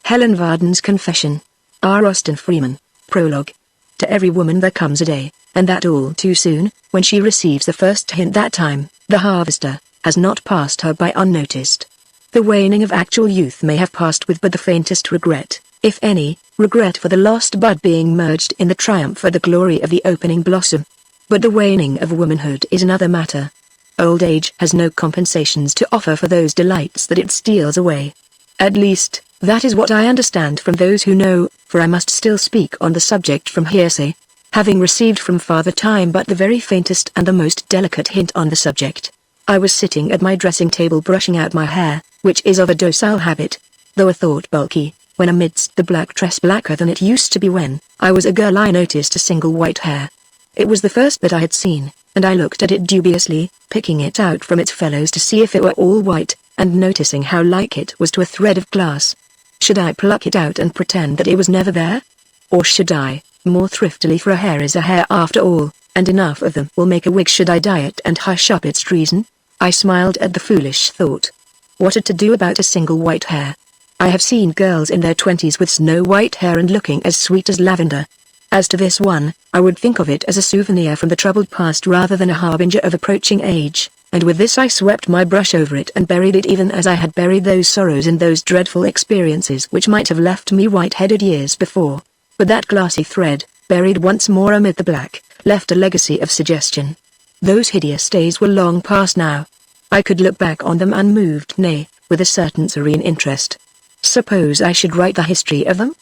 Helen Vardon's Confession. R. Austin Freeman. Prologue. To every woman there comes a day, and that all too soon, when she receives the first hint that time, the harvester, has not passed her by unnoticed. The waning of actual youth may have passed with but the faintest regret, if any, regret for the lost bud being merged in the triumph or the glory of the opening blossom. But the waning of womanhood is another matter. Old age has no compensations to offer for those delights that it steals away. At least, that is what I understand from those who know, for I must still speak on the subject from hearsay, having received from Father Time but the very faintest and the most delicate hint on the subject. I was sitting at my dressing table brushing out my hair, which is of a docile habit, though a thought bulky, when amidst the black tress blacker than it used to be when I was a girl I noticed a single white hair. It was the first that I had seen, and I looked at it dubiously, picking it out from its fellows to see if it were all white, and noticing how like it was to a thread of glass. Should I pluck it out and pretend that it was never there? Or should I, more thriftily, for a hair is a hair after all, and enough of them will make a wig should I dye it and hush up its treason? I smiled at the foolish thought. What to do about a single white hair? I have seen girls in their 20s with snow white hair and looking as sweet as lavender. As to this one, I would think of it as a souvenir from the troubled past rather than a harbinger of approaching age, and with this I swept my brush over it and buried it even as I had buried those sorrows and those dreadful experiences which might have left me white-headed years before. But that glassy thread, buried once more amid the black, left a legacy of suggestion. Those hideous days were long past now. I could look back on them unmoved, nay, with a certain serene interest. Suppose I should write the history of them?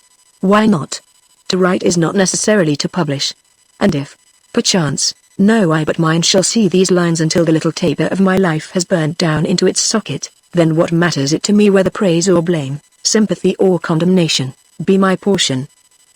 Why not? To write is not necessarily to publish. And if, perchance, no eye but mine shall see these lines until the little taper of my life has burned down into its socket, then what matters it to me whether praise or blame, sympathy or condemnation, be my portion?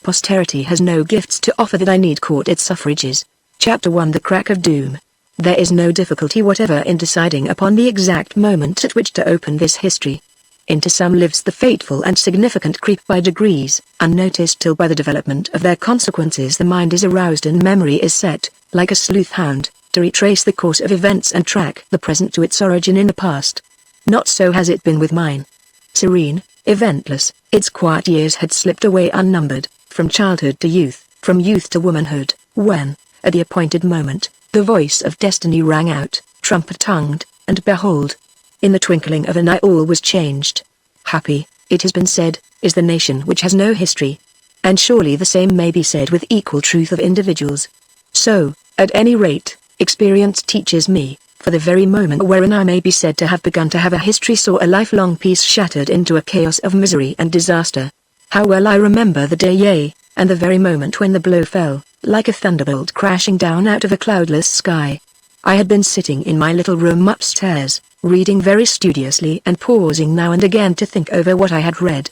Posterity has no gifts to offer that I need court its suffrages. Chapter 1 The Crack of Doom. There is no difficulty whatever in deciding upon the exact moment at which to open this history. Into some lives the fateful and significant creep by degrees, unnoticed till by the development of their consequences the mind is aroused and memory is set, like a sleuth hound, to retrace the course of events and track the present to its origin in the past. Not so has it been with mine. Serene, eventless, its quiet years had slipped away unnumbered, from childhood to youth, from youth to womanhood, when, at the appointed moment, the voice of destiny rang out, trumpet-tongued, and behold, in the twinkling of an eye all was changed. Happy, it has been said, is the nation which has no history. And surely the same may be said with equal truth of individuals. So, at any rate, experience teaches me, for the very moment wherein I may be said to have begun to have a history saw a lifelong peace shattered into a chaos of misery and disaster. How well I remember the day, yea, and the very moment when the blow fell, like a thunderbolt crashing down out of a cloudless sky. I had been sitting in my little room upstairs, reading very studiously and pausing now and again to think over what I had read.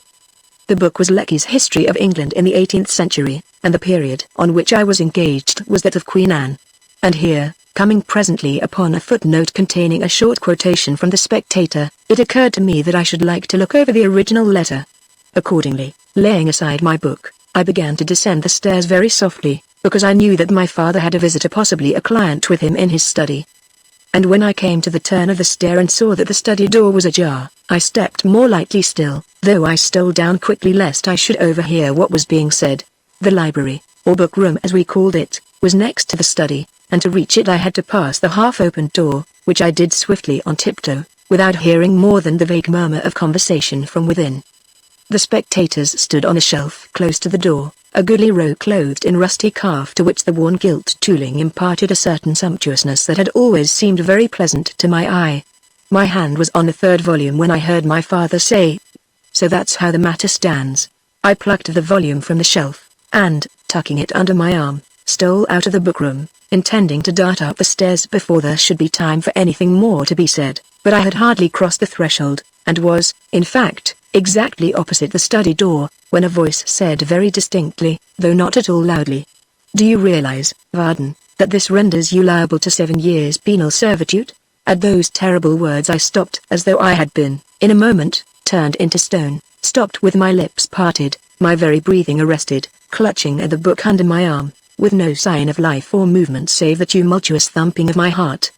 The book was Lecky's History of England in the 18th century, and the period on which I was engaged was that of Queen Anne. And here, coming presently upon a footnote containing a short quotation from the Spectator, it occurred to me that I should like to look over the original letter. Accordingly, laying aside my book, I began to descend the stairs very softly, because I knew that my father had a visitor, possibly a client, with him in his study. And when I came to the turn of the stair and saw that the study door was ajar, I stepped more lightly still, though I stole down quickly lest I should overhear what was being said. The library, or book room as we called it, was next to the study, and to reach it I had to pass the half-opened door, which I did swiftly on tiptoe, without hearing more than the vague murmur of conversation from within. The spectators stood on a shelf close to the door, a goodly row clothed in rusty calf to which the worn gilt tooling imparted a certain sumptuousness that had always seemed very pleasant to my eye. My hand was on the third volume when I heard my father say, "So that's how the matter stands." I plucked the volume from the shelf, and, tucking it under my arm, stole out of the bookroom, intending to dart up the stairs before there should be time for anything more to be said, but I had hardly crossed the threshold, and was, in fact, exactly opposite the study door, when a voice said very distinctly, though not at all loudly, "Do you realize, Vardon, that this renders you liable to 7 years penal servitude?" At those terrible words I stopped as though I had been, in a moment, turned into stone, stopped with my lips parted, my very breathing arrested, clutching at the book under my arm, with no sign of life or movement save the tumultuous thumping of my heart.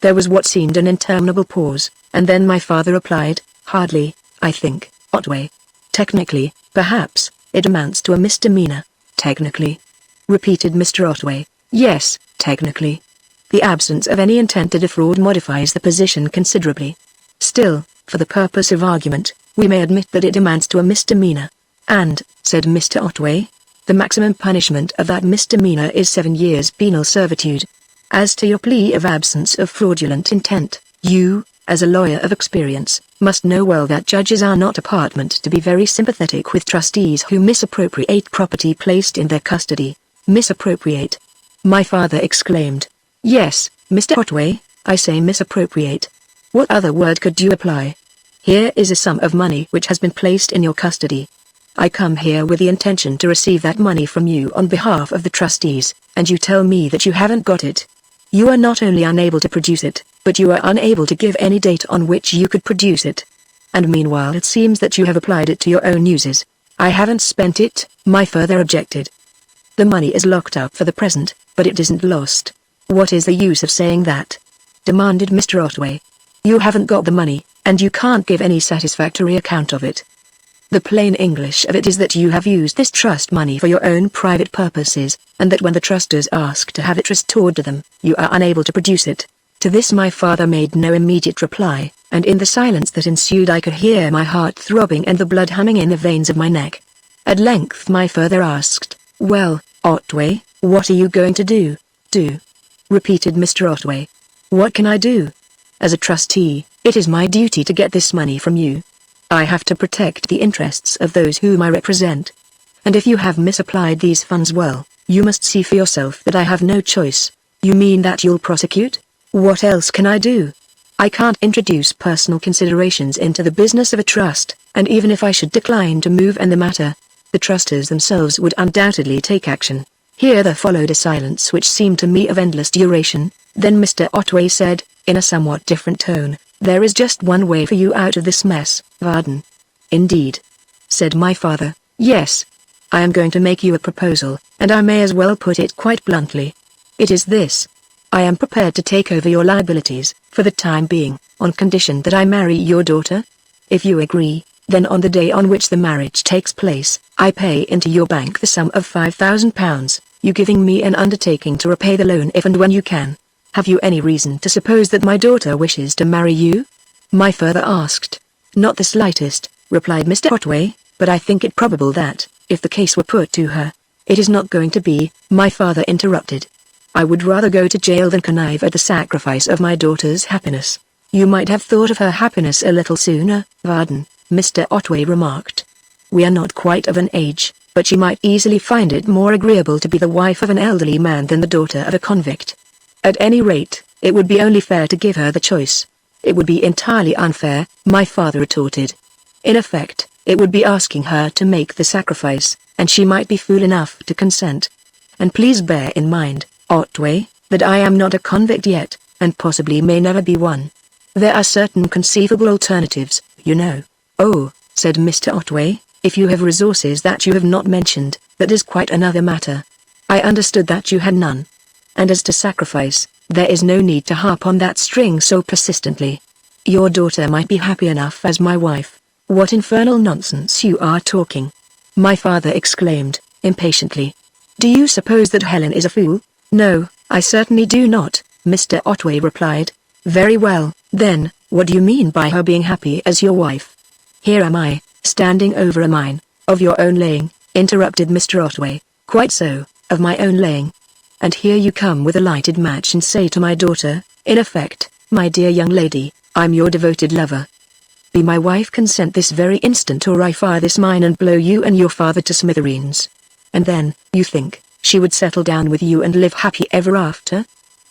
There was what seemed an interminable pause, and then my father replied, "Hardly, I think, Otway. Technically, perhaps, it amounts to a misdemeanor. Technically? Repeated Mr. Otway. Yes, technically. The absence of any intent to defraud modifies the position considerably. Still, for the purpose of argument, we may admit that it amounts to a misdemeanor. And, said Mr. Otway, the maximum punishment of that misdemeanor is 7 years penal servitude. As to your plea of absence of fraudulent intent, you, as a lawyer of experience, must know well that judges are not apartment to be very sympathetic with trustees who misappropriate property placed in their custody. Misappropriate? My father exclaimed. Yes, Mr. Otway, I say misappropriate. What other word could you apply? Here is a sum of money which has been placed in your custody. I come here with the intention to receive that money from you on behalf of the trustees, and you tell me that you haven't got it. You are not only unable to produce it, but you are unable to give any date on which you could produce it. And meanwhile it seems that you have applied it to your own uses. I haven't spent it, my father objected. The money is locked up for the present, but it isn't lost. What is the use of saying that? Demanded Mr. Otway. You haven't got the money, and you can't give any satisfactory account of it. The plain English of it is that you have used this trust money for your own private purposes, and that when the trusters ask to have it restored to them, you are unable to produce it. To this my father made no immediate reply, and in the silence that ensued I could hear my heart throbbing and the blood humming in the veins of my neck. At length my father asked, Well, Otway, what are you going to do? Do? Repeated Mr. Otway. What can I do? As a trustee, it is my duty to get this money from you. I have to protect the interests of those whom I represent. And if you have misapplied these funds, well, you must see for yourself that I have no choice. You mean that you'll prosecute? What else can I do? I can't introduce personal considerations into the business of a trust, and even if I should decline to move in the matter, the trusters themselves would undoubtedly take action. Here there followed a silence which seemed to me of endless duration. Then Mr. Otway said, in a somewhat different tone, There is just one way for you out of this mess, Vardon. Indeed? Said my father. Yes. I am going to make you a proposal, and I may as well put it quite bluntly. It is this. I am prepared to take over your liabilities, for the time being, on condition that I marry your daughter. If you agree, then on the day on which the marriage takes place, I pay into your bank the sum of £5,000, you giving me an undertaking to repay the loan if and when you can. Have you any reason to suppose that my daughter wishes to marry you? My father asked. Not the slightest, replied Mr. Otway, but I think it probable that, if the case were put to her, it is not going to be, my father interrupted. I would rather go to jail than connive at the sacrifice of my daughter's happiness. You might have thought of her happiness a little sooner, Vardon, Mr. Otway remarked. We are not quite of an age, but she might easily find it more agreeable to be the wife of an elderly man than the daughter of a convict. At any rate, it would be only fair to give her the choice. It would be entirely unfair, my father retorted. In effect, it would be asking her to make the sacrifice, and she might be fool enough to consent. And please bear in mind, Otway, that I am not a convict yet, and possibly may never be one. There are certain conceivable alternatives, you know. Oh, said Mr. Otway, if you have resources that you have not mentioned, that is quite another matter. I understood that you had none. And as to sacrifice, there is no need to harp on that string so persistently. Your daughter might be happy enough as my wife. What infernal nonsense you are talking! My father exclaimed, impatiently. Do you suppose that Helen is a fool? No, I certainly do not, Mr. Otway replied. Very well, then, what do you mean by her being happy as your wife? Here am I, standing over a mine, of your own laying, interrupted Mr. Otway. Quite so, of my own laying. And here you come with a lighted match and say to my daughter, in effect, my dear young lady, I'm your devoted lover. Be my wife, consent this very instant, or I fire this mine and blow you and your father to smithereens. And then, you think, she would settle down with you and live happy ever after?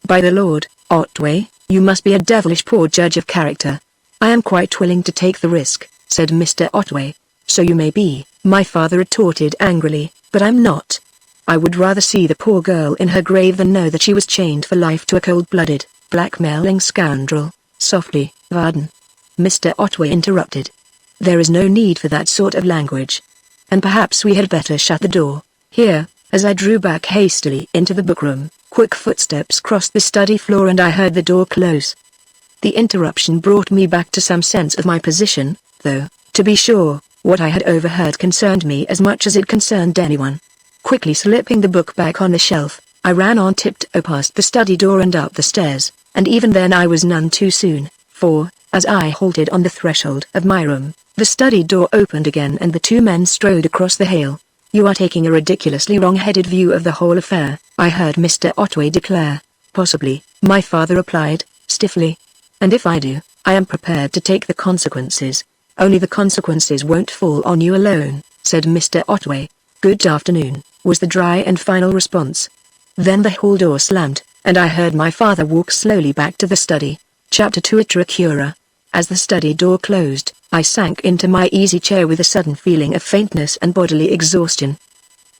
By the Lord, Otway, you must be a devilish poor judge of character. I am quite willing to take the risk, said Mr. Otway. So you may be, my father retorted angrily, but I'm not. I would rather see the poor girl in her grave than know that she was chained for life to a cold-blooded, blackmailing scoundrel. Softly, Vardon. Mr. Otway interrupted. There is no need for that sort of language. And perhaps we had better shut the door. Here, as I drew back hastily into the bookroom, quick footsteps crossed the study floor and I heard the door close. The interruption brought me back to some sense of my position, though, to be sure, What I had overheard concerned me as much as it concerned anyone. Quickly slipping the book back on the shelf, I ran on tiptoe past the study door and up the stairs, and even then I was none too soon, for, as I halted on the threshold of my room, the study door opened again and the two men strode across the hall. "You are taking a ridiculously wrong-headed view of the whole affair," I heard Mr. Otway declare. "Possibly," my father replied, stiffly. "And if I do, I am prepared to take the consequences." "Only the consequences won't fall on you alone," said Mr. Otway. "Good afternoon," was the dry and final response. Then the hall door slammed, and I heard my father walk slowly back to the study. Chapter 2 Itracura. As the study door closed, I sank into my easy chair with a sudden feeling of faintness and bodily exhaustion.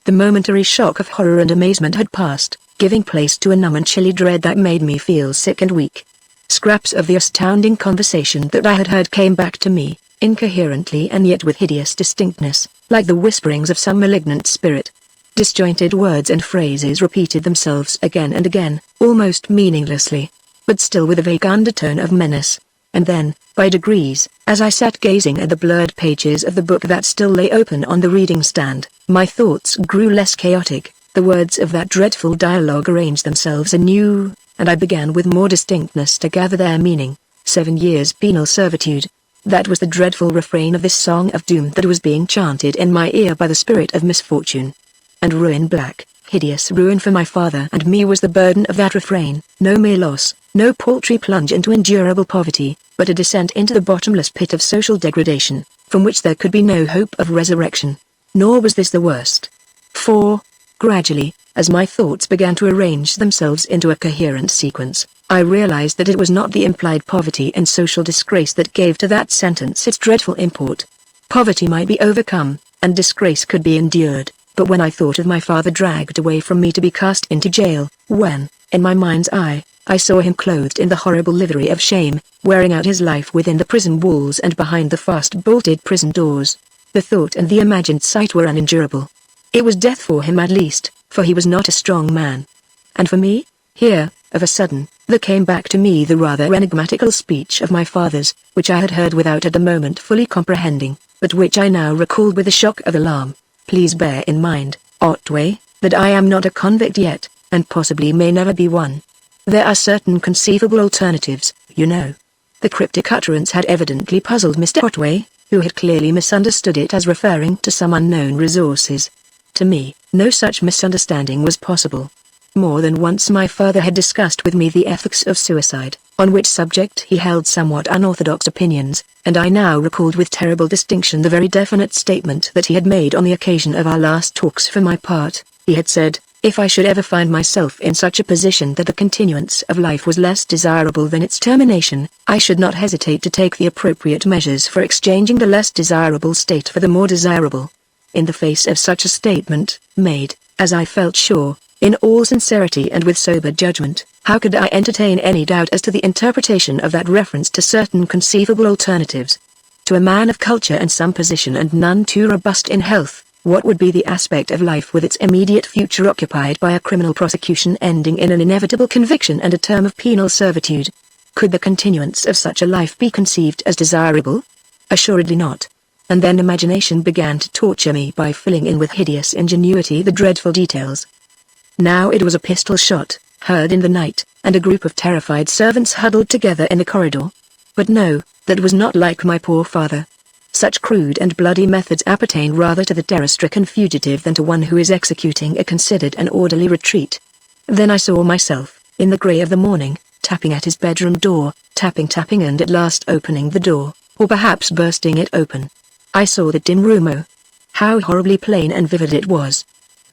The momentary shock of horror and amazement had passed, giving place to a numb and chilly dread that made me feel sick and weak. Scraps of the astounding conversation that I had heard came back to me, incoherently and yet with hideous distinctness, like the whisperings of some malignant spirit. Disjointed words and phrases repeated themselves again and again, almost meaninglessly, but still with a vague undertone of menace. And then, by degrees, as I sat gazing at the blurred pages of the book that still lay open on the reading stand, my thoughts grew less chaotic, the words of that dreadful dialogue arranged themselves anew, and I began with more distinctness to gather their meaning. 7 years penal servitude. That was the dreadful refrain of this song of doom that was being chanted in my ear by the spirit of misfortune. And ruin, black, hideous ruin for my father and me was the burden of that refrain, no mere loss, no paltry plunge into endurable poverty, but a descent into the bottomless pit of social degradation, from which there could be no hope of resurrection. Nor was this the worst. For, gradually, as my thoughts began to arrange themselves into a coherent sequence, I realized that it was not the implied poverty and social disgrace that gave to that sentence its dreadful import. Poverty might be overcome, and disgrace could be endured, but when I thought of my father dragged away from me to be cast into jail, when, in my mind's eye, I saw him clothed in the horrible livery of shame, wearing out his life within the prison walls and behind the fast-bolted prison doors, the thought and the imagined sight were unendurable. It was death for him at least, for he was not a strong man. And for me? Here, of a sudden, there came back to me the rather enigmatical speech of my father's, which I had heard without at the moment fully comprehending, but which I now recalled with a shock of alarm. "Please bear in mind, Otway, that I am not a convict yet, and possibly may never be one. There are certain conceivable alternatives, you know." The cryptic utterance had evidently puzzled Mr. Otway, who had clearly misunderstood it as referring to some unknown resources. To me, no such misunderstanding was possible. More than once my father had discussed with me the ethics of suicide, on which subject he held somewhat unorthodox opinions, and I now recalled with terrible distinction the very definite statement that he had made on the occasion of our last talks. For my part, he had said, if I should ever find myself in such a position that the continuance of life was less desirable than its termination, I should not hesitate to take the appropriate measures for exchanging the less desirable state for the more desirable. In the face of such a statement, made, as I felt sure, in all sincerity and with sober judgment, how could I entertain any doubt as to the interpretation of that reference to certain conceivable alternatives? To a man of culture and some position and none too robust in health, what would be the aspect of life with its immediate future occupied by a criminal prosecution ending in an inevitable conviction and a term of penal servitude? Could the continuance of such a life be conceived as desirable? Assuredly not. And then imagination began to torture me by filling in with hideous ingenuity the dreadful details. Now it was a pistol shot, heard in the night, and a group of terrified servants huddled together in the corridor. But no, that was not like my poor father. Such crude and bloody methods appertain rather to the terror-stricken fugitive than to one who is executing a considered and orderly retreat. Then I saw myself, in the grey of the morning, tapping at his bedroom door, tapping and at last opening the door, or perhaps bursting it open. I saw the dim room. Oh, how horribly plain and vivid it was!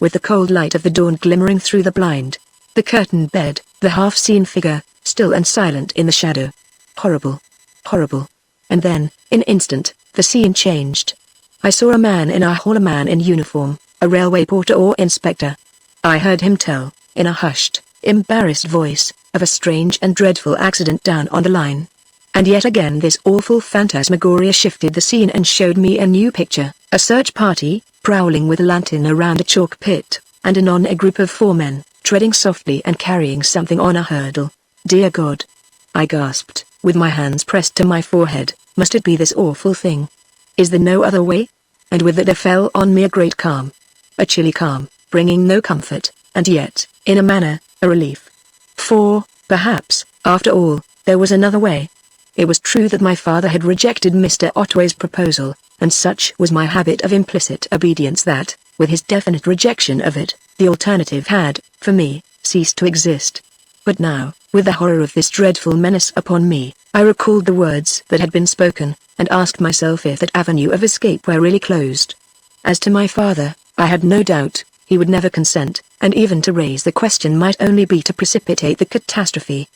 With the cold light of the dawn glimmering through the blind, the curtained bed, the half-seen figure, still and silent in the shadow. Horrible. Horrible. And then, in an instant, the scene changed. I saw a man in our hall, a man in uniform, a railway porter or inspector. I heard him tell, in a hushed, embarrassed voice, of a strange and dreadful accident down on the line. And yet again this awful phantasmagoria shifted the scene and showed me a new picture, a search party, prowling with a lantern around a chalk pit, and anon a group of 4 men, treading softly and carrying something on a hurdle. Dear God! I gasped, with my hands pressed to my forehead, must it be this awful thing? Is there no other way? and with it there fell on me a great calm. A chilly calm, bringing no comfort, and yet, in a manner, a relief. For, perhaps, after all, there was another way. It was true that my father had rejected Mr. Otway's proposal, and such was my habit of implicit obedience that, with his definite rejection of it, the alternative had, for me, ceased to exist. But now, with the horror of this dreadful menace upon me, I recalled the words that had been spoken, and asked myself if that avenue of escape were really closed. As to my father, I had no doubt, he would never consent, and even to raise the question might only be to precipitate the catastrophe.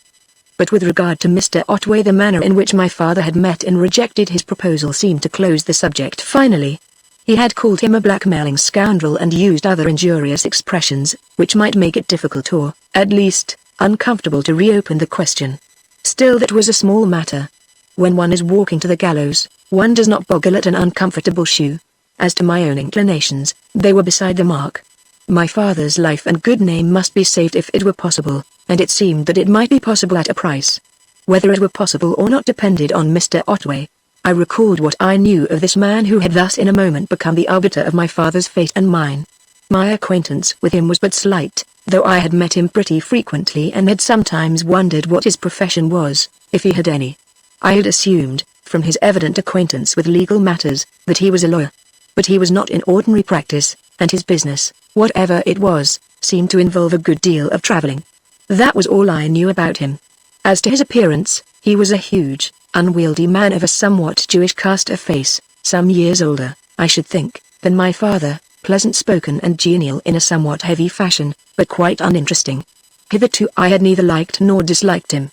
But with regard to Mr. Otway, the manner in which my father had met and rejected his proposal seemed to close the subject finally. He had called him a blackmailing scoundrel and used other injurious expressions, which might make it difficult or, at least, uncomfortable to reopen the question. Still, that was a small matter. When one is walking to the gallows, one does not boggle at an uncomfortable shoe. As to my own inclinations, they were beside the mark. My father's life and good name must be saved if it were possible, and it seemed that it might be possible at a price. Whether it were possible or not depended on Mr. Otway. I recalled what I knew of this man who had thus in a moment become the arbiter of my father's fate and mine. My acquaintance with him was but slight, though I had met him pretty frequently and had sometimes wondered what his profession was, if he had any. I had assumed, from his evident acquaintance with legal matters, that he was a lawyer. But he was not in ordinary practice, and his business, whatever it was, seemed to involve a good deal of traveling. That was all I knew about him. As to his appearance, he was a huge, unwieldy man of a somewhat Jewish cast of face, some years older, I should think, than my father, pleasant-spoken and genial in a somewhat heavy fashion, but quite uninteresting. Hitherto I had neither liked nor disliked him.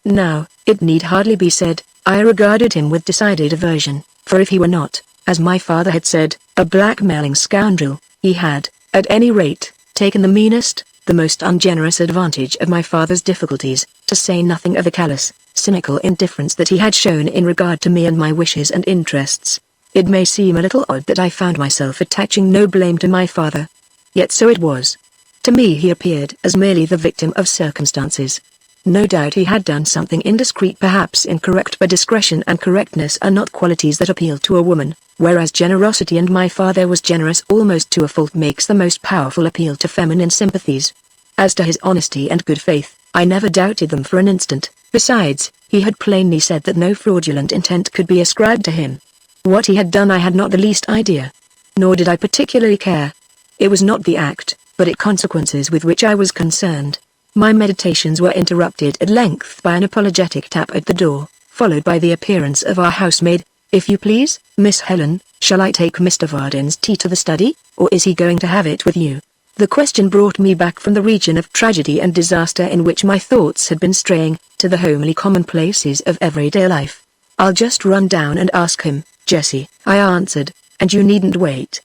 Now, it need hardly be said, I regarded him with decided aversion, for if he were not, as my father had said, a blackmailing scoundrel, he had, at any rate, taken the meanest, the most ungenerous advantage of my father's difficulties, to say nothing of the callous, cynical indifference that he had shown in regard to me and my wishes and interests. It may seem a little odd that I found myself attaching no blame to my father. Yet so it was. To me he appeared as merely the victim of circumstances. No doubt he had done something indiscreet, perhaps incorrect, but discretion and correctness are not qualities that appeal to a woman, whereas generosity, and my father was generous almost to a fault, makes the most powerful appeal to feminine sympathies. As to his honesty and good faith, I never doubted them for an instant. Besides, he had plainly said that no fraudulent intent could be ascribed to him. What he had done I had not the least idea. Nor did I particularly care. It was not the act, but its consequences with which I was concerned. My meditations were interrupted at length by an apologetic tap at the door, followed by the appearance of our housemaid. "If you please, Miss Helen, shall I take Mr. Vardon's tea to the study, or is he going to have it with you?" The question brought me back from the region of tragedy and disaster in which my thoughts had been straying, to the homely commonplaces of everyday life. "I'll just run down and ask him, Jessie," I answered, "and you needn't wait.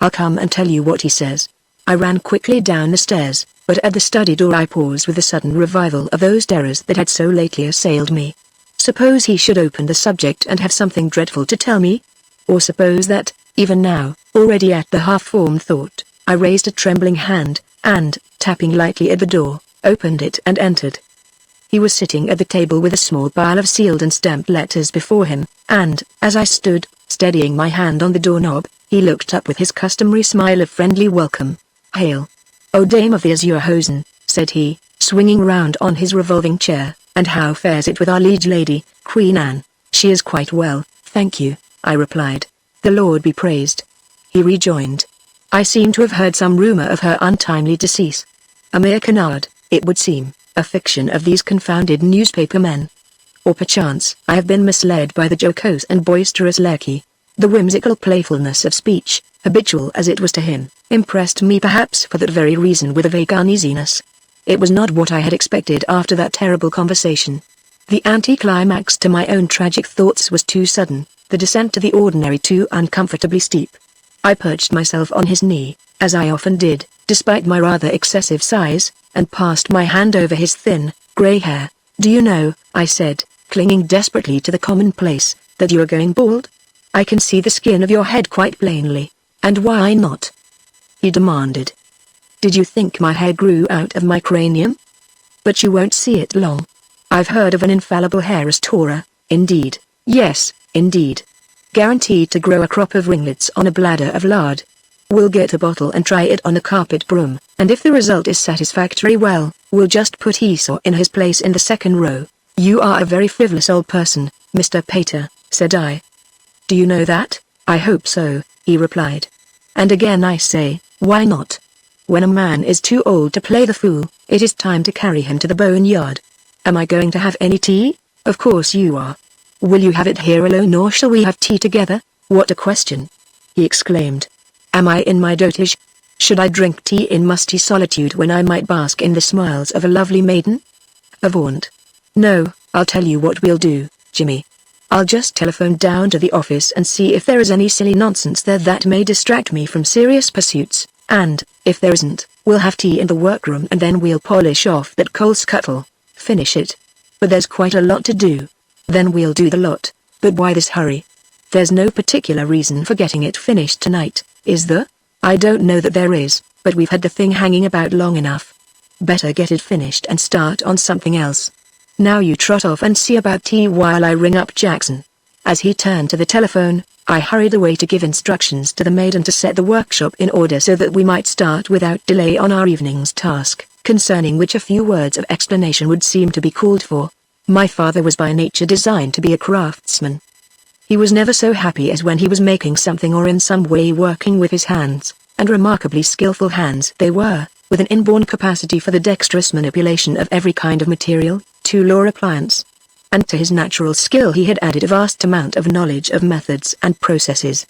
I'll come and tell you what he says." I ran quickly down the stairs, but at the study door I paused with a sudden revival of those terrors that had so lately assailed me. Suppose he should open the subject and have something dreadful to tell me? Or suppose that, even now, already at the half-formed thought, I raised a trembling hand, and, tapping lightly at the door, opened it and entered. He was sitting at the table with a small pile of sealed and stamped letters before him, and, as I stood, steadying my hand on the doorknob, he looked up with his customary smile of friendly welcome. "Hail, O Dame of the Azure Hosen," said he, swinging round on his revolving chair, "and how fares it with our liege lady, Queen Anne?" "She is quite well, thank you," I replied. "The Lord be praised," he rejoined. "I seem to have heard some rumor of her untimely decease. A mere canard, it would seem, a fiction of these confounded newspaper men. Or perchance I have been misled by the jocose and boisterous Lecky. The whimsical playfulness of speech, habitual as it was to him, impressed me perhaps for that very reason with a vague uneasiness. It was not what I had expected after that terrible conversation. The anticlimax to my own tragic thoughts was too sudden, the descent to the ordinary too uncomfortably steep. I perched myself on his knee, as I often did, despite my rather excessive size, and passed my hand over his thin, grey hair. "Do you know," I said, clinging desperately to the commonplace, "that you are going bald? I can see the skin of your head quite plainly." "And why not?" he demanded. "Did you think my hair grew out of my cranium? But you won't see it long. I've heard of an infallible hair restorer, indeed, yes, indeed. guaranteed to grow a crop of ringlets on a bladder of lard. We'll get a bottle and try it on a carpet broom, and if the result is satisfactory, well, we'll just put Esau in his place in the second row." "You are a very frivolous old person, Mr. Pater," said I. "Do you know that?" "I hope so," he replied. "And again I say, why not? When a man is too old to play the fool, it is time to carry him to the boneyard. Am I going to have any tea? Of course you are. Will you have it here alone, or shall we have tea together?" "What a question!" he exclaimed. "Am I in my dotage? Should I drink tea in musty solitude when I might bask in the smiles of a lovely maiden? Avaunt! No, I'll tell you what we'll do, Jimmy. I'll just telephone down to the office and see if there is any silly nonsense there that may distract me from serious pursuits, and, if there isn't, we'll have tea in the workroom and then we'll polish off that coal scuttle. Finish it. But there's quite a lot to do." "Then we'll do the lot, but why this hurry? There's no particular reason for getting it finished tonight, is there?" "I don't know that there is, but we've had the thing hanging about long enough. Better get it finished and start on something else. Now you trot off and see about tea while I ring up Jackson." As he turned to the telephone, I hurried away to give instructions to the maid and to set the workshop in order so that we might start without delay on our evening's task, concerning which a few words of explanation would seem to be called for. My father was by nature designed to be a craftsman. He was never so happy as when he was making something or in some way working with his hands, and remarkably skillful hands they were, with an inborn capacity for the dexterous manipulation of every kind of material, tool or appliance. And to his natural skill he had added a vast amount of knowledge of methods and processes.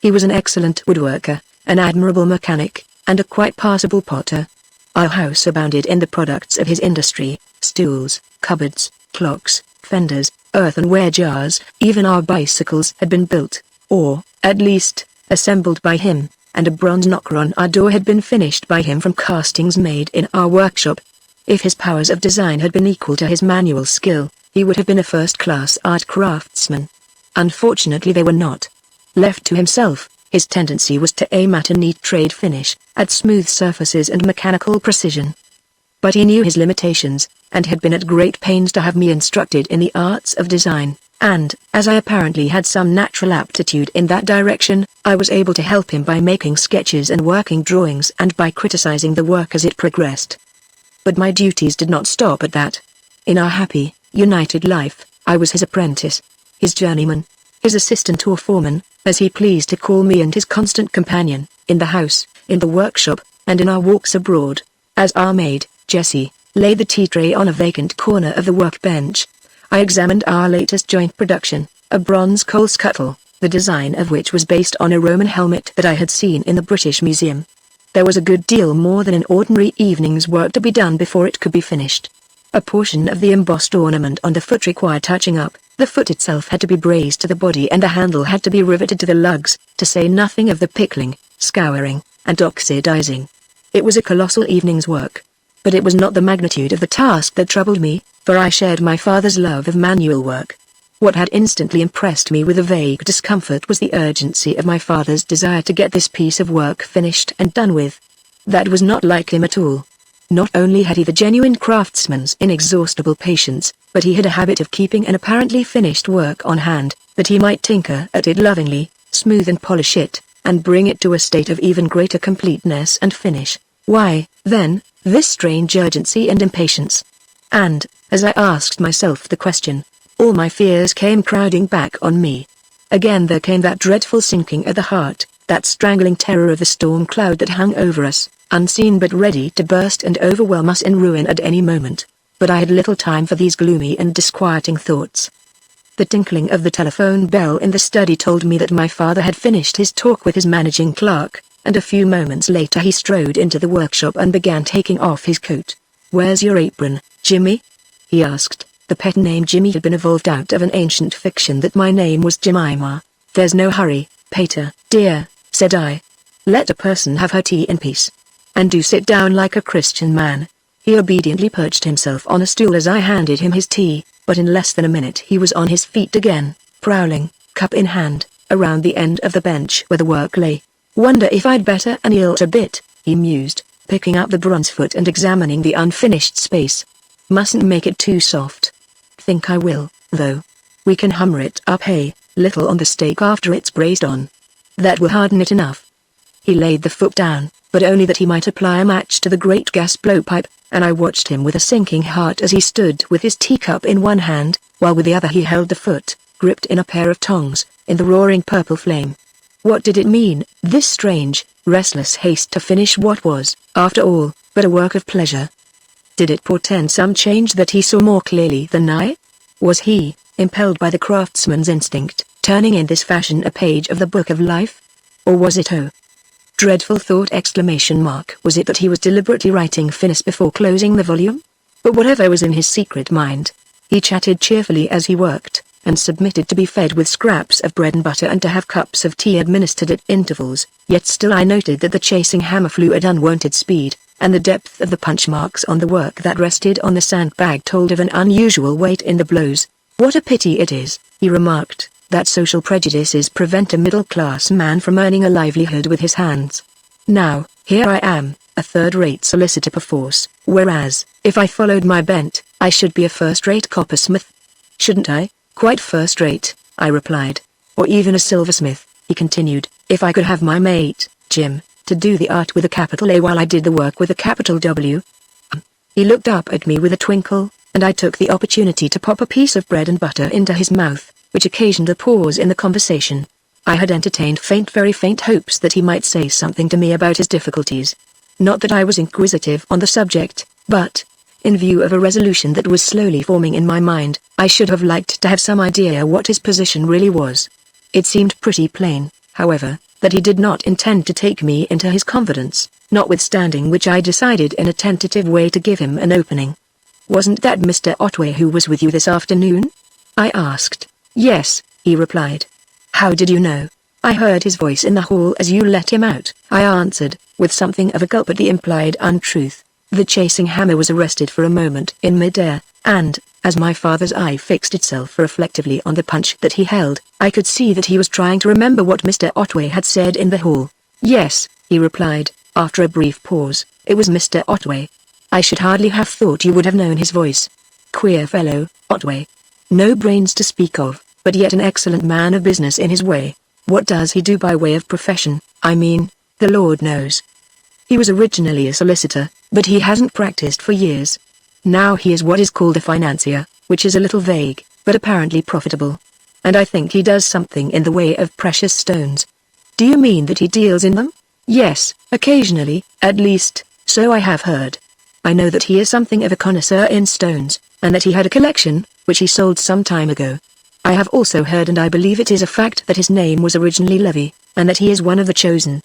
He was an excellent woodworker, an admirable mechanic, and a quite passable potter. Our house abounded in the products of his industry: stools, cupboards, clocks, fenders, earthenware jars. Even our bicycles had been built, or, at least, assembled by him, and a bronze knocker on our door had been finished by him from castings made in our workshop. If his powers of design had been equal to his manual skill, he would have been a first-class art craftsman. Unfortunately they were not. Left to himself, his tendency was to aim at a neat trade finish, at smooth surfaces and mechanical precision. But he knew his limitations, and had been at great pains to have me instructed in the arts of design, and, as I apparently had some natural aptitude in that direction, I was able to help him by making sketches and working drawings and by criticizing the work as it progressed. But my duties did not stop at that. In our happy, united life, I was his apprentice, his journeyman, his assistant or foreman, as he pleased to call me, and his constant companion, in the house, in the workshop, and in our walks abroad. As our maid, Jessie, laid the tea tray on a vacant corner of the workbench, I examined our latest joint production, a bronze coal scuttle, the design of which was based on a Roman helmet that I had seen in the British Museum. There was a good deal more than an ordinary evening's work to be done before it could be finished. A portion of the embossed ornament on the foot required touching up, the foot itself had to be braced to the body, and the handle had to be riveted to the lugs, to say nothing of the pickling, scouring, and oxidizing. It was a colossal evening's work. But it was not the magnitude of the task that troubled me, for I shared my father's love of manual work. What had instantly impressed me with a vague discomfort was the urgency of my father's desire to get this piece of work finished and done with. That was not like him at all. Not only had he the genuine craftsman's inexhaustible patience, but he had a habit of keeping an apparently finished work on hand, that he might tinker at it lovingly, smooth and polish it, and bring it to a state of even greater completeness and finish. Why, then, this strange urgency and impatience? And, as I asked myself the question, all my fears came crowding back on me. Again there came that dreadful sinking at the heart, that strangling terror of the storm cloud that hung over us, unseen but ready to burst and overwhelm us in ruin at any moment. But I had little time for these gloomy and disquieting thoughts. The tinkling of the telephone bell in the study told me that my father had finished his talk with his managing clerk, and a few moments later he strode into the workshop and began taking off his coat. "Where's your apron, Jimmy?" he asked. The pet name Jimmy had been evolved out of an ancient fiction that my name was Jemima. "There's no hurry, Pater, dear," said I. "Let a person have her tea in peace. And do sit down like a Christian man." He obediently perched himself on a stool as I handed him his tea, but in less than a minute he was on his feet again, prowling, cup in hand, around the end of the bench where the work lay. "Wonder if I'd better anneal it a bit," he mused, picking up the bronze foot and examining the unfinished space. "Mustn't make it too soft. Think I will, though. We can hammer it up a little on the stake after it's braced on. That will harden it enough. He laid the foot down, but only that he might apply a match to the great gas blowpipe, and I watched him with a sinking heart as he stood with his teacup in one hand, while with the other he held the foot, gripped in a pair of tongs, in the roaring purple flame. What did it mean, this strange, restless haste to finish what was, after all, but a work of pleasure? Did it portend some change that he saw more clearly than I? Was he, impelled by the craftsman's instinct, turning in this fashion a page of the book of life? Or was it dreadful thought! Was it that he was deliberately writing finis before closing the volume? But whatever was in his secret mind, he chatted cheerfully as he worked, and submitted to be fed with scraps of bread and butter and to have cups of tea administered at intervals, yet still I noted that the chasing hammer flew at unwonted speed, and the depth of the punch marks on the work that rested on the sandbag told of an unusual weight in the blows. What a pity it is, he remarked, that social prejudices prevent a middle-class man from earning a livelihood with his hands. Now, here I am, a third-rate solicitor perforce, whereas, if I followed my bent, I should be a first-rate coppersmith. Shouldn't I? Quite first-rate, I replied. Or even a silversmith, he continued, if I could have my mate, Jim, to do the art with a capital A while I did the work with a capital W. He looked up at me with a twinkle, and I took the opportunity to pop a piece of bread and butter into his mouth, which occasioned a pause in the conversation. I had entertained very faint hopes that he might say something to me about his difficulties. Not that I was inquisitive on the subject, but, in view of a resolution that was slowly forming in my mind, I should have liked to have some idea what his position really was. It seemed pretty plain, however, that he did not intend to take me into his confidence, notwithstanding which I decided in a tentative way to give him an opening. "Wasn't that Mr. Otway who was with you this afternoon?" I asked. "Yes," he replied. "How did you know?" "I heard his voice in the hall as you let him out," I answered, with something of a gulp at the implied untruth. The chasing hammer was arrested for a moment in mid-air, and, as my father's eye fixed itself reflectively on the punch that he held, I could see that he was trying to remember what Mr. Otway had said in the hall. "Yes," he replied, after a brief pause, "it was Mr. Otway. I should hardly have thought you would have known his voice. Queer fellow, Otway. No brains to speak of, but yet an excellent man of business in his way. What does he do by way of profession? I mean, the Lord knows. He was originally a solicitor, but he hasn't practiced for years. Now he is what is called a financier, which is a little vague, but apparently profitable. And I think he does something in the way of precious stones." "Do you mean that he deals in them?" "Yes, occasionally, at least, so I have heard. I know that he is something of a connoisseur in stones, and that he had a collection, which he sold some time ago. I have also heard, and I believe it is a fact, that his name was originally Levy, and that he is one of the chosen.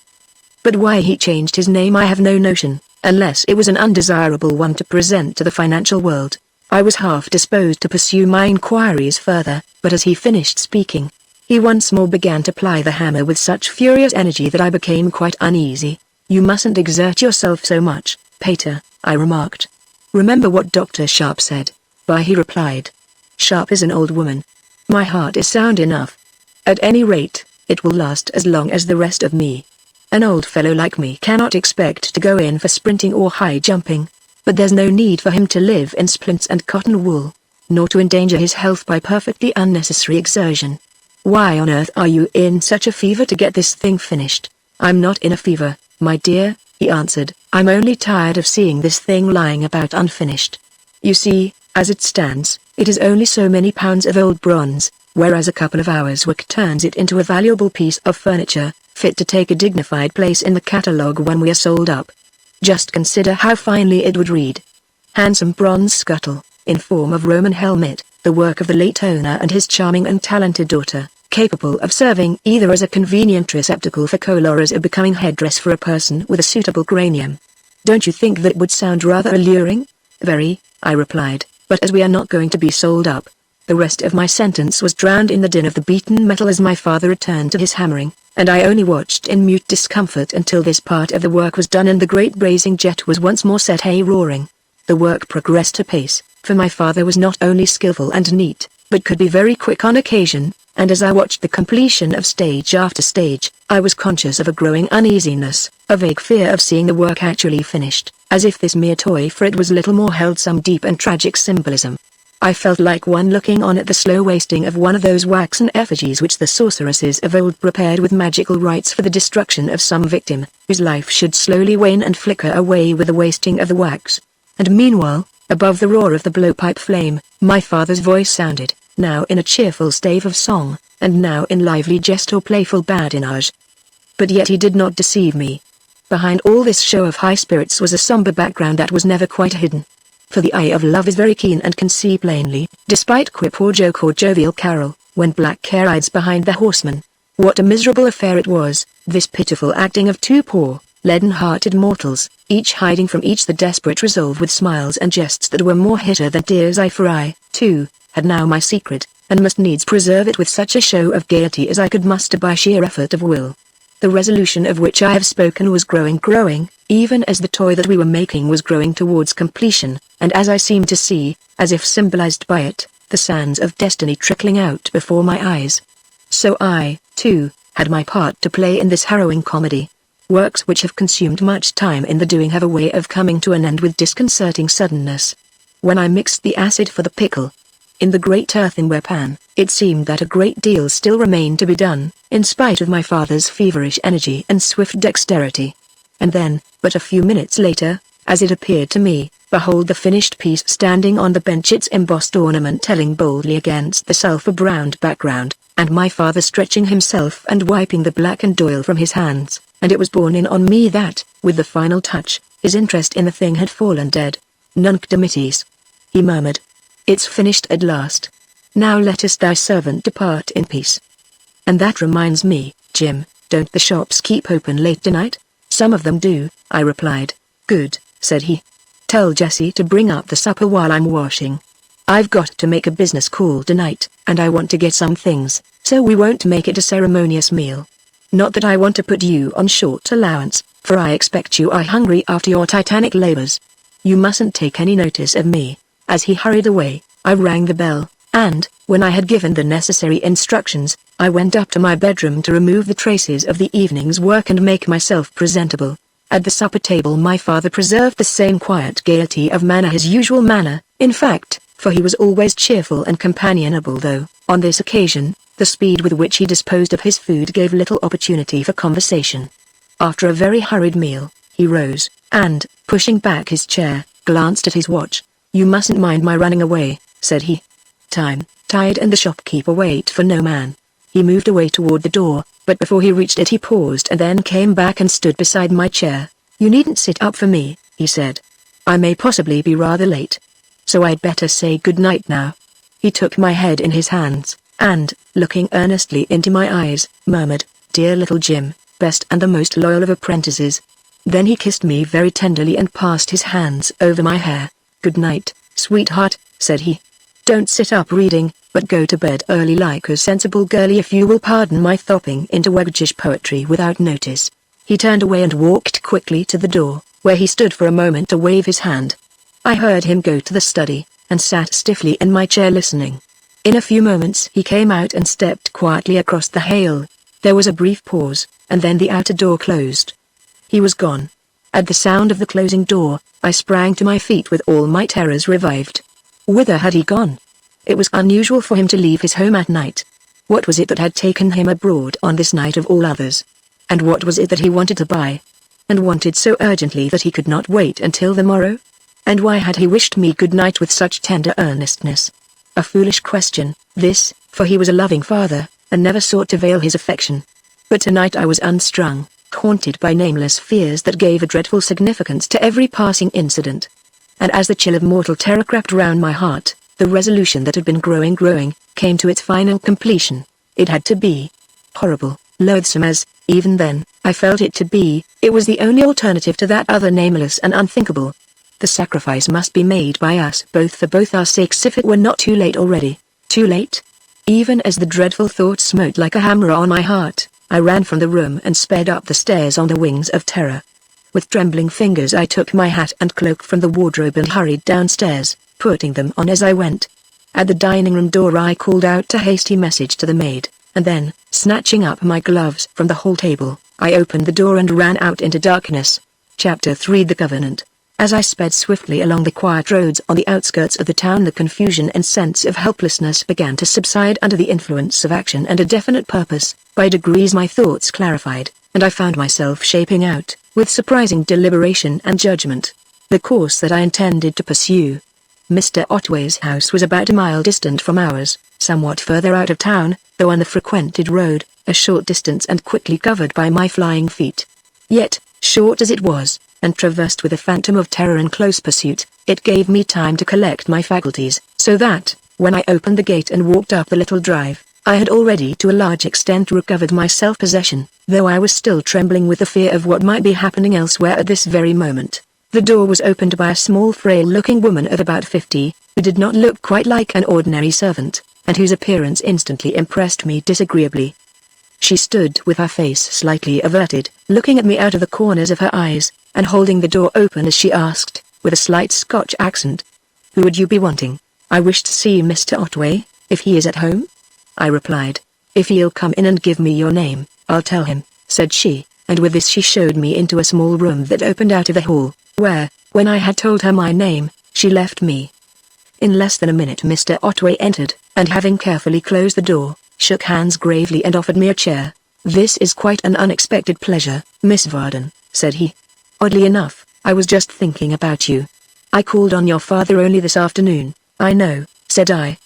But why he changed his name I have no notion, unless it was an undesirable one to present to the financial world." I was half disposed to pursue my inquiries further, but as he finished speaking, he once more began to ply the hammer with such furious energy that I became quite uneasy. "You mustn't exert yourself so much, Pater," I remarked. "Remember what Dr. Sharp said." "Why," he replied. "Sharp is an old woman. My heart is sound enough. At any rate, it will last as long as the rest of me. An old fellow like me cannot expect to go in for sprinting or high jumping. But there's no need for him to live in splints and cotton wool, nor to endanger his health by perfectly unnecessary exertion. Why on earth are you in such a fever to get this thing finished?" "I'm not in a fever, my dear," he answered. "I'm only tired of seeing this thing lying about unfinished. You see, as it stands, it is only so many pounds of old bronze, whereas a couple of hours' work turns it into a valuable piece of furniture, fit to take a dignified place in the catalogue when we are sold up. Just consider how finely it would read. Handsome bronze scuttle, in form of Roman helmet, the work of the late owner and his charming and talented daughter, capable of serving either as a convenient receptacle for coal or as a becoming headdress for a person with a suitable cranium. Don't you think that would sound rather alluring?" "Very," I replied, "but as we are not going to be sold up." The rest of my sentence was drowned in the din of the beaten metal as my father returned to his hammering, and I only watched in mute discomfort until this part of the work was done and the great blazing jet was once more set a-roaring. The work progressed apace, for my father was not only skillful and neat, but could be very quick on occasion, and as I watched the completion of stage after stage, I was conscious of a growing uneasiness, a vague fear of seeing the work actually finished, as if this mere toy for it was little more held some deep and tragic symbolism. I felt like one looking on at the slow wasting of one of those waxen effigies which the sorceresses of old prepared with magical rites for the destruction of some victim, whose life should slowly wane and flicker away with the wasting of the wax. And meanwhile, above the roar of the blowpipe flame, my father's voice sounded, now in a cheerful stave of song, and now in lively jest or playful badinage. But yet he did not deceive me. Behind all this show of high spirits was a somber background that was never quite hidden. For the eye of love is very keen and can see plainly, despite quip or joke or jovial carol, when black care rides behind the horseman. What a miserable affair it was, this pitiful acting of two poor, leaden-hearted mortals, each hiding from each the desperate resolve with smiles and jests that were more hitter than tears. For I, too, had now my secret, and must needs preserve it with such a show of gaiety as I could muster by sheer effort of will. The resolution of which I have spoken was growing, even as the toy that we were making was growing towards completion, and as I seemed to see, as if symbolized by it, the sands of destiny trickling out before my eyes. So I, too, had my part to play in this harrowing comedy. Works which have consumed much time in the doing have a way of coming to an end with disconcerting suddenness. When I mixed the acid for the pickle in the great earthenware pan, it seemed that a great deal still remained to be done, in spite of my father's feverish energy and swift dexterity. And then, but a few minutes later, as it appeared to me, behold the finished piece standing on the bench, its embossed ornament telling boldly against the sulphur-browned background, and my father stretching himself and wiping the blackened oil from his hands, and it was borne in on me that, with the final touch, his interest in the thing had fallen dead. Nunc dimittis, he murmured. It's finished at last. Now lettest thy servant depart in peace. And that reminds me, Jim, don't the shops keep open late tonight? Some of them do, I replied. Good, said he. Tell Jessie to bring up the supper while I'm washing. I've got to make a business call tonight, and I want to get some things, so we won't make it a ceremonious meal. Not that I want to put you on short allowance, for I expect you are hungry after your titanic labors. You mustn't take any notice of me. As he hurried away, I rang the bell, and, when I had given the necessary instructions, I went up to my bedroom to remove the traces of the evening's work and make myself presentable. At the supper table my father preserved the same quiet gaiety of manner, his usual manner, in fact, for he was always cheerful and companionable, though, on this occasion, the speed with which he disposed of his food gave little opportunity for conversation. After a very hurried meal, he rose, and, pushing back his chair, glanced at his watch. You mustn't mind my running away, said he. Time, tide and the shopkeeper wait for no man. He moved away toward the door, but before he reached it he paused and then came back and stood beside my chair. You needn't sit up for me, he said. I may possibly be rather late. So I'd better say good night now. He took my head in his hands, and, looking earnestly into my eyes, murmured, Dear little Jim, best and the most loyal of apprentices. Then he kissed me very tenderly and passed his hands over my hair. Good night, sweetheart, said he. Don't sit up reading, but go to bed early like a sensible girlie, if you will pardon my thopping into waggish poetry without notice. He turned away and walked quickly to the door, where he stood for a moment to wave his hand. I heard him go to the study, and sat stiffly in my chair listening. In a few moments he came out and stepped quietly across the hall. There was a brief pause, and then the outer door closed. He was gone. At the sound of the closing door, I sprang to my feet with all my terrors revived. Whither had he gone? It was unusual for him to leave his home at night. What was it that had taken him abroad on this night of all others? And what was it that he wanted to buy? And wanted so urgently that he could not wait until the morrow? And why had he wished me good night with such tender earnestness? A foolish question, this, for he was a loving father, and never sought to veil his affection. But tonight I was unstrung, haunted by nameless fears that gave a dreadful significance to every passing incident. And as the chill of mortal terror crept round my heart, the resolution that had been growing, came to its final completion. It had to be. Horrible, loathsome as, even then, I felt it to be, it was the only alternative to that other nameless and unthinkable. The sacrifice must be made by us both for both our sakes if it were not too late already. Too late? Even as the dreadful thought smote like a hammer on my heart, I ran from the room and sped up the stairs on the wings of terror. With trembling fingers I took my hat and cloak from the wardrobe and hurried downstairs, putting them on as I went. At the dining room door I called out a hasty message to the maid, and then, snatching up my gloves from the hall table, I opened the door and ran out into darkness. Chapter 3 The Covenant. As I sped swiftly along the quiet roads on the outskirts of the town, the confusion and sense of helplessness began to subside under the influence of action and a definite purpose. By degrees my thoughts clarified, and I found myself shaping out, with surprising deliberation and judgment, the course that I intended to pursue. Mr. Otway's house was about a mile distant from ours, somewhat further out of town, though on the frequented road, a short distance and quickly covered by my flying feet. Yet, short as it was, and traversed with a phantom of terror and close pursuit, it gave me time to collect my faculties, so that, when I opened the gate and walked up the little drive, I had already to a large extent recovered my self-possession, though I was still trembling with the fear of what might be happening elsewhere at this very moment. The door was opened by a small frail-looking woman of about 50, who did not look quite like an ordinary servant, and whose appearance instantly impressed me disagreeably. She stood with her face slightly averted, looking at me out of the corners of her eyes, and holding the door open as she asked, with a slight Scotch accent, "Who would you be wanting?" "I wish to see Mr. Otway, if he is at home," I replied. "If he'll come in and give me your name, I'll tell him," said she, and with this she showed me into a small room that opened out of the hall, where, when I had told her my name, she left me. In less than a minute Mr. Otway entered, and having carefully closed the door, shook hands gravely and offered me a chair. "This is quite an unexpected pleasure, Miss Vardon," said he. "Oddly enough, I was just thinking about you. I called on your father only this afternoon." "I know," said I.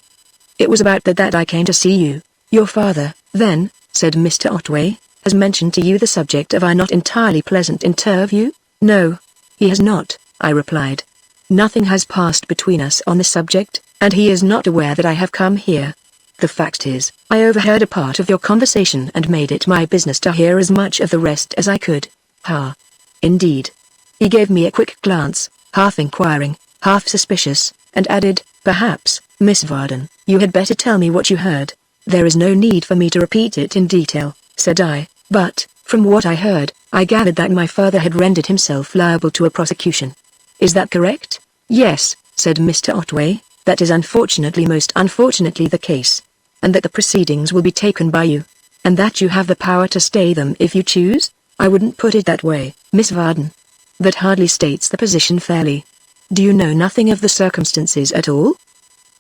"It was about that I came to see you." "Your father, then," said Mr. Otway, "has mentioned to you the subject of our not entirely pleasant interview?" "No, he has not," I replied. "Nothing has passed between us on the subject, and he is not aware that I have come here. The fact is, I overheard a part of your conversation and made it my business to hear as much of the rest as I could." "Ha! Indeed." He gave me a quick glance, half inquiring, half suspicious, and added, "Perhaps, Miss Vardon, you had better tell me what you heard." "There is no need for me to repeat it in detail," said I, "but, from what I heard, I gathered that my father had rendered himself liable to a prosecution. Is that correct?" "Yes," said Mr. Otway, "that is most unfortunately the case. And that the proceedings will be taken by you. And that you have the power to stay them if you choose?" "I wouldn't put it that way, Miss Vardon. That hardly states the position fairly. Do you know nothing of the circumstances at all?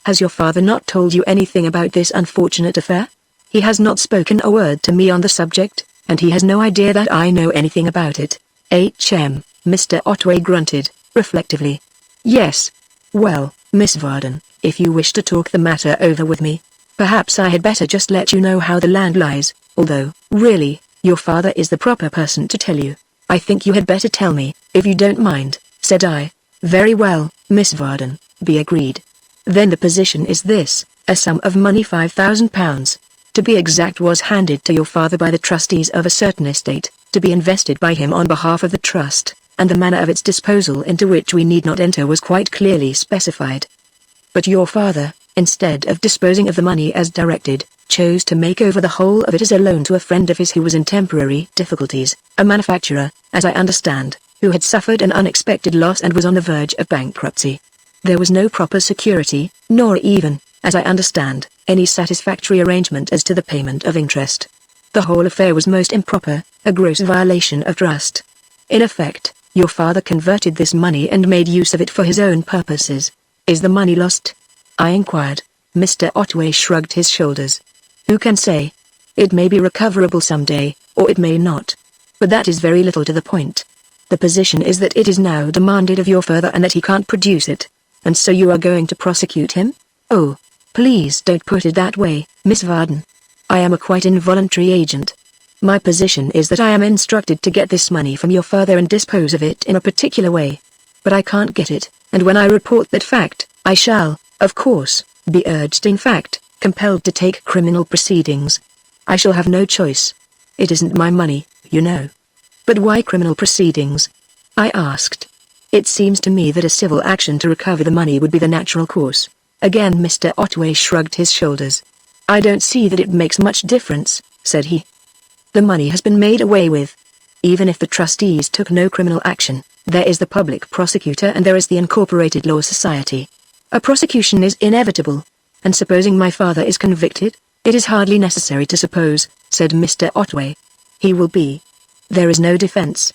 Has your father not told you anything about this unfortunate affair?" "He has not spoken a word to me on the subject, and he has no idea that I know anything about it." Mr. Otway grunted, reflectively. "Yes. Well, Miss Vardon, if you wish to talk the matter over with me, perhaps I had better just let you know how the land lies, although, really, your father is the proper person to tell you." "I think you had better tell me, if you don't mind," said I. "Very well, Miss Vardon," he agreed. "Then the position is this: a sum of money, £5,000, to be exact, was handed to your father by the trustees of a certain estate, to be invested by him on behalf of the trust, and the manner of its disposal, into which we need not enter, was quite clearly specified. But your father, instead of disposing of the money as directed, chose to make over the whole of it as a loan to a friend of his who was in temporary difficulties, a manufacturer, as I understand, who had suffered an unexpected loss and was on the verge of bankruptcy. There was no proper security, nor even, as I understand, any satisfactory arrangement as to the payment of interest. The whole affair was most improper, a gross violation of trust. In effect, your father converted this money and made use of it for his own purposes. Is the money lost?" I inquired. Mr. Otway shrugged his shoulders. "Who can say? It may be recoverable some day, or it may not. But that is very little to the point. The position is that it is now demanded of your father and that he can't produce it. And so you are going to prosecute him?" "Oh, please don't put it that way, Miss Vardon. I am a quite involuntary agent. My position is that I am instructed to get this money from your father and dispose of it in a particular way. But I can't get it, and when I report that fact, I shall, of course, be urged, in fact, compelled to take criminal proceedings. I shall have no choice. It isn't my money, you know." "But why criminal proceedings?" I asked. "It seems to me that a civil action to recover the money would be the natural course." Again Mr. Otway shrugged his shoulders. "I don't see that it makes much difference," said he. "The money has been made away with. Even if the trustees took no criminal action, there is the public prosecutor and there is the Incorporated Law Society. A prosecution is inevitable. And supposing my father is convicted?" "It is hardly necessary to suppose," said Mr. Otway. "He will be. There is no defense.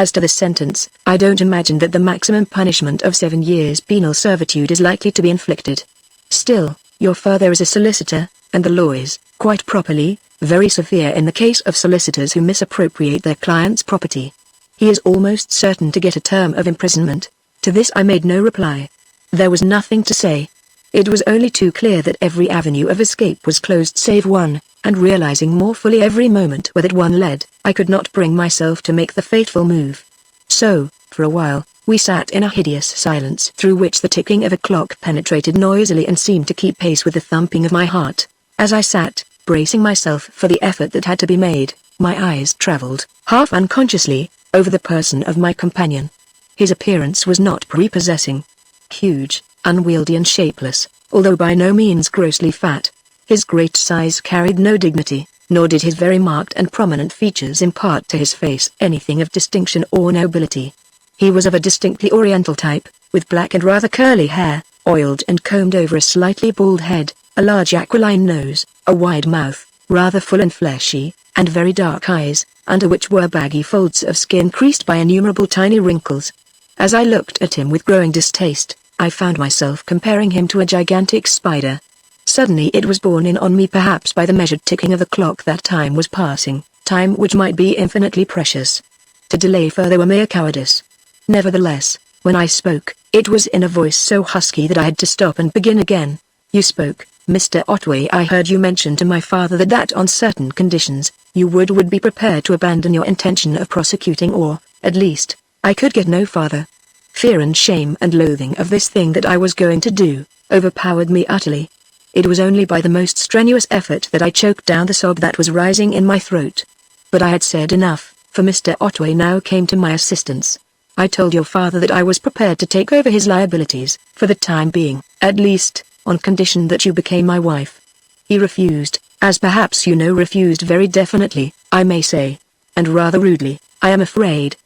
As to the sentence, I don't imagine that the maximum punishment of 7 years penal servitude is likely to be inflicted. Still, your father is a solicitor, and the law is, quite properly, very severe in the case of solicitors who misappropriate their clients' property. He is almost certain to get a term of imprisonment. To this I made no reply. There was nothing to say. It was only too clear that every avenue of escape was closed save one, and realizing more fully every moment where that one led, I could not bring myself to make the fateful move. So, for a while, we sat in a hideous silence through which the ticking of a clock penetrated noisily and seemed to keep pace with the thumping of my heart. As I sat, bracing myself for the effort that had to be made, my eyes traveled, half unconsciously, over the person of my companion. His appearance was not prepossessing. Huge, unwieldy and shapeless, although by no means grossly fat. His great size carried no dignity, nor did his very marked and prominent features impart to his face anything of distinction or nobility. He was of a distinctly oriental type, with black and rather curly hair, oiled and combed over a slightly bald head, a large aquiline nose, a wide mouth, rather full and fleshy, and very dark eyes, under which were baggy folds of skin creased by innumerable tiny wrinkles. As I looked at him with growing distaste, I found myself comparing him to a gigantic spider. Suddenly it was borne in on me perhaps by the measured ticking of the clock that time was passing, time which might be infinitely precious. To delay further were mere cowardice. Nevertheless, when I spoke, it was in a voice so husky that I had to stop and begin again. You spoke, Mr. Otway. I heard you mention to my father that on certain conditions, you would be prepared to abandon your intention of prosecuting or, at least, I could get no farther. Fear and shame and loathing of this thing that I was going to do, overpowered me utterly. It was only by the most strenuous effort that I choked down the sob that was rising in my throat. But I had said enough, for Mr. Otway now came to my assistance. I told your father that I was prepared to take over his liabilities, for the time being, at least, on condition that you became my wife. He refused, as perhaps you know, refused very definitely, I may say, and rather rudely, I am afraid.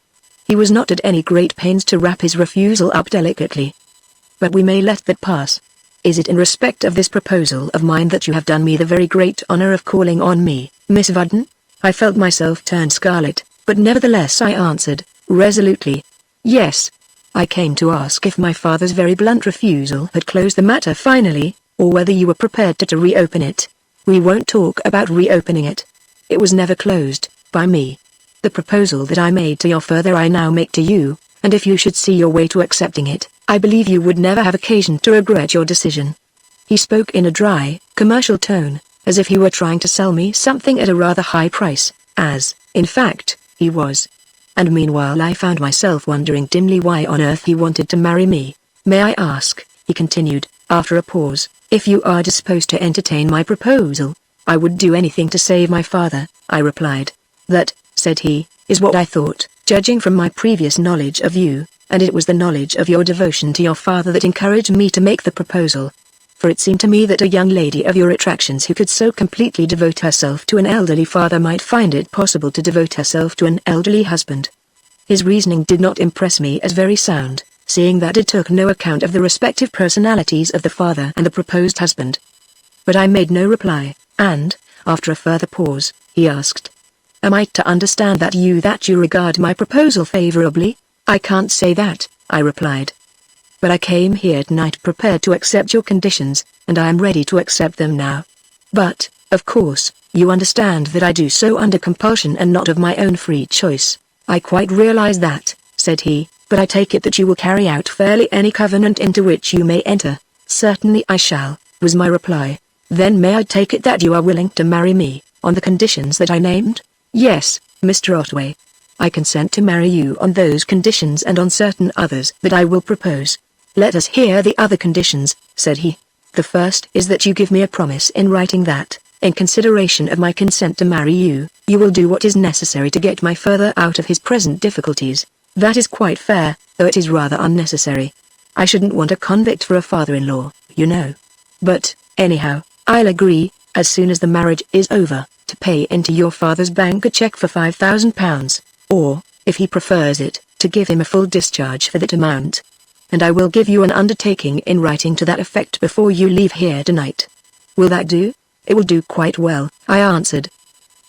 He was not at any great pains to wrap his refusal up delicately. But we may let that pass. Is it in respect of this proposal of mine that you have done me the very great honor of calling on me, Miss Vardon? I felt myself turn scarlet, but nevertheless I answered, resolutely, yes. I came to ask if my father's very blunt refusal had closed the matter finally, or whether you were prepared to reopen it. We won't talk about reopening it. It was never closed, by me. The proposal that I made to your father I now make to you, and if you should see your way to accepting it, I believe you would never have occasion to regret your decision. He spoke in a dry, commercial tone, as if he were trying to sell me something at a rather high price, as, in fact, he was. And meanwhile I found myself wondering dimly why on earth he wanted to marry me. May I ask, he continued, after a pause, if you are disposed to entertain my proposal? I would do anything to save my father, I replied. That, said he, is what I thought, judging from my previous knowledge of you, and it was the knowledge of your devotion to your father that encouraged me to make the proposal. For it seemed to me that a young lady of your attractions who could so completely devote herself to an elderly father might find it possible to devote herself to an elderly husband. His reasoning did not impress me as very sound, seeing that it took no account of the respective personalities of the father and the proposed husband. But I made no reply, and, after a further pause, he asked, am I to understand that you regard my proposal favorably? I can't say that, I replied. But I came here tonight prepared to accept your conditions, and I am ready to accept them now. But, of course, you understand that I do so under compulsion and not of my own free choice. I quite realize that, said he, but I take it that you will carry out fairly any covenant into which you may enter. Certainly I shall, was my reply. Then may I take it that you are willing to marry me, on the conditions that I named? Yes, Mr. Otway. I consent to marry you on those conditions and on certain others that I will propose. Let us hear the other conditions, said he. The first is that you give me a promise in writing that, in consideration of my consent to marry you, you will do what is necessary to get my father out of his present difficulties. That is quite fair, though it is rather unnecessary. I shouldn't want a convict for a father-in-law, you know. But, anyhow, I'll agree, as soon as the marriage is over, to pay into your father's bank a cheque for £5,000, or, if he prefers it, to give him a full discharge for that amount. And I will give you an undertaking in writing to that effect before you leave here tonight. Will that do? It will do quite well, I answered.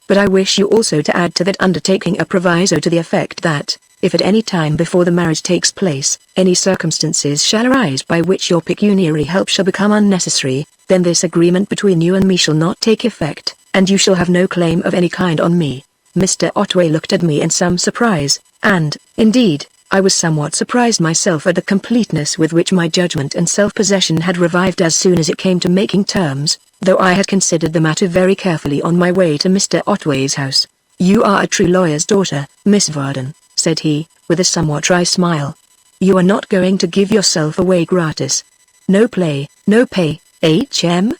But I wish you also to add to that undertaking a proviso to the effect that, If at any time before the marriage takes place, any circumstances shall arise by which your pecuniary help shall become unnecessary, then this agreement between you and me shall not take effect, and you shall have no claim of any kind on me. Mr. Otway looked at me in some surprise, and, indeed, I was somewhat surprised myself at the completeness with which my judgment and self-possession had revived as soon as it came to making terms, though I had considered the matter very carefully on my way to Mr. Otway's house. "You are a true lawyer's daughter, Miss Vardon," said he, with a somewhat dry smile. "You are not going to give yourself away gratis. No play, no pay, H.M.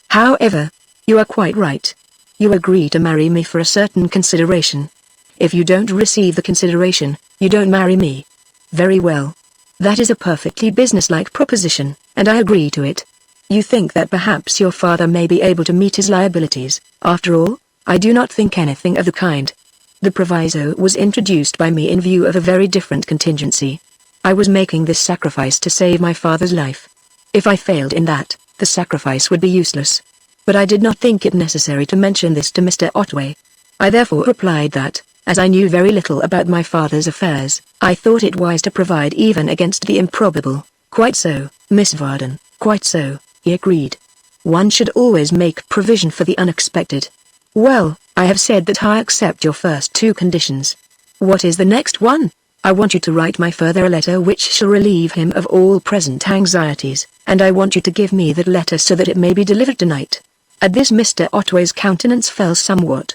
However, you are quite right. You agree to marry me for a certain consideration. If you don't receive the consideration, you don't marry me. Very well. That is a perfectly businesslike proposition, and I agree to it. You think that perhaps your father may be able to meet his liabilities. After all, I do not think anything of the kind. The proviso was introduced by me in view of a very different contingency. I was making this sacrifice to save my father's life. If I failed in that, the sacrifice would be useless. But I did not think it necessary to mention this to Mr. Otway. I therefore replied that, as I knew very little about my father's affairs, I thought it wise to provide even against the improbable. "Quite so, Miss Vardon, quite so," he agreed. "One should always make provision for the unexpected. Well, I have said that I accept your first two conditions. What is the next one? I want you to write my father a letter which shall relieve him of all present anxieties, and I want you to give me that letter so that it may be delivered tonight." At this Mr. Otway's countenance fell somewhat.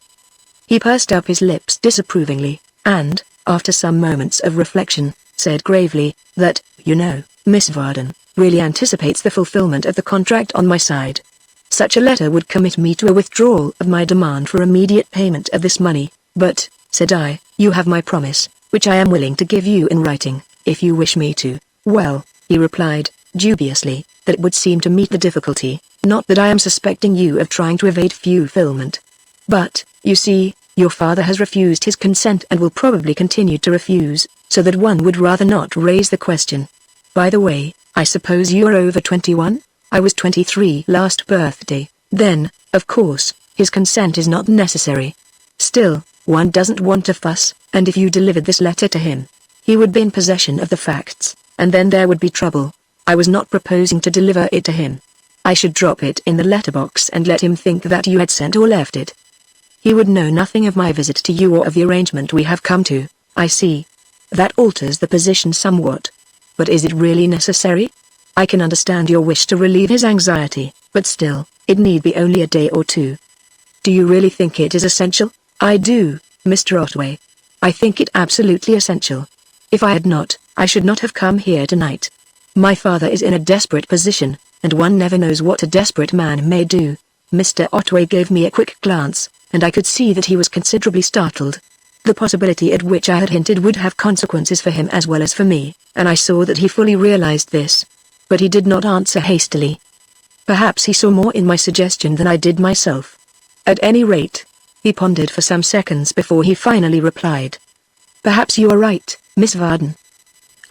He pursed up his lips disapprovingly, and, after some moments of reflection, said gravely, that, "You know, Miss Vardon, really anticipates the fulfillment of the contract on my side. Such a letter would commit me to a withdrawal of my demand for immediate payment of this money, but," said I, "you have my promise, which I am willing to give you in writing, if you wish me to." "Well," he replied, dubiously, "that would seem to meet the difficulty, not that I am suspecting you of trying to evade fulfillment. But, you see, your father has refused his consent and will probably continue to refuse, so that one would rather not raise the question. By the way, I suppose you are over 21? I was 23 last birthday. Then, of course, his consent is not necessary. Still, one doesn't want a fuss, and if you delivered this letter to him, he would be in possession of the facts, and then there would be trouble. I was not proposing to deliver it to him. I should drop it in the letterbox and let him think that you had sent or left it. He would know nothing of my visit to you or of the arrangement we have come to." "I see. That alters the position somewhat. But is it really necessary? I can understand your wish to relieve his anxiety, but still, it need be only a day or two." "Do you really think it is essential?" "I do, Mr. Otway. I think it absolutely essential. If I had not, I should not have come here tonight. My father is in a desperate position, and one never knows what a desperate man may do." Mr. Otway gave me a quick glance, and I could see that he was considerably startled. The possibility at which I had hinted would have consequences for him as well as for me, and I saw that he fully realized this. But he did not answer hastily. Perhaps he saw more in my suggestion than I did myself. At any rate, he pondered for some seconds before he finally replied. "Perhaps you are right, Miss Vardon.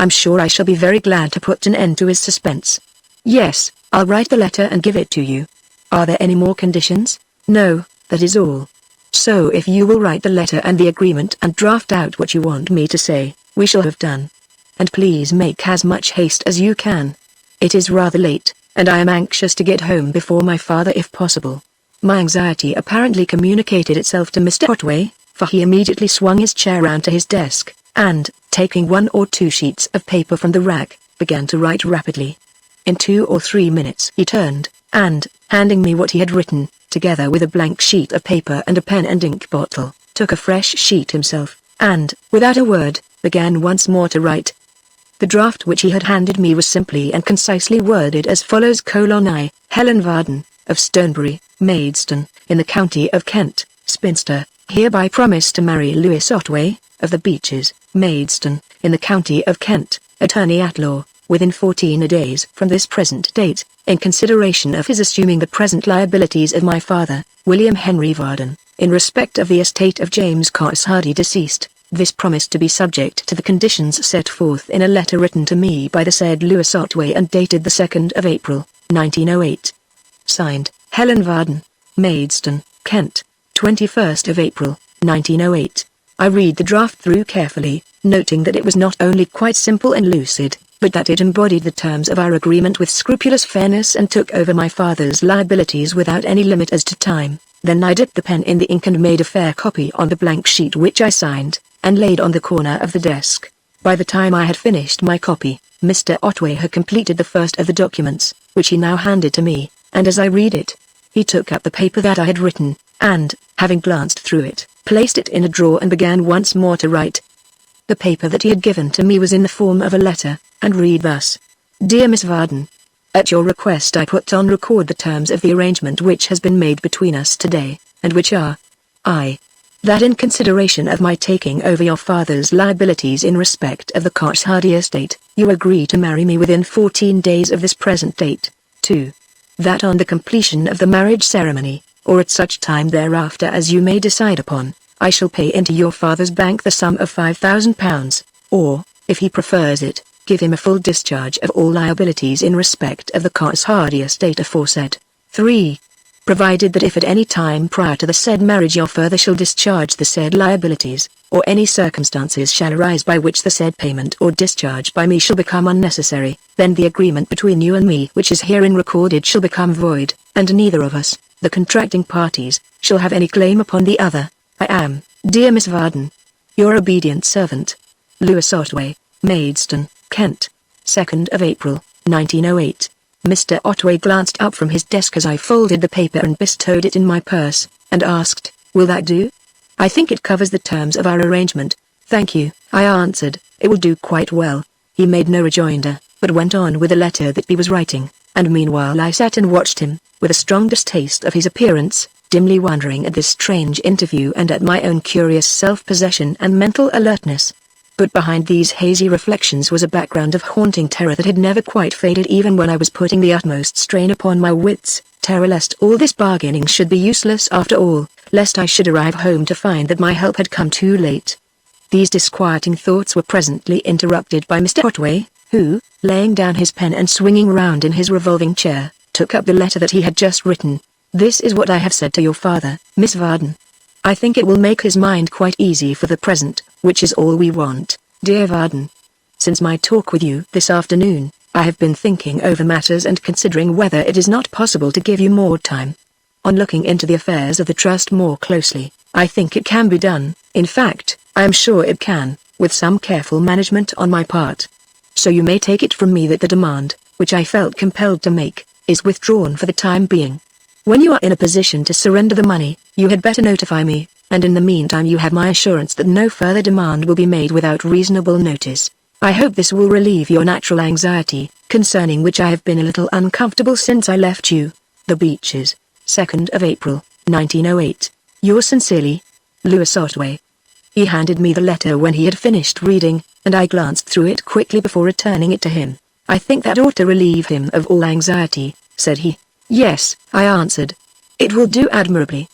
I'm sure I shall be very glad to put an end to his suspense. Yes, I'll write the letter and give it to you. Are there any more conditions?" "No, that is all. So if you will write the letter and the agreement and draft out what you want me to say, we shall have done. And please make as much haste as you can. It is rather late, and I am anxious to get home before my father if possible." My anxiety apparently communicated itself to Mr. Otway, for he immediately swung his chair round to his desk, and, taking 1 or 2 sheets of paper from the rack, began to write rapidly. In 2 or 3 minutes he turned, and, handing me what he had written, together with a blank sheet of paper and a pen and ink bottle, took a fresh sheet himself, and, without a word, began once more to write. The draft which he had handed me was simply and concisely worded as follows: I, Helen Vardon, of Stonebury, Maidstone, in the county of Kent, spinster, hereby promise to marry Lewis Otway, of the Beeches, Maidstone, in the county of Kent, attorney at law, within 14 days from this present date, in consideration of his assuming the present liabilities of my father, William Henry Vardon, in respect of the estate of James Cos Hardy deceased, this promise to be subject to the conditions set forth in a letter written to me by the said Lewis Otway and dated the 2nd of April, 1908. Signed, Helen Vardon, Maidstone, Kent, 21st of April, 1908. I read the draft through carefully, noting that it was not only quite simple and lucid, but that it embodied the terms of our agreement with scrupulous fairness and took over my father's liabilities without any limit as to time. Then I dipped the pen in the ink and made a fair copy on the blank sheet which I signed, and laid on the corner of the desk. By the time I had finished my copy, Mr. Otway had completed the first of the documents, which he now handed to me, and as I read it, he took up the paper that I had written, and, having glanced through it, placed it in a drawer and began once more to write. The paper that he had given to me was in the form of a letter, and read thus: Dear Miss Vardon, at your request I put on record the terms of the arrangement which has been made between us today, and which are, that in consideration of my taking over your father's liabilities in respect of the Hardy estate, you agree to marry me within 14 days of this present date. 2. That on the completion of the marriage ceremony, or at such time thereafter as you may decide upon, I shall pay into your father's bank the sum of £5,000, or, if he prefers it, give him a full discharge of all liabilities in respect of the Hardy estate aforesaid. 3. Provided that if at any time prior to the said marriage your father shall discharge the said liabilities, or any circumstances shall arise by which the said payment or discharge by me shall become unnecessary, then the agreement between you and me which is herein recorded shall become void, and neither of us, the contracting parties, shall have any claim upon the other. I am, dear Miss Vardon, your obedient servant, Lewis Otway, Maidstone, Kent. 2nd of April, 1908. Mr. Otway glanced up from his desk as I folded the paper and bestowed it in my purse, and asked, Will that do? I think it covers the terms of our arrangement. Thank you, I answered, it will do quite well. He made no rejoinder, but went on with the letter that he was writing, and meanwhile I sat and watched him, with a strong distaste of his appearance, dimly wondering at this strange interview and at my own curious self-possession and mental alertness. But behind these hazy reflections was a background of haunting terror that had never quite faded even when I was putting the utmost strain upon my wits, terror lest all this bargaining should be useless after all, lest I should arrive home to find that my help had come too late. These disquieting thoughts were presently interrupted by Mr. Otway, who, laying down his pen and swinging round in his revolving chair, took up the letter that he had just written. This is what I have said to your father, Miss Vardon. I think it will make his mind quite easy for the present, which is all we want, dear Vardon. Since my talk with you this afternoon, I have been thinking over matters and considering whether it is not possible to give you more time. On looking into the affairs of the trust more closely, I think it can be done. In fact, I am sure it can, with some careful management on my part. So you may take it from me that the demand, which I felt compelled to make, is withdrawn for the time being. When you are in a position to surrender the money, you had better notify me, and in the meantime you have my assurance that no further demand will be made without reasonable notice. I hope this will relieve your natural anxiety, concerning which I have been a little uncomfortable since I left you. The Beeches, 2nd of April, 1908. Yours sincerely, Lewis Otway. He handed me the letter when he had finished reading, and I glanced through it quickly before returning it to him. I think that ought to relieve him of all anxiety, said he. Yes, I answered. It will do admirably.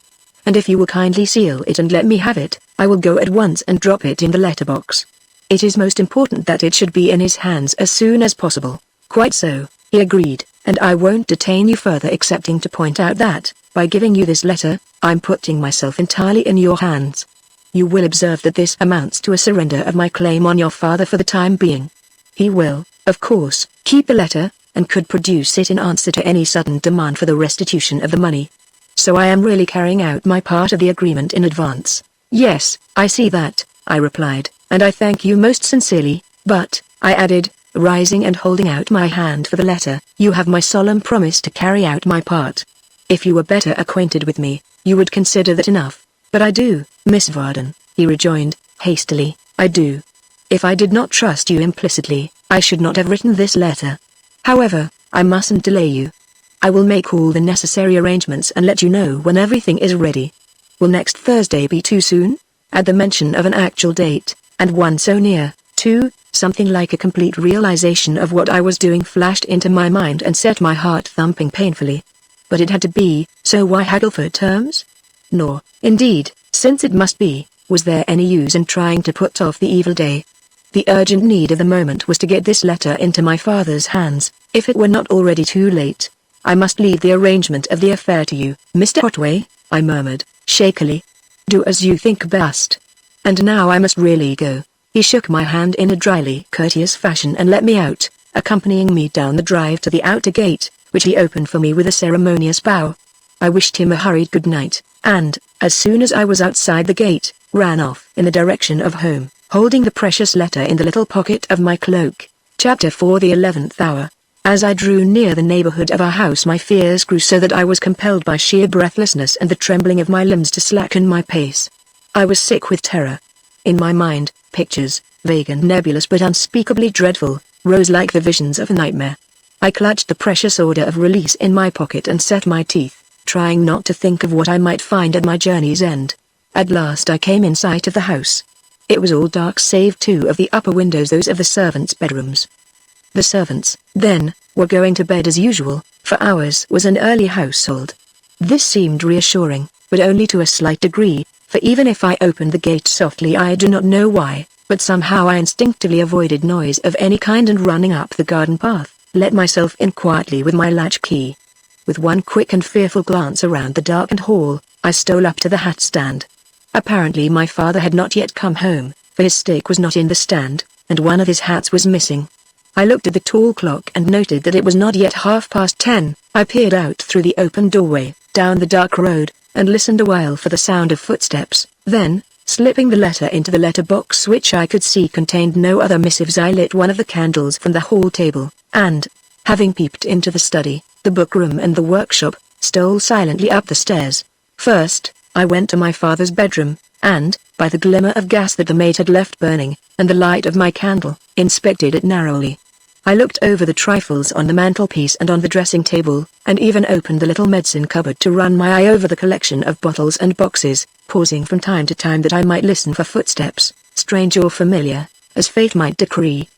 And if you will kindly seal it and let me have it, I will go at once and drop it in the letterbox. It is most important that it should be in his hands as soon as possible. Quite so, he agreed, and I won't detain you further excepting to point out that, by giving you this letter, I'm putting myself entirely in your hands. You will observe that this amounts to a surrender of my claim on your father for the time being. He will, of course, keep the letter, and could produce it in answer to any sudden demand for the restitution of the money. So I am really carrying out my part of the agreement in advance. Yes, I see that, I replied, and I thank you most sincerely, but, I added, rising and holding out my hand for the letter, you have my solemn promise to carry out my part. If you were better acquainted with me, you would consider that enough. But I do, Miss Vardon, he rejoined, hastily, I do. If I did not trust you implicitly, I should not have written this letter. However, I mustn't delay you. I will make all the necessary arrangements and let you know when everything is ready. Will next Thursday be too soon? At the mention of an actual date, and one so near, too, something like a complete realization of what I was doing flashed into my mind and set my heart thumping painfully. But it had to be, so why haggle for terms? Nor, indeed, since it must be, was there any use in trying to put off the evil day. The urgent need of the moment was to get this letter into my father's hands, if it were not already too late. I must leave the arrangement of the affair to you, Mr. Otway, I murmured, shakily. Do as you think best. And now I must really go." He shook my hand in a dryly courteous fashion and let me out, accompanying me down the drive to the outer gate, which he opened for me with a ceremonious bow. I wished him a hurried good night, and, as soon as I was outside the gate, ran off in the direction of home, holding the precious letter in the little pocket of my cloak. Chapter 4: The 11th Hour. As I drew near the neighborhood of our house, my fears grew so that I was compelled by sheer breathlessness and the trembling of my limbs to slacken my pace. I was sick with terror. In my mind, pictures, vague and nebulous but unspeakably dreadful, rose like the visions of a nightmare. I clutched the precious order of release in my pocket and set my teeth, trying not to think of what I might find at my journey's end. At last I came in sight of the house. It was all dark save two of the upper windows, those of the servants' bedrooms. The servants, then, were going to bed as usual, for ours was an early household. This seemed reassuring, but only to a slight degree, for even if I opened the gate softly, I do not know why, but somehow I instinctively avoided noise of any kind, and running up the garden path, let myself in quietly with my latch key. With one quick and fearful glance around the darkened hall, I stole up to the hat stand. Apparently my father had not yet come home, for his stick was not in the stand, and one of his hats was missing. I looked at the tall clock and noted that it was not yet 10:30. I peered out through the open doorway, down the dark road, and listened a while for the sound of footsteps. Then, slipping the letter into the letter box, which I could see contained no other missives, I lit one of the candles from the hall table, and, having peeped into the study, the book room and the workshop, stole silently up the stairs. First, I went to my father's bedroom, and, by the glimmer of gas that the maid had left burning, and the light of my candle, inspected it narrowly. I looked over the trifles on the mantelpiece and on the dressing table, and even opened the little medicine cupboard to run my eye over the collection of bottles and boxes, pausing from time to time that I might listen for footsteps, strange or familiar, as fate might decree.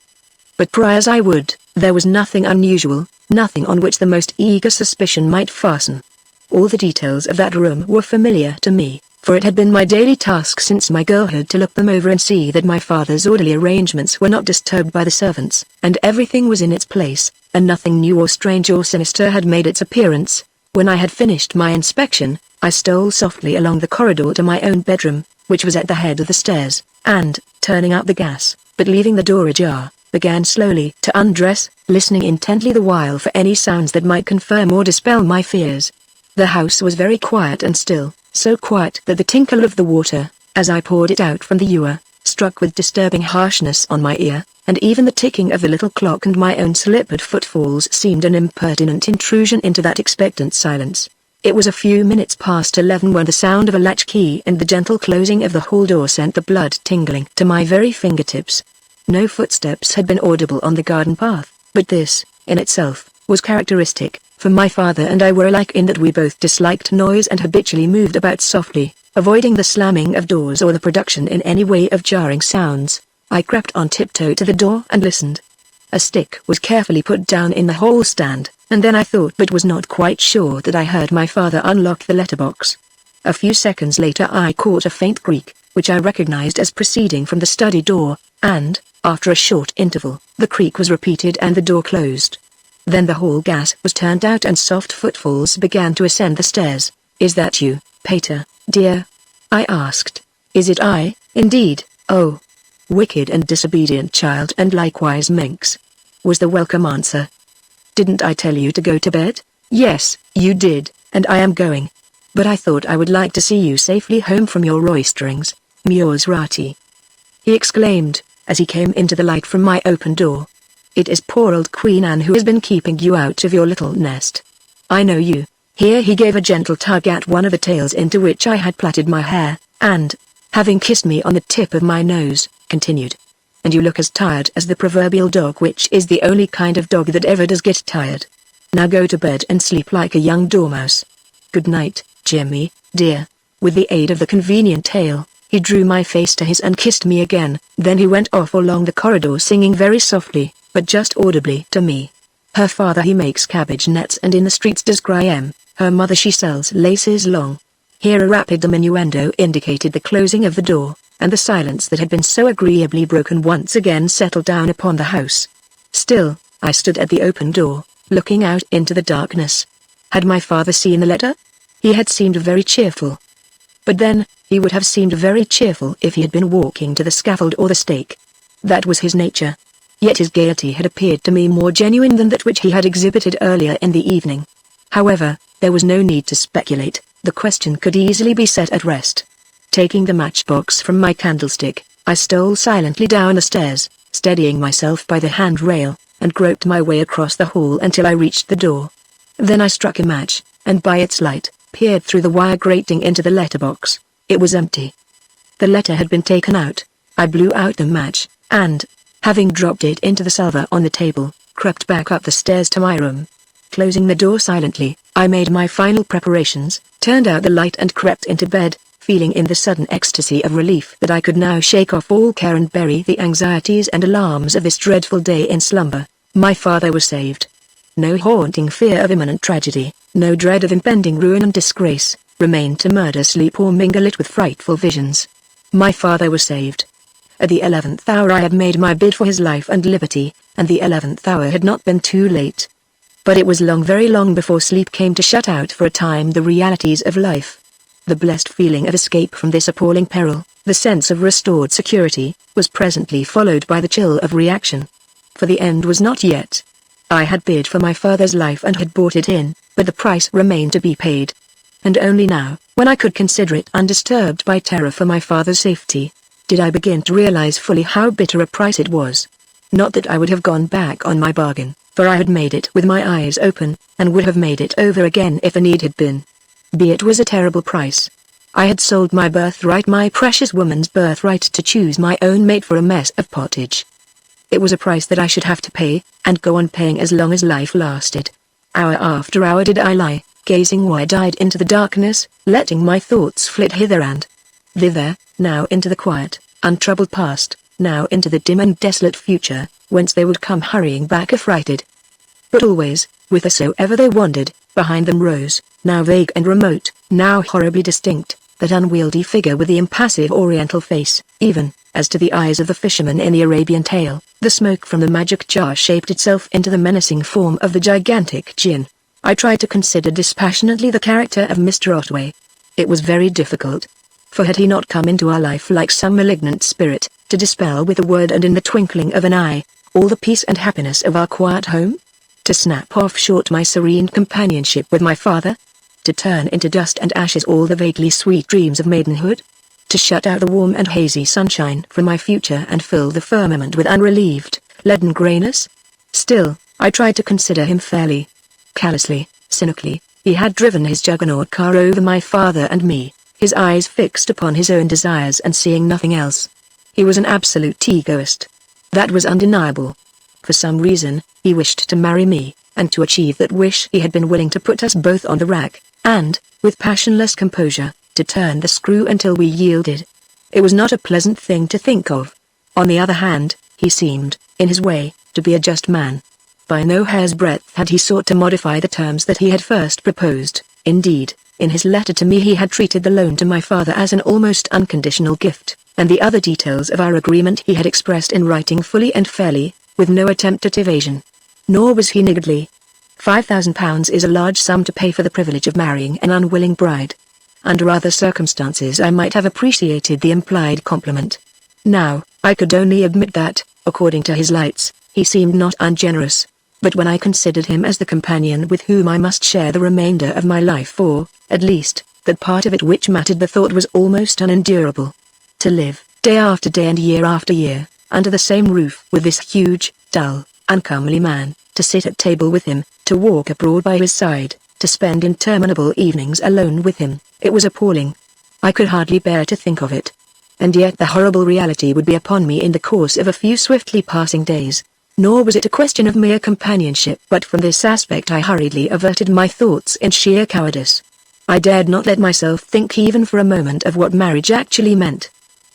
But pry as I would, there was nothing unusual, nothing on which the most eager suspicion might fasten. All the details of that room were familiar to me, for it had been my daily task since my girlhood to look them over and see that my father's orderly arrangements were not disturbed by the servants, and everything was in its place, and nothing new or strange or sinister had made its appearance. When I had finished my inspection, I stole softly along the corridor to my own bedroom, which was at the head of the stairs, and, turning out the gas, but leaving the door ajar, began slowly to undress, listening intently the while for any sounds that might confirm or dispel my fears. The house was very quiet and still, so quiet that the tinkle of the water, as I poured it out from the ewer, struck with disturbing harshness on my ear, and even the ticking of the little clock and my own slippered footfalls seemed an impertinent intrusion into that expectant silence. It was a few minutes past 11 when the sound of a latch key and the gentle closing of the hall door sent the blood tingling to my very fingertips. No footsteps had been audible on the garden path, but this, in itself, was characteristic, for my father and I were alike in that we both disliked noise and habitually moved about softly, avoiding the slamming of doors or the production in any way of jarring sounds. I crept on tiptoe to the door and listened. A stick was carefully put down in the hall stand, and then I thought but was not quite sure that I heard my father unlock the letterbox. A few seconds later I caught a faint creak, which I recognized as proceeding from the study door, and, after a short interval, the creak was repeated and the door closed. Then the hall gas was turned out and soft footfalls began to ascend the stairs. "Is that you, Pater, dear?" I asked. "Is it I, indeed? Oh, wicked and disobedient child, and likewise minx," was the welcome answer. "Didn't I tell you to go to bed?" "Yes, you did, and I am going. But I thought I would like to see you safely home from your roisterings, Mures Rati," he exclaimed, as he came into the light from my open door. "It is poor old Queen Anne who has been keeping you out of your little nest. I know you." Here he gave a gentle tug at one of the tails into which I had plaited my hair, and, having kissed me on the tip of my nose, continued, "And you look as tired as the proverbial dog, which is the only kind of dog that ever does get tired. Now go to bed and sleep like a young dormouse. Good night, Jimmy, dear." With the aid of the convenient tail, he drew my face to his and kissed me again. Then he went off along the corridor singing very softly, but just audibly to me. "Her father he makes cabbage nets, and in the streets does cry. Her mother she sells laces long." Here a rapid diminuendo indicated the closing of the door, and the silence that had been so agreeably broken once again settled down upon the house. Still, I stood at the open door, looking out into the darkness. Had my father seen the letter? He had seemed very cheerful. But then, he would have seemed very cheerful if he had been walking to the scaffold or the stake. That was his nature. Yet his gaiety had appeared to me more genuine than that which he had exhibited earlier in the evening. However, there was no need to speculate, the question could easily be set at rest. Taking the matchbox from my candlestick, I stole silently down the stairs, steadying myself by the handrail, and groped my way across the hall until I reached the door. Then I struck a match, and by its light, peered through the wire grating into the letterbox. It was empty. The letter had been taken out. I blew out the match, and, having dropped it into the salver on the table, crept back up the stairs to my room. Closing the door silently, I made my final preparations, turned out the light and crept into bed, feeling in the sudden ecstasy of relief that I could now shake off all care and bury the anxieties and alarms of this dreadful day in slumber. My father was saved. No haunting fear of imminent tragedy, no dread of impending ruin and disgrace, remained to murder sleep or mingle it with frightful visions. My father was saved. At the 11th hour I had made my bid for his life and liberty, and the 11th hour had not been too late. But it was long, very long before sleep came to shut out for a time the realities of life. The blessed feeling of escape from this appalling peril, the sense of restored security, was presently followed by the chill of reaction. For the end was not yet. I had bid for my father's life and had bought it in, but the price remained to be paid. And only now, when I could consider it undisturbed by terror for my father's safety, did I begin to realize fully how bitter a price it was. Not that I would have gone back on my bargain, for I had made it with my eyes open, and would have made it over again if the need had been. It was a terrible price. I had sold my birthright, my precious woman's birthright, to choose my own mate for a mess of pottage. It was a price that I should have to pay, and go on paying as long as life lasted. Hour after hour did I lie, gazing wide-eyed into the darkness, letting my thoughts flit hither and thither, now into the quiet, untroubled past, now into the dim and desolate future, whence they would come hurrying back affrighted. But always, whithersoever they wandered, behind them rose, now vague and remote, now horribly distinct, that unwieldy figure with the impassive oriental face. Even, as to the eyes of the fisherman in the Arabian tale, the smoke from the magic jar shaped itself into the menacing form of the gigantic jinn. I tried to consider dispassionately the character of Mr. Otway. It was very difficult. For had he not come into our life like some malignant spirit, to dispel with a word and in the twinkling of an eye, all the peace and happiness of our quiet home? To snap off short my serene companionship with my father? To turn into dust and ashes all the vaguely sweet dreams of maidenhood? To shut out the warm and hazy sunshine from my future and fill the firmament with unrelieved, leaden greyness? Still, I tried to consider him fairly. Callously, cynically, he had driven his juggernaut car over my father and me, his eyes fixed upon his own desires and seeing nothing else. He was an absolute egoist. That was undeniable. For some reason, he wished to marry me, and to achieve that wish he had been willing to put us both on the rack, and, with passionless composure, to turn the screw until we yielded. It was not a pleasant thing to think of. On the other hand, he seemed, in his way, to be a just man. By no hair's breadth had he sought to modify the terms that he had first proposed. Indeed, in his letter to me he had treated the loan to my father as an almost unconditional gift, and the other details of our agreement he had expressed in writing fully and fairly, with no attempt at evasion. Nor was he niggardly. £5,000 is a large sum to pay for the privilege of marrying an unwilling bride. Under other circumstances I might have appreciated the implied compliment. Now, I could only admit that, according to his lights, he seemed not ungenerous. But when I considered him as the companion with whom I must share the remainder of my life, or, at least, that part of it which mattered, the thought was almost unendurable. To live, day after day and year after year, under the same roof with this huge, dull, uncomely man, to sit at table with him, to walk abroad by his side, to spend interminable evenings alone with him, it was appalling. I could hardly bear to think of it. And yet the horrible reality would be upon me in the course of a few swiftly passing days. Nor was it a question of mere companionship, but from this aspect I hurriedly averted my thoughts in sheer cowardice. I dared not let myself think even for a moment of what marriage actually meant.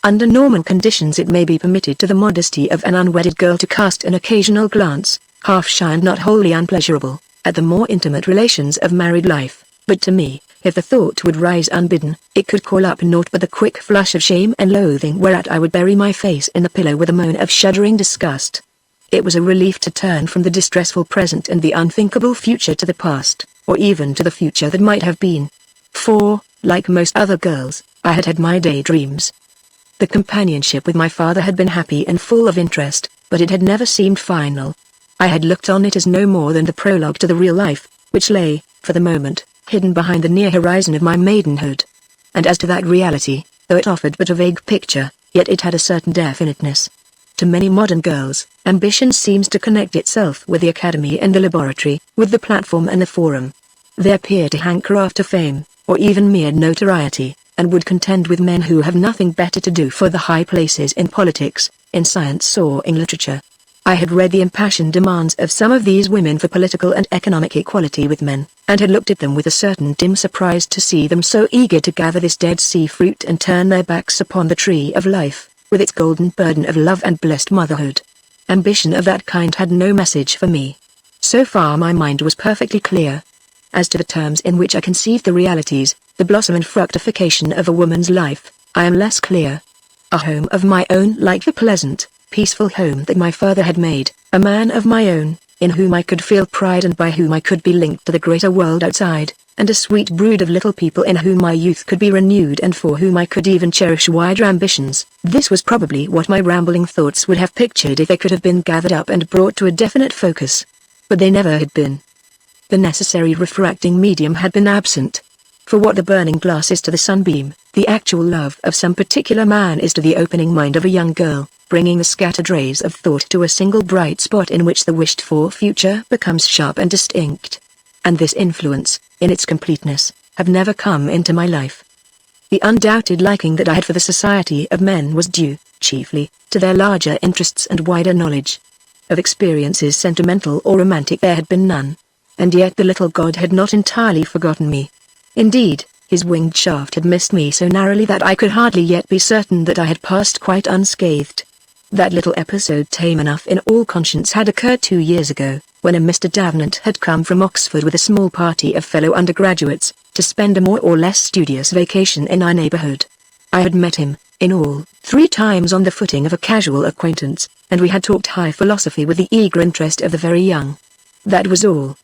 Under Norman conditions it may be permitted to the modesty of an unwedded girl to cast an occasional glance, half shy and not wholly unpleasurable, at the more intimate relations of married life, but to me, if the thought would rise unbidden, it could call up naught but the quick flush of shame and loathing, whereat I would bury my face in the pillow with a moan of shuddering disgust. It was a relief to turn from the distressful present and the unthinkable future to the past, or even to the future that might have been. For, like most other girls, I had had my daydreams. The companionship with my father had been happy and full of interest, but it had never seemed final. I had looked on it as no more than the prologue to the real life, which lay, for the moment, hidden behind the near horizon of my maidenhood. And as to that reality, though it offered but a vague picture, yet it had a certain definiteness. To many modern girls, ambition seems to connect itself with the academy and the laboratory, with the platform and the forum. They appear to hanker after fame, or even mere notoriety, and would contend with men who have nothing better to do for the high places in politics, in science or in literature. I had read the impassioned demands of some of these women for political and economic equality with men, and had looked at them with a certain dim surprise to see them so eager to gather this Dead Sea fruit and turn their backs upon the tree of life, with its golden burden of love and blessed motherhood. Ambition of that kind had no message for me. So far my mind was perfectly clear. As to the terms in which I conceived the realities, the blossom and fructification of a woman's life, I am less clear. A home of my own like the pleasant, peaceful home that my father had made, a man of my own, in whom I could feel pride and by whom I could be linked to the greater world outside, and a sweet brood of little people in whom my youth could be renewed and for whom I could even cherish wider ambitions. This was probably what my rambling thoughts would have pictured if they could have been gathered up and brought to a definite focus. But they never had been. The necessary refracting medium had been absent. For what the burning glass is to the sunbeam, the actual love of some particular man is to the opening mind of a young girl, bringing the scattered rays of thought to a single bright spot in which the wished-for future becomes sharp and distinct. And this influence, in its completeness, have never come into my life. The undoubted liking that I had for the society of men was due, chiefly, to their larger interests and wider knowledge. Of experiences sentimental or romantic there had been none. And yet the little god had not entirely forgotten me. Indeed, his winged shaft had missed me so narrowly that I could hardly yet be certain that I had passed quite unscathed. That little episode, tame enough in all conscience, had occurred 2 years ago, when a Mr. Davenant had come from Oxford with a small party of fellow undergraduates, to spend a more or less studious vacation in our neighborhood. I had met him, in all, 3 times on the footing of a casual acquaintance, and we had talked high philosophy with the eager interest of the very young. That was all.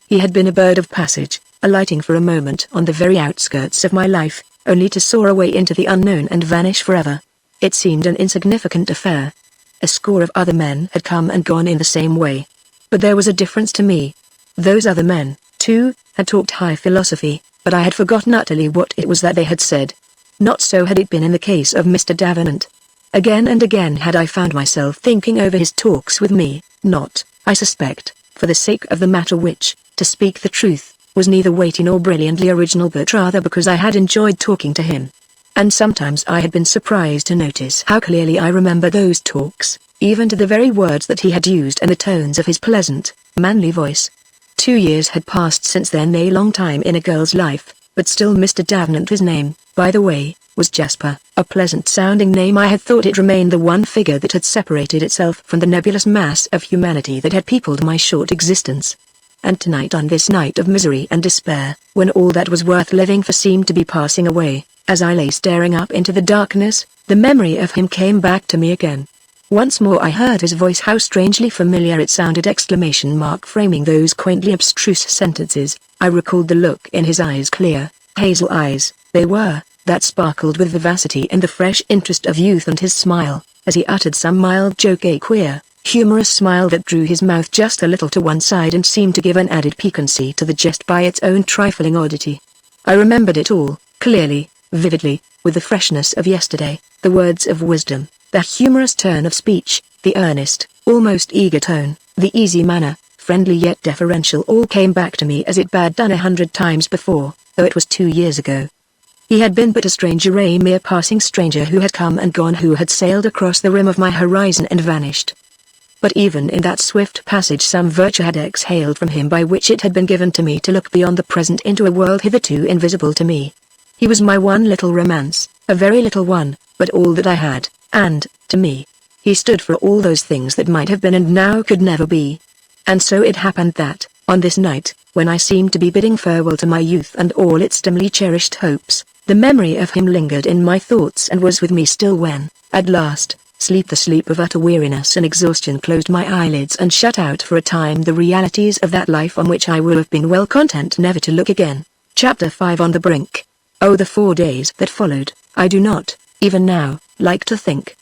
He had been a bird of passage, alighting for a moment on the very outskirts of my life, only to soar away into the unknown and vanish forever. It seemed an insignificant affair. A score of other men had come and gone in the same way. But there was a difference to me. Those other men, too, had talked high philosophy, but I had forgotten utterly what it was that they had said. Not so had it been in the case of Mr. Davenant. Again and again had I found myself thinking over his talks with me, not, I suspect, for the sake of the matter which, to speak the truth, was neither weighty nor brilliantly original, but rather because I had enjoyed talking to him. And sometimes I had been surprised to notice how clearly I remember those talks, even to the very words that he had used and the tones of his pleasant, manly voice. 2 years had passed since then, a long time in a girl's life, but still Mr. Davenant, his name, by the way, was Jasper, a pleasant-sounding name. I had thought it remained the one figure that had separated itself from the nebulous mass of humanity that had peopled my short existence. And tonight, on this night of misery and despair, when all that was worth living for seemed to be passing away, as I lay staring up into the darkness, the memory of him came back to me again. Once more I heard his voice, how strangely familiar it sounded! Exclamation mark framing those quaintly abstruse sentences. I recalled the look in his eyes, clear, hazel eyes, they were, that sparkled with vivacity and the fresh interest of youth, and his smile, as he uttered some mild joke, a queer, humorous smile that drew his mouth just a little to one side and seemed to give an added piquancy to the jest by its own trifling oddity. I remembered it all, clearly, vividly, with the freshness of yesterday, the words of wisdom, the humorous turn of speech, the earnest, almost eager tone, the easy manner, friendly yet deferential, all came back to me as it had done 100 times before, though it was 2 years ago. He had been but a stranger, a mere passing stranger who had come and gone, who had sailed across the rim of my horizon and vanished. But even in that swift passage some virtue had exhaled from him by which it had been given to me to look beyond the present into a world hitherto invisible to me. He was my one little romance, a very little one, but all that I had, and, to me, he stood for all those things that might have been and now could never be. And so it happened that, on this night, when I seemed to be bidding farewell to my youth and all its dimly cherished hopes, the memory of him lingered in my thoughts and was with me still when, at last, the sleep of utter weariness and exhaustion closed my eyelids and shut out for a time the realities of that life on which I would have been well content never to look again. Chapter 5. On the Brink. Oh, the 4 days that followed, I do not, even now, like to think.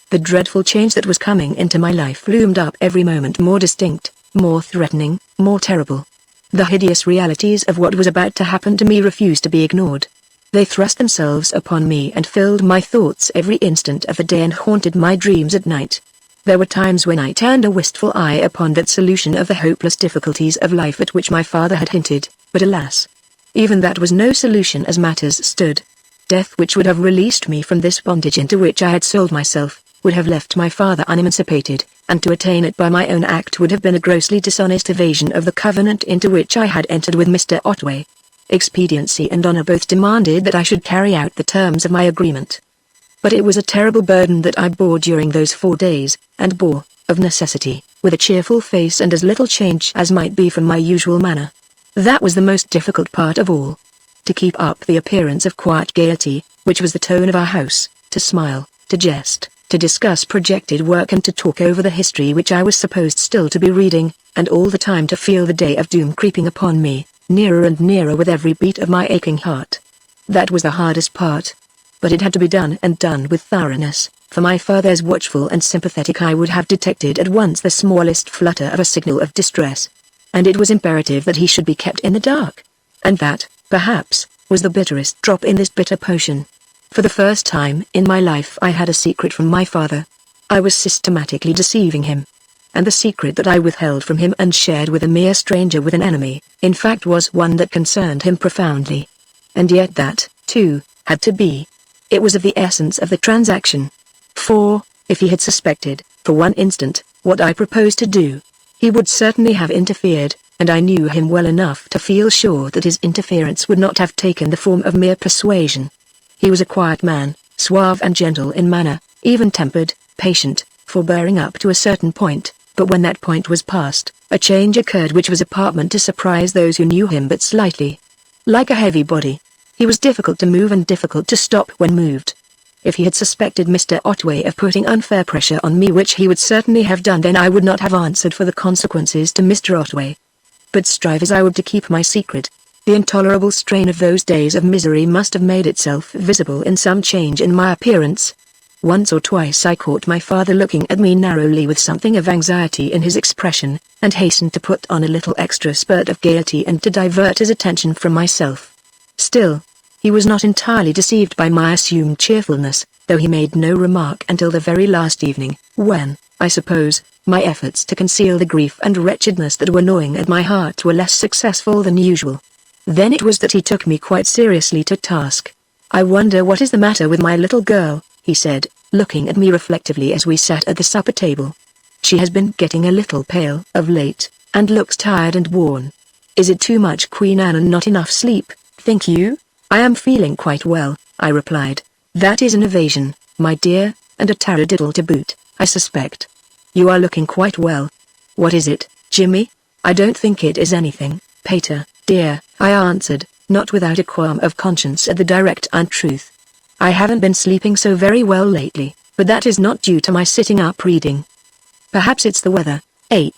The dreadful change that was coming into my life loomed up every moment more distinct, more threatening, more terrible. The hideous realities of what was about to happen to me refused to be ignored. They thrust themselves upon me and filled my thoughts every instant of the day and haunted my dreams at night. There were times when I turned a wistful eye upon that solution of the hopeless difficulties of life at which my father had hinted, but alas! Even that was no solution as matters stood. Death, which would have released me from this bondage into which I had sold myself, would have left my father unemancipated, and to attain it by my own act would have been a grossly dishonest evasion of the covenant into which I had entered with Mr. Otway. Expediency and honor both demanded that I should carry out the terms of my agreement. But it was a terrible burden that I bore during those 4 days, and bore, of necessity, with a cheerful face and as little change as might be from my usual manner. That was the most difficult part of all. To keep up the appearance of quiet gaiety, which was the tone of our house, to smile, to jest, to discuss projected work and to talk over the history which I was supposed still to be reading, and all the time to feel the day of doom creeping upon me, nearer and nearer with every beat of my aching heart. That was the hardest part. But it had to be done, and done with thoroughness, for my father's watchful and sympathetic eye would have detected at once the smallest flutter of a signal of distress. And it was imperative that he should be kept in the dark. And that, perhaps, was the bitterest drop in this bitter potion. For the first time in my life I had a secret from my father. I was systematically deceiving him. And the secret that I withheld from him and shared with a mere stranger, with an enemy, in fact was one that concerned him profoundly. And yet that, too, had to be. It was of the essence of the transaction. For, if he had suspected, for one instant, what I proposed to do, he would certainly have interfered, and I knew him well enough to feel sure that his interference would not have taken the form of mere persuasion. He was a quiet man, suave and gentle in manner, even-tempered, patient, forbearing up to a certain point, but when that point was passed, a change occurred which was apparent to surprise those who knew him but slightly. Like a heavy body, he was difficult to move and difficult to stop when moved. If he had suspected Mr. Otway of putting unfair pressure on me, which he would certainly have done, then I would not have answered for the consequences to Mr. Otway. But strive as I would to keep my secret, the intolerable strain of those days of misery must have made itself visible in some change in my appearance. Once or twice I caught my father looking at me narrowly with something of anxiety in his expression, and hastened to put on a little extra spurt of gaiety and to divert his attention from myself. Still, he was not entirely deceived by my assumed cheerfulness, though he made no remark until the very last evening, when, I suppose, my efforts to conceal the grief and wretchedness that were gnawing at my heart were less successful than usual. Then it was that he took me quite seriously to task. "I wonder what is the matter with my little girl," he said, looking at me reflectively as we sat at the supper table. "She has been getting a little pale of late, and looks tired and worn. Is it too much Queen Anne and not enough sleep, think you?" "I am feeling quite well," I replied. "That is an evasion, my dear, and a taradiddle to boot, I suspect. You are looking quite well. What is it, Jimmy?" "I don't think it is anything, Pater, dear," I answered, not without a qualm of conscience at the direct untruth. "I haven't been sleeping so very well lately, but that is not due to my sitting up reading. Perhaps it's the weather, he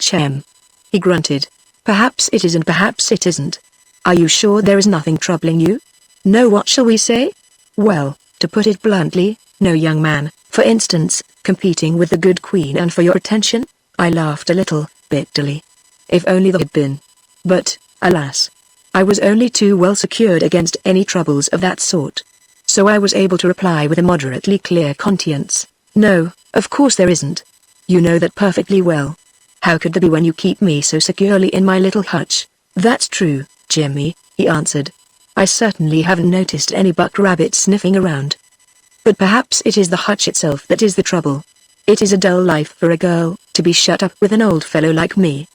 grunted. "Perhaps it is and perhaps it isn't. Are you sure there is nothing troubling you?" "No, what shall we say? Well, to put it bluntly, no, young man. For instance, competing with the good Queen Anne for your attention?" I laughed a little, bitterly. If only there had been. But, alas, I was only too well secured against any troubles of that sort. So I was able to reply with a moderately clear conscience, "No, of course there isn't. You know that perfectly well. How could there be when you keep me so securely in my little hutch?" "That's true, Jimmy," he answered. "I certainly haven't noticed any buck rabbit sniffing around. But perhaps it is the hutch itself that is the trouble. It is a dull life for a girl, to be shut up with an old fellow like me.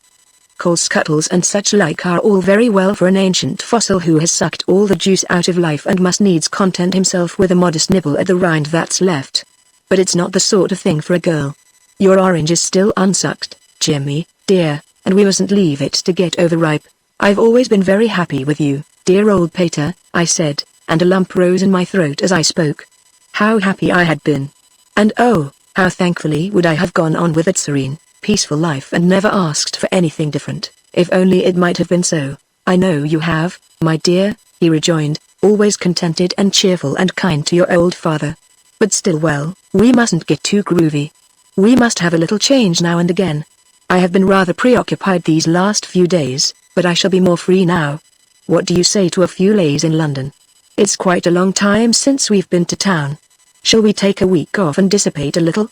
Coal scuttles and such like are all very well for an ancient fossil who has sucked all the juice out of life and must needs content himself with a modest nibble at the rind that's left. But it's not the sort of thing for a girl. Your orange is still unsucked, Jimmy, dear, and we mustn't leave it to get overripe. I've always been very happy with you, dear old Pater," I said, and a lump rose in my throat as I spoke. How happy I had been. And oh, how thankfully would I have gone on with that serene, peaceful life and never asked for anything different, if only it might have been so. "I know you have, my dear," he rejoined, always contented and cheerful and kind to your old father. But still, well, we mustn't get too groovy. We must have a little change now and again. I have been rather preoccupied these last few days, but I shall be more free now. What do you say to a few lays in London? It's quite a long time since we've been to town. Shall we take a week off and dissipate a little?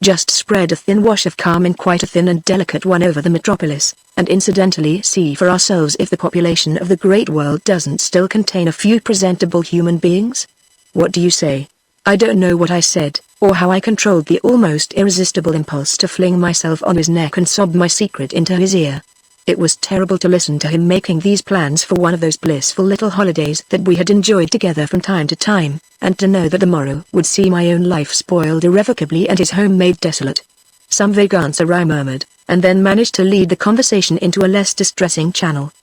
Just spread a thin wash of calm and quite a thin and delicate one over the metropolis, and incidentally see for ourselves if the population of the great world doesn't still contain a few presentable human beings? What do you say? I don't know what I said, or how I controlled the almost irresistible impulse to fling myself on his neck and sob my secret into his ear. It was terrible to listen to him making these plans for one of those blissful little holidays that we had enjoyed together from time to time, and to know that the morrow would see my own life spoiled irrevocably and his home made desolate. Some vague answer I murmured, and then managed to lead the conversation into a less distressing channel.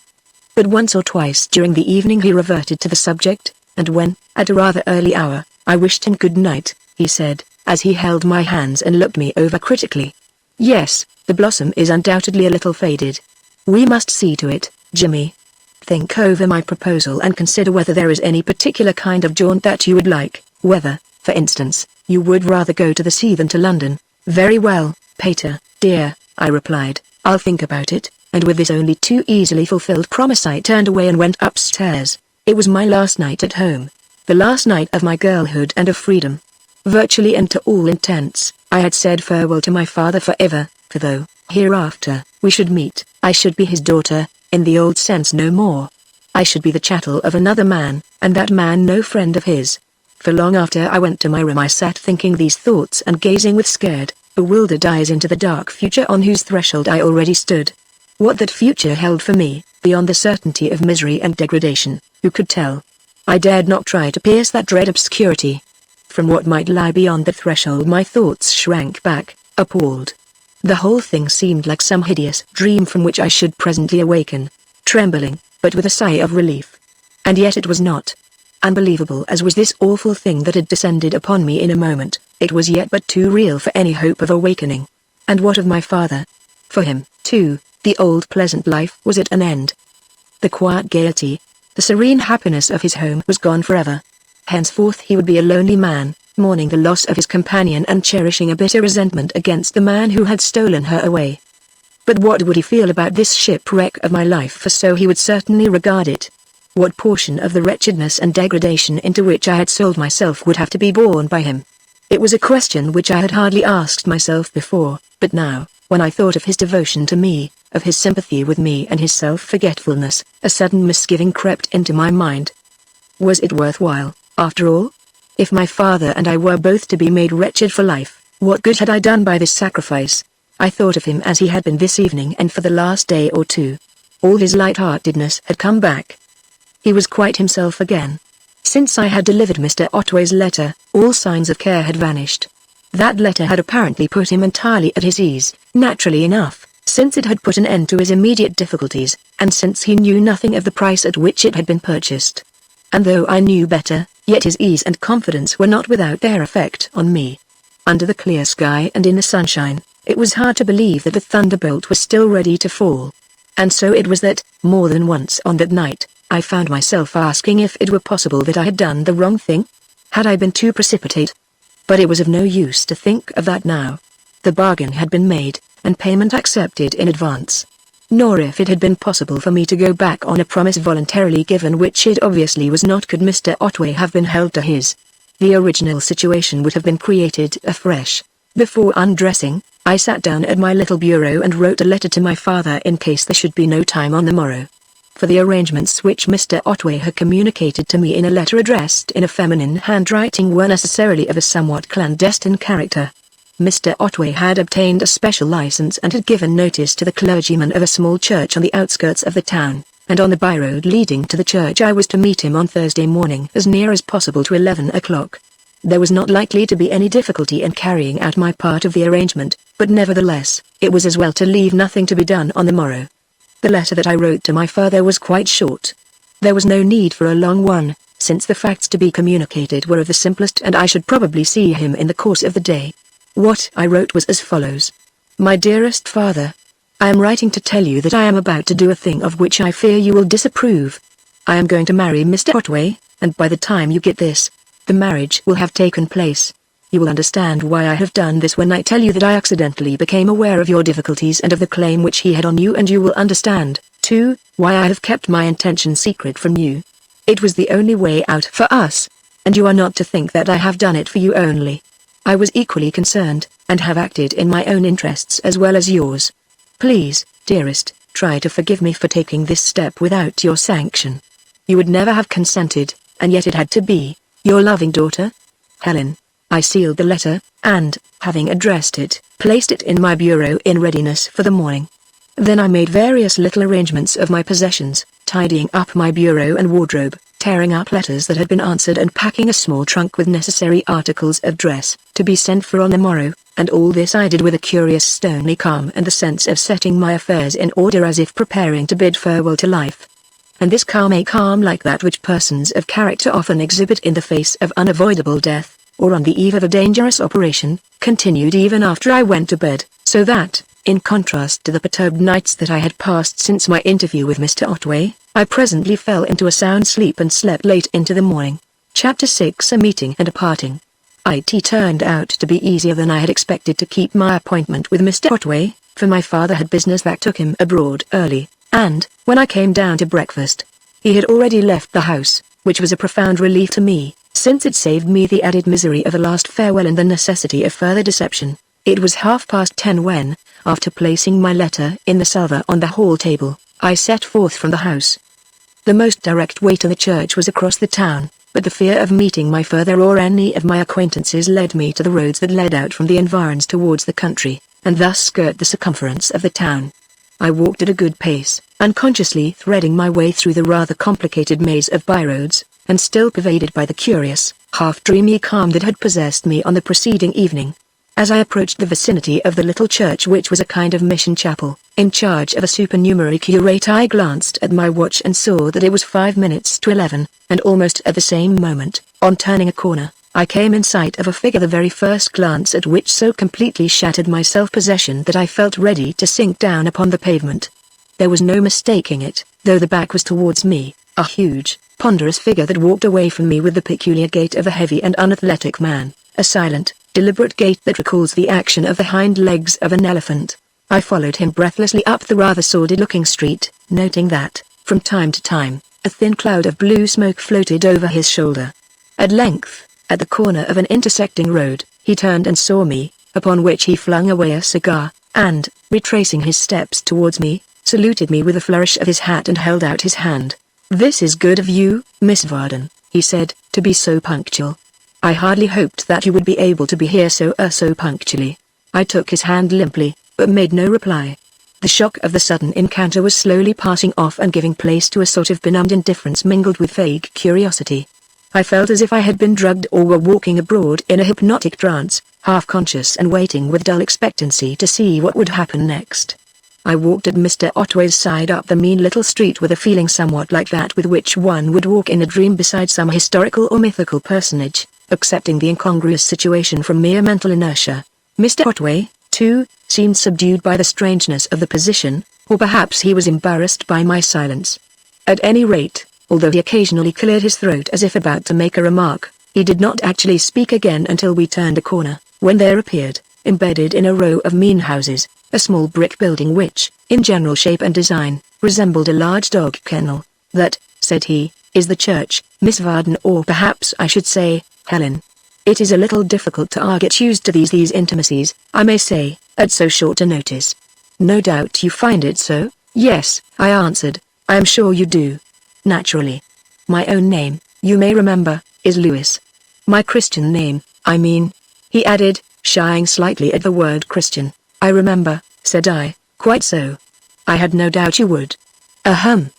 But once or twice during the evening he reverted to the subject, and when, at a rather early hour, I wished him good night, he said, as he held my hands and looked me over critically. Yes, the blossom is undoubtedly a little faded. We must see to it, Jimmy. Think over my proposal and consider whether there is any particular kind of jaunt that you would like, whether, for instance, you would rather go to the sea than to London. Very well, Pater, dear, I replied, I'll think about it, and with this only too easily fulfilled promise I turned away and went upstairs. It was my last night at home. The last night of my girlhood and of freedom. Virtually and to all intents, I had said farewell to my father forever, for though, hereafter, we should meet, I should be his daughter, in the old sense no more. I should be the chattel of another man, and that man no friend of his. For long after I went to my room I sat thinking these thoughts and gazing with scared, bewildered eyes into the dark future on whose threshold I already stood. What that future held for me, beyond the certainty of misery and degradation, who could tell? I dared not try to pierce that dread obscurity. From what might lie beyond the threshold my thoughts shrank back, appalled. The whole thing seemed like some hideous dream from which I should presently awaken, trembling, but with a sigh of relief. And yet it was not. Unbelievable as was this awful thing that had descended upon me in a moment, it was yet but too real for any hope of awakening. And what of my father? For him, too, the old pleasant life was at an end. The quiet gaiety, the serene happiness of his home was gone forever. Henceforth he would be a lonely man, mourning the loss of his companion and cherishing a bitter resentment against the man who had stolen her away. But what would he feel about this shipwreck of my life, for so he would certainly regard it? What portion of the wretchedness and degradation into which I had sold myself would have to be borne by him? It was a question which I had hardly asked myself before, but now, when I thought of his devotion to me, of his sympathy with me and his self-forgetfulness, a sudden misgiving crept into my mind. Was it worthwhile, after all? If my father and I were both to be made wretched for life, what good had I done by this sacrifice? I thought of him as he had been this evening and for the last day or two. All his light-heartedness had come back. He was quite himself again. Since I had delivered Mr. Otway's letter, all signs of care had vanished. That letter had apparently put him entirely at his ease, naturally enough, since it had put an end to his immediate difficulties, and since he knew nothing of the price at which it had been purchased. And though I knew better, yet his ease and confidence were not without their effect on me. Under the clear sky and in the sunshine, it was hard to believe that the thunderbolt was still ready to fall. And so it was that, more than once on that night, I found myself asking if it were possible that I had done the wrong thing. Had I been too precipitate? But it was of no use to think of that now. The bargain had been made, and payment accepted in advance. Nor if it had been possible for me to go back on a promise voluntarily given, which it obviously was not, could Mr. Otway have been held to his. The original situation would have been created afresh. Before undressing, I sat down at my little bureau and wrote a letter to my father in case there should be no time on the morrow. For the arrangements which Mr. Otway had communicated to me in a letter addressed in a feminine handwriting were necessarily of a somewhat clandestine character. Mr. Otway had obtained a special license and had given notice to the clergyman of a small church on the outskirts of the town, and on the byroad leading to the church I was to meet him on Thursday morning as near as possible to 11 o'clock. There was not likely to be any difficulty in carrying out my part of the arrangement, but nevertheless, it was as well to leave nothing to be done on the morrow. The letter that I wrote to my father was quite short. There was no need for a long one, since the facts to be communicated were of the simplest, and I should probably see him in the course of the day. What I wrote was as follows. My dearest father, I am writing to tell you that I am about to do a thing of which I fear you will disapprove. I am going to marry Mr. Otway, and by the time you get this, the marriage will have taken place. You will understand why I have done this when I tell you that I accidentally became aware of your difficulties and of the claim which he had on you, and you will understand, too, why I have kept my intention secret from you. It was the only way out for us, and you are not to think that I have done it for you only. I was equally concerned, and have acted in my own interests as well as yours. Please, dearest, try to forgive me for taking this step without your sanction. You would never have consented, and yet it had to be. Your loving daughter, Helen. I sealed the letter, and, having addressed it, placed it in my bureau in readiness for the morning. Then I made various little arrangements of my possessions, tidying up my bureau and wardrobe, tearing up letters that had been answered, and packing a small trunk with necessary articles of dress, to be sent for on the morrow, and all this I did with a curious stony calm and the sense of setting my affairs in order, as if preparing to bid farewell to life. And this calm, a calm like that which persons of character often exhibit in the face of unavoidable death, or on the eve of a dangerous operation, continued even after I went to bed, so that, in contrast to the perturbed nights that I had passed since my interview with Mr. Otway, I presently fell into a sound sleep and slept late into the morning. Chapter 6: A Meeting and a Parting. It turned out to be easier than I had expected to keep my appointment with Mr. Otway, for my father had business that took him abroad early, and, when I came down to breakfast, he had already left the house, which was a profound relief to me, since it saved me the added misery of a last farewell and the necessity of further deception. It was 10:30 when, after placing my letter in the salver on the hall table, I set forth from the house. The most direct way to the church was across the town, but the fear of meeting my father or any of my acquaintances led me to the roads that led out from the environs towards the country, and thus skirt the circumference of the town. I walked at a good pace, unconsciously threading my way through the rather complicated maze of byroads, and still pervaded by the curious, half-dreamy calm that had possessed me on the preceding evening. As I approached the vicinity of the little church, which was a kind of mission chapel, in charge of a supernumerary curate, I glanced at my watch and saw that it was 5 minutes to 11, and almost at the same moment, on turning a corner, I came in sight of a figure the very first glance at which so completely shattered my self-possession that I felt ready to sink down upon the pavement. There was no mistaking it, though the back was towards me, a huge, ponderous figure that walked away from me with the peculiar gait of a heavy and unathletic man, a silent, deliberate gait that recalls the action of the hind legs of an elephant. I followed him breathlessly up the rather sordid-looking street, noting that, from time to time, a thin cloud of blue smoke floated over his shoulder. At length, at the corner of an intersecting road, he turned and saw me, upon which he flung away a cigar, and, retracing his steps towards me, saluted me with a flourish of his hat and held out his hand. "This is good of you, Miss Vardon," he said, "to be so punctual. I hardly hoped that you would be able to be here so punctually." I took his hand limply, but made no reply. The shock of the sudden encounter was slowly passing off and giving place to a sort of benumbed indifference mingled with vague curiosity. I felt as if I had been drugged or were walking abroad in a hypnotic trance, half conscious and waiting with dull expectancy to see what would happen next. I walked at Mr. Otway's side up the mean little street with a feeling somewhat like that with which one would walk in a dream beside some historical or mythical personage, accepting the incongruous situation from mere mental inertia. Mr. Otway, too, seemed subdued by the strangeness of the position, or perhaps he was embarrassed by my silence. At any rate, although he occasionally cleared his throat as if about to make a remark, he did not actually speak again until we turned a corner, when there appeared, embedded in a row of mean houses, a small brick building which, in general shape and design, resembled a large dog kennel. "That," said he, "is the church, Miss Vardon, or perhaps I should say, Helen. It is a little difficult to get used to these intimacies, I may say, at so short a notice." "No doubt you find it so." "Yes," I answered, "I am sure you do." "Naturally. My own name, you may remember, is Louis. My Christian name, I mean," he added, shying slightly at the word Christian. "I remember," said I. "Quite so. I had no doubt you would." "Ahem."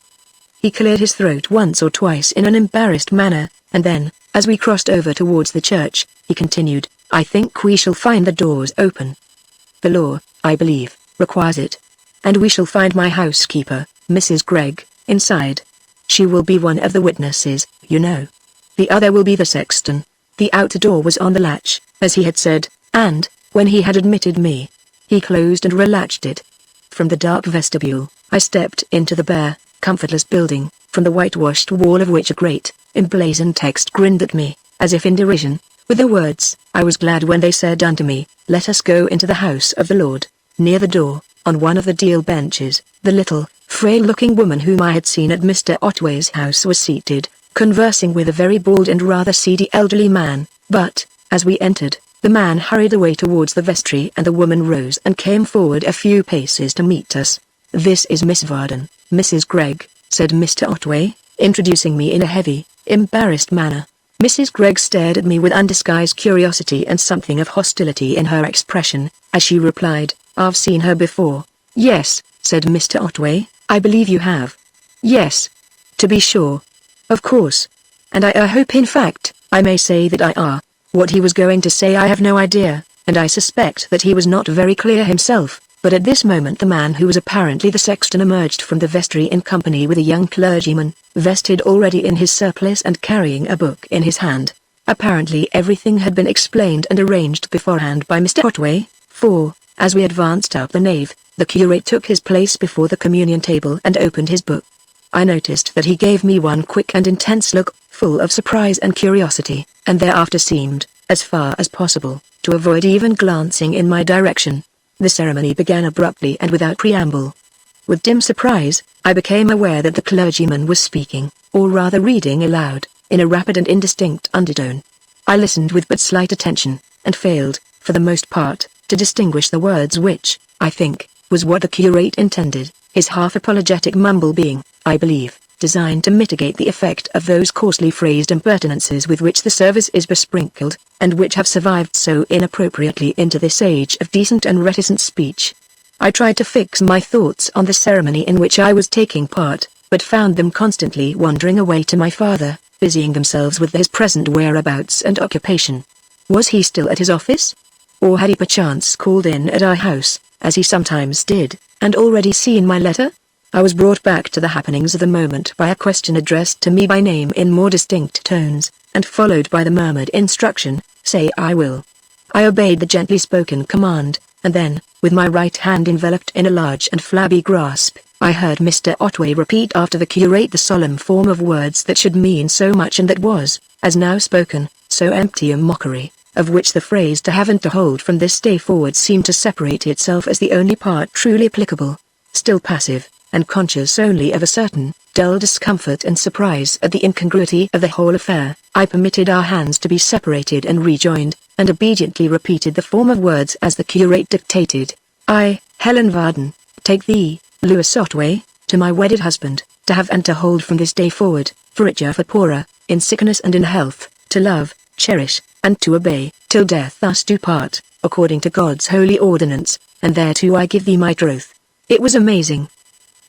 He cleared his throat once or twice in an embarrassed manner, and then, as we crossed over towards the church, he continued, "I think we shall find the doors open. The law, I believe, requires it. And we shall find my housekeeper, Mrs. Gregg, inside. She will be one of the witnesses, you know. The other will be the sexton." The outer door was on the latch, as he had said, and, when he had admitted me, he closed and relatched it. From the dark vestibule, I stepped into the bare, comfortless building, from the whitewashed wall of which a great, emblazoned text grinned at me, as if in derision, with the words, "I was glad when they said unto me, Let us go into the house of the Lord." Near the door, on one of the deal benches, the little, frail-looking woman whom I had seen at Mr. Otway's house was seated, conversing with a very bald and rather seedy elderly man, but, as we entered, the man hurried away towards the vestry and the woman rose and came forward a few paces to meet us. "This is Miss Vardon, Mrs. Gregg," said Mr. Otway, introducing me in a heavy, embarrassed manner. Mrs. Gregg stared at me with undisguised curiosity and something of hostility in her expression, as she replied, "I've seen her before." "Yes," said Mr. Otway, "I believe you have." "Yes. To be sure. Of course. And I hope in fact, I may say that I are." What he was going to say I have no idea, and I suspect that he was not very clear himself, but at this moment the man who was apparently the sexton emerged from the vestry in company with a young clergyman, vested already in his surplice and carrying a book in his hand. Apparently everything had been explained and arranged beforehand by Mr. Otway, for, as we advanced up the nave, the curate took his place before the communion table and opened his book. I noticed that he gave me one quick and intense look, full of surprise and curiosity, and thereafter seemed, as far as possible, to avoid even glancing in my direction. The ceremony began abruptly and without preamble. With dim surprise, I became aware that the clergyman was speaking, or rather reading aloud, in a rapid and indistinct undertone. I listened with but slight attention, and failed, for the most part, to distinguish the words which, I think, was what the curate intended, his half-apologetic mumble being, I believe, designed to mitigate the effect of those coarsely phrased impertinences with which the service is besprinkled, and which have survived so inappropriately into this age of decent and reticent speech. I tried to fix my thoughts on the ceremony in which I was taking part, but found them constantly wandering away to my father, busying themselves with his present whereabouts and occupation. Was he still at his office? Or had he perchance called in at our house, as he sometimes did, and already seen my letter? I was brought back to the happenings of the moment by a question addressed to me by name in more distinct tones, and followed by the murmured instruction, "Say I will." I obeyed the gently spoken command, and then, with my right hand enveloped in a large and flabby grasp, I heard Mr. Otway repeat after the curate the solemn form of words that should mean so much and that was, as now spoken, so empty a mockery, of which the phrase "to have and to hold" from this day forward seemed to separate itself as the only part truly applicable. Still passive, and conscious only of a certain, dull discomfort and surprise at the incongruity of the whole affair, I permitted our hands to be separated and rejoined, and obediently repeated the form of words as the curate dictated. "I, Helen Vardon, take thee, Louis Otway, to my wedded husband, to have and to hold from this day forward, for richer for poorer, in sickness and in health, to love, cherish, and to obey, till death us do part, according to God's holy ordinance, and thereto I give thee my troth." It was amazing.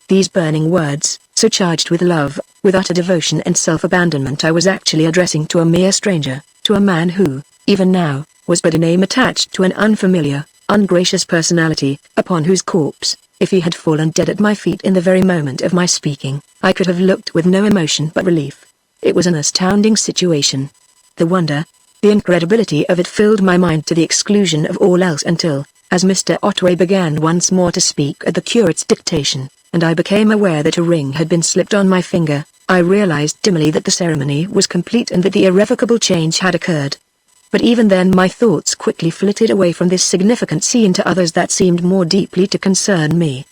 These burning words, so charged with love, with utter devotion and self-abandonment, I was actually addressing to a mere stranger, to a man who, even now, was but a name attached to an unfamiliar, ungracious personality, upon whose corpse, if he had fallen dead at my feet in the very moment of my speaking, I could have looked with no emotion but relief. It was an astounding situation. The wonder, the incredibility of it filled my mind to the exclusion of all else until, as Mr. Otway began once more to speak at the curate's dictation, and I became aware that a ring had been slipped on my finger, I realized dimly that the ceremony was complete and that the irrevocable change had occurred. But even then my thoughts quickly flitted away from this significant scene to others that seemed more deeply to concern me.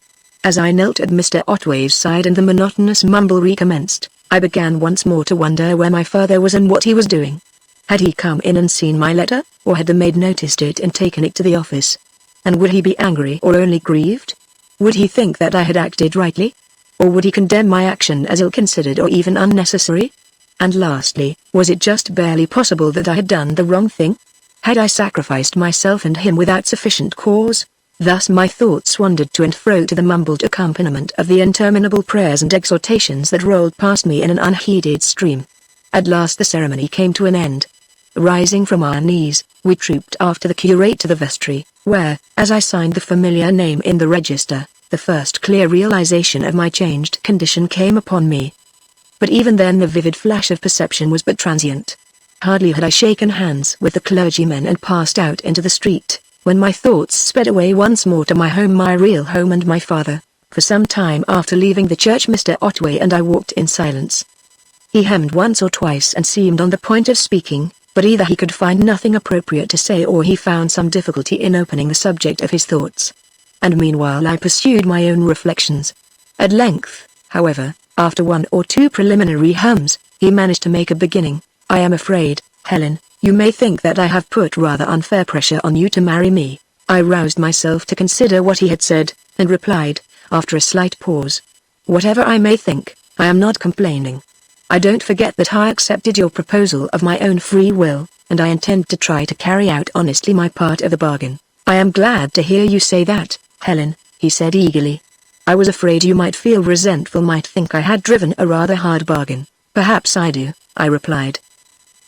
As I knelt at Mr. Otway's side and the monotonous mumble recommenced, I began once more to wonder where my father was and what he was doing. Had he come in and seen my letter, or had the maid noticed it and taken it to the office? And would he be angry or only grieved? Would he think that I had acted rightly? Or would he condemn my action as ill-considered or even unnecessary? And lastly, was it just barely possible that I had done the wrong thing? Had I sacrificed myself and him without sufficient cause? Thus my thoughts wandered to and fro to the mumbled accompaniment of the interminable prayers and exhortations that rolled past me in an unheeded stream. At last the ceremony came to an end. Rising from our knees, we trooped after the curate to the vestry, where, as I signed the familiar name in the register, the first clear realization of my changed condition came upon me. But even then the vivid flash of perception was but transient. Hardly had I shaken hands with the clergymen and passed out into the street, when my thoughts sped away once more to my home, my real home, and my father, For some time after leaving the church, Mr. Otway and I walked in silence. He hemmed once or twice and seemed on the point of speaking, but either he could find nothing appropriate to say or he found some difficulty in opening the subject of his thoughts. And meanwhile I pursued my own reflections. At length, however, after one or two preliminary hums, he managed to make a beginning. "I am afraid, Helen, you may think that I have put rather unfair pressure on you to marry me." I roused myself to consider what he had said, and replied, after a slight pause. "Whatever I may think, I am not complaining. I don't forget that I accepted your proposal of my own free will, and I intend to try to carry out honestly my part of the bargain." "I am glad to hear you say that, Helen," he said eagerly. "I was afraid you might feel resentful, might think I had driven a rather hard bargain." "Perhaps I do," I replied.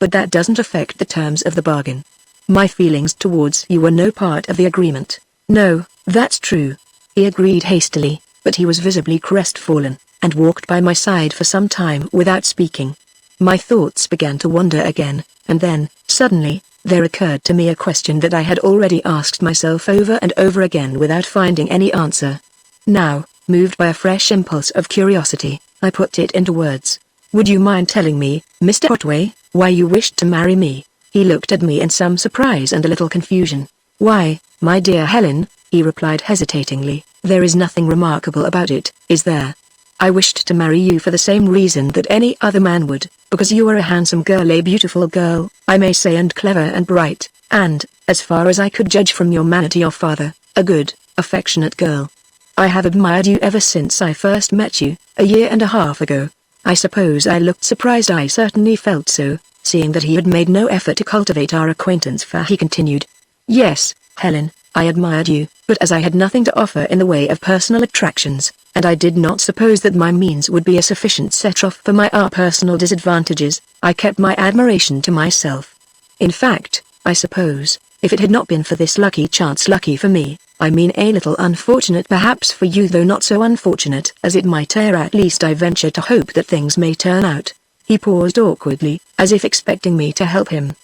"But that doesn't affect the terms of the bargain. My feelings towards you were no part of the agreement." "No, that's true," he agreed hastily, but he was visibly crestfallen, and walked by my side for some time without speaking. My thoughts began to wander again, and then, suddenly, there occurred to me a question that I had already asked myself over and over again without finding any answer. Now, moved by a fresh impulse of curiosity, I put it into words. "Would you mind telling me, Mr. Otway, why you wished to marry me?" He looked at me in some surprise and a little confusion. "Why, my dear Helen," he replied hesitatingly, "there is nothing remarkable about it, is there? I wished to marry you for the same reason that any other man would, because you are a handsome girl, a beautiful girl, I may say, and clever and bright, and, as far as I could judge from your manner to your father, a good, affectionate girl. I have admired you ever since I first met you, a year and a half ago." I suppose I looked surprised. I certainly felt so, seeing that he had made no effort to cultivate our acquaintance, for he continued. "Yes, Helen, I admired you, but as I had nothing to offer in the way of personal attractions, and I did not suppose that my means would be a sufficient set-off for my personal disadvantages, I kept my admiration to myself. In fact, I suppose, if it had not been for this lucky chance, lucky for me, I mean a little unfortunate perhaps for you, though not so unfortunate as it might err, at least I venture to hope that things may turn out." He paused awkwardly, as if expecting me to help him.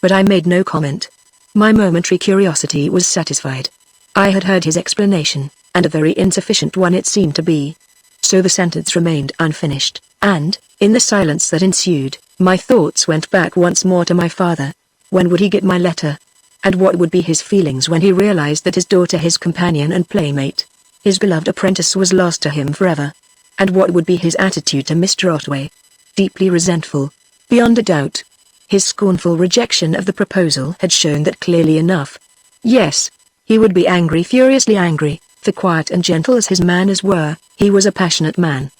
But I made no comment. My momentary curiosity was satisfied. I had heard his explanation, and a very insufficient one it seemed to be. So the sentence remained unfinished, and, in the silence that ensued, my thoughts went back once more to my father. When would he get my letter? And what would be his feelings when he realized that his daughter, his companion and playmate, his beloved apprentice, was lost to him forever? And what would be his attitude to Mr. Otway? Deeply resentful, beyond a doubt. His scornful rejection of the proposal had shown that clearly enough. Yes, he would be angry, furiously angry, for quiet and gentle as his manners were, he was a passionate man.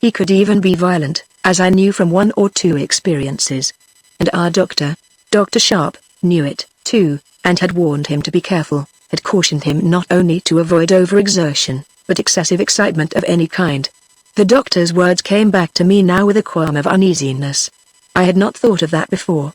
He could even be violent, as I knew from one or two experiences. And our doctor, Dr. Sharp, knew it, too, and had warned him to be careful, had cautioned him not only to avoid overexertion, but excessive excitement of any kind. The doctor's words came back to me now with a qualm of uneasiness. I had not thought of that before.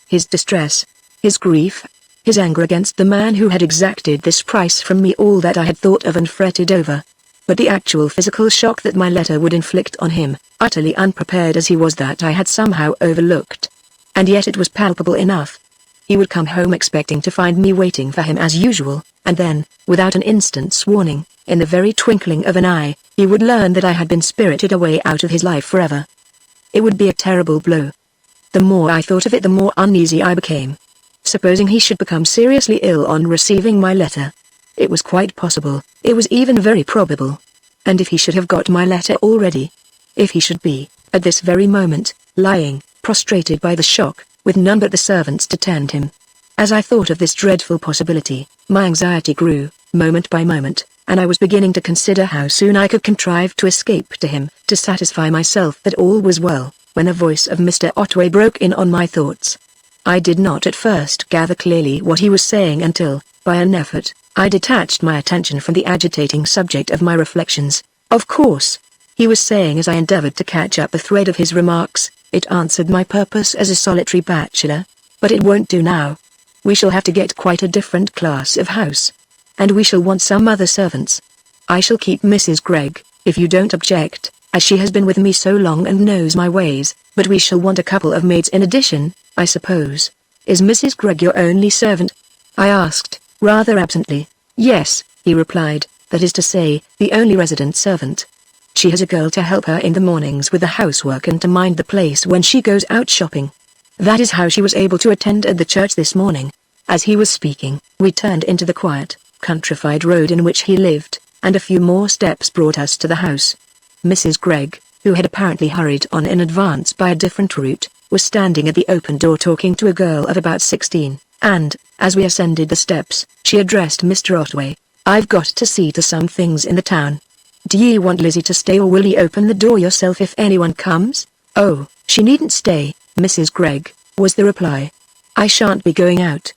His distress, his grief, his anger against the man who had exacted this price from me, all that I had thought of and fretted over. But the actual physical shock that my letter would inflict on him, utterly unprepared as he was, that I had somehow overlooked. And yet it was palpable enough. He would come home expecting to find me waiting for him as usual, and then, without an instant's warning, in the very twinkling of an eye, he would learn that I had been spirited away out of his life forever. It would be a terrible blow. The more I thought of it, the more uneasy I became. Supposing he should become seriously ill on receiving my letter. It was quite possible, it was even very probable. And if he should have got my letter already? If he should be, at this very moment, lying, prostrated by the shock, with none but the servants to tend him. As I thought of this dreadful possibility, my anxiety grew, moment by moment, and I was beginning to consider how soon I could contrive to escape to him, to satisfy myself that all was well, when the voice of Mr. Otway broke in on my thoughts. I did not at first gather clearly what he was saying until, by an effort, I detached my attention from the agitating subject of my reflections. Of course, he was saying, as I endeavored to catch up the thread of his remarks, it answered my purpose as a solitary bachelor. But it won't do now. We shall have to get quite a different class of house. And we shall want some other servants. I shall keep Mrs. Gregg, if you don't object, as she has been with me so long and knows my ways, but we shall want a couple of maids in addition, I suppose. Is Mrs. Gregg your only servant? I asked, rather absently. Yes, he replied. that is to say, the only resident servant. She has a girl to help her in the mornings with the housework and to mind the place when she goes out shopping. That is how she was able to attend at the church this morning. As he was speaking, we turned into the quiet, countrified road in which he lived, and a few more steps brought us to the house. Mrs. Gregg, who had apparently hurried on in advance by a different route, was standing at the open door talking to a girl of about 16, and, as we ascended the steps, she addressed Mr. Otway. "I've got to see to some things in the town. Do ye want Lizzie to stay or will ye open the door yourself if anyone comes?" "Oh, she needn't stay, Mrs. Gregg," was the reply. "I shan't be going out."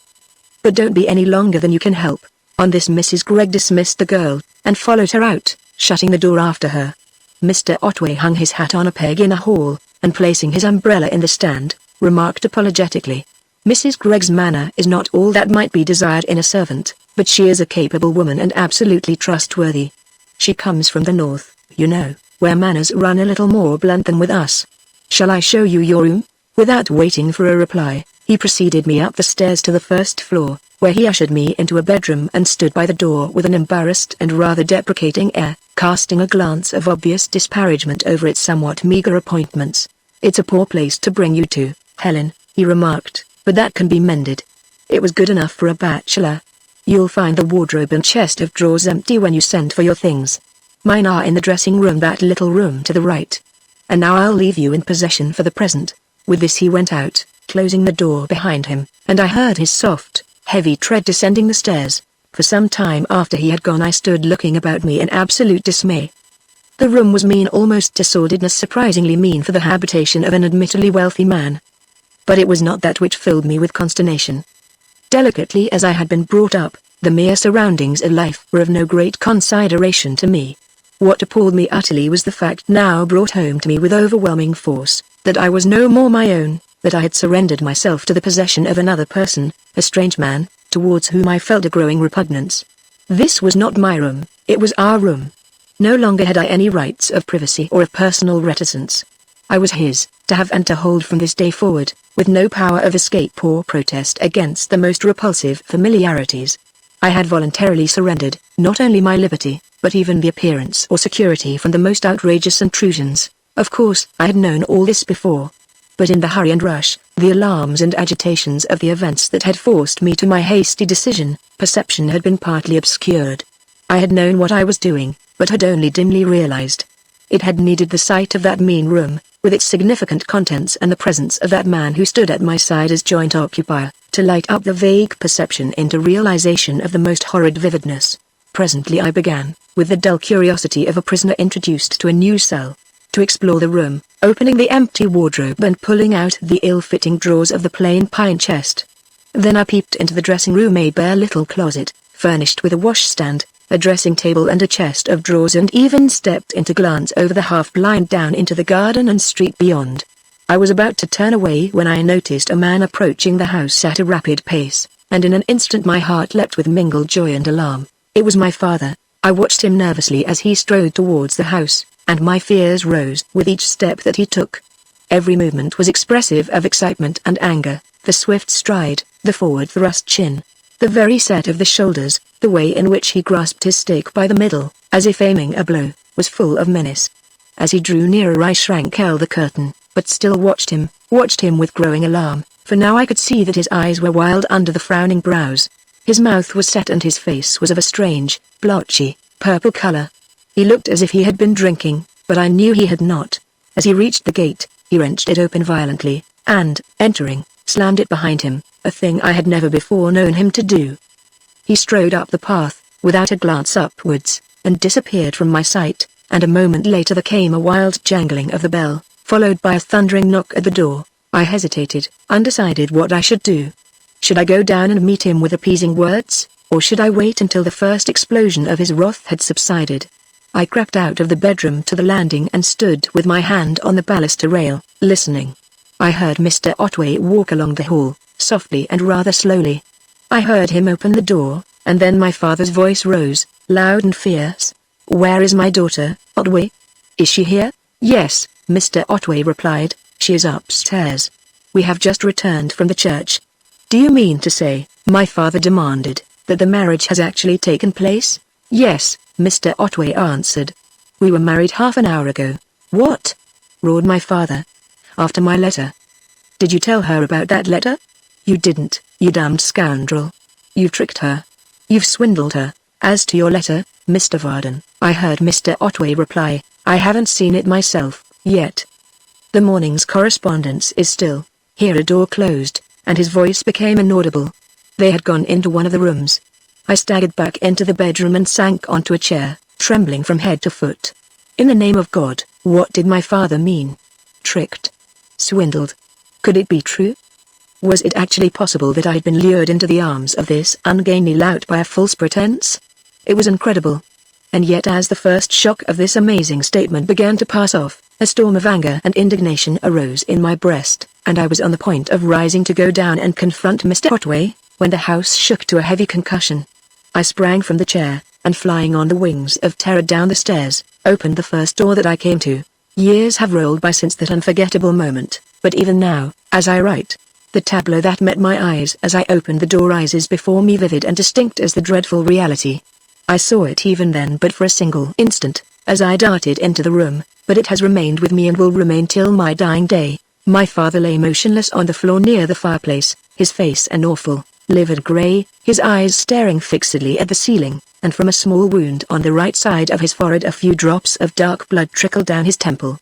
"But don't be any longer than you can help." On this Mrs. Gregg dismissed the girl, and followed her out, shutting the door after her. Mr. Otway hung his hat on a peg in a hall, and placing his umbrella in the stand, remarked apologetically, "Mrs. Gregg's manner is not all that might be desired in a servant, but she is a capable woman and absolutely trustworthy. She comes from the north, you know, where manners run a little more blunt than with us. Shall I show you your room?" Without waiting for a reply, he preceded me up the stairs to the first floor, where he ushered me into a bedroom and stood by the door with an embarrassed and rather deprecating air, casting a glance of obvious disparagement over its somewhat meager appointments. "It's a poor place to bring you to, Helen," he remarked, "but that can be mended. It was good enough for a bachelor. You'll find the wardrobe and chest of drawers empty when you send for your things. Mine are in the dressing room, that little room to the right. And now I'll leave you in possession for the present." With this he went out, closing the door behind him, and I heard his soft, heavy tread descending the stairs. For some time after he had gone I stood looking about me in absolute dismay. The room was mean almost to sordidness, surprisingly mean for the habitation of an admittedly wealthy man. But it was not that which filled me with consternation. Delicately as I had been brought up, the mere surroundings of life were of no great consideration to me. What appalled me utterly was the fact, now brought home to me with overwhelming force, that I was no more my own, that I had surrendered myself to the possession of another person, a strange man, towards whom I felt a growing repugnance. This was not my room, it was our room. No longer had I any rights of privacy or of personal reticence. I was his, to have and to hold from this day forward, with no power of escape or protest against the most repulsive familiarities. I had voluntarily surrendered, not only my liberty, but even the appearance or security from the most outrageous intrusions. Of course, I had known all this before. But in the hurry and rush, the alarms and agitations of the events that had forced me to my hasty decision, perception had been partly obscured. I had known what I was doing, but had only dimly realized. It had needed the sight of that mean room, with its significant contents and the presence of that man who stood at my side as joint occupier, to light up the vague perception into realization of the most horrid vividness. Presently I began, with the dull curiosity of a prisoner introduced to a new cell, to explore the room, opening the empty wardrobe and pulling out the ill-fitting drawers of the plain pine chest. Then I peeped into the dressing-room, a bare little closet, furnished with a washstand, a dressing table and a chest of drawers, and even stepped in to glance over the half-blind down into the garden and street beyond. I was about to turn away when I noticed a man approaching the house at a rapid pace, and in an instant my heart leapt with mingled joy and alarm. It was my father. I watched him nervously as he strode towards the house, and my fears rose with each step that he took. Every movement was expressive of excitement and anger, the swift stride, the forward thrust chin, the very set of the shoulders, the way in which he grasped his stake by the middle, as if aiming a blow, was full of menace. As he drew nearer I shrank held the curtain, but still watched him with growing alarm, for now I could see that his eyes were wild under the frowning brows. His mouth was set and his face was of a strange, blotchy, purple color. He looked as if he had been drinking, but I knew he had not. As he reached the gate, he wrenched it open violently, and, entering, slammed it behind him, a thing I had never before known him to do. He strode up the path, without a glance upwards, and disappeared from my sight, and a moment later there came a wild jangling of the bell, followed by a thundering knock at the door. I hesitated, undecided what I should do. Should I go down and meet him with appeasing words, or should I wait until the first explosion of his wrath had subsided? I crept out of the bedroom to the landing and stood with my hand on the baluster rail, listening. I heard Mr. Otway walk along the hall, softly and rather slowly. I heard him open the door, and then my father's voice rose, loud and fierce. "Where is my daughter, Otway? Is she here?" "Yes," Mr. Otway replied, "she is upstairs. We have just returned from the church." "Do you mean to say," my father demanded, "that the marriage has actually taken place?" Yes, Mr. Otway answered. We were married half an hour ago. What? Roared my father. After my letter. Did you tell her about that letter? You didn't, you damned scoundrel. You've tricked her. You've swindled her. As to your letter, Mr. Vardon, I heard Mr. Otway reply, I haven't seen it myself, yet. The morning's correspondence is still. Here a door closed, and his voice became inaudible. They had gone into one of the rooms. I staggered back into the bedroom and sank onto a chair, trembling from head to foot. In the name of God, what did my father mean? Tricked? Swindled? Could it be true? Was it actually possible that I had been lured into the arms of this ungainly lout by a false pretense? It was incredible. And yet as the first shock of this amazing statement began to pass off, a storm of anger and indignation arose in my breast, and I was on the point of rising to go down and confront Mr. Otway, when the house shook to a heavy concussion. I sprang from the chair, and flying on the wings of terror down the stairs, opened the first door that I came to. Years have rolled by since that unforgettable moment, but even now, as I write, the tableau that met my eyes as I opened the door rises before me vivid and distinct as the dreadful reality. I saw it even then but for a single instant, as I darted into the room, but it has remained with me and will remain till my dying day. My father lay motionless on the floor near the fireplace, his face an awful, livid grey, his eyes staring fixedly at the ceiling, and from a small wound on the right side of his forehead a few drops of dark blood trickled down his temple.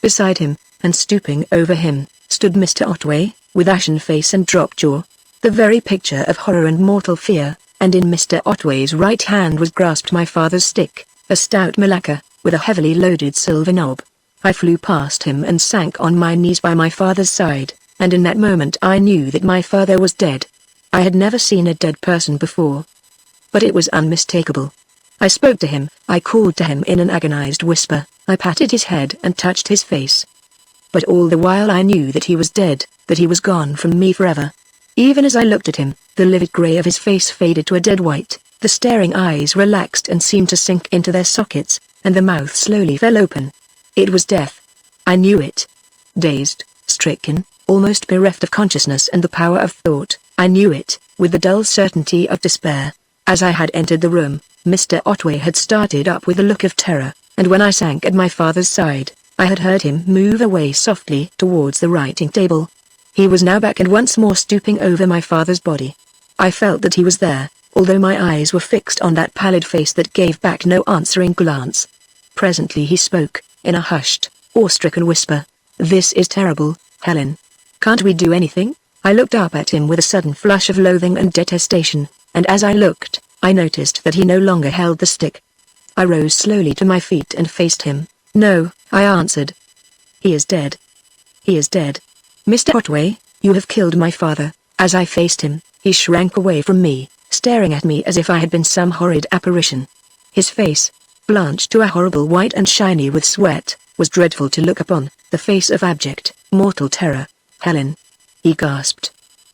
Beside him, and stooping over him, stood Mr. Otway, with ashen face and dropped jaw. The very picture of horror and mortal fear, and in Mr. Otway's right hand was grasped my father's stick, a stout malacca, with a heavily loaded silver knob. I flew past him and sank on my knees by my father's side, and in that moment I knew that my father was dead. I had never seen a dead person before. But it was unmistakable. I spoke to him, I called to him in an agonized whisper, I patted his head and touched his face. But all the while I knew that he was dead, that he was gone from me forever. Even as I looked at him, the livid grey of his face faded to a dead white, the staring eyes relaxed and seemed to sink into their sockets, and the mouth slowly fell open. It was death. I knew it. Dazed, stricken, almost bereft of consciousness and the power of thought, I knew it, with the dull certainty of despair. As I had entered the room, Mr. Otway had started up with a look of terror, and when I sank at my father's side, I had heard him move away softly towards the writing table. He was now back and once more stooping over my father's body. I felt that he was there, although my eyes were fixed on that pallid face that gave back no answering glance. Presently he spoke, in a hushed, awe-stricken whisper. This is terrible, Helen. Can't we do anything? I looked up at him with a sudden flush of loathing and detestation, and as I looked, I noticed that he no longer held the stick. I rose slowly to my feet and faced him. No, I answered. He is dead. He is dead. Mr. Otway, you have killed my father. As I faced him, he shrank away from me, staring at me as if I had been some horrid apparition. His face, blanched to a horrible white and shiny with sweat, was dreadful to look upon, the face of abject, mortal terror. Helen. He gasped.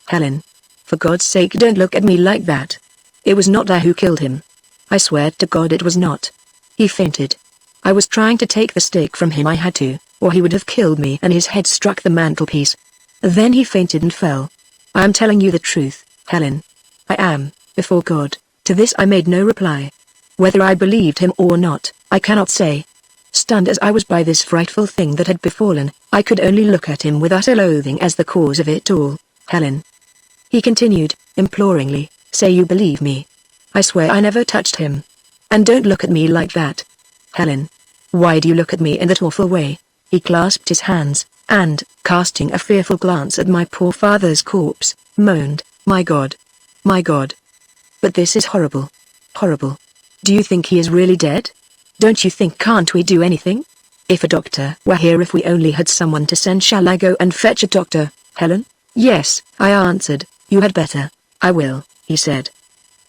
Helen. For God's sake don't look at me like that. It was not I who killed him. I swear to God it was not. He fainted. I was trying to take the stick from him. I had to, or he would have killed me, and his head struck the mantelpiece. Then he fainted and fell. I am telling you the truth, Helen. I am, before God. To this I made no reply. Whether I believed him or not, I cannot say. Stunned as I was by this frightful thing that had befallen, I could only look at him with utter loathing as the cause of it all. Helen. He continued, imploringly, say you believe me. I swear I never touched him. And don't look at me like that. Helen. Why do you look at me in that awful way? He clasped his hands, and, casting a fearful glance at my poor father's corpse, moaned, My God. My God. But this is horrible. Horrible. Do you think he is really dead? Don't you think can't we do anything? If a doctor were here, if we only had someone to send, shall I go and fetch a doctor, Helen? Yes, I answered. You had better. I will, he said.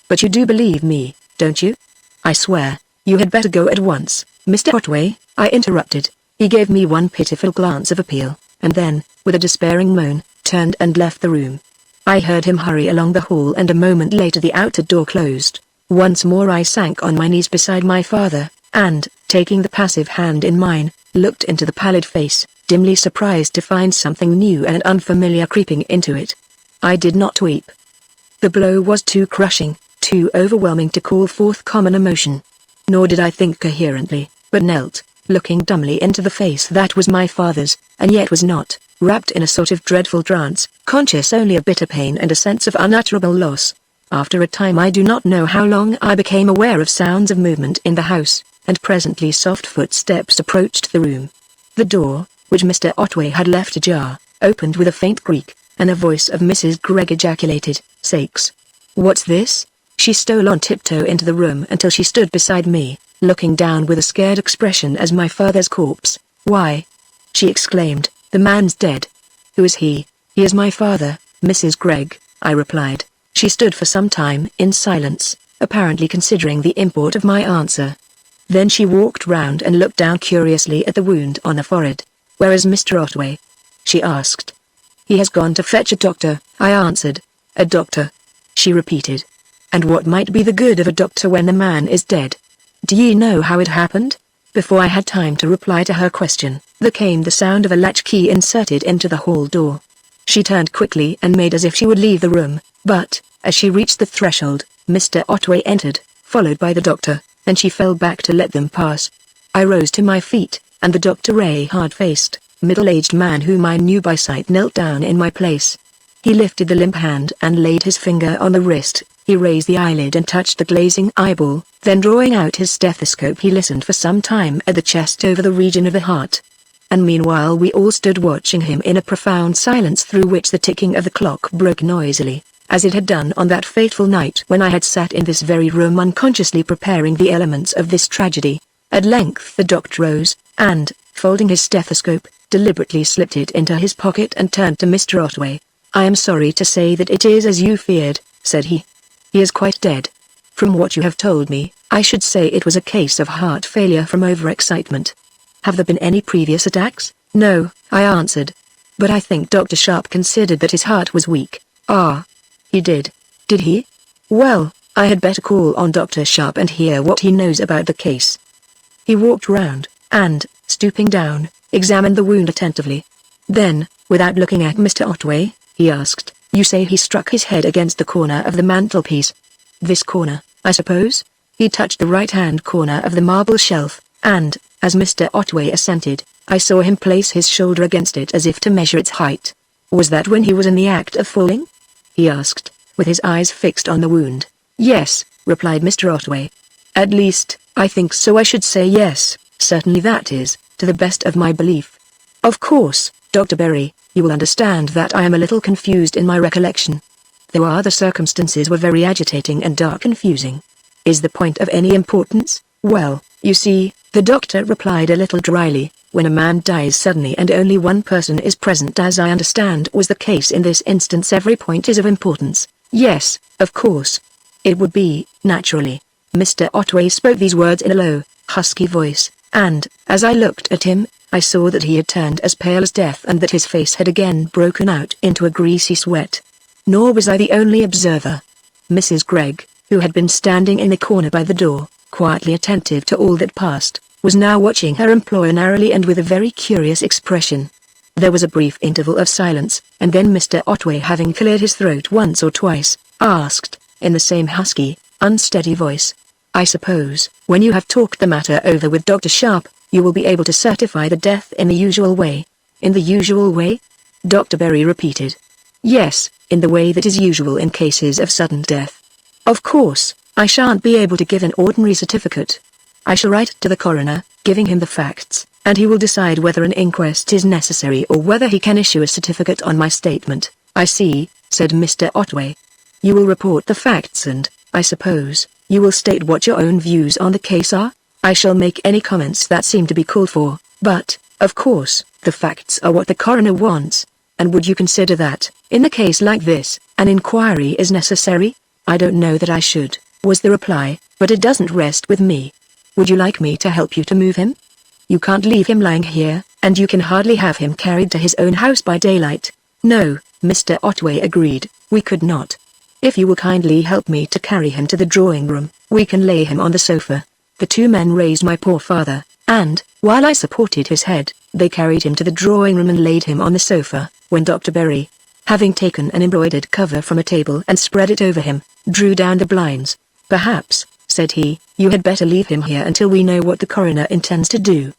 But you do believe me, don't you? I swear. You had better go at once, Mr. Otway, I interrupted. He gave me one pitiful glance of appeal, and then, with a despairing moan, turned and left the room. I heard him hurry along the hall, and a moment later the outer door closed. Once more I sank on my knees beside my father, and, taking the passive hand in mine, looked into the pallid face, dimly surprised to find something new and unfamiliar creeping into it. I did not weep. The blow was too crushing. too overwhelming to call forth common emotion. Nor did I think coherently, but knelt, looking dumbly into the face that was my father's, and yet was not, wrapped in a sort of dreadful trance, conscious only of bitter pain and a sense of unutterable loss. After a time, I do not know how long, I became aware of sounds of movement in the house, and presently soft footsteps approached the room. The door, which Mr. Otway had left ajar, opened with a faint creak, and the voice of Mrs. Gregg ejaculated, "Sakes! What's this?" She stole on tiptoe into the room until she stood beside me, looking down with a scared expression as my father's corpse. "Why?" she exclaimed, "the man's dead." "Who is he?" "He is my father, Mrs. Gregg," I replied. She stood for some time in silence, apparently considering the import of my answer. Then she walked round and looked down curiously at the wound on the forehead. "Where is Mr. Otway?" she asked. "He has gone to fetch a doctor," I answered. "A doctor?" she repeated. "And what might be the good of a doctor when the man is dead? Do ye know how it happened?" Before I had time to reply to her question, there came the sound of a latchkey inserted into the hall door. She turned quickly and made as if she would leave the room, but, as she reached the threshold, Mr. Otway entered, followed by the doctor, and she fell back to let them pass. I rose to my feet, and the doctor, a hard-faced, middle-aged man whom I knew by sight, knelt down in my place. He lifted the limp hand and laid his finger on the wrist. He raised the eyelid and touched the glazing eyeball, then drawing out his stethoscope he listened for some time at the chest over the region of the heart. And meanwhile we all stood watching him in a profound silence through which the ticking of the clock broke noisily, as it had done on that fateful night when I had sat in this very room unconsciously preparing the elements of this tragedy. At length the doctor rose, and, folding his stethoscope, deliberately slipped it into his pocket and turned to Mr. Otway. "I am sorry to say that it is as you feared," said he. "He is quite dead. From what you have told me, I should say it was a case of heart failure from overexcitement." "Have there been any previous attacks?" "No," I answered. "But I think Dr. Sharp considered that his heart was weak." "Ah. He did. Did he? Well, I had better call on Dr. Sharp and hear what he knows about the case." He walked round, and, stooping down, examined the wound attentively. Then, without looking at Mr. Otway, he asked, "You say he struck his head against the corner of the mantelpiece? This corner, I suppose?" He touched the right-hand corner of the marble shelf, and, as Mr. Otway assented, I saw him place his shoulder against it as if to measure its height. "Was that when he was in the act of falling?" he asked, with his eyes fixed on the wound. "Yes," replied Mr. Otway. "At least, I think so. I should say yes, certainly that is, to the best of my belief. Of course, Dr. Berry, you will understand that I am a little confused in my recollection. The circumstances were very agitating and dark confusing. Is the point of any importance?" "Well, you see," the doctor replied a little dryly, "when a man dies suddenly and only one person is present, as I understand was the case in this instance, every point is of importance." "Yes, of course. It would be, naturally." Mr. Otway spoke these words in a low, husky voice, and, as I looked at him, I saw that he had turned as pale as death and that his face had again broken out into a greasy sweat. Nor was I the only observer. Mrs. Gregg, who had been standing in the corner by the door, quietly attentive to all that passed, was now watching her employer narrowly and with a very curious expression. There was a brief interval of silence, and then Mr. Otway, having cleared his throat once or twice, asked, in the same husky, unsteady voice, "I suppose, when you have talked the matter over with Dr. Sharp, you will be able to certify the death in the usual way?" "In the usual way?" Dr. Berry repeated. "Yes, in the way that is usual in cases of sudden death. Of course, I shan't be able to give an ordinary certificate. I shall write to the coroner, giving him the facts, and he will decide whether an inquest is necessary or whether he can issue a certificate on my statement." "I see," said Mr. Otway. "You will report the facts and, I suppose, you will state what your own views on the case are?" "I shall make any comments that seem to be called for, but, of course, the facts are what the coroner wants." "And would you consider that, in a case like this, an inquiry is necessary?" "I don't know that I should," was the reply, "but it doesn't rest with me. Would you like me to help you to move him? You can't leave him lying here, and you can hardly have him carried to his own house by daylight." "No," Mr. Otway agreed, "we could not. If you will kindly help me to carry him to the drawing room, we can lay him on the sofa." The two men raised my poor father, and, while I supported his head, they carried him to the drawing room and laid him on the sofa, when Dr. Berry, Having taken an embroidered cover from a table and spread it over him, drew down the blinds. "Perhaps," said he, "you had better leave him here until we know what the coroner intends to do.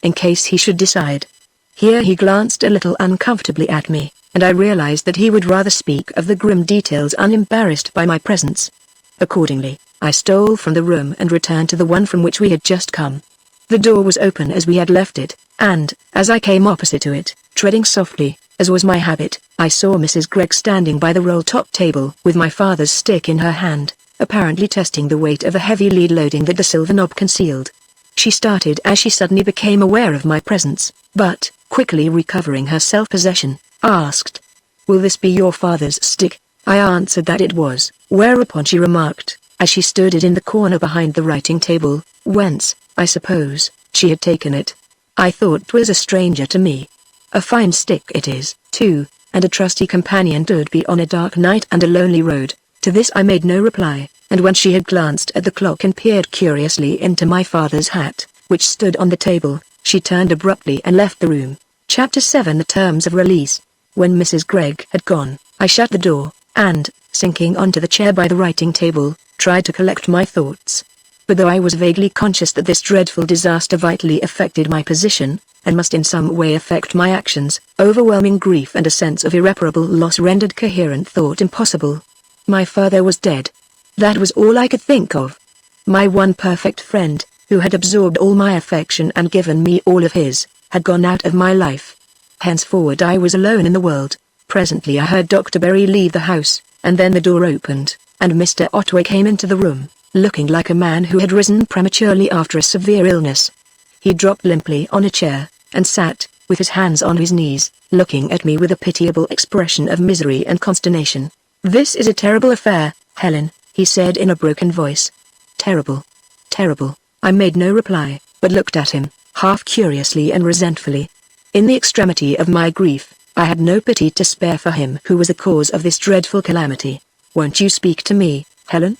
In case he should decide." Here he glanced a little uncomfortably at me, and I realized that he would rather speak of the grim details unembarrassed by my presence. Accordingly, I stole from the room and returned to the one from which we had just come. The door was open as we had left it, and, as I came opposite to it, treading softly, as was my habit, I saw Mrs. Gregg standing by the roll-top table with my father's stick in her hand, apparently testing the weight of a heavy lead loading that the silver knob concealed. She started as she suddenly became aware of my presence, but, quickly recovering her self-possession, asked, "Will this be your father's stick?" I answered that it was, whereupon she remarked, as she stood it in the corner behind the writing table, whence, I suppose, she had taken it. I thought 'twas a stranger to me. "A fine stick it is, too, and a trusty companion 'twould be on a dark night and a lonely road." To this I made no reply, and when she had glanced at the clock and peered curiously into my father's hat, which stood on the table, she turned abruptly and left the room. Chapter 7 The Terms of Release. When Mrs. Gregg had gone, I shut the door, and, sinking onto the chair by the writing table, tried to collect my thoughts. But though I was vaguely conscious that this dreadful disaster vitally affected my position, and must in some way affect my actions, overwhelming grief and a sense of irreparable loss rendered coherent thought impossible. My father was dead. That was all I could think of. My one perfect friend, who had absorbed all my affection and given me all of his, had gone out of my life. Henceforward I was alone in the world. Presently I heard Dr. Berry leave the house, and then the door opened, and Mr. Otway came into the room, looking like a man who had risen prematurely after a severe illness. He dropped limply on a chair, and sat, with his hands on his knees, looking at me with a pitiable expression of misery and consternation. "This is a terrible affair, Helen," he said in a broken voice. "Terrible. Terrible." I made no reply, but looked at him, half curiously and resentfully. In the extremity of my grief, I had no pity to spare for him who was the cause of this dreadful calamity. "Won't you speak to me, Helen?"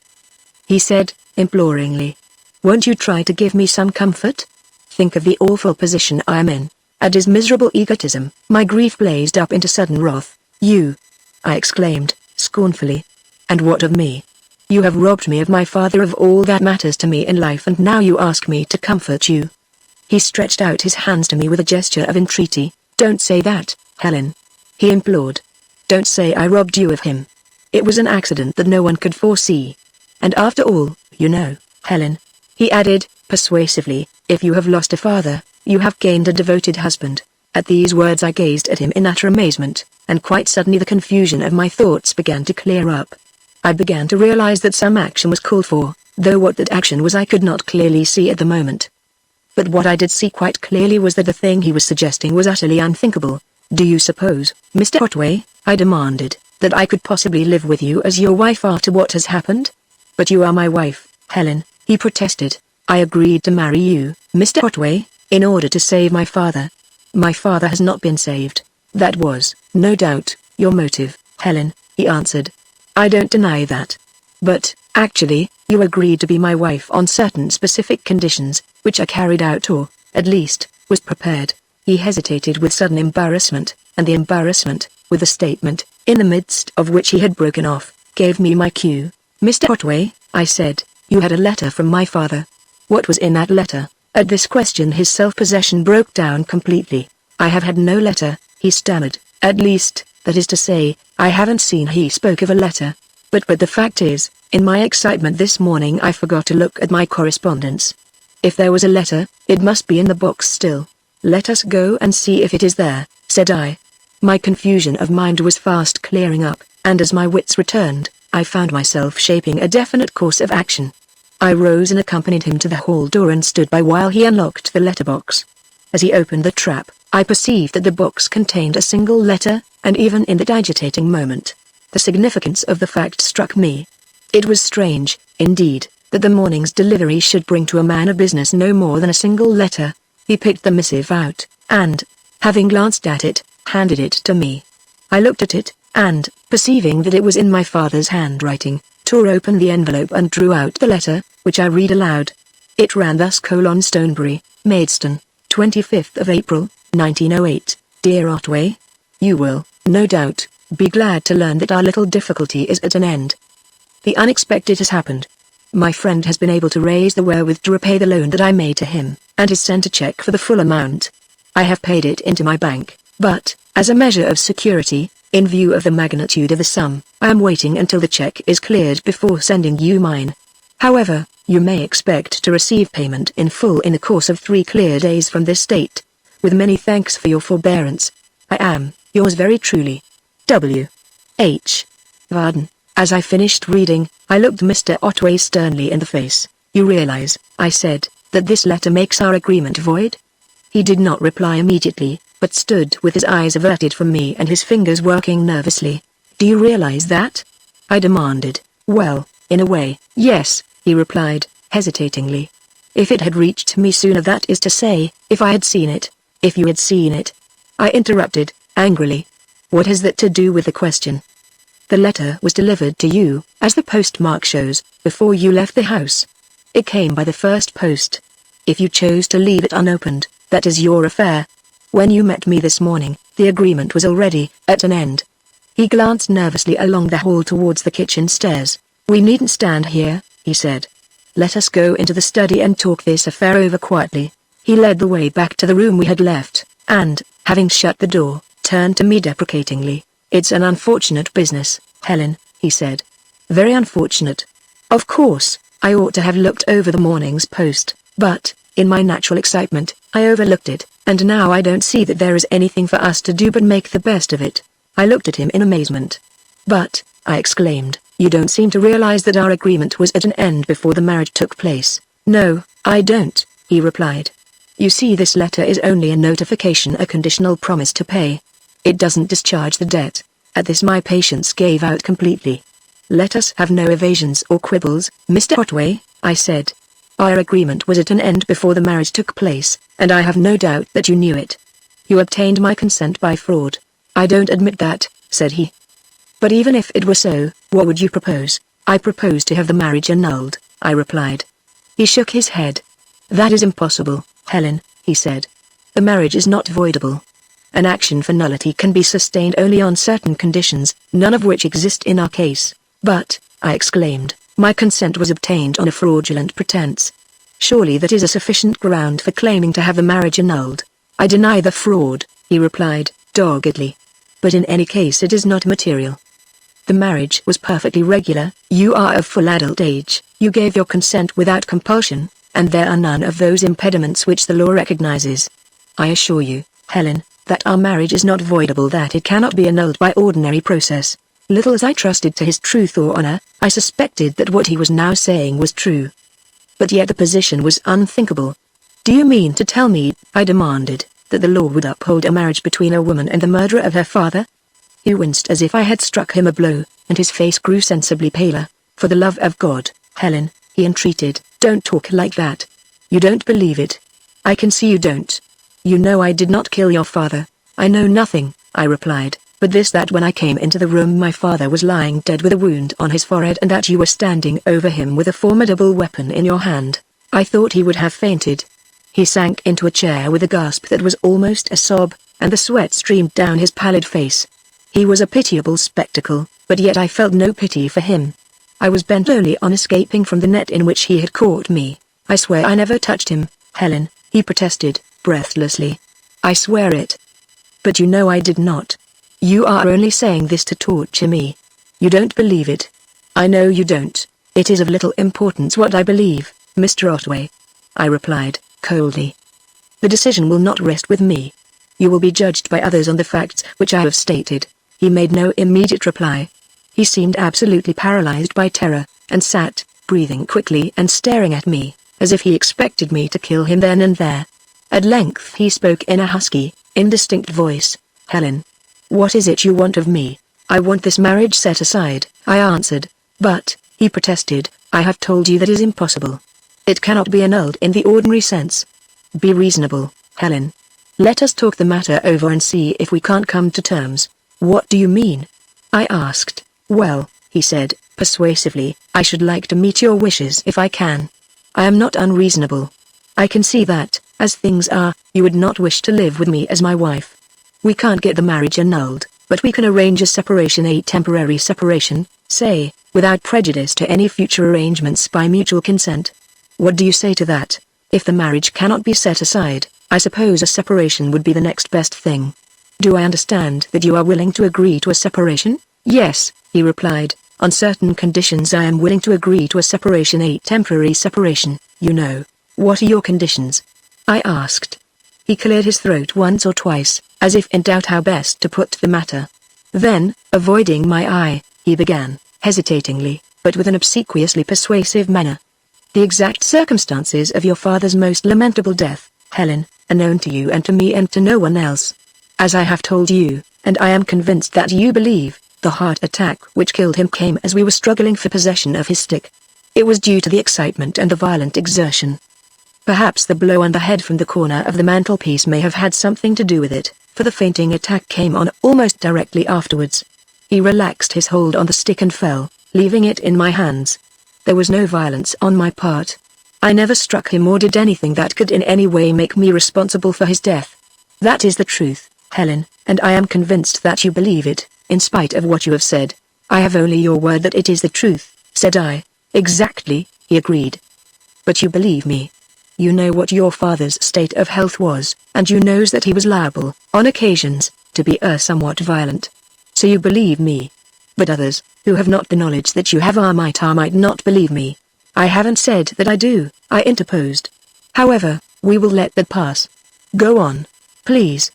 he said, imploringly. "Won't you try to give me some comfort? Think of the awful position I am in." At his miserable egotism, my grief blazed up into sudden wrath. "You!" I exclaimed, scornfully. "And what of me? You have robbed me of my father, of all that matters to me in life, and now you ask me to comfort you." He stretched out his hands to me with a gesture of entreaty. "Don't say that, Helen," he implored. "Don't say I robbed you of him. It was an accident that no one could foresee. And after all, you know, Helen," he added, persuasively, "if you have lost a father, you have gained a devoted husband." At these words I gazed at him in utter amazement, and quite suddenly the confusion of my thoughts began to clear up. I began to realize that some action was called for, though what that action was I could not clearly see at the moment. But what I did see quite clearly was that the thing he was suggesting was utterly unthinkable. "Do you suppose, Mr. Otway," I demanded, "that I could possibly live with you as your wife after what has happened?" "But you are my wife, Helen," he protested. "I agreed to marry you, Mr. Otway, in order to save my father. My father has not been saved." "That was, no doubt, your motive, Helen," he answered. "I don't deny that. But, actually, you agreed to be my wife on certain specific conditions, which I carried out, or, at least, was prepared." He hesitated with sudden embarrassment, and the embarrassment, with the statement, in the midst of which he had broken off, gave me my cue. "Mr. Otway," I said, "you had a letter from my father. What was in that letter?" At this question his self-possession broke down completely. "I have had no letter," he stammered. "At least, that is to say, I haven't seen." He spoke of a letter. But the fact is, in my excitement this morning I forgot to look at my correspondence. If there was a letter, it must be in the box still." "Let us go and see if it is there," said I. My confusion of mind was fast clearing up, and as my wits returned, I found myself shaping a definite course of action. I rose and accompanied him to the hall door and stood by while he unlocked the letterbox. As he opened the trap, I perceived that the box contained a single letter, and even in that agitating moment, the significance of the fact struck me. It was strange, indeed, that the morning's delivery should bring to a man of business no more than a single letter. He picked the missive out, and, having glanced at it, handed it to me. I looked at it, and, perceiving that it was in my father's handwriting, tore open the envelope and drew out the letter, which I read aloud. It ran thus: Stonebury, Maidstone, 25th of April, 1908. Dear Otway, you will, no doubt, Be glad to learn that our little difficulty is at an end. The unexpected has happened. My friend has been able to raise the wherewith to repay the loan that I made to him, and has sent a check for the full amount. I have paid it into my bank, but, as a measure of security, in view of the magnitude of the sum, I am waiting until the check is cleared before sending you mine. However, you may expect to receive payment in full in the course of 3 clear days from this date. With many thanks for your forbearance. I am, yours very truly, W. H. Vardon. As I finished reading, I looked Mr. Otway sternly in the face. You realize, I said, that this letter makes our agreement void? He did not reply immediately, but stood with his eyes averted from me and his fingers working nervously. Do you realize that? I demanded. Well, in a way, yes, he replied, hesitatingly. If it had reached me sooner, that is to say, if I had seen it, if you had seen it. I interrupted, angrily. What has that to do with the question? The letter was delivered to you, as the postmark shows, before you left the house. It came by the first post. If you chose to leave it unopened, that is your affair. When you met me this morning, the agreement was already at an end. He glanced nervously along the hall towards the kitchen stairs. We needn't stand here, he said. Let us go into the study and talk this affair over quietly. He led the way back to the room we had left, and, having shut the door, turned to me deprecatingly. It's an unfortunate business, Helen, he said. Very unfortunate. Of course, I ought to have looked over the morning's post, but, in my natural excitement, I overlooked it, and now I don't see that there is anything for us to do but make the best of it. I looked at him in amazement. But, I exclaimed, you don't seem to realize that our agreement was at an end before the marriage took place. No, I don't, he replied. You see, this letter is only a notification, a conditional promise to pay. It doesn't discharge the debt. At this my patience gave out completely. Let us have no evasions or quibbles, Mr. Otway, I said. Our agreement was at an end before the marriage took place, and I have no doubt that you knew it. You obtained my consent by fraud. I don't admit that, said he. But even if it were so, what would you propose? I propose to have the marriage annulled, I replied. He shook his head. That is impossible, Helen, he said. The marriage is not voidable. An action for nullity can be sustained only on certain conditions, none of which exist in our case. But, I exclaimed, my consent was obtained on a fraudulent pretense. Surely that is a sufficient ground for claiming to have the marriage annulled. I deny the fraud, he replied, doggedly. But in any case it is not material. The marriage was perfectly regular, you are of full adult age, you gave your consent without compulsion, and there are none of those impediments which the law recognizes. I assure you, Helen, that our marriage is not voidable, that it cannot be annulled by ordinary process. Little as I trusted to his truth or honor, I suspected that what he was now saying was true. But yet the position was unthinkable. Do you mean to tell me, I demanded, that the law would uphold a marriage between a woman and the murderer of her father? He winced as if I had struck him a blow, and his face grew sensibly paler. For the love of God, Helen, he entreated, don't talk like that. You don't believe it. I can see you don't. You know I did not kill your father. I know nothing, I replied, but this, that when I came into the room my father was lying dead with a wound on his forehead, and that you were standing over him with a formidable weapon in your hand. I thought he would have fainted. He sank into a chair with a gasp that was almost a sob, and the sweat streamed down his pallid face. He was a pitiable spectacle, but yet I felt no pity for him. I was bent only on escaping from the net in which he had caught me. I swear I never touched him, Helen, he protested, breathlessly. I swear it. But you know I did not. You are only saying this to torture me. You don't believe it. I know you don't. It is of little importance what I believe, Mr. Otway, I replied, coldly. The decision will not rest with me. You will be judged by others on the facts which I have stated. He made no immediate reply. He seemed absolutely paralyzed by terror, and sat, breathing quickly and staring at me, as if he expected me to kill him then and there. At length he spoke in a husky, indistinct voice. Helen, what is it you want of me? I want this marriage set aside, I answered. But, he protested, I have told you that is impossible. It cannot be annulled in the ordinary sense. Be reasonable, Helen. Let us talk the matter over and see if we can't come to terms. What do you mean? I asked. Well, he said, persuasively, I should like to meet your wishes if I can. I am not unreasonable. I can see that, as things are, you would not wish to live with me as my wife. We can't get the marriage annulled, But we can arrange a separation, a temporary separation, say, without prejudice to any future arrangements by mutual consent. What do you say to that? If the marriage cannot be set aside, I suppose a separation would be the next best thing. Do I understand that you are willing to agree to a separation? Yes, he replied. On certain conditions I am willing to agree to a separation, a temporary separation, you know. What are your conditions? I asked. He cleared his throat once or twice, as if in doubt how best to put the matter. Then, avoiding my eye, he began, hesitatingly, but with an obsequiously persuasive manner. The exact circumstances of your father's most lamentable death, Helen, are known to you and to me and to no one else. As I have told you, and I am convinced that you believe, the heart attack which killed him came as we were struggling for possession of his stick. It was due to the excitement and the violent exertion. Perhaps the blow on the head from the corner of the mantelpiece may have had something to do with it, for the fainting attack came on almost directly afterwards. He relaxed his hold on the stick and fell, leaving it in my hands. There was no violence on my part. I never struck him or did anything that could in any way make me responsible for his death. That is the truth, Helen, and I am convinced that you believe it, in spite of what you have said. I have only your word that it is the truth, said I. Exactly, he agreed. But you believe me. You know what your father's state of health was, and you knows that he was liable, on occasions, to be somewhat violent. So you believe me. But others, who have not the knowledge that you have might not believe me. I haven't said that I do, I interposed. However, we will let that pass. Go on, please.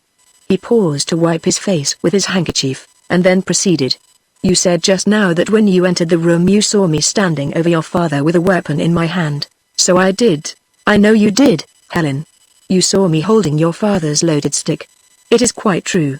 He paused to wipe his face with his handkerchief, and then proceeded. You said just now that when you entered the room you saw me standing over your father with a weapon in my hand. So I did. I know you did, Helen. You saw me holding your father's loaded stick. It is quite true.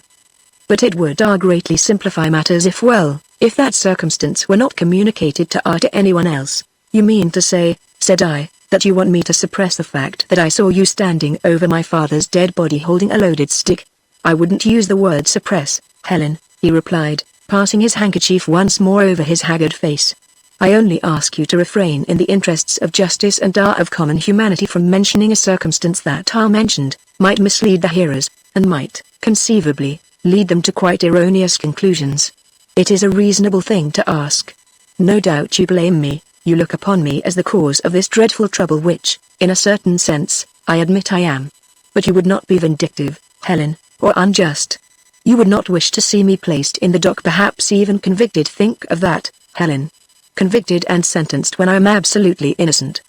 But it would greatly simplify matters if that circumstance were not communicated to anyone else. You mean to say, said I, that you want me to suppress the fact that I saw you standing over my father's dead body holding a loaded stick? I wouldn't use the word suppress, Helen, he replied, passing his handkerchief once more over his haggard face. I only ask you to refrain in the interests of justice and of common humanity from mentioning a circumstance that mentioned, might mislead the hearers, and might, conceivably, lead them to quite erroneous conclusions. It is a reasonable thing to ask. No doubt you blame me, you look upon me as the cause of this dreadful trouble which, in a certain sense, I admit I am. But you would not be vindictive, Helen, or unjust. You would not wish to see me placed in the dock, perhaps even convicted. Think of that, Helen. Convicted and sentenced when I am absolutely innocent.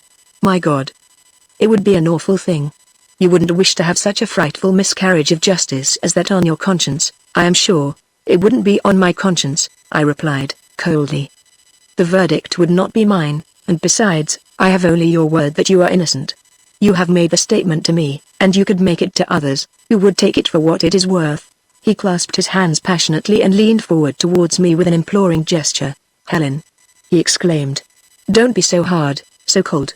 My God. It would be an awful thing. You wouldn't wish to have such a frightful miscarriage of justice as that on your conscience, I am sure. It wouldn't be on my conscience, I replied, coldly. The verdict would not be mine, and besides, I have only your word that you are innocent. You have made the statement to me, and you could make it to others, who would take it for what it is worth. He clasped his hands passionately and leaned forward towards me with an imploring gesture. Helen, he exclaimed. Don't be so hard, so cold.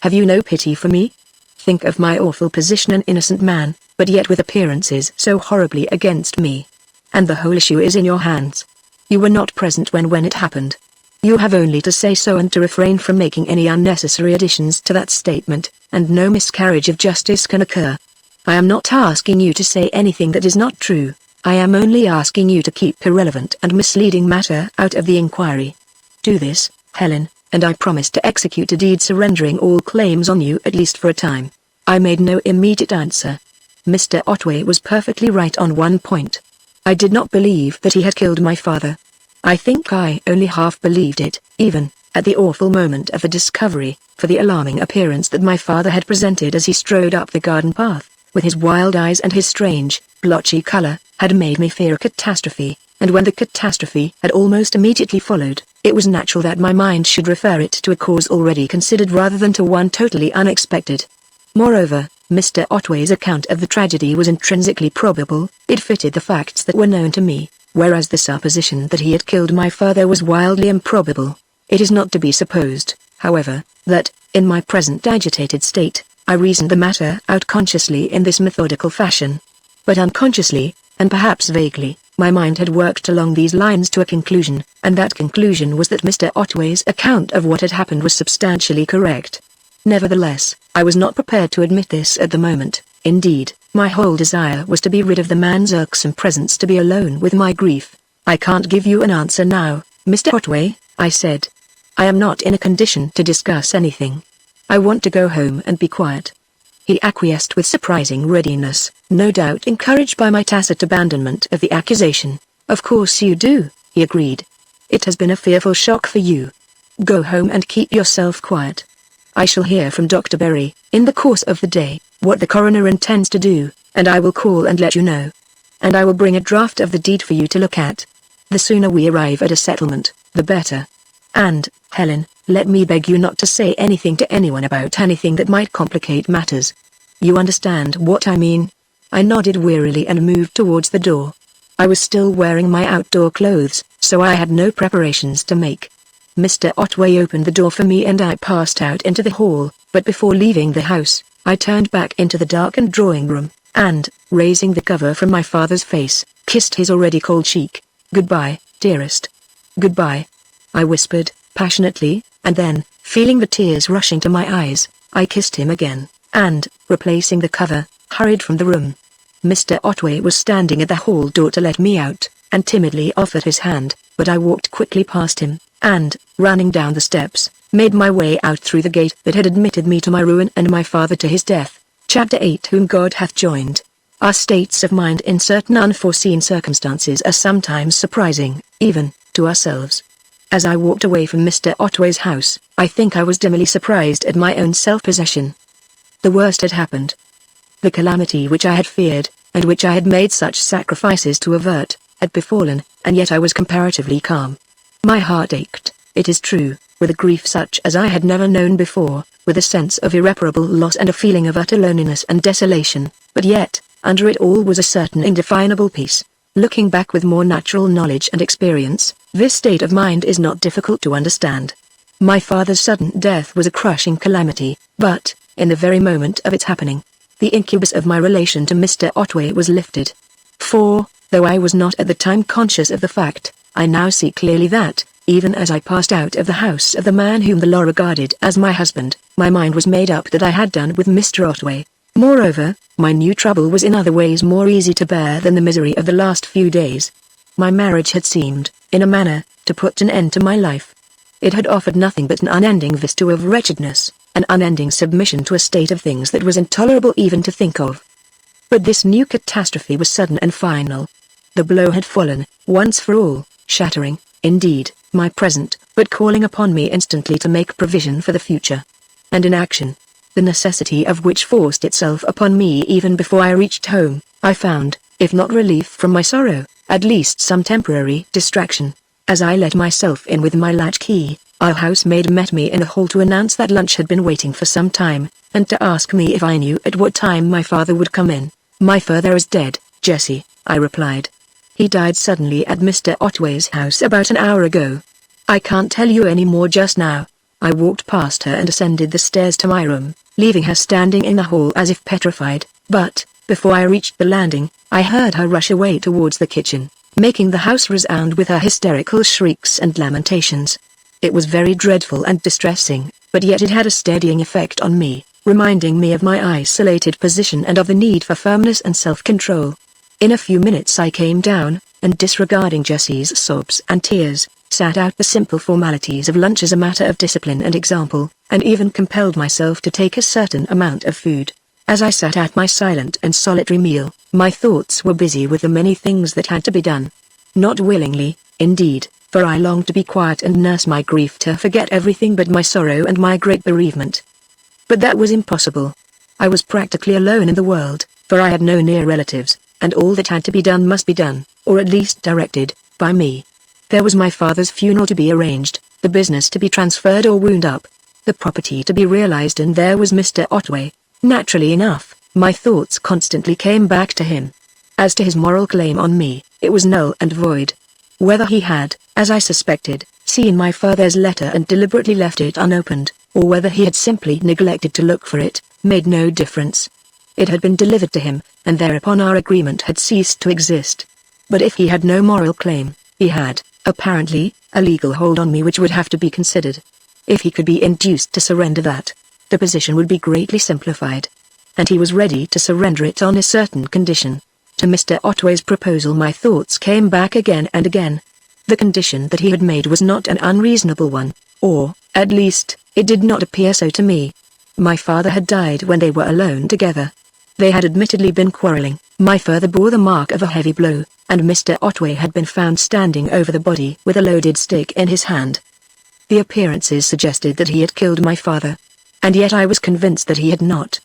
Have you no pity for me? Think of my awful position, an innocent man, but yet with appearances so horribly against me. And the whole issue is in your hands. You were not present when it happened. You have only to say so and to refrain from making any unnecessary additions to that statement, and no miscarriage of justice can occur. I am not asking you to say anything that is not true. I am only asking you to keep irrelevant and misleading matter out of the inquiry. Do this, Helen, and I promise to execute a deed surrendering all claims on you at least for a time. I made no immediate answer. Mr. Otway was perfectly right on one point. I did not believe that he had killed my father. I think I only half believed it, even, at the awful moment of the discovery, for the alarming appearance that my father had presented as he strode up the garden path, with his wild eyes and his strange, blotchy color, had made me fear a catastrophe, and when the catastrophe had almost immediately followed, it was natural that my mind should refer it to a cause already considered rather than to one totally unexpected. Moreover, Mr. Otway's account of the tragedy was intrinsically probable, it fitted the facts that were known to me, whereas the supposition that he had killed my father was wildly improbable. It is not to be supposed, however, that, in my present agitated state, I reasoned the matter out consciously in this methodical fashion. But unconsciously, and perhaps vaguely, my mind had worked along these lines to a conclusion, and that conclusion was that Mr. Otway's account of what had happened was substantially correct. Nevertheless, I was not prepared to admit this at the moment. Indeed, my whole desire was to be rid of the man's irksome presence, to be alone with my grief. "I can't give you an answer now, Mr. Otway," I said. "I am not in a condition to discuss anything. I want to go home and be quiet." He acquiesced with surprising readiness, no doubt encouraged by my tacit abandonment of the accusation. "Of course you do," he agreed. "It has been a fearful shock for you. Go home and keep yourself quiet. I shall hear from Dr. Berry, in the course of the day, what the coroner intends to do, and I will call and let you know. And I will bring a draft of the deed for you to look at. The sooner we arrive at a settlement, the better. And, Helen, let me beg you not to say anything to anyone about anything that might complicate matters. You understand what I mean?" I nodded wearily and moved towards the door. I was still wearing my outdoor clothes, so I had no preparations to make. Mr. Otway opened the door for me and I passed out into the hall, but before leaving the house, I turned back into the darkened drawing room, and, raising the cover from my father's face, kissed his already cold cheek. "Goodbye, dearest. Goodbye," I whispered, passionately, and then, feeling the tears rushing to my eyes, I kissed him again, and, replacing the cover, hurried from the room. Mr. Otway was standing at the hall door to let me out, and timidly offered his hand, but I walked quickly past him, and, running down the steps, made my way out through the gate that had admitted me to my ruin and my father to his death. Chapter 8. Whom God hath joined. Our states of mind in certain unforeseen circumstances are sometimes surprising, even to ourselves. As I walked away from Mr. Otway's house, I think I was dimly surprised at my own self-possession. The worst had happened. The calamity which I had feared, and which I had made such sacrifices to avert, had befallen, and yet I was comparatively calm. My heart ached, it is true, with a grief such as I had never known before, with a sense of irreparable loss and a feeling of utter loneliness and desolation, but yet, under it all was a certain indefinable peace. Looking back with more natural knowledge and experience, this state of mind is not difficult to understand. My father's sudden death was a crushing calamity, but, in the very moment of its happening, the incubus of my relation to Mr. Otway was lifted. For, though I was not at the time conscious of the fact, I now see clearly that, even as I passed out of the house of the man whom the law regarded as my husband, my mind was made up that I had done with Mr. Otway. Moreover, my new trouble was in other ways more easy to bear than the misery of the last few days. My marriage had seemed, in a manner, to put an end to my life. It had offered nothing but an unending vista of wretchedness, an unending submission to a state of things that was intolerable even to think of. But this new catastrophe was sudden and final. The blow had fallen, once for all, shattering, indeed, my present, but calling upon me instantly to make provision for the future. And in action, the necessity of which forced itself upon me even before I reached home, I found, if not relief from my sorrow, at least some temporary distraction. As I let myself in with my latch key, our housemaid met me in the hall to announce that lunch had been waiting for some time, and to ask me if I knew at what time my father would come in. "My father is dead, Jessie," I replied. "He died suddenly at Mr. Otway's house about an hour ago. I can't tell you any more just now." I walked past her and ascended the stairs to my room, leaving her standing in the hall as if petrified, but, before I reached the landing, I heard her rush away towards the kitchen, making the house resound with her hysterical shrieks and lamentations. It was very dreadful and distressing, but yet it had a steadying effect on me, reminding me of my isolated position and of the need for firmness and self-control. In a few minutes I came down, and disregarding Jessie's sobs and tears, sat out the simple formalities of lunch as a matter of discipline and example, and even compelled myself to take a certain amount of food. As I sat at my silent and solitary meal, my thoughts were busy with the many things that had to be done. Not willingly, indeed, for I longed to be quiet and nurse my grief, to forget everything but my sorrow and my great bereavement. But that was impossible. I was practically alone in the world, for I had no near relatives, and all that had to be done must be done, or at least directed, by me. There was my father's funeral to be arranged, the business to be transferred or wound up, the property to be realized, and there was Mr. Otway. Naturally enough, my thoughts constantly came back to him. As to his moral claim on me, it was null and void. Whether he had, as I suspected, seen my father's letter and deliberately left it unopened, or whether he had simply neglected to look for it, made no difference. It had been delivered to him, and thereupon our agreement had ceased to exist. But if he had no moral claim, he had, apparently, a legal hold on me which would have to be considered. If he could be induced to surrender that, the position would be greatly simplified. and he was ready to surrender it on a certain condition. To Mr. Otway's proposal my thoughts came back again and again. The condition that he had made was not an unreasonable one, or, at least, it did not appear so to me. My father had died when they were alone together. They had admittedly been quarreling. My father bore the mark of a heavy blow, and Mr. Otway had been found standing over the body with a loaded stick in his hand. The appearances suggested that he had killed my father. And yet I was convinced that he had not.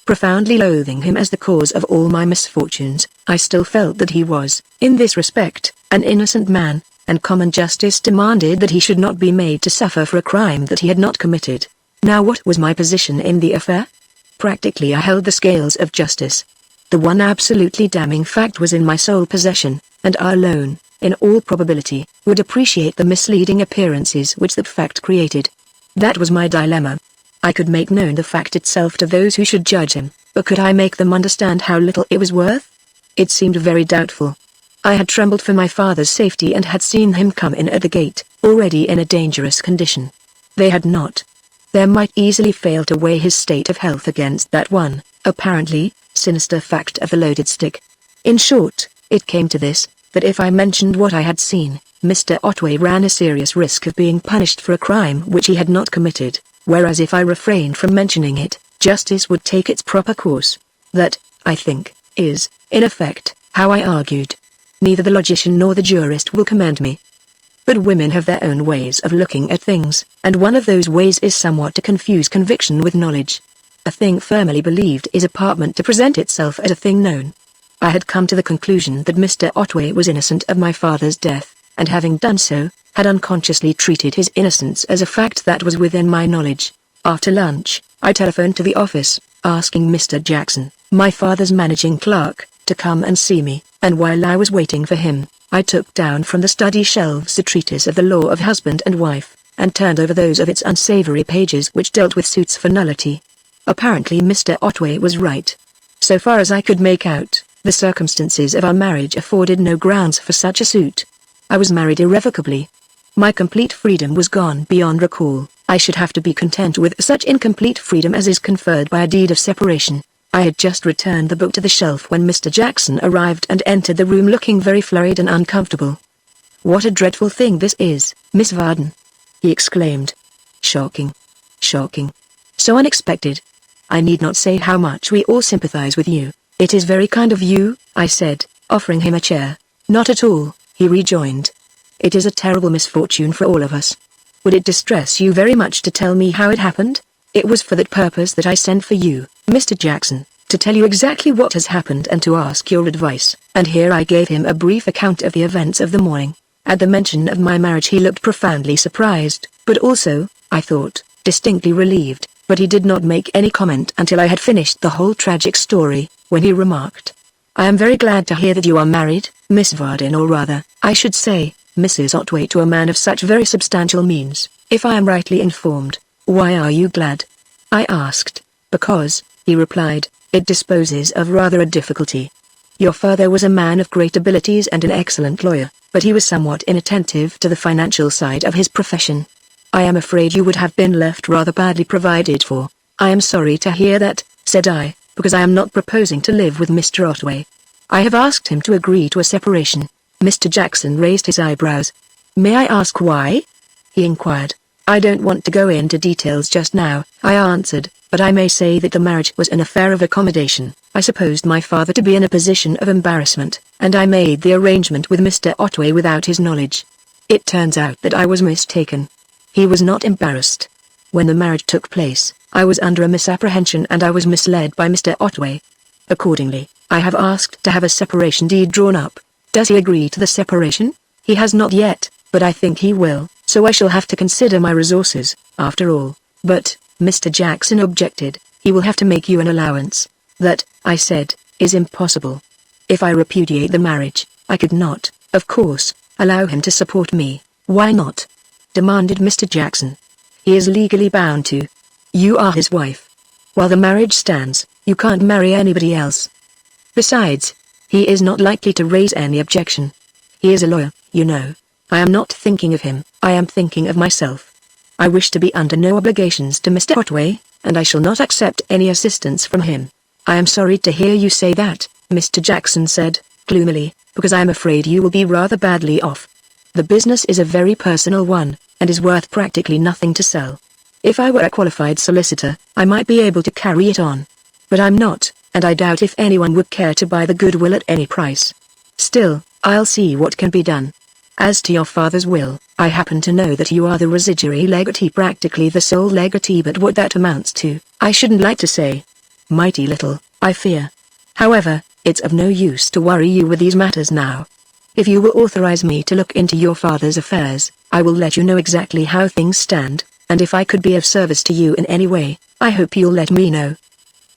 Profoundly loathing him as the cause of all my misfortunes, I still felt that he was, in this respect, an innocent man, and common justice demanded that he should not be made to suffer for a crime that he had not committed. Now what was my position in the affair? Practically I held the scales of justice. The one absolutely damning fact was in my sole possession, and I alone, in all probability, would appreciate the misleading appearances which that fact created. That was my dilemma. I could make known the fact itself to those who should judge him, but could I make them understand how little it was worth? It seemed very doubtful. I had trembled for my father's safety and had seen him come in at the gate, already in a dangerous condition. They had not. There might easily fail to weigh his state of health against that one, apparently, sinister fact of the loaded stick. In short, it came to this, that if I mentioned what I had seen, Mr. Otway ran a serious risk of being punished for a crime which he had not committed. Whereas if I refrained from mentioning it, justice would take its proper course. That, I think, is, in effect, how I argued. Neither the logician nor the jurist will commend me. But women have their own ways of looking at things, and one of those ways is somewhat to confuse conviction with knowledge. A thing firmly believed is apartment to present itself as a thing known. I had come to the conclusion that Mr. Otway was innocent of my father's death, and having done so, had unconsciously treated his innocence as a fact that was within my knowledge. After lunch, I telephoned to the office, asking Mr. Jackson, my father's managing clerk, to come and see me, and while I was waiting for him, I took down from the study shelves a treatise of the law of husband and wife, and turned over those of its unsavory pages which dealt with suits for nullity. Apparently Mr. Otway was right. So far as I could make out, the circumstances of our marriage afforded no grounds for such a suit. I was married irrevocably. My complete freedom was gone beyond recall. I should have to be content with such incomplete freedom as is conferred by a deed of separation. I had just returned the book to the shelf when Mr. Jackson arrived and entered the room looking very flurried and uncomfortable. "What a dreadful thing this is, Miss Vardon!" he exclaimed. "Shocking. Shocking. So unexpected. I need not say how much we all sympathize with you." "It is very kind of you," I said, offering him a chair. "Not at all," he rejoined. "It is a terrible misfortune for all of us. Would it distress you very much to tell me how it happened? It was for that purpose that I sent for you, Mr. Jackson, to tell you exactly what has happened and to ask your advice." And here I gave him a brief account of the events of the morning. At the mention of my marriage he looked profoundly surprised, but also, I thought, distinctly relieved, but he did not make any comment until I had finished the whole tragic story, when he remarked, "I am very glad to hear that you are married, Miss Vardon, or rather, I should say, Mrs. Otway, to a man of such very substantial means, if I am rightly informed." "Why are you glad?" I asked. "Because," he replied, "it disposes of rather a difficulty. Your father was a man of great abilities and an excellent lawyer, but he was somewhat inattentive to the financial side of his profession. I am afraid you would have been left rather badly provided for." "I am sorry to hear that," said I, "because I am not proposing to live with Mr. Otway. I have asked him to agree to a separation." Mr. Jackson raised his eyebrows. "May I ask why?" he inquired. "I don't want to go into details just now," I answered, "but I may say that the marriage was an affair of accommodation. I supposed my father to be in a position of embarrassment, and I made the arrangement with Mr. Otway without his knowledge. It turns out that I was mistaken. He was not embarrassed. When the marriage took place, I was under a misapprehension and I was misled by Mr. Otway. Accordingly, I have asked to have a separation deed drawn up. Does he agree to the separation? He has not yet, but I think he will, so I shall have to consider my resources, after all." "But," Mr. Jackson objected, "he will have to make you an allowance." "That," I said, "is impossible. If I repudiate the marriage, I could not, of course, allow him to support me." "Why not?" demanded Mr. Jackson. "He is legally bound to. You are his wife. While the marriage stands, you can't marry anybody else. Besides, he is not likely to raise any objection. He is a lawyer, you know. I am not thinking of him, I am thinking of myself. I wish to be under no obligations to Mr. Otway, and I shall not accept any assistance from him. "I am sorry to hear you say that," Mr. Jackson said, gloomily, "because I am afraid you will be rather badly off. The business is a very personal one, and is worth practically nothing to sell. If I were a qualified solicitor, I might be able to carry it on. But I'm not, and I doubt if anyone would care to buy the goodwill at any price. Still, I'll see what can be done. As to your father's will, I happen to know that you are the residuary legatee, practically the sole legatee, but what that amounts to, I shouldn't like to say. Mighty little, I fear. However, it's of no use to worry you with these matters now. If you will authorize me to look into your father's affairs, I will let you know exactly how things stand, and if I could be of service to you in any way, I hope you'll let me know.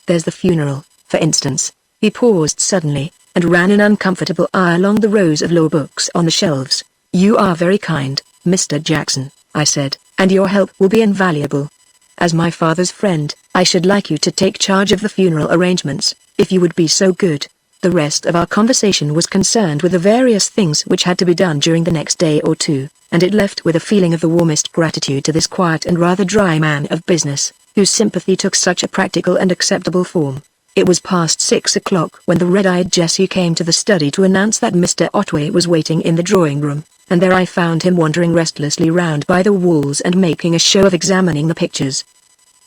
There's the funeral, for instance." He paused suddenly, and ran an uncomfortable eye along the rows of law books on the shelves. "You are very kind, Mr. Jackson," I said, "and your help will be invaluable. As my father's friend, I should like you to take charge of the funeral arrangements, if you would be so good." The rest of our conversation was concerned with the various things which had to be done during the next day or two, and it left with a feeling of the warmest gratitude to this quiet and rather dry man of business, whose sympathy took such a practical and acceptable form. It was past 6 o'clock when the red-eyed Jessie came to the study to announce that Mr. Otway was waiting in the drawing room, and there I found him wandering restlessly round by the walls and making a show of examining the pictures.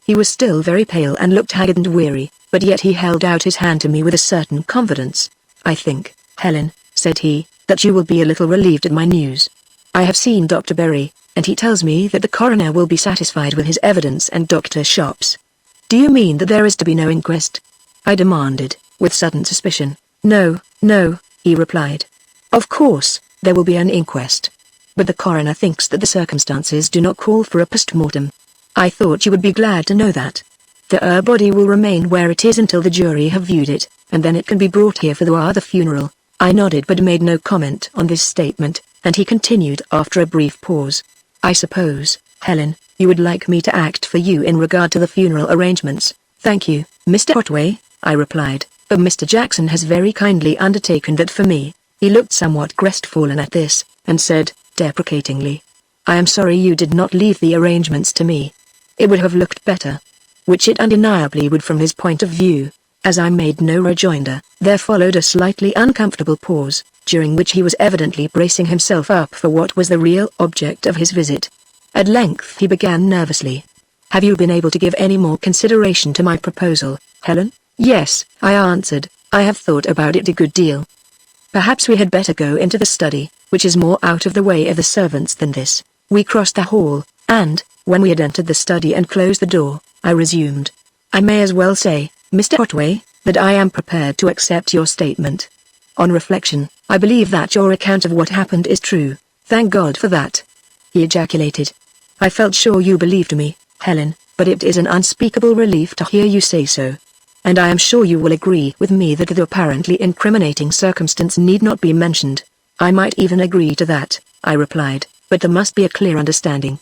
He was still very pale and looked haggard and weary, but yet he held out his hand to me with a certain confidence. "I think, Helen," said he, "that you will be a little relieved at my news. I have seen Dr. Berry, and he tells me that the coroner will be satisfied with his evidence and Dr. Sharp's." "Do you mean that there is to be no inquest?" I demanded, with sudden suspicion. "No, no," he replied. "Of course, there will be an inquest. But the coroner thinks that the circumstances do not call for a post-mortem. I thought you would be glad to know that. The body will remain where it is until the jury have viewed it, and then it can be brought here for the funeral." I nodded but made no comment on this statement, and he continued after a brief pause. "I suppose, Helen, you would like me to act for you in regard to the funeral arrangements." "Thank you, Mr. Otway," I replied, "but Mr. Jackson has very kindly undertaken that for me." He looked somewhat crestfallen at this, and said, deprecatingly, "I am sorry you did not leave the arrangements to me. It would have looked better." Which it undeniably would from his point of view. As I made no rejoinder, there followed a slightly uncomfortable pause, during which he was evidently bracing himself up for what was the real object of his visit. At length he began nervously. "Have you been able to give any more consideration to my proposal, Helen?" "Yes," I answered, "I have thought about it a good deal. Perhaps we had better go into the study, which is more out of the way of the servants than this." We crossed the hall, and, when we had entered the study and closed the door, I resumed. "I may as well say, Mr. Otway, that I am prepared to accept your statement. On reflection, I believe that your account of what happened is true." "Thank God for that," he ejaculated. "I felt sure you believed me, Helen, but it is an unspeakable relief to hear you say so. And I am sure you will agree with me that the apparently incriminating circumstance need not be mentioned." "I might even agree to that," I replied, "but there must be a clear understanding.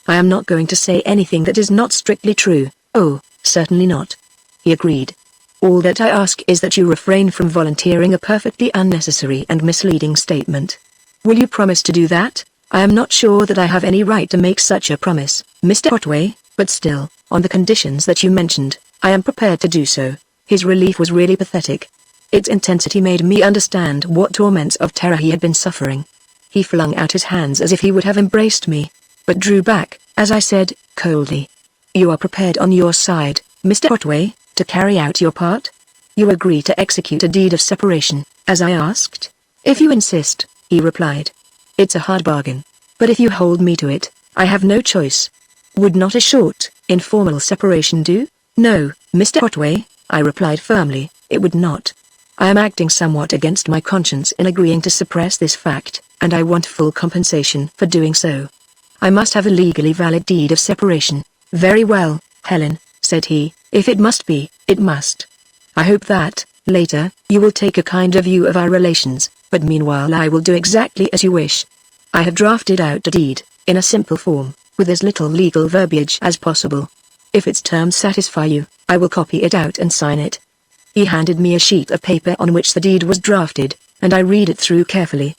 I am not going to say anything that is not strictly true." "Oh, certainly not," he agreed. "All that I ask is that you refrain from volunteering a perfectly unnecessary and misleading statement. Will you promise to do that?" "I am not sure that I have any right to make such a promise, Mr. Otway, but still, on the conditions that you mentioned, I am prepared to do so." His relief was really pathetic. Its intensity made me understand what torments of terror he had been suffering. He flung out his hands as if he would have embraced me, but drew back, as I said, coldly, "You are prepared on your side, Mr. Otway, to carry out your part? You agree to execute a deed of separation, as I asked?" "If you insist," he replied. "It's a hard bargain, but if you hold me to it, I have no choice." "Would not a short, informal separation do?" "No, Mr. Otway," I replied firmly, "it would not. I am acting somewhat against my conscience in agreeing to suppress this fact, and I want full compensation for doing so. I must have a legally valid deed of separation." "Very well, Helen," said he, "if it must be, it must. I hope that, later, you will take a kinder view of our relations, but meanwhile I will do exactly as you wish. I have drafted out a deed, in a simple form, with as little legal verbiage as possible. If its terms satisfy you, I will copy it out and sign it." He handed me a sheet of paper on which the deed was drafted, and I read it through carefully.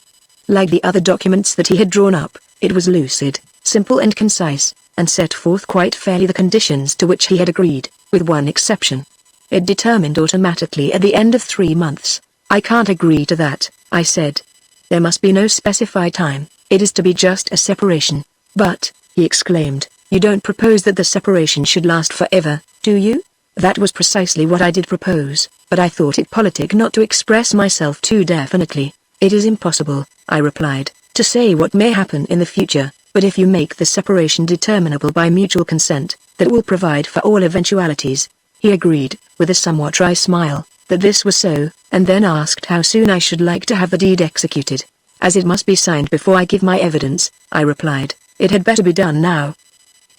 Like the other documents that he had drawn up, it was lucid, simple and concise, and set forth quite fairly the conditions to which he had agreed, with one exception. it determined automatically at the end of 3 months. I can't agree to that, I said. There must be no specified time, it is to be just a separation. But, he exclaimed, you don't propose that the separation should last forever, do you? That was precisely what I did propose, but I thought it politic not to express myself too definitely. It is impossible, I replied, to say what may happen in the future, but if you make the separation determinable by mutual consent, that will provide for all eventualities. He agreed, with a somewhat dry smile, that this was so, and then asked how soon I should like to have the deed executed. As it must be signed before I give my evidence, I replied, it had better be done now.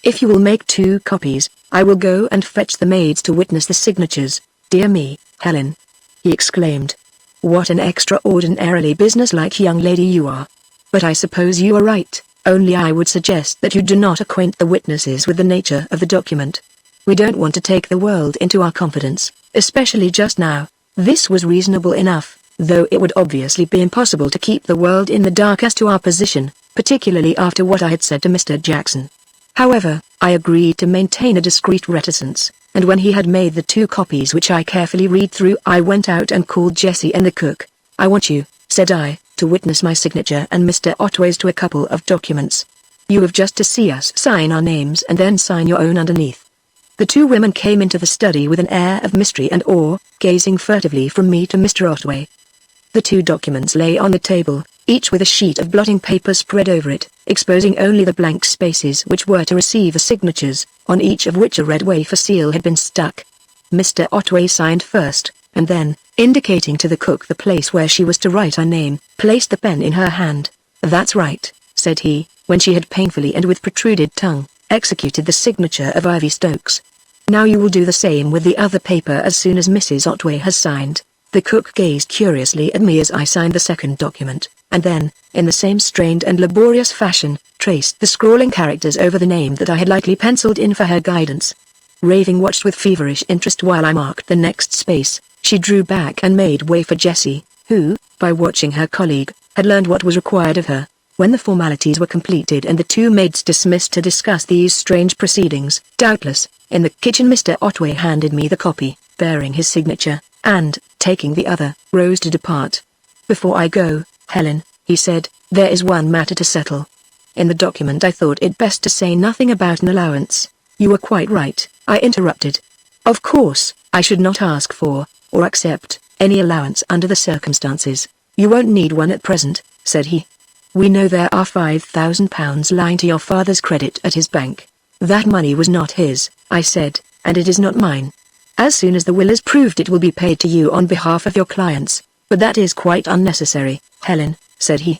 If you will make 2 copies, I will go and fetch the maids to witness the signatures. Dear me, Helen, he exclaimed. What an extraordinarily businesslike young lady you are. But I suppose you are right, only I would suggest that you do not acquaint the witnesses with the nature of the document. We don't want to take the world into our confidence, especially just now. This was reasonable enough, though it would obviously be impossible to keep the world in the dark as to our position, particularly after what I had said to Mr. Jackson. However, I agreed to maintain a discreet reticence, and when he had made the 2 copies which I carefully read through, I went out and called Jessie and the cook. I want you, said I, to witness my signature and Mr. Otway's to a couple of documents. You have just to see us sign our names and then sign your own underneath. The 2 women came into the study with an air of mystery and awe, gazing furtively from me to Mr. Otway. The 2 documents lay on the table, each with a sheet of blotting paper spread over it, exposing only the blank spaces which were to receive the signatures, on each of which a red wafer seal had been stuck. Mr. Otway signed first, and then, indicating to the cook the place where she was to write her name, placed the pen in her hand. That's right, said he, when she had painfully and with protruded tongue, executed the signature of Ivy Stokes. Now you will do the same with the other paper as soon as Mrs. Otway has signed. The cook gazed curiously at me as I signed the second document, and then, in the same strained and laborious fashion, traced the scrawling characters over the name that I had lightly penciled in for her guidance. Raving watched with feverish interest while I marked the next space. She drew back and made way for Jessie, who, by watching her colleague, had learned what was required of her. When the formalities were completed and the 2 maids dismissed to discuss these strange proceedings, doubtless, in the kitchen Mr. Otway handed me the copy, bearing his signature, and, taking the other, rose to depart. Before I go, Helen, he said, there is one matter to settle. In the document I thought it best to say nothing about an allowance. You were quite right, I interrupted. Of course, I should not ask for, or accept, any allowance under the circumstances. You won't need one at present, said he. We know there are £5,000 lying to your father's credit at his bank. That money was not his, I said, and it is not mine. As soon as the will is proved it will be paid to you on behalf of your clients, but that is quite unnecessary, Helen, said he.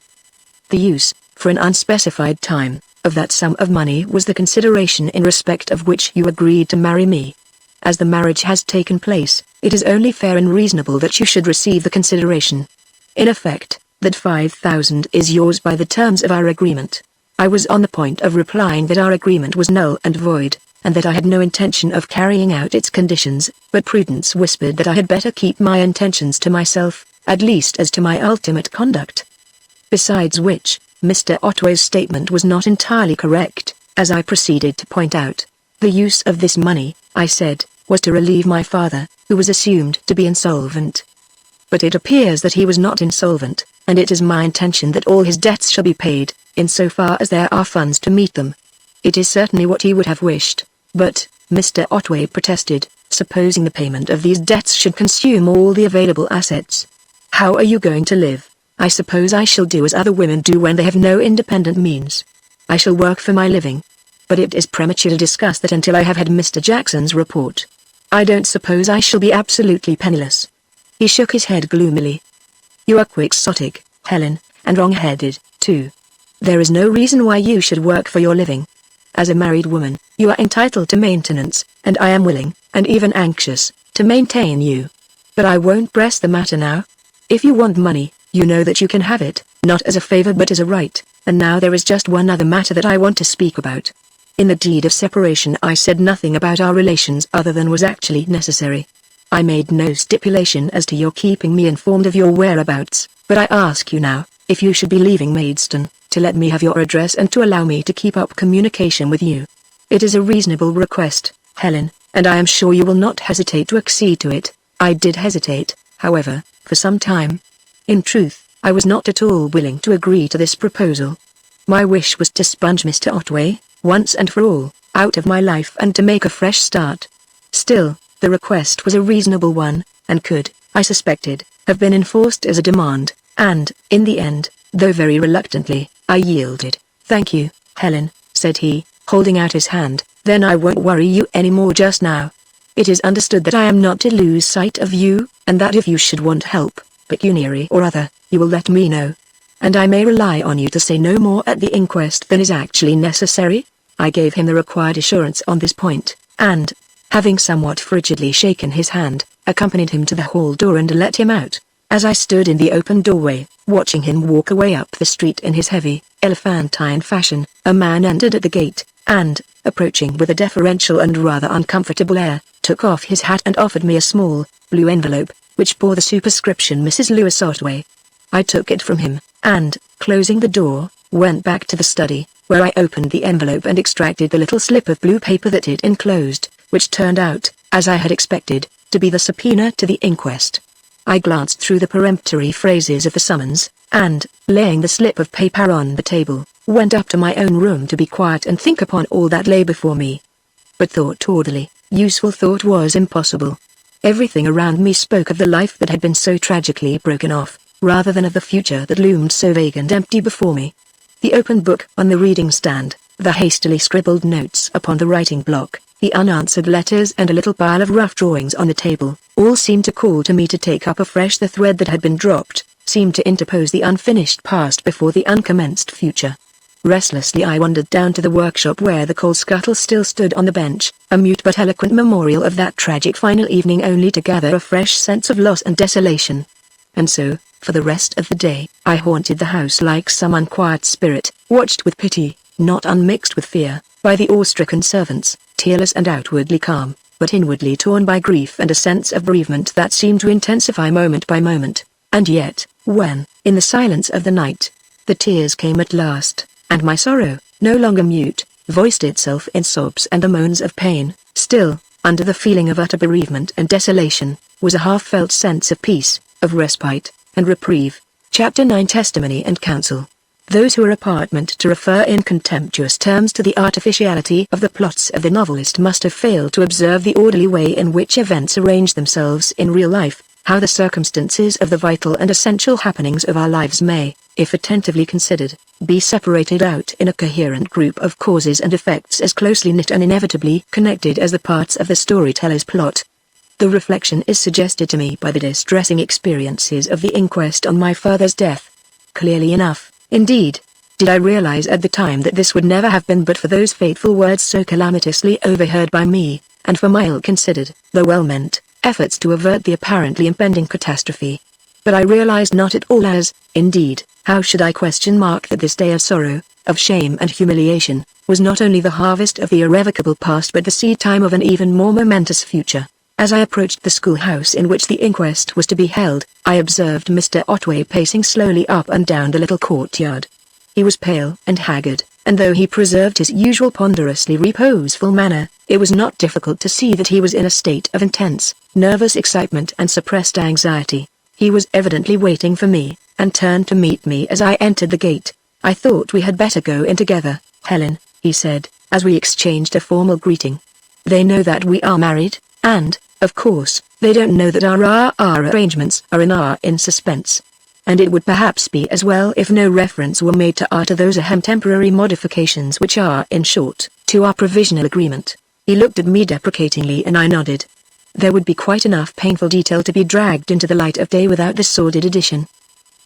The use, for an unspecified time, of that sum of money was the consideration in respect of which you agreed to marry me. As the marriage has taken place, it is only fair and reasonable that you should receive the consideration. In effect, that 5,000 is yours by the terms of our agreement. I was on the point of replying that our agreement was null and void, and that I had no intention of carrying out its conditions, but Prudence whispered that I had better keep my intentions to myself, at least as to my ultimate conduct. Besides which, Mr. Otway's statement was not entirely correct, as I proceeded to point out. The use of this money, I said, was to relieve my father, who was assumed to be insolvent. But it appears that he was not insolvent, and it is my intention that all his debts shall be paid, insofar as there are funds to meet them. It is certainly what he would have wished, but, Mr. Otway protested, supposing the payment of these debts should consume all the available assets. How are you going to live? I suppose I shall do as other women do when they have no independent means. I shall work for my living. But it is premature to discuss that until I have had Mr. Jackson's report. I don't suppose I shall be absolutely penniless. He shook his head gloomily. You are quixotic, Helen, and wrong-headed, too. There is no reason why you should work for your living. As a married woman, you are entitled to maintenance, and I am willing, and even anxious, to maintain you. But I won't press the matter now. If you want money, you know that you can have it, not as a favor but as a right, and now there is just one other matter that I want to speak about. In the deed of separation I said nothing about our relations other than was actually necessary. I made no stipulation as to your keeping me informed of your whereabouts, but I ask you now, if you should be leaving Maidstone, to let me have your address and to allow me to keep up communication with you. It is a reasonable request, Helen, and I am sure you will not hesitate to accede to it. I did hesitate, however, for some time. In truth, I was not at all willing to agree to this proposal. My wish was to sponge Mr. Otway, once and for all, out of my life and to make a fresh start. Still, the request was a reasonable one, and could, I suspected, have been enforced as a demand, and, in the end, though very reluctantly, I yielded. "Thank you, Helen," said he, holding out his hand. "Then I won't worry you any more just now. It is understood that I am not to lose sight of you, and that if you should want help, pecuniary or other, you will let me know. And I may rely on you to say no more at the inquest than is actually necessary?" I gave him the required assurance on this point, and, having somewhat frigidly shaken his hand, accompanied him to the hall door and let him out. As I stood in the open doorway, watching him walk away up the street in his heavy, elephantine fashion, a man entered at the gate, and, approaching with a deferential and rather uncomfortable air, took off his hat and offered me a small, blue envelope, which bore the superscription Mrs. Lewis Otway. I took it from him, and, closing the door, went back to the study, where I opened the envelope and extracted the little slip of blue paper that it enclosed, which turned out, as I had expected, to be the subpoena to the inquest. I glanced through the peremptory phrases of the summons, and, laying the slip of paper on the table, went up to my own room to be quiet and think upon all that lay before me. But thought orderly, useful thought was impossible. Everything around me spoke of the life that had been so tragically broken off, rather than of the future that loomed so vague and empty before me. The open book on the reading stand, the hastily scribbled notes upon the writing block, the unanswered letters and a little pile of rough drawings on the table, all seemed to call to me to take up afresh the thread that had been dropped, seemed to interpose the unfinished past before the uncommenced future. Restlessly I wandered down to the workshop where the coal scuttle still stood on the bench, a mute but eloquent memorial of that tragic final evening, only to gather a fresh sense of loss and desolation. And so, for the rest of the day, I haunted the house like some unquiet spirit, watched with pity, not unmixed with fear, by the awe-stricken servants, tearless and outwardly calm, but inwardly torn by grief and a sense of bereavement that seemed to intensify moment by moment. And yet, when, in the silence of the night, the tears came at last, and my sorrow, no longer mute, voiced itself in sobs and the moans of pain, still, under the feeling of utter bereavement and desolation, was a half-felt sense of peace, of respite, and reprieve. Chapter 9 Testimony and Counsel. Those who are apartment to refer in contemptuous terms to the artificiality of the plots of the novelist must have failed to observe the orderly way in which events arrange themselves in real life, how the circumstances of the vital and essential happenings of our lives may, if attentively considered, be separated out in a coherent group of causes and effects as closely knit and inevitably connected as the parts of the storyteller's plot. The reflection is suggested to me by the distressing experiences of the inquest on my father's death. Clearly enough, indeed, did I realize at the time that this would never have been but for those fateful words so calamitously overheard by me, and for my ill-considered, though well-meant, efforts to avert the apparently impending catastrophe. But I realized not at all as, indeed, how should I question that this day of sorrow, of shame and humiliation, was not only the harvest of the irrevocable past but the seed-time of an even more momentous future. As I approached the schoolhouse in which the inquest was to be held, I observed Mr. Otway pacing slowly up and down the little courtyard. He was pale and haggard, and though he preserved his usual ponderously reposeful manner, it was not difficult to see that he was in a state of intense, nervous excitement and suppressed anxiety. He was evidently waiting for me, and turned to meet me as I entered the gate. "I thought we had better go in together, Helen," he said, as we exchanged a formal greeting. "They know that we are married, and, of course, they don't know that our arrangements are in suspense. And it would perhaps be as well if no reference were made to those temporary modifications which are, in short, to our provisional agreement." He looked at me deprecatingly and I nodded. There would be quite enough painful detail to be dragged into the light of day without this sordid addition.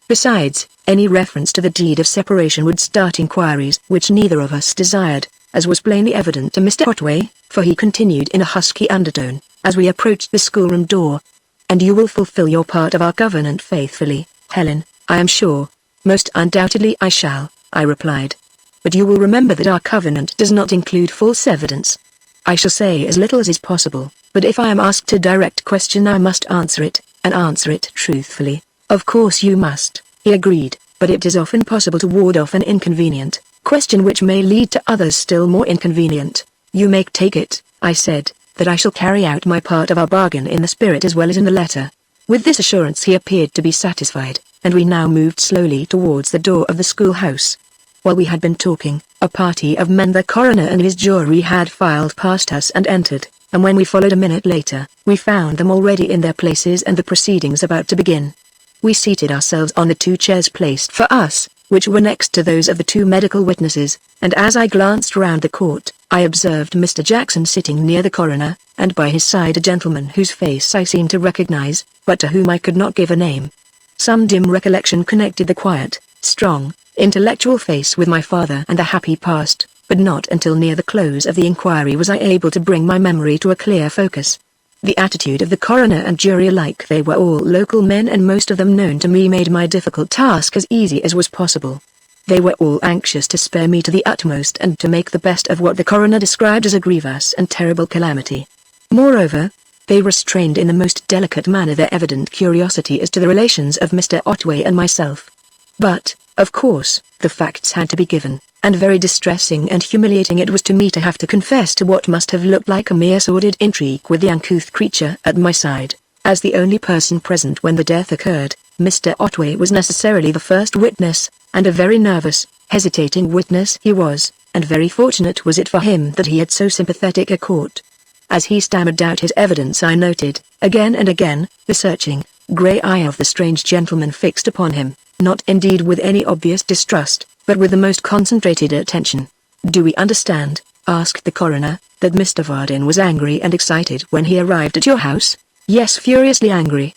Besides, any reference to the deed of separation would start inquiries which neither of us desired, as was plainly evident to Mr. Otway, for he continued in a husky undertone, as we approached the schoolroom door. "And you will fulfill your part of our covenant faithfully, Helen, I am sure." "Most undoubtedly I shall," I replied. "But you will remember that our covenant does not include false evidence." "I shall say as little as is possible, but if I am asked a direct question I must answer it, and answer it truthfully." "Of course you must," he agreed, "but it is often possible to ward off an inconvenient question which may lead to others still more inconvenient." "You may take it," I said, that I shall carry out my part of our bargain in the spirit as well as in the letter." With this assurance he appeared to be satisfied, and we now moved slowly towards the door of the schoolhouse. While we had been talking, a party of men, the coroner and his jury, had filed past us and entered, and when we followed a minute later, we found them already in their places and the proceedings about to begin. We seated ourselves on the 2 chairs placed for us, which were next to those of the 2 medical witnesses, and as I glanced round the court, I observed Mr. Jackson sitting near the coroner, and by his side a gentleman whose face I seemed to recognize, but to whom I could not give a name. Some dim recollection connected the quiet, strong, intellectual face with my father and the happy past, but not until near the close of the inquiry was I able to bring my memory to a clear focus. The attitude of the coroner and jury alike, they were all local men and most of them known to me, made my difficult task as easy as was possible. They were all anxious to spare me to the utmost and to make the best of what the coroner described as a grievous and terrible calamity. Moreover, they restrained in the most delicate manner their evident curiosity as to the relations of Mr. Otway and myself. But, of course, the facts had to be given, and very distressing and humiliating it was to me to have to confess to what must have looked like a mere sordid intrigue with the uncouth creature at my side. As the only person present when the death occurred, Mr. Otway was necessarily the first witness, and a very nervous, hesitating witness he was, and very fortunate was it for him that he had so sympathetic a court. As he stammered out his evidence I noted, again and again, the searching, grey eye of the strange gentleman fixed upon him, not indeed with any obvious distrust, but with the most concentrated attention. "Do we understand," asked the coroner, "that Mr. Vardon was angry and excited when he arrived at your house?" "Yes, furiously angry."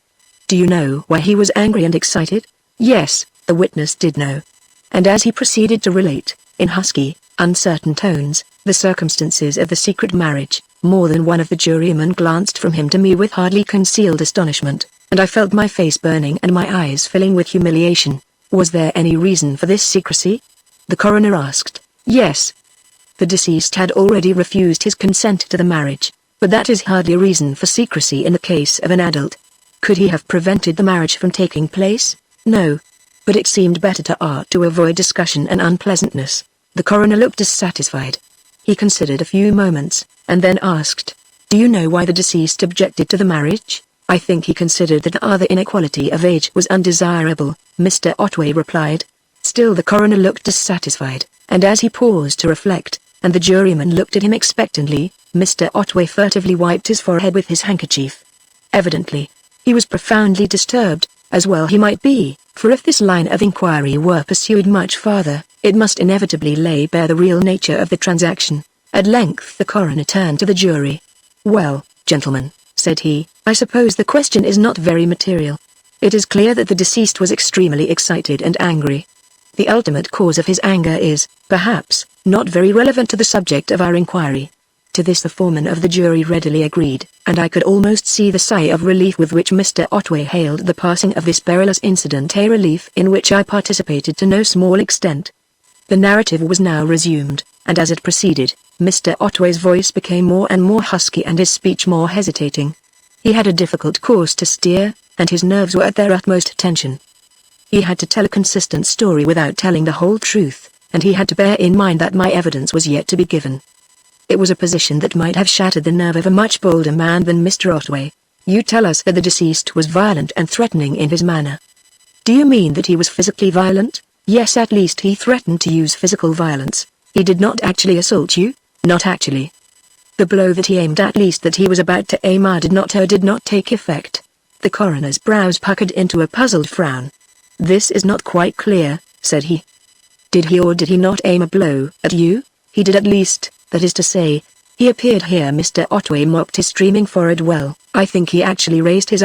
"Do you know why he was angry and excited?" "Yes," the witness did know. And as he proceeded to relate, in husky, uncertain tones, the circumstances of the secret marriage, more than one of the jurymen glanced from him to me with hardly concealed astonishment, and I felt my face burning and my eyes filling with humiliation. "Was there any reason for this secrecy?" the coroner asked. "Yes. The deceased had already refused his consent to the marriage, but that is hardly a reason for secrecy in the case of an adult. Could he have prevented the marriage from taking place? No. But it seemed better to art to avoid discussion and unpleasantness." The coroner looked dissatisfied. He considered a few moments, and then asked, "Do you know why the deceased objected to the marriage?" "I think he considered that the inequality of age was undesirable," Mr. Otway replied. Still the coroner looked dissatisfied, and as he paused to reflect, and the juryman looked at him expectantly, Mr. Otway furtively wiped his forehead with his handkerchief. Evidently, he was profoundly disturbed, as well he might be, for if this line of inquiry were pursued much farther, it must inevitably lay bare the real nature of the transaction. At length the coroner turned to the jury. "Well, gentlemen," said he, "I suppose the question is not very material. It is clear that the deceased was extremely excited and angry. The ultimate cause of his anger is, perhaps, not very relevant to the subject of our inquiry." To this the foreman of the jury readily agreed, and I could almost see the sigh of relief with which Mr. Otway hailed the passing of this perilous incident, a relief in which I participated to no small extent. The narrative was now resumed, and as it proceeded, Mr. Otway's voice became more and more husky and his speech more hesitating. He had a difficult course to steer, and his nerves were at their utmost tension. He had to tell a consistent story without telling the whole truth, and he had to bear in mind that my evidence was yet to be given. It was a position that might have shattered the nerve of a much bolder man than Mr. Otway. "You tell us that the deceased was violent and threatening in his manner. Do you mean that he was physically violent?" "Yes, at least he threatened to use physical violence. He did not actually assault you?" "Not actually. The blow that he aimed, at least that he was about to aim at, did not take effect." The coroner's brows puckered into a puzzled frown. "This is not quite clear," said he. "Did he or did he not aim a blow at you?" "He did, at least, that is to say, he appeared here." Mr. Otway mopped his streaming forehead. "Well, I think he actually raised his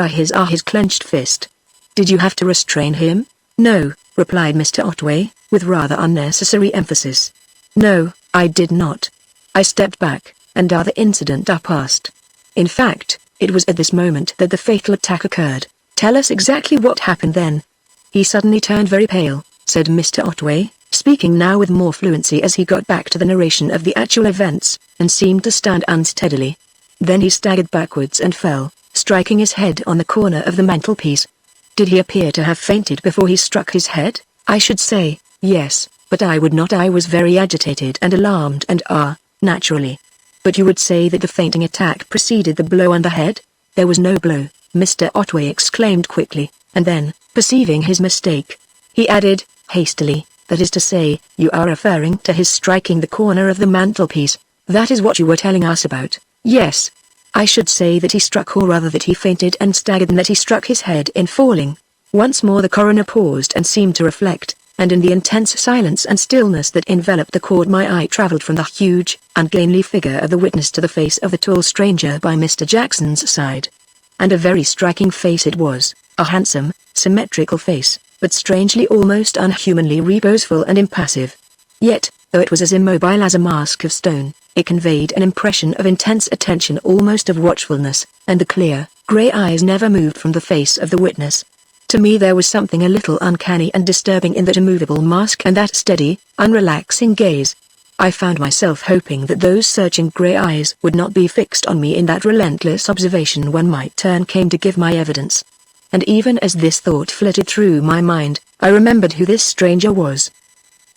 clenched fist." "Did you have to restrain him?" "No," replied Mr. Otway, with rather unnecessary emphasis. "No, I did not. I stepped back, and the incident passed. In fact, it was at this moment that the fatal attack occurred." "Tell us exactly what happened then." "He suddenly turned very pale," said Mr. Otway, speaking now with more fluency as he got back to the narration of the actual events, and seemed to stand unsteadily. Then he staggered backwards and fell, striking his head on the corner of the mantelpiece. "Did he appear to have fainted before he struck his head?" "I should say, yes, but I would not. I was very agitated and alarmed and naturally." But you would say that the fainting attack preceded the blow on the head? There was no blow, Mr. Otway exclaimed quickly, and then, perceiving his mistake, he added, hastily, that is to say, you are referring to his striking the corner of the mantelpiece. That is what you were telling us about. Yes. I should say that he struck, or rather that he fainted and staggered, and that he struck his head in falling. Once more the coroner paused and seemed to reflect, and in the intense silence and stillness that enveloped the court my eye travelled from the huge, ungainly figure of the witness to the face of the tall stranger by Mr. Jackson's side. And a very striking face it was, a handsome, symmetrical face, but strangely almost unhumanly reposeful and impassive. Yet, though it was as immobile as a mask of stone, it conveyed an impression of intense attention, almost of watchfulness, and the clear, grey eyes never moved from the face of the witness. To me there was something a little uncanny and disturbing in that immovable mask and that steady, unrelaxing gaze. I found myself hoping that those searching grey eyes would not be fixed on me in that relentless observation when my turn came to give my evidence. And even as this thought flitted through my mind, I remembered who this stranger was.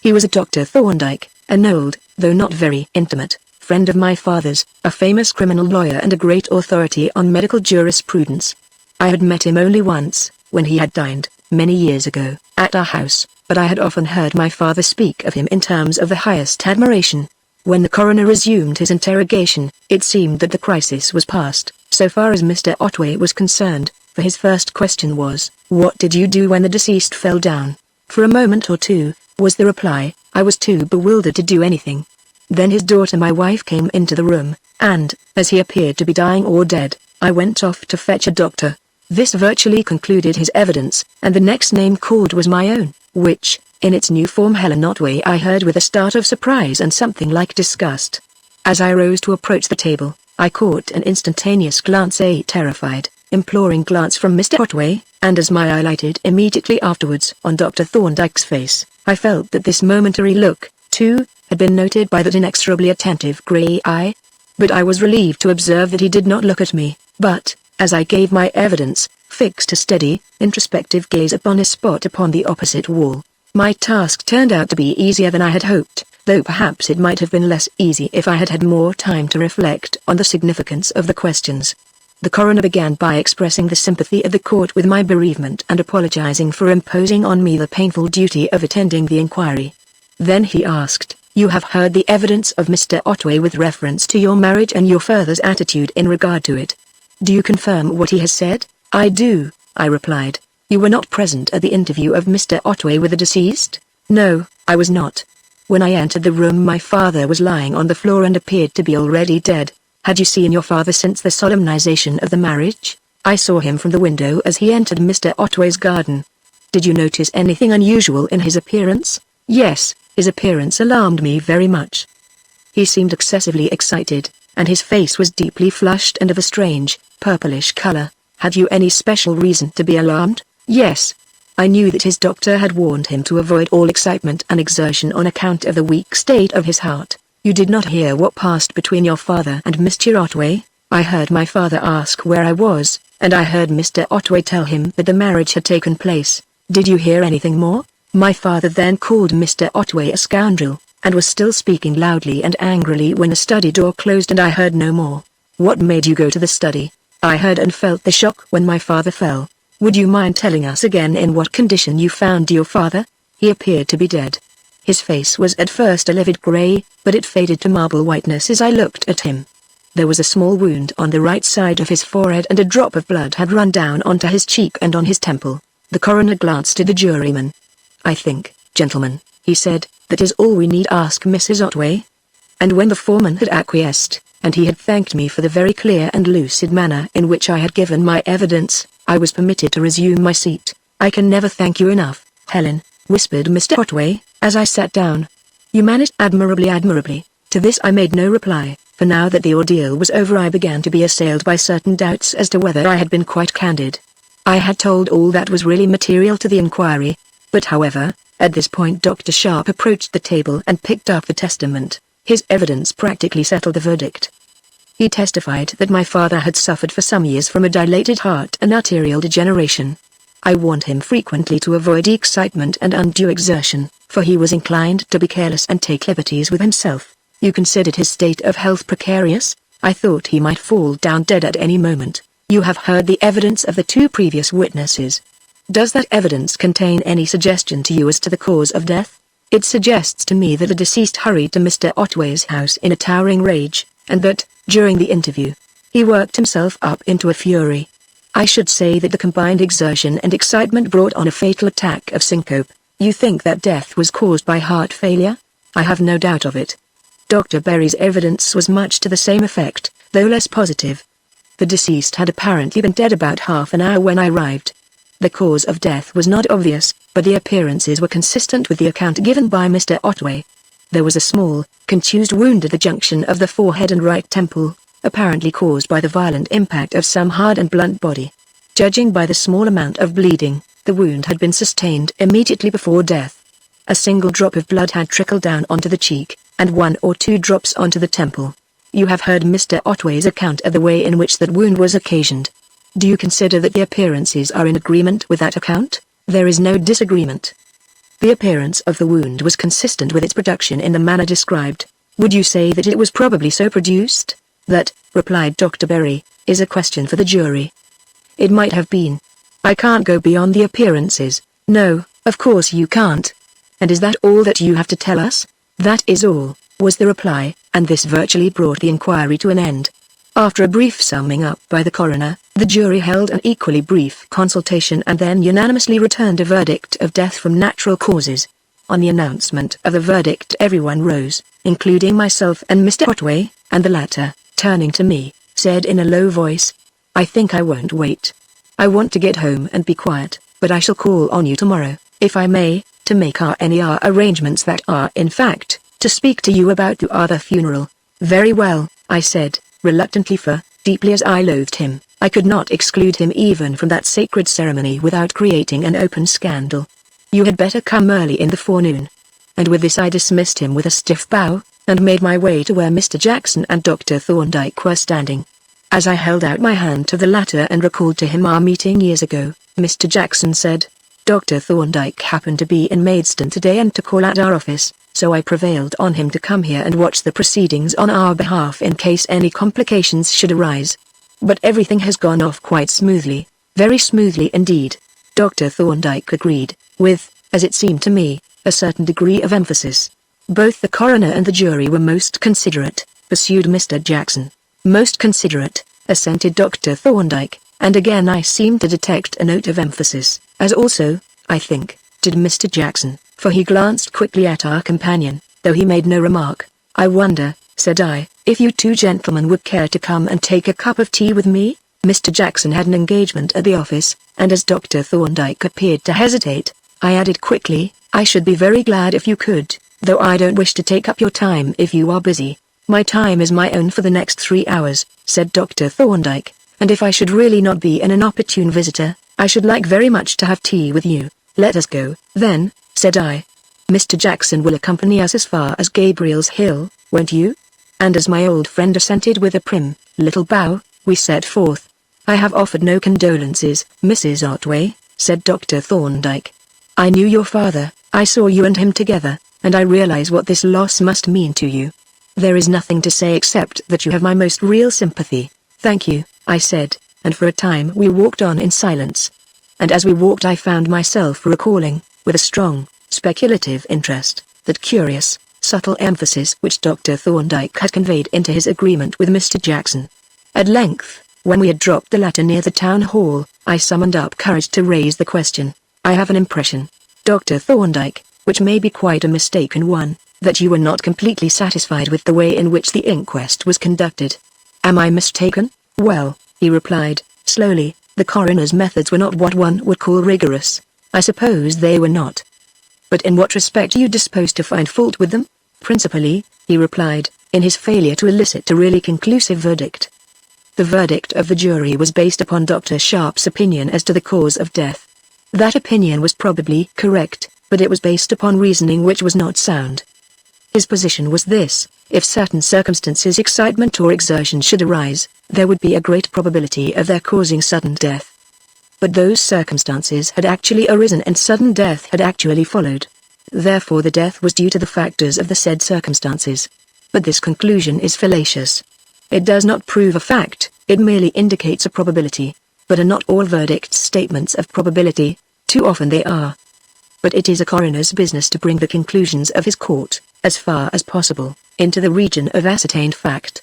He was a Dr. Thorndyke, an old, though not very intimate, friend of my father's, a famous criminal lawyer and a great authority on medical jurisprudence. I had met him only once, when he had dined, many years ago, at our house, but I had often heard my father speak of him in terms of the highest admiration. When the coroner resumed his interrogation, it seemed that the crisis was past, so far as Mr. Otway was concerned, for his first question was, "What did you do when the deceased fell down?" "For a moment or two," was the reply. "I was too bewildered to do anything. Then his daughter, my wife, came into the room, and, as he appeared to be dying or dead, I went off to fetch a doctor." This virtually concluded his evidence, and the next name called was my own, which, in its new form Helen Otway, I heard with a start of surprise and something like disgust. As I rose to approach the table, I caught an instantaneous glance, a terrified, imploring glance from Mr. Otway, and as my eye lighted immediately afterwards on Dr. Thorndyke's face, I felt that this momentary look, too, had been noted by that inexorably attentive grey eye. But I was relieved to observe that he did not look at me, but, as I gave my evidence, fixed a steady, introspective gaze upon a spot upon the opposite wall. My task turned out to be easier than I had hoped, though perhaps it might have been less easy if I had had more time to reflect on the significance of the questions. The coroner began by expressing the sympathy of the court with my bereavement and apologizing for imposing on me the painful duty of attending the inquiry. Then he asked, "You have heard the evidence of Mr. Otway with reference to your marriage and your father's attitude in regard to it. Do you confirm what he has said?" "I do," I replied. "You were not present at the interview of Mr. Otway with the deceased?" "No, I was not. When I entered the room my father was lying on the floor and appeared to be already dead." "Had you seen your father since the solemnization of the marriage?" "I saw him from the window as he entered Mr. Otway's garden." "Did you notice anything unusual in his appearance?" "Yes, his appearance alarmed me very much. He seemed excessively excited, and his face was deeply flushed and of a strange, purplish color." "Had you any special reason to be alarmed?" "Yes. I knew that his doctor had warned him to avoid all excitement and exertion on account of the weak state of his heart." "You did not hear what passed between your father and Mr. Otway?" "I heard my father ask where I was, and I heard Mr. Otway tell him that the marriage had taken place." "Did you hear anything more?" "My father then called Mr. Otway a scoundrel, and was still speaking loudly and angrily when the study door closed, and I heard no more." "What made you go to the study?" "I heard and felt the shock when my father fell." "Would you mind telling us again in what condition you found your father?" "He appeared to be dead. His face was at first a livid grey, but it faded to marble whiteness as I looked at him. There was a small wound on the right side of his forehead and a drop of blood had run down onto his cheek and on his temple." The coroner glanced at the juryman. "I think, gentlemen," he said, "that is all we need ask Mrs. Otway." And when the foreman had acquiesced, and he had thanked me for the very clear and lucid manner in which I had given my evidence, I was permitted to resume my seat. "I can never thank you enough, Helen," whispered Mr. Otway, as I sat down. "You managed admirably." To this I made no reply, for now that the ordeal was over I began to be assailed by certain doubts as to whether I had been quite candid. I had told all that was really material to the inquiry. But however, at this point Dr. Sharp approached the table and picked up the testament. His evidence practically settled the verdict. He testified that my father had suffered for some years from a dilated heart and arterial degeneration. I warned him frequently to avoid excitement and undue exertion, for he was inclined to be careless and take liberties with himself. You considered his state of health precarious? I thought he might fall down dead at any moment. You have heard the evidence of the two previous witnesses. Does that evidence contain any suggestion to you as to the cause of death? It suggests to me that the deceased hurried to Mr. Otway's house in a towering rage, and that, during the interview, he worked himself up into a fury. I should say that the combined exertion and excitement brought on a fatal attack of syncope. You think that death was caused by heart failure? I have no doubt of it. Dr. Berry's evidence was much to the same effect, though less positive. The deceased had apparently been dead about half an hour when I arrived. The cause of death was not obvious, but the appearances were consistent with the account given by Mr. Otway. There was a small, contused wound at the junction of the forehead and right temple, apparently caused by the violent impact of some hard and blunt body. Judging by the small amount of bleeding, the wound had been sustained immediately before death. A single drop of blood had trickled down onto the cheek, and 1 or 2 drops onto the temple. You have heard Mr. Otway's account of the way in which that wound was occasioned. Do you consider that the appearances are in agreement with that account? There is no disagreement. The appearance of the wound was consistent with its production in the manner described. Would you say that it was probably so produced? That, replied Dr. Berry, is a question for the jury. It might have been. I can't go beyond the appearances. No, of course you can't. And is that all that you have to tell us? That is all, was the reply, and this virtually brought the inquiry to an end. After a brief summing up by the coroner, the jury held an equally brief consultation and then unanimously returned a verdict of death from natural causes. On the announcement of the verdict everyone rose, including myself and Mr. Otway, and the latter, turning to me, said in a low voice, "I think I won't wait. I want to get home and be quiet, but I shall call on you tomorrow, if I may, to make any arrangements that are in fact, to speak to you about the other funeral." "Very well," I said, reluctantly, for, deeply as I loathed him, I could not exclude him even from that sacred ceremony without creating an open scandal. "You had better come early in the forenoon." And with this I dismissed him with a stiff bow, and made my way to where Mr. Jackson and Dr. Thorndyke were standing. As I held out my hand to the latter and recalled to him our meeting years ago, Mr. Jackson said, "Dr. Thorndyke happened to be in Maidstone today and to call at our office, so I prevailed on him to come here and watch the proceedings on our behalf in case any complications should arise. But everything has gone off quite smoothly, very smoothly indeed." Dr. Thorndyke agreed, with, as it seemed to me, a certain degree of emphasis. "Both the coroner and the jury were most considerate," pursued Mr. Jackson. "Most considerate," assented Dr. Thorndyke, and again I seemed to detect a note of emphasis, as also, I think, did Mr. Jackson, for he glanced quickly at our companion, though he made no remark. "I wonder," said I, "if you two gentlemen would care to come and take a cup of tea with me?" Mr. Jackson had an engagement at the office, and as Dr. Thorndyke appeared to hesitate, I added quickly, "I should be very glad if you could, though I don't wish to take up your time if you are busy." "My time is my own for the next 3 hours, said Dr. Thorndyke, "and if I should really not be an inopportune visitor, I should like very much to have tea with you." "Let us go, then," said I. "Mr. Jackson will accompany us as far as Gabriel's Hill, won't you?" And as my old friend assented with a prim, little bow, we set forth. "I have offered no condolences, Mrs. Otway," said Dr. Thorndyke. "I knew your father, I saw you and him together, and I realize what this loss must mean to you. There is nothing to say except that you have my most real sympathy." "Thank you," I said, and for a time we walked on in silence. And as we walked I found myself recalling, with a strong, speculative interest, that curious, subtle emphasis which Dr. Thorndyke had conveyed into his agreement with Mr. Jackson. At length, when we had dropped the latter near the town hall, I summoned up courage to raise the question. "I have an impression, Dr. Thorndyke, which may be quite a mistaken one, that you were not completely satisfied with the way in which the inquest was conducted." "Am I mistaken?" "Well," he replied, slowly, "the coroner's methods were not what one would call rigorous. I suppose they were not. But in what respect are you disposed to find fault with them?" "Principally," he replied, "in his failure to elicit a really conclusive verdict." The verdict of the jury was based upon Dr. Sharp's opinion as to the cause of death. That opinion was probably correct, but it was based upon reasoning which was not sound. His position was this: if certain circumstances, excitement or exertion should arise, there would be a great probability of their causing sudden death. But those circumstances had actually arisen and sudden death had actually followed. Therefore the death was due to the factors of the said circumstances. but this conclusion is fallacious. It does not prove a fact, it merely indicates a probability. But are not all verdicts statements of probability? Too often they are. But it is a coroner's business to bring the conclusions of his court, as far as possible, into the region of ascertained fact.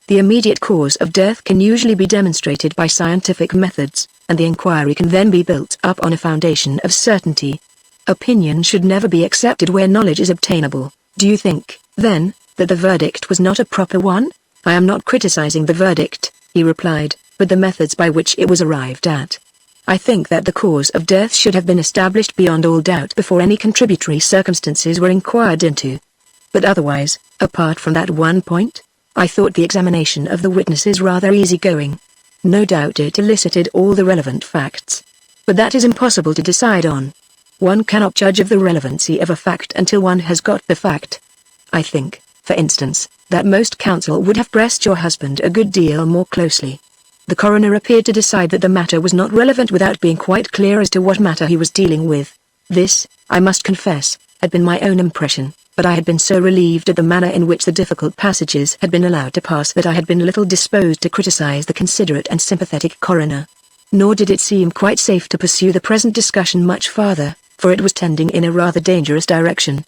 The immediate cause of death can usually be demonstrated by scientific methods, and the inquiry can then be built up on a foundation of certainty. Opinion should never be accepted where knowledge is obtainable. Do you think, then, that the verdict was not a proper one? I am not criticizing the verdict, he replied, but the methods by which it was arrived at. I think that the cause of death should have been established beyond all doubt before any contributory circumstances were inquired into. But otherwise, apart from that one point, I thought the examination of the witnesses rather easygoing. No doubt it elicited all the relevant facts. But that is impossible to decide on. One cannot judge of the relevancy of a fact until one has got the fact. I think, for instance, that most counsel would have pressed your husband a good deal more closely. The coroner appeared to decide that the matter was not relevant without being quite clear as to what matter he was dealing with. This, I must confess, had been my own impression, but I had been so relieved at the manner in which the difficult passages had been allowed to pass that I had been little disposed to criticize the considerate and sympathetic coroner. Nor did it seem quite safe to pursue the present discussion much farther, for it was tending in a rather dangerous direction.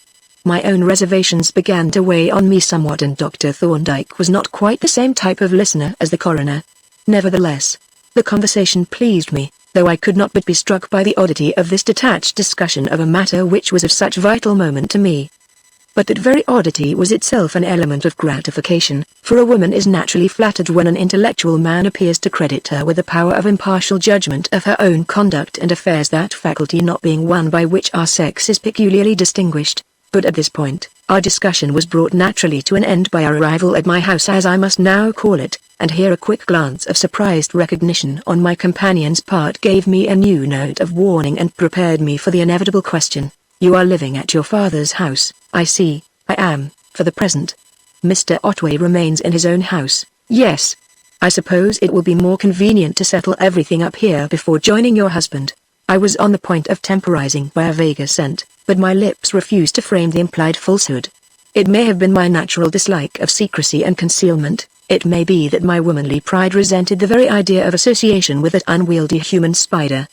My own reservations began to weigh on me somewhat, and Dr. Thorndyke was not quite the same type of listener as the coroner. Nevertheless, the conversation pleased me, though I could not but be struck by the oddity of this detached discussion of a matter which was of such vital moment to me. But that very oddity was itself an element of gratification, for a woman is naturally flattered when an intellectual man appears to credit her with the power of impartial judgment of her own conduct and affairs, that faculty not being one by which our sex is peculiarly distinguished. But at this point, our discussion was brought naturally to an end by our arrival at my house, as I must now call it, and here a quick glance of surprised recognition on my companion's part gave me a new note of warning and prepared me for the inevitable question. You are living at your father's house? I see. I am, for the present. Mr. Otway remains in his own house? Yes. I suppose it will be more convenient to settle everything up here before joining your husband. I was on the point of temporizing by a vague assent, but my lips refused to frame the implied falsehood. It may have been my natural dislike of secrecy and concealment. It may be that my womanly pride resented the very idea of association with that unwieldy human spider.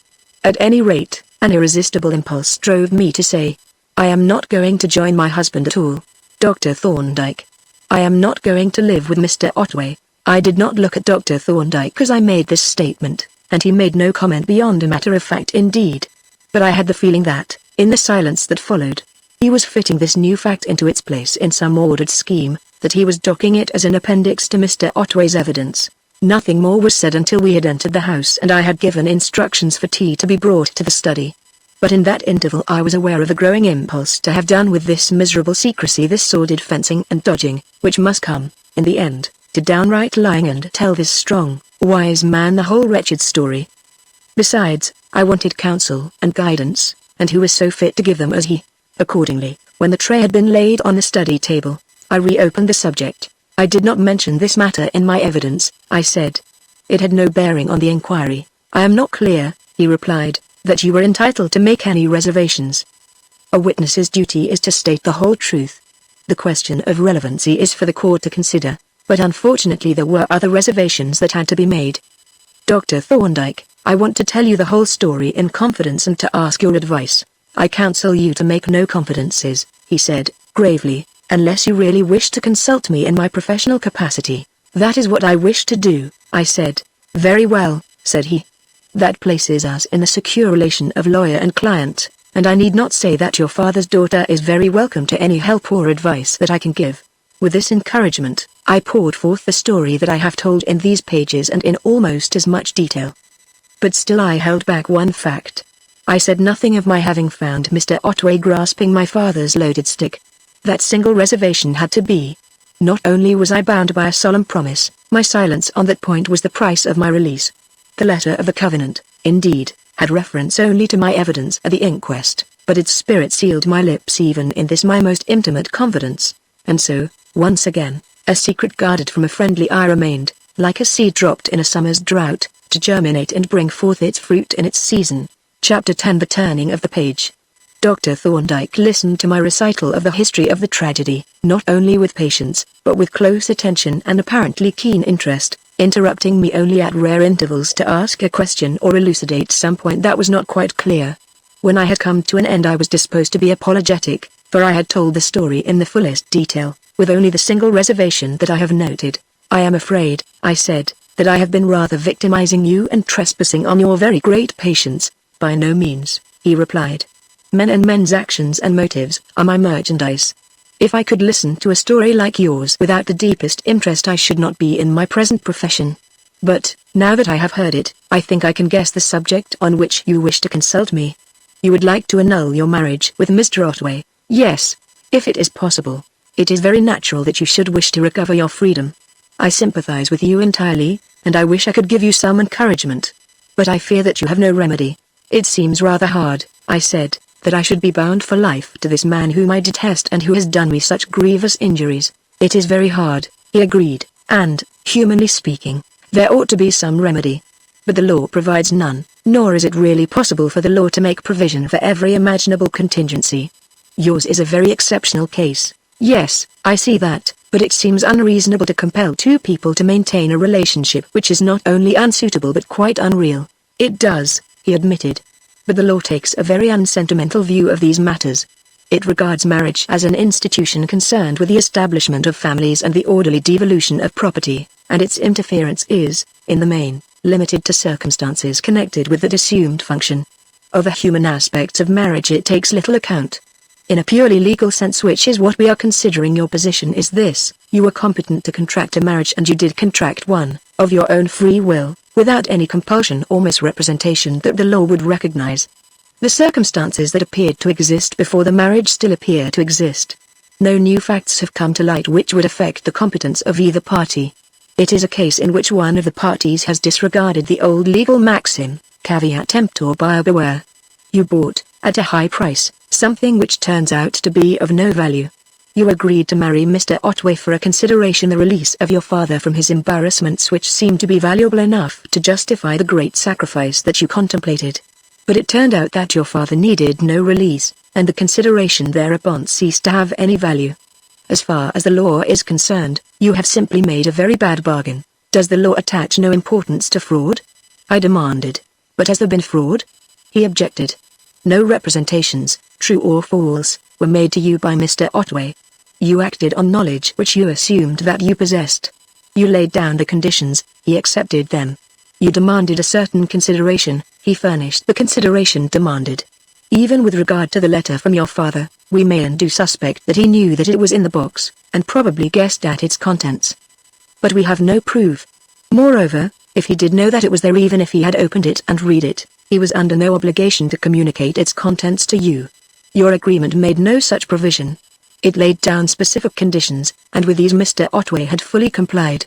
At any rate, an irresistible impulse drove me to say, I am not going to join my husband at all. Dr. Thorndyke. I am not going to live with Mr. Otway. I did not look at Dr. Thorndyke as I made this statement, and he made no comment beyond a matter of fact indeed. But I had the feeling that, in the silence that followed, he was fitting this new fact into its place in some ordered scheme, that he was docking it as an appendix to Mr. Otway's evidence. Nothing more was said until we had entered the house and I had given instructions for tea to be brought to the study. But in that interval I was aware of a growing impulse to have done with this miserable secrecy, this sordid fencing and dodging, which must come, in the end, to downright lying and tell this strong, wise man the whole wretched story. Besides, I wanted counsel and guidance, and who was so fit to give them as he? Accordingly, when the tray had been laid on the study table, I reopened the subject. I did not mention this matter in my evidence, I said. It had no bearing on the inquiry. I am not clear, he replied, that you were entitled to make any reservations. A witness's duty is to state the whole truth. The question of relevancy is for the court to consider, but unfortunately there were other reservations that had to be made. Dr. Thorndyke, I want to tell you the whole story in confidence and to ask your advice. I counsel you to make no confidences, he said, gravely, unless you really wish to consult me in my professional capacity. That is what I wish to do, I said. Very well, said he. That places us in the secure relation of lawyer and client, and I need not say that your father's daughter is very welcome to any help or advice that I can give. With this encouragement, I poured forth the story that I have told in these pages and in almost as much detail. But still I held back one fact. I said nothing of my having found Mr. Otway grasping my father's loaded stick. That single reservation had to be. Not only was I bound by a solemn promise, my silence on that point was the price of my release. The letter of the covenant, indeed, had reference only to my evidence at the inquest, but its spirit sealed my lips even in this my most intimate confidence. And so, once again, a secret guarded from a friendly eye remained, like a seed dropped in a summer's drought, to germinate and bring forth its fruit in its season. Chapter 10. The Turning of the Page. Dr. Thorndyke listened to my recital of the history of the tragedy, not only with patience, but with close attention and apparently keen interest, interrupting me only at rare intervals to ask a question or elucidate some point that was not quite clear. When I had come to an end, I was disposed to be apologetic, for I had told the story in the fullest detail, with only the single reservation that I have noted. "I am afraid," I said, "that I have been rather victimizing you and trespassing on your very great patience." "By no means," he replied. "Men and men's actions and motives are my merchandise. If I could listen to a story like yours without the deepest interest, I should not be in my present profession. But, now that I have heard it, I think I can guess the subject on which you wish to consult me. You would like to annul your marriage with Mr. Otway." "Yes, if it is possible. It is very natural that you should wish to recover your freedom. I sympathize with you entirely, and I wish I could give you some encouragement. But I fear that you have no remedy." "It seems rather hard," I said, "that I should be bound for life to this man whom I detest and who has done me such grievous injuries." "It is very hard," he agreed, "and, humanly speaking, there ought to be some remedy. But the law provides none, nor is it really possible for the law to make provision for every imaginable contingency. Yours is a very exceptional case." "Yes, I see that, but it seems unreasonable to compel two people to maintain a relationship which is not only unsuitable but quite unreal." "It does," he admitted. "But the law takes a very unsentimental view of these matters. It regards marriage as an institution concerned with the establishment of families and the orderly devolution of property, and its interference is, in the main, limited to circumstances connected with that assumed function. Of the human aspects of marriage it takes little account. In a purely legal sense, which is what we are considering, your position is this: you were competent to contract a marriage, and you did contract one, of your own free will, without any compulsion or misrepresentation that the law would recognize. The circumstances that appeared to exist before the marriage still appear to exist. No new facts have come to light which would affect the competence of either party. It is a case in which one of the parties has disregarded the old legal maxim, caveat emptor, buyer beware. You bought, at a high price, something which turns out to be of no value. You agreed to marry Mr. Otway for a consideration, the release of your father from his embarrassments, which seemed to be valuable enough to justify the great sacrifice that you contemplated. But it turned out that your father needed no release, and the consideration thereupon ceased to have any value. As far as the law is concerned, you have simply made a very bad bargain. Does the law attach no importance to fraud?" I demanded. "But has there been fraud?" He objected. "No representations, true or false, were made to you by Mr. Otway. You acted on knowledge which you assumed that you possessed. You laid down the conditions, he accepted them. You demanded a certain consideration, he furnished the consideration demanded. Even with regard to the letter from your father, we may and do suspect that he knew that it was in the box, and probably guessed at its contents. But we have no proof. Moreover, if he did know that it was there, even if he had opened it and read it, he was under no obligation to communicate its contents to you. Your agreement made no such provision. It laid down specific conditions, and with these Mr. Otway had fully complied.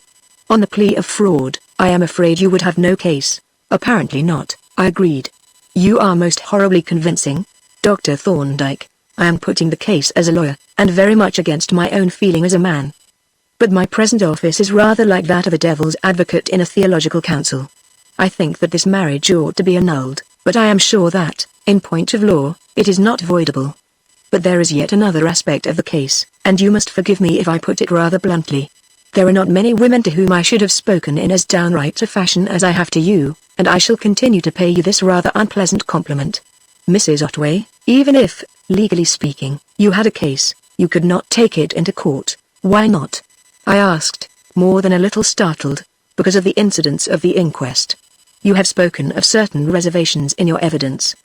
On the plea of fraud, I am afraid you would have no case." "Apparently not," I agreed. "You are most horribly convincing, Dr. Thorndyke. I am putting the case as a lawyer, and very much against my own feeling as a man. But my present office is rather like that of a devil's advocate in a theological council. I think that this marriage ought to be annulled, but I am sure that, in point of law, it is not voidable. But there is yet another aspect of the case, and you must forgive me if I put it rather bluntly. There are not many women to whom I should have spoken in as downright a fashion as I have to you, and I shall continue to pay you this rather unpleasant compliment. Mrs. Otway, even if, legally speaking, you had a case, you could not take it into court. Why not?" I asked, more than a little startled. "Because of the incidents of the inquest. You have spoken of certain reservations in your evidence.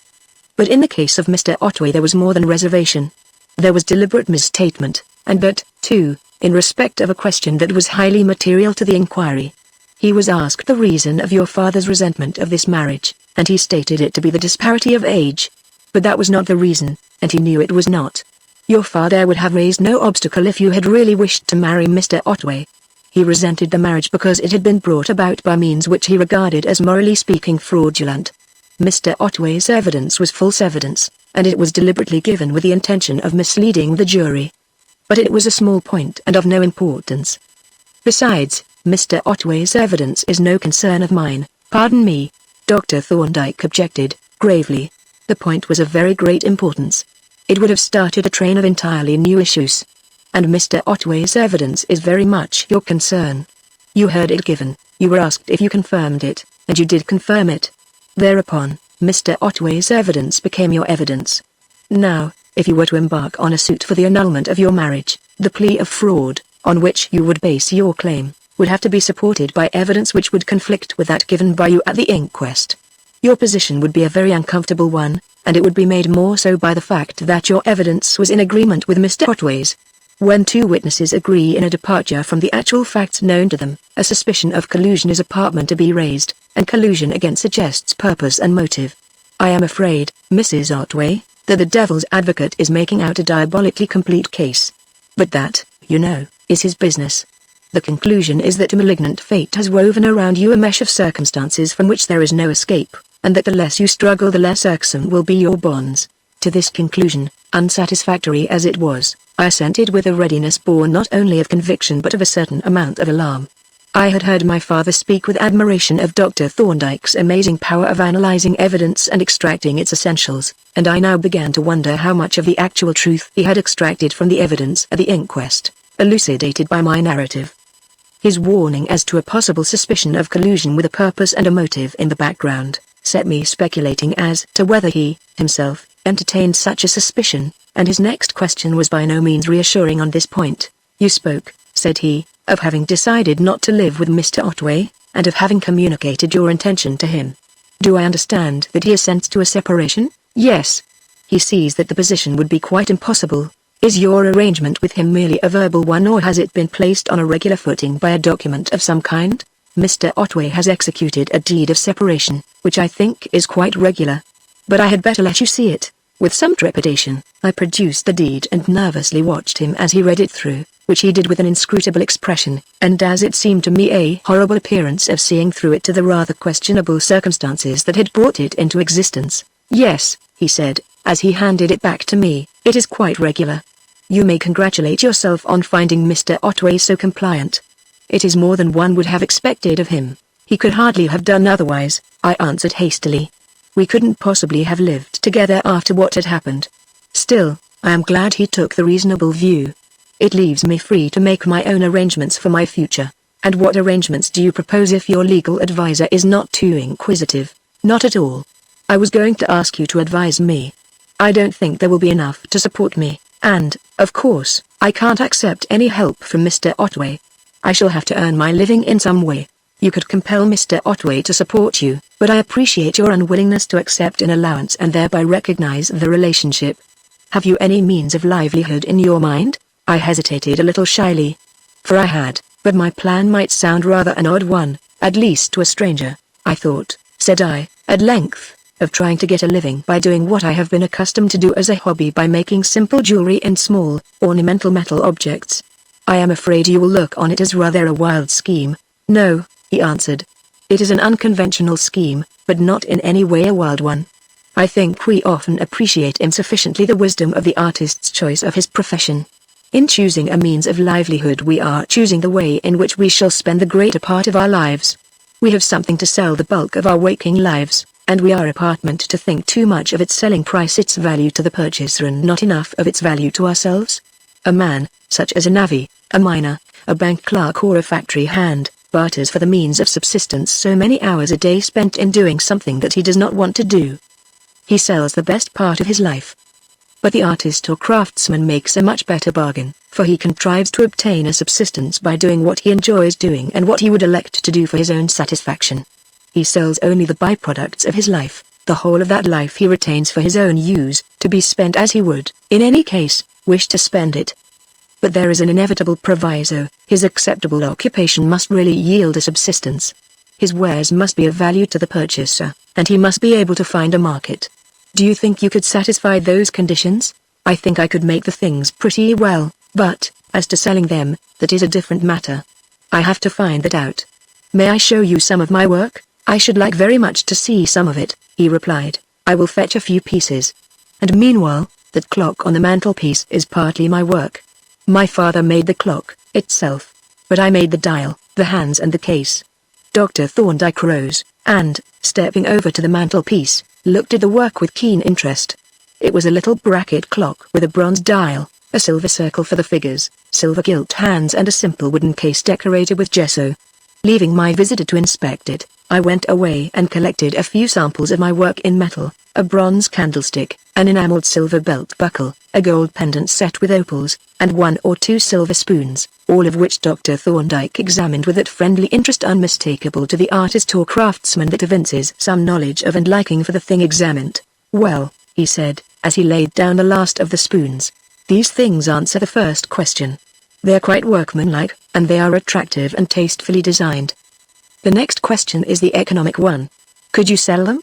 But in the case of Mr. Otway there was more than reservation. There was deliberate misstatement, and that, too, in respect of a question that was highly material to the inquiry. He was asked the reason of your father's resentment of this marriage, and he stated it to be the disparity of age. But that was not the reason, and he knew it was not. Your father would have raised no obstacle if you had really wished to marry Mr. Otway. He resented the marriage because it had been brought about by means which he regarded as morally speaking fraudulent. Mr. Otway's evidence was false evidence, and it was deliberately given with the intention of misleading the jury. But it was a small point and of no importance. Besides, Mr. Otway's evidence is no concern of mine." "Pardon me," Dr. Thorndyke objected, gravely. "The point was of very great importance. it would have started a train of entirely new issues. And Mr. Otway's evidence is very much your concern. You heard it given, you were asked if you confirmed it, and you did confirm it. Thereupon, Mr. Otway's evidence became your evidence. Now, if you were to embark on a suit for the annulment of your marriage, the plea of fraud, on which you would base your claim, would have to be supported by evidence which would conflict with that given by you at the inquest. Your position would be a very uncomfortable one, and it would be made more so by the fact that your evidence was in agreement with Mr. Otway's. When two witnesses agree in a departure from the actual facts known to them, a suspicion of collusion is apartment to be raised, and collusion again suggests purpose and motive. I am afraid, Mrs. Otway, that the devil's advocate is making out a diabolically complete case. But that, you know, is his business. The conclusion is that a malignant fate has woven around you a mesh of circumstances from which there is no escape, and that the less you struggle the less irksome will be your bonds. To this conclusion, unsatisfactory as it was, I assented with a readiness born not only of conviction but of a certain amount of alarm. I had heard my father speak with admiration of Dr. Thorndyke's amazing power of analyzing evidence and extracting its essentials, and I now began to wonder how much of the actual truth he had extracted from the evidence at the inquest, elucidated by my narrative. His warning as to a possible suspicion of collusion with a purpose and a motive in the background, set me speculating as to whether he, himself, entertained such a suspicion, and his next question was by no means reassuring on this point. You spoke, said he, of having decided not to live with Mr. Otway, and of having communicated your intention to him. Do I understand that he assents to a separation? Yes. He sees that the position would be quite impossible. Is your arrangement with him merely a verbal one, or has it been placed on a regular footing by a document of some kind? Mr. Otway has executed a deed of separation, which I think is quite regular. But I had better let you see it. With some trepidation, I produced the deed and nervously watched him as he read it through, which he did with an inscrutable expression, and as it seemed to me a horrible appearance of seeing through it to the rather questionable circumstances that had brought it into existence. Yes, he said, as he handed it back to me, it is quite regular. You may congratulate yourself on finding Mr. Otway so compliant. It is more than one would have expected of him. He could hardly have done otherwise, I answered hastily. We couldn't possibly have lived together after what had happened. Still, I am glad he took the reasonable view. It leaves me free to make my own arrangements for my future. And what arrangements do you propose if your legal advisor is not too inquisitive? Not at all. I was going to ask you to advise me. I don't think there will be enough to support me, and, of course, I can't accept any help from Mr. Otway. I shall have to earn my living in some way. You could compel Mr. Otway to support you, but I appreciate your unwillingness to accept an allowance and thereby recognize the relationship. Have you any means of livelihood in your mind? I hesitated a little shyly. For I had, but my plan might sound rather an odd one, at least to a stranger. I thought, said I, at length, of trying to get a living by doing what I have been accustomed to do as a hobby, by making simple jewelry and small, ornamental metal objects. I am afraid you will look on it as rather a wild scheme. No, he answered. It is an unconventional scheme, but not in any way a wild one. I think we often appreciate insufficiently the wisdom of the artist's choice of his profession. In choosing a means of livelihood, we are choosing the way in which we shall spend the greater part of our lives. We have something to sell the bulk of our waking lives, and we are apartment to think too much of its selling price, its value to the purchaser, and not enough of its value to ourselves. A man, such as a navvy, a miner, a bank clerk, or a factory hand, barters for the means of subsistence so many hours a day spent in doing something that he does not want to do. He sells the best part of his life. But the artist or craftsman makes a much better bargain, for he contrives to obtain a subsistence by doing what he enjoys doing and what he would elect to do for his own satisfaction. He sells only the byproducts of his life. The whole of that life he retains for his own use, to be spent as he would, in any case, wish to spend it. But there is an inevitable proviso: his acceptable occupation must really yield a subsistence. His wares must be of value to the purchaser, and he must be able to find a market. Do you think you could satisfy those conditions? I think I could make the things pretty well, but, as to selling them, that is a different matter. I have to find that out. May I show you some of my work? I should like very much to see some of it, he replied. I will fetch a few pieces. And meanwhile, that clock on the mantelpiece is partly my work. My father made the clock itself, but I made the dial, the hands, and the case. Dr. Thorndyke rose, and, stepping over to the mantelpiece, looked at the work with keen interest. It was a little bracket clock with a bronze dial, a silver circle for the figures, silver gilt hands and a simple wooden case decorated with gesso. Leaving my visitor to inspect it, I went away and collected a few samples of my work in metal, a bronze candlestick, an enameled silver belt buckle, a gold pendant set with opals, and 1 or 2 silver spoons, all of which Dr. Thorndyke examined with that friendly interest unmistakable to the artist or craftsman that evinces some knowledge of and liking for the thing examined. "Well," he said, as he laid down the last of the spoons, "these things answer the first question. They're quite workmanlike, and they are attractive and tastefully designed. The next question is the economic one. Could you sell them?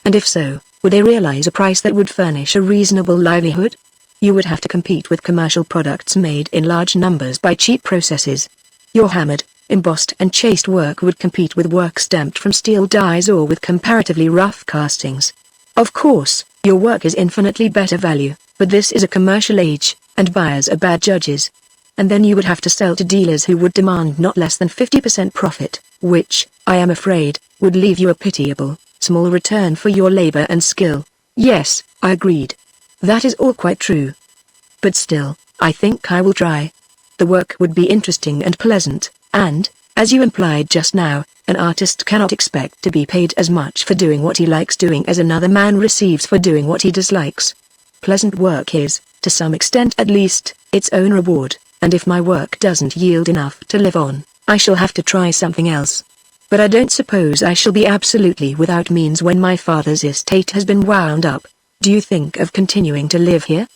And if so, would they realize a price that would furnish a reasonable livelihood? You would have to compete with commercial products made in large numbers by cheap processes. Your hammered, embossed and chased work would compete with work stamped from steel dies or with comparatively rough castings. Of course, your work is infinitely better value, but this is a commercial age, and buyers are bad judges. And then you would have to sell to dealers who would demand not less than 50% profit, which, I am afraid, would leave you a pitiable, small return for your labor and skill." "Yes," I agreed. "That is all quite true. But still, I think I will try. The work would be interesting and pleasant, and, as you implied just now, an artist cannot expect to be paid as much for doing what he likes doing as another man receives for doing what he dislikes. Pleasant work is, to some extent at least, its own reward, and if my work doesn't yield enough to live on, I shall have to try something else. But I don't suppose I shall be absolutely without means when my father's estate has been wound up. Do you think of continuing to live here?"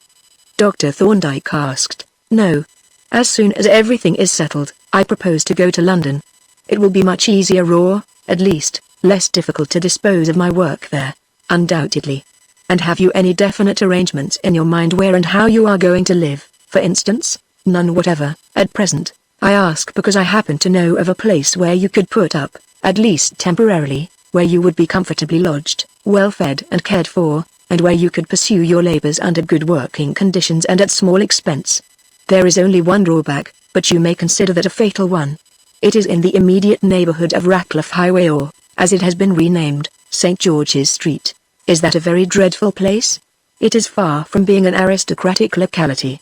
Dr. Thorndyke asked. "No. As soon as everything is settled, I propose to go to London. It will be much easier or, at least, less difficult to dispose of my work there, undoubtedly. And have you any definite arrangements in your mind where and how you are going to live, for instance?" "None whatever, at present. I ask because I happen to know of a place where you could put up, at least temporarily, where you would be comfortably lodged, well fed and cared for, and where you could pursue your labors under good working conditions and at small expense. There is only one drawback, but you may consider that a fatal one. It is in the immediate neighborhood of Ratcliffe Highway or, as it has been renamed, St. George's Street. Is that a very dreadful place? It is far from being an aristocratic locality.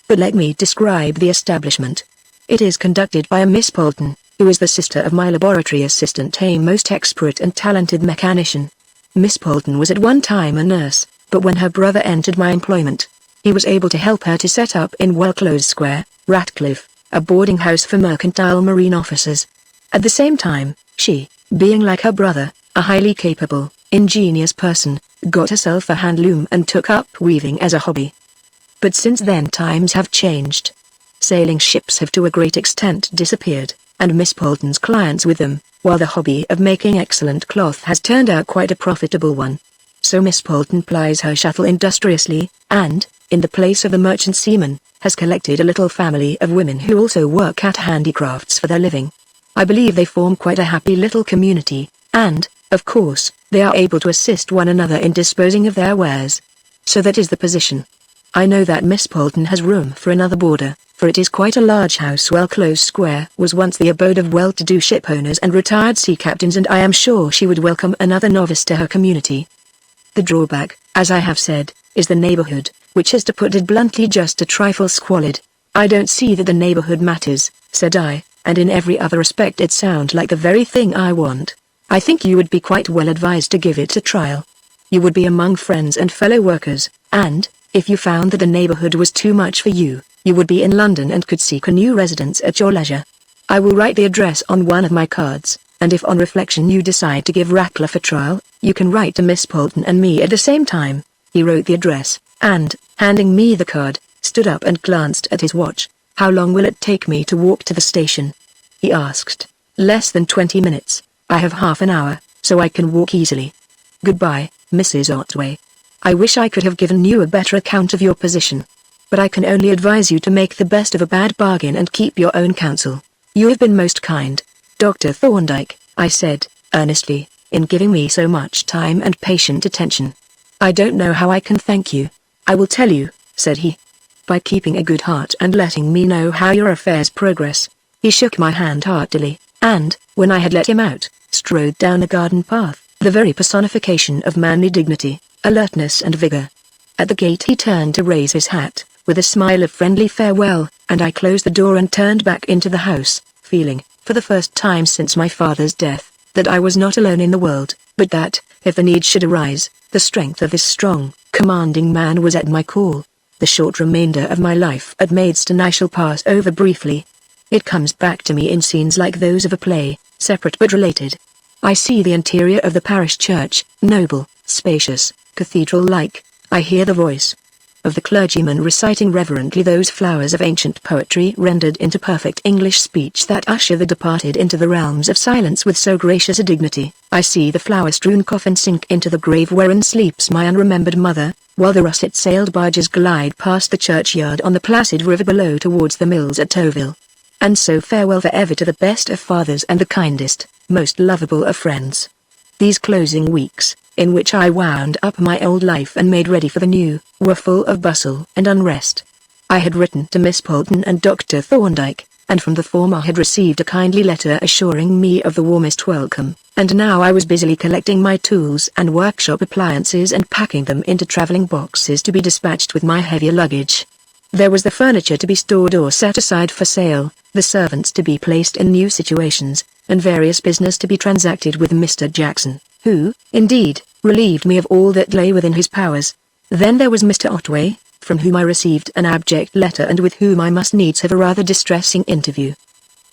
But let me describe the establishment. It is conducted by a Miss Polton, who is the sister of my laboratory assistant, a most expert and talented mechanician. Miss Polton was at one time a nurse, but when her brother entered my employment, he was able to help her to set up in Wellclose Square, Ratcliffe, a boarding house for mercantile marine officers. At the same time, she, being like her brother, a highly capable, ingenious person, got herself a hand loom and took up weaving as a hobby. But since then times have changed. Sailing ships have to a great extent disappeared, and Miss Polton's clients with them, while the hobby of making excellent cloth has turned out quite a profitable one. So Miss Polton plies her shuttle industriously, and, in the place of the merchant seaman, has collected a little family of women who also work at handicrafts for their living. I believe they form quite a happy little community, and, of course, they are able to assist one another in disposing of their wares. So that is the position. I know that Miss Polton has room for another boarder, for it is quite a large house. Wellclose Square was once the abode of well-to-do shipowners and retired sea captains, and I am sure she would welcome another novice to her community. The drawback, as I have said, is the neighborhood, which is, to put it bluntly, just a trifle squalid. "I don't see that the neighborhood matters," said I, "and in every other respect it sounds like the very thing I want. I think you would be quite well advised to give it a trial. You would be among friends and fellow workers, and, if you found that the neighborhood was too much for you, you would be in London and could seek a new residence at your leisure. I will write the address on one of my cards, and if on reflection you decide to give Ratcliffe a trial, you can write to Miss Polton and me at the same time." He wrote the address, and, handing me the card, stood up and glanced at his watch. "How long will it take me to walk to the station?" he asked. "Less than 20 minutes. I have half an hour, so I can walk easily. Goodbye, Mrs. Otway. I wish I could have given you a better account of your position. But I can only advise you to make the best of a bad bargain and keep your own counsel. You have been most kind, Dr. Thorndyke," I said, earnestly, "in giving me so much time and patient attention. I don't know how I can thank you." "I will tell you," said he. "By keeping a good heart and letting me know how your affairs progress." He shook my hand heartily, and, when I had let him out, strode down the garden path, the very personification of manly dignity, alertness and vigor. At the gate he turned to raise his hat, with a smile of friendly farewell, and I closed the door and turned back into the house, feeling, for the first time since my father's death, that I was not alone in the world, but that, if the need should arise, the strength of this strong, commanding man was at my call. The short remainder of my life at Maidstone I shall pass over briefly. It comes back to me in scenes like those of a play, separate but related. I see the interior of the parish church, noble, spacious, cathedral-like. I hear the voice of the clergyman reciting reverently those flowers of ancient poetry rendered into perfect English speech that usher the departed into the realms of silence with so gracious a dignity. I see the flower-strewn coffin sink into the grave wherein sleeps my unremembered mother, while the russet-sailed barges glide past the churchyard on the placid river below towards the mills at Toville. And so farewell for ever to the best of fathers and the kindest, most lovable of friends. These closing weeks, in which I wound up my old life and made ready for the new, were full of bustle and unrest. I had written to Miss Polton and Dr. Thorndyke, and from the former had received a kindly letter assuring me of the warmest welcome, and now I was busily collecting my tools and workshop appliances and packing them into travelling boxes to be dispatched with my heavier luggage. There was the furniture to be stored or set aside for sale, the servants to be placed in new situations, and various business to be transacted with Mr. Jackson, who, indeed, relieved me of all that lay within his powers. Then there was Mr. Otway, from whom I received an abject letter and with whom I must needs have a rather distressing interview.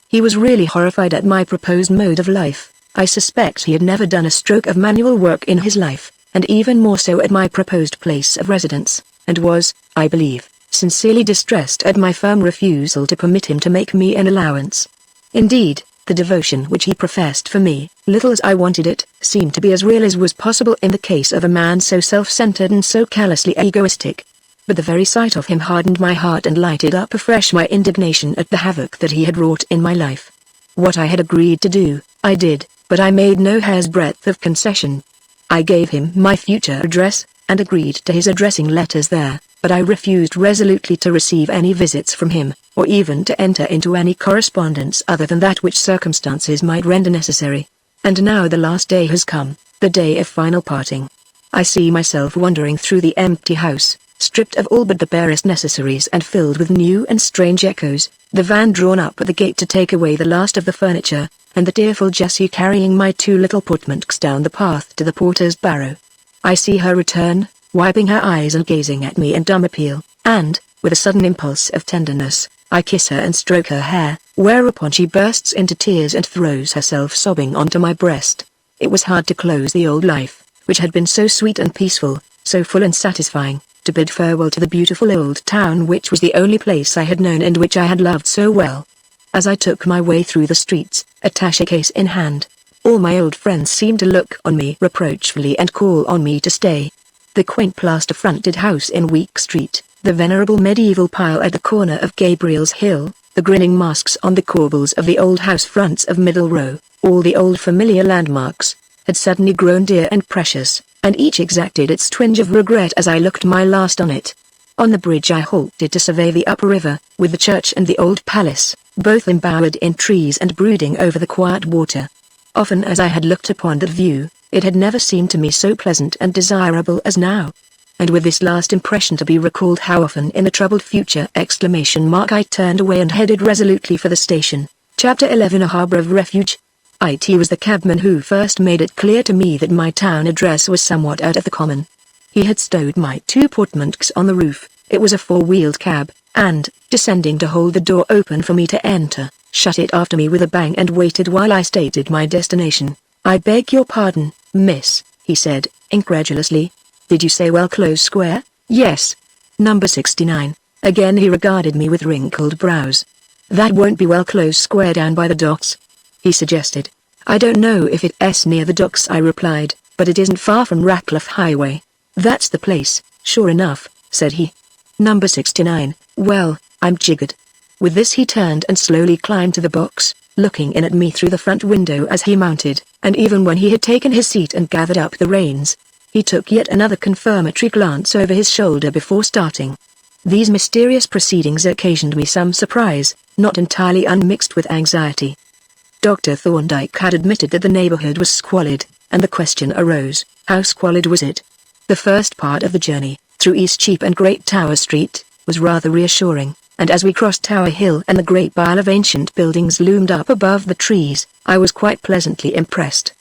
He was really horrified at my proposed mode of life. I suspect he had never done a stroke of manual work in his life, and even more so at my proposed place of residence, and was, I believe, sincerely distressed at my firm refusal to permit him to make me an allowance. Indeed, the devotion which he professed for me, little as I wanted it, seemed to be as real as was possible in the case of a man so self-centered and so callously egoistic. But the very sight of him hardened my heart and lighted up afresh my indignation at the havoc that he had wrought in my life. What I had agreed to do, I did, but I made no hair's breadth of concession. I gave him my future address, and agreed to his addressing letters there, but I refused resolutely to receive any visits from him, or even to enter into any correspondence other than that which circumstances might render necessary. And now the last day has come, the day of final parting. I see myself wandering through the empty house, stripped of all but the barest necessaries and filled with new and strange echoes, the van drawn up at the gate to take away the last of the furniture, and the tearful Jessie carrying my two little portmanteaus down the path to the porter's barrow. I see her return, wiping her eyes and gazing at me in dumb appeal, and, with a sudden impulse of tenderness, I kiss her and stroke her hair, whereupon she bursts into tears and throws herself sobbing onto my breast. It was hard to close the old life, which had been so sweet and peaceful, so full and satisfying, to bid farewell to the beautiful old town which was the only place I had known and which I had loved so well. As I took my way through the streets, attaché case in hand, all my old friends seemed to look on me reproachfully and call on me to stay. The quaint plaster-fronted house in Week Street, the venerable medieval pile at the corner of Gabriel's Hill, the grinning masks on the corbels of the old house fronts of Middle Row, all the old familiar landmarks, had suddenly grown dear and precious, and each exacted its twinge of regret as I looked my last on it. On the bridge I halted to survey the upper river, with the church and the old palace, both embowered in trees and brooding over the quiet water. Often as I had looked upon that view, it had never seemed to me so pleasant and desirable as now. And with this last impression to be recalled, how often in a troubled future! I turned away and headed resolutely for the station. Chapter 11: A Harbour of Refuge. It was the cabman who first made it clear to me that my town address was somewhat out of the common. He had stowed my two portmanteaus on the roof. It was a four-wheeled cab, and, descending to hold the door open for me to enter, shut it after me with a bang and waited while I stated my destination. "I beg your pardon, miss," he said, incredulously. "Did you say Wellclose Square?" "Yes. Number 69. Again he regarded me with wrinkled brows. "That won't be Wellclose Square down by the docks?" he suggested. "I don't know if it's near the docks," I replied, "but it isn't far from Ratcliffe Highway." "That's the place, sure enough," said he. "Number 69, well, I'm jiggered." With this he turned and slowly climbed to the box, looking in at me through the front window as he mounted, and even when he had taken his seat and gathered up the reins, he took yet another confirmatory glance over his shoulder before starting. These mysterious proceedings occasioned me some surprise, not entirely unmixed with anxiety. Dr. Thorndyke had admitted that the neighborhood was squalid, and the question arose, how squalid was it? The first part of the journey, through Eastcheap and Great Tower Street, was rather reassuring, and as we crossed Tower Hill and the great pile of ancient buildings loomed up above the trees, I was quite pleasantly impressed.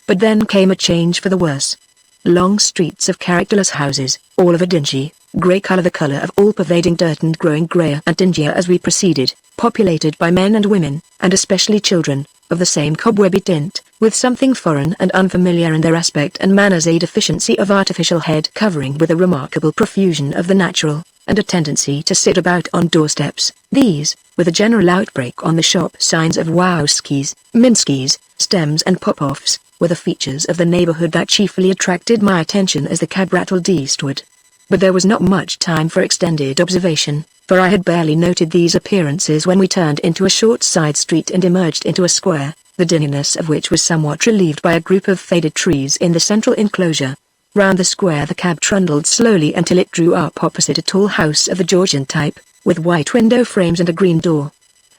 But then came a change for the worse. Long streets of characterless houses, all of a dingy, grey colour, the colour of all-pervading dirt, and growing greyer and dingier as we proceeded, populated by men and women, and especially children, of the same cobwebby tint, with something foreign and unfamiliar in their aspect and manners, a deficiency of artificial head covering with a remarkable profusion of the natural, and a tendency to sit about on doorsteps. These, with a general outbreak on the shop signs of Wowskis, Minskis, Stems and Pop-Offs, were the features of the neighborhood that chiefly attracted my attention as the cab rattled eastward. But there was not much time for extended observation, for I had barely noted these appearances when we turned into a short side street and emerged into a square, the dinginess of which was somewhat relieved by a group of faded trees in the central enclosure. Round the square the cab trundled slowly until it drew up opposite a tall house of the Georgian type, with white window frames and a green door.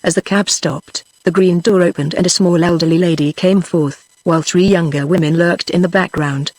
As the cab stopped, the green door opened and a small elderly lady came forth, while 3 younger women lurked in the background.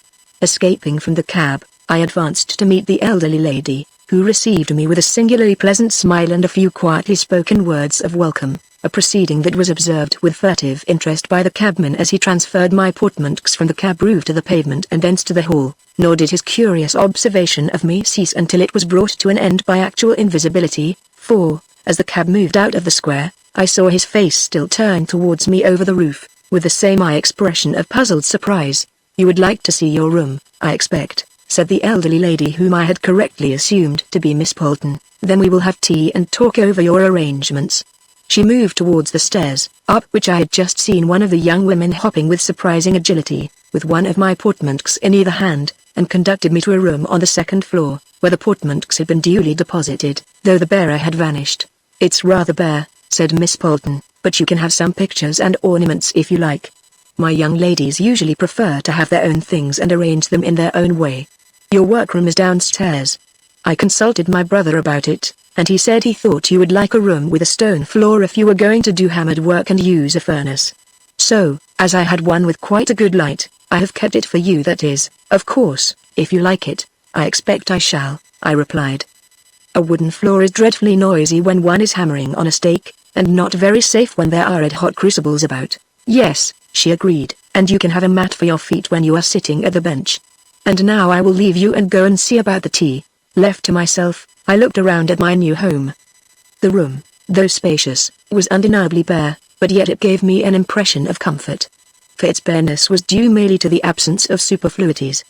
Escaping from the cab, I advanced to meet the elderly lady, who received me with a singularly pleasant smile and a few quietly spoken words of welcome, a proceeding that was observed with furtive interest by the cabman as he transferred my portmanteaus from the cab roof to the pavement and thence to the hall, nor did his curious observation of me cease until it was brought to an end by actual invisibility, for, as the cab moved out of the square, I saw his face still turned towards me over the roof, with the same eye expression of puzzled surprise. "You would like to see your room, I expect," said the elderly lady, whom I had correctly assumed to be Miss Bolton. "Then we will have tea and talk over your arrangements." She moved towards the stairs, up which I had just seen one of the young women hopping with surprising agility, with one of my portmanteaus in either hand, and conducted me to a room on the 2nd floor, where the portmanteaus had been duly deposited, though the bearer had vanished. "It's rather bare," said Miss Bolton, "but you can have some pictures and ornaments if you like. My young ladies usually prefer to have their own things and arrange them in their own way. Your workroom is downstairs. I consulted my brother about it, and he said he thought you would like a room with a stone floor if you were going to do hammered work and use a furnace. So, as I had one with quite a good light, I have kept it for you. That is, of course, if you like it." "I expect I shall," I replied. "A wooden floor is dreadfully noisy when one is hammering on a stake, and not very safe when there are red-hot crucibles about." "Yes," she agreed, "and you can have a mat for your feet when you are sitting at the bench. And now I will leave you and go and see about the tea." Left to myself, I looked around at my new home. The room, though spacious, was undeniably bare, but yet it gave me an impression of comfort. For its bareness was due merely to the absence of superfluities.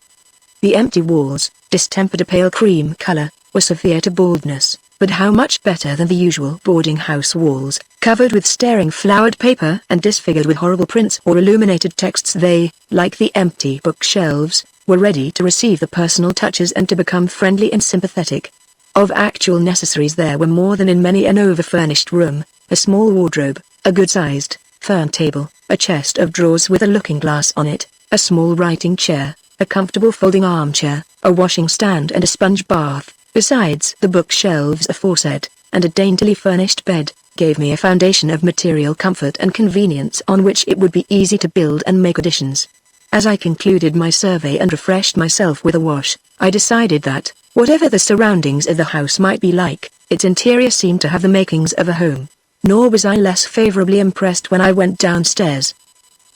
The empty walls, distempered a pale cream color, were severe to baldness, but how much better than the usual boarding house walls, covered with staring flowered paper and disfigured with horrible prints or illuminated texts. They, like the empty bookshelves, were ready to receive the personal touches and to become friendly and sympathetic. Of actual necessaries there were more than in many an over-furnished room: a small wardrobe, a good-sized fern table, a chest of drawers with a looking-glass on it, a small writing chair, a comfortable folding armchair, a washing stand and a sponge bath, besides the bookshelves aforesaid, and a daintily furnished bed, gave me a foundation of material comfort and convenience on which it would be easy to build and make additions. As I concluded my survey and refreshed myself with a wash, I decided that, whatever the surroundings of the house might be like, its interior seemed to have the makings of a home. Nor was I less favorably impressed when I went downstairs.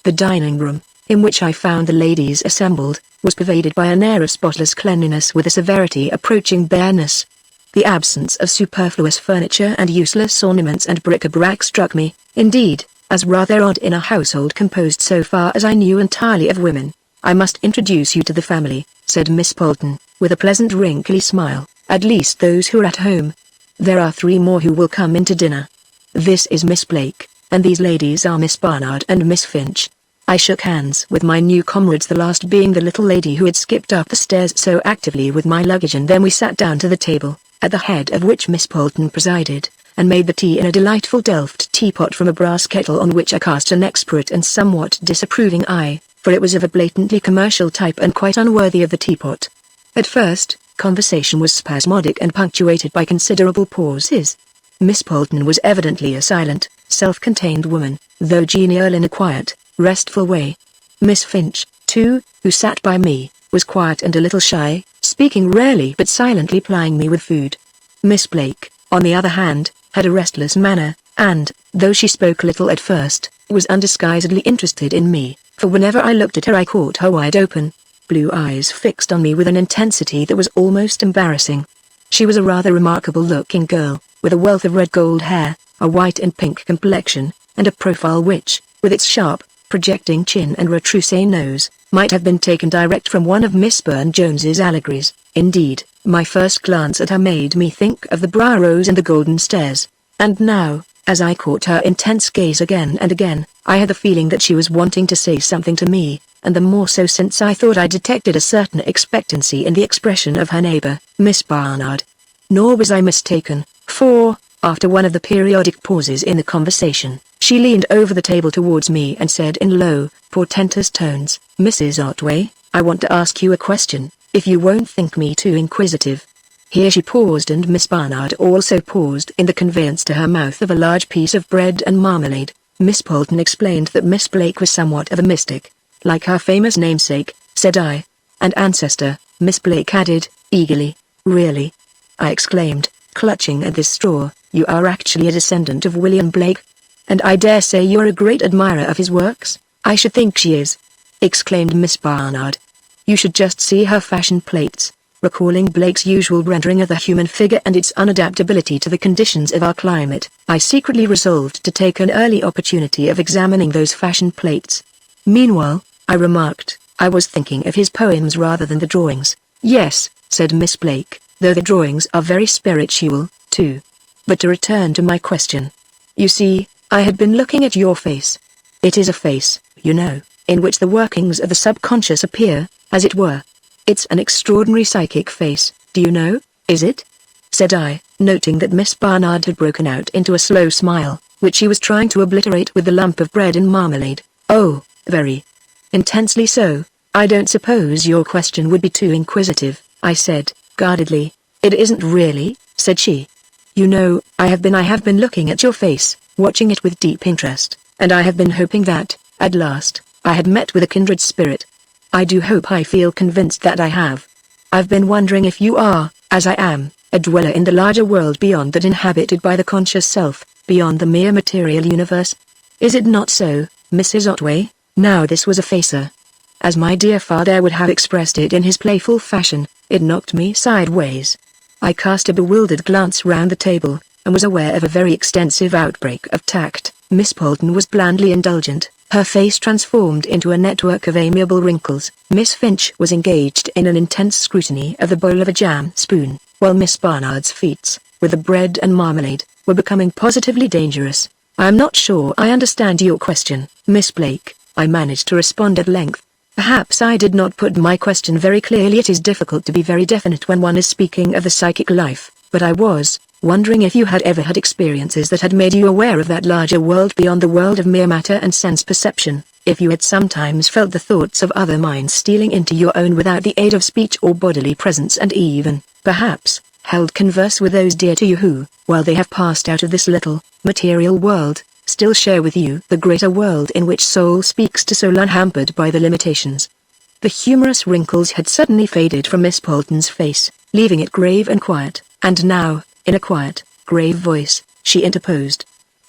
The dining room, in which I found the ladies assembled, was pervaded by an air of spotless cleanliness with a severity approaching bareness. The absence of superfluous furniture and useless ornaments and bric-a-brac struck me, indeed, as rather odd in a household composed so far as I knew entirely of women. "I must introduce you to the family," said Miss Bolton, with a pleasant wrinkly smile, "at least those who are at home. There are 3 more who will come in to dinner. This is Miss Blake, and these ladies are Miss Barnard and Miss Finch." I shook hands with my new comrades, the last being the little lady who had skipped up the stairs so actively with my luggage, and then we sat down to the table, at the head of which Miss Bolton presided, and made the tea in a delightful Delft teapot from a brass kettle on which I cast an expert and somewhat disapproving eye, for it was of a blatantly commercial type and quite unworthy of the teapot. At first, conversation was spasmodic and punctuated by considerable pauses. Miss Bolton was evidently a silent, self-contained woman, though genial in a quiet, restful way. Miss Finch, too, who sat by me, was quiet and a little shy, speaking rarely but silently plying me with food. Miss Blake, on the other hand, had a restless manner, and, though she spoke little at first, was undisguisedly interested in me, for whenever I looked at her I caught her wide open, blue eyes fixed on me with an intensity that was almost embarrassing. She was a rather remarkable-looking girl, with a wealth of red gold hair, a white and pink complexion, and a profile which, with its sharp, projecting chin and retroussé nose, might have been taken direct from one of Miss Burne-Jones's allegories. Indeed, my first glance at her made me think of the Briar Rose and the Golden Stairs, and now, as I caught her intense gaze again and again, I had the feeling that she was wanting to say something to me, and the more so since I thought I detected a certain expectancy in the expression of her neighbor, Miss Barnard. Nor was I mistaken, for, after one of the periodic pauses in the conversation, she leaned over the table towards me and said in low, portentous tones, "Mrs. Otway, I want to ask you a question, if you won't think me too inquisitive." Here she paused and Miss Barnard also paused in the conveyance to her mouth of a large piece of bread and marmalade. Miss Bolton explained that Miss Blake was somewhat of a mystic, like her famous namesake, said I. And ancestor, Miss Blake added, eagerly. "Really?" I exclaimed, clutching at this straw. "You are actually a descendant of William Blake? And I dare say you are a great admirer of his works?" "I should think she is," exclaimed Miss Barnard. "You should just see her fashion plates." Recalling Blake's usual rendering of the human figure and its unadaptability to the conditions of our climate, I secretly resolved to take an early opportunity of examining those fashion plates. "Meanwhile," I remarked, "I was thinking of his poems rather than the drawings." "Yes," said Miss Blake, "though the drawings are very spiritual, too. But to return to my question. You see, I had been looking at your face. It is a face, you know, in which the workings of the subconscious appear, as it were. It's an extraordinary psychic face, do you know, is it?" said I, noting that Miss Barnard had broken out into a slow smile, which she was trying to obliterate with the lump of bread and marmalade. "Oh, very intensely so. I don't suppose your question would be too inquisitive," I said, guardedly. "It isn't really," said she. "You know, I have been looking at your face, watching it with deep interest, and I have been hoping that, at last, I had met with a kindred spirit. I do hope I feel convinced that I have. I've been wondering if you are, as I am, a dweller in the larger world beyond that inhabited by the conscious self, beyond the mere material universe. Is it not so, Mrs. Otway?" Now this was a facer. As my dear father would have expressed it in his playful fashion, it knocked me sideways. I cast a bewildered glance round the table, and was aware of a very extensive outbreak of tact. Miss Bolton was blandly indulgent, her face transformed into a network of amiable wrinkles. Miss Finch was engaged in an intense scrutiny of the bowl of a jam spoon, while Miss Barnard's feats, with the bread and marmalade, were becoming positively dangerous. "I am not sure I understand your question, Miss Blake," I managed to respond at length. "Perhaps I did not put my question very clearly. It is difficult to be very definite when one is speaking of the psychic life, but I was wondering if you had ever had experiences that had made you aware of that larger world beyond the world of mere matter and sense perception, if you had sometimes felt the thoughts of other minds stealing into your own without the aid of speech or bodily presence, and even, perhaps, held converse with those dear to you who, while they have passed out of this little, material world, still share with you the greater world in which soul speaks to soul unhampered by the limitations." The humorous wrinkles had suddenly faded from Miss Bolton's face, leaving it grave and quiet, and now, in a quiet, grave voice, she interposed.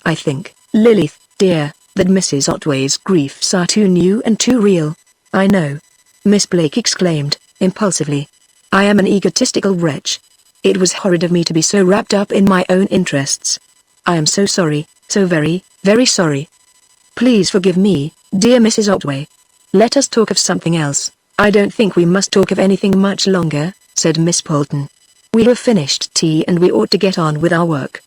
"I think, Lilith, dear, that Mrs. Otway's griefs are too new and too real." "I know," Miss Blake exclaimed, impulsively. "I am an egotistical wretch. It was horrid of me to be so wrapped up in my own interests. I am so sorry, so very, very sorry. Please forgive me, dear Mrs. Otway. Let us talk of something else." "I don't think we must talk of anything much longer," said Miss Bolton. "We have finished tea and we ought to get on with our work.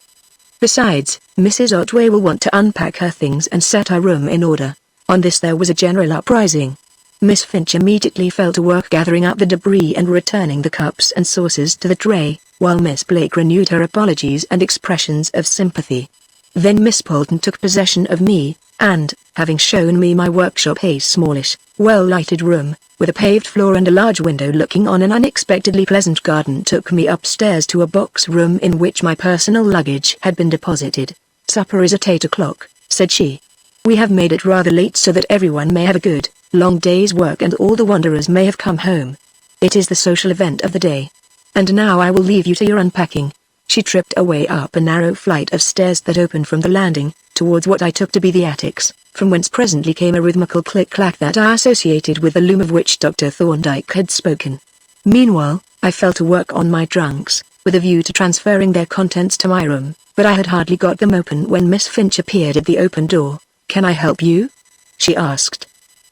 Besides, Mrs. Otway will want to unpack her things and set her room in order." On this there was a general uprising. Miss Finch immediately fell to work gathering up the debris and returning the cups and saucers to the tray, while Miss Blake renewed her apologies and expressions of sympathy. Then Miss Bolton took possession of me, and, having shown me my workshop, a smallish, well-lighted room, with a paved floor and a large window looking on an unexpectedly pleasant garden, took me upstairs to a box room in which my personal luggage had been deposited. "Supper is at 8 o'clock, said she. "We have made it rather late so that everyone may have a good, long day's work and all the wanderers may have come home. It is the social event of the day. And now I will leave you to your unpacking. She tripped away up a narrow flight of stairs that opened from the landing, towards what I took to be the attics, from whence presently came a rhythmical click-clack that I associated with the loom of which Dr. Thorndyke had spoken. Meanwhile, I fell to work on my trunks, with a view to transferring their contents to my room, but I had hardly got them open when Miss Finch appeared at the open door. "Can I help you?" she asked.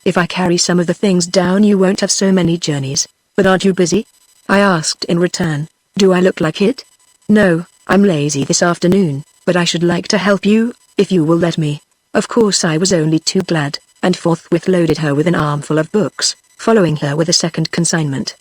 "If I carry some of the things down you won't have so many journeys, but aren't you busy?" I asked in return. "Do I look like it?" "No, I'm lazy this afternoon, but I should like to help you, if you will let me." Of course I was only too glad, and forthwith loaded her with an armful of books, following her with a second consignment.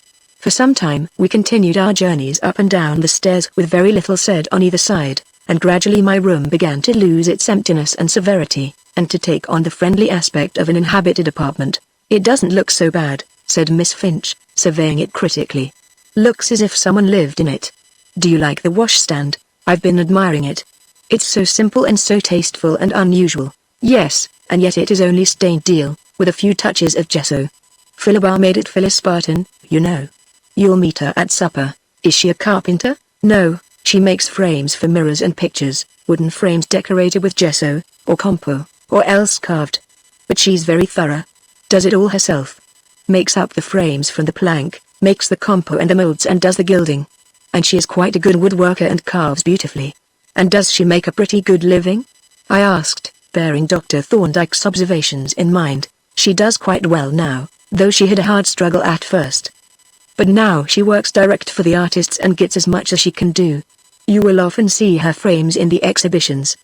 For some time we continued our journeys up and down the stairs with very little said on either side, and gradually my room began to lose its emptiness and severity, and to take on the friendly aspect of an inhabited apartment. "It doesn't look so bad," said Miss Finch, surveying it critically. "Looks as if someone lived in it. Do you like the washstand? I've been admiring it. It's so simple and so tasteful and unusual." "Yes, and yet it is only stained deal, with a few touches of gesso. Philibert made it Phyllis Barton, you know. You'll meet her at supper." "Is she a carpenter?" "No, she makes frames for mirrors and pictures, wooden frames decorated with gesso, or compo, or else carved. But she's very thorough. Does it all herself. Makes up the frames from the plank, makes the compo and the molds and does the gilding. And she is quite a good woodworker and carves beautifully." "And does she make a pretty good living?" I asked, bearing Dr. Thorndyke's observations in mind. "She does quite well now, though she had a hard struggle at first. But now she works direct for the artists and gets as much as she can do. You will often see her frames in the exhibitions.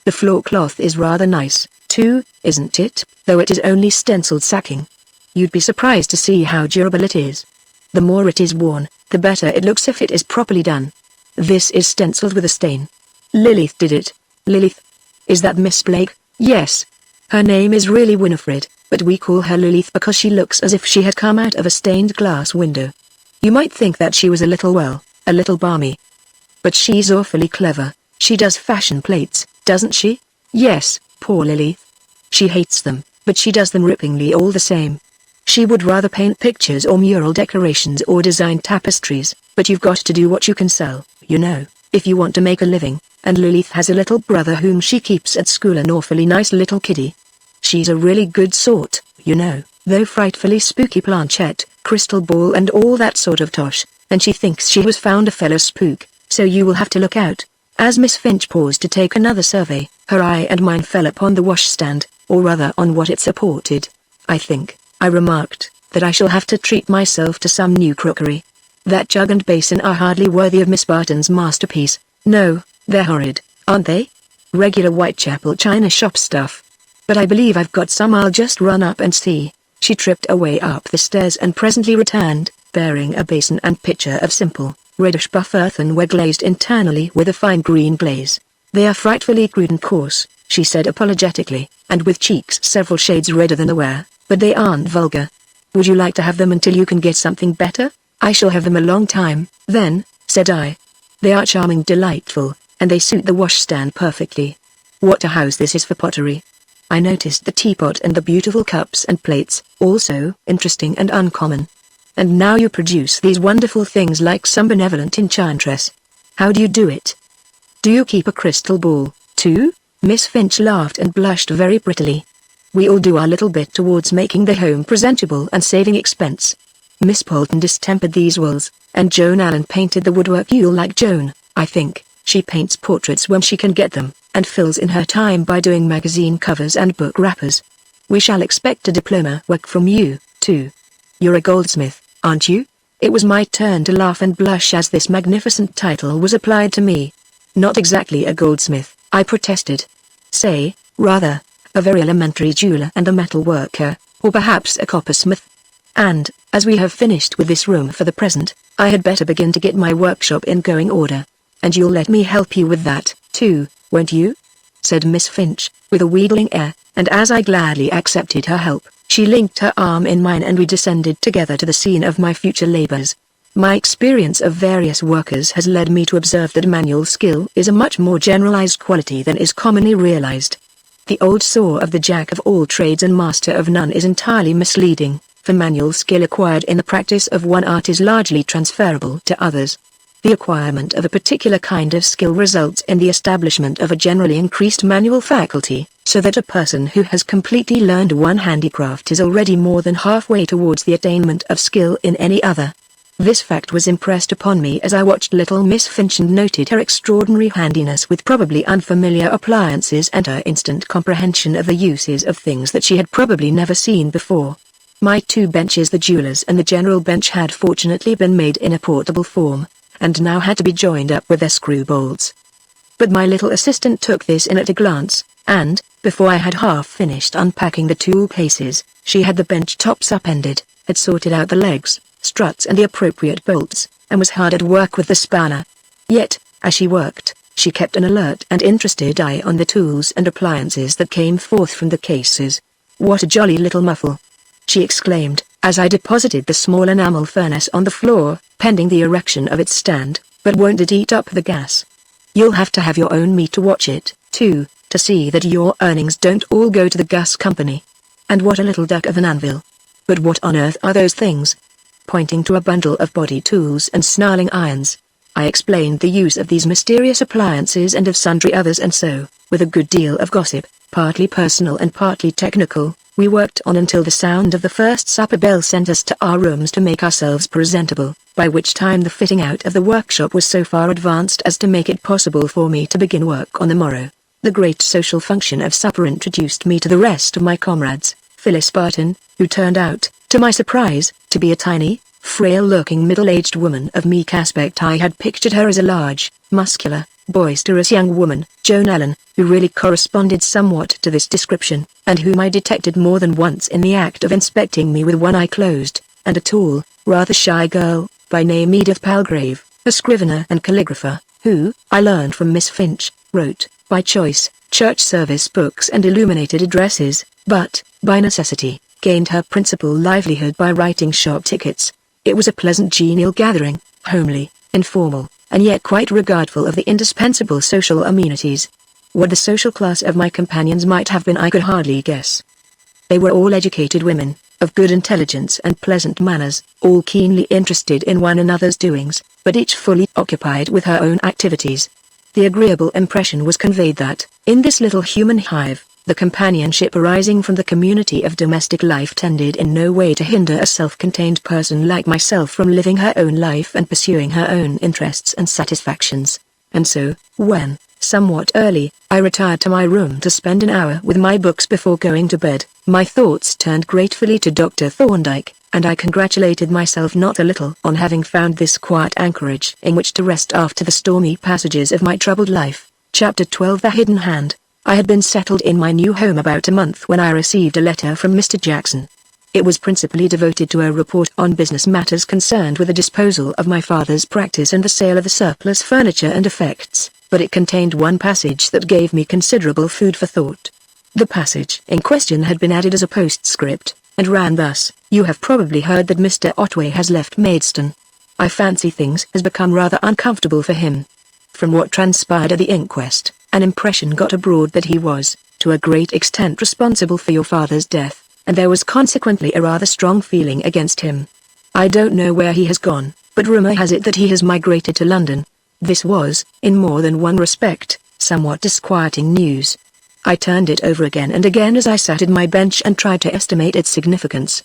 The floor cloth is rather nice, too, isn't it, though it is only stenciled sacking. You'd be surprised to see how durable it is. The more it is worn, the better it looks if it is properly done. This is stenciled with a stain. Lilith did it." "Lilith? Is that Miss Blake?" "Yes. Her name is really Winifred, but we call her Lilith because she looks as if she had come out of a stained glass window. You might think that she was a little balmy. But she's awfully clever. She does fashion plates, doesn't she?" "Yes, poor Lilith. She hates them, but she does them ripplingly all the same. She would rather paint pictures or mural decorations or design tapestries, but you've got to do what you can sell, you know, if you want to make a living, and Lilith has a little brother whom she keeps at school, an awfully nice little kiddie. She's a really good sort, you know, though frightfully spooky, planchette, crystal ball and all that sort of tosh, and she thinks she has found a fellow spook, so you will have to look out." As Miss Finch paused to take another survey, her eye and mine fell upon the washstand, or rather on what it supported. "I think," I remarked, "that I shall have to treat myself to some new crockery. That jug and basin are hardly worthy of Miss Barton's masterpiece." "No, they're horrid, aren't they? Regular Whitechapel china shop stuff. But I believe I've got some. I'll just run up and see." She tripped away up the stairs and presently returned, bearing a basin and pitcher of simple, reddish buff earthenware glazed internally with a fine green glaze. "They are frightfully crude and coarse," she said apologetically, and with cheeks several shades redder than the ware, "but they aren't vulgar. Would you like to have them until you can get something better?" "I shall have them a long time, then," said I. "They are charming, delightful, and they suit the washstand perfectly. What a house this is for pottery." I noticed the teapot and the beautiful cups and plates, also interesting and uncommon. "And now you produce these wonderful things like some benevolent enchantress. How do you do it? Do you keep a crystal ball, too?" Miss Finch laughed and blushed very prettily. "We all do our little bit towards making the home presentable and saving expense. Miss Polton distempered these walls, and Joan Allen painted the woodwork. You'll like Joan, I think. She paints portraits when she can get them, and fills in her time by doing magazine covers and book wrappers. We shall expect a diploma work from you, too. You're a goldsmith, aren't you?" It was my turn to laugh and blush as this magnificent title was applied to me. "Not exactly a goldsmith," I protested. "Say, rather, a very elementary jeweler and a metal worker, or perhaps a coppersmith. And, as we have finished with this room for the present, I had better begin to get my workshop in going order. And you'll let me help you with that, too, won't you?" said Miss Finch, with a wheedling air, and as I gladly accepted her help, she linked her arm in mine and we descended together to the scene of my future labors. My experience of various workers has led me to observe that manual skill is a much more generalized quality than is commonly realized. The old saw of the jack of all trades and master of none is entirely misleading. for manual skill acquired in the practice of one art is largely transferable to others. The acquirement of a particular kind of skill results in the establishment of a generally increased manual faculty, so that a person who has completely learned one handicraft is already more than halfway towards the attainment of skill in any other. This fact was impressed upon me as I watched little Miss Finch and noted her extraordinary handiness with probably unfamiliar appliances and her instant comprehension of the uses of things that she had probably never seen before. My two benches, the jeweler's and the general bench, had fortunately been made in a portable form, and now had to be joined up with their screw bolts. But my little assistant took this in at a glance, and, before I had half finished unpacking the tool cases, she had the bench tops upended, had sorted out the legs, struts and the appropriate bolts, and was hard at work with the spanner. Yet, as she worked, she kept an alert and interested eye on the tools and appliances that came forth from the cases. "What a jolly little muffle!" she exclaimed, as I deposited the small enamel furnace on the floor, pending the erection of its stand. "But won't it eat up the gas? You'll have to have your own meter to watch it, too, to see that your earnings don't all go to the gas company. And what a little duck of an anvil! But what on earth are those things?" Pointing to a bundle of body tools and snarling irons, I explained the use of these mysterious appliances and of sundry others, and so, with a good deal of gossip, partly personal and partly technical, we worked on until the sound of the first supper bell sent us to our rooms to make ourselves presentable, by which time the fitting out of the workshop was so far advanced as to make it possible for me to begin work on the morrow. The great social function of supper introduced me to the rest of my comrades. Phyllis Vardon, who turned out, to my surprise, to be a tiny, frail-looking middle-aged woman of meek aspect. I had pictured her as a large, muscular, boisterous young woman. Joan Helen, who really corresponded somewhat to this description, and whom I detected more than once in the act of inspecting me with one eye closed, and a tall, rather shy girl, by name Edith Palgrave, a scrivener and calligrapher, who, I learned from Miss Finch, wrote, by choice, church service books and illuminated addresses, but, by necessity, gained her principal livelihood by writing shop tickets. It was a pleasant genial gathering, homely, informal, and yet quite regardful of the indispensable social amenities. What the social class of my companions might have been I could hardly guess. They were all educated women, of good intelligence and pleasant manners, all keenly interested in one another's doings, but each fully occupied with her own activities. The agreeable impression was conveyed that, in this little human hive, the companionship arising from the community of domestic life tended in no way to hinder a self-contained person like myself from living her own life and pursuing her own interests and satisfactions. And so, when, somewhat early, I retired to my room to spend an hour with my books before going to bed, my thoughts turned gratefully to Dr. Thorndyke, and I congratulated myself not a little on having found this quiet anchorage in which to rest after the stormy passages of my troubled life. Chapter 12: The Hidden Hand. I had been settled in my new home about a month when I received a letter from Mr. Jackson. It was principally devoted to a report on business matters concerned with the disposal of my father's practice and the sale of the surplus furniture and effects, but it contained one passage that gave me considerable food for thought. The passage in question had been added as a postscript, and ran thus: "You have probably heard that Mr. Otway has left Maidstone. I fancy things has become rather uncomfortable for him. From what transpired at the inquest, an impression got abroad that he was, to a great extent, responsible for your father's death, and there was consequently a rather strong feeling against him. I don't know where he has gone, but rumour has it that he has migrated to London." This was, in more than one respect, somewhat disquieting news. I turned it over again and again as I sat at my bench and tried to estimate its significance.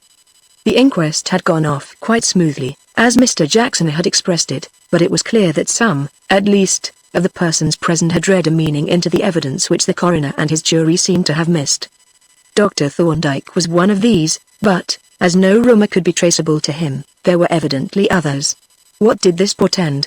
The inquest had gone off quite smoothly, as Mr. Jackson had expressed it, but it was clear that some, at least, of the persons present had read a meaning into the evidence which the coroner and his jury seemed to have missed. Dr. Thorndyke was one of these, but, as no rumour could be traceable to him, there were evidently others. What did this portend?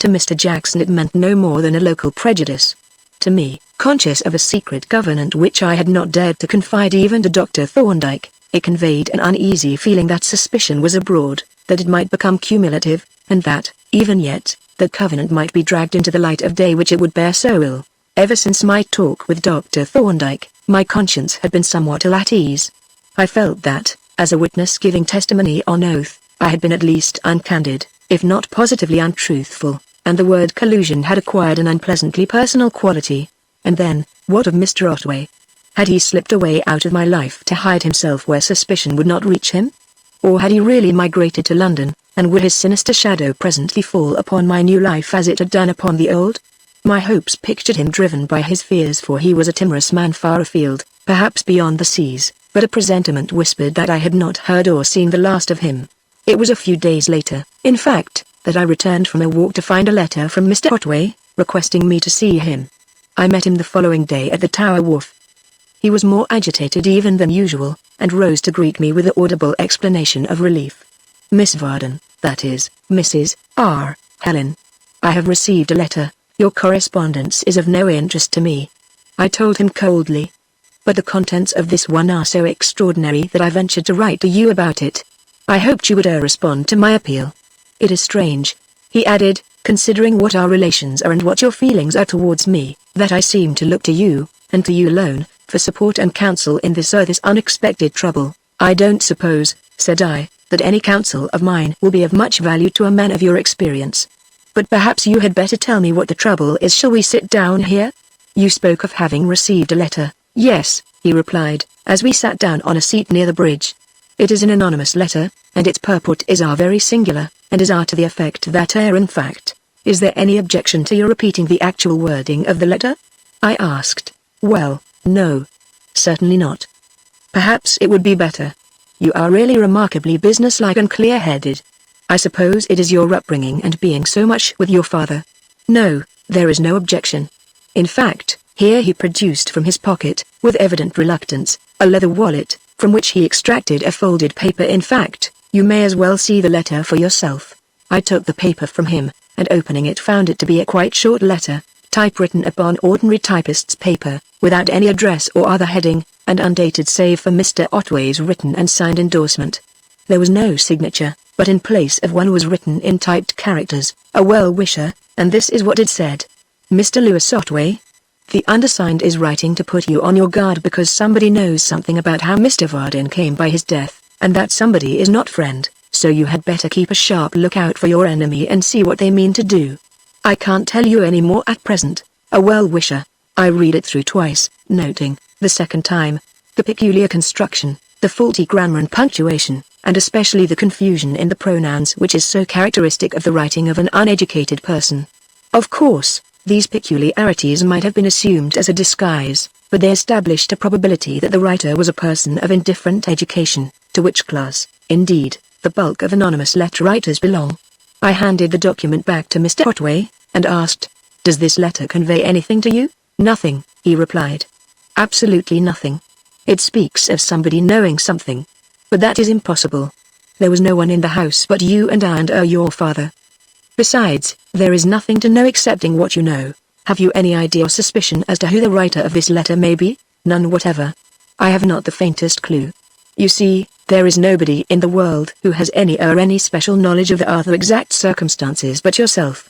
To Mr. Jackson it meant no more than a local prejudice. To me, conscious of a secret government which I had not dared to confide even to Dr. Thorndyke, it conveyed an uneasy feeling that suspicion was abroad, that it might become cumulative, and that, even yet, the covenant might be dragged into the light of day which it would bear so ill. Ever since my talk with Dr. Thorndyke, my conscience had been somewhat ill at ease. I felt that, as a witness giving testimony on oath, I had been at least uncandid, if not positively untruthful, and the word collusion had acquired an unpleasantly personal quality. And then, what of Mr. Otway? Had he slipped away out of my life to hide himself where suspicion would not reach him? Or had he really migrated to London, and would his sinister shadow presently fall upon my new life as it had done upon the old? My hopes pictured him driven by his fears, for he was a timorous man far afield, perhaps beyond the seas, but a presentiment whispered that I had not heard or seen the last of him. It was a few days later, in fact, that I returned from a walk to find a letter from Mr. Otway, requesting me to see him. I met him the following day at the Tower Wharf. He was more agitated even than usual, and rose to greet me with the audible explanation of relief. Miss Vardon, that is, Mrs. R. Helen. I have received a letter. Your correspondence is of no interest to me. I told him coldly. But the contents of this one are so extraordinary that I ventured to write to you about it. I hoped you would respond to my appeal. It is strange, he added, considering what our relations are and what your feelings are towards me, that I seem to look to you, and to you alone, for support and counsel in this unexpected trouble. I don't suppose, said I, that any counsel of mine will be of much value to a man of your experience. But perhaps you had better tell me what the trouble is. Shall we sit down here? You spoke of having received a letter. Yes, he replied, as we sat down on a seat near the bridge. It is an anonymous letter, and its purport is very singular, and is to the effect that in fact, is there any objection to your repeating the actual wording of the letter? I asked. Well, no. Certainly not. Perhaps it would be better. You are really remarkably businesslike and clear-headed. I suppose it is your upbringing and being so much with your father. No, there is no objection. In fact, here he produced from his pocket, with evident reluctance, a leather wallet, from which he extracted a folded paper. In fact, you may as well see the letter for yourself. I took the paper from him, and opening it found it to be a quite short letter, typewritten upon ordinary typist's paper, without any address or other heading, and undated save for Mr. Otway's written and signed endorsement. There was no signature, but in place of one was written in typed characters, a well-wisher, and this is what it said. Mr. Lewis Otway, the undersigned is writing to put you on your guard because somebody knows something about how Mr. Vardon came by his death, and that somebody is not friend, so you had better keep a sharp lookout for your enemy and see what they mean to do. I can't tell you any more at present. A well-wisher. I read it through twice, noting, the second time, the peculiar construction, the faulty grammar and punctuation, and especially the confusion in the pronouns which is so characteristic of the writing of an uneducated person. Of course, these peculiarities might have been assumed as a disguise, but they established a probability that the writer was a person of indifferent education, to which class, indeed, the bulk of anonymous letter writers belong. I handed the document back to Mr. Otway, and asked, "Does this letter convey anything to you?" "Nothing," he replied. "Absolutely nothing. It speaks of somebody knowing something. But that is impossible. There was no one in the house but you and I and your father. Besides, there is nothing to know excepting what you know. Have you any idea or suspicion as to who the writer of this letter may be?" "None whatever. I have not the faintest clue. You see, there is nobody in the world who has any special knowledge of the other exact circumstances but yourself."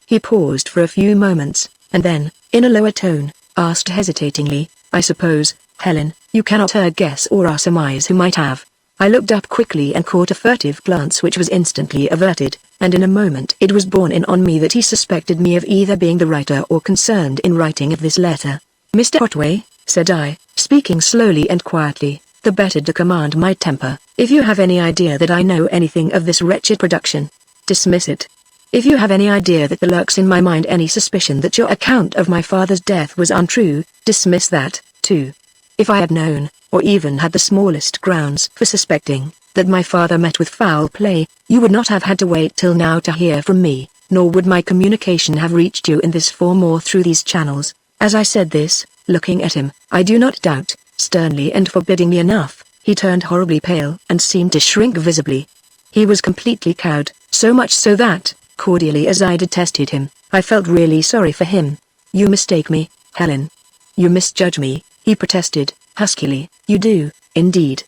He paused for a few moments, and then, in a lower tone, asked hesitatingly, "I suppose, Helen, you cannot guess or surmise who might have?" I looked up quickly and caught a furtive glance which was instantly averted, and in a moment it was borne in on me that he suspected me of either being the writer or concerned in writing of this letter. "Mr. Otway," said I, speaking slowly and quietly, the better to command my temper, "if you have any idea that I know anything of this wretched production, dismiss it. If you have any idea that there lurks in my mind any suspicion that your account of my father's death was untrue, dismiss that, too. If I had known, or even had the smallest grounds for suspecting, that my father met with foul play, you would not have had to wait till now to hear from me, nor would my communication have reached you in this form or through these channels." As I said this, looking at him, I do not doubt, sternly and forbiddingly enough, he turned horribly pale and seemed to shrink visibly. He was completely cowed, so much so that, cordially as I detested him, I felt really sorry for him. "You mistake me, Helen. You misjudge me," he protested, huskily. "You do, indeed.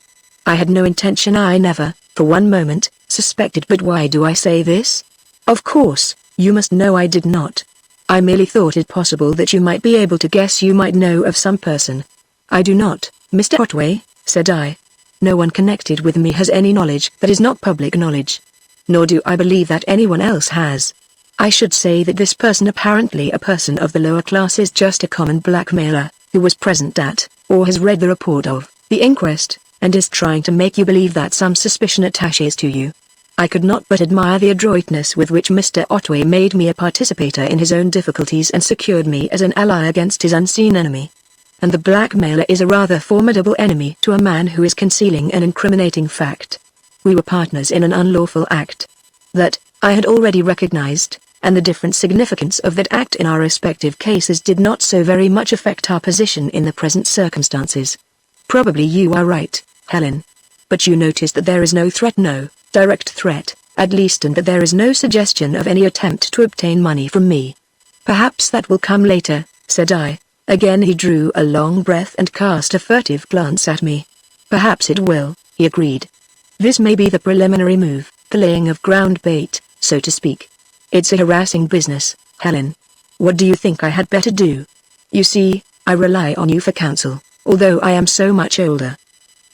I had no intention. I never, for one moment, suspected. But why do I say this? Of course, you must know I did not. I merely thought it possible that you might be able to guess. You might know of some person." "I do not, Mr. Otway," said I. "No one connected with me has any knowledge that is not public knowledge. Nor do I believe that anyone else has. I should say that this person, apparently a person of the lower class, is just a common blackmailer, who was present at, or has read the report of, the inquest, and is trying to make you believe that some suspicion attaches to you. I could not but admire the adroitness with which Mr. Otway made me a participator in his own difficulties and secured me as an ally against his unseen enemy. And the blackmailer is a rather formidable enemy to a man who is concealing an incriminating fact. We were partners in an unlawful act. That, I had already recognized, and the different significance of that act in our respective cases did not so very much affect our position in the present circumstances. Probably you are right, Helen. But you notice that there is no threat, no direct threat, at least, and that there is no suggestion of any attempt to obtain money from me. Perhaps that will come later, said I. Again he drew a long breath and cast a furtive glance at me. Perhaps it will, he agreed. This may be the preliminary move, the laying of ground bait, so to speak. It's a harassing business, Helen. What do you think I had better do? You see, I rely on you for counsel, although I am so much older.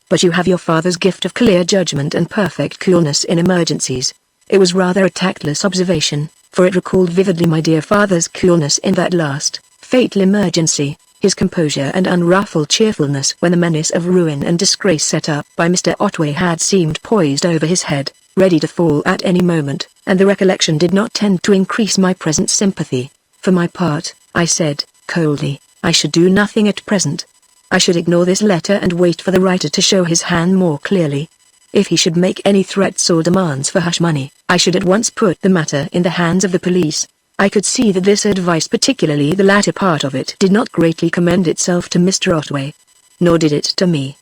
But you have your father's gift of clear judgment and perfect coolness in emergencies. It was rather a tactless observation, for it recalled vividly my dear father's coolness in that last, fatal emergency, his composure and unruffled cheerfulness when the menace of ruin and disgrace set up by Mr. Otway had seemed poised over his head, ready to fall at any moment, and the recollection did not tend to increase my present sympathy. For my part, I said, coldly, I should do nothing at present. I should ignore this letter and wait for the writer to show his hand more clearly. If he should make any threats or demands for hush money, I should at once put the matter in the hands of the police. I could see that this advice, particularly the latter part of it, did not greatly commend itself to Mr. Otway. Nor did it to me.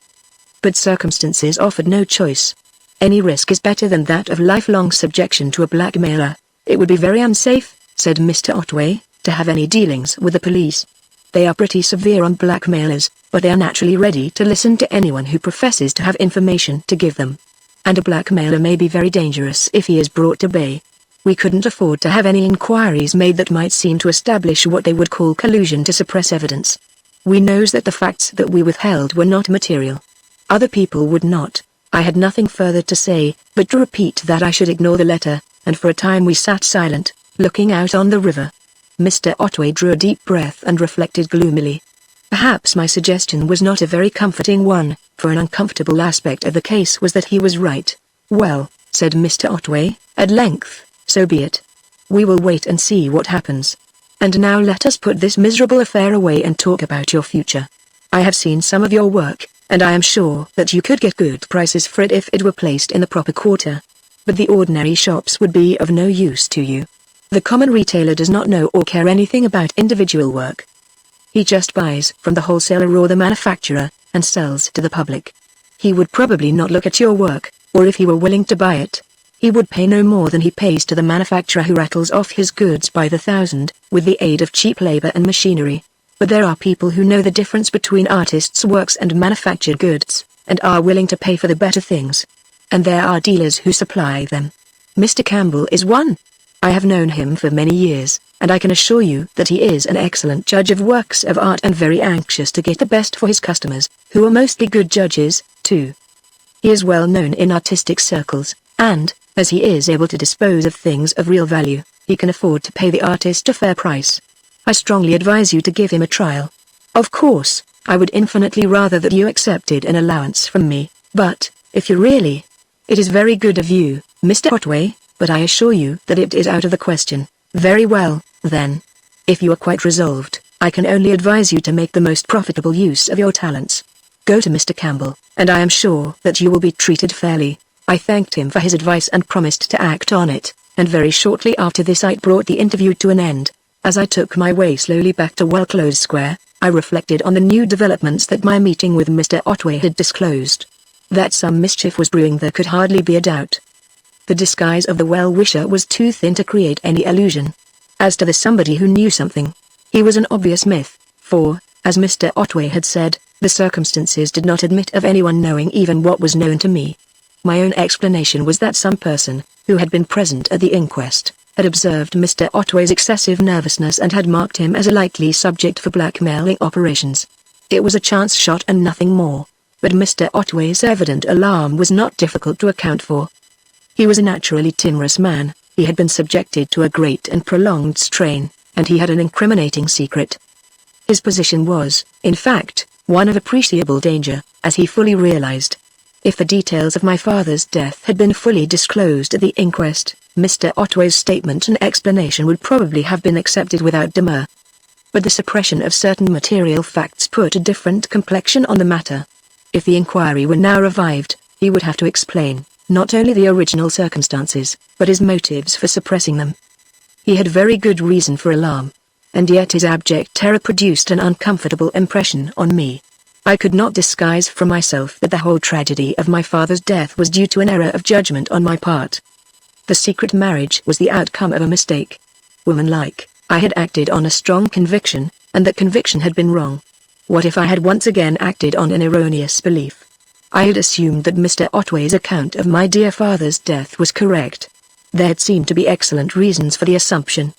But circumstances offered no choice. Any risk is better than that of lifelong subjection to a blackmailer. It would be very unsafe, said Mr. Otway, to have any dealings with the police. They are pretty severe on blackmailers, but they are naturally ready to listen to anyone who professes to have information to give them. And a blackmailer may be very dangerous if he is brought to bay. We couldn't afford to have any inquiries made that might seem to establish what they would call collusion to suppress evidence. We knows that the facts that we withheld were not material. Other people would not. I had nothing further to say, but to repeat that I should ignore the letter, and for a time we sat silent, looking out on the river. Mr. Otway drew a deep breath and reflected gloomily. Perhaps my suggestion was not a very comforting one, for an uncomfortable aspect of the case was that he was right. Well, said Mr. Otway, at length, so be it. We will wait and see what happens. And now let us put this miserable affair away and talk about your future. I have seen some of your work, and I am sure that you could get good prices for it if it were placed in the proper quarter. But the ordinary shops would be of no use to you. The common retailer does not know or care anything about individual work. He just buys from the wholesaler or the manufacturer, and sells to the public. He would probably not look at your work, or if he were willing to buy it, he would pay no more than he pays to the manufacturer who rattles off his goods by the thousand, with the aid of cheap labor and machinery. But there are people who know the difference between artists' works and manufactured goods, and are willing to pay for the better things. And there are dealers who supply them. Mr. Campbell is one. I have known him for many years, and I can assure you that he is an excellent judge of works of art and very anxious to get the best for his customers, who are mostly good judges, too. He is well known in artistic circles, and, as he is able to dispose of things of real value, he can afford to pay the artist a fair price. I strongly advise you to give him a trial. Of course, I would infinitely rather that you accepted an allowance from me, but, if you really... It is very good of you, Mr. Otway, but I assure you that it is out of the question. Very well, then. If you are quite resolved, I can only advise you to make the most profitable use of your talents. Go to Mr. Campbell, and I am sure that you will be treated fairly. I thanked him for his advice and promised to act on it, and very shortly after this I brought the interview to an end. As I took my way slowly back to Well-Closed Square, I reflected on the new developments that my meeting with Mr. Otway had disclosed. That some mischief was brewing there could hardly be a doubt. The disguise of the well-wisher was too thin to create any illusion. As to the somebody who knew something, he was an obvious myth, for, as Mr. Otway had said, the circumstances did not admit of anyone knowing even what was known to me. My own explanation was that some person, who had been present at the inquest, had observed Mr. Otway's excessive nervousness and had marked him as a likely subject for blackmailing operations. It was a chance shot and nothing more, but Mr. Otway's evident alarm was not difficult to account for. He was a naturally timorous man, he had been subjected to a great and prolonged strain, and he had an incriminating secret. His position was, in fact, one of appreciable danger, as he fully realized. If the details of my father's death had been fully disclosed at the inquest, Mr. Otway's statement and explanation would probably have been accepted without demur. But the suppression of certain material facts put a different complexion on the matter. If the inquiry were now revived, he would have to explain, not only the original circumstances, but his motives for suppressing them. He had very good reason for alarm, and yet his abject terror produced an uncomfortable impression on me. I could not disguise from myself that the whole tragedy of my father's death was due to an error of judgment on my part. The secret marriage was the outcome of a mistake. Woman-like, I had acted on a strong conviction, and that conviction had been wrong. What if I had once again acted on an erroneous belief? I had assumed that Mr. Otway's account of my dear father's death was correct. There had seemed to be excellent reasons for the assumption.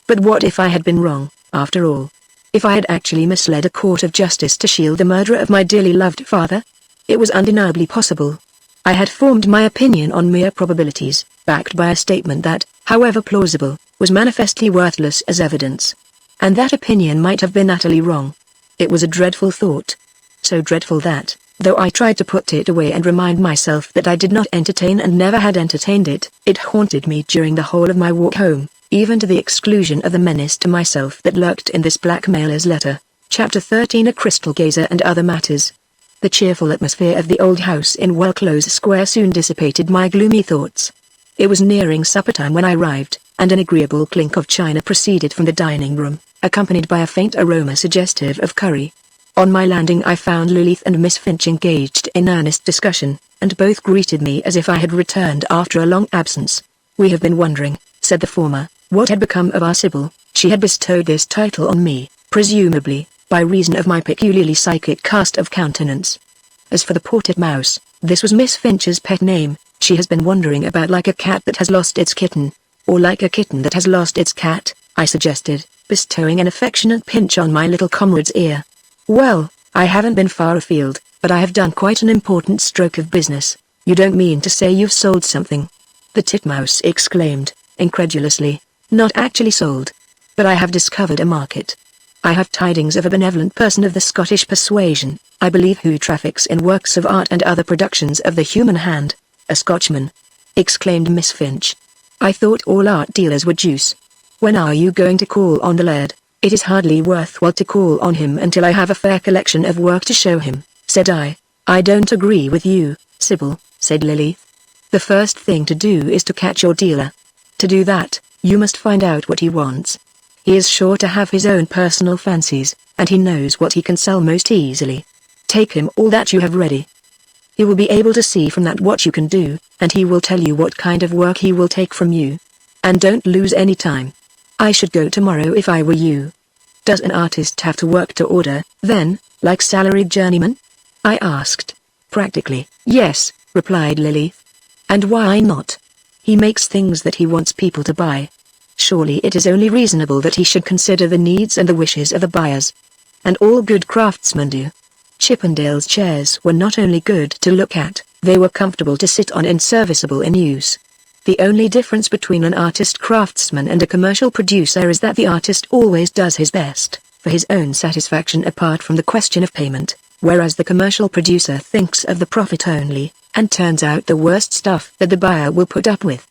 But what if I had been wrong, after all? If I had actually misled a court of justice to shield the murderer of my dearly loved father? It was undeniably possible. I had formed my opinion on mere probabilities, backed by a statement that, however plausible, was manifestly worthless as evidence. And that opinion might have been utterly wrong. It was a dreadful thought. So dreadful that, though I tried to put it away and remind myself that I did not entertain and never had entertained it, it haunted me during the whole of my walk home, even to the exclusion of the menace to myself that lurked in this blackmailer's letter. Chapter 13: A Crystal Gazer and Other Matters. The cheerful atmosphere of the old house in Wellclose Square soon dissipated my gloomy thoughts. It was nearing supper time when I arrived, and an agreeable clink of china proceeded from the dining room, accompanied by a faint aroma suggestive of curry. On my landing I found Lilith and Miss Finch engaged in earnest discussion, and both greeted me as if I had returned after a long absence. "We have been wondering," said the former, "what had become of our Sybil." She had bestowed this title on me, presumably, by reason of my peculiarly psychic cast of countenance. As for the ported mouse, this was Miss Finch's pet name. "She has been wandering about like a cat that has lost its kitten." "Or like a kitten that has lost its cat," I suggested, bestowing an affectionate pinch on my little comrade's ear. "Well, I haven't been far afield, but I have done quite an important stroke of business." "You don't mean to say you've sold something?" the titmouse exclaimed, incredulously. "Not actually sold. But I have discovered a market. I have tidings of a benevolent person of the Scottish persuasion, I believe, who traffics in works of art and other productions of the human hand." "A Scotchman?" exclaimed Miss Finch. "I thought all art dealers were Jews. When are you going to call on the laird?" "It is hardly worthwhile to call on him until I have a fair collection of work to show him," said I. "I don't agree with you, Sybil," said Lily. "The first thing to do is to catch your dealer. To do that, you must find out what he wants. He is sure to have his own personal fancies, and he knows what he can sell most easily. Take him all that you have ready. He will be able to see from that what you can do, and he will tell you what kind of work he will take from you. And don't lose any time. I should go tomorrow if I were you." "Does an artist have to work to order, then, like salaried journeyman?" I asked. "Practically, yes," replied Lily. "And why not? He makes things that he wants people to buy. Surely it is only reasonable that he should consider the needs and the wishes of the buyers. And all good craftsmen do." Chippendale's chairs were not only good to look at, they were comfortable to sit on and serviceable in use. The only difference between an artist craftsman and a commercial producer is that the artist always does his best, for his own satisfaction apart from the question of payment, whereas the commercial producer thinks of the profit only, and turns out the worst stuff that the buyer will put up with.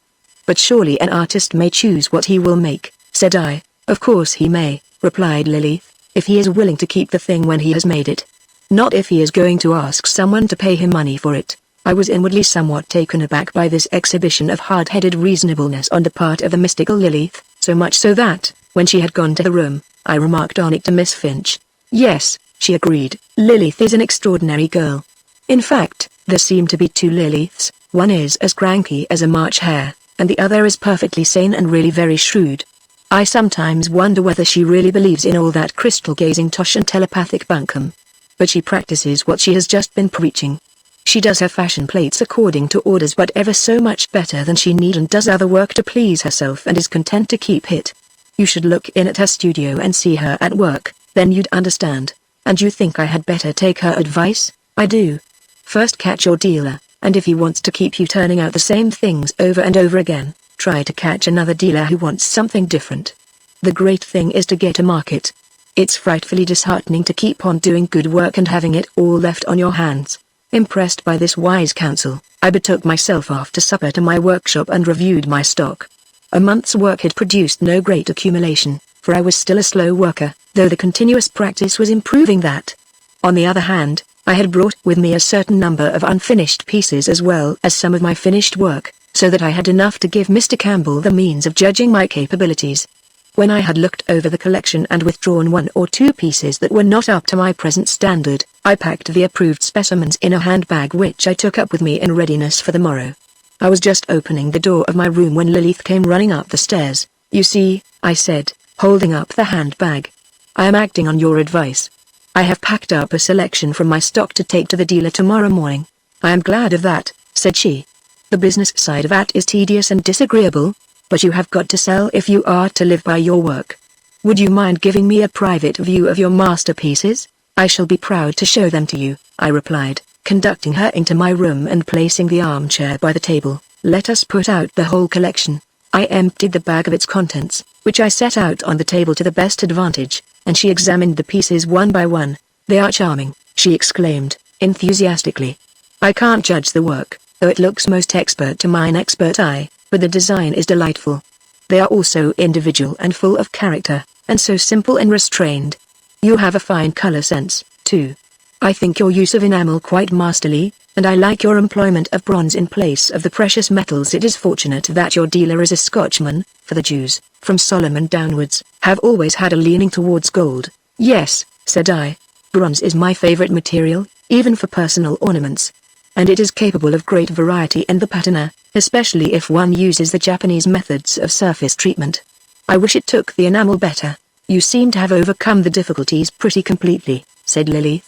"But surely an artist may choose what he will make," said I. "Of course he may," replied Lily, "if he is willing to keep the thing when he has made it. Not if he is going to ask someone to pay him money for it." I was inwardly somewhat taken aback by this exhibition of hard-headed reasonableness on the part of the mystical Lilith, so much so that, when she had gone to the room, I remarked on it to Miss Finch. "Yes," she agreed, "Lilith is an extraordinary girl. In fact, there seem to be two Liliths, one is as cranky as a March hare, and the other is perfectly sane and really very shrewd. I sometimes wonder whether she really believes in all that crystal-gazing tosh and telepathic bunkum. But she practices what she has just been preaching. She does her fashion plates according to orders but ever so much better than she need, and does other work to please herself and is content to keep it. You should look in at her studio and see her at work, then you'd understand. And you think I had better take her advice?" "I do. First catch your dealer, and if he wants to keep you turning out the same things over and over again, try to catch another dealer who wants something different. The great thing is to get a market. It's frightfully disheartening to keep on doing good work and having it all left on your hands. Impressed by this wise counsel, I betook myself after supper to my workshop and reviewed my stock. A month's work had produced no great accumulation, for I was still a slow worker, though the continuous practice was improving that. On the other hand, I had brought with me a certain number of unfinished pieces as well as some of my finished work, so that I had enough to give Mr. Campbell the means of judging my capabilities. When I had looked over the collection and withdrawn one or two pieces that were not up to my present standard, I packed the approved specimens in a handbag which I took up with me in readiness for the morrow. I was just opening the door of my room when Lilith came running up the stairs. "You see," I said, holding up the handbag. "I am acting on your advice. I have packed up a selection from my stock to take to the dealer tomorrow morning." "I am glad of that," said she. "The business side of that is tedious and disagreeable, but you have got to sell if you are to live by your work. Would you mind giving me a private view of your masterpieces? I shall be proud to show them to you," I replied, conducting her into my room and placing the armchair by the table. "Let us put out the whole collection." I emptied the bag of its contents, which I set out on the table to the best advantage, and she examined the pieces one by one. "They are charming," she exclaimed, enthusiastically. "I can't judge the work, though it looks most expert to mine expert eye, but the design is delightful. They are also individual and full of character, and so simple and restrained. You have a fine color sense, too. I think your use of enamel quite masterly, and I like your employment of bronze in place of the precious metals. It is fortunate that your dealer is a Scotchman, for the Jews, from Solomon downwards, have always had a leaning towards gold." "Yes," said I. "Bronze is my favorite material, even for personal ornaments. And it is capable of great variety in the patina, especially if one uses the Japanese methods of surface treatment. I wish it took the enamel better." "You seem to have overcome the difficulties pretty completely," said Lily.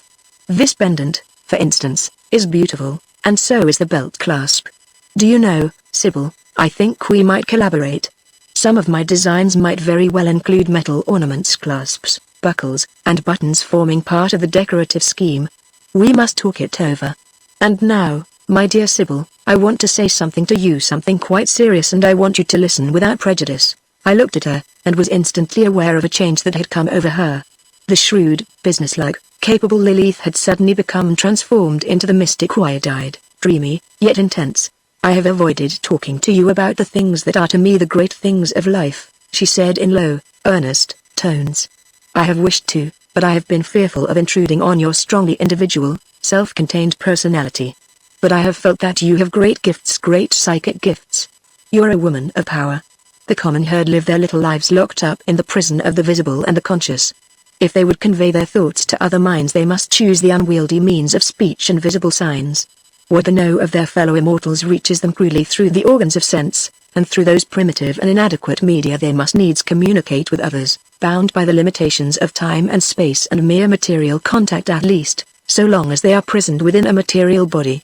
"This pendant, for instance, is beautiful, and so is the belt clasp. Do you know, Sybil, I think we might collaborate. Some of my designs might very well include metal ornaments, clasps, buckles, and buttons forming part of the decorative scheme. We must talk it over. And now, my dear Sybil, I want to say something to you, something quite serious, and I want you to listen without prejudice." I looked at her, and was instantly aware of a change that had come over her. The shrewd, businesslike, capable Lilith had suddenly become transformed into the mystic, wide-eyed, dreamy, yet intense. "I have avoided talking to you about the things that are to me the great things of life," she said in low, earnest tones. "I have wished to, but I have been fearful of intruding on your strongly individual, self-contained personality. But I have felt that you have great gifts, great psychic gifts. You're a woman of power. The common herd live their little lives locked up in the prison of the visible and the conscious. If they would convey their thoughts to other minds, they must choose the unwieldy means of speech and visible signs. What they know of their fellow immortals reaches them crudely through the organs of sense, and through those primitive and inadequate media they must needs communicate with others, bound by the limitations of time and space and mere material contact, at least, so long as they are prisoned within a material body.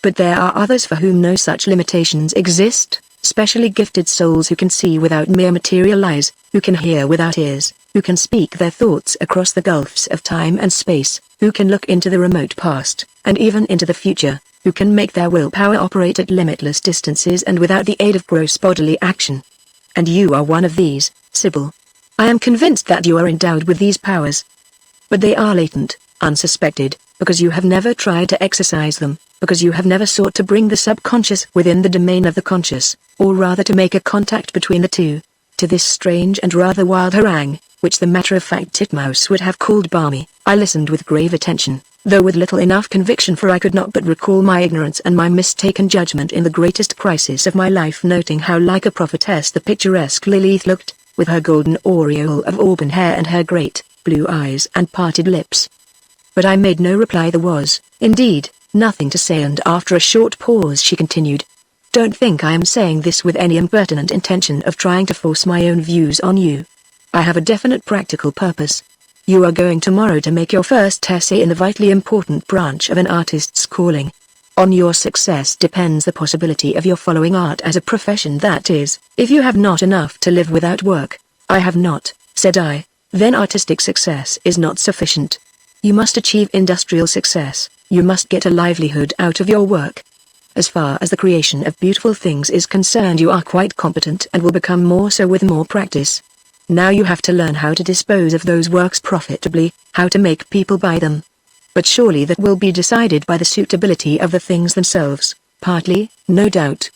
But there are others for whom no such limitations exist, specially gifted souls who can see without mere material eyes, who can hear without ears, who can speak their thoughts across the gulfs of time and space, who can look into the remote past, and even into the future, who can make their willpower operate at limitless distances and without the aid of gross bodily action. And you are one of these, Sybil. I am convinced that you are endowed with these powers. But they are latent, unsuspected, because you have never tried to exercise them, because you have never sought to bring the subconscious within the domain of the conscious, or rather to make a contact between the two. To this strange and rather wild harangue, which the matter-of-fact titmouse would have called balmy, I listened with grave attention, though with little enough conviction, for I could not but recall my ignorance and my mistaken judgment in the greatest crisis of my life, noting how like a prophetess the picturesque Lilith looked, with her golden aureole of auburn hair and her great, blue eyes and parted lips. But I made no reply. There was, indeed, nothing to say, and after a short pause she continued, "Don't think I am saying this with any impertinent intention of trying to force my own views on you. I have a definite practical purpose. You are going tomorrow to make your first essay in the vitally important branch of an artist's calling. On your success depends the possibility of your following art as a profession, that is, if you have not enough to live without work." "I have not," said I. "Then artistic success is not sufficient. You must achieve industrial success. You must get a livelihood out of your work. As far as the creation of beautiful things is concerned, you are quite competent and will become more so with more practice. Now you have to learn how to dispose of those works profitably, how to make people buy them. But surely that will be decided by the suitability of the things themselves, partly, no doubt.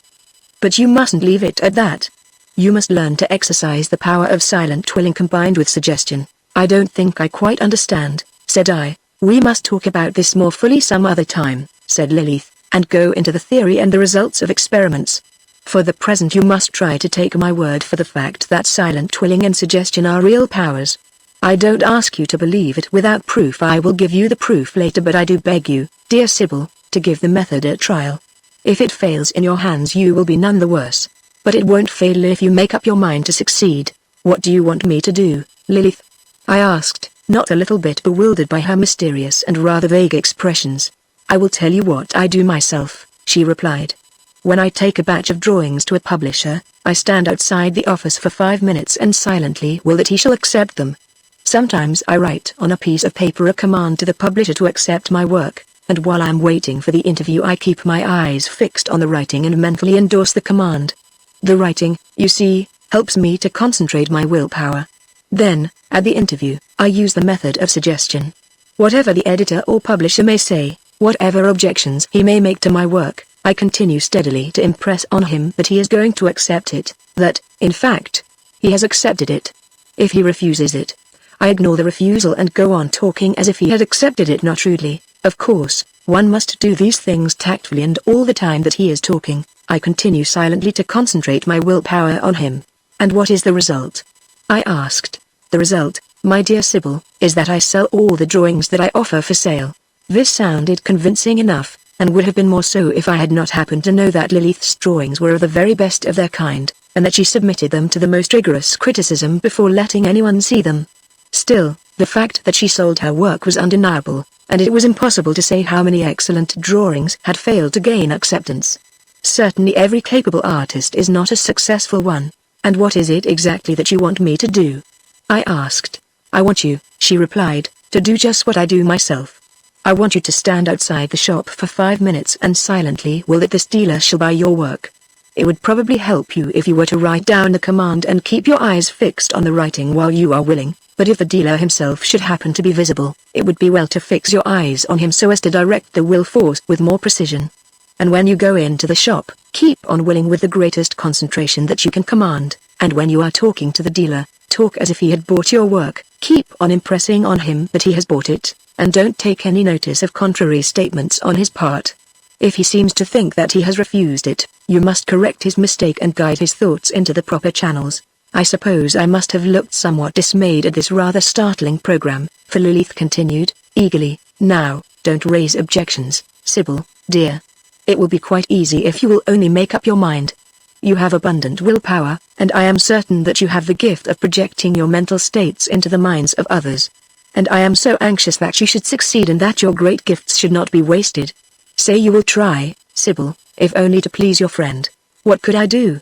But you mustn't leave it at that. You must learn to exercise the power of silent willing combined with suggestion. I don't think I quite understand, said I. We must talk about this more fully some other time, said Lilith, and go into the theory and the results of experiments. For the present you must try to take my word for the fact that silent willing and suggestion are real powers. I don't ask you to believe it without proof. I will give you the proof later, but I do beg you, dear Sybil, to give the method a trial. If it fails in your hands you will be none the worse. But it won't fail if you make up your mind to succeed. What do you want me to do, Lilith? I asked, not a little bit bewildered by her mysterious and rather vague expressions. I will tell you what I do myself, she replied. When I take a batch of drawings to a publisher, I stand outside the office for 5 minutes and silently will that he shall accept them. Sometimes I write on a piece of paper a command to the publisher to accept my work, and while I am waiting for the interview I keep my eyes fixed on the writing and mentally endorse the command. The writing, you see, helps me to concentrate my willpower. Then, at the interview, I use the method of suggestion. Whatever the editor or publisher may say, whatever objections he may make to my work, I continue steadily to impress on him that he is going to accept it, that, in fact, he has accepted it. If he refuses it, I ignore the refusal and go on talking as if he had accepted it, not rudely. Of course, one must do these things tactfully, and all the time that he is talking, I continue silently to concentrate my willpower on him. And what is the result? I asked. The result, my dear Sybil, is that I sell all the drawings that I offer for sale. This sounded convincing enough, and would have been more so if I had not happened to know that Lilith's drawings were of the very best of their kind, and that she submitted them to the most rigorous criticism before letting anyone see them. Still, the fact that she sold her work was undeniable, and it was impossible to say how many excellent drawings had failed to gain acceptance. Certainly every capable artist is not a successful one. And what is it exactly that you want me to do? I asked. I want you, she replied, to do just what I do myself. I want you to stand outside the shop for 5 minutes and silently will that this dealer shall buy your work. It would probably help you if you were to write down the command and keep your eyes fixed on the writing while you are willing, but if the dealer himself should happen to be visible, it would be well to fix your eyes on him so as to direct the will force with more precision. And when you go into the shop, keep on willing with the greatest concentration that you can command, and when you are talking to the dealer, talk as if he had bought your work, keep on impressing on him that he has bought it, and don't take any notice of contrary statements on his part. If he seems to think that he has refused it, you must correct his mistake and guide his thoughts into the proper channels. I suppose I must have looked somewhat dismayed at this rather startling program, for Lilith continued, eagerly, now, don't raise objections, Sybil, dear. It will be quite easy if you will only make up your mind. You have abundant willpower, and I am certain that you have the gift of projecting your mental states into the minds of others. And I am so anxious that you should succeed and that your great gifts should not be wasted. Say you will try, Sybil, if only to please your friend. What could I do?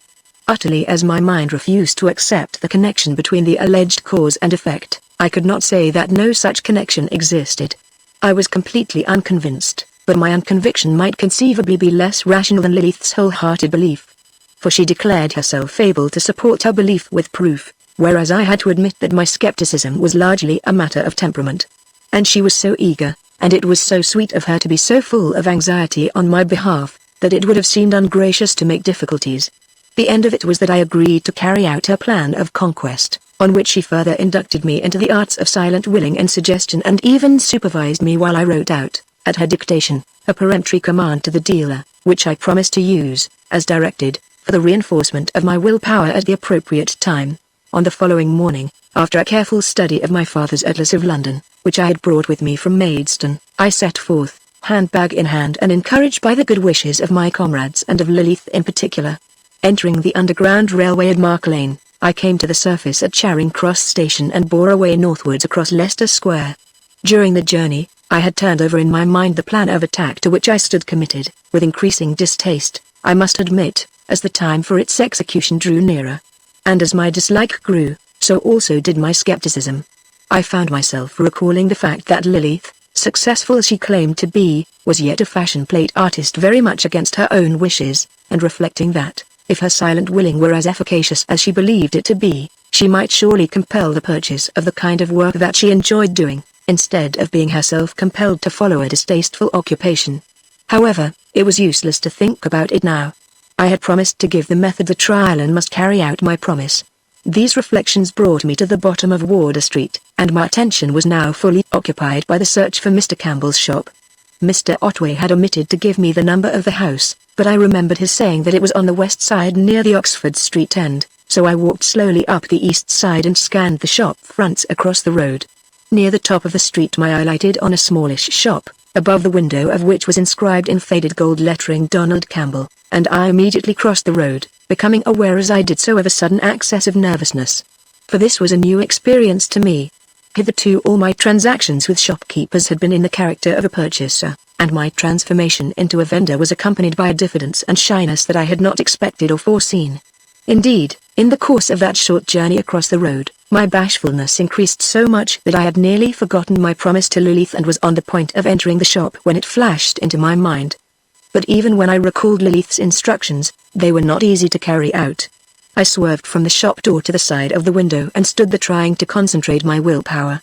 Utterly as my mind refused to accept the connection between the alleged cause and effect, I could not say that no such connection existed. I was completely unconvinced, but my unconviction might conceivably be less rational than Lilith's wholehearted belief. For she declared herself able to support her belief with proof, whereas I had to admit that my skepticism was largely a matter of temperament. And she was so eager, and it was so sweet of her to be so full of anxiety on my behalf, that it would have seemed ungracious to make difficulties. The end of it was that I agreed to carry out her plan of conquest, on which she further inducted me into the arts of silent willing and suggestion and even supervised me while I wrote out, at her dictation, a peremptory command to the dealer, which I promised to use, as directed, for the reinforcement of my willpower at the appropriate time. On the following morning, after a careful study of my father's Atlas of London, which I had brought with me from Maidstone, I set forth, handbag in hand and encouraged by the good wishes of my comrades and of Lilith in particular. Entering the Underground Railway at Mark Lane, I came to the surface at Charing Cross Station and bore away northwards across Leicester Square. During the journey, I had turned over in my mind the plan of attack to which I stood committed, with increasing distaste, I must admit, as the time for its execution drew nearer. And as my dislike grew, so also did my skepticism. I found myself recalling the fact that Lilith, successful as she claimed to be, was yet a fashion plate artist very much against her own wishes, and reflecting that, if her silent willing were as efficacious as she believed it to be, she might surely compel the purchase of the kind of work that she enjoyed doing. instead of being herself compelled to follow a distasteful occupation. However, it was useless to think about it now. I had promised to give the method a trial and must carry out my promise. These reflections brought me to the bottom of Wardour Street, and my attention was now fully occupied by the search for Mr. Campbell's shop. Mr. Otway had omitted to give me the number of the house, but I remembered his saying that it was on the west side near the Oxford Street end, so I walked slowly up the east side and scanned the shop fronts across the road. Near the top of the street my eye lighted on a smallish shop, above the window of which was inscribed in faded gold lettering Donald Campbell, and I immediately crossed the road, becoming aware as I did so of a sudden access of nervousness. For this was a new experience to me. Hitherto all my transactions with shopkeepers had been in the character of a purchaser, and my transformation into a vendor was accompanied by a diffidence and shyness that I had not expected or foreseen. Indeed, in the course of that short journey across the road, my bashfulness increased so much that I had nearly forgotten my promise to Lilith and was on the point of entering the shop when it flashed into my mind. But even when I recalled Lilith's instructions, they were not easy to carry out. I swerved from the shop door to the side of the window and stood there trying to concentrate my willpower.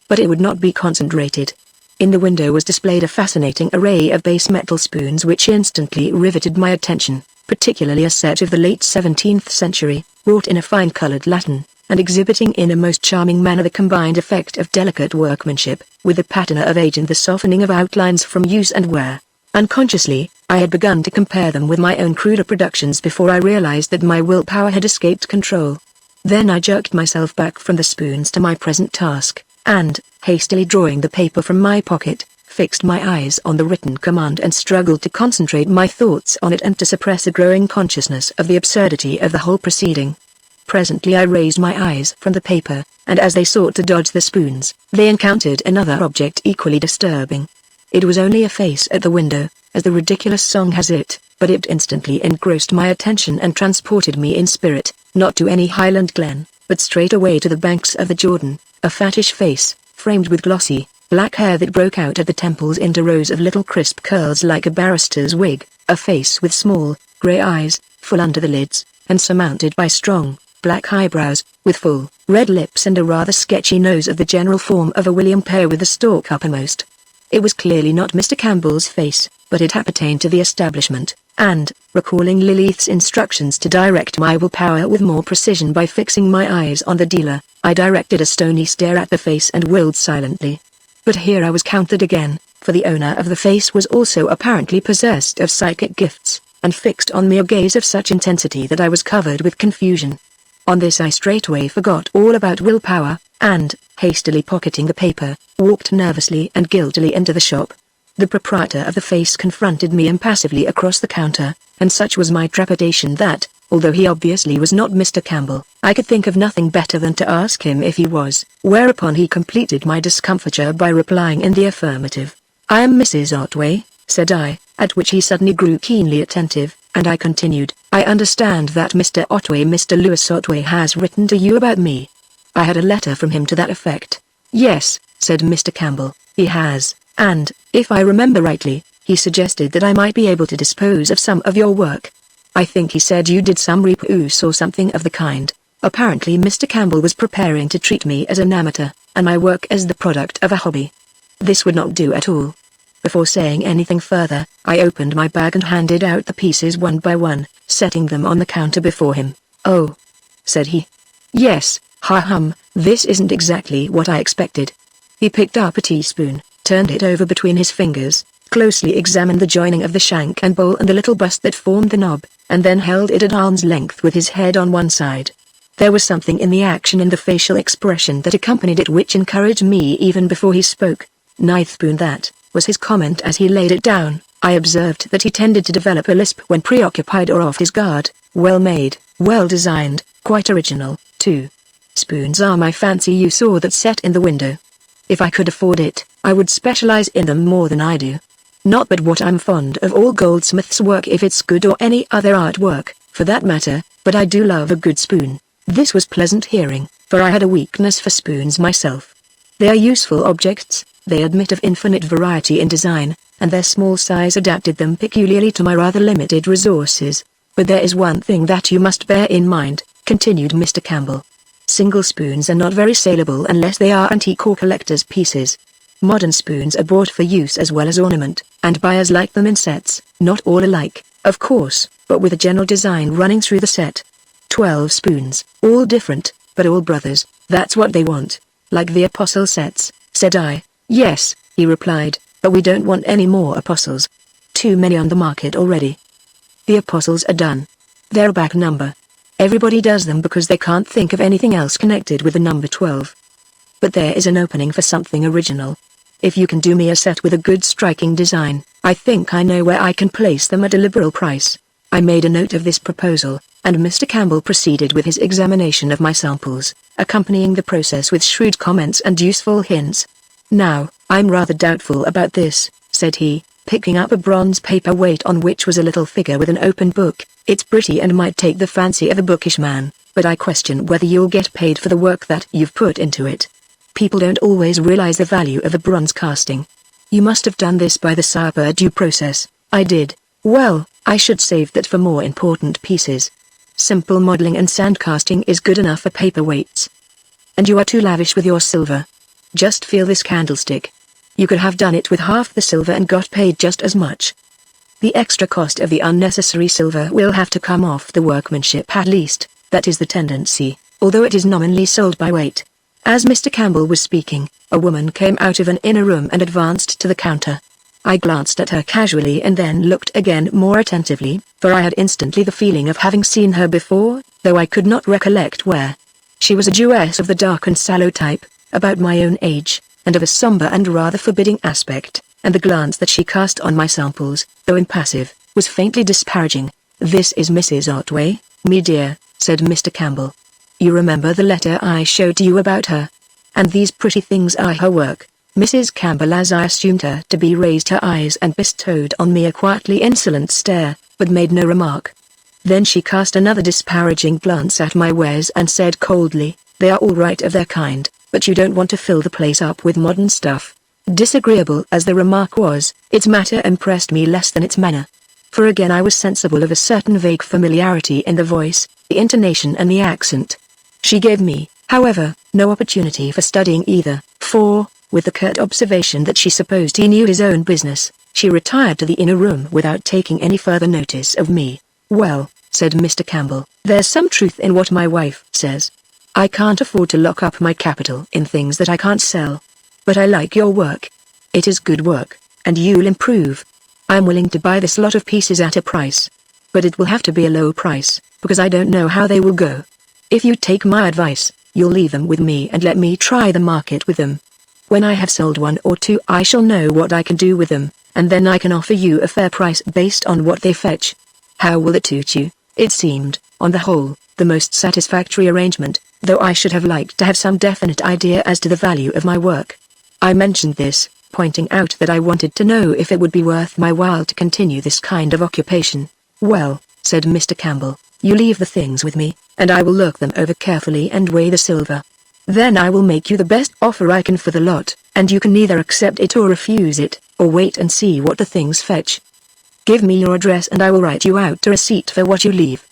But it would not be concentrated. In the window was displayed a fascinating array of base metal spoons which instantly riveted my attention, particularly a set of the late 17th century, wrought in a fine-colored latten, and exhibiting in a most charming manner the combined effect of delicate workmanship, with the patina of age and the softening of outlines from use and wear. Unconsciously, I had begun to compare them with my own cruder productions before I realized that my willpower had escaped control. Then I jerked myself back from the spoons to my present task, and, hastily drawing the paper from my pocket, fixed my eyes on the written command and struggled to concentrate my thoughts on it and to suppress a growing consciousness of the absurdity of the whole proceeding. Presently I raised my eyes from the paper, and as they sought to dodge the spoons, they encountered another object equally disturbing. It was only a face at the window, as the ridiculous song has it, but it instantly engrossed my attention and transported me in spirit, not to any Highland glen, but straight away to the banks of the Jordan, a fattish face, framed with glossy, black hair that broke out at the temples into rows of little crisp curls like a barrister's wig, a face with small, grey eyes, full under the lids, and surmounted by strong, black eyebrows, with full, red lips and a rather sketchy nose of the general form of a William pear with the stalk uppermost. It was clearly not Mr. Campbell's face, but it appertained to the establishment, and, recalling Lilith's instructions to direct my willpower with more precision by fixing my eyes on the dealer, I directed a stony stare at the face and willed silently. But here I was countered again, for the owner of the face was also apparently possessed of psychic gifts, and fixed on me a gaze of such intensity that I was covered with confusion. On this I straightway forgot all about willpower, and, hastily pocketing the paper, walked nervously and guiltily into the shop. The proprietor of the face confronted me impassively across the counter, and such was my trepidation that, although he obviously was not Mr. Campbell, I could think of nothing better than to ask him if he was, whereupon he completed my discomfiture by replying in the affirmative. "I am Mrs. Otway," said I, at which he suddenly grew keenly attentive, and I continued, "I understand that Mr. Lewis Otway has written to you about me. I had a letter from him to that effect." "Yes," said Mr. Campbell, "he has, and, if I remember rightly, he suggested that I might be able to dispose of some of your work. I think he said you did some reproduce or something of the kind." Apparently Mr. Campbell was preparing to treat me as an amateur, and my work as the product of a hobby. This would not do at all. Before saying anything further, I opened my bag and handed out the pieces one by one, setting them on the counter before him. "Oh," said he. "Yes, this isn't exactly what I expected." He picked up a teaspoon, turned it over between his fingers, closely examined the joining of the shank and bowl and the little bust that formed the knob, and then held it at arm's length with his head on one side. There was something in the action and the facial expression that accompanied it which encouraged me even before he spoke. "Nice spoon that," was his comment as he laid it down. I observed that he tended to develop a lisp when preoccupied or off his guard. "Well made, well designed, quite original, too. Spoons are my fancy. You saw that set in the window. If I could afford it, I would specialize in them more than I do. Not but what I'm fond of all goldsmith's work if it's good or any other artwork, for that matter, but I do love a good spoon." This was pleasant hearing, for I had a weakness for spoons myself. They are useful objects, they admit of infinite variety in design, and their small size adapted them peculiarly to my rather limited resources. "But there is one thing that you must bear in mind," continued Mr. Campbell. Single spoons are not very saleable unless they are antique or collector's pieces. Modern spoons are bought for use as well as ornament, and buyers like them in sets, not all alike, of course, but with a general design running through the set. 12 spoons, all different, but all brothers, that's what they want. Like the apostle sets, said I. Yes, he replied, but we don't want any more apostles. Too many on the market already. The apostles are done. They're a back number. Everybody does them because they can't think of anything else connected with the number 12. But there is an opening for something original. If you can do me a set with a good striking design, I think I know where I can place them at a liberal price. I made a note of this proposal, and Mr. Campbell proceeded with his examination of my samples, accompanying the process with shrewd comments and useful hints. Now, I'm rather doubtful about this, said he, picking up a bronze paperweight on which was a little figure with an open book. It's pretty and might take the fancy of a bookish man, but I question whether you'll get paid for the work that you've put into it. People don't always realize the value of a bronze casting. You must have done this by the Purdue process. I did. Well, I should save that for more important pieces. Simple modeling and sand casting is good enough for paperweights. And you are too lavish with your silver. Just feel this candlestick. You could have done it with half the silver and got paid just as much. The extra cost of the unnecessary silver will have to come off the workmanship at least. That is the tendency, although it is nominally sold by weight. As Mr. Campbell was speaking, a woman came out of an inner room and advanced to the counter. I glanced at her casually and then looked again more attentively, for I had instantly the feeling of having seen her before, though I could not recollect where. She was a Jewess of the dark and sallow type, about my own age, and of a somber and rather forbidding aspect, and the glance that she cast on my samples, though impassive, was faintly disparaging. "This is Mrs. Otway, me dear," said Mr. Campbell. "You remember the letter I showed you about her? And these pretty things are her work." Mrs. Campbell, as I assumed her to be, raised her eyes and bestowed on me a quietly insolent stare, but made no remark. Then she cast another disparaging glance at my wares and said coldly, "They are all right of their kind, but you don't want to fill the place up with modern stuff." Disagreeable as the remark was, its matter impressed me less than its manner. For again I was sensible of a certain vague familiarity in the voice, the intonation and the accent. She gave me, however, no opportunity for studying either, for, with the curt observation that she supposed he knew his own business, she retired to the inner room without taking any further notice of me. "Well," said Mr. Campbell, "there's some truth in what my wife says. I can't afford to lock up my capital in things that I can't sell. But I like your work. It is good work, and you'll improve. I'm willing to buy this lot of pieces at a price. But it will have to be a low price, because I don't know how they will go. If you take my advice, you'll leave them with me and let me try the market with them. When I have sold one or two I shall know what I can do with them, and then I can offer you a fair price based on what they fetch. How will it suit you?" It seemed, on the whole, the most satisfactory arrangement, though I should have liked to have some definite idea as to the value of my work. I mentioned this, pointing out that I wanted to know if it would be worth my while to continue this kind of occupation. "Well," said Mr. Campbell, "you leave the things with me, and I will look them over carefully and weigh the silver. Then I will make you the best offer I can for the lot, and you can either accept it or refuse it, or wait and see what the things fetch. Give me your address and I will write you out a receipt for what you leave.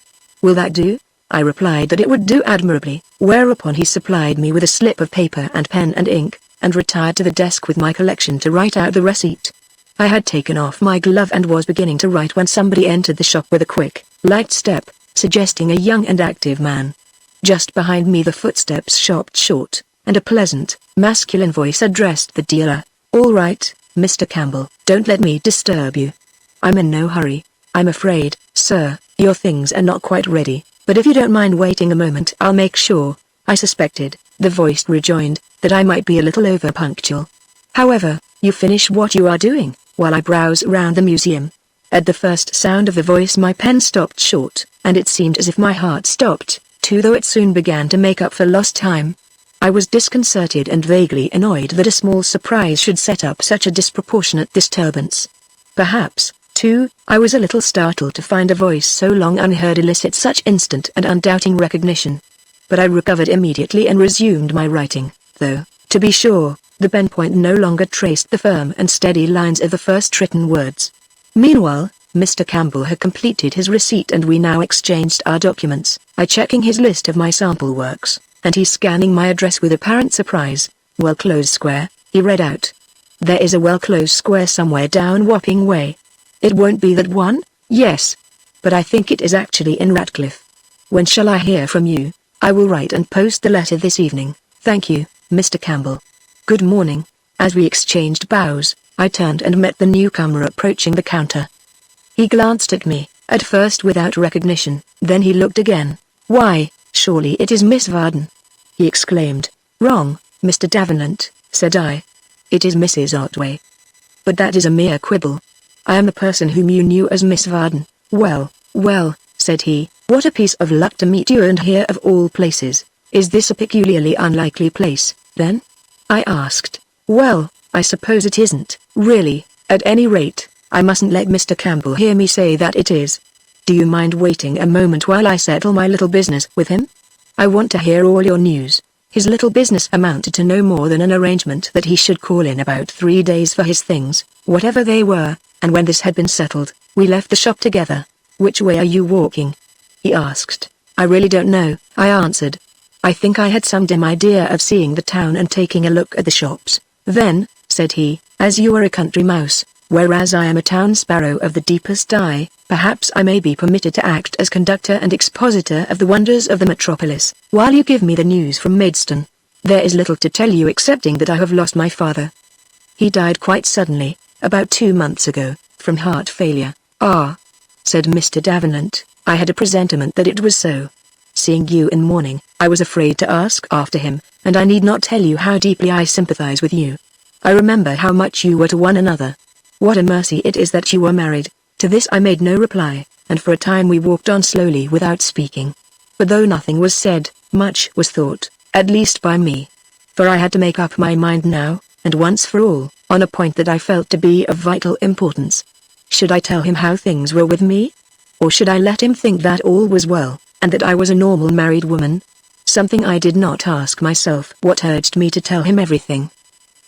Will that do?" I replied that it would do admirably, whereupon he supplied me with a slip of paper and pen and ink, and retired to the desk with my collection to write out the receipt. I had taken off my glove and was beginning to write when somebody entered the shop with a quick, light step, suggesting a young and active man. Just behind me the footsteps stopped short, and a pleasant, masculine voice addressed the dealer. "All right, Mr. Campbell, don't let me disturb you. I'm in no hurry. I'm afraid, sir, your things are not quite ready, but if you don't mind waiting a moment I'll make sure." I suspected, the voice rejoined, that I might be a little over-punctual. "However, you finish what you are doing, while I browse around the museum." At the first sound of the voice my pen stopped short, and it seemed as if my heart stopped, too, though it soon began to make up for lost time. I was disconcerted and vaguely annoyed that a small surprise should set up such a disproportionate disturbance. Perhaps, too, I was a little startled to find a voice so long unheard elicit such instant and undoubting recognition. But I recovered immediately and resumed my writing, though, to be sure, the pen point no longer traced the firm and steady lines of the first written words. Meanwhile, Mr. Campbell had completed his receipt and we now exchanged our documents, I checking his list of my sample works, and he scanning my address with apparent surprise. Well Close Square, he read out. There is a Well Close Square somewhere down Wapping Way. It won't be that one? Yes. But I think it is actually in Ratcliffe. When shall I hear from you? I will write and post the letter this evening. Thank you, Mr. Campbell. Good morning. As we exchanged bows, I turned and met the newcomer approaching the counter. He glanced at me, at first without recognition, then he looked again. Why, surely it is Miss Vardon, he exclaimed. Wrong, Mr. Davenant, said I. It is Mrs. Otway. But that is a mere quibble. I am the person whom you knew as Miss Vardon. Well, said he, what a piece of luck to meet you, and here of all places. Is this a peculiarly unlikely place, then? I asked. Well, I suppose it isn't, really. At any rate, I mustn't let Mr. Campbell hear me say that it is. Do you mind waiting a moment while I settle my little business with him? I want to hear all your news. His little business amounted to no more than an arrangement that he should call in about 3 days for his things, whatever they were, and when this had been settled, we left the shop together. Which way are you walking? He asked. I really don't know, I answered. I think I had some dim idea of seeing the town and taking a look at the shops. Then, said he, as you are a country mouse, whereas I am a town sparrow of the deepest dye, perhaps I may be permitted to act as conductor and expositor of the wonders of the metropolis, while you give me the news from Maidstone. There is little to tell you excepting that I have lost my father. He died quite suddenly, about 2 months ago, from heart failure. Ah, said Mr. Davenant, I had a presentiment that it was so. Seeing you in mourning, I was afraid to ask after him, and I need not tell you how deeply I sympathize with you. I remember how much you were to one another. What a mercy it is that you were married. To this I made no reply, and for a time we walked on slowly without speaking. But though nothing was said, much was thought, at least by me. For I had to make up my mind now, and once for all, on a point that I felt to be of vital importance. Should I tell him how things were with me? Or should I let him think that all was well, and that I was a normal married woman? Something I did not ask myself what urged me to tell him everything.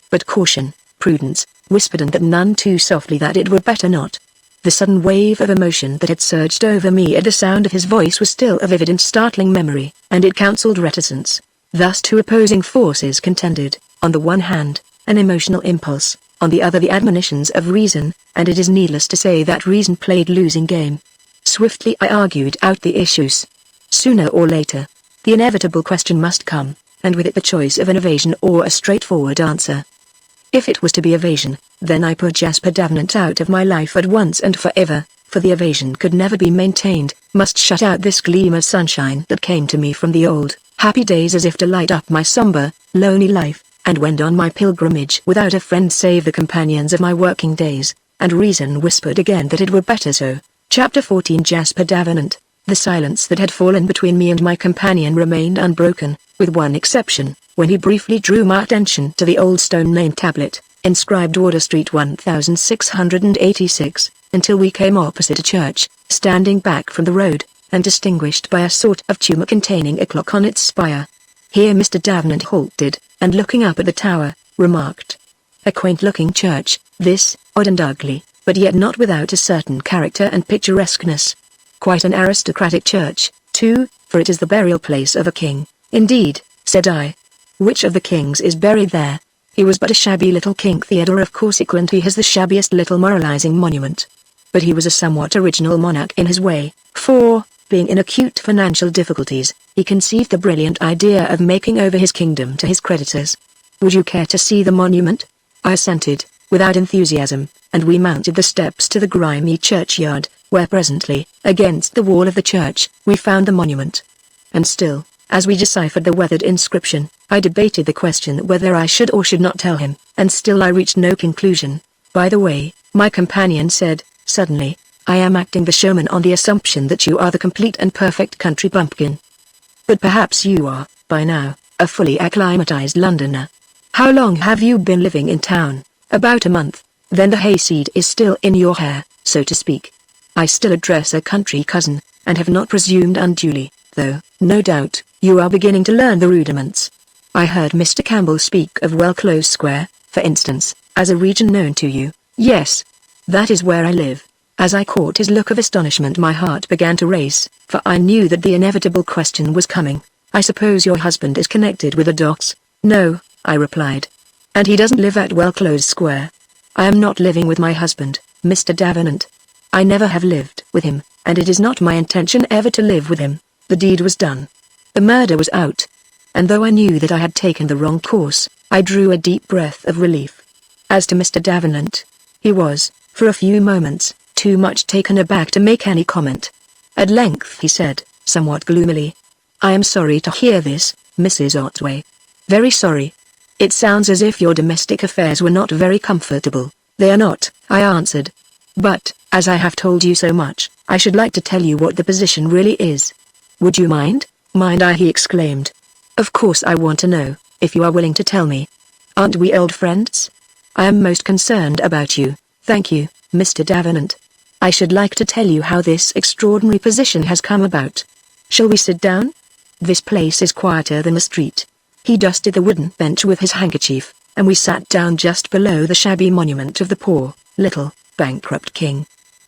But caution, prudence, whispered, and that none too softly, that it were better not. The sudden wave of emotion that had surged over me at the sound of his voice was still a vivid and startling memory, and it counselled reticence. Thus two opposing forces contended, on the one hand, an emotional impulse, on the other the admonitions of reason, and it is needless to say that reason played losing game. Swiftly I argued out the issues. Sooner or later, the inevitable question must come, and with it the choice of an evasion or a straightforward answer. If it was to be evasion, then I put Jasper Davenant out of my life at once and forever, for the evasion could never be maintained, must shut out this gleam of sunshine that came to me from the old, happy days as if to light up my somber, lonely life, and wend on my pilgrimage without a friend save the companions of my working days, and reason whispered again that it were better so. Chapter 14. Jasper Davenant. The silence that had fallen between me and my companion remained unbroken, with one exception, when he briefly drew my attention to the old stone name tablet, inscribed Wardour Street 1686, until we came opposite a church, standing back from the road, and distinguished by a sort of tumor containing a clock on its spire. Here Mr. Davenant halted, and looking up at the tower, remarked, "A quaint-looking church, this, odd and ugly, but yet not without a certain character and picturesqueness. Quite an aristocratic church, too, for it is the burial place of a king." "Indeed," said I. "Which of the kings is buried there?" "He was but a shabby little King Theodore of Corsica, and he has the shabbiest little moralizing monument. But he was a somewhat original monarch in his way, for, being in acute financial difficulties, he conceived the brilliant idea of making over his kingdom to his creditors. Would you care to see the monument?" I assented, without enthusiasm, and we mounted the steps to the grimy churchyard, where presently, against the wall of the church, we found the monument. And still, as we deciphered the weathered inscription, I debated the question whether I should or should not tell him, and still I reached no conclusion. "By the way," my companion said, suddenly, "I am acting the showman on the assumption that you are the complete and perfect country bumpkin. But perhaps you are, by now, a fully acclimatized Londoner. How long have you been living in town?" "About a month." "Then the hayseed is still in your hair, so to speak." "I still address a country cousin, and have not presumed unduly, though, no doubt, you are beginning to learn the rudiments. I heard Mr. Campbell speak of Well Close Square, for instance, as a region known to you." "Yes. That is where I live." As I caught his look of astonishment, my heart began to race, for I knew that the inevitable question was coming. I suppose your husband is connected with the docks? No, I replied. And he doesn't live at Well-Closed Square? I am not living with my husband, Mr. Davenant. I never have lived with him, and it is not my intention ever to live with him. The deed was done. The murder was out. And though I knew that I had taken the wrong course, I drew a deep breath of relief. As to Mr. Davenant, he was, for a few moments, too much taken aback to make any comment. At length he said, somewhat gloomily, I am sorry to hear this, Mrs. Otway. Very sorry. It sounds as if your domestic affairs were not very comfortable. They are not, I answered. But, as I have told you so much, I should like to tell you what the position really is. Would you mind? Mind he exclaimed. Of course I want to know, if you are willing to tell me. Aren't we old friends? I am most concerned about you, thank you, Mr. Davenant. I should like to tell you how this extraordinary position has come about. Shall we sit down? This place is quieter than the street. He dusted the wooden bench with his handkerchief, and we sat down just below the shabby monument of the poor, little, bankrupt king.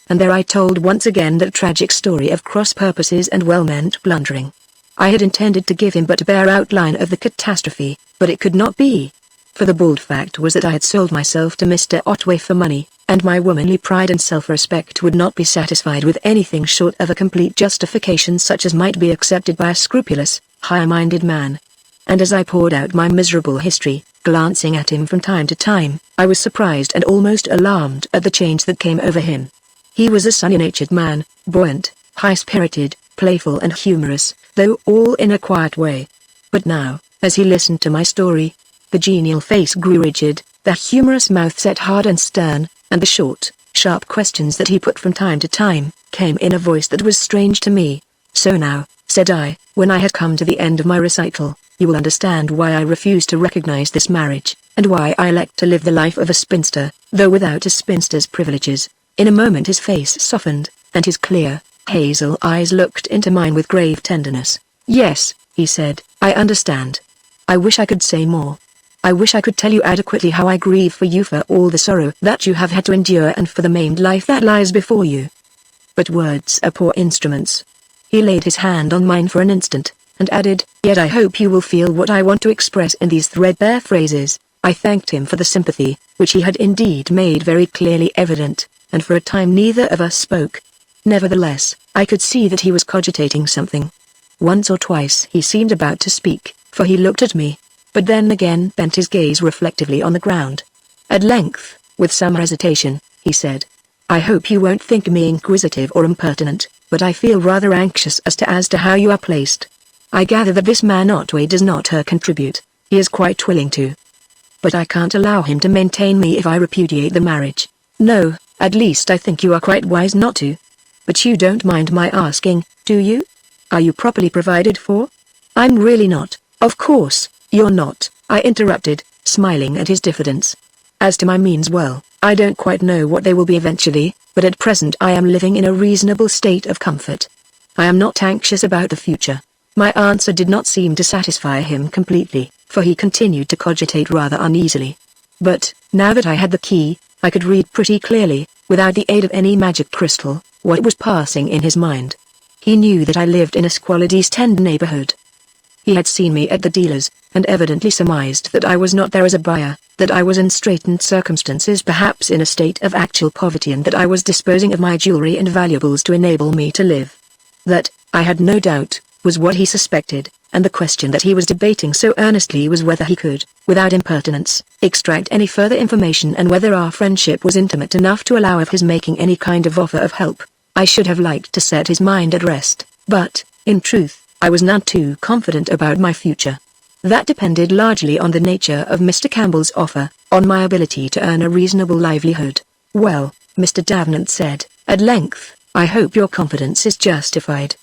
And there I told once again that tragic story of cross purposes and well-meant blundering. I had intended to give him but a bare outline of the catastrophe, but it could not be. For the bald fact was that I had sold myself to Mr. Otway for money, and my womanly pride and self-respect would not be satisfied with anything short of a complete justification such as might be accepted by a scrupulous, high-minded man. And as I poured out my miserable history, glancing at him from time to time, I was surprised and almost alarmed at the change that came over him. He was a sunny-natured man, buoyant, high-spirited, playful and humorous, though all in a quiet way. But now, as he listened to my story, the genial face grew rigid, the humorous mouth set hard and stern, and the short, sharp questions that he put from time to time, came in a voice that was strange to me. So now, said I, when I had come to the end of my recital, you will understand why I refuse to recognize this marriage, and why I elect to live the life of a spinster, though without a spinster's privileges. In a moment his face softened, and his clear, hazel eyes looked into mine with grave tenderness. Yes, he said, I understand. I wish I could say more. I wish I could tell you adequately how I grieve for you, for all the sorrow that you have had to endure, and for the maimed life that lies before you. But words are poor instruments. He laid his hand on mine for an instant, and added, yet I hope you will feel what I want to express in these threadbare phrases. I thanked him for the sympathy, which he had indeed made very clearly evident, and for a time neither of us spoke. Nevertheless, I could see that he was cogitating something. Once or twice he seemed about to speak, for he looked at me, but then again bent his gaze reflectively on the ground. At length, with some hesitation, he said, I hope you won't think me inquisitive or impertinent, but I feel rather anxious as to how you are placed. I gather that this man Otway does not contribute. He is quite willing to. But I can't allow him to maintain me if I repudiate the marriage. No, at least I think you are quite wise not to. But you don't mind my asking, do you? Are you properly provided for? I'm really not. Of course, you're not, I interrupted, smiling at his diffidence. As to my means, well, I don't quite know what they will be eventually, but at present I am living in a reasonable state of comfort. I am not anxious about the future. My answer did not seem to satisfy him completely, for he continued to cogitate rather uneasily. But, now that I had the key, I could read pretty clearly, without the aid of any magic crystal, what was passing in his mind. He knew that I lived in a squalid East End neighborhood. He had seen me at the dealer's, and evidently surmised that I was not there as a buyer, that I was in straitened circumstances, perhaps in a state of actual poverty, and that I was disposing of my jewelry and valuables to enable me to live. That, I had no doubt, was what he suspected, and the question that he was debating so earnestly was whether he could, without impertinence, extract any further information, and whether our friendship was intimate enough to allow of his making any kind of offer of help. I should have liked to set his mind at rest, but, in truth, I was none too confident about my future. That depended largely on the nature of Mr. Campbell's offer, on my ability to earn a reasonable livelihood. Well, Mr. Davenant said, at length, I hope your confidence is justified.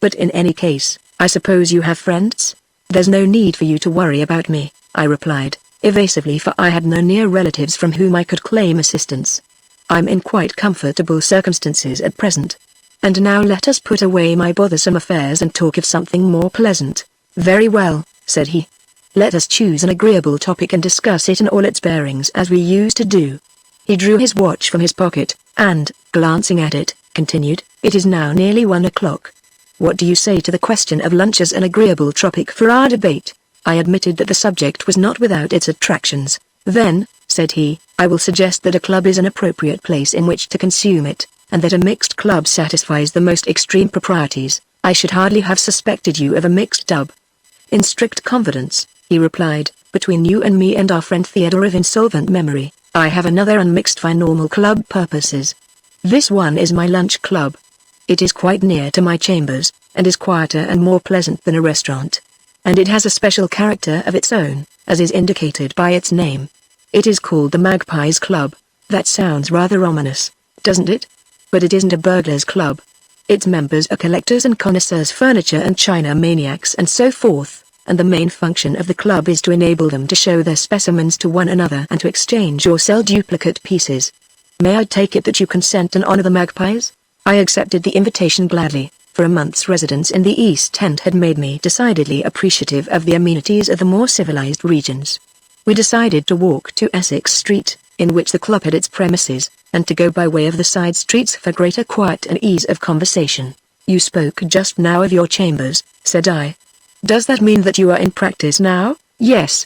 But in any case, I suppose you have friends? There's no need for you to worry about me, I replied, evasively, for I had no near relatives from whom I could claim assistance. I'm in quite comfortable circumstances at present. And now let us put away my bothersome affairs and talk of something more pleasant. Very well, said he. Let us choose an agreeable topic and discuss it in all its bearings as we used to do. He drew his watch from his pocket, and, glancing at it, continued, it is now nearly 1 o'clock. What do you say to the question of lunch as an agreeable topic for our debate? I admitted that the subject was not without its attractions. Then, said he, I will suggest that a club is an appropriate place in which to consume it, and that a mixed club satisfies the most extreme proprieties. I should hardly have suspected you of a mixed dub. In strict confidence, he replied, between you and me and our friend Theodore of insolvent memory, I have another unmixed for normal club purposes. This one is my lunch club. It is quite near to my chambers, and is quieter and more pleasant than a restaurant. And it has a special character of its own, as is indicated by its name. It is called the Magpies Club. That sounds rather ominous, doesn't it? But it isn't a burglars' club. Its members are collectors and connoisseurs, furniture and china maniacs and so forth, and the main function of the club is to enable them to show their specimens to one another and to exchange or sell duplicate pieces. May I take it that you consent and honor the Magpies? I accepted the invitation gladly, for a month's residence in the East End had made me decidedly appreciative of the amenities of the more civilized regions. We decided to walk to Essex Street, in which the club had its premises, and to go by way of the side streets for greater quiet and ease of conversation. You spoke just now of your chambers, said I. Does that mean that you are in practice now? Yes.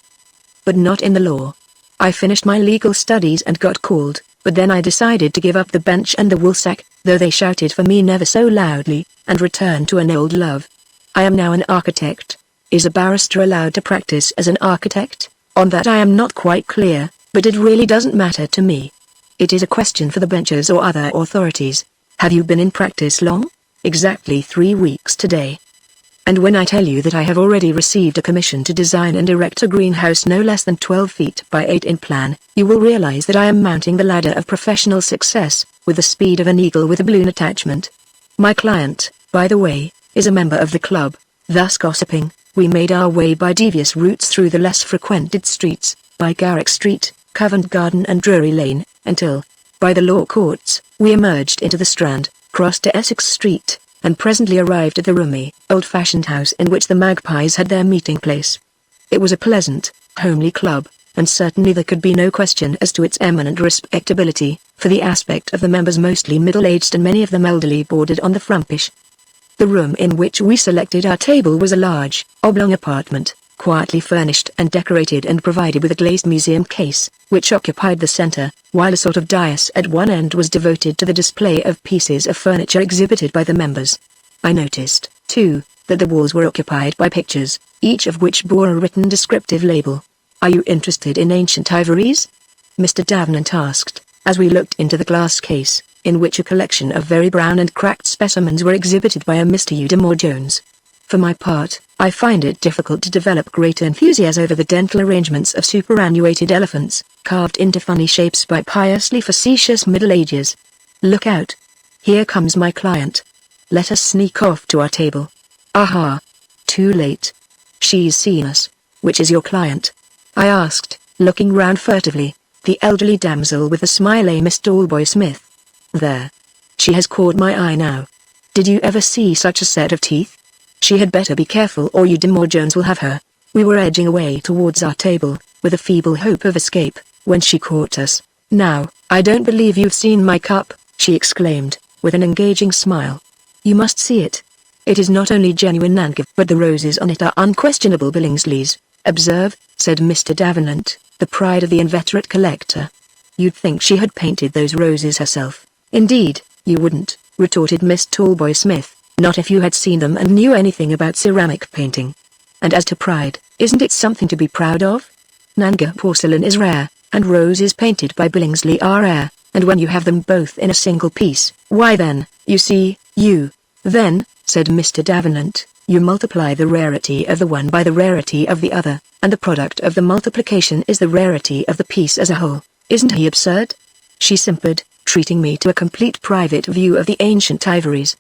But not in the law. I finished my legal studies and got called, but then I decided to give up the bench and the woolsack, though they shouted for me never so loudly, and return to an old love. I am now an architect. Is a barrister allowed to practice as an architect? On that I am not quite clear, but it really doesn't matter to me. It is a question for the benchers or other authorities. Have you been in practice long? Exactly 3 weeks today. And when I tell you that I have already received a commission to design and erect a greenhouse no less than 12 feet by 8 in plan, you will realize that I am mounting the ladder of professional success, with the speed of an eagle with a balloon attachment. My client, by the way, is a member of the club. Thus gossiping, we made our way by devious routes through the less frequented streets, by Garrick Street, Covent Garden and Drury Lane, until, by the Law Courts, we emerged into the Strand, crossed to Essex Street, and presently arrived at the roomy, old-fashioned house in which the Magpies had their meeting place. It was a pleasant, homely club, and certainly there could be no question as to its eminent respectability, for the aspect of the members mostly middle-aged and many of them elderly bordered on the frumpish. The room in which we selected our table was a large, oblong apartment, quietly furnished and decorated and provided with a glazed museum case, which occupied the center, while a sort of dais at one end was devoted to the display of pieces of furniture exhibited by the members. I noticed, too, that the walls were occupied by pictures, each of which bore a written descriptive label. Are you interested in ancient ivories? Mr. Davenant asked, as we looked into the glass case, in which a collection of very brown and cracked specimens were exhibited by a Mr. Udimore Jones. For my part, I find it difficult to develop great enthusiasm over the dental arrangements of superannuated elephants, carved into funny shapes by piously facetious Middle Ages. Look out. Here comes my client. Let us sneak off to our table. Aha. Too late. She's seen us. Which is your client? I asked, looking round furtively. The elderly damsel with the smile, Miss Talboy Smith. There. She has caught my eye now. Did you ever see such a set of teeth? She had better be careful or Udimore Jones will have her. We were edging away towards our table, with a feeble hope of escape, when she caught us. Now, I don't believe you've seen my cup, she exclaimed, with an engaging smile. You must see it. It is not only genuine Nanga, but the roses on it are unquestionable Billingsley's. Observe, said Mr. Davenant, the pride of the inveterate collector. You'd think she had painted those roses herself. Indeed, you wouldn't, retorted Miss Talboy Smith. Not if you had seen them and knew anything about ceramic painting. And as to pride, isn't it something to be proud of? Nanga porcelain is rare, and roses painted by Billingsley are rare, and when you have them both in a single piece, why then, you see, then, said Mr. Davenant, you multiply the rarity of the one by the rarity of the other, and the product of the multiplication is the rarity of the piece as a whole. Isn't he absurd? She simpered, treating me to a complete private view of the ancient ivories.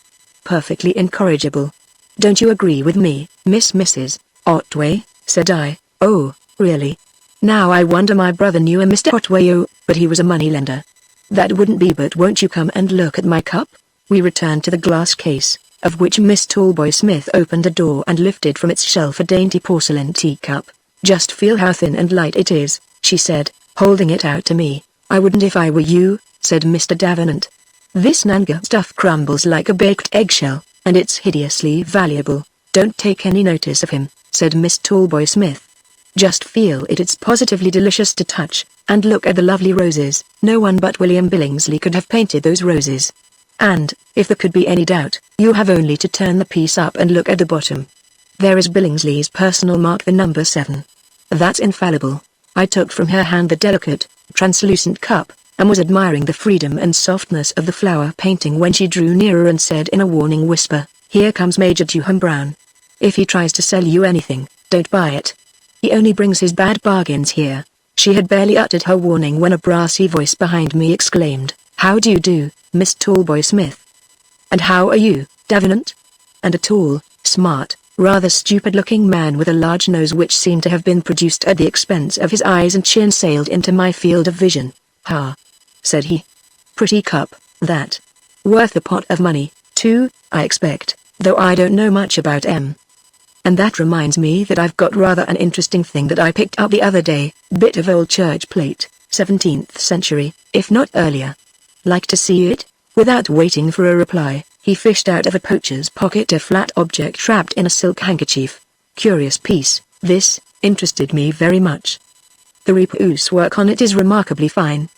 Perfectly incorrigible. Don't you agree with me, Mrs. Otway? Said I. Oh, really? Now I wonder my brother knew a Mr. Otway, but he was a moneylender. That wouldn't be, but won't you come and look at my cup? We returned to the glass case, of which Miss Talboy Smith opened a door and lifted from its shelf a dainty porcelain teacup. Just feel how thin and light it is, she said, holding it out to me. I wouldn't if I were you, said Mr. Davenant. This Nanga stuff crumbles like a baked eggshell. and it's hideously valuable. Don't take any notice of him, said Miss Tallboy Smith. Just feel it. It's positively delicious to touch, and look at the lovely roses. No one but William Billingsley could have painted those roses. And, if there could be any doubt, you have only to turn the piece up and look at the bottom. There is Billingsley's personal mark, the number 7. That's infallible. I took from her hand the delicate, translucent cup, and was admiring the freedom and softness of the flower painting when she drew nearer and said in a warning whisper, "Here comes Major Durham Brown. If he tries to sell you anything, don't buy it. He only brings his bad bargains here." She had barely uttered her warning when a brassy voice behind me exclaimed, "How do you do, Miss Tallboy Smith? And how are you, Davenant?" And a tall, smart, rather stupid-looking man with a large nose which seemed to have been produced at the expense of his eyes and chin sailed into my field of vision. "Ha!" said he. "Pretty cup, that. Worth a pot of money, too, I expect, though I don't know much about 'em. And that reminds me that I've got rather an interesting thing that I picked up the other day, bit of old church plate, 17th century, if not earlier. Like to see it?" Without waiting for a reply, he fished out of a poacher's pocket a flat object wrapped in a silk handkerchief. Curious piece, this, interested me very much. The repousse work on it is remarkably fine.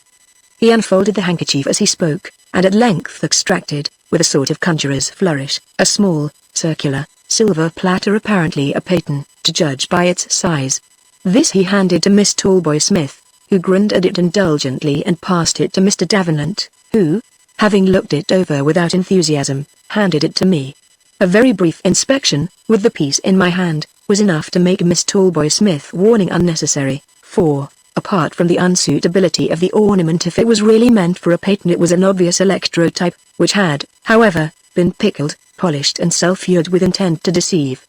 He unfolded the handkerchief as he spoke, and at length extracted, with a sort of conjurer's flourish, a small, circular, silver platter, apparently a paten, to judge by its size. This he handed to Miss Tallboy Smith, who grinned at it indulgently and passed it to Mr. Davenant, who, having looked it over without enthusiasm, handed it to me. A very brief inspection, with the piece in my hand, was enough to make Miss Tallboy Smith warning unnecessary, for, apart from the unsuitability of the ornament, if it was really meant for a paten, it was an obvious electrotype, which had, however, been pickled, polished and sulfured with intent to deceive.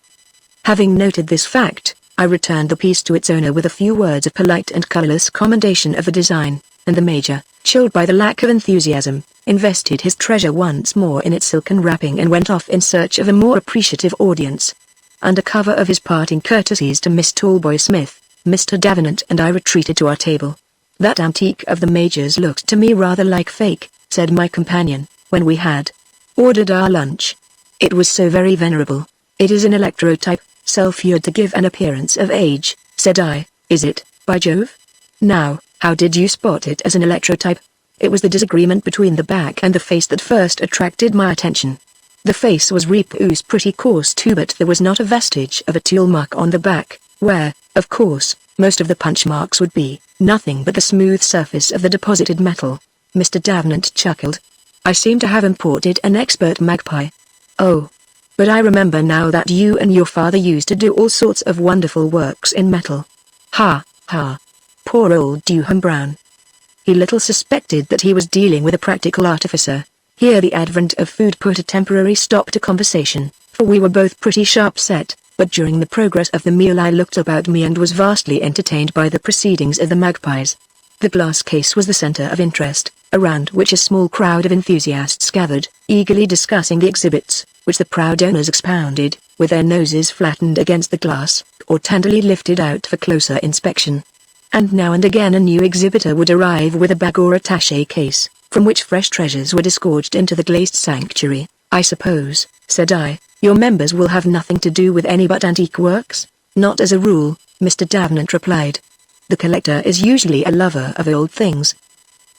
Having noted this fact, I returned the piece to its owner with a few words of polite and colourless commendation of the design, and the Major, chilled by the lack of enthusiasm, invested his treasure once more in its silken wrapping and went off in search of a more appreciative audience. Under cover of his parting courtesies to Miss Tallboy Smith, Mr. Davenant and I retreated to our table. "That antique of the Major's looked to me rather like fake," said my companion, when we had ordered our lunch. "It was so very venerable." "It is an electrotype, sulfured to give an appearance of age," said I. "Is it, by Jove? Now, how did you spot it as an electrotype?" "It was the disagreement between the back and the face that first attracted my attention. The face was repousse pretty coarse too, but there was not a vestige of a tool mark on the back, where, of course, most of the punch marks would be, nothing but the smooth surface of the deposited metal." Mr. Davenant chuckled. "I seem to have imported an expert magpie. Oh. But I remember now that you and your father used to do all sorts of wonderful works in metal. Ha, ha. Poor old Durham Brown." He little suspected that he was dealing with a practical artificer. Here the advent of food put a temporary stop to conversation, for we were both pretty sharp set, but during the progress of the meal I looked about me and was vastly entertained by the proceedings of the magpies. The glass case was the center of interest, around which a small crowd of enthusiasts gathered, eagerly discussing the exhibits, which the proud owners expounded, with their noses flattened against the glass, or tenderly lifted out for closer inspection. And now and again a new exhibitor would arrive with a bag or attaché case, from which fresh treasures were disgorged into the glazed sanctuary. "I suppose," said I, "your members will have nothing to do with any but antique works?" "Not as a rule," Mr. Davenant replied. "The collector is usually a lover of old things.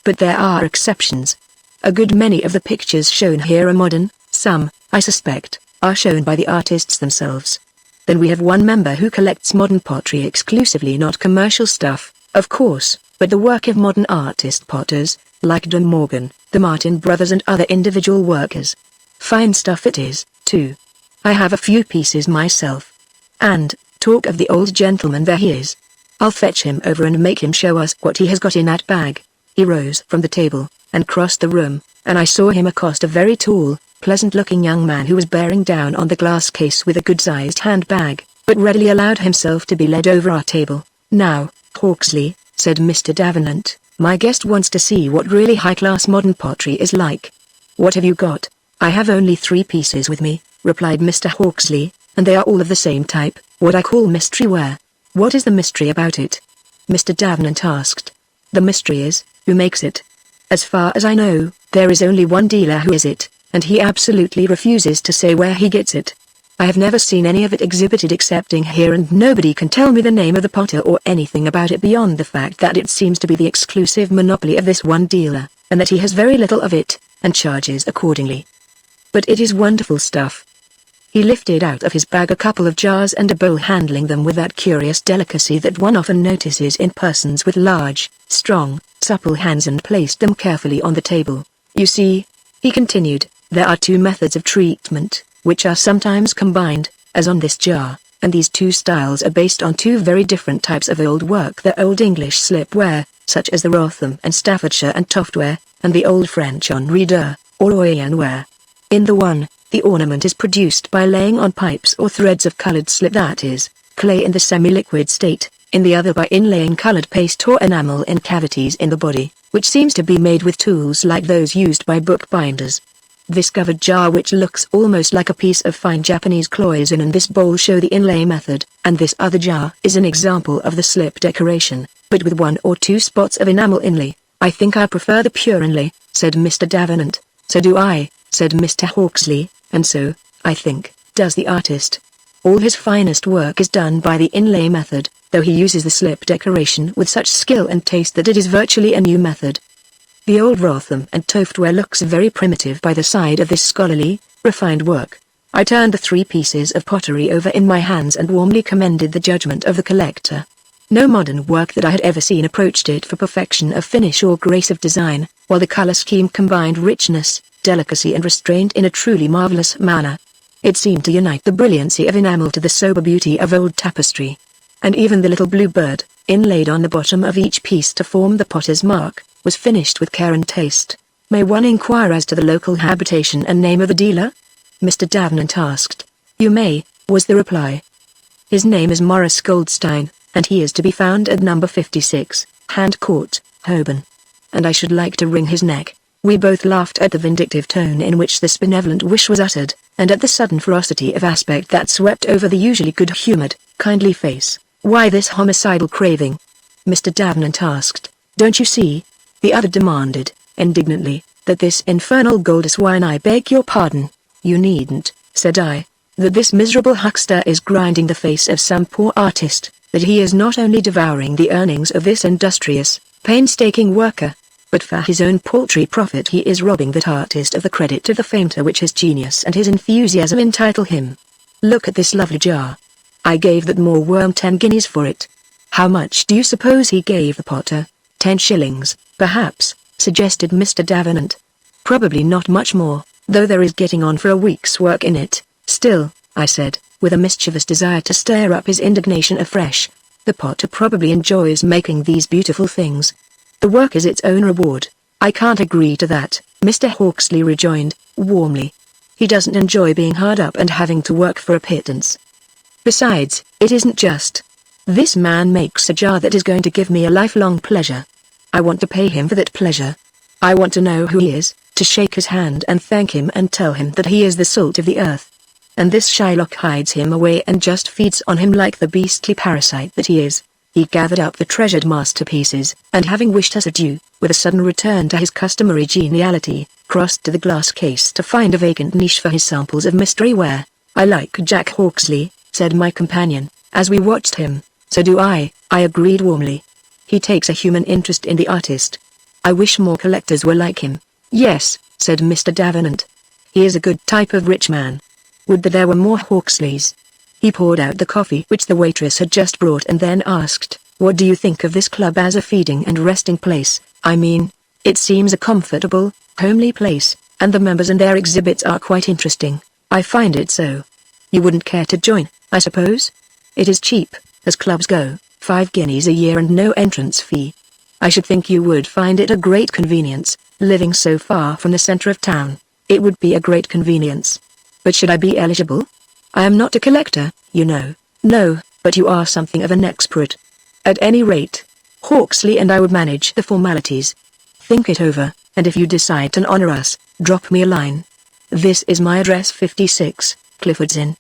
But there are exceptions. A good many of the pictures shown here are modern, some, I suspect, are shown by the artists themselves. Then we have one member who collects modern pottery exclusively, not commercial stuff, of course, but the work of modern artist potters, like De Morgan, the Martin brothers and other individual workers. Fine stuff it is, too. I have a few pieces myself. And, talk of the old gentleman, there he is. I'll fetch him over and make him show us what he has got in that bag." He rose from the table, and crossed the room, and I saw him accost a very tall, pleasant-looking young man who was bearing down on the glass case with a good-sized handbag, but readily allowed himself to be led over our table. "Now, Hawksley," said Mr. Davenant, "my guest wants to see what really high-class modern pottery is like. What have you got?" "I have only 3 pieces with me," replied Mr. Hawksley, "and they are all of the same type, what I call mystery ware." "What is the mystery about it?" Mr. Davenant asked. "The mystery is, who makes it. As far as I know, there is only one dealer who is it, and he absolutely refuses to say where he gets it. I have never seen any of it exhibited excepting here, and nobody can tell me the name of the potter or anything about it beyond the fact that it seems to be the exclusive monopoly of this one dealer, and that he has very little of it, and charges accordingly. But it is wonderful stuff. He lifted out of his bag a couple of jars and a bowl, handling them with that curious delicacy that one often notices in persons with large, strong, supple hands, and placed them carefully on the table. You see, he continued, there are two methods of treatment, which are sometimes combined, as on this jar, and these two styles are based on two very different types of old work: the Old English slipware, such as the Wrotham and Staffordshire and Toftware, and the Old French Henri d'Or, or Oyenware. In the one, the ornament is produced by laying on pipes or threads of colored slip, that is, clay in the semi-liquid state; in the other by inlaying colored paste or enamel in cavities in the body, which seems to be made with tools like those used by bookbinders. This covered jar, which looks almost like a piece of fine Japanese cloison, and this bowl show the inlay method, and this other jar is an example of the slip decoration, but with 1 or 2 spots of enamel inlay. I think I prefer the pure inlay, said Mr. Davenant. So do I, said Mr. Hawksley, and so, I think, does the artist. All his finest work is done by the inlay method, though he uses the slip decoration with such skill and taste that it is virtually a new method. The old Wrotham and Toftware looks very primitive by the side of this scholarly, refined work. I turned the 3 pieces of pottery over in my hands and warmly commended the judgment of the collector. No modern work that I had ever seen approached it for perfection of finish or grace of design, while the color scheme combined richness, delicacy, and restraint in a truly marvelous manner. It seemed to unite the brilliancy of enamel to the sober beauty of old tapestry. And even the little blue bird, inlaid on the bottom of each piece to form the potter's mark, was finished with care and taste. May one inquire as to the local habitation and name of the dealer? Mr. Davenant asked. You may, was the reply. His name is Morris Goldstein, and he is to be found at number 56, Hand Court, Holborn. And I should like to wring his neck. We both laughed at the vindictive tone in which this benevolent wish was uttered, and at the sudden ferocity of aspect that swept over the usually good-humored, kindly face. Why this homicidal craving? Mr. Davenant asked. Don't you see? The other demanded, indignantly, that this infernal gold swine— I beg your pardon. You needn't, said I. That this miserable huckster is grinding the face of some poor artist, that he is not only devouring the earnings of this industrious, painstaking worker, but for his own paltry profit he is robbing that artist of the credit of the fame to which his genius and his enthusiasm entitle him. Look at this lovely jar. I gave that more worm 10 guineas for it. How much do you suppose he gave the potter? 10 shillings, perhaps, suggested Mr. Davenant. Probably not much more, though there is getting on for a week's work in it. Still, I said, with a mischievous desire to stir up his indignation afresh, the potter probably enjoys making these beautiful things. The work is its own reward. I can't agree to that, Mr. Hawksley rejoined, warmly. He doesn't enjoy being hard up and having to work for a pittance. Besides, it isn't just. This man makes a jar that is going to give me a lifelong pleasure. I want to pay him for that pleasure. I want to know who he is, to shake his hand and thank him and tell him that he is the salt of the earth. And this Shylock hides him away and just feeds on him like the beastly parasite that he is. He gathered up the treasured masterpieces, and having wished us adieu, with a sudden return to his customary geniality, crossed to the glass case to find a vacant niche for his samples of mystery ware. I like Jack Hawksley, said my companion, as we watched him. So do I agreed warmly. He takes a human interest in the artist. I wish more collectors were like him. Yes, said Mr. Davenant. He is a good type of rich man. Would that there were more Hawksleys. He poured out the coffee which the waitress had just brought and then asked, What do you think of this club as a feeding and resting place? I mean, it seems a comfortable, homely place, and the members and their exhibits are quite interesting. I find it so. You wouldn't care to join, I suppose? It is cheap, as clubs go, 5 guineas a year and no entrance fee. I should think you would find it a great convenience, living so far from the centre of town. It would be a great convenience. But should I be eligible? I am not a collector, you know. No, but you are something of an expert. At any rate, Hawksley and I would manage the formalities. Think it over, and if you decide to honour us, drop me a line. This is my address, 56, Clifford's Inn.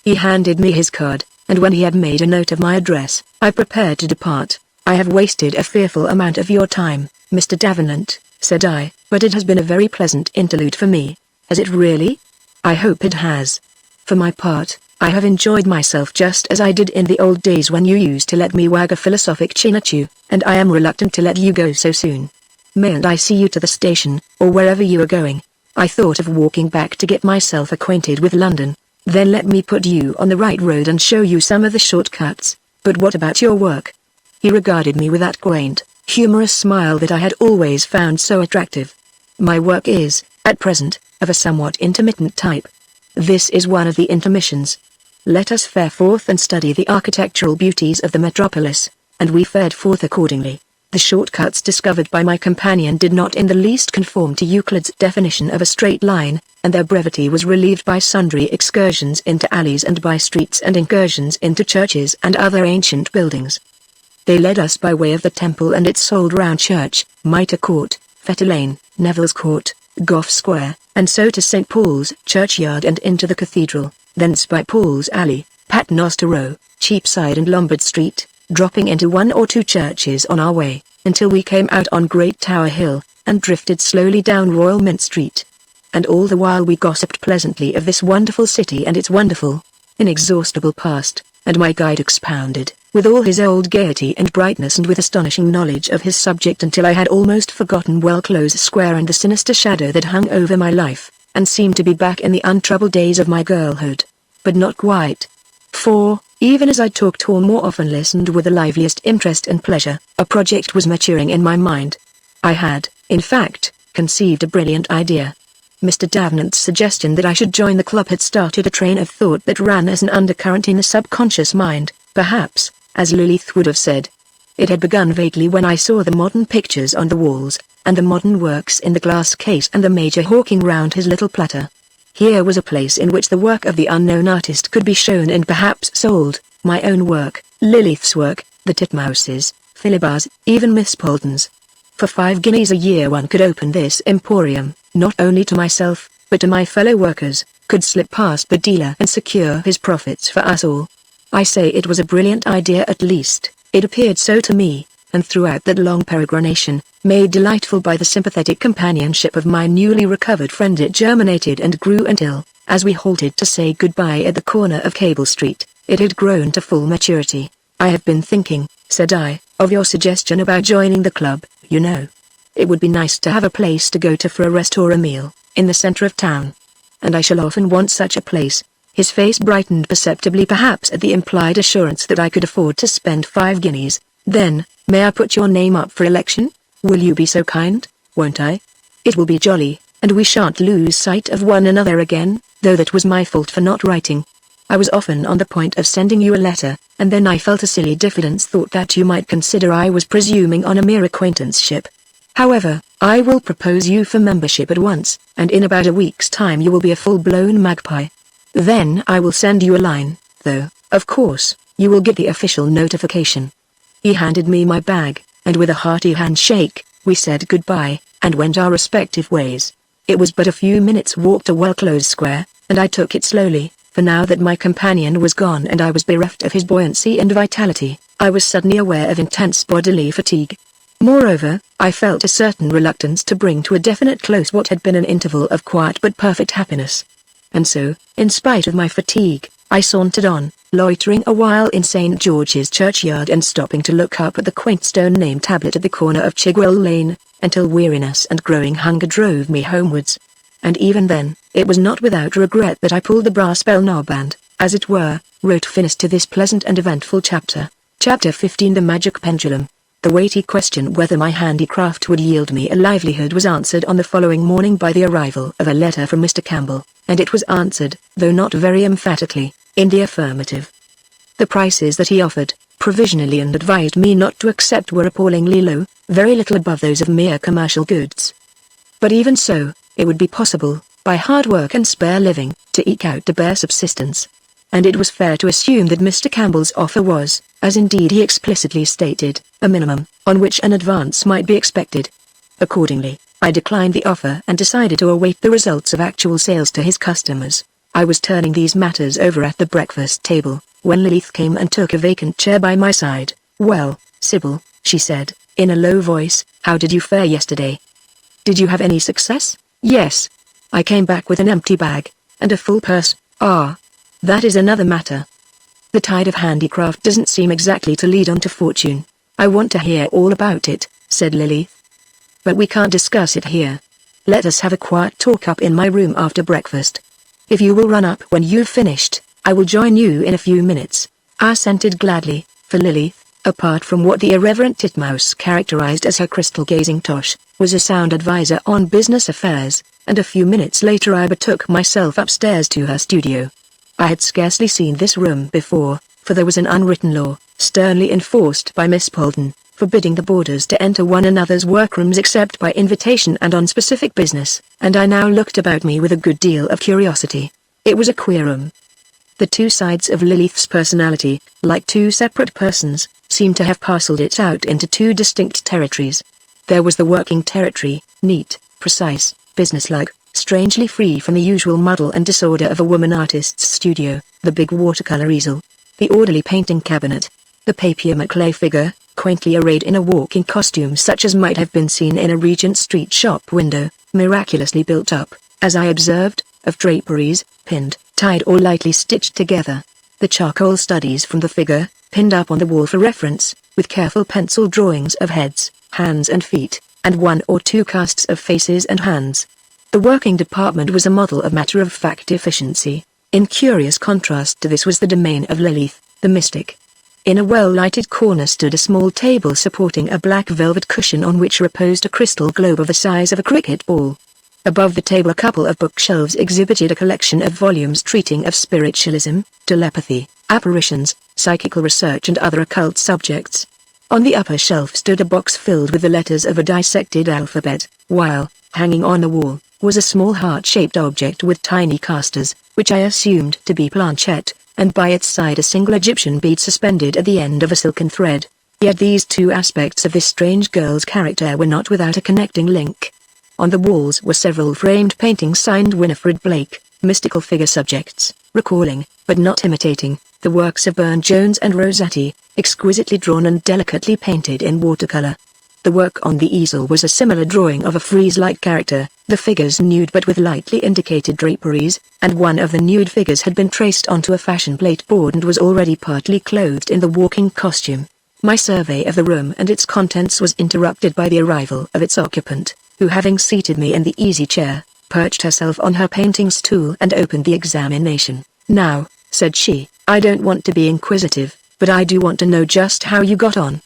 He handed me his card, and when he had made a note of my address, I prepared to depart. I have wasted a fearful amount of your time, Mr. Davenant, said I, but it has been a very pleasant interlude for me. Has it really? I hope it has. For my part, I have enjoyed myself just as I did in the old days when you used to let me wag a philosophic chin at you, and I am reluctant to let you go so soon. Mayn't I see you to the station, or wherever you are going? I thought of walking back to get myself acquainted with London. Then let me put you on the right road and show you some of the shortcuts. But what about your work? He regarded me with that quaint, humorous smile that I had always found so attractive. My work is, at present, of a somewhat intermittent type. This is one of the intermissions. Let us fare forth and study the architectural beauties of the metropolis, and we fared forth accordingly. The shortcuts discovered by my companion did not in the least conform to Euclid's definition of a straight line, and their brevity was relieved by sundry excursions into alleys and by streets and incursions into churches and other ancient buildings. They led us by way of the Temple and its sold round church, Mitre Court, Fetter Lane, Neville's Court, Gough Square, and so to St. Paul's Churchyard and into the Cathedral, thence by Paul's Alley, Paternoster Row, Cheapside and Lombard Street, dropping into one or two churches on our way, until we came out on Great Tower Hill, and drifted slowly down Royal Mint Street. And all the while we gossiped pleasantly of this wonderful city and its wonderful, inexhaustible past, and my guide expounded, with all his old gaiety and brightness and with astonishing knowledge of his subject until I had almost forgotten Well-Close Square and the sinister shadow that hung over my life, and seemed to be back in the untroubled days of my girlhood. But not quite. For, even as I talked or more often listened with the liveliest interest and pleasure, a project was maturing in my mind. I had, in fact, conceived a brilliant idea. Mr. Davenant's suggestion that I should join the club had started a train of thought that ran as an undercurrent in a subconscious mind, perhaps, as Lilith would have said. It had begun vaguely when I saw the modern pictures on the walls, and the modern works in the glass case and the Major hawking round his little platter. Here was a place in which the work of the unknown artist could be shown and perhaps sold, my own work, Lilith's work, the Titmouse's, Philibars, even Miss Polden's. For 5 guineas a year one could open this emporium, not only to myself, but to my fellow workers, could slip past the dealer and secure his profits for us all. I say it was a brilliant idea at least, it appeared so to me, and throughout that long peregrination, made delightful by the sympathetic companionship of my newly recovered friend, it germinated and grew until, as we halted to say goodbye at the corner of Cable Street, it had grown to full maturity. I have been thinking, said I, of your suggestion about joining the club, you know. It would be nice to have a place to go to for a rest or a meal, in the centre of town. And I shall often want such a place. His face brightened perceptibly, perhaps at the implied assurance that I could afford to spend 5 guineas. Then, may I put your name up for election? Will you be so kind, won't I? It will be jolly, and we shan't lose sight of one another again, though that was my fault for not writing. I was often on the point of sending you a letter, and then I felt a silly diffidence, thought that you might consider I was presuming on a mere acquaintanceship. However, I will propose you for membership at once, and in about a week's time you will be a full-blown magpie. Then I will send you a line, though, of course, you will get the official notification. He handed me my bag, and with a hearty handshake, we said goodbye, and went our respective ways. It was but a few minutes' walk to Well-Close Square, and I took it slowly, for now that my companion was gone and I was bereft of his buoyancy and vitality, I was suddenly aware of intense bodily fatigue. Moreover, I felt a certain reluctance to bring to a definite close what had been an interval of quiet but perfect happiness. And so, in spite of my fatigue, I sauntered on, loitering a while in St. George's Churchyard and stopping to look up at the quaint stone name tablet at the corner of Chigwell Lane, until weariness and growing hunger drove me homewards. And even then, it was not without regret that I pulled the brass bell knob and, as it were, wrote finis to this pleasant and eventful chapter. Chapter 15. The Magic Pendulum. The weighty question whether my handicraft would yield me a livelihood was answered on the following morning by the arrival of a letter from Mr. Campbell, and it was answered, though not very emphatically, in the affirmative. The prices that he offered, provisionally and advised me not to accept, were appallingly low, very little above those of mere commercial goods. But even so, it would be possible, by hard work and spare living, to eke out a bare subsistence. And it was fair to assume that Mr. Campbell's offer was, as indeed he explicitly stated, a minimum, on which an advance might be expected. Accordingly, I declined the offer and decided to await the results of actual sales to his customers. I was turning these matters over at the breakfast table, when Lilith came and took a vacant chair by my side. "Well, Sybil," she said, in a low voice, "how did you fare yesterday? Did you have any success?" "Yes. I came back with an empty bag, and a full purse. Ah, that is another matter. The tide of handicraft doesn't seem exactly to lead on to fortune. I want to hear all about it, said Lilith. But we can't discuss it here. Let us have a quiet talk up in my room after breakfast. If you will run up when you've finished, I will join you in a few minutes. I assented gladly, for Lilith, apart from what the irreverent titmouse characterized as her crystal-gazing tosh, was a sound advisor on business affairs, and a few minutes later I betook myself upstairs to her studio. I had scarcely seen this room before, for there was an unwritten law, sternly enforced by Miss Polden, forbidding the boarders to enter one another's workrooms except by invitation and on specific business, and I now looked about me with a good deal of curiosity. It was a queer room. The two sides of Lilith's personality, like two separate persons, seemed to have parceled it out into two distinct territories. There was the working territory, neat, precise, businesslike, strangely free from the usual muddle and disorder of a woman artist's studio, the big watercolor easel, the orderly painting cabinet, the papier-mâché figure, quaintly arrayed in a walking costume such as might have been seen in a Regent Street shop window, miraculously built up, as I observed, of draperies, pinned, tied or lightly stitched together. The charcoal studies from the figure, pinned up on the wall for reference, with careful pencil drawings of heads, hands and feet, and one or two casts of faces and hands. The working department was a model of matter-of-fact efficiency. In curious contrast to this was the domain of Lilith, the mystic. In a well-lighted corner stood a small table supporting a black velvet cushion on which reposed a crystal globe of the size of a cricket ball. Above the table a couple of bookshelves exhibited a collection of volumes treating of spiritualism, telepathy, apparitions, psychical research and other occult subjects. On the upper shelf stood a box filled with the letters of a dissected alphabet, while, hanging on the wall, was a small heart-shaped object with tiny casters, which I assumed to be planchette, and by its side a single Egyptian bead suspended at the end of a silken thread. Yet these two aspects of this strange girl's character were not without a connecting link. On the walls were several framed paintings signed Winifred Blake, mystical figure subjects, recalling, but not imitating, the works of Burne-Jones and Rossetti, exquisitely drawn and delicately painted in watercolor. The work on the easel was a similar drawing of a frieze-like character, the figures nude but with lightly indicated draperies, and one of the nude figures had been traced onto a fashion plate board and was already partly clothed in the walking costume. My survey of the room and its contents was interrupted by the arrival of its occupant, who having seated me in the easy chair, perched herself on her painting stool and opened the examination. "Now," said she, "I don't want to be inquisitive, but I do want to know just how you got on.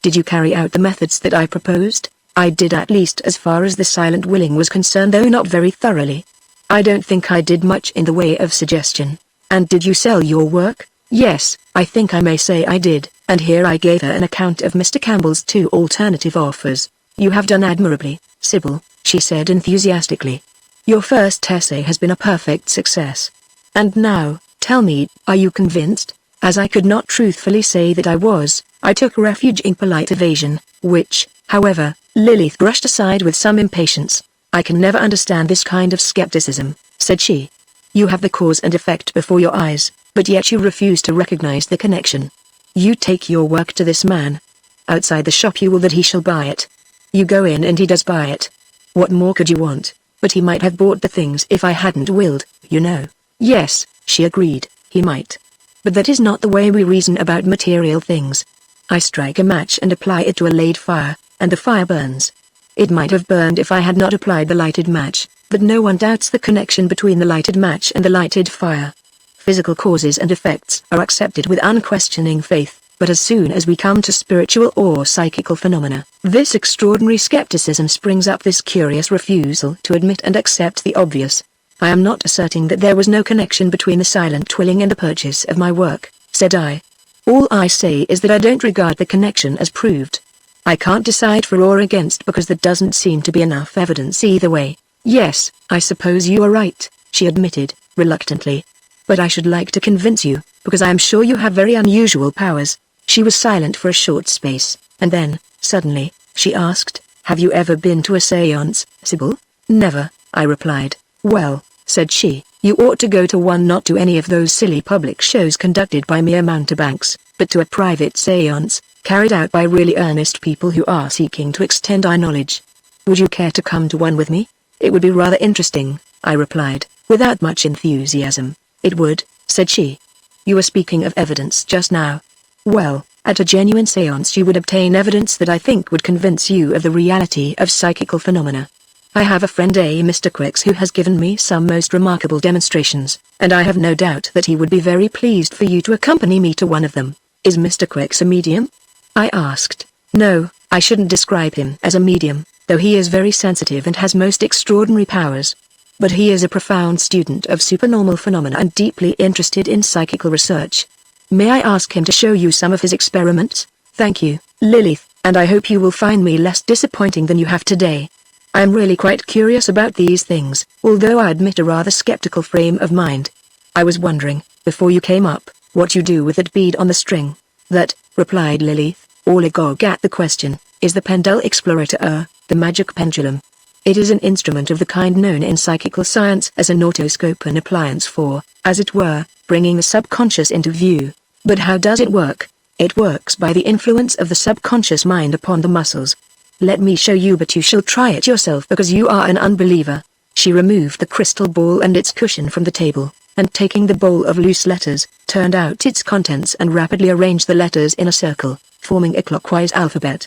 Did you carry out the methods that I proposed?" "I did, at least as far as the silent willing was concerned, though not very thoroughly. I don't think I did much in the way of suggestion." "And did you sell your work?" "Yes, I think I may say I did," and here I gave her an account of Mr. Campbell's two alternative offers. "You have done admirably, Sybil," she said enthusiastically. "Your first essay has been a perfect success. And now, tell me, are you convinced?" As I could not truthfully say that I was, I took refuge in polite evasion, which, however, Lilith brushed aside with some impatience. "I can never understand this kind of skepticism," said she. "You have the cause and effect before your eyes, but yet you refuse to recognize the connection. You take your work to this man. Outside the shop you will that he shall buy it. You go in and he does buy it. What more could you want? But he might have bought the things if I hadn't willed, you know." "Yes," she agreed, "he might. But that is not the way we reason about material things. I strike a match and apply it to a laid fire, and the fire burns. It might have burned if I had not applied the lighted match, but no one doubts the connection between the lighted match and the lighted fire. Physical causes and effects are accepted with unquestioning faith, but as soon as we come to spiritual or psychical phenomena, this extraordinary skepticism springs up, this curious refusal to admit and accept the obvious. I am not asserting that there was no connection between the silent willing and the purchase of my work," said I. "All I say is that I don't regard the connection as proved. I can't decide for or against because there doesn't seem to be enough evidence either way." "Yes, I suppose you are right," she admitted, reluctantly. "But I should like to convince you, because I am sure you have very unusual powers." She was silent for a short space, and then, suddenly, she asked, "Have you ever been to a séance, Sybil?" "Never," I replied. "Well," said she, "you ought to go to one, not to any of those silly public shows conducted by mere mountebanks, but to a private séance, carried out by really earnest people who are seeking to extend our knowledge. Would you care to come to one with me? It would be rather interesting." I replied, without much enthusiasm. It would, said she. You were speaking of evidence just now. Well, at a genuine seance you would obtain evidence that I think would convince you of the reality of psychical phenomena. I have a friend, Mr. Quicks, who has given me some most remarkable demonstrations, and I have no doubt that he would be very pleased for you to accompany me to one of them. Is Mr. Quicks a medium? I asked. No, I shouldn't describe him as a medium, though he is very sensitive and has most extraordinary powers. But he is a profound student of supernormal phenomena and deeply interested in psychical research. May I ask him to show you some of his experiments? Thank you, Lilith, and I hope you will find me less disappointing than you have today. I am really quite curious about these things, although I admit a rather skeptical frame of mind. I was wondering, before you came up, what you do with that bead on the string. That, replied Lilith, all agog at the question, is the pendule explorator, the magic pendulum. It is an instrument of the kind known in psychical science as an autoscope, an appliance for, as it were, bringing the subconscious into view. But how does it work? It works by the influence of the subconscious mind upon the muscles. Let me show you, but you shall try it yourself because you are an unbeliever. She removed the crystal ball and its cushion from the table, and taking the bowl of loose letters, turned out its contents and rapidly arranged the letters in a circle, forming a clockwise alphabet.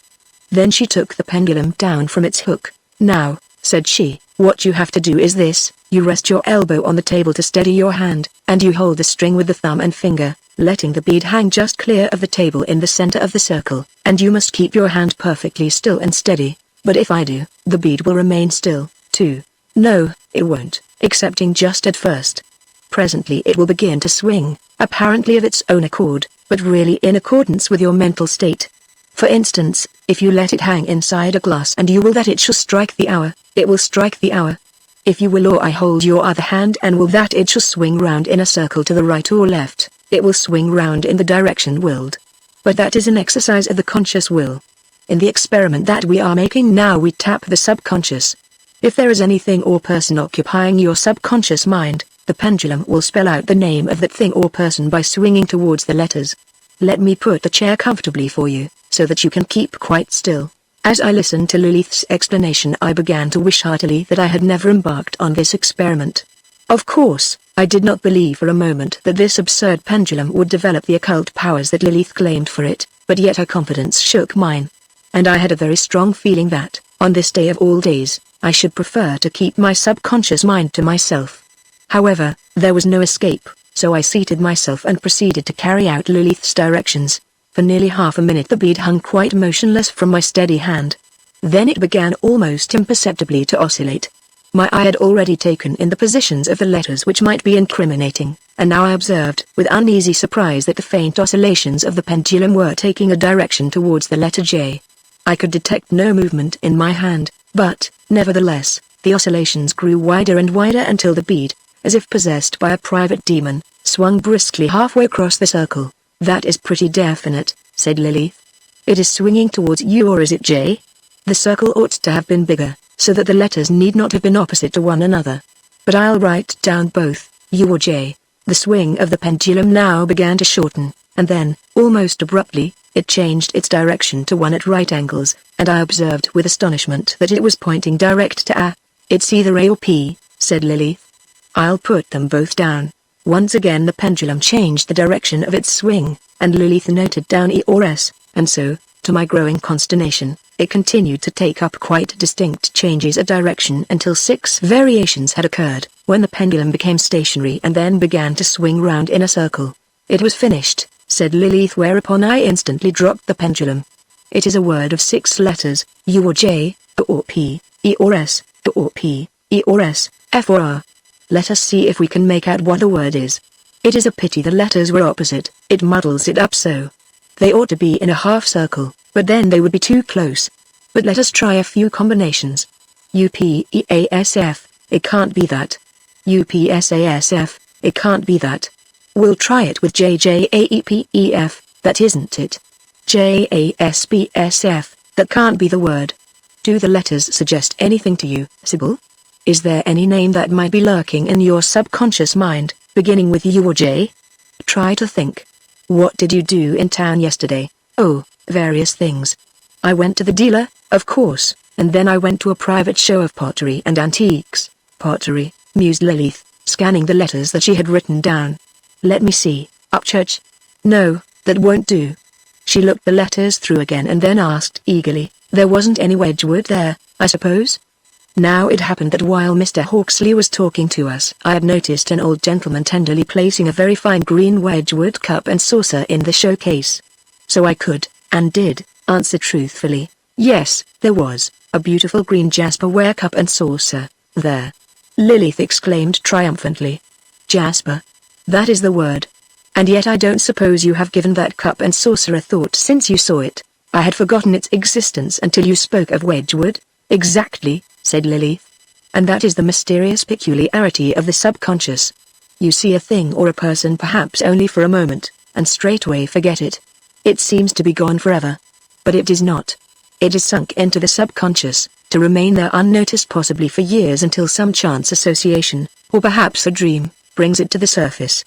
Then she took the pendulum down from its hook. Now, said she, what you have to do is this: you rest your elbow on the table to steady your hand, and you hold the string with the thumb and finger, letting the bead hang just clear of the table in the center of the circle, and you must keep your hand perfectly still and steady. But if I do, the bead will remain still, too. No, it won't, excepting just at first. Presently it will begin to swing, apparently of its own accord, but really in accordance with your mental state. For instance, if you let it hang inside a glass and you will that it shall strike the hour, it will strike the hour. If you will, or I hold your other hand and will that it shall swing round in a circle to the right or left, it will swing round in the direction willed. But that is an exercise of the conscious will. In the experiment that we are making now, we tap the subconscious. If there is anything or person occupying your subconscious mind, the pendulum will spell out the name of that thing or person by swinging towards the letters. Let me put the chair comfortably for you, so that you can keep quite still. As I listened to Lilith's explanation, I began to wish heartily that I had never embarked on this experiment. Of course, I did not believe for a moment that this absurd pendulum would develop the occult powers that Lilith claimed for it, but yet her confidence shook mine. And I had a very strong feeling that, on this day of all days, I should prefer to keep my subconscious mind to myself. However, there was no escape, so I seated myself and proceeded to carry out Lilith's directions. For nearly half a minute the bead hung quite motionless from my steady hand. Then it began almost imperceptibly to oscillate. My eye had already taken in the positions of the letters which might be incriminating, and now I observed with uneasy surprise that the faint oscillations of the pendulum were taking a direction towards the letter J. I could detect no movement in my hand, but, nevertheless, the oscillations grew wider and wider until the bead, as if possessed by a private demon, swung briskly halfway across the circle. That is pretty definite, said Lilith. It is swinging towards you, or is it J? The circle ought to have been bigger, so that the letters need not have been opposite to one another. But I'll write down both, U or J. The swing of the pendulum now began to shorten, and then, almost abruptly, it changed its direction to one at right angles, and I observed with astonishment that it was pointing direct to A. It's either A or P, said Lilith. I'll put them both down. Once again the pendulum changed the direction of its swing, and Lilith noted down E or S, and so, to my growing consternation, it continued to take up quite distinct changes of direction until 6 variations had occurred, when the pendulum became stationary and then began to swing round in a circle. It was finished, said Lilith, whereupon I instantly dropped the pendulum. It is a word of 6 letters, U or J, A or P, E or S, A or P, E or S, F or R. Let us see if we can make out what the word is. It is a pity the letters were opposite, it muddles it up so. They ought to be in a half circle, but then they would be too close. But let us try a few combinations. UPEASF, it can't be that. UPSASF, it can't be that. We'll try it with JJAEPEF, that isn't it. JASPSF, that can't be the word. Do the letters suggest anything to you, Sybil? Is there any name that might be lurking in your subconscious mind, beginning with U or J? Try to think. What did you do in town yesterday? Oh, various things. I went to the dealer, of course, and then I went to a private show of pottery and antiques. Pottery, mused Lilith, scanning the letters that she had written down. Let me see, Upchurch? No, that won't do. She looked the letters through again and then asked eagerly, there wasn't any Wedgwood there, I suppose? Now it happened that while Mr. Hawksley was talking to us, I had noticed an old gentleman tenderly placing a very fine green Wedgwood cup and saucer in the showcase. So I could, and did, answer truthfully. Yes, there was a beautiful green jasperware cup and saucer there. Lilith exclaimed triumphantly. Jasper. That is the word. And yet I don't suppose you have given that cup and saucer a thought since you saw it. I had forgotten its existence until you spoke of Wedgwood. Exactly, said Lilith. And that is the mysterious peculiarity of the subconscious. You see a thing or a person perhaps only for a moment, and straightway forget it. It seems to be gone forever. But it is not. It is sunk into the subconscious, to remain there unnoticed possibly for years until some chance association, or perhaps a dream, brings it to the surface.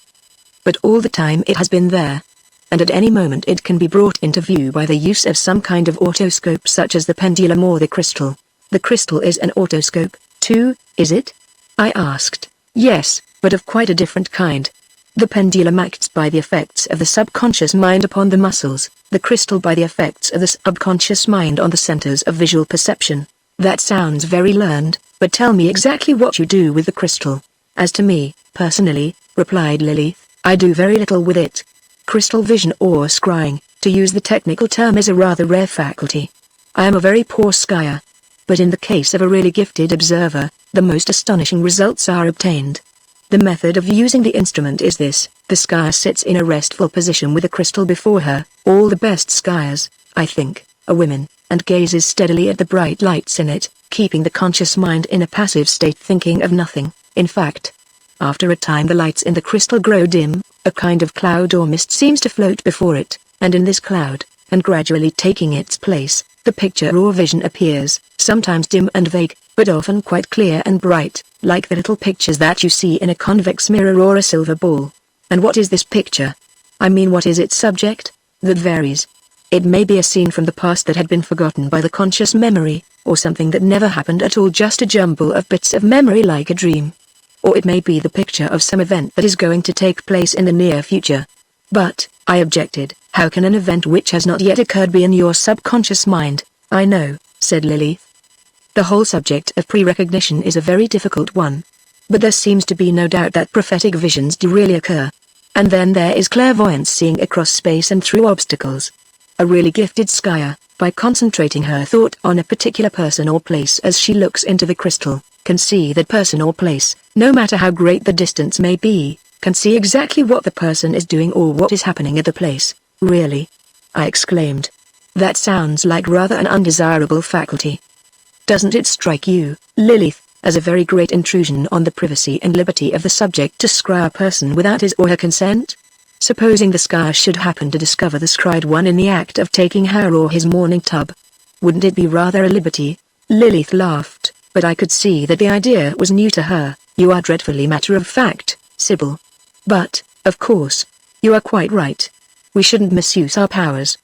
But all the time it has been there. And at any moment it can be brought into view by the use of some kind of autoscope such as the pendulum or the crystal. The crystal is an autoscope, too, is it? I asked. Yes, but of quite a different kind. The pendulum acts by the effects of the subconscious mind upon the muscles, the crystal by the effects of the subconscious mind on the centers of visual perception. That sounds very learned, but tell me exactly what you do with the crystal. As to me, personally, replied Lilith, I do very little with it. Crystal vision or scrying, to use the technical term, is a rather rare faculty. I am a very poor skyer. But in the case of a really gifted observer, the most astonishing results are obtained. The method of using the instrument is this: the skyer sits in a restful position with a crystal before her, all the best skyers, I think, are women, and gazes steadily at the bright lights in it, keeping the conscious mind in a passive state thinking of nothing. In fact, after a time the lights in the crystal grow dim, a kind of cloud or mist seems to float before it, and in this cloud, and gradually taking its place, the picture or vision appears, sometimes dim and vague, but often quite clear and bright, like the little pictures that you see in a convex mirror or a silver ball. And what is this picture? I mean, what is its subject? That varies. It may be a scene from the past that had been forgotten by the conscious memory, or something that never happened at all, just a jumble of bits of memory like a dream. Or it may be the picture of some event that is going to take place in the near future. But, I objected, how can an event which has not yet occurred be in your subconscious mind? I know, said Lilith. The whole subject of pre-recognition is a very difficult one. But there seems to be no doubt that prophetic visions do really occur. And then there is clairvoyance, seeing across space and through obstacles. A really gifted skyer, by concentrating her thought on a particular person or place as she looks into the crystal, can see that person or place, no matter how great the distance may be, can see exactly what the person is doing or what is happening at the place. Really? I exclaimed. That sounds like rather an undesirable faculty. Doesn't it strike you, Lilith, as a very great intrusion on the privacy and liberty of the subject to scry a person without his or her consent? Supposing the skyer should happen to discover the scried one in the act of taking her or his morning tub. Wouldn't it be rather a liberty? Lilith laughed, but I could see that the idea was new to her. You are dreadfully matter-of-fact, Sybil. But, of course, you are quite right. We shouldn't misuse our powers.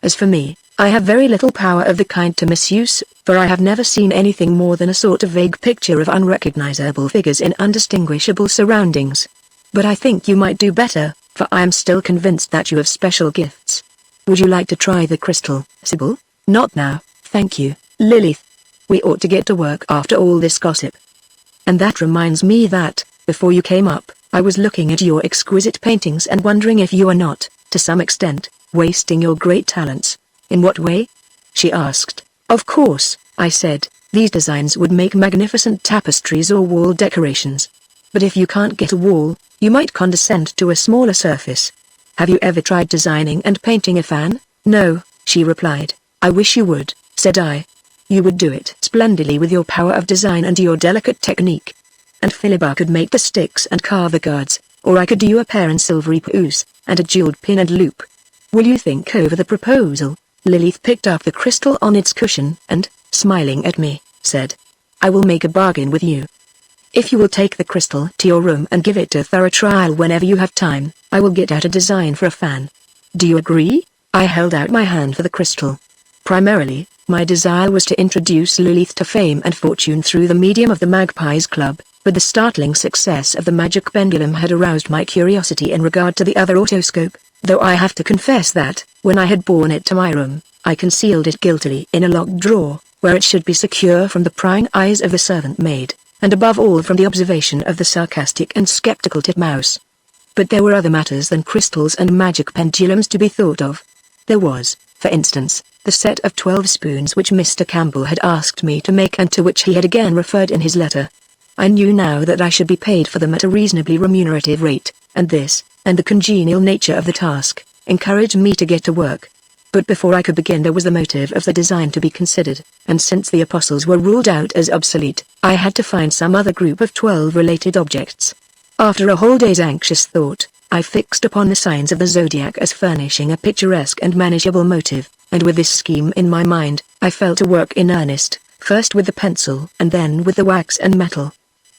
As for me, I have very little power of the kind to misuse, for I have never seen anything more than a sort of vague picture of unrecognizable figures in undistinguishable surroundings. But I think you might do better, for I am still convinced that you have special gifts. Would you like to try the crystal, Sybil? Not now, thank you, Lilith. We ought to get to work after all this gossip. And that reminds me that, before you came up, I was looking at your exquisite paintings and wondering if you are not, to some extent, wasting your great talents. In what way? She asked. Of course, I said, these designs would make magnificent tapestries or wall decorations. But if you can't get a wall, you might condescend to a smaller surface. Have you ever tried designing and painting a fan? No, she replied. I wish you would, said I. You would do it splendidly with your power of design and your delicate technique. And Philippa could make the sticks and carve the guards, or I could do a pear and silvery puce, and a jeweled pin and loop. Will you think over the proposal? Lilith picked up the crystal on its cushion and, smiling at me, said, I will make a bargain with you. If you will take the crystal to your room and give it a thorough trial whenever you have time, I will get out a design for a fan. Do you agree? I held out my hand for the crystal. Primarily, My desire was to introduce Lilith to fame and fortune through the medium of the Magpies Club, but the startling success of the magic pendulum had aroused my curiosity in regard to the other otoscope, though I have to confess that, when I had borne it to my room, I concealed it guiltily in a locked drawer, where it should be secure from the prying eyes of the servant maid, and above all from the observation of the sarcastic and skeptical titmouse. But there were other matters than crystals and magic pendulums to be thought of. There was, for instance, the set of 12 spoons which Mr. Campbell had asked me to make and to which he had again referred in his letter. I knew now that I should be paid for them at a reasonably remunerative rate, and this, and the congenial nature of the task, encouraged me to get to work. But before I could begin there was the motive of the design to be considered, and since the apostles were ruled out as obsolete, I had to find some other group of 12 related objects. After a whole day's anxious thought, I fixed upon the signs of the zodiac as furnishing a picturesque and manageable motive, and with this scheme in my mind, I fell to work in earnest, first with the pencil and then with the wax and metal.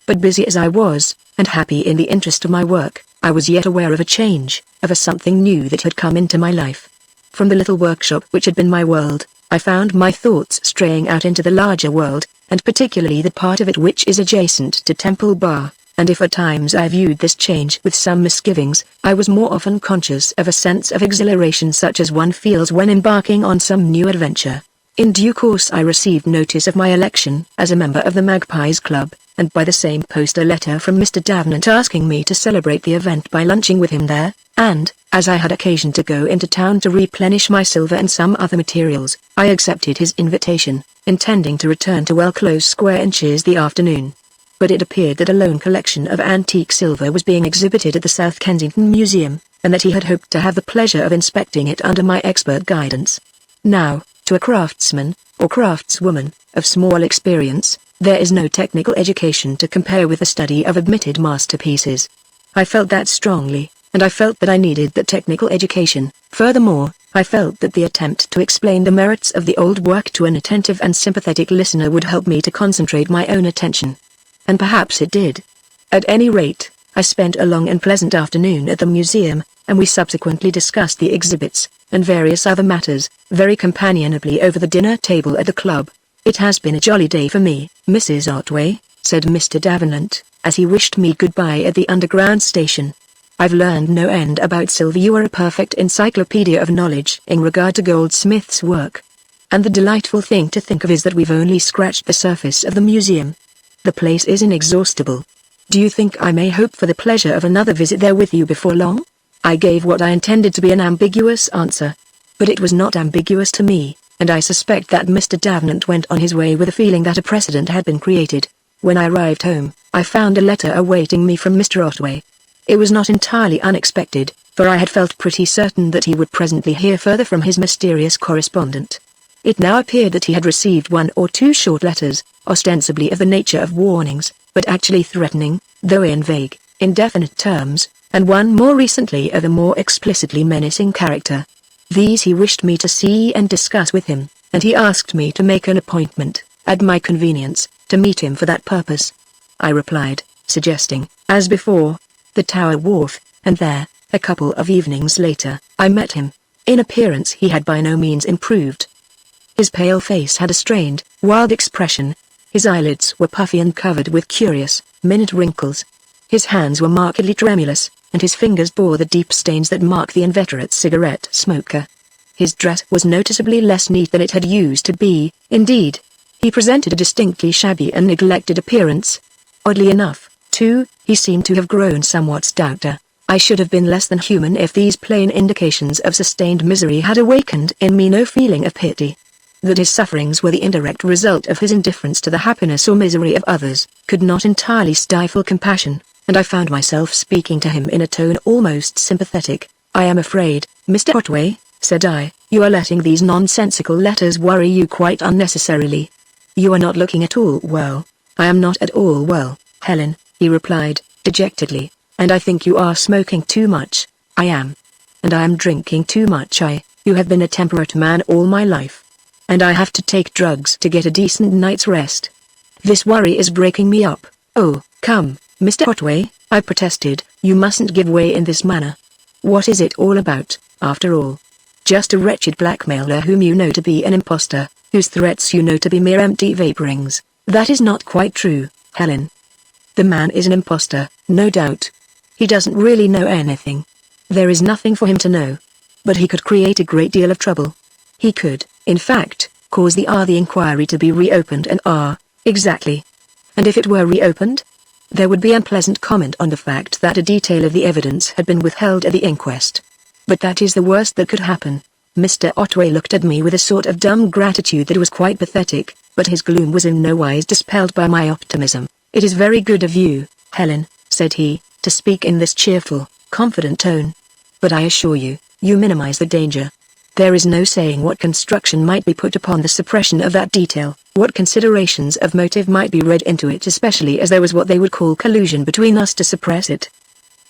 But busy as I was, and happy in the interest of my work, I was yet aware of a change, of a something new that had come into my life. From the little workshop which had been my world, I found my thoughts straying out into the larger world, and particularly the part of it which is adjacent to Temple Bar, and if at times I viewed this change with some misgivings, I was more often conscious of a sense of exhilaration such as one feels when embarking on some new adventure. In due course I received notice of my election as a member of the Magpies Club, and by the same post a letter from Mr. Davenant asking me to celebrate the event by lunching with him there, and, as I had occasion to go into town to replenish my silver and some other materials, I accepted his invitation, intending to return to Wellclose Square in the afternoon. But it appeared that a lone collection of antique silver was being exhibited at the South Kensington Museum, and that he had hoped to have the pleasure of inspecting it under my expert guidance. Now, to a craftsman, or craftswoman, of small experience, there is no technical education to compare with the study of admitted masterpieces. I felt that strongly, and I felt that I needed that technical education. Furthermore, I felt that the attempt to explain the merits of the old work to an attentive and sympathetic listener would help me to concentrate my own attention. And perhaps it did. At any rate, I spent a long and pleasant afternoon at the museum, and we subsequently discussed the exhibits, and various other matters, very companionably over the dinner table at the club. "It has been a jolly day for me, Mrs. Otway," said Mr. Davenant, as he wished me goodbye at the underground station. "I've learned no end about silver. You are a perfect encyclopedia of knowledge in regard to goldsmiths' work. And the delightful thing to think of is that we've only scratched the surface of the museum. The place is inexhaustible. Do you think I may hope for the pleasure of another visit there with you before long?" I gave what I intended to be an ambiguous answer. But it was not ambiguous to me, and I suspect that Mr. Davenant went on his way with a feeling that a precedent had been created. When I arrived home, I found a letter awaiting me from Mr. Otway. It was not entirely unexpected, for I had felt pretty certain that he would presently hear further from his mysterious correspondent. It now appeared that he had received 1 or 2 short letters, ostensibly of the nature of warnings, but actually threatening, though in vague, indefinite terms, and one more recently of a more explicitly menacing character. These he wished me to see and discuss with him, and he asked me to make an appointment, at my convenience, to meet him for that purpose. I replied, suggesting, as before, the Tower Wharf, and there, a couple of evenings later, I met him. In appearance he had by no means improved. His pale face had a strained, wild expression. His eyelids were puffy and covered with curious, minute wrinkles. His hands were markedly tremulous, and his fingers bore the deep stains that mark the inveterate cigarette smoker. His dress was noticeably less neat than it had used to be. Indeed, he presented a distinctly shabby and neglected appearance. Oddly enough, too, he seemed to have grown somewhat stouter. I should have been less than human if these plain indications of sustained misery had awakened in me no feeling of pity. That his sufferings were the indirect result of his indifference to the happiness or misery of others, could not entirely stifle compassion, and I found myself speaking to him in a tone almost sympathetic. "I am afraid, Mr. Otway," said I, "you are letting these nonsensical letters worry you quite unnecessarily. You are not looking at all well." "I am not at all well, Helen," he replied, dejectedly, "and I think you are smoking too much." "I am. And I am drinking too much. You have been a temperate man all my life. And I have to take drugs to get a decent night's rest. This worry is breaking me up." "Oh, come, Mr. Otway," I protested, "you mustn't give way in this manner. What is it all about, after all? Just a wretched blackmailer whom you know to be an impostor, whose threats you know to be mere empty vaporings. That is not quite true, Helen. The man is an imposter, no doubt. He doesn't really know anything. There is nothing for him to know. But he could create a great deal of trouble. He could, in fact, cause the inquiry to be reopened and exactly. And if it were reopened? There would be unpleasant comment on the fact that a detail of the evidence had been withheld at the inquest. But that is the worst that could happen. Mr. Otway looked at me with a sort of dumb gratitude that was quite pathetic, but his gloom was in no wise dispelled by my optimism. "It is very good of you, Helen," said he, "to speak in this cheerful, confident tone. But I assure you, you minimize the danger. There is no saying what construction might be put upon the suppression of that detail, what considerations of motive might be read into it, especially as there was what they would call collusion between us to suppress it.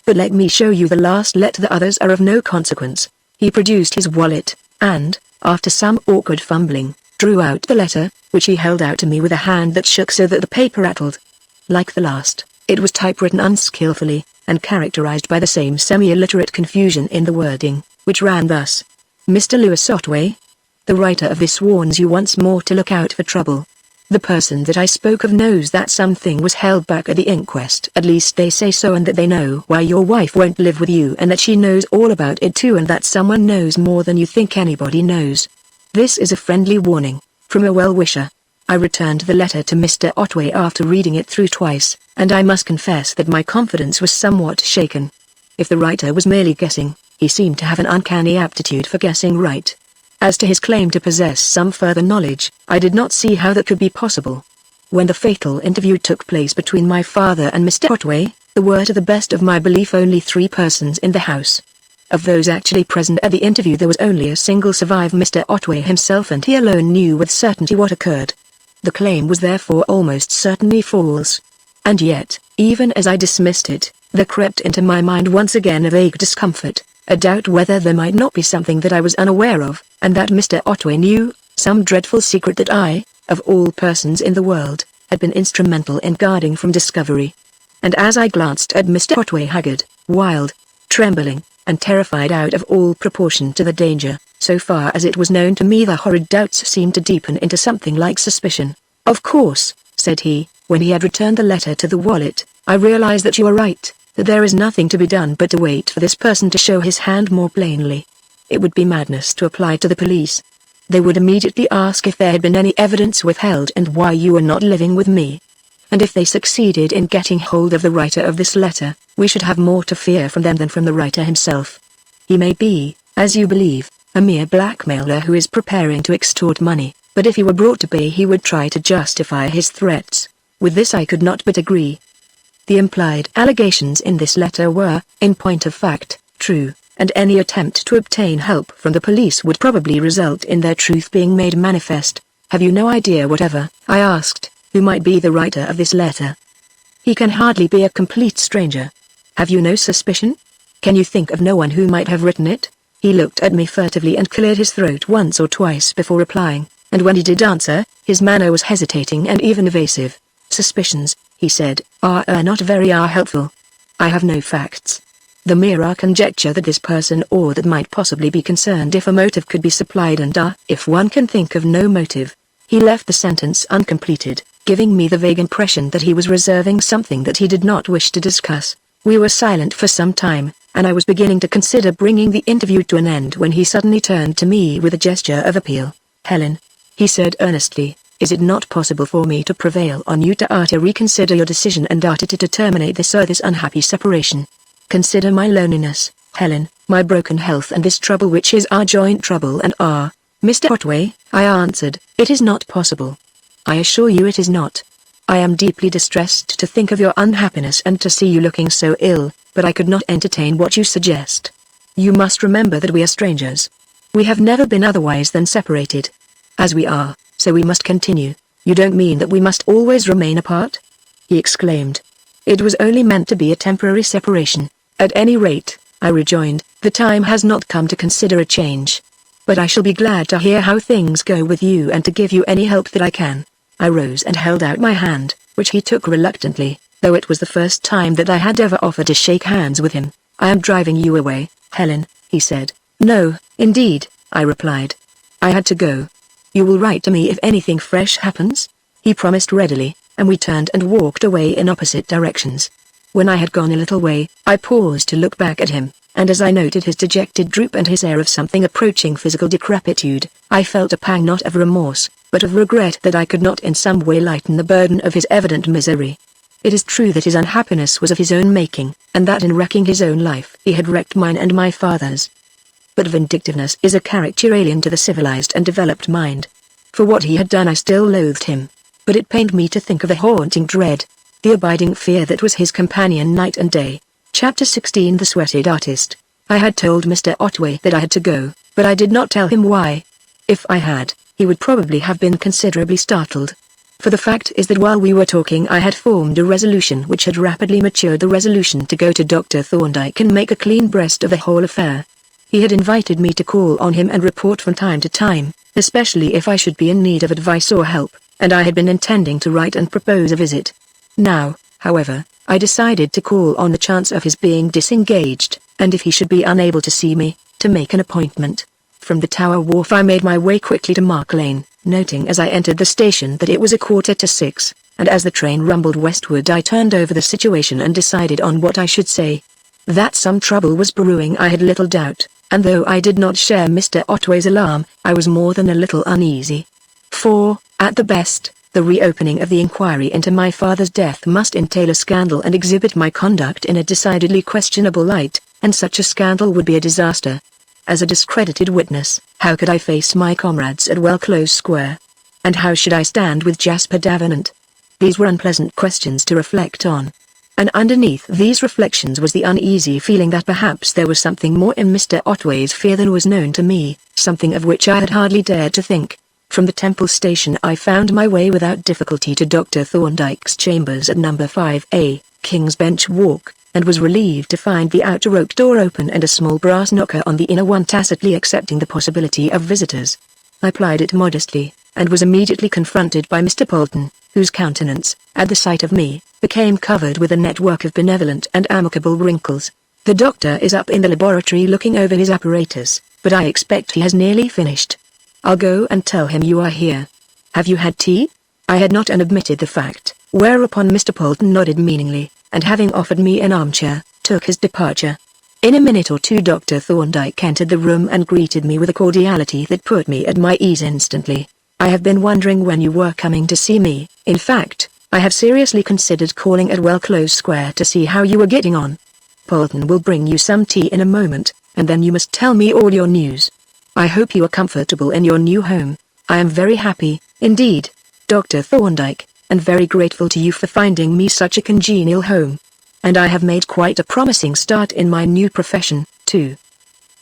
But let me show you the last letter. The others are of no consequence." He produced his wallet, and, after some awkward fumbling, drew out the letter, which he held out to me with a hand that shook so that the paper rattled. Like the last, it was typewritten unskillfully, and characterized by the same semi-illiterate confusion in the wording, which ran thus: "Mr. Lewis Otway, the writer of this warns you once more to look out for trouble. The person that I spoke of knows that something was held back at the inquest. At least they say so, and that they know why your wife won't live with you, and that she knows all about it too, and that someone knows more than you think anybody knows. This is a friendly warning, from a well-wisher." I returned the letter to Mr. Otway after reading it through twice, and I must confess that my confidence was somewhat shaken. If the writer was merely guessing, he seemed to have an uncanny aptitude for guessing right. As to his claim to possess some further knowledge, I did not see how that could be possible. When the fatal interview took place between my father and Mr. Otway, there were to the best of my belief only 3 persons in the house. Of those actually present at the interview there was only a single survivor, Mr. Otway himself, and he alone knew with certainty what occurred. The claim was therefore almost certainly false. And yet, even as I dismissed it, there crept into my mind once again a vague discomfort, a doubt whether there might not be something that I was unaware of, and that Mr. Otway knew, some dreadful secret that I, of all persons in the world, had been instrumental in guarding from discovery. And as I glanced at Mr. Otway, haggard, wild, trembling, and terrified out of all proportion to the danger, so far as it was known to me, the horrid doubts seemed to deepen into something like suspicion. "Of course," said he, when he had returned the letter to the wallet, "I realize that you are right, that there is nothing to be done but to wait for this person to show his hand more plainly. It would be madness to apply to the police. They would immediately ask if there had been any evidence withheld and why you were not living with me. And if they succeeded in getting hold of the writer of this letter, we should have more to fear from them than from the writer himself. He may be, as you believe, a mere blackmailer who is preparing to extort money, but if he were brought to bay he would try to justify his threats." With this I could not but agree. The implied allegations in this letter were, in point of fact, true, and any attempt to obtain help from the police would probably result in their truth being made manifest. "Have you no idea whatever," I asked, "who might be the writer of this letter? He can hardly be a complete stranger. Have you no suspicion? Can you think of no one who might have written it?" He looked at me furtively and cleared his throat once or twice before replying, and when he did answer, his manner was hesitating and even evasive. "Suspicions," he said, are not very helpful. I have no facts. The mere conjecture that this person or that might possibly be concerned if a motive could be supplied, and if one can think of no motive." He left the sentence uncompleted, giving me the vague impression that he was reserving something that he did not wish to discuss. We were silent for some time, and I was beginning to consider bringing the interview to an end when he suddenly turned to me with a gesture of appeal. "Helen," he said earnestly, "is it not possible for me to prevail on you to reconsider your decision and to terminate this unhappy separation? Consider my loneliness, Helen, my broken health, and this trouble which is our joint trouble, and Mr. Otway," I answered, "it is not possible. I assure you it is not. I am deeply distressed to think of your unhappiness and to see you looking so ill, but I could not entertain what you suggest. You must remember that we are strangers. We have never been otherwise than separated. As we are, so we must continue. You don't mean that we must always remain apart?" he exclaimed. "It was only meant to be a temporary separation. At any rate," I rejoined, "the time has not come to consider a change. But I shall be glad to hear how things go with you and to give you any help that I can." I rose and held out my hand, which he took reluctantly, though it was the first time that I had ever offered to shake hands with him. "I am driving you away, Helen," he said. "No, indeed," I replied. "I had to go. You will write to me if anything fresh happens?" He promised readily, and we turned and walked away in opposite directions. When I had gone a little way, I paused to look back at him, and as I noted his dejected droop and his air of something approaching physical decrepitude, I felt a pang not of remorse, but of regret that I could not in some way lighten the burden of his evident misery. It is true that his unhappiness was of his own making, and that in wrecking his own life he had wrecked mine and my father's. But vindictiveness is a character alien to the civilized and developed mind. For what he had done I still loathed him. But it pained me to think of the haunting dread, the abiding fear that was his companion night and day. Chapter 16 The Sweated Artist. I had told Mr. Otway that I had to go, but I did not tell him why. If I had, he would probably have been considerably startled. For the fact is that while we were talking I had formed a resolution which had rapidly matured, the resolution to go to Dr. Thorndyke and make a clean breast of the whole affair. He had invited me to call on him and report from time to time, especially if I should be in need of advice or help, and I had been intending to write and propose a visit. Now, however, I decided to call on the chance of his being disengaged, and if he should be unable to see me, to make an appointment. From the Tower Wharf I made my way quickly to Mark Lane, noting as I entered the station that it was 6:15, and as the train rumbled westward I turned over the situation and decided on what I should say. That some trouble was brewing I had little doubt, and though I did not share Mr. Otway's alarm, I was more than a little uneasy. For, at the best, the reopening of the inquiry into my father's death must entail a scandal and exhibit my conduct in a decidedly questionable light, and such a scandal would be a disaster. As a discredited witness, how could I face my comrades at Close Square? And how should I stand with Jasper Davenant? These were unpleasant questions to reflect on. And underneath these reflections was the uneasy feeling that perhaps there was something more in Mr. Otway's fear than was known to me, something of which I had hardly dared to think. From the Temple station I found my way without difficulty to Dr. Thorndyke's chambers at number 5A, King's Bench Walk, and was relieved to find the outer oak door open and a small brass knocker on the inner one tacitly accepting the possibility of visitors. I plied it modestly, and was immediately confronted by Mr. Polton, whose countenance, at the sight of me, became covered with a network of benevolent and amicable wrinkles. "The doctor is up in the laboratory looking over his apparatus, but I expect he has nearly finished. I'll go and tell him you are here. Have you had tea?" I had not admitted the fact, whereupon Mr. Polton nodded meaningly, and having offered me an armchair, took his departure. In a minute or two Dr. Thorndyke entered the room and greeted me with a cordiality that put me at my ease instantly. "I have been wondering when you were coming to see me. In fact, I have seriously considered calling at Close Square to see how you were getting on. Polton will bring you some tea in a moment, and then you must tell me all your news. I hope you are comfortable in your new home. I am very happy, indeed, Dr. Thorndyke, and very grateful to you for finding me such a congenial home. And I have made quite a promising start in my new profession, too.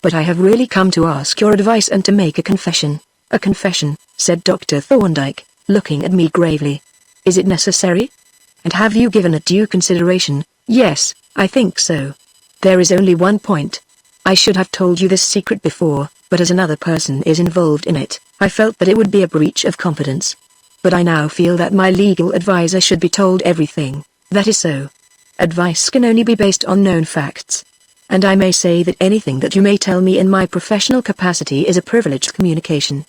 But I have really come to ask your advice and to make a confession." "A confession," said Dr. Thorndyke, looking at me gravely. "Is it necessary? And have you given it due consideration?" "Yes, I think so. There is only one point. I should have told you this secret before, but as another person is involved in it, I felt that it would be a breach of confidence. But I now feel that my legal advisor should be told everything. That is so. Advice can only be based on known facts. And I may say that anything that you may tell me in my professional capacity is a privileged communication.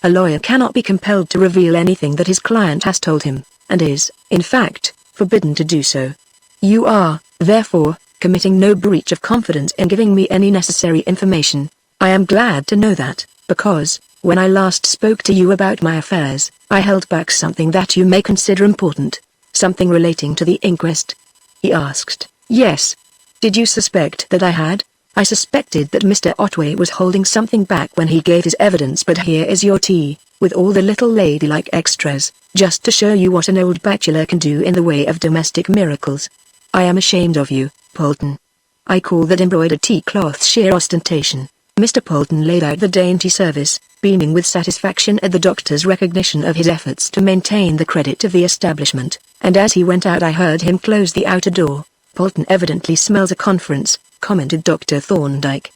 A lawyer cannot be compelled to reveal anything that his client has told him, and is, in fact, forbidden to do so. You are, therefore, committing no breach of confidence in giving me any necessary information. I am glad to know that, because, when I last spoke to you about my affairs, I held back something that you may consider important. Something relating to the inquest?" he asked. "Yes. Did you suspect that I had?" "I suspected that Mr. Otway was holding something back when he gave his evidence, but here is your tea, with all the little ladylike extras, just to show you what an old bachelor can do in the way of domestic miracles. I am ashamed of you, Polton. I call that embroidered tea cloth sheer ostentation." Mr. Polton laid out the dainty service, beaming with satisfaction at the doctor's recognition of his efforts to maintain the credit of the establishment, and as he went out I heard him close the outer door. "Polton evidently smells a conference," commented Dr. Thorndyke.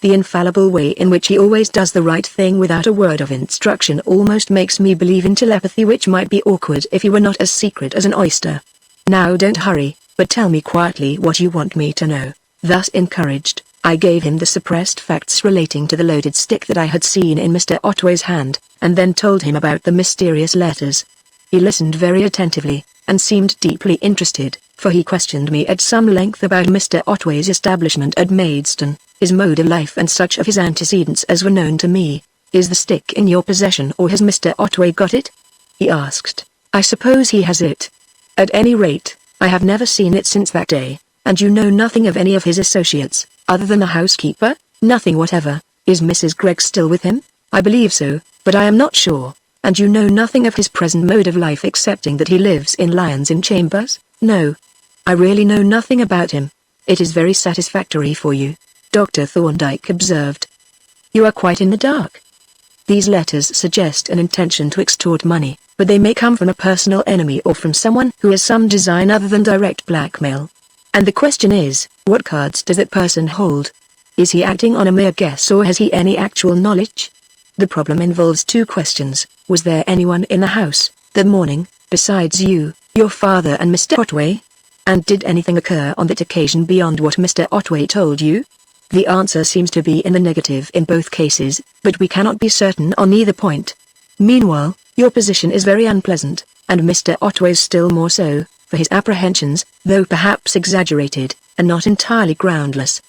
"The infallible way in which he always does the right thing without a word of instruction almost makes me believe in telepathy, which might be awkward if he were not as secret as an oyster. Now don't hurry, but tell me quietly what you want me to know." Thus encouraged, I gave him the suppressed facts relating to the loaded stick that I had seen in Mr. Otway's hand, and then told him about the mysterious letters. He listened very attentively, and seemed deeply interested, for he questioned me at some length about Mr. Otway's establishment at Maidstone, his mode of life and such of his antecedents as were known to me. "Is the stick in your possession, or has Mr. Otway got it?" he asked. "I suppose he has it. At any rate, I have never seen it since that day. And you know nothing of any of his associates, other than the housekeeper?" "Nothing whatever. Is Mrs. Gregg still with him?" "I believe so, but I am not sure." "And you know nothing of his present mode of life excepting that he lives in Lions Inn Chambers?" "No. I really know nothing about him." "It is very satisfactory for you," Dr. Thorndyke observed. "You are quite in the dark. These letters suggest an intention to extort money, but they may come from a personal enemy or from someone who has some design other than direct blackmail. And the question is, what cards does that person hold? Is he acting on a mere guess, or has he any actual knowledge? The problem involves two questions. Was there anyone in the house that morning, besides you, your father and Mr. Otway? And did anything occur on that occasion beyond what Mr. Otway told you? The answer seems to be in the negative in both cases, but we cannot be certain on either point. Meanwhile, your position is very unpleasant, and Mr. Otway's still more so, for his apprehensions, though perhaps exaggerated, are not entirely groundless.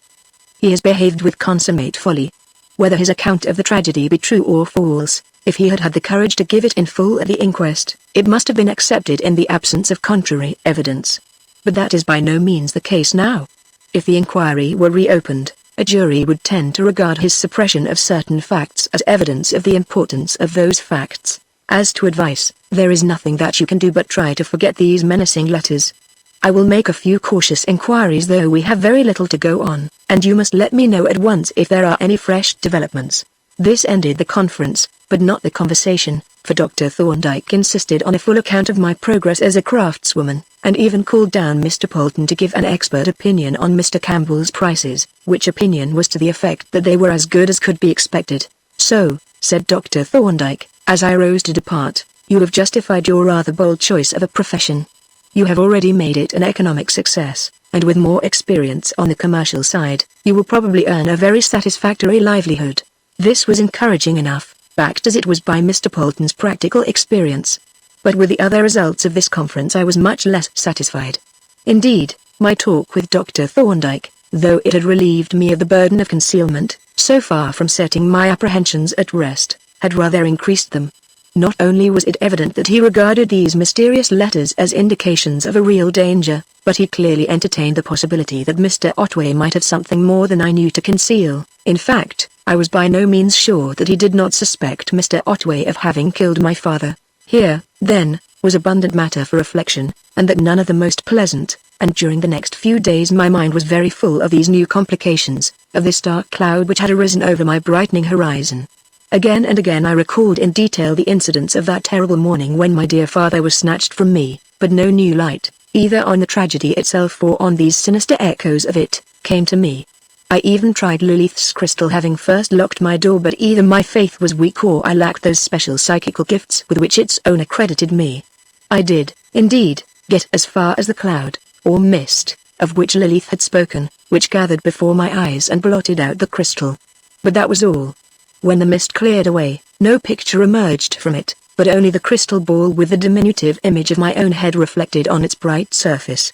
He has behaved with consummate folly. Whether his account of the tragedy be true or false, if he had had the courage to give it in full at the inquest, it must have been accepted in the absence of contrary evidence. But that is by no means the case now. If the inquiry were reopened, a jury would tend to regard his suppression of certain facts as evidence of the importance of those facts. As to advice, there is nothing that you can do but try to forget these menacing letters. I will make a few cautious inquiries, though we have very little to go on, and you must let me know at once if there are any fresh developments." This ended the conference, but not the conversation, for Dr. Thorndyke insisted on a full account of my progress as a craftswoman, and even called down Mr. Polton to give an expert opinion on Mr. Campbell's prices, which opinion was to the effect that they were as good as could be expected. "So," said Dr. Thorndyke, as I rose to depart, "you have justified your rather bold choice of a profession. You have already made it an economic success, and with more experience on the commercial side, you will probably earn a very satisfactory livelihood." This was encouraging enough, backed as it was by Mr. Polton's practical experience. But with the other results of this conference I was much less satisfied. Indeed, my talk with Dr. Thorndyke, though it had relieved me of the burden of concealment, so far from setting my apprehensions at rest, had rather increased them. Not only was it evident that he regarded these mysterious letters as indications of a real danger, but he clearly entertained the possibility that Mr. Otway might have something more than I knew to conceal. In fact, I was by no means sure that he did not suspect Mr. Otway of having killed my father. Here, then, was abundant matter for reflection, and that none of the most pleasant, and during the next few days my mind was very full of these new complications, of this dark cloud which had arisen over my brightening horizon. Again and again I recalled in detail the incidents of that terrible morning when my dear father was snatched from me, but no new light, either on the tragedy itself or on these sinister echoes of it, came to me. I even tried Lilith's crystal, having first locked my door, but either my faith was weak or I lacked those special psychical gifts with which its owner credited me. I did, indeed, get as far as the cloud, or mist, of which Lilith had spoken, which gathered before my eyes and blotted out the crystal. But that was all. When the mist cleared away, no picture emerged from it, but only the crystal ball with the diminutive image of my own head reflected on its bright surface.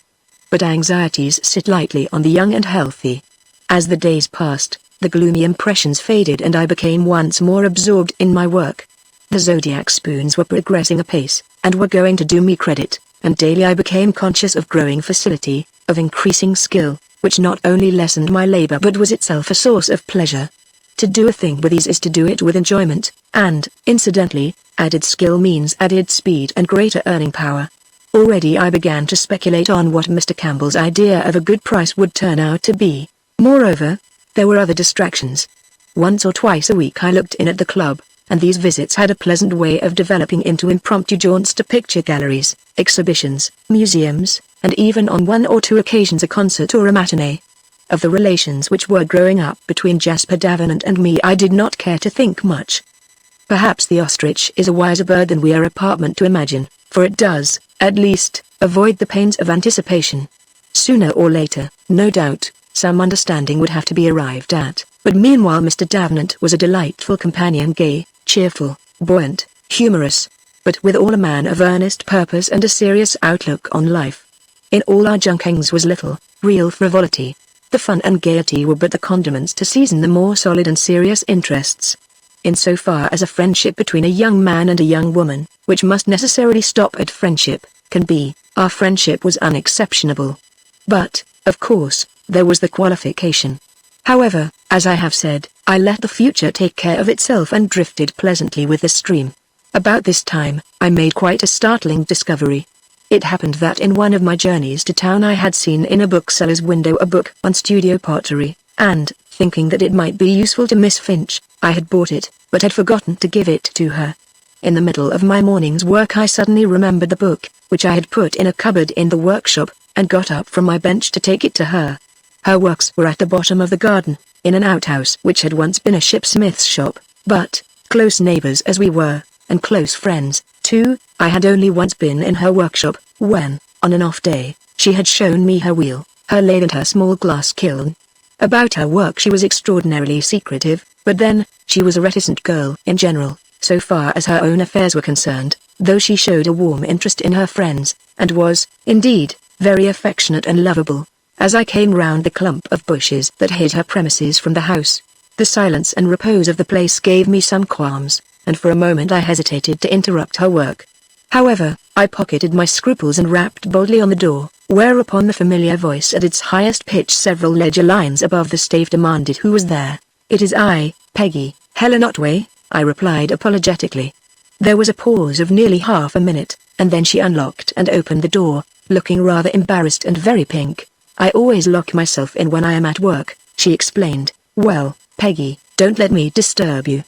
But anxieties sit lightly on the young and healthy. As the days passed, the gloomy impressions faded and I became once more absorbed in my work. The zodiac spoons were progressing apace, and were going to do me credit, and daily I became conscious of growing facility, of increasing skill, which not only lessened my labor but was itself a source of pleasure. To do a thing with ease is to do it with enjoyment, and, incidentally, added skill means added speed and greater earning power. Already I began to speculate on what Mr. Campbell's idea of a good price would turn out to be. Moreover, there were other distractions. Once or twice a week I looked in at the club, and these visits had a pleasant way of developing into impromptu jaunts to picture galleries, exhibitions, museums, and even on one or two occasions a concert or a matinee. Of the relations which were growing up between Jasper Davenant and me I did not care to think much. Perhaps the ostrich is a wiser bird than we are apartment to imagine, for it does, at least, avoid the pains of anticipation. Sooner or later, no doubt, some understanding would have to be arrived at, but meanwhile Mr. Davenant was a delightful companion, gay, cheerful, buoyant, humorous, but withal a man of earnest purpose and a serious outlook on life. In all our junkings was little, real frivolity. The fun and gaiety were but the condiments to season the more solid and serious interests. In so far as a friendship between a young man and a young woman, which must necessarily stop at friendship, can be, our friendship was unexceptionable. But, of course, there was the qualification. However, as I have said, I let the future take care of itself and drifted pleasantly with the stream. About this time, I made quite a startling discovery. It happened that in one of my journeys to town I had seen in a bookseller's window a book on studio pottery, and, thinking that it might be useful to Miss Finch, I had bought it, but had forgotten to give it to her. In the middle of my morning's work I suddenly remembered the book, which I had put in a cupboard in the workshop, and got up from my bench to take it to her. Her works were at the bottom of the garden, in an outhouse which had once been a shipsmith's shop, but, close neighbors as we were, and close friends, too, I had only once been in her workshop, when, on an off day, she had shown me her wheel, her lathe and her small glass kiln. About her work she was extraordinarily secretive, but then, she was a reticent girl in general, so far as her own affairs were concerned, though she showed a warm interest in her friends, and was, indeed, very affectionate and lovable. As I came round the clump of bushes that hid her premises from the house, the silence and repose of the place gave me some qualms, and for a moment I hesitated to interrupt her work. However, I pocketed my scruples and rapped boldly on the door, whereupon the familiar voice at its highest pitch several ledger lines above the stave demanded who was there. "It is I, Peggy, Helen Otway," I replied apologetically. There was a pause of nearly half a minute, and then she unlocked and opened the door, looking rather embarrassed and very pink. "I always lock myself in when I am at work," she explained. "Well, Peggy, don't let me disturb you.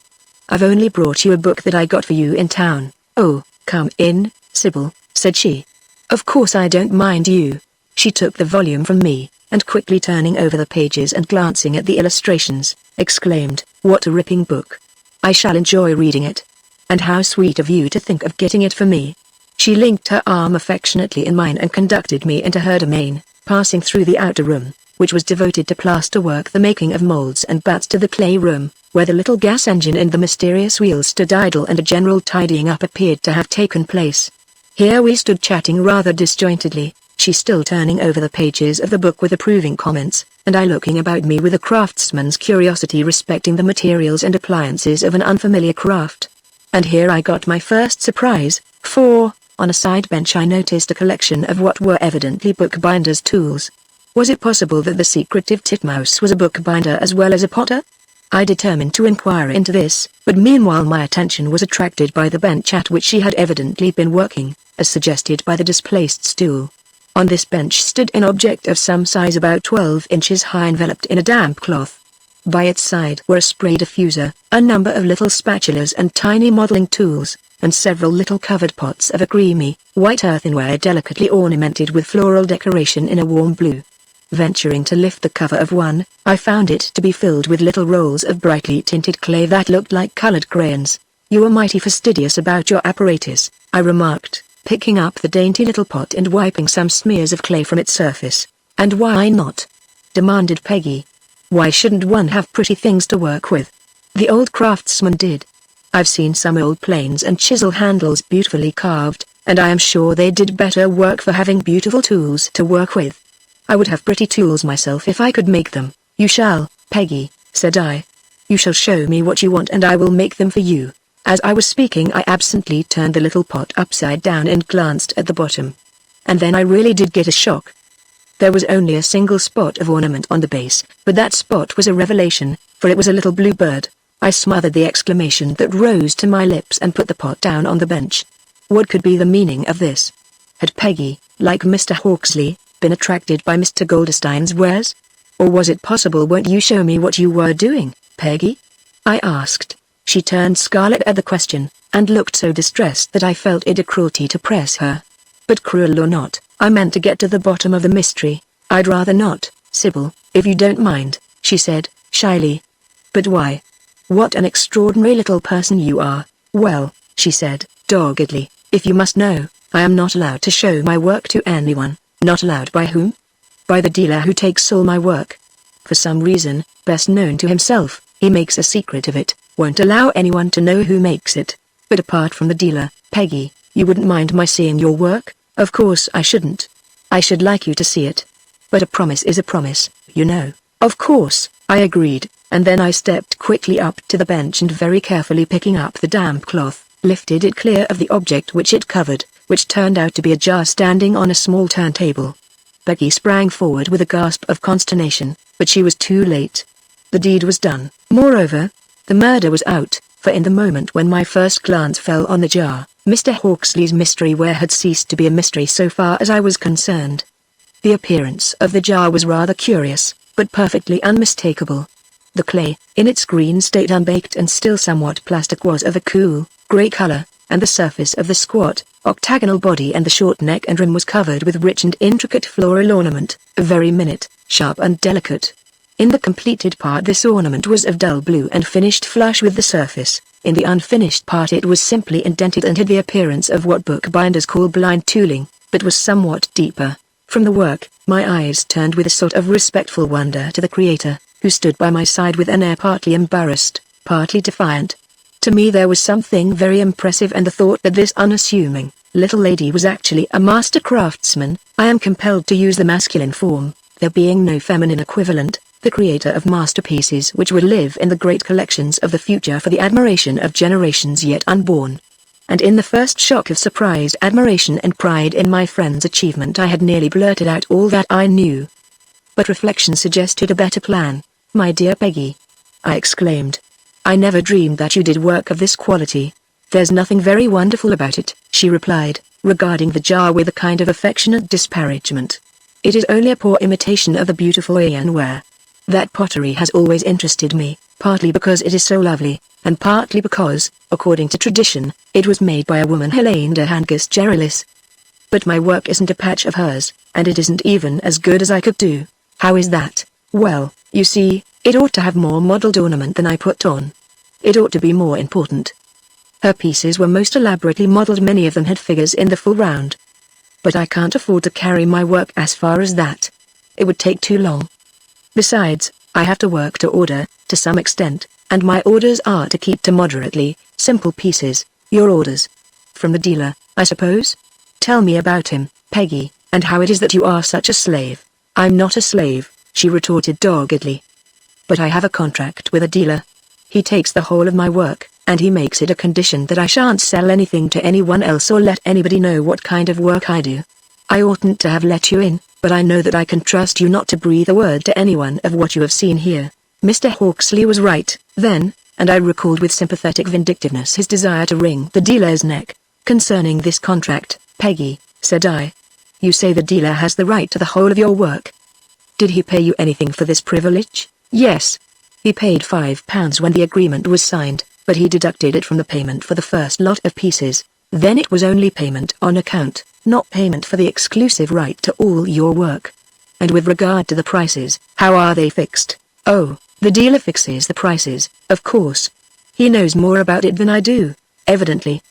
I've only brought you a book that I got for you in town." "Oh, come in, Sybil," said she. "Of course I don't mind you." She took the volume from me, and quickly turning over the pages and glancing at the illustrations, exclaimed, "What a ripping book. I shall enjoy reading it. And how sweet of you to think of getting it for me." She linked her arm affectionately in mine and conducted me into her domain, passing through the outer room, which was devoted to plaster work, the making of molds and bats, to the clay room, where the little gas engine and the mysterious wheel stood idle and a general tidying up appeared to have taken place. Here we stood chatting rather disjointedly, she still turning over the pages of the book with approving comments, and I looking about me with a craftsman's curiosity respecting the materials and appliances of an unfamiliar craft. And here I got my first surprise, for, on a side bench I noticed a collection of what were evidently bookbinder's tools. Was it possible that the secretive titmouse was a bookbinder as well as a potter? I determined to inquire into this, but meanwhile my attention was attracted by the bench at which she had evidently been working, as suggested by the displaced stool. On this bench stood an object of some size about 12 inches high, enveloped in a damp cloth. By its side were a spray diffuser, a number of little spatulas and tiny modeling tools, and several little covered pots of a creamy, white earthenware delicately ornamented with floral decoration in a warm blue. Venturing to lift the cover of one, I found it to be filled with little rolls of brightly tinted clay that looked like colored crayons. "You are mighty fastidious about your apparatus," I remarked, picking up the dainty little pot and wiping some smears of clay from its surface. "And why not?" demanded Peggy. "Why shouldn't one have pretty things to work with? The old craftsman did. I've seen some old planes and chisel handles beautifully carved, and I am sure they did better work for having beautiful tools to work with. I would have pretty tools myself if I could make them." "You shall, Peggy," said I. "You shall show me what you want and I will make them for you." As I was speaking I absently turned the little pot upside down and glanced at the bottom. And then I really did get a shock. There was only a single spot of ornament on the base, but that spot was a revelation, for it was a little blue bird. I smothered the exclamation that rose to my lips and put the pot down on the bench. What could be the meaning of this? Had Peggy, like Mr. Hawksley, been attracted by Mr. Goldstein's wares? Or was it possible? "Won't you show me what you were doing, Peggy?" I asked. She turned scarlet at the question, and looked so distressed that I felt it a cruelty to press her. But cruel or not, I meant to get to the bottom of the mystery. "I'd rather not, Sybil, if you don't mind," she said, shyly. "But why? What an extraordinary little person you are." "Well," she said, doggedly, "if you must know, I am not allowed to show my work to anyone." "Not allowed by whom?" "By the dealer who takes all my work." For some reason, best known to himself, he makes a secret of it, won't allow anyone to know who makes it. But apart from the dealer, Peggy, you wouldn't mind my seeing your work? Of course I shouldn't. I should like you to see it. But a promise is a promise, you know. Of course, I agreed, and then I stepped quickly up to the bench and very carefully picking up the damp cloth, lifted it clear of the object which it covered, which turned out to be a jar standing on a small turntable. Peggy sprang forward with a gasp of consternation, but she was too late. The deed was done. Moreover, the murder was out, for in the moment when my first glance fell on the jar, Mr. Hawksley's mystery ware had ceased to be a mystery so far as I was concerned. The appearance of the jar was rather curious, but perfectly unmistakable. The clay, in its green state unbaked and still somewhat plastic, was of a cool, grey color, and the surface of the squat, octagonal body and the short neck and rim was covered with rich and intricate floral ornament, very minute, sharp and delicate. In the completed part this ornament was of dull blue and finished flush with the surface. In the unfinished part it was simply indented and had the appearance of what bookbinders call blind tooling, but was somewhat deeper. From the work, my eyes turned with a sort of respectful wonder to the creator, who stood by my side with an air partly embarrassed, partly defiant. To me there was something very impressive in the thought that this unassuming little lady was actually a master craftsman. I am compelled to use the masculine form, there being no feminine equivalent, the creator of masterpieces which would live in the great collections of the future for the admiration of generations yet unborn. And in the first shock of surprised admiration and pride in my friend's achievement I had nearly blurted out all that I knew. But reflection suggested a better plan. "My dear Peggy," I exclaimed, "I never dreamed that you did work of this quality." "There's nothing very wonderful about it," she replied, regarding the jar with a kind of affectionate disparagement. "It is only a poor imitation of the beautiful ironware. That pottery has always interested me, partly because it is so lovely, and partly because, according to tradition, it was made by a woman, Helen de Hangus Geralis. But my work isn't a patch of hers, and it isn't even as good as I could do." "How is that?" "Well, you see, it ought to have more modelled ornament than I put on. It ought to be more important." Her pieces were most elaborately modelled, many of them had figures in the full round. "But I can't afford to carry my work as far as that. It would take too long. Besides, I have to work to order, to some extent, and my orders are to keep to moderately simple pieces." "Your orders? From the dealer, I suppose? Tell me about him, Peggy, and how it is that you are such a slave." "I'm not a slave," she retorted doggedly. "But I have a contract with a dealer. He takes the whole of my work, and he makes it a condition that I shan't sell anything to anyone else or let anybody know what kind of work I do. I oughtn't to have let you in, but I know that I can trust you not to breathe a word to anyone of what you have seen here." Mr. Hawksley was right, then, and I recalled with sympathetic vindictiveness his desire to wring the dealer's neck. "Concerning this contract, Peggy," said I, "you say the dealer has the right to the whole of your work. Did he pay you anything for this privilege?" "Yes. He paid £5 when the agreement was signed, but he deducted it from the payment for the first lot of pieces. Then it was only payment on account, not payment for the exclusive right to all your work." "And with regard to the prices, how are they fixed?" "Oh, the dealer fixes the prices, of course. He knows more about it than I do, evidently."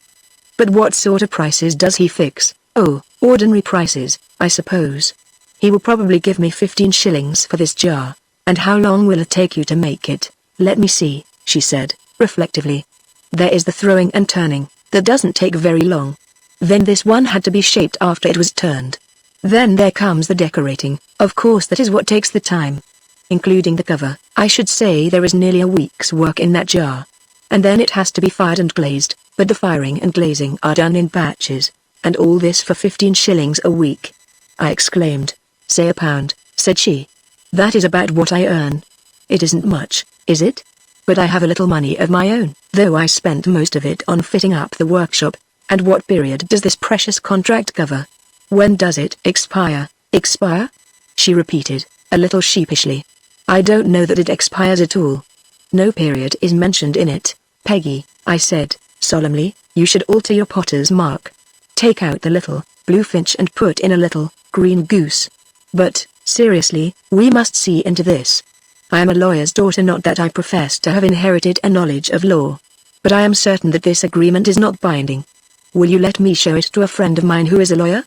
"But what sort of prices does he fix?" "Oh, ordinary prices, I suppose. He will probably give me 15 shillings for this jar." "And how long will it take you to make it?" "Let me see," she said, reflectively. "There is the throwing and turning, that doesn't take very long. Then this one had to be shaped after it was turned. Then there comes the decorating, of course that is what takes the time. Including the cover, I should say there is nearly a week's work in that jar. And then it has to be fired and glazed, but the firing and glazing are done in batches. And all this for 15 shillings a week." I exclaimed. "Say £1," said she. "That is about what I earn." "It isn't much, is it? But I have a little money of my own, though I spent most of it on fitting up the workshop." "And what period does this precious contract cover? When does it expire?" "Expire?" she repeated, a little sheepishly. "I don't know that it expires at all. No period is mentioned in it." "Peggy," I said, solemnly, "you should alter your potter's mark. Take out the little blue finch and put in a little green goose. But, seriously, we must see into this. I am a lawyer's daughter, not that I profess to have inherited a knowledge of law. But I am certain that this agreement is not binding. Will you let me show it to a friend of mine who is a lawyer?"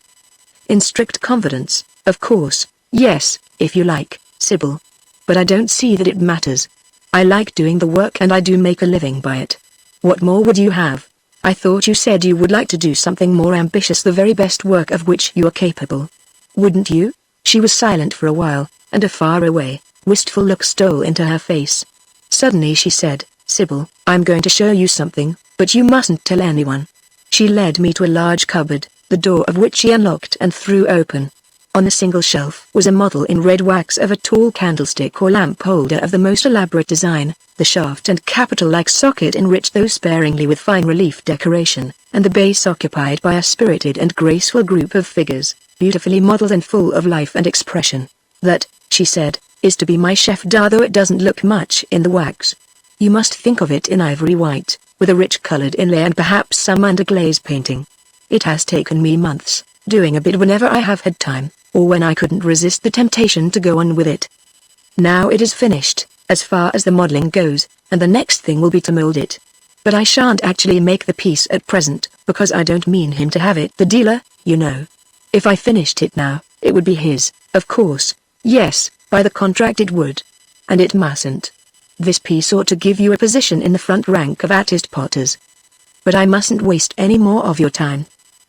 "In strict confidence, of course." "Yes, if you like, Sybil." but I don't see that it matters. I like doing the work and I do make a living by it. What more would you have? I thought you said you would like to do something more ambitious, the very best work of which you are capable. Wouldn't you?" She was silent for a while, and a faraway, wistful look stole into her face. Suddenly she said, "Sybil, I'm going to show you something, but you mustn't tell anyone." She led me to a large cupboard, the door of which she unlocked and threw open. On a single shelf was a model in red wax of a tall candlestick or lamp holder of the most elaborate design, the shaft and capital-like socket enriched though sparingly with fine relief decoration, and the base occupied by a spirited and graceful group of figures, beautifully modeled and full of life and expression. "That," she said, "is to be my chef d'art, though it doesn't look much in the wax. You must think of it in ivory white, with a rich colored inlay and perhaps some underglaze painting. It has taken me months, doing a bit whenever I have had time, or when I couldn't resist the temptation to go on with it. Now it is finished, as far as the modeling goes, and the next thing will be to mold it. But I shan't actually make the piece at present, because I don't mean him to have it, the dealer, you know. If I finished it now, it would be his, of course. Yes, by the contract it would. And it mustn't. This piece ought to give you a position in the front rank of artist potters. But I mustn't waste any more of your time.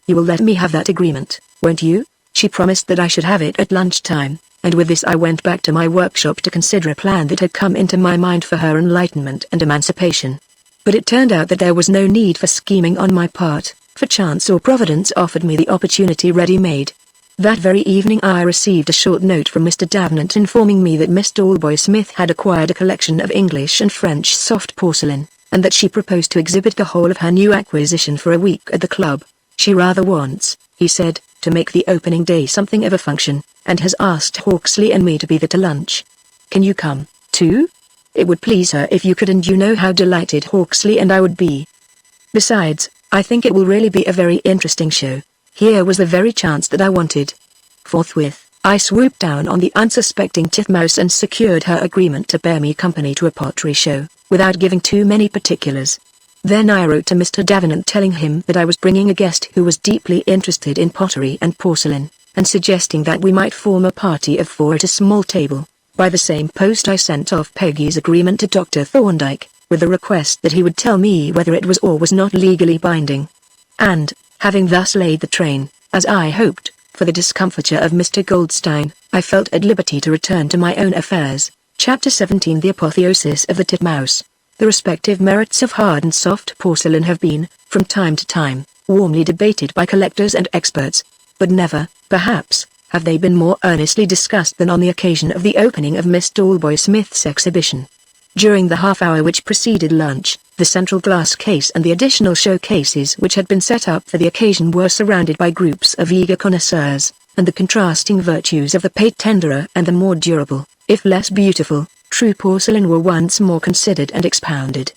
You will let me have that agreement, won't you?" She promised that I should have it at lunchtime, and with this I went back to my workshop to consider a plan that had come into my mind for her enlightenment and emancipation. But it turned out that there was no need for scheming on my part, for chance or Providence offered me the opportunity ready-made. That very evening I received a short note from Mr. Davenant informing me that Miss Talboys-Smith had acquired a collection of English and French soft porcelain, and that she proposed to exhibit the whole of her new acquisition for a week at the club. She rather wants, he said, to make the opening day something of a function, and has asked Hawksley and me to be there to lunch. Can you come, too? It would please her if you could, and you know how delighted Hawksley and I would be. Besides, I think it will really be a very interesting show. Here was the very chance that I wanted. Forthwith, I swooped down on the unsuspecting titmouse and secured her agreement to bear me company to a pottery show, without giving too many particulars. Then I wrote to Mr. Davenant telling him that I was bringing a guest who was deeply interested in pottery and porcelain, and suggesting that we might form a party of 4 at a small table. By the same post I sent off Peggy's agreement to Dr. Thorndyke, with the request that he would tell me whether it was or was not legally binding. And, having thus laid the train, as I hoped, for the discomfiture of Mr. Goldstein, I felt at liberty to return to my own affairs. Chapter 17 The Apotheosis of the Titmouse. The respective merits of hard and soft porcelain have been, from time to time, warmly debated by collectors and experts, but never, perhaps, have they been more earnestly discussed than on the occasion of the opening of Miss Talboys-Smith's exhibition. During the half-hour which preceded lunch, the central glass case and the additional showcases which had been set up for the occasion were surrounded by groups of eager connoisseurs, and the contrasting virtues of the pate tenderer and the more durable, if less beautiful, true porcelain were once more considered and expounded.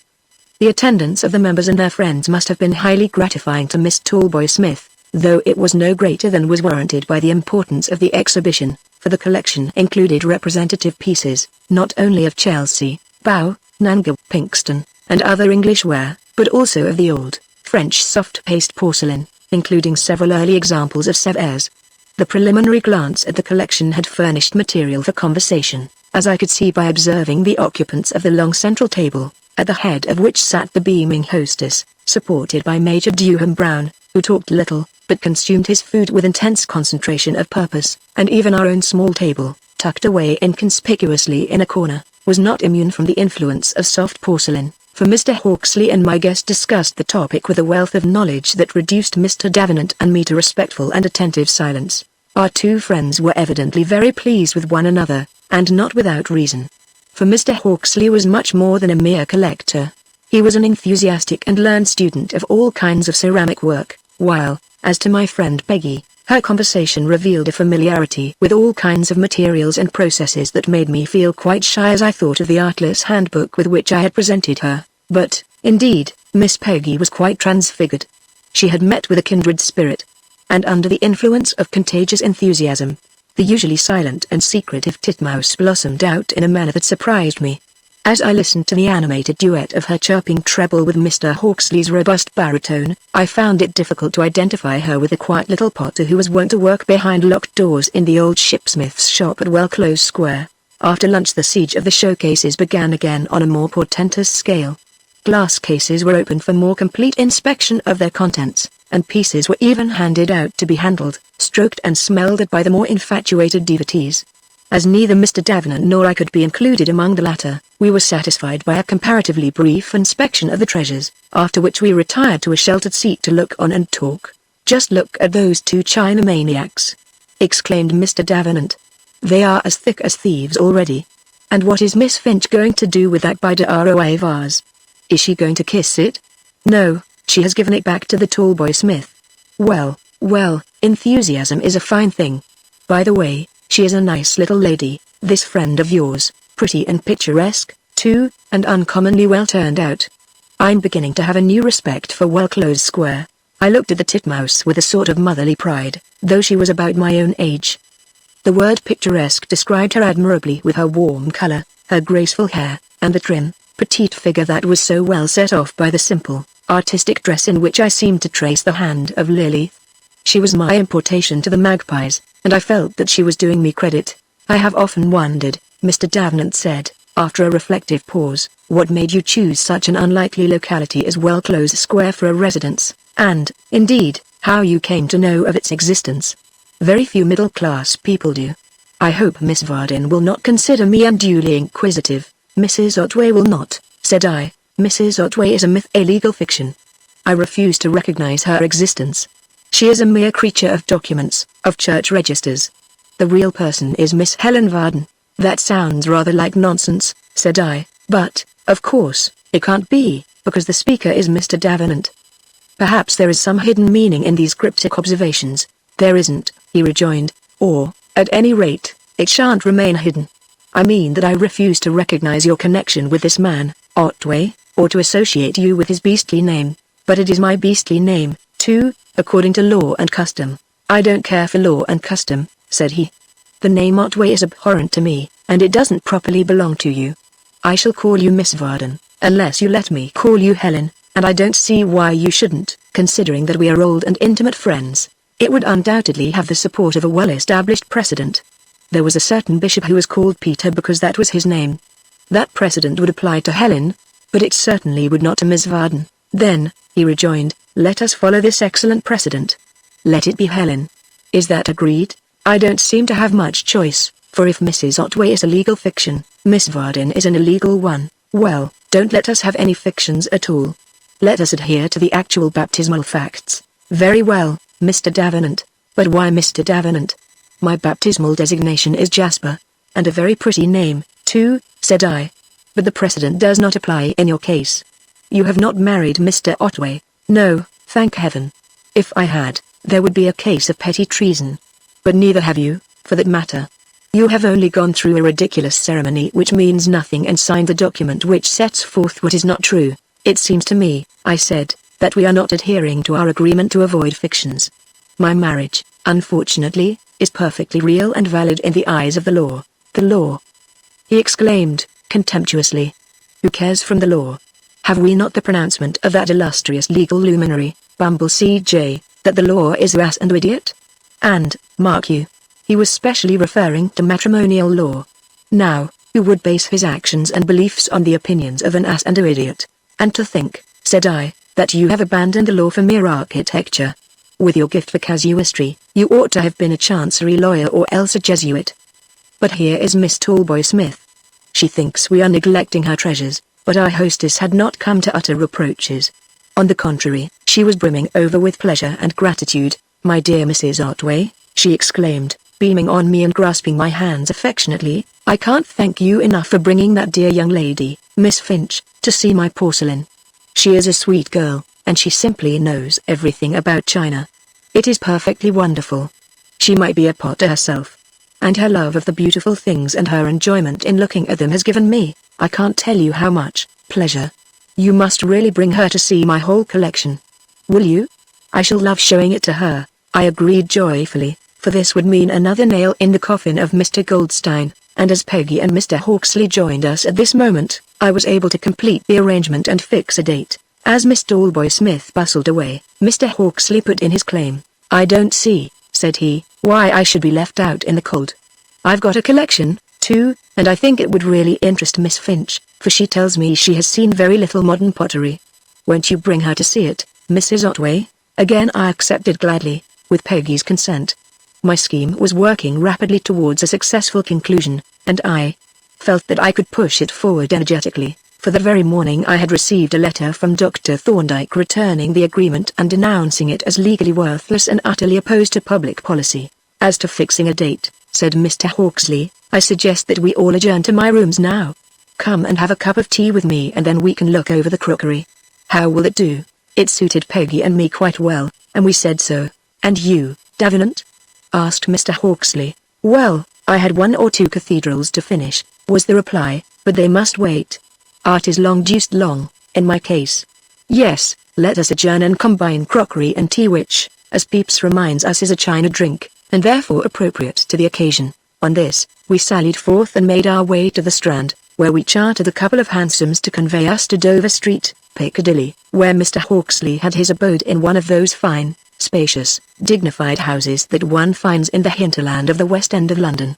The attendance of the members and their friends must have been highly gratifying to Miss Talboys-Smith, though it was no greater than was warranted by the importance of the exhibition, for the collection included representative pieces, not only of Chelsea, Bow, Nanga, Pinkston, and other English ware, but also of the old, French soft paste porcelain, including several early examples of Sèvres. The preliminary glance at the collection had furnished material for conversation, as I could see by observing the occupants of the long central table, at the head of which sat the beaming hostess, supported by Major Dewham Brown, who talked little, but consumed his food with intense concentration of purpose, and even our own small table, tucked away inconspicuously in a corner, was not immune from the influence of soft porcelain, for Mr. Hawksley and my guest discussed the topic with a wealth of knowledge that reduced Mr. Davenant and me to respectful and attentive silence. Our two friends were evidently very pleased with one another, and not without reason. For Mr. Hawksley was much more than a mere collector. He was an enthusiastic and learned student of all kinds of ceramic work, while, as to my friend Peggy, her conversation revealed a familiarity with all kinds of materials and processes that made me feel quite shy as I thought of the artless handbook with which I had presented her. But, indeed, Miss Peggy was quite transfigured. She had met with a kindred spirit, and under the influence of contagious enthusiasm, the usually silent and secretive titmouse blossomed out in a manner that surprised me. As I listened to the animated duet of her chirping treble with Mr. Hawksley's robust baritone, I found it difficult to identify her with the quiet little potter who was wont to work behind locked doors in the old shipsmith's shop at Well Close Square. After lunch the siege of the showcases began again on a more portentous scale. Glass cases were opened for more complete inspection of their contents, and pieces were even handed out to be handled, stroked and smelled at by the more infatuated devotees. As neither Mr. Davenant nor I could be included among the latter, we were satisfied by a comparatively brief inspection of the treasures, after which we retired to a sheltered seat to look on and talk. "Just look at those two China maniacs!" exclaimed Mr. Davenant. "They are as thick as thieves already. And what is Miss Finch going to do with that Bidoroa vase? Is she going to kiss it? No, she has given it back to the tall boy Smith. Well, enthusiasm is a fine thing. By the way, she is a nice little lady, this friend of yours, pretty and picturesque, too, and uncommonly well turned out. I'm beginning to have a new respect for well-clothed square." I looked at the titmouse with a sort of motherly pride, though she was about my own age. The word picturesque described her admirably, with her warm color, her graceful hair, and the trim, petite figure that was so well set off by the simple, artistic dress in which I seemed to trace the hand of Lily. She was my importation to the Magpies, and I felt that she was doing me credit. "I have often wondered," Mr. Davenant said, after a reflective pause, "what made you choose such an unlikely locality as Well-Closed Square for a residence, and, indeed, how you came to know of its existence. Very few middle-class people do. I hope Miss Vardon will not consider me unduly inquisitive." "Mrs. Otway will not," said I. "Mrs. Otway is a myth, a legal fiction. I refuse to recognize her existence. She is a mere creature of documents, of church registers. The real person is Miss Helen Vardon." "That sounds rather like nonsense," said I, "but, of course, it can't be, because the speaker is Mr. Davenant." "Perhaps there is some hidden meaning in these cryptic observations." "There isn't," he rejoined, "or, at any rate, it shan't remain hidden. I mean that I refuse to recognize your connection with this man, Otway, or to associate you with his beastly name. But it is my beastly name, too, according to law and custom." "I don't care for law and custom," said he. "The name Otway is abhorrent to me, and it doesn't properly belong to you. I shall call you Miss Vardon, unless you let me call you Helen, and I don't see why you shouldn't, considering that we are old and intimate friends. It would undoubtedly have the support of a well-established precedent. There was a certain bishop who was called Peter because that was his name. That precedent would apply to Helen, but it certainly would not to Miss Vardon." "Then," he rejoined, "let us follow this excellent precedent. Let it be Helen. Is that agreed?" "I don't seem to have much choice, for if Mrs. Otway is a legal fiction, Miss Vardon is an illegal one. Well, don't let us have any fictions at all. Let us adhere to the actual baptismal facts." "Very well, Mr. Davenant. But why Mr. Davenant?" "My baptismal designation is Jasper. And a very pretty name, too," said I. "But the precedent does not apply in your case. You have not married Mr. Otway." "No, thank heaven. If I had, there would be a case of petty treason. But neither have you, for that matter. You have only gone through a ridiculous ceremony which means nothing and signed a document which sets forth what is not true." "It seems to me," I said, "that we are not adhering to our agreement to avoid fictions. My marriage, unfortunately, is perfectly real and valid in the eyes of the law." "The law?" he exclaimed, contemptuously. "Who cares from the law? Have we not the pronouncement of that illustrious legal luminary, Bumble C.J., that the law is ass and idiot? And, mark you, he was specially referring to matrimonial law. Now, who would base his actions and beliefs on the opinions of an ass and an idiot? And to think," said I, "that you have abandoned the law for mere architecture. With your gift for casuistry, you ought to have been a chancery lawyer or else a Jesuit. But here is Miss Tallboy Smith. She thinks we are neglecting her treasures, but our hostess had not come to utter reproaches. On the contrary, she was brimming over with pleasure and gratitude. "My dear Mrs. Otway," she exclaimed, beaming on me and grasping my hands affectionately, "I can't thank you enough for bringing that dear young lady, Miss Finch, to see my porcelain. She is a sweet girl, and she simply knows everything about China. It is perfectly wonderful. She might be a potter herself. And her love of the beautiful things and her enjoyment in looking at them has given me, I can't tell you how much, pleasure. You must really bring her to see my whole collection." "Will you? I shall love showing it to her," I agreed joyfully, for this would mean another nail in the coffin of Mr. Goldstein, and as Peggy and Mr. Hawksley joined us at this moment, I was able to complete the arrangement and fix a date. As Miss Tallboy Smith bustled away, Mr. Hawksley put in his claim. "I don't see," said he, "why I should be left out in the cold. I've got a collection, too, and I think it would really interest Miss Finch, for she tells me she has seen very little modern pottery. Won't you bring her to see it, Mrs. Otway? Again I accepted gladly, with Peggy's consent. My scheme was working rapidly towards a successful conclusion, and I felt that I could push it forward energetically, for the very morning I had received a letter from Dr. Thorndyke returning the agreement and denouncing it as legally worthless and utterly opposed to public policy. As to fixing a date, said Mr. Hawksley, I suggest that we all adjourn to my rooms now. Come and have a cup of tea with me and then we can look over the crockery. How will it do? It suited Peggy and me quite well, and we said so. And you, Davenant? Asked Mr. Hawksley. Well, I had 1 or 2 cathedrals to finish, was the reply, but they must wait. Art is long deuced long, in my case. Yes, let us adjourn and combine crockery and tea which, as Pepys reminds us is a China drink, and therefore appropriate to the occasion. On this, we sallied forth and made our way to the Strand, where we chartered a couple of hansoms to convey us to Dover Street, Piccadilly, where Mr. Hawksley had his abode in one of those fine, spacious, dignified houses that one finds in the hinterland of the West End of London.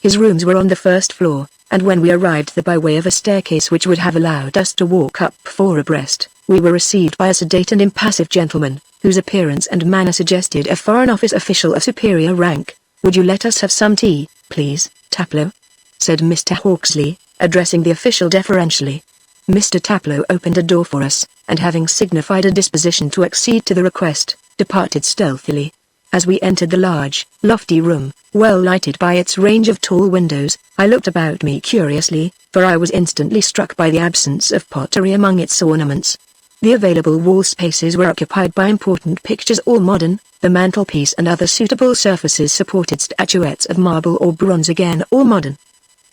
His rooms were on the first floor, and when we arrived there by way of a staircase which would have allowed us to walk up 4 abreast, we were received by a sedate and impassive gentleman, whose appearance and manner suggested a Foreign Office official of superior rank. Would you let us have some tea, please, Taplow? Said Mr. Hawksley, addressing the official deferentially. Mr. Taplow opened a door for us, and having signified a disposition to accede to the request, departed stealthily. As we entered the large, lofty room, well lighted by its range of tall windows, I looked about me curiously, for I was instantly struck by the absence of pottery among its ornaments. The available wall spaces were occupied by important pictures all modern, the mantelpiece and other suitable surfaces supported statuettes of marble or bronze again all modern.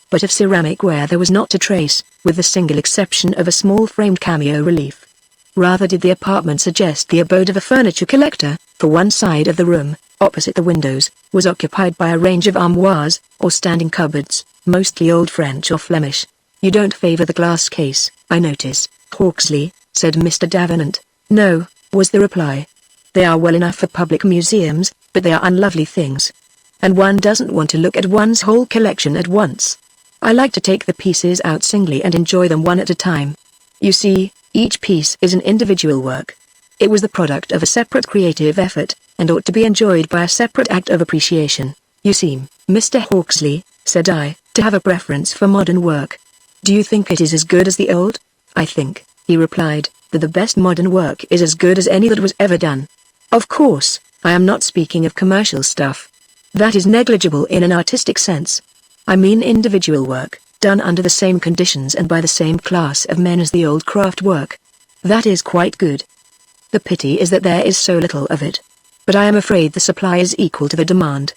But of ceramic ware there was not a trace, with the single exception of a small framed cameo relief. Rather did the apartment suggest the abode of a furniture collector, for one side of the room, opposite the windows, was occupied by a range of armoires, or standing cupboards, mostly old French or Flemish. You don't favour the glass case, I notice, Hawksley, said Mr. Davenant. No, was the reply. They are well enough for public museums, but they are unlovely things. And one doesn't want to look at one's whole collection at once. I like to take the pieces out singly and enjoy them one at a time. You see, each piece is an individual work. It was the product of a separate creative effort, and ought to be enjoyed by a separate act of appreciation. You seem, Mr. Hawksley, said I, to have a preference for modern work. Do you think it is as good as the old? I think, he replied, that the best modern work is as good as any that was ever done. Of course, I am not speaking of commercial stuff. That is negligible in an artistic sense. I mean individual work, done under the same conditions and by the same class of men as the old craft work. That is quite good. The pity is that there is so little of it. But I am afraid the supply is equal to the demand.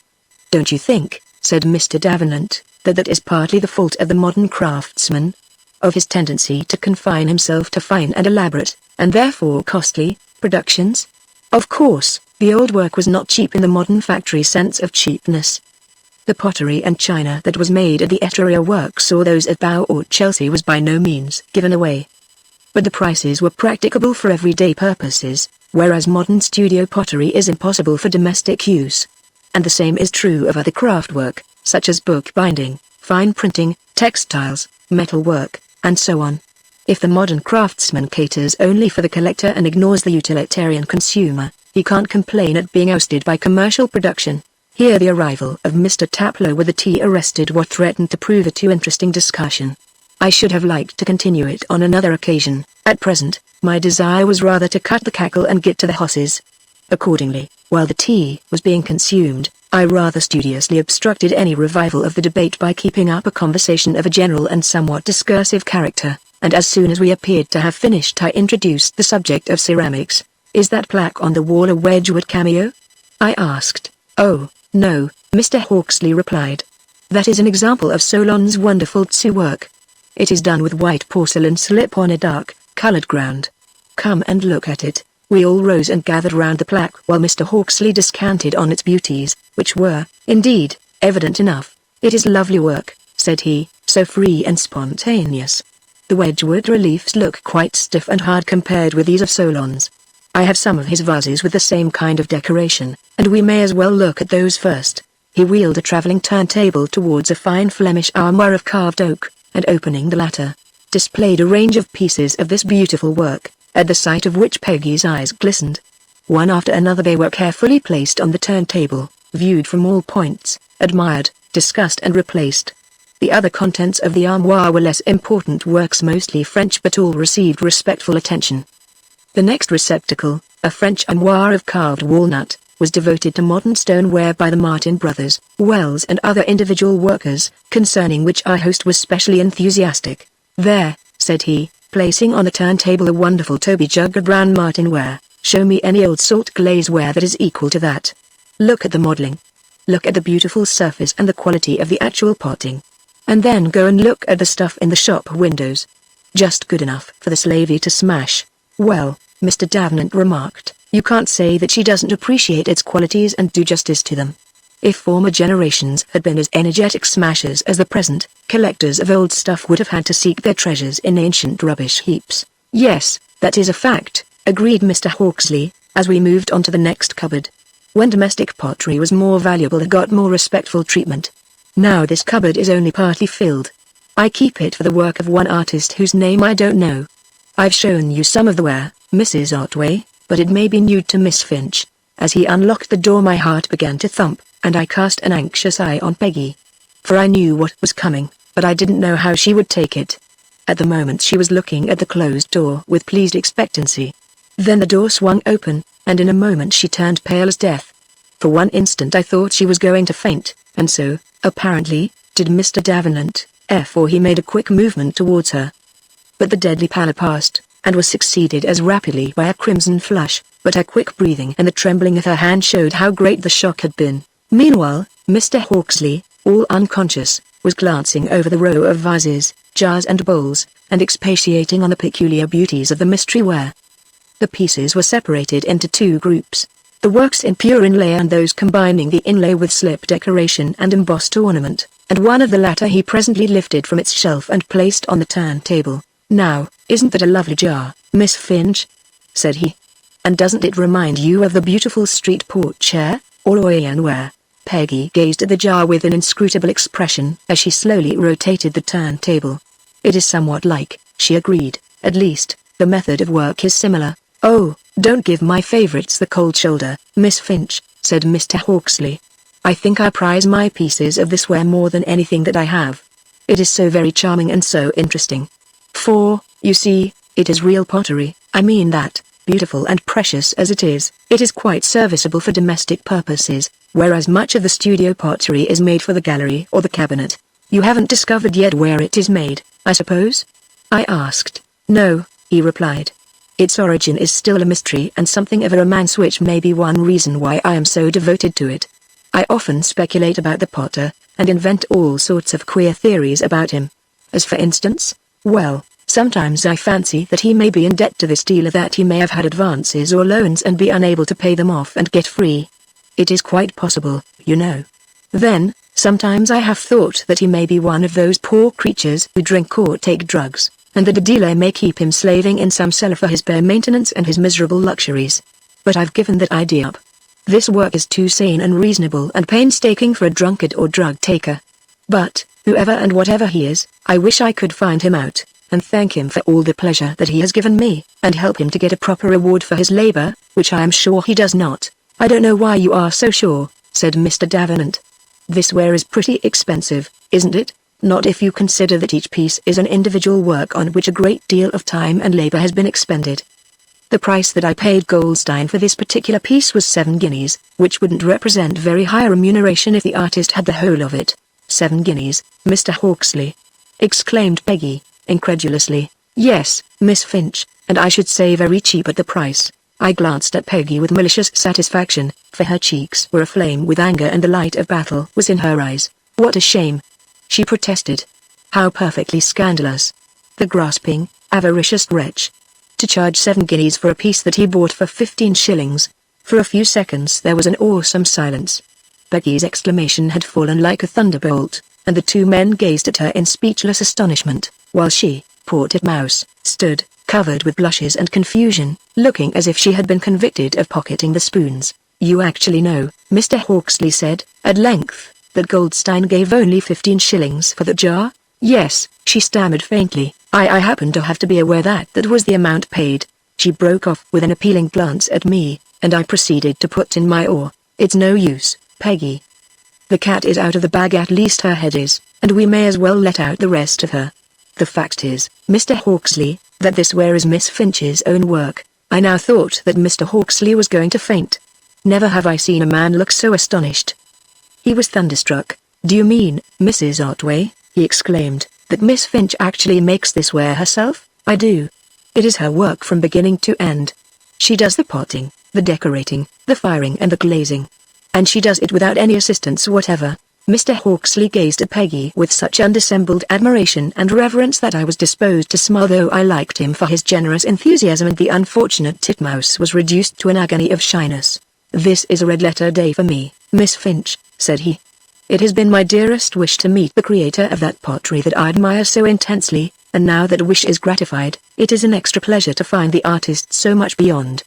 Don't you think, said Mr. Davenant, that is partly the fault of the modern craftsman? Of his tendency to confine himself to fine and elaborate, and therefore costly, productions? Of course, the old work was not cheap in the modern factory sense of cheapness. The pottery and china that was made at the Etruria works or those at Bow or Chelsea was by no means given away. But the prices were practicable for everyday purposes, whereas modern studio pottery is impossible for domestic use. And the same is true of other craft work, such as book binding, fine printing, textiles, metal work, and so on. If the modern craftsman caters only for the collector and ignores the utilitarian consumer, he can't complain at being ousted by commercial production. Here the arrival of Mr. Taplow with the tea arrested what threatened to prove a too interesting discussion. I should have liked to continue it on another occasion. At present, my desire was rather to cut the cackle and get to the hosses. Accordingly, while the tea was being consumed, I rather studiously obstructed any revival of the debate by keeping up a conversation of a general and somewhat discursive character, and as soon as we appeared to have finished I introduced the subject of ceramics. Is that plaque on the wall a Wedgwood cameo? I asked. Oh, no, Mr. Hawksley replied. That is an example of Solon's wonderful Tsu work. It is done with white porcelain slip on a dark, coloured ground. Come and look at it. We all rose and gathered round the plaque while Mr. Hawksley descanted on its beauties, which were, indeed, evident enough. It is lovely work, said he, so free and spontaneous. The Wedgwood reliefs look quite stiff and hard compared with these of Solon's. I have some of his vases with the same kind of decoration, and we may as well look at those first. He wheeled a traveling turntable towards a fine Flemish armoire of carved oak, and opening the latter, displayed a range of pieces of this beautiful work, at the sight of which Peggy's eyes glistened. One after another they were carefully placed on the turntable, viewed from all points, admired, discussed and replaced. The other contents of the armoire were less important works, mostly French, but all received respectful attention. The next receptacle, a French armoire of carved walnut, was devoted to modern stoneware by the Martin brothers, Wells and other individual workers, concerning which our host was specially enthusiastic. "There," said he, placing on the turntable a wonderful Toby jug of brown Martin ware, "show me any old salt glazeware that is equal to that. Look at the modeling. Look at the beautiful surface and the quality of the actual potting. And then go and look at the stuff in the shop windows. Just good enough for the slavey to smash." "Well," Mr. Davenant remarked, "you can't say that she doesn't appreciate its qualities and do justice to them. If former generations had been as energetic smashers as the present, collectors of old stuff would have had to seek their treasures in ancient rubbish heaps." "Yes, that is a fact," agreed Mr. Hawksley, as we moved on to the next cupboard. When domestic pottery was more valuable it got more respectful treatment. Now this cupboard is only partly filled. I keep it for the work of one artist whose name I don't know. I've shown you some of the ware, Mrs. Otway, but it may be new to Miss Finch." As he unlocked the door my heart began to thump, and I cast an anxious eye on Peggy. For I knew what was coming, but I didn't know how she would take it. At the moment she was looking at the closed door with pleased expectancy. Then the door swung open, and in a moment she turned pale as death. For one instant I thought she was going to faint, and so, apparently, did Mr. Davenant, for he made a quick movement towards her. But the deadly pallor passed, and was succeeded as rapidly by a crimson flush, but her quick breathing and the trembling of her hand showed how great the shock had been. Meanwhile, Mr. Hawksley, all unconscious, was glancing over the row of vases, jars and bowls, and expatiating on the peculiar beauties of the mystery ware. The pieces were separated into two groups, the works in pure inlay and those combining the inlay with slip decoration and embossed ornament, and one of the latter he presently lifted from its shelf and placed on the turntable. "Now, isn't that a lovely jar, Miss Finch?" said he. "And doesn't it remind you of the beautiful street porch chair, or ironware?" Peggy gazed at the jar with an inscrutable expression as she slowly rotated the turntable. "It is somewhat like," she agreed, "at least, the method of work is similar." "Oh, don't give my favorites the cold shoulder, Miss Finch," said Mr. Hawksley. "I think I prize my pieces of this ware more than anything that I have. It is so very charming and so interesting. For, you see, it is real pottery. I mean that, beautiful and precious as it is quite serviceable for domestic purposes, whereas much of the studio pottery is made for the gallery or the cabinet. You haven't discovered yet where it is made, I suppose?" I asked. "No," he replied. "Its origin is still a mystery and something of a romance, which may be one reason why I am so devoted to it. I often speculate about the potter, and invent all sorts of queer theories about him. As for instance, well, sometimes I fancy that he may be in debt to this dealer, that he may have had advances or loans and be unable to pay them off and get free. It is quite possible, you know. Then, sometimes I have thought that he may be one of those poor creatures who drink or take drugs, and that a dealer may keep him slaving in some cellar for his bare maintenance and his miserable luxuries. But I've given that idea up. This work is too sane and reasonable and painstaking for a drunkard or drug taker. But, whoever and whatever he is, I wish I could find him out, and thank him for all the pleasure that he has given me, and help him to get a proper reward for his labor, which I am sure he does not." "I don't know why you are so sure," said Mr. Davenant. "This ware is pretty expensive, isn't it? Not if you consider that each piece is an individual work on which a great deal of time and labor has been expended. The price that I paid Goldstein for this particular piece was 7 guineas, which wouldn't represent very high remuneration if the artist had the whole of it." "7 guineas, Mr. Hawksley!" exclaimed Peggy, incredulously. "Yes, Miss Finch, and I should say very cheap at the price." I glanced at Peggy with malicious satisfaction, for her cheeks were aflame with anger and the light of battle was in her eyes. "What a shame!" she protested. "How perfectly scandalous! The grasping, avaricious wretch! To charge 7 guineas for a piece that he bought for 15 shillings. For a few seconds there was an awesome silence. Peggy's exclamation had fallen like a thunderbolt, and the two men gazed at her in speechless astonishment, while she, poor titmouse, stood, covered with blushes and confusion, looking as if she had been convicted of pocketing the spoons. You actually know, Mr. Hawksley said, at length, that Goldstein gave only 15 shillings for the jar? Yes, she stammered faintly. I happened to have to be aware that was the amount paid. She broke off with an appealing glance at me, and I proceeded to put in my oar. It's no use, Peggy. The cat is out of the bag, at least her head is, and we may as well let out the rest of her. The fact is, Mr. Hawksley, that this ware is Miss Finch's own work. I now thought that Mr. Hawksley was going to faint. Never have I seen a man look so astonished. He was thunderstruck. Do you mean, Mrs. Otway, he exclaimed, that Miss Finch actually makes this ware herself? I do. It is her work from beginning to end. She does the potting, the decorating, the firing and the glazing. And she does it without any assistance whatever. Mr. Hawksley gazed at Peggy with such undissembled admiration and reverence that I was disposed to smile, though I liked him for his generous enthusiasm, and the unfortunate titmouse was reduced to an agony of shyness. This is a red-letter day for me, Miss Finch, said he. It has been my dearest wish to meet the creator of that pottery that I admire so intensely, and now that wish is gratified, it is an extra pleasure to find the artist so much beyond.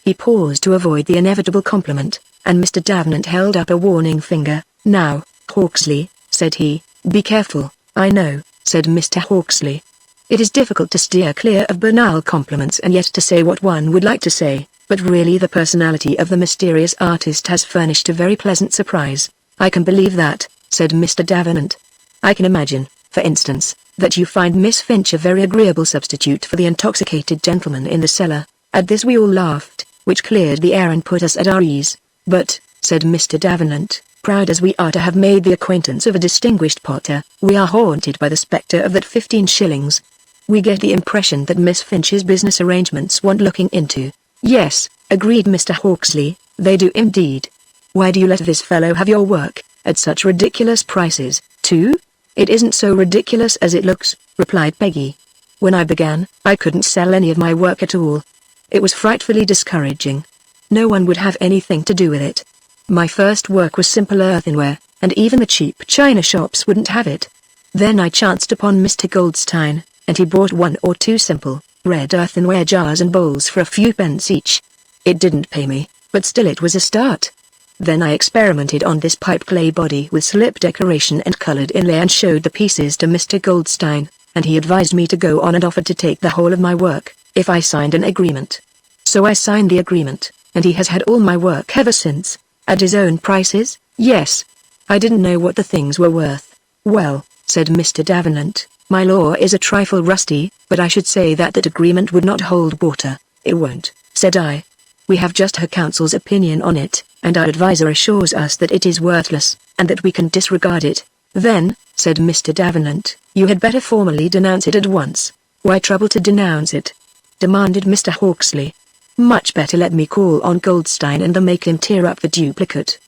He paused to avoid the inevitable compliment, and Mr. Davenant held up a warning finger. Now, Hawksley, said he, be careful. I know, said Mr. Hawksley. It is difficult to steer clear of banal compliments and yet to say what one would like to say, but really the personality of the mysterious artist has furnished a very pleasant surprise. I can believe that, said Mr. Davenant. I can imagine, for instance, that you find Miss Finch a very agreeable substitute for the intoxicated gentleman in the cellar. At this we all laughed, which cleared the air and put us at our ease. But, said Mr. Davenant, proud as we are to have made the acquaintance of a distinguished potter, we are haunted by the spectre of that 15 shillings. We get the impression that Miss Finch's business arrangements want looking into. Yes, agreed Mr. Hawksley, they do indeed. Why do you let this fellow have your work, at such ridiculous prices, too? It isn't so ridiculous as it looks, replied Peggy. When I began, I couldn't sell any of my work at all. It was frightfully discouraging. No one would have anything to do with it. My first work was simple earthenware, and even the cheap china shops wouldn't have it. Then I chanced upon Mr. Goldstein, and he bought 1 or 2 simple, red earthenware jars and bowls for a few pence each. It didn't pay me, but still it was a start. Then I experimented on this pipe clay body with slip decoration and colored inlay and showed the pieces to Mr. Goldstein, and he advised me to go on and offered to take the whole of my work, if I signed an agreement. So I signed the agreement, and he has had all my work ever since. At his own prices? Yes. I didn't know what the things were worth. Well, said Mr. Davenant, my law is a trifle rusty, but I should say that agreement would not hold water. It won't, said I. We have just her counsel's opinion on it, and our adviser assures us that it is worthless, and that we can disregard it. Then, said Mr. Davenant, you had better formally denounce it at once. Why trouble to denounce it? Demanded Mr. Hawksley. Much better let me call on Goldstein and then make him tear up the duplicate.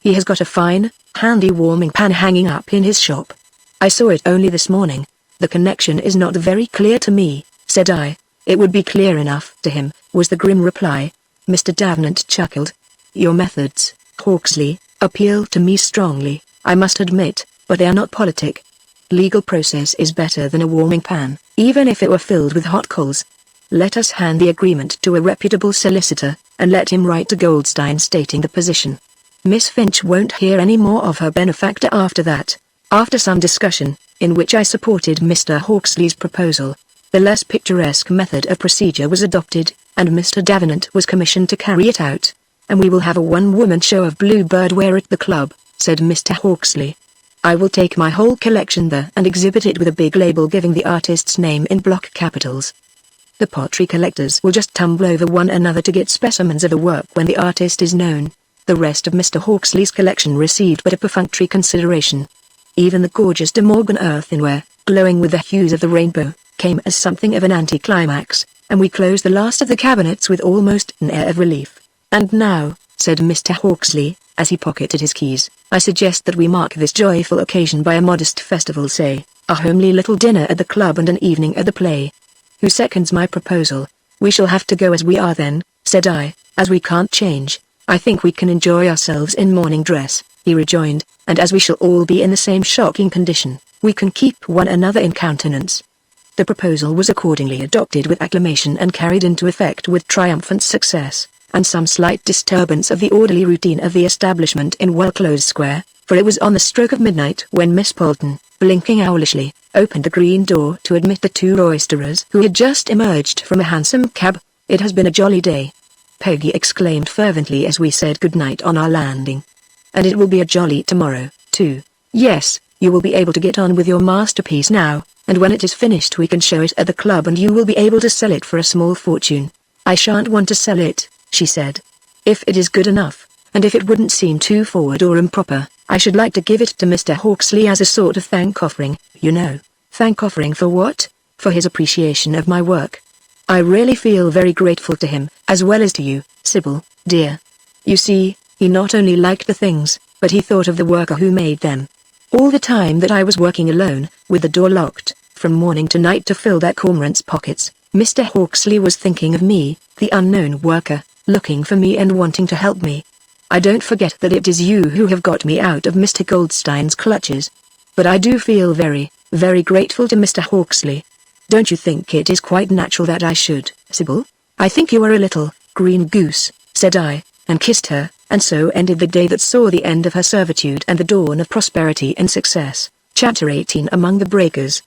He has got a fine, handy warming pan hanging up in his shop. I saw it only this morning. The connection is not very clear to me, said I. It would be clear enough to him, was the grim reply. Mr. Davenant chuckled. Your methods, Hawksley, appeal to me strongly, I must admit, but they are not politic. Legal process is better than a warming pan, even if it were filled with hot coals. Let us hand the agreement to a reputable solicitor, and let him write to Goldstein stating the position. Miss Finch won't hear any more of her benefactor after that. After some discussion, in which I supported Mr. Hawksley's proposal, the less picturesque method of procedure was adopted, and Mr. Davenant was commissioned to carry it out. And we will have a one-woman show of bluebird ware at the club, said Mr. Hawksley. I will take my whole collection there and exhibit it with a big label giving the artist's name in block capitals. The pottery collectors will just tumble over one another to get specimens of the work when the artist is known. The rest of Mr. Hawksley's collection received but a perfunctory consideration. Even the gorgeous De Morgan earthenware, glowing with the hues of the rainbow, came as something of an anticlimax, and we closed the last of the cabinets with almost an air of relief. And now, said Mr. Hawksley, as he pocketed his keys, I suggest that we mark this joyful occasion by a modest festival, say, a homely little dinner at the club and an evening at the play. Who seconds my proposal? We shall have to go as we are then, said I, as we can't change. I think we can enjoy ourselves in morning dress, he rejoined, and as we shall all be in the same shocking condition, we can keep one another in countenance. The proposal was accordingly adopted with acclamation and carried into effect with triumphant success. and some slight disturbance of the orderly routine of the establishment in well-closed square, for it was on the stroke of midnight when Miss Bolton, blinking owlishly, opened the green door to admit the two roisterers who had just emerged from a hansom cab. "It has been a jolly day," Peggy exclaimed fervently as we said goodnight on our landing. "And it will be a jolly tomorrow, too. Yes, you will be able to get on with your masterpiece now, and when it is finished we can show it at the club and you will be able to sell it for a small fortune." "I shan't want to sell it," she said. "If it is good enough, and if it wouldn't seem too forward or improper, I should like to give it to Mr. Hawksley as a sort of thank offering, you know." "Thank offering for what?" "For his appreciation of my work. I really feel very grateful to him, as well as to you, Sybil, dear. You see, he not only liked the things, but he thought of the worker who made them. All the time that I was working alone, with the door locked, from morning to night to fill that cormorant's pockets, Mr. Hawksley was thinking of me, the unknown worker, looking for me and wanting to help me. I don't forget that it is you who have got me out of Mr. Goldstein's clutches. But I do feel very, very grateful to Mr. Hawksley. Don't you think it is quite natural that I should, Sybil?" "I think you are a little green goose," said I, and kissed her, and so ended the day that saw the end of her servitude and the dawn of prosperity and success. Chapter 18. Among the Breakers.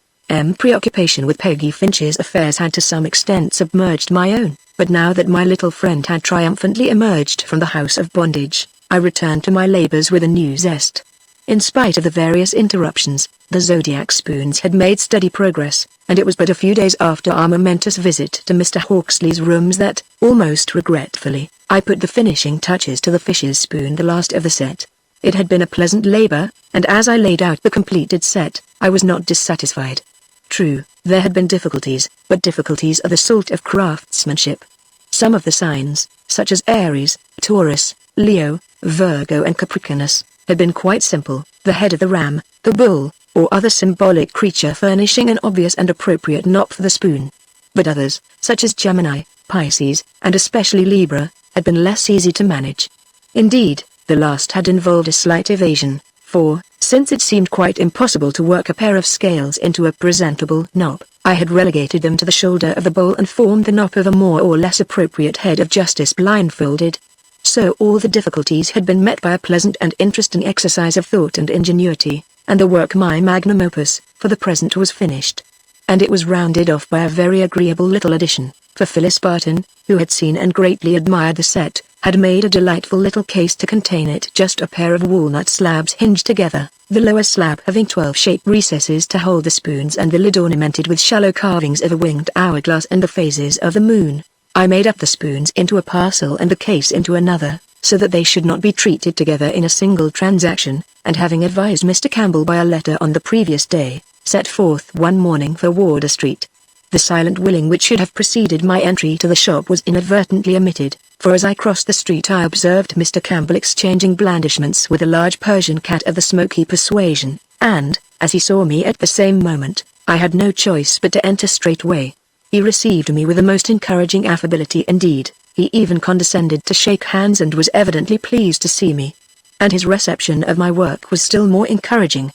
Preoccupation with Peggy Finch's affairs had to some extent submerged my own, but now that my little friend had triumphantly emerged from the house of bondage, I returned to my labors with a new zest. In spite of the various interruptions, the Zodiac spoons had made steady progress, and it was but a few days after our momentous visit to Mr. Hawksley's rooms that, almost regretfully, I put the finishing touches to the fish's spoon, the last of the set. It had been a pleasant labor, and as I laid out the completed set, I was not dissatisfied. True, there had been difficulties, but difficulties are the salt of craftsmanship. Some of the signs, such as Aries, Taurus, Leo, Virgo and Capricornus, had been quite simple, the head of the ram, the bull, or other symbolic creature furnishing an obvious and appropriate knot for the spoon. But others, such as Gemini, Pisces, and especially Libra, had been less easy to manage. Indeed, the last had involved a slight evasion, for, since it seemed quite impossible to work a pair of scales into a presentable knot, I had relegated them to the shoulder of the bowl and formed the knot of a more or less appropriate head of justice blindfolded. So all the difficulties had been met by a pleasant and interesting exercise of thought and ingenuity, and the work, my magnum opus, for the present was finished. And it was rounded off by a very agreeable little addition, for Phyllis Barton, who had seen and greatly admired the set, had made a delightful little case to contain it, just a pair of walnut slabs hinged together, the lower slab having 12 shaped recesses to hold the spoons and the lid ornamented with shallow carvings of a winged hourglass and the phases of the moon. I made up the spoons into a parcel and the case into another, so that they should not be treated together in a single transaction, and having advised Mr. Campbell by a letter on the previous day, set forth one morning for Wardour Street. The silent willing which should have preceded my entry to the shop was inadvertently omitted, for as I crossed the street I observed Mr. Campbell exchanging blandishments with a large Persian cat of the smoky persuasion, and, as he saw me at the same moment, I had no choice but to enter straightway. He received me with a most encouraging affability indeed, he even condescended to shake hands and was evidently pleased to see me. And his reception of my work was still more encouraging.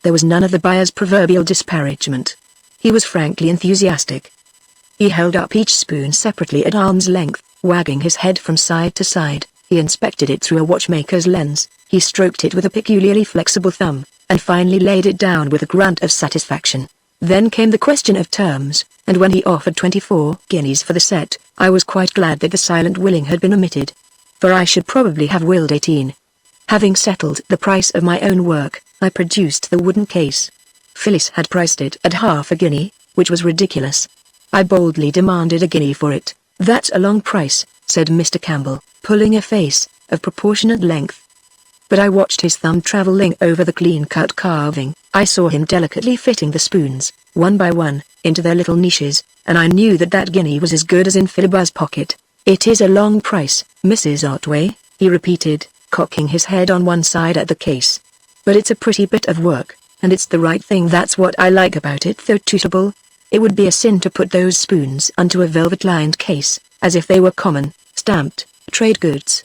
There was none of the buyer's proverbial disparagement. He was frankly enthusiastic. He held up each spoon separately at arm's length, wagging his head from side to side. He inspected it through a watchmaker's lens, he stroked it with a peculiarly flexible thumb, and finally laid it down with a grunt of satisfaction. Then came the question of terms, and when he offered 24 guineas for the set, I was quite glad that the silent willing had been omitted, for I should probably have willed 18. Having settled the price of my own work, I produced the wooden case. Phyllis had priced it at half a guinea, which was ridiculous. I boldly demanded a guinea for it. "That's a long price," said Mr. Campbell, pulling a face of proportionate length. But I watched his thumb travelling over the clean-cut carving. I saw him delicately fitting the spoons, one by one, into their little niches, and I knew that that guinea was as good as in Philibber's pocket. "It is a long price, Mrs. Otway," he repeated, cocking his head on one side at the case. "But it's a pretty bit of work, and it's the right thing. That's what I like about it, though suitable. It would be a sin to put those spoons onto a velvet-lined case, as if they were common, stamped, trade goods."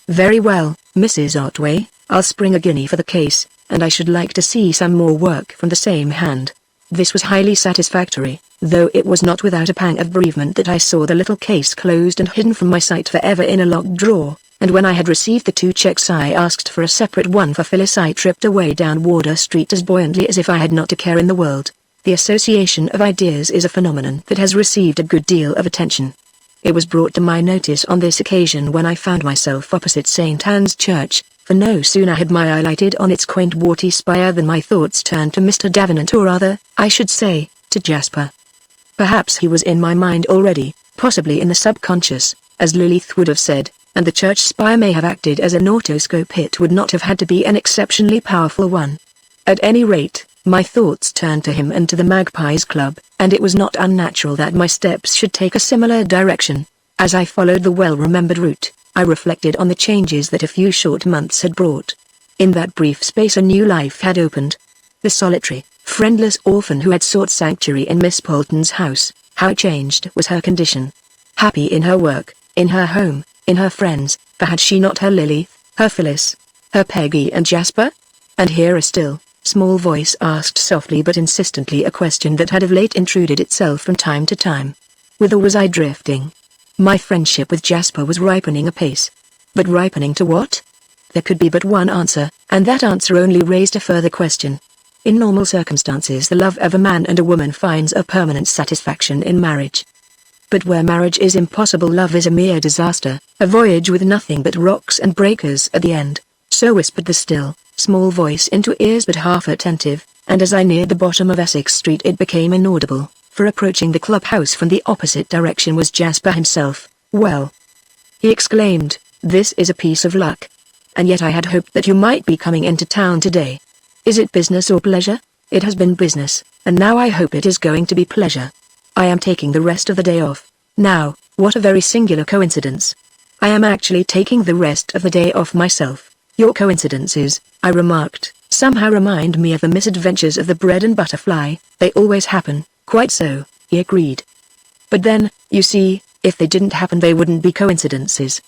"Very well, Mrs. Otway, I'll spring a guinea for the case, and I should like to see some more work from the same hand." This was highly satisfactory, though it was not without a pang of bereavement that I saw the little case closed and hidden from my sight forever in a locked drawer, and when I had received the 2 checks I asked for a separate one for Phyllis. I tripped away down Wardour Street as buoyantly as if I had not a care in the world. The association of ideas is a phenomenon that has received a good deal of attention. It was brought to my notice on this occasion when I found myself opposite St. Anne's Church, for no sooner had my eye lighted on its quaint warty spire than my thoughts turned to Mr. Davenant, or rather, I should say, to Jasper. Perhaps he was in my mind already, possibly in the subconscious, as Lilith would have said, and the church spire may have acted as an autoscope. It would not have had to be an exceptionally powerful one. At any rate, my thoughts turned to him and to the Magpies Club, and it was not unnatural that my steps should take a similar direction. As I followed the well-remembered route, I reflected on the changes that a few short months had brought. In that brief space a new life had opened. The solitary, friendless orphan who had sought sanctuary in Miss Bolton's house, how changed was her condition. Happy in her work, in her home, in her friends, for had she not her Lilith, her Phyllis, her Peggy and Jasper? And here a still, small voice asked softly but insistently a question that had of late intruded itself from time to time. Whither was I drifting? My friendship with Jasper was ripening apace. But ripening to what? There could be but one answer, and that answer only raised a further question. In normal circumstances the love of a man and a woman finds a permanent satisfaction in marriage. But where marriage is impossible, love is a mere disaster, a voyage with nothing but rocks and breakers at the end. So whispered the still, small voice into ears but half attentive, and as I neared the bottom of Essex Street it became inaudible, for approaching the clubhouse from the opposite direction was Jasper himself. "Well," he exclaimed, "this is a piece of luck. And yet I had hoped that you might be coming into town today. Is it business or pleasure?" "It has been business, and now I hope it is going to be pleasure. I am taking the rest of the day off." Now, what a very singular coincidence. I am actually taking the rest of the day off myself. Your coincidences, I remarked, somehow remind me of the misadventures of the bread and butter fly. They always happen. Quite so, he agreed. But then, you see, if they didn't happen they wouldn't be coincidences.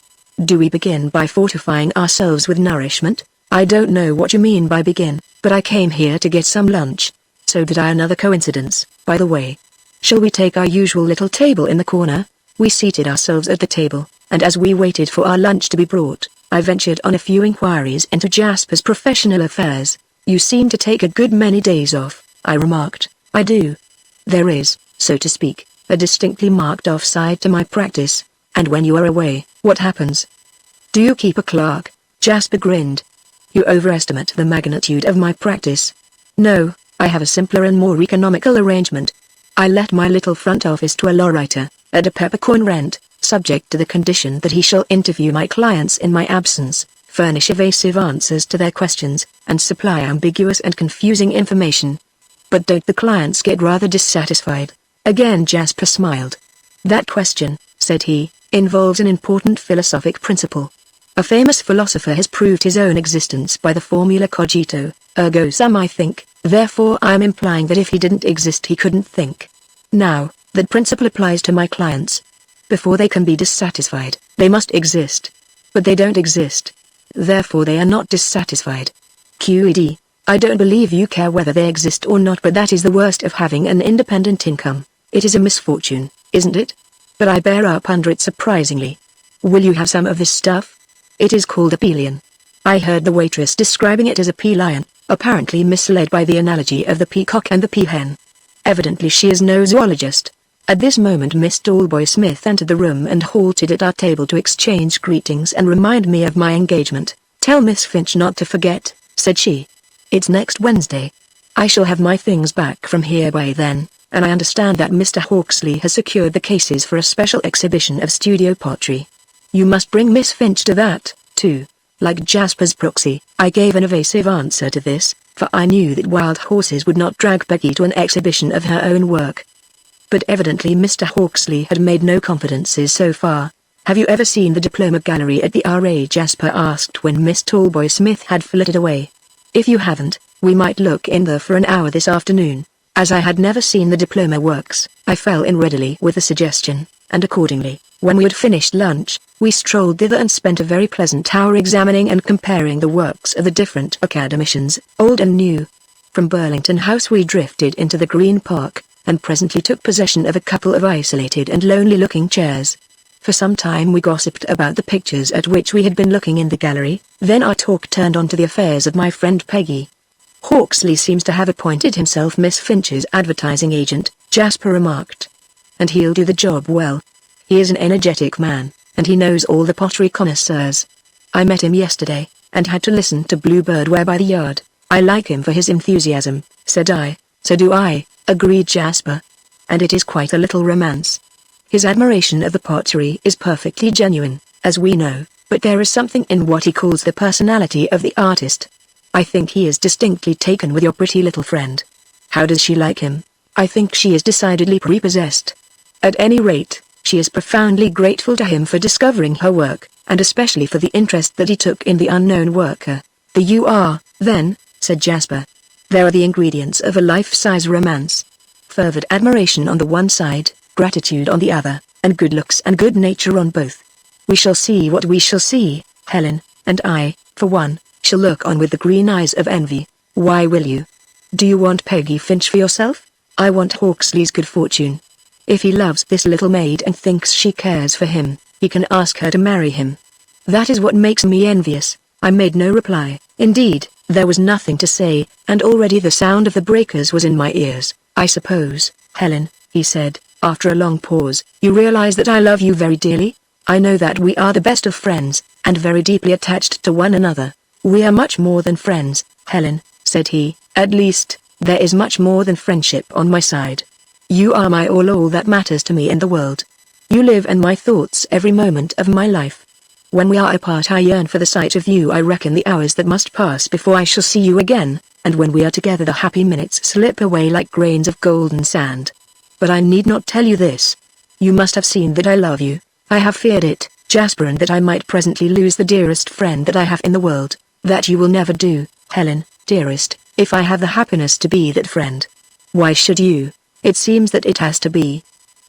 Do we begin by fortifying ourselves with nourishment? I don't know what you mean by begin, but I came here to get some lunch. So did I. Another coincidence, by the way. Shall we take our usual little table in the corner? We seated ourselves at the table, and as we waited for our lunch to be brought, I ventured on a few inquiries into Jasper's professional affairs. "You seem to take a good many days off," I remarked. "I do. There is, so to speak, a distinctly marked off side to my practice. And when you are away, what happens?" "Do you keep a clerk?" Jasper grinned. "You overestimate the magnitude of my practice." "No, I have a simpler and more economical arrangement. I let my little front office to a law writer, at a peppercorn rent, subject to the condition that he shall interview my clients in my absence, furnish evasive answers to their questions, and supply ambiguous and confusing information." "But don't the clients get rather dissatisfied?" Again Jasper smiled. "That question," said he, "involves an important philosophic principle. A famous philosopher has proved his own existence by the formula cogito, ergo sum. I think, therefore I am implying that if he didn't exist he couldn't think. Now, that principle applies to my clients. Before they can be dissatisfied, they must exist. But they don't exist. Therefore they are not dissatisfied. QED, I don't believe you care whether they exist or not, but that is the worst of having an independent income. It is a misfortune, isn't it? But I bear up under it surprisingly. Will you have some of this stuff? It is called a pelion. I heard the waitress describing it as a pea-lion, apparently misled by the analogy of the peacock and the peahen. Evidently she is no zoologist. At this moment Miss Talboys-Smith entered the room and halted at our table to exchange greetings and remind me of my engagement. "Tell Miss Finch not to forget," said she. "It's next Wednesday. I shall have my things back from here by then, and I understand that Mr. Hawksley has secured the cases for a special exhibition of studio pottery. You must bring Miss Finch to that, too." Like Jasper's proxy, I gave an evasive answer to this, for I knew that wild horses would not drag Peggy to an exhibition of her own work. But evidently Mr. Hawksley had made no confidences so far. "Have you ever seen the diploma gallery at the RA?" Jasper asked when Miss Talboys-Smith had flitted away. "If you haven't, we might look in there for an hour this afternoon." As I had never seen the diploma works, I fell in readily with the suggestion, and accordingly, when we had finished lunch, we strolled thither and spent a very pleasant hour examining and comparing the works of the different academicians, old and new. From Burlington House we drifted into the Green Park, and presently took possession of a couple of isolated and lonely-looking chairs. For some time we gossiped about the pictures at which we had been looking in the gallery, then our talk turned on to the affairs of my friend Peggy. "Hawksley seems to have appointed himself Miss Finch's advertising agent," Jasper remarked. "And he'll do the job well. He is an energetic man, and he knows all the pottery connoisseurs. I met him yesterday, and had to listen to Bluebird Ware by the yard. I like him for his enthusiasm," said I. "So do I," agreed Jasper. "And it is quite a little romance. His admiration of the pottery is perfectly genuine, as we know, but there is something in what he calls the personality of the artist. I think he is distinctly taken with your pretty little friend. How does she like him? I think she is decidedly prepossessed. At any rate, she is profoundly grateful to him for discovering her work, and especially for the interest that he took in the unknown worker." "There you are, then," said Jasper. "There are the ingredients of a life-size romance. Fervid admiration on the one side, gratitude on the other, and good looks and good nature on both. We shall see what we shall see, Helen, and I, for one, shall look on with the green eyes of envy. Why will you? Do you want Peggy Finch for yourself? I want Hawksley's good fortune. If he loves this little maid and thinks she cares for him, he can ask her to marry him. That is what makes me envious." I made no reply. Indeed, there was nothing to say, and already the sound of the breakers was in my ears. "I suppose, Helen," he said, after a long pause, "you realize that I love you very dearly? I know that we are the best of friends, and very deeply attached to one another." "We are much more than friends, Helen," said he. "At least, there is much more than friendship on my side. You are my all that matters to me in the world. You live in my thoughts every moment of my life. When we are apart I yearn for the sight of you. I reckon the hours that must pass before I shall see you again, and when we are together the happy minutes slip away like grains of golden sand. But I need not tell you this. You must have seen that I love you. I have feared it, Jasper, and that I might presently lose the dearest friend that I have in the world. That you will never do, Helen, dearest, if I have the happiness to be that friend. Why should you? It seems that it has to be.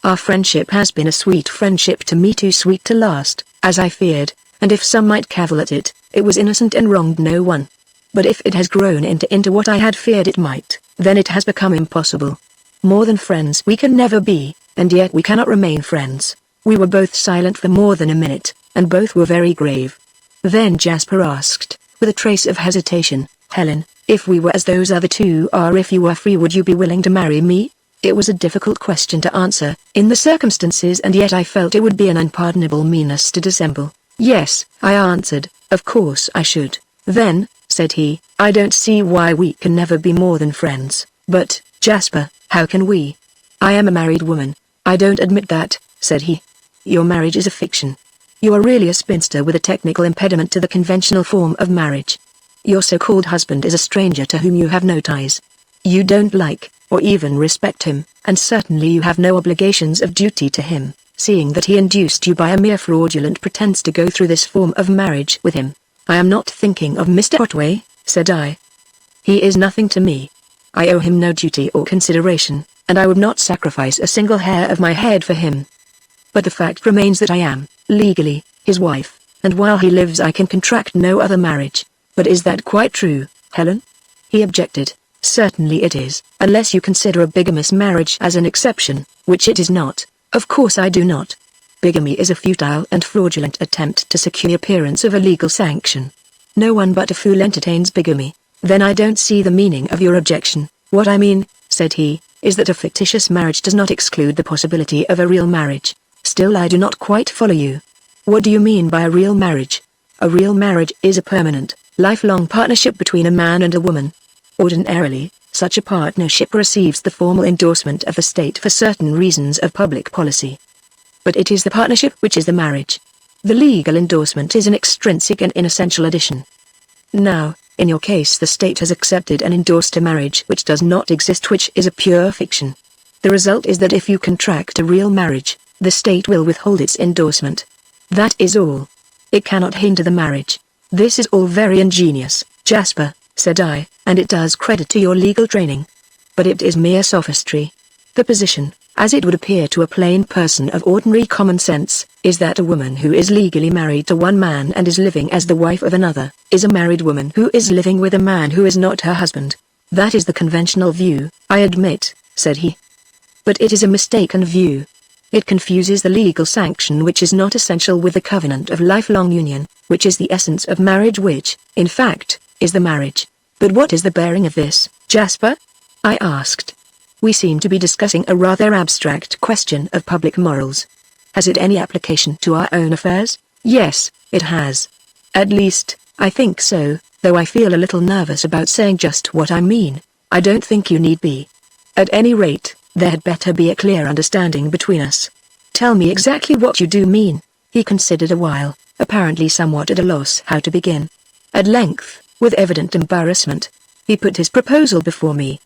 Our friendship has been a sweet friendship to me, too sweet to last, as I feared, and if some might cavil at it, it was innocent and wronged no one. But if it has grown into what I had feared it might, then it has become impossible. More than friends we can never be, and yet we cannot remain friends." We were both silent for more than a minute, and both were very grave. Then Jasper asked, with a trace of hesitation, "Helen, if we were as those other two are, if you were free, would you be willing to marry me?" It was a difficult question to answer, in the circumstances, and yet I felt it would be an unpardonable meanness to dissemble. "Yes," I answered, "of course I should." "Then," said he, "I don't see why we can never be more than friends." "But, Jasper, how can we? I am a married woman." "I don't admit that," said he. "Your marriage is a fiction. You are really a spinster with a technical impediment to the conventional form of marriage. Your so-called husband is a stranger to whom you have no ties. You don't like, or even respect him, and certainly you have no obligations of duty to him, seeing that he induced you by a mere fraudulent pretense to go through this form of marriage with him." "I am not thinking of Mr. Otway," said I. "He is nothing to me. I owe him no duty or consideration, and I would not sacrifice a single hair of my head for him. But the fact remains that I am, legally, his wife, and while he lives I can contract no other marriage." "But is that quite true, Helen?" He objected. "Certainly it is, unless you consider a bigamous marriage as an exception, which it is not." "Of course I do not. Bigamy is a futile and fraudulent attempt to secure the appearance of a legal sanction. No one but a fool entertains bigamy." "Then I don't see the meaning of your objection." "What I mean," said he, "is that a fictitious marriage does not exclude the possibility of a real marriage." "Still I do not quite follow you. What do you mean by a real marriage?" "A real marriage is a permanent, lifelong partnership between a man and a woman. Ordinarily, such a partnership receives the formal endorsement of the state for certain reasons of public policy. But it is the partnership which is the marriage. The legal endorsement is an extrinsic and inessential addition. Now, in your case the state has accepted and endorsed a marriage which does not exist, which is a pure fiction. The result is that if you contract a real marriage, the state will withhold its endorsement. That is all. It cannot hinder the marriage." "This is all very ingenious, Jasper," said I, "and it does credit to your legal training. But it is mere sophistry. The position, as it would appear to a plain person of ordinary common sense, is that a woman who is legally married to one man and is living as the wife of another, is a married woman who is living with a man who is not her husband. That is the conventional view, I admit, said he. But it is a mistaken view. It confuses the legal sanction which is not essential with the covenant of lifelong union, which is the essence of marriage, which, in fact, is the marriage. But what is the bearing of this, Jasper? I asked. We seem to be discussing a rather abstract question of public morals. Has it any application to our own affairs? Yes, it has. At least, I think so, though I feel a little nervous about saying just what I mean. I don't think you need be. At any rate, there had better be a clear understanding between us. Tell me exactly what you do mean. He considered a while, apparently somewhat at a loss how to begin. At length, with evident embarrassment, he put his proposal before me.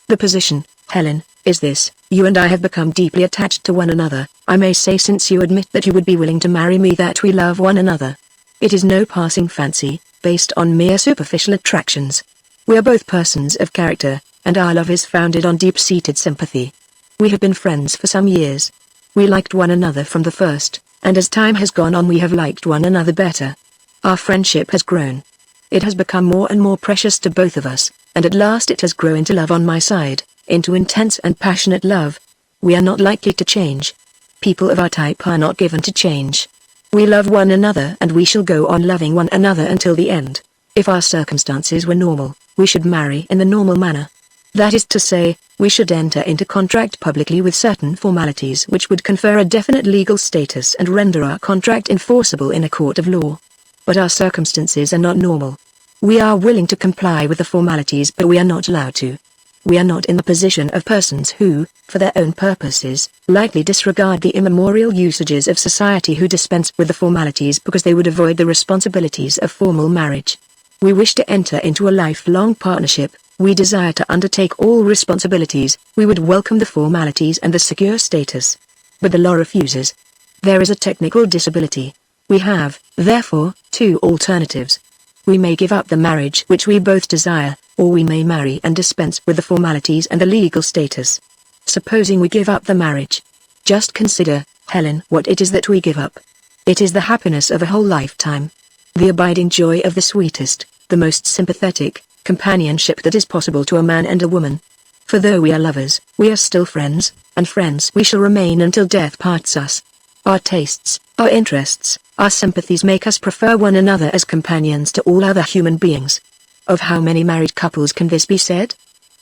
The position, Helen, is this: you and I have become deeply attached to one another. I may say, since you admit that you would be willing to marry me, that we love one another. It is no passing fancy, based on mere superficial attractions. We are both persons of character, and our love is founded on deep-seated sympathy. We have been friends for some years. We liked one another from the first, and as time has gone on we have liked one another better. Our friendship has grown. It has become more and more precious to both of us, and at last it has grown into love on my side, into intense and passionate love. We are not likely to change. People of our type are not given to change. We love one another, and we shall go on loving one another until the end. If our circumstances were normal, we should marry in the normal manner. That is to say, we should enter into contract publicly with certain formalities which would confer a definite legal status and render our contract enforceable in a court of law. But our circumstances are not normal. We are willing to comply with the formalities, but we are not allowed to. We are not in the position of persons who, for their own purposes, lightly disregard the immemorial usages of society, who dispense with the formalities because they would avoid the responsibilities of formal marriage. We wish to enter into a lifelong partnership. We desire to undertake all responsibilities. We would welcome the formalities and the secure status. But the law refuses. There is a technical disability. We have, therefore, two alternatives. We may give up the marriage which we both desire, or we may marry and dispense with the formalities and the legal status. Supposing we give up the marriage. Just consider, Helen, what it is that we give up. It is the happiness of a whole lifetime. The abiding joy of the sweetest, the most sympathetic, companionship that is possible to a man and a woman. For though we are lovers, we are still friends, and friends we shall remain until death parts us. Our tastes, our interests, our sympathies make us prefer one another as companions to all other human beings. Of how many married couples can this be said?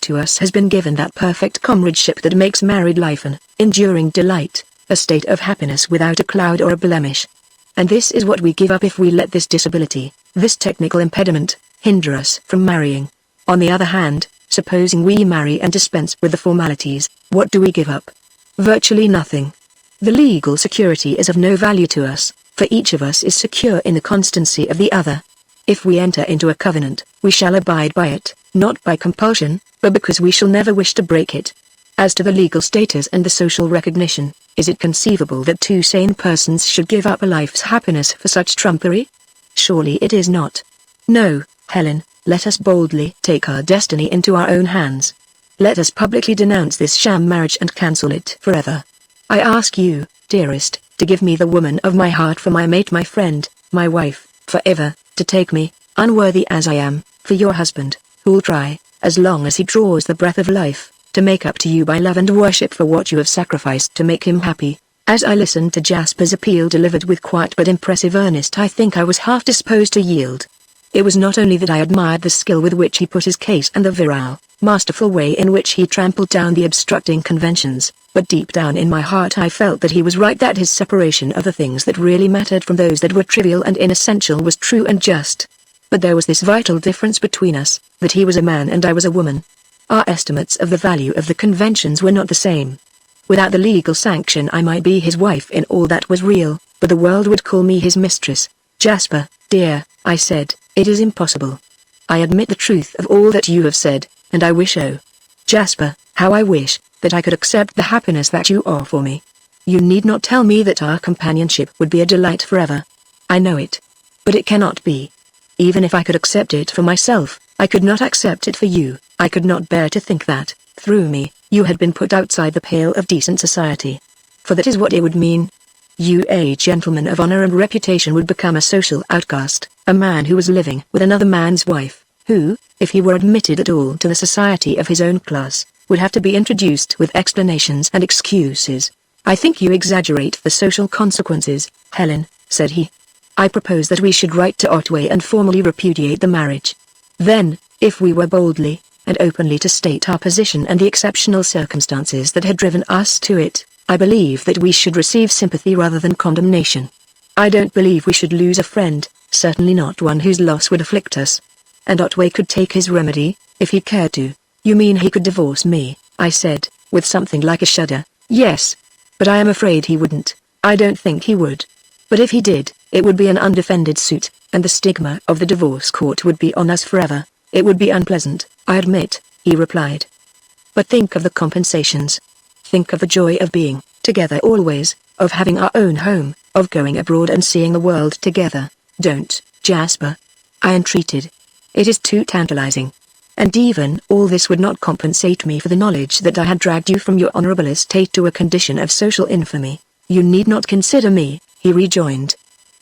To us has been given that perfect comradeship that makes married life an enduring delight, a state of happiness without a cloud or a blemish. And this is what we give up if we let this disability, this technical impediment, hinder us from marrying. On the other hand, supposing we marry and dispense with the formalities, what do we give up? Virtually nothing. The legal security is of no value to us, for each of us is secure in the constancy of the other. If we enter into a covenant, we shall abide by it, not by compulsion, but because we shall never wish to break it. As to the legal status and the social recognition, is it conceivable that two sane persons should give up a life's happiness for such trumpery? Surely it is not. No, Helen, let us boldly take our destiny into our own hands. Let us publicly denounce this sham marriage and cancel it forever. I ask you, dearest, to give me the woman of my heart for my mate, my friend, my wife, forever, to take me, unworthy as I am, for your husband, who'll try, as long as he draws the breath of life, to make up to you by love and worship for what you have sacrificed to make him happy. As I listened to Jasper's appeal delivered with quiet but impressive earnest, I think I was half disposed to yield. It was not only that I admired the skill with which he put his case and the virile, masterful way in which he trampled down the obstructing conventions, but deep down in my heart I felt that he was right, that his separation of the things that really mattered from those that were trivial and inessential was true and just. But there was this vital difference between us, that he was a man and I was a woman. Our estimates of the value of the conventions were not the same. Without the legal sanction I might be his wife in all that was real, but the world would call me his mistress. Jasper, dear, I said, it is impossible. I admit the truth of all that you have said, and I wish, oh, Jasper, how I wish, that I could accept the happiness that you offer me. You need not tell me that our companionship would be a delight forever. I know it. But it cannot be. Even if I could accept it for myself, I could not accept it for you. I could not bear to think that, through me, you had been put outside the pale of decent society. For that is what it would mean. You, a gentleman of honor and reputation, would become a social outcast, a man who was living with another man's wife, who, if he were admitted at all to the society of his own class, would have to be introduced with explanations and excuses. I think you exaggerate the social consequences, Helen, said he. I propose that we should write to Otway and formally repudiate the marriage. Then, if we were boldly and openly to state our position and the exceptional circumstances that had driven us to it, I believe that we should receive sympathy rather than condemnation. I don't believe we should lose a friend, certainly not one whose loss would afflict us. And Otway could take his remedy, if he cared to. You mean he could divorce me, I said, with something like a shudder. Yes. But I am afraid he wouldn't. I don't think he would. But if he did, it would be an undefended suit, and the stigma of the divorce court would be on us forever. It would be unpleasant, I admit, he replied. But think of the compensations. Think of the joy of being together always, of having our own home, of going abroad and seeing the world together. Don't, Jasper, I entreated. It is too tantalizing. And even all this would not compensate me for the knowledge that I had dragged you from your honorable estate to a condition of social infamy. You need not consider me, he rejoined.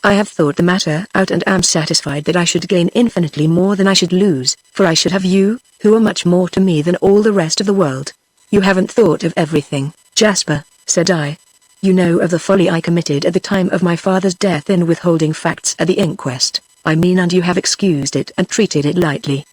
I have thought the matter out and am satisfied that I should gain infinitely more than I should lose, for I should have you, who are much more to me than all the rest of the world. You haven't thought of everything, Jasper, said I. You know of the folly I committed at the time of my father's death in withholding facts at the inquest, I mean, and you have excused it and treated it lightly.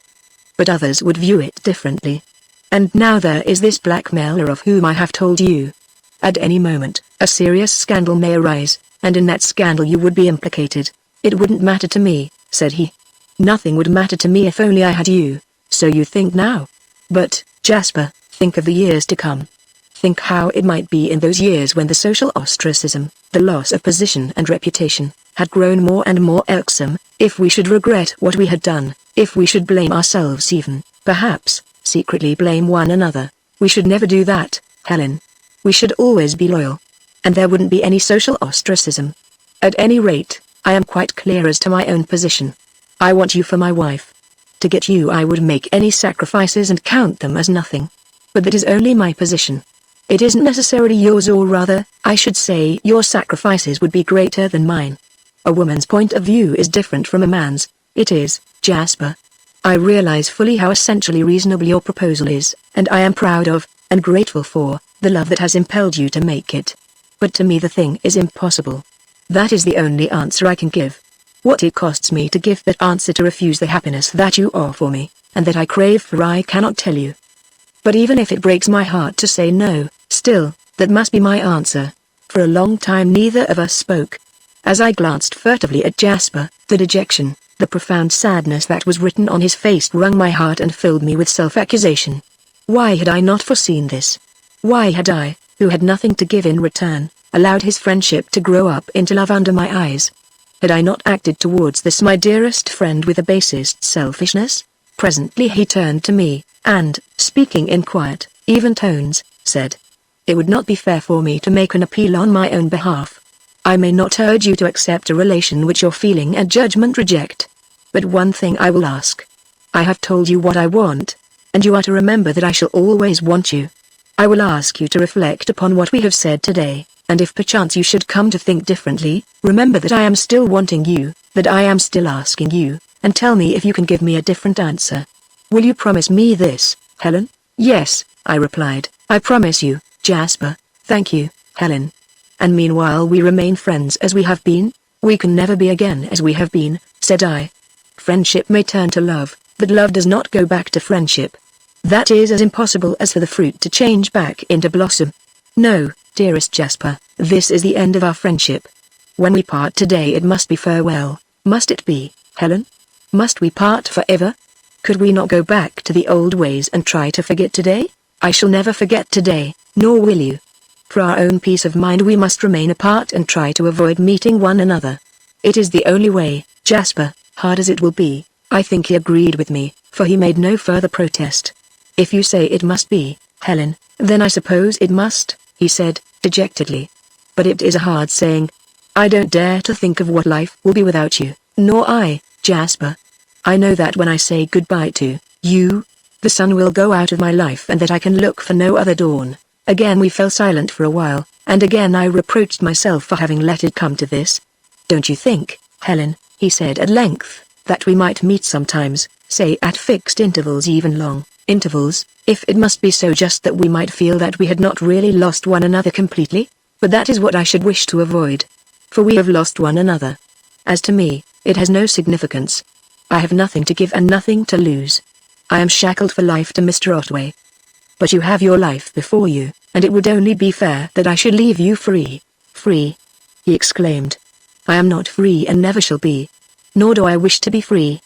But others would view it differently. And now there is this blackmailer of whom I have told you. At any moment, a serious scandal may arise, and in that scandal you would be implicated. It wouldn't matter to me, said he. Nothing would matter to me if only I had you, so you think now. But, Jasper, think of the years to come. Think how it might be in those years when the social ostracism, the loss of position and reputation, had grown more and more irksome, if we should regret what we had done, if we should blame ourselves even, perhaps, secretly blame one another. We should never do that, Helen. We should always be loyal. And there wouldn't be any social ostracism. At any rate, I am quite clear as to my own position. I want you for my wife. To get you I would make any sacrifices and count them as nothing. But that is only my position. It isn't necessarily yours, or rather, I should say your sacrifices would be greater than mine. A woman's point of view is different from a man's. It is, Jasper. I realize fully how essentially reasonable your proposal is, and I am proud of, and grateful for, the love that has impelled you to make it. But to me the thing is impossible. That is the only answer I can give. What it costs me to give that answer, to refuse the happiness that you offer me, and that I crave for, I cannot tell you. But even if it breaks my heart to say no, still, that must be my answer. For a long time neither of us spoke. As I glanced furtively at Jasper, the dejection, the profound sadness that was written on his face wrung my heart and filled me with self-accusation. Why had I not foreseen this? Why had I, who had nothing to give in return, allowed his friendship to grow up into love under my eyes? Had I not acted towards this my dearest friend with the basest selfishness? Presently he turned to me, and, speaking in quiet, even tones, said, "It would not be fair for me to make an appeal on my own behalf. I may not urge you to accept a relation which your feeling and judgment reject. But one thing I will ask. I have told you what I want, and you are to remember that I shall always want you. I will ask you to reflect upon what we have said today, and if perchance you should come to think differently, remember that I am still wanting you, that I am still asking you, and tell me if you can give me a different answer. Will you promise me this, Helen?" "Yes," I replied, "I promise you, Jasper." "Thank you, Helen. And meanwhile we remain friends as we have been?" "We can never be again as we have been," said I. "Friendship may turn to love, but love does not go back to friendship. That is as impossible as for the fruit to change back into blossom. No, dearest Jasper, this is the end of our friendship. When we part today it must be farewell, must it be, Helen? Must we part forever? Could we not go back to the old ways and try to forget today?" "I shall never forget today, nor will you. For our own peace of mind we must remain apart and try to avoid meeting one another. It is the only way, Jasper, hard as it will be." I think he agreed with me, for he made no further protest. "If you say it must be, Helen, then I suppose it must," he said, dejectedly. "But it is a hard saying. I don't dare to think of what life will be without you." "Nor I, Jasper. I know that when I say goodbye to you, the sun will go out of my life and that I can look for no other dawn." Again we fell silent for a while, and again I reproached myself for having let it come to this. "Don't you think, Helen," he said at length, that we might meet sometimes, say at fixed intervals, even long intervals, if it must be so, just that we might feel that we had not really lost one another completely. But that is what I should wish to avoid. For we have lost one another. As to me, it has no significance. I have nothing to give and nothing to lose. I am shackled for life to Mr. Otway. But you have your life before you, and it would only be fair that I should leave you free. Free? He exclaimed. I am not free and never shall be. Nor do I wish to be free.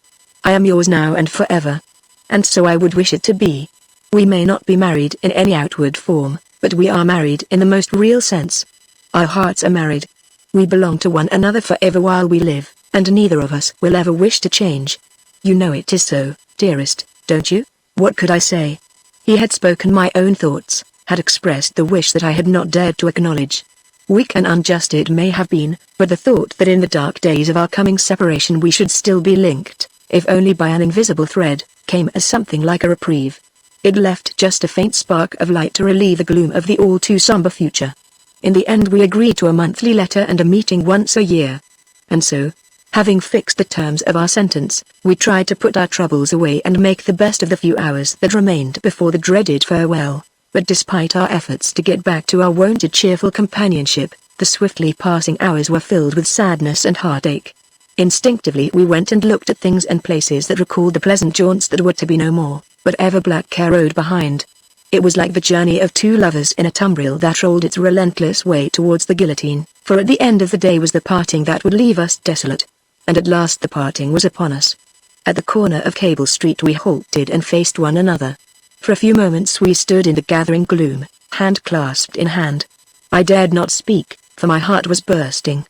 I am yours now and forever. And so I would wish it to be. We may not be married in any outward form, but we are married in the most real sense. Our hearts are married. We belong to one another forever while we live, and neither of us will ever wish to change. You know it is so, dearest, don't you? What could I say? He had spoken my own thoughts, had expressed the wish that I had not dared to acknowledge. Weak and unjust it may have been, but the thought that in the dark days of our coming separation we should still be linked, if only by an invisible thread, came as something like a reprieve. It left just a faint spark of light to relieve the gloom of the all too somber future. In the end we agreed to a monthly letter and a meeting once a year. And so, having fixed the terms of our sentence, we tried to put our troubles away and make the best of the few hours that remained before the dreaded farewell. But despite our efforts to get back to our wonted cheerful companionship, the swiftly passing hours were filled with sadness and heartache. Instinctively we went and looked at things and places that recalled the pleasant jaunts that were to be no more, but ever black care rode behind. It was like the journey of two lovers in a tumbril that rolled its relentless way towards the guillotine, for at the end of the day was the parting that would leave us desolate. And at last the parting was upon us. At the corner of Cable Street we halted and faced one another. For a few moments we stood in the gathering gloom, hand clasped in hand. I dared not speak, for my heart was bursting.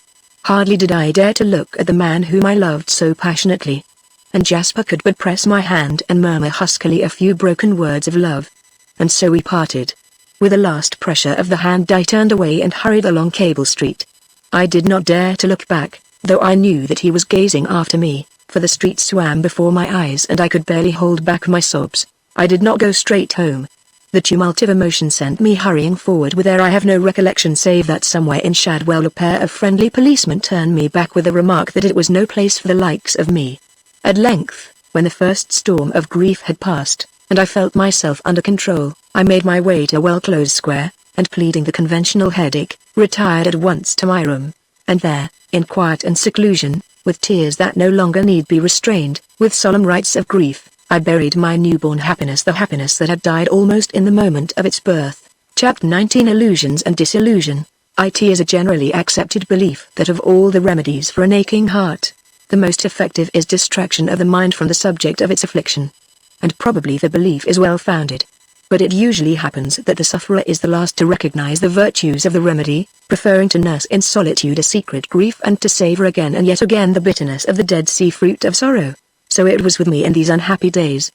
Hardly did I dare to look at the man whom I loved so passionately. And Jasper could but press my hand and murmur huskily a few broken words of love. And so we parted. With a last pressure of the hand I turned away and hurried along Cable Street. I did not dare to look back, though I knew that he was gazing after me, for the street swam before my eyes and I could barely hold back my sobs. I did not go straight home. The tumult of emotion sent me hurrying forward with I have no recollection save that somewhere in Shadwell a pair of friendly policemen turned me back with the remark that it was no place for the likes of me. At length, when the first storm of grief had passed, and I felt myself under control, I made my way to a well-closed square, and pleading the conventional headache, retired at once to my room. And there, in quiet and seclusion, with tears that no longer need be restrained, with solemn rites of grief, I buried my newborn happiness, the happiness that had died almost in the moment of its birth. Chapter 19 Illusions and Disillusion. It is a generally accepted belief that of all the remedies for an aching heart, the most effective is distraction of the mind from the subject of its affliction. And probably the belief is well founded. But it usually happens that the sufferer is the last to recognize the virtues of the remedy, preferring to nurse in solitude a secret grief and to savor again and yet again the bitterness of the Dead Sea fruit of sorrow. So it was with me in these unhappy days.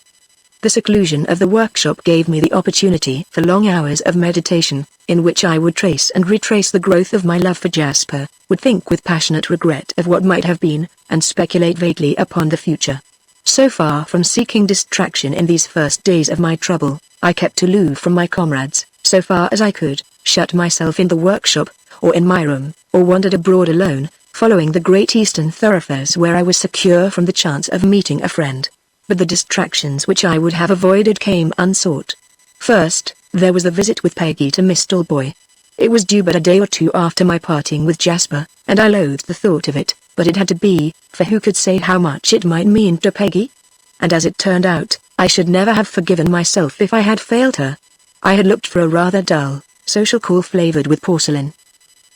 The seclusion of the workshop gave me the opportunity for long hours of meditation, in which I would trace and retrace the growth of my love for Jasper, would think with passionate regret of what might have been, and speculate vaguely upon the future. So far from seeking distraction in these first days of my trouble, I kept aloof from my comrades, so far as I could, shut myself in the workshop, or in my room, or wandered abroad alone, following the great eastern thoroughfares where I was secure from the chance of meeting a friend. But the distractions which I would have avoided came unsought. First, there was the visit with Peggy to Miss Talboy. It was due but a day or two after my parting with Jasper, and I loathed the thought of it, but it had to be, for who could say how much it might mean to Peggy? And as it turned out, I should never have forgiven myself if I had failed her. I had looked for a rather dull, social call flavored with porcelain.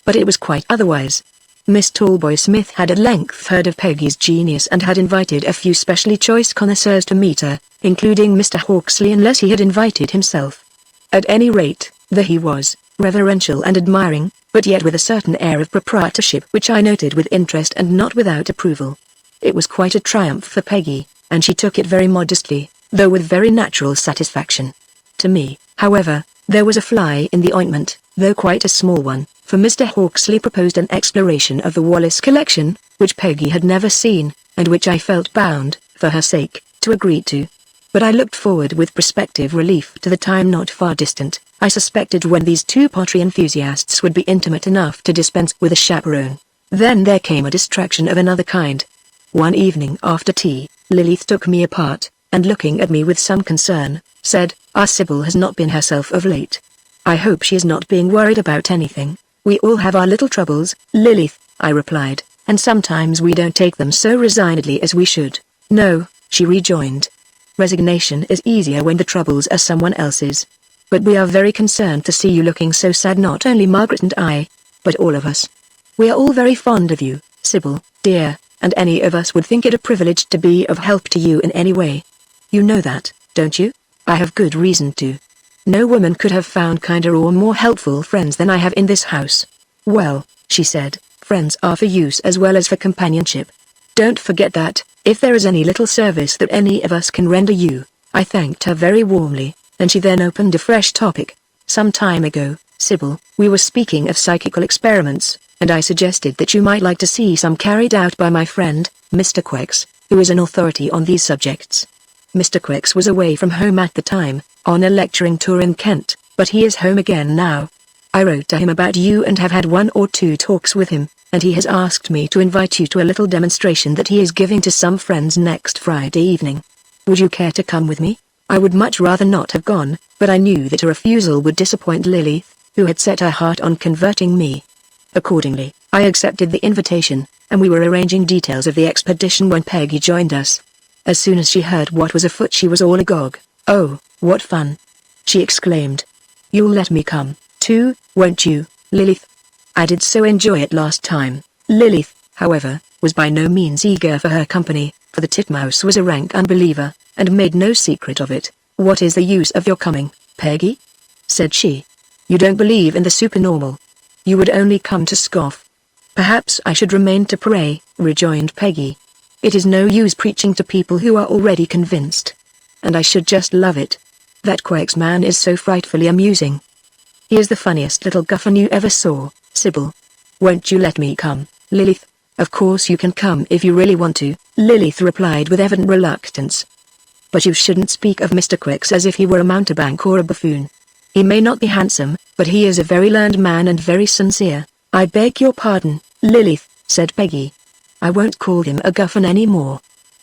But it was quite otherwise. Miss Talboy Smith had at length heard of Peggy's genius and had invited a few specially choice connoisseurs to meet her, including Mr. Hawksley unless he had invited himself. At any rate, there he was, reverential and admiring, but yet with a certain air of proprietorship which I noted with interest and not without approval. It was quite a triumph for Peggy, and she took it very modestly, though with very natural satisfaction. To me, however, there was a fly in the ointment, though quite a small one, for Mr. Hawksley proposed an exploration of the Wallace collection, which Peggy had never seen, and which I felt bound, for her sake, to agree to. But I looked forward with prospective relief to the time not far distant, I suspected, when these two pottery enthusiasts would be intimate enough to dispense with a chaperone. Then there came a distraction of another kind. One evening after tea, Lilith took me apart, and looking at me with some concern, said, "Our Sybil has not been herself of late. I hope she is not being worried about anything. We all have our little troubles, Lilith," I replied, "and sometimes we don't take them so resignedly as we should." "No," she rejoined. "Resignation is easier when the troubles are someone else's. But we are very concerned to see you looking so sad, not only Margaret and I, but all of us. We are all very fond of you, Sybil, dear, and any of us would think it a privilege to be of help to you in any way. You know that, don't you?" "I have good reason to. No woman could have found kinder or more helpful friends than I have in this house." "Well," she said, "friends are for use as well as for companionship. Don't forget that, if there is any little service that any of us can render you." I thanked her very warmly, and she then opened a fresh topic. "Some time ago, Sybil, we were speaking of psychical experiments, and I suggested that you might like to see some carried out by my friend, Mr. Quex, who is an authority on these subjects. Mr. Quex was away from home at the time, on a lecturing tour in Kent, but he is home again now. I wrote to him about you and have had 1 or 2 talks with him, and he has asked me to invite you to a little demonstration that he is giving to some friends next Friday evening. Would you care to come with me?" I would much rather not have gone, but I knew that a refusal would disappoint Lilith, who had set her heart on converting me. Accordingly, I accepted the invitation, and we were arranging details of the expedition when Peggy joined us. As soon as she heard what was afoot, she was all agog. "Oh, what fun!" she exclaimed. "You'll let me come, too, won't you, Lilith? I did so enjoy it last time." Lilith, however, was by no means eager for her company, for the titmouse was a rank unbeliever, and made no secret of it. "What is the use of your coming, Peggy?" said she. "You don't believe in the supernormal. You would only come to scoff." "Perhaps I should remain to pray," rejoined Peggy. "It is no use preaching to people who are already convinced. And I should just love it. That Quex man is so frightfully amusing. He is the funniest little guffin you ever saw, Sybil. Won't you let me come, Lilith?" "Of course you can come if you really want to," Lilith replied with evident reluctance. "But you shouldn't speak of Mr. Quex as if he were a mountebank or a buffoon. He may not be handsome, but he is a very learned man and very sincere." "I beg your pardon, Lilith," said Peggy. "I won't call him a guffin any more.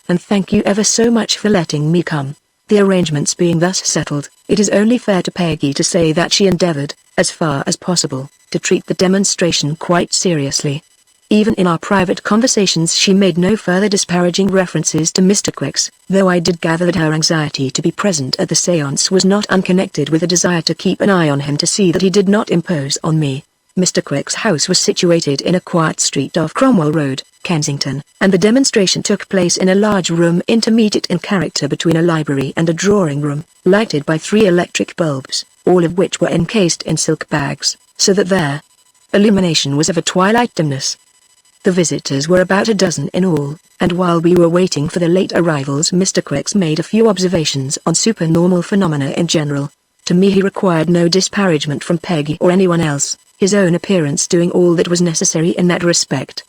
And thank you ever so much for letting me come." The arrangements being thus settled, it is only fair to Peggy to say that she endeavored, as far as possible, to treat the demonstration quite seriously. Even in our private conversations she made no further disparaging references to Mr. Quex, though I did gather that her anxiety to be present at the séance was not unconnected with a desire to keep an eye on him to see that he did not impose on me. Mr. Quex's house was situated in a quiet street off Cromwell Road, Kensington, and the demonstration took place in a large room intermediate in character between a library and a drawing room, lighted by 3 electric bulbs, all of which were encased in silk bags, so that their illumination was of a twilight dimness. The visitors were about a dozen in all, and while we were waiting for the late arrivals Mr. Quex made a few observations on supernormal phenomena in general. To me he required no disparagement from Peggy or anyone else, his own appearance doing all that was necessary in that respect.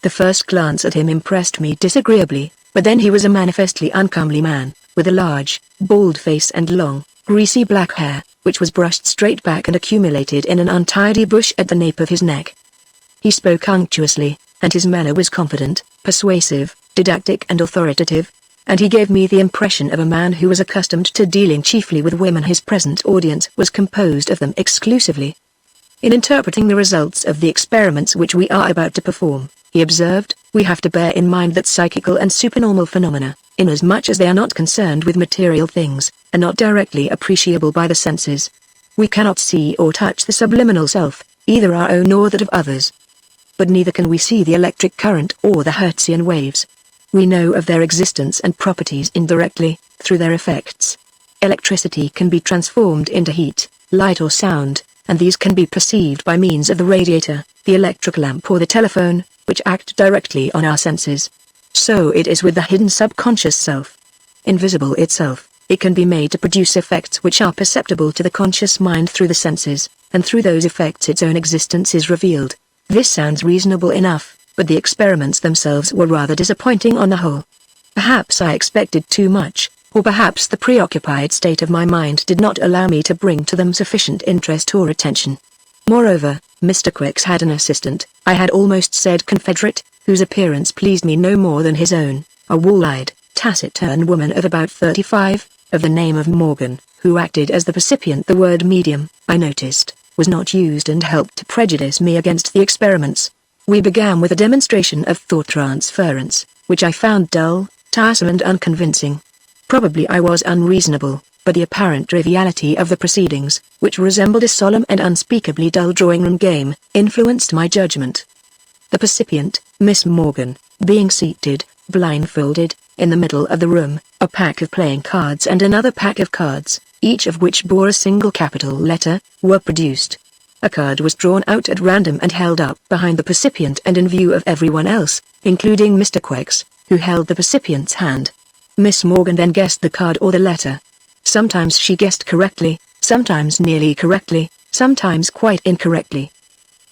The first glance at him impressed me disagreeably, but then he was a manifestly uncomely man, with a large, bald face and long, greasy black hair, which was brushed straight back and accumulated in an untidy bush at the nape of his neck. He spoke unctuously, and his manner was confident, persuasive, didactic and authoritative, and he gave me the impression of a man who was accustomed to dealing chiefly with women. His present audience was composed of them exclusively. In interpreting the results of the experiments which we are about to perform, he observed, we have to bear in mind that psychical and supernormal phenomena, inasmuch as they are not concerned with material things, are not directly appreciable by the senses. We cannot see or touch the subliminal self, either our own or that of others. But neither can we see the electric current or the Hertzian waves. We know of their existence and properties indirectly, through their effects. Electricity can be transformed into heat, light or sound, and these can be perceived by means of the radiator, the electric lamp or the telephone, which act directly on our senses. So it is with the hidden subconscious self. Invisible itself, it can be made to produce effects which are perceptible to the conscious mind through the senses, and through those effects its own existence is revealed. This sounds reasonable enough, but the experiments themselves were rather disappointing on the whole. Perhaps I expected too much, or perhaps the preoccupied state of my mind did not allow me to bring to them sufficient interest or attention. Moreover, Mr. Quex had an assistant, I had almost said confederate, whose appearance pleased me no more than his own, a wall-eyed, taciturn woman of about 35, of the name of Morgan, who acted as the percipient. The word medium, I noticed, was not used and helped to prejudice me against the experiments. We began with a demonstration of thought transference, which I found dull, tiresome and unconvincing. Probably I was unreasonable, but the apparent triviality of the proceedings, which resembled a solemn and unspeakably dull drawing-room game, influenced my judgment. The percipient, Miss Morgan, being seated, blindfolded, in the middle of the room, a pack of playing cards and another pack of cards, each of which bore a single capital letter, were produced. A card was drawn out at random and held up behind the percipient and in view of everyone else, including Mr. Quex, who held the percipient's hand. Miss Morgan then guessed the card or the letter. Sometimes she guessed correctly, sometimes nearly correctly, sometimes quite incorrectly.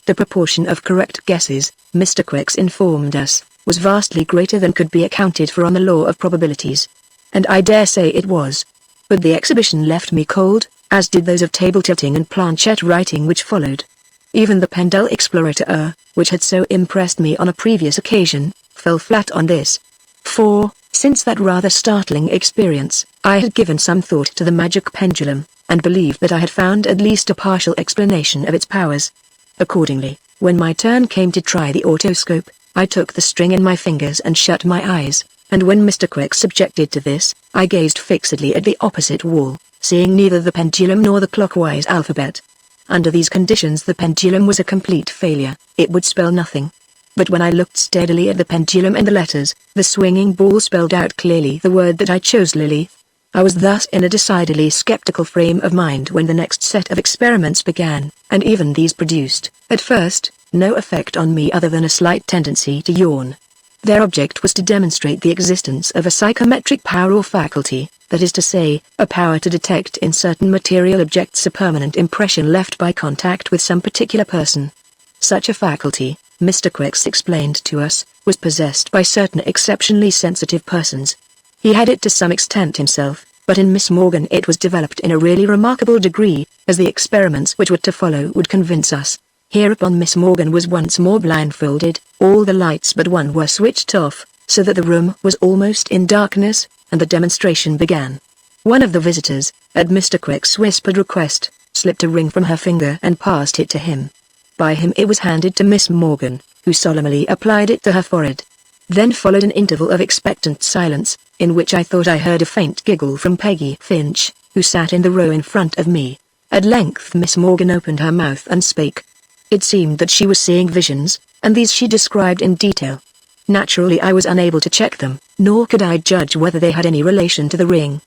The proportion of correct guesses, Mr. Quex informed us, was vastly greater than could be accounted for on the law of probabilities. And I dare say it was. But the exhibition left me cold, as did those of table tilting and planchette writing which followed. Even the Pendel Explorator, which had so impressed me on a previous occasion, fell flat on this. For, since that rather startling experience, I had given some thought to the magic pendulum, and believed that I had found at least a partial explanation of its powers. Accordingly, when my turn came to try the otoscope, I took the string in my fingers and shut my eyes, and when Mr. Quex subjected to this, I gazed fixedly at the opposite wall, seeing neither the pendulum nor the clockwise alphabet. Under these conditions the pendulum was a complete failure, it would spell nothing. But when I looked steadily at the pendulum and the letters, the swinging ball spelled out clearly the word that I chose, Lily. I was thus in a decidedly skeptical frame of mind when the next set of experiments began, and even these produced, at first, no effect on me other than a slight tendency to yawn. Their object was to demonstrate the existence of a psychometric power or faculty, that is to say, a power to detect in certain material objects a permanent impression left by contact with some particular person. Such a faculty, Mr. Quex explained to us, was possessed by certain exceptionally sensitive persons. He had it to some extent himself, but in Miss Morgan it was developed in a really remarkable degree, as the experiments which were to follow would convince us. Hereupon Miss Morgan was once more blindfolded, all the lights but one were switched off, so that the room was almost in darkness, and the demonstration began. One of the visitors, at Mr. Quex's whispered request, slipped a ring from her finger and passed it to him. By him it was handed to Miss Morgan, who solemnly applied it to her forehead. Then followed an interval of expectant silence, in which I thought I heard a faint giggle from Peggy Finch, who sat in the row in front of me. At length Miss Morgan opened her mouth and spake. It seemed that she was seeing visions, and these she described in detail. Naturally I was unable to check them, nor could I judge whether they had any relation to the ring.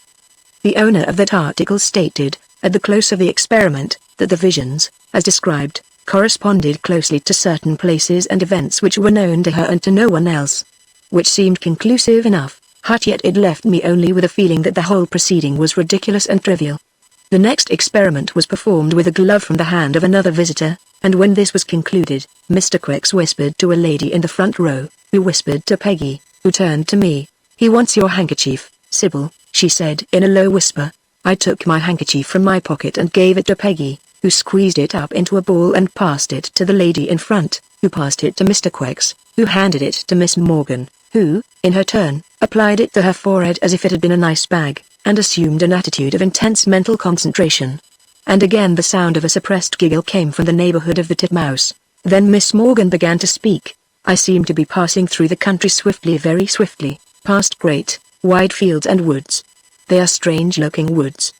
The owner of that article stated, at the close of the experiment, that the visions, as described, corresponded closely to certain places and events which were known to her and to no one else. Which seemed conclusive enough, but yet it left me only with a feeling that the whole proceeding was ridiculous and trivial. The next experiment was performed with a glove from the hand of another visitor, and when this was concluded, Mr. Quex whispered to a lady in the front row, who whispered to Peggy, who turned to me. "He wants your handkerchief, Sybil," she said in a low whisper. I took my handkerchief from my pocket and gave it to Peggy, who squeezed it up into a ball and passed it to the lady in front, who passed it to Mr. Quex, who handed it to Miss Morgan, who, in her turn, applied it to her forehead as if it had been a nice bag, and assumed an attitude of intense mental concentration. And again the sound of a suppressed giggle came from the neighborhood of the titmouse. Then Miss Morgan began to speak. I seemed to be passing through the country swiftly, very swiftly, past great, wide fields and woods. They are strange-looking woods.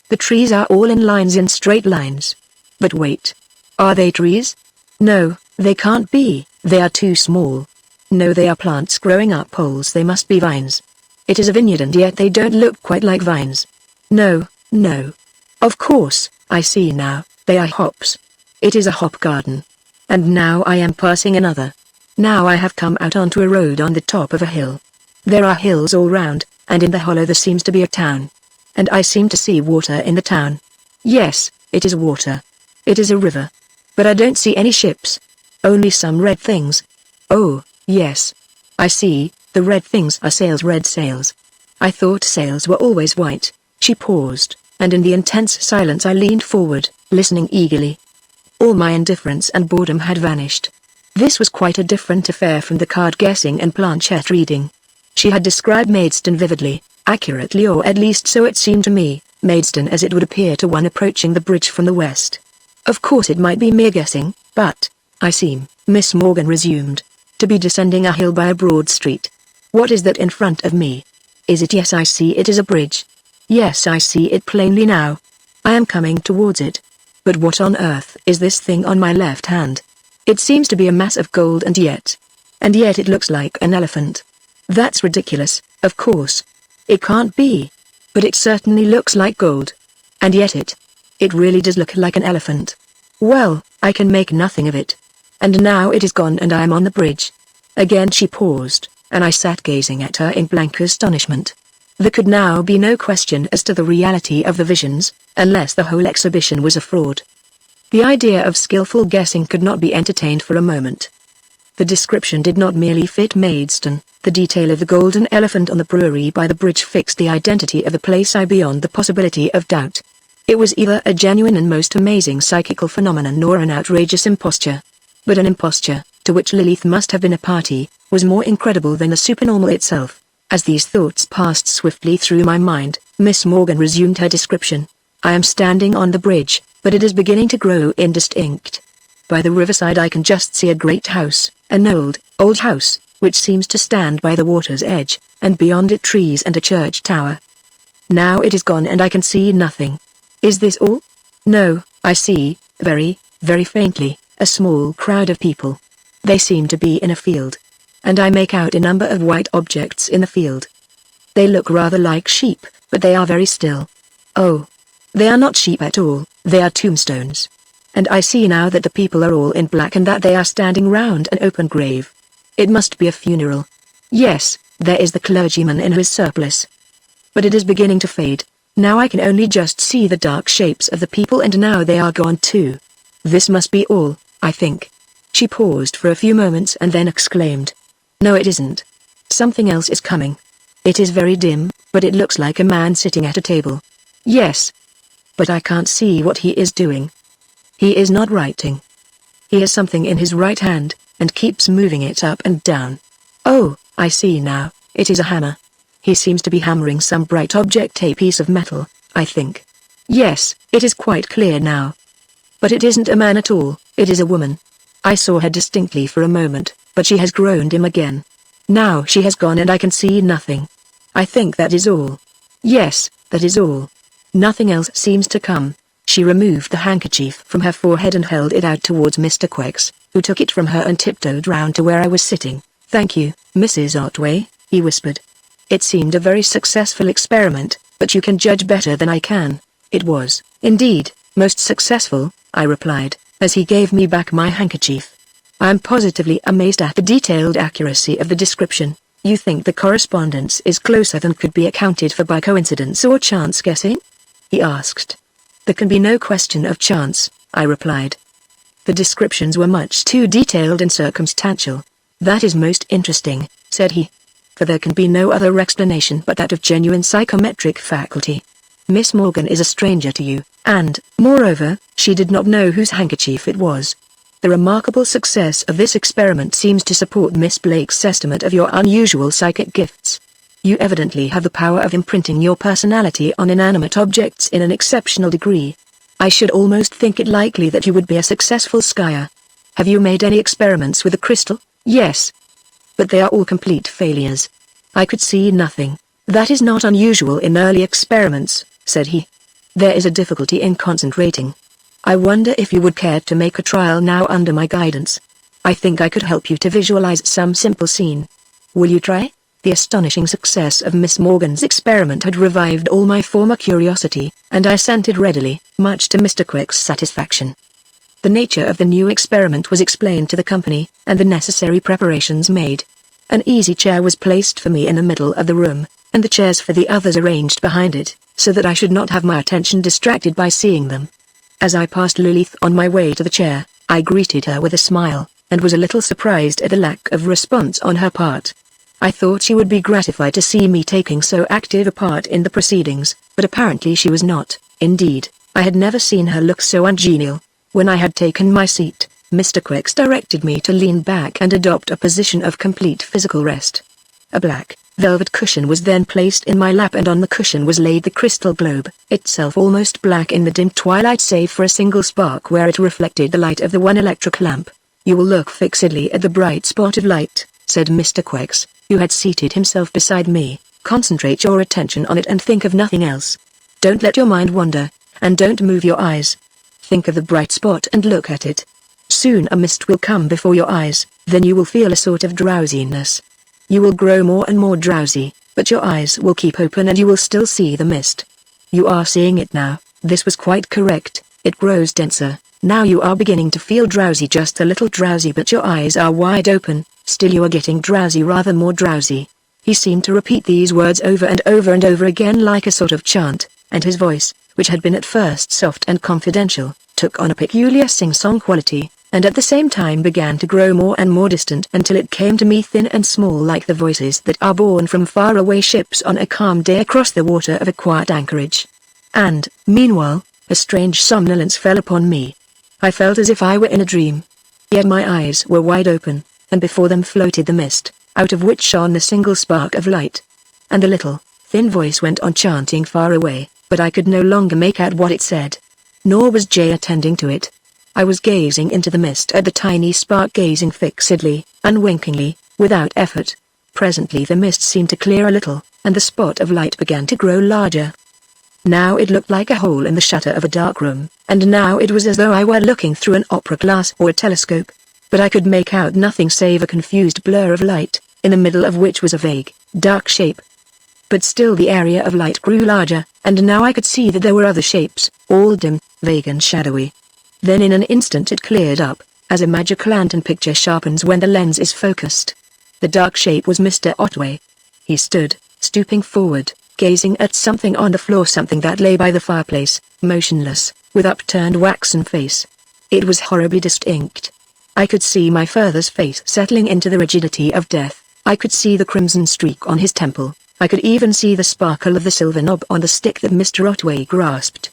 The trees are all in lines, in straight lines. But wait. Are they trees? No, they can't be, they are too small. No, they are plants growing up poles, they must be vines. It is a vineyard and yet they don't look quite like vines. No, no. Of course, I see now, they are hops. It is a hop garden. And now I am passing another. Now I have come out onto a road on the top of a hill. There are hills all round, and in the hollow there seems to be a town. And I seem to see water in the town. Yes, it is water. It is a river. But I don't see any ships. Only some red things. Oh, yes. I see, the red things are sails, red sails. I thought sails were always white. She paused, and in the intense silence I leaned forward, listening eagerly. All my indifference and boredom had vanished. This was quite a different affair from the card guessing and planchette reading. She had described Maidstone vividly, accurately, or at least so it seemed to me, Maidstone as it would appear to one approaching the bridge from the west. Of course it might be mere guessing, but, I seem, Miss Morgan resumed, to be descending a hill by a broad street. What is that in front of me? Is it? Yes, I see it is a bridge. Yes, I see it plainly now. I am coming towards it. But what on earth is this thing on my left hand? It seems to be a mass of gold and yet it looks like an elephant. That's ridiculous, of course. It can't be. But it certainly looks like gold. And yet it really does look like an elephant. Well, I can make nothing of it. And now it is gone and I am on the bridge. Again she paused, and I sat gazing at her in blank astonishment. There could now be no question as to the reality of the visions, unless the whole exhibition was a fraud. The idea of skillful guessing could not be entertained for a moment. The description did not merely fit Maidstone, the detail of the golden elephant on the brewery by the bridge fixed the identity of the place beyond the possibility of doubt. It was either a genuine and most amazing psychical phenomenon or an outrageous imposture. But an imposture, to which Lilith must have been a party, was more incredible than the supernormal itself. As these thoughts passed swiftly through my mind, Miss Morgan resumed her description. I am standing on the bridge, but it is beginning to grow indistinct. By the riverside I can just see a great house, an old house, which seems to stand by the water's edge, and beyond it trees and a church tower. Now it is gone and I can see nothing. Is this all? No, I see, very, very faintly, a small crowd of people. They seem to be in a field. And I make out a number of white objects in the field. They look rather like sheep, but they are very still. Oh, they are not sheep at all, they are tombstones. And I see now that the people are all in black and that they are standing round an open grave. It must be a funeral. Yes, there is the clergyman in his surplice. But it is beginning to fade. Now I can only just see the dark shapes of the people and now they are gone too. This must be all, I think. She paused for a few moments and then exclaimed. No, it isn't. Something else is coming. It is very dim, but it looks like a man sitting at a table. Yes. But I can't see what he is doing. He is not writing. He has something in his right hand, and keeps moving it up and down. Oh, I see now, it is a hammer. He seems to be hammering some bright object, a piece of metal, I think. Yes, it is quite clear now. But it isn't a man at all, it is a woman. I saw her distinctly for a moment, but she has grown dim again. Now she has gone and I can see nothing. I think that is all. Yes, that is all. Nothing else seems to come. She removed the handkerchief from her forehead and held it out towards Mr. Quex, who took it from her and tiptoed round to where I was sitting. Thank you, Mrs. Otway, he whispered. It seemed a very successful experiment, but you can judge better than I can. It was, indeed, most successful, I replied, as he gave me back my handkerchief. I am positively amazed at the detailed accuracy of the description. You think the correspondence is closer than could be accounted for by coincidence or chance guessing? He asked. There can be no question of chance, I replied. The descriptions were much too detailed and circumstantial. That is most interesting, said he. For there can be no other explanation but that of genuine psychometric faculty. Miss Morgan is a stranger to you, and, moreover, she did not know whose handkerchief it was. The remarkable success of this experiment seems to support Miss Blake's estimate of your unusual psychic gifts. You evidently have the power of imprinting your personality on inanimate objects in an exceptional degree. I should almost think it likely that you would be a successful skier. Have you made any experiments with the crystal? Yes. But they are all complete failures. I could see nothing. That is not unusual in early experiments, said he. There is a difficulty in concentrating. I wonder if you would care to make a trial now under my guidance. I think I could help you to visualize some simple scene. Will you try? The astonishing success of Miss Morgan's experiment had revived all my former curiosity, and I assented readily, much to Mr. Quick's satisfaction. The nature of the new experiment was explained to the company, and the necessary preparations made. An easy chair was placed for me in the middle of the room, and the chairs for the others arranged behind it, so that I should not have my attention distracted by seeing them. As I passed Lilith on my way to the chair, I greeted her with a smile, and was a little surprised at the lack of response on her part. I thought she would be gratified to see me taking so active a part in the proceedings, but apparently she was not. Indeed, I had never seen her look so ungenial. When I had taken my seat, Mr. Quicks directed me to lean back and adopt a position of complete physical rest. A black, velvet cushion was then placed in my lap, and on the cushion was laid the crystal globe, itself almost black in the dim twilight save for a single spark where it reflected the light of the one electric lamp. "You will look fixedly at the bright spot of light," said Mr. Quicks, who had seated himself beside me. "Concentrate your attention on it and think of nothing else. Don't let your mind wander, and don't move your eyes. Think of the bright spot and look at it. Soon a mist will come before your eyes, then you will feel a sort of drowsiness. You will grow more and more drowsy, but your eyes will keep open and you will still see the mist. You are seeing it now." This was quite correct. "It grows denser. Now you are beginning to feel drowsy, just a little drowsy, but your eyes are wide open. Still you are getting drowsy, rather more drowsy." He seemed to repeat these words over and over and over again like a sort of chant, and his voice, which had been at first soft and confidential, took on a peculiar sing-song quality, and at the same time began to grow more and more distant until it came to me thin and small like the voices that are borne from far-away ships on a calm day across the water of a quiet anchorage. And, meanwhile, a strange somnolence fell upon me. I felt as if I were in a dream. Yet my eyes were wide open, and before them floated the mist, out of which shone a single spark of light. And the little, thin voice went on chanting far away, but I could no longer make out what it said. Nor was Jay attending to it. I was gazing into the mist at the tiny spark, gazing fixedly, unwinkingly, without effort. Presently the mist seemed to clear a little, and the spot of light began to grow larger. Now it looked like a hole in the shutter of a dark room, and now it was as though I were looking through an opera glass or a telescope. But I could make out nothing save a confused blur of light, in the middle of which was a vague, dark shape. But still the area of light grew larger, and now I could see that there were other shapes, all dim, vague and shadowy. Then in an instant it cleared up, as a magic lantern picture sharpens when the lens is focused. The dark shape was Mr. Otway. He stood, stooping forward, gazing at something on the floor, something that lay by the fireplace, motionless, with upturned waxen face. It was horribly distinct. I could see my father's face settling into the rigidity of death. I could see the crimson streak on his temple. I could even see the sparkle of the silver knob on the stick that Mr. Otway grasped.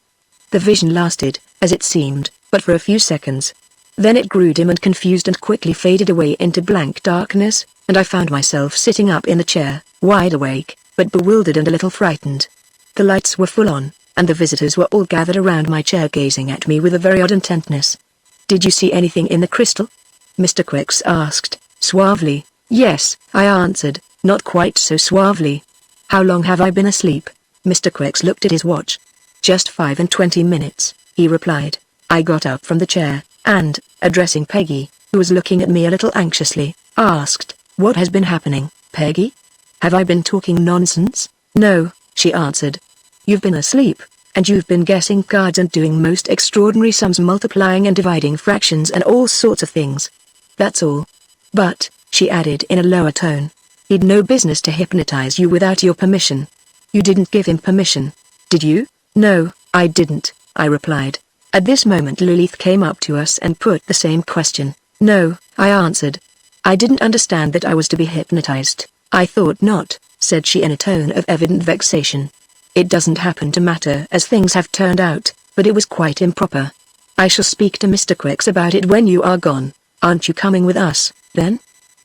The vision lasted, as it seemed, but for a few seconds. Then it grew dim and confused and quickly faded away into blank darkness, and I found myself sitting up in the chair, wide awake, but bewildered and a little frightened. The lights were full on, and the visitors were all gathered around my chair gazing at me with a very odd intentness. "Did you see anything in the crystal?" Mr. Quicks asked, suavely. "Yes," I answered, not quite so suavely. "How long have I been asleep?" Mr. Quicks looked at his watch. "Just 25 minutes," he replied. I got up from the chair, and, addressing Peggy, who was looking at me a little anxiously, asked, "What has been happening, Peggy? Have I been talking nonsense?" "No," she answered. "You've been asleep, and you've been guessing cards and doing most extraordinary sums, multiplying and dividing fractions and all sorts of things. That's all. But," she added in a lower tone, "he'd no business to hypnotize you without your permission. You didn't give him permission, did you?" "No, I didn't," I replied. At this moment Lilith came up to us and put the same question. "No," I answered. "I didn't understand that I was to be hypnotized." "I thought not," said she in a tone of evident vexation. "It doesn't happen to matter as things have turned out, but it was quite improper. I shall speak to Mr. Quicks about it when you are gone. Aren't you coming with us, then?"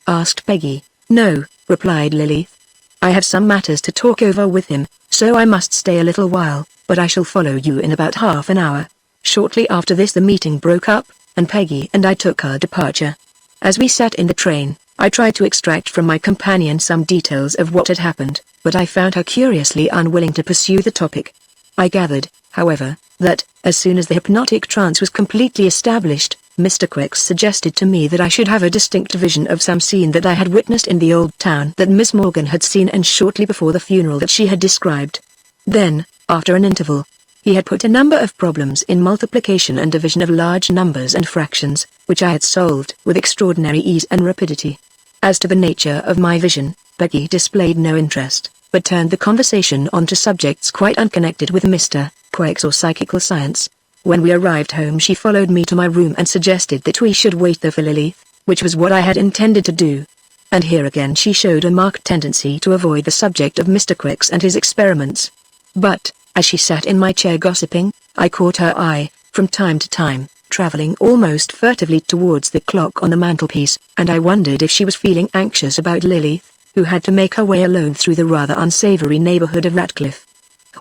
asked Peggy. "No," replied Lilith. "I have some matters to talk over with him, so I must stay a little while, but I shall follow you in about half an hour." Shortly after this the meeting broke up, and Peggy and I took our departure. As we sat in the train, I tried to extract from my companion some details of what had happened, but I found her curiously unwilling to pursue the topic. I gathered, however, that, as soon as the hypnotic trance was completely established, Mr. Quicks suggested to me that I should have a distinct vision of some scene that I had witnessed in the old town that Miss Morgan had seen, and shortly before the funeral that she had described. Then, after an interval, he had put a number of problems in multiplication and division of large numbers and fractions, which I had solved with extraordinary ease and rapidity. As to the nature of my vision, Peggy displayed no interest, but turned the conversation on to subjects quite unconnected with Mr. Quicks or psychical science. When we arrived home she followed me to my room and suggested that we should wait there for Lilith, which was what I had intended to do. And here again she showed a marked tendency to avoid the subject of Mr. Quicks and his experiments. But, as she sat in my chair gossiping, I caught her eye, from time to time, traveling almost furtively towards the clock on the mantelpiece, and I wondered if she was feeling anxious about Lily, who had to make her way alone through the rather unsavory neighborhood of Ratcliffe.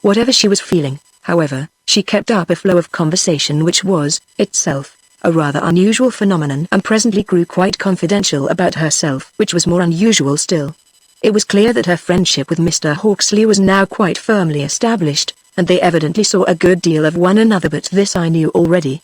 Whatever she was feeling, however, she kept up a flow of conversation which was, itself, a rather unusual phenomenon, and presently grew quite confidential about herself, which was more unusual still. It was clear that her friendship with Mr. Hawksley was now quite firmly established, and they evidently saw a good deal of one another, but this I knew already.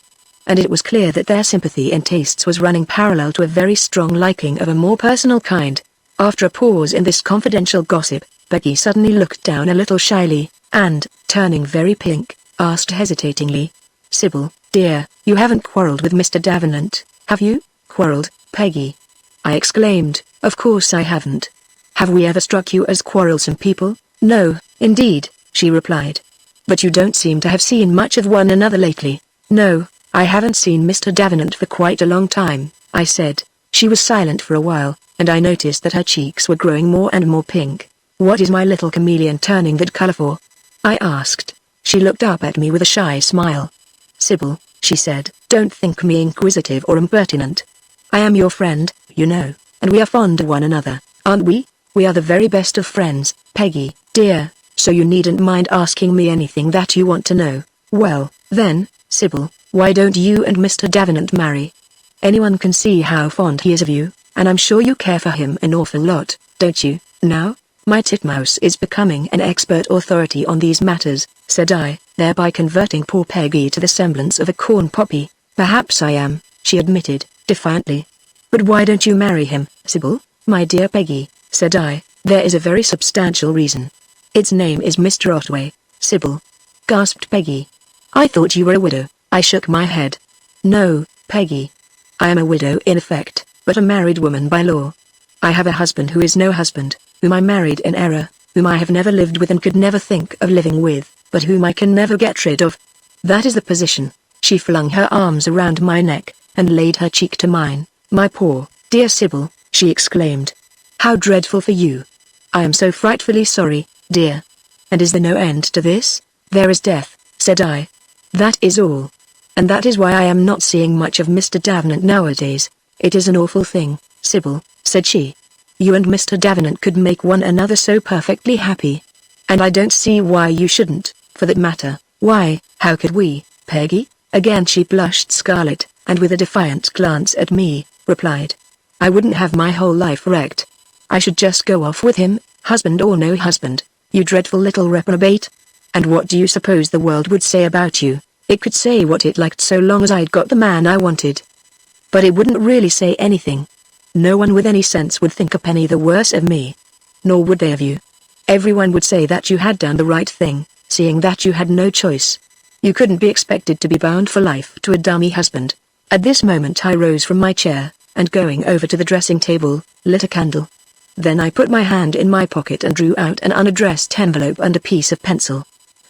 And it was clear that their sympathy in tastes was running parallel to a very strong liking of a more personal kind. After a pause in this confidential gossip, Peggy suddenly looked down a little shyly, and, turning very pink, asked hesitatingly, "Sybil, dear, you haven't quarrelled with Mr. Davenant, have you?" "Quarrelled, Peggy?" I exclaimed. "Of course I haven't. Have we ever struck you as quarrelsome people?" "No, indeed," she replied. "But you don't seem to have seen much of one another lately." "No, I haven't seen Mr. Davenant for quite a long time," I said. She was silent for a while, and I noticed that her cheeks were growing more and more pink. "What is my little chameleon turning that color for?" I asked. She looked up at me with a shy smile. "Sybil," she said, "don't think me inquisitive or impertinent. I am your friend, you know, and we are fond of one another, aren't we? We are the very best of friends, Peggy, dear, so you needn't mind asking me anything that you want to know." "Well, then, Sybil, why don't you and Mr. Davenant marry? Anyone can see how fond he is of you, and I'm sure you care for him an awful lot, don't you, now?" "My titmouse is becoming an expert authority on these matters," said I, thereby converting poor Peggy to the semblance of a corn poppy. "Perhaps I am," she admitted, defiantly. "But why don't you marry him, Sybil?" "My dear Peggy," said I, "there is a very substantial reason." "Its name is Mr. Otway, Sybil," gasped Peggy. "I thought you were a widow." I shook my head. "No, Peggy. I am a widow in effect, but a married woman by law. I have a husband who is no husband, whom I married in error, whom I have never lived with and could never think of living with, but whom I can never get rid of. That is the position." She flung her arms around my neck, and laid her cheek to mine. "My poor, dear Sybil," she exclaimed. "How dreadful for you. I am so frightfully sorry, dear." "And is there no end to this?" "There is death," said I. "That is all. And that is why I am not seeing much of Mr. Davenant nowadays." "It is an awful thing, Sybil," said she. "You and Mr. Davenant could make one another so perfectly happy. And I don't see why you shouldn't, for that matter. Why, how could we, Peggy?" Again she blushed scarlet, and with a defiant glance at me, replied, "I wouldn't have my whole life wrecked. I should just go off with him, husband or no husband, you dreadful little reprobate. And what do you suppose the world would say about you? It could say what it liked so long as I'd got the man I wanted. But it wouldn't really say anything. No one with any sense would think a penny the worse of me. Nor would they of you. Everyone would say that you had done the right thing, seeing that you had no choice. You couldn't be expected to be bound for life to a dummy husband." At this moment I rose from my chair, and going over to the dressing table, lit a candle. Then I put my hand in my pocket and drew out an unaddressed envelope and a piece of pencil.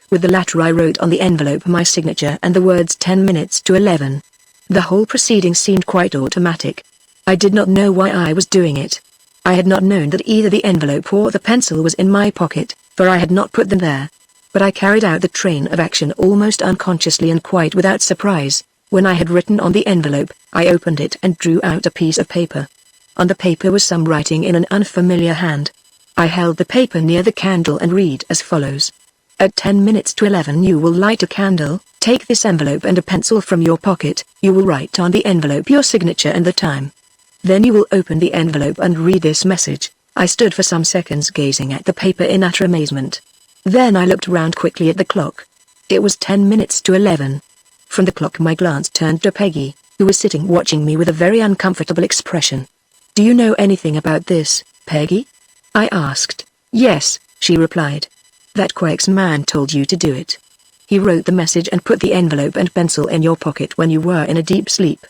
With the latter I wrote on the envelope my signature and the words 10 minutes to 11. The whole proceeding seemed quite automatic. I did not know why I was doing it. I had not known that either the envelope or the pencil was in my pocket, for I had not put them there. But I carried out the train of action almost unconsciously and quite without surprise. When I had written on the envelope, I opened it and drew out a piece of paper. On the paper was some writing in an unfamiliar hand. I held the paper near the candle and read as follows. "At 10 minutes to 11 you will light a candle, take this envelope and a pencil from your pocket, you will write on the envelope your signature and the time. Then you will open the envelope and read this message." I stood for some seconds gazing at the paper in utter amazement. Then I looked round quickly at the clock. It was 10 minutes to 11. From the clock my glance turned to Peggy, who was sitting watching me with a very uncomfortable expression. "Do you know anything about this, Peggy?" I asked. "Yes," she replied. "That Quake's man told you to do it. He wrote the message and put the envelope and pencil in your pocket when you were in a deep sleep.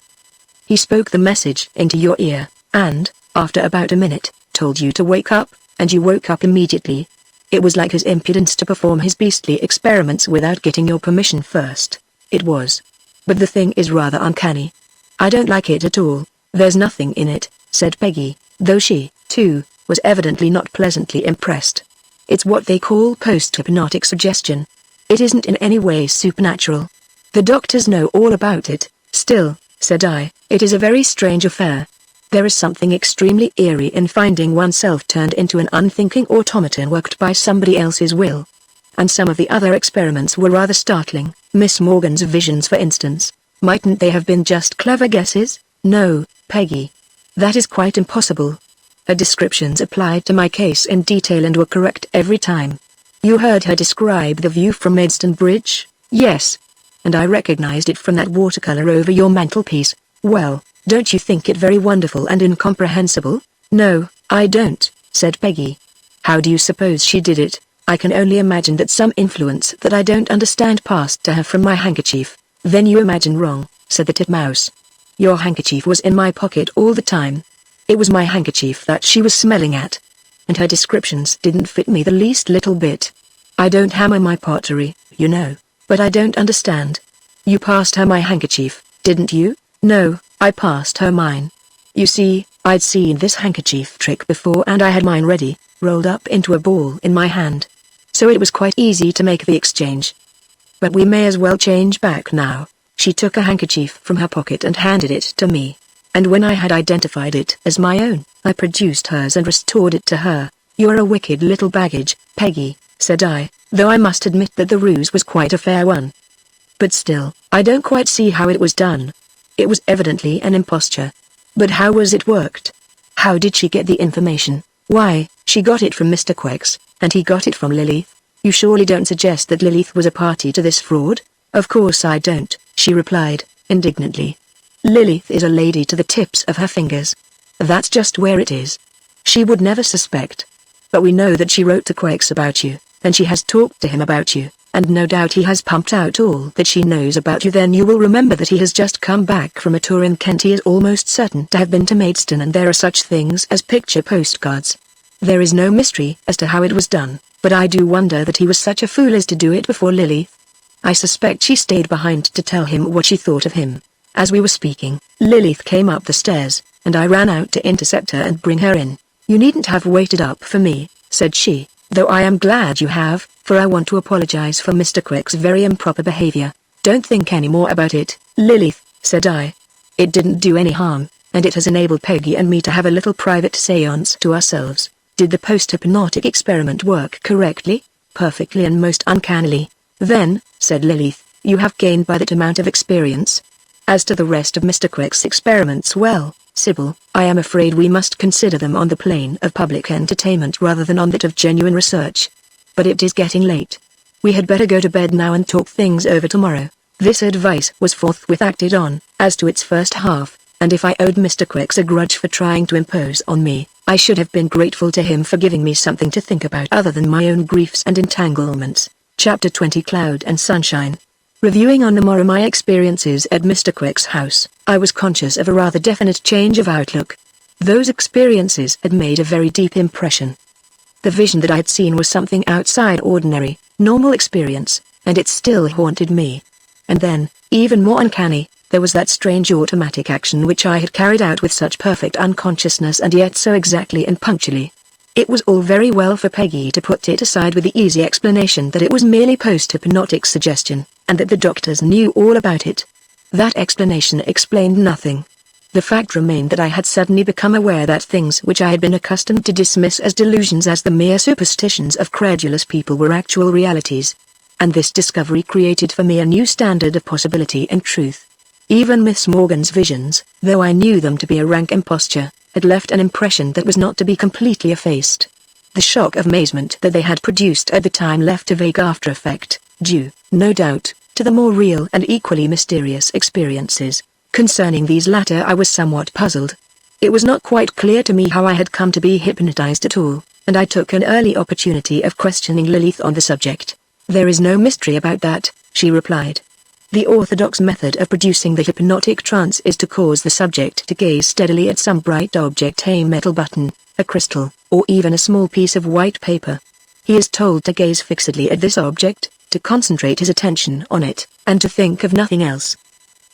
He spoke the message into your ear, and, after about a minute, told you to wake up, and you woke up immediately. It was like his impudence to perform his beastly experiments without getting your permission first. It was. But the thing is rather uncanny. I don't like it at all." "There's nothing in it," said Peggy, though she, too, was evidently not pleasantly impressed. "It's what they call post-hypnotic suggestion. It isn't in any way supernatural. The doctors know all about it, Still, said I, it is a very strange affair. There is something extremely eerie in finding oneself turned into an unthinking automaton worked by somebody else's will. And some of the other experiments were rather startling, Miss Morgan's visions for instance. Mightn't they have been just clever guesses? No, Peggy. That is quite impossible. Her descriptions applied to my case in detail and were correct every time. You heard her describe the view from Maidstone Bridge? Yes. And I recognized it from that watercolor over your mantelpiece. Well, don't you think it very wonderful and incomprehensible? No, I don't, said Peggy. How do you suppose she did it? I can only imagine that some influence that I don't understand passed to her from my handkerchief. Then you imagine wrong, said the titmouse. Your handkerchief was in my pocket all the time. It was my handkerchief that she was smelling at. And her descriptions didn't fit me the least little bit. I don't hammer my pottery, you know, but I don't understand. You passed her my handkerchief, didn't you? No, I passed her mine. You see, I'd seen this handkerchief trick before and I had mine ready, rolled up into a ball in my hand. So it was quite easy to make the exchange. But we may as well change back now. She took a handkerchief from her pocket and handed it to me. And when I had identified it as my own, I produced hers and restored it to her. You're a wicked little baggage, Peggy, said I, though I must admit that the ruse was quite a fair one. But still, I don't quite see how it was done. It was evidently an imposture. But how was it worked? How did she get the information? Why, she got it from Mr. Quex, and he got it from Lilith. You surely don't suggest that Lilith was a party to this fraud? Of course I don't, she replied, indignantly. Lilith is a lady to the tips of her fingers. That's just where it is. She would never suspect. But we know that she wrote to Quex about you, and she has talked to him about you, and no doubt he has pumped out all that she knows about you. Then you will remember that he has just come back from a tour in Kent. He is almost certain to have been to Maidstone, and there are such things as picture postcards. There is no mystery as to how it was done, but I do wonder that he was such a fool as to do it before Lilith. I suspect she stayed behind to tell him what she thought of him. As we were speaking, Lilith came up the stairs, and I ran out to intercept her and bring her in. You needn't have waited up for me, said she, though I am glad you have, for I want to apologize for Mr. Quex's very improper behavior. Don't think any more about it, Lilith, said I. It didn't do any harm, and it has enabled Peggy and me to have a little private seance to ourselves. Did the post-hypnotic experiment work correctly? Perfectly and most uncannily. Then, said Lilith, you have gained by that amount of experience. As to the rest of Mr. Quex's experiments, well, Sybil, I am afraid we must consider them on the plane of public entertainment rather than on that of genuine research. But it is getting late. We had better go to bed now and talk things over tomorrow. This advice was forthwith acted on, as to its first half, and if I owed Mr. Quex a grudge for trying to impose on me, I should have been grateful to him for giving me something to think about other than my own griefs and entanglements. Chapter 20 Cloud and Sunshine. Reviewing on the morrow my experiences at Mr. Quex's house, I was conscious of a rather definite change of outlook. Those experiences had made a very deep impression. The vision that I had seen was something outside ordinary, normal experience, and it still haunted me. And then, even more uncanny, there was that strange automatic action which I had carried out with such perfect unconsciousness and yet so exactly and punctually. It was all very well for Peggy to put it aside with the easy explanation that it was merely post-hypnotic suggestion, and that the doctors knew all about it. That explanation explained nothing. The fact remained that I had suddenly become aware that things which I had been accustomed to dismiss as delusions, as the mere superstitions of credulous people, were actual realities. And this discovery created for me a new standard of possibility and truth. Even Miss Morgan's visions, though I knew them to be a rank imposture, had left an impression that was not to be completely effaced. The shock of amazement that they had produced at the time left a vague after-effect, due, no doubt, to the more real and equally mysterious experiences. Concerning these latter I was somewhat puzzled. It was not quite clear to me how I had come to be hypnotized at all, and I took an early opportunity of questioning Lilith on the subject. There is no mystery about that, she replied. The orthodox method of producing the hypnotic trance is to cause the subject to gaze steadily at some bright object, a metal button, a crystal, or even a small piece of white paper. He is told to gaze fixedly at this object, to concentrate his attention on it, and to think of nothing else.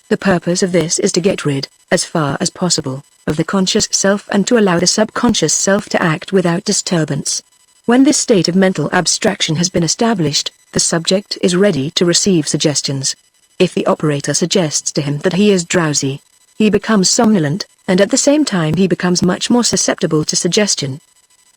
The purpose of this is to get rid, as far as possible, of the conscious self and to allow the subconscious self to act without disturbance. When this state of mental abstraction has been established, the subject is ready to receive suggestions. If the operator suggests to him that he is drowsy, he becomes somnolent, and at the same time he becomes much more susceptible to suggestion.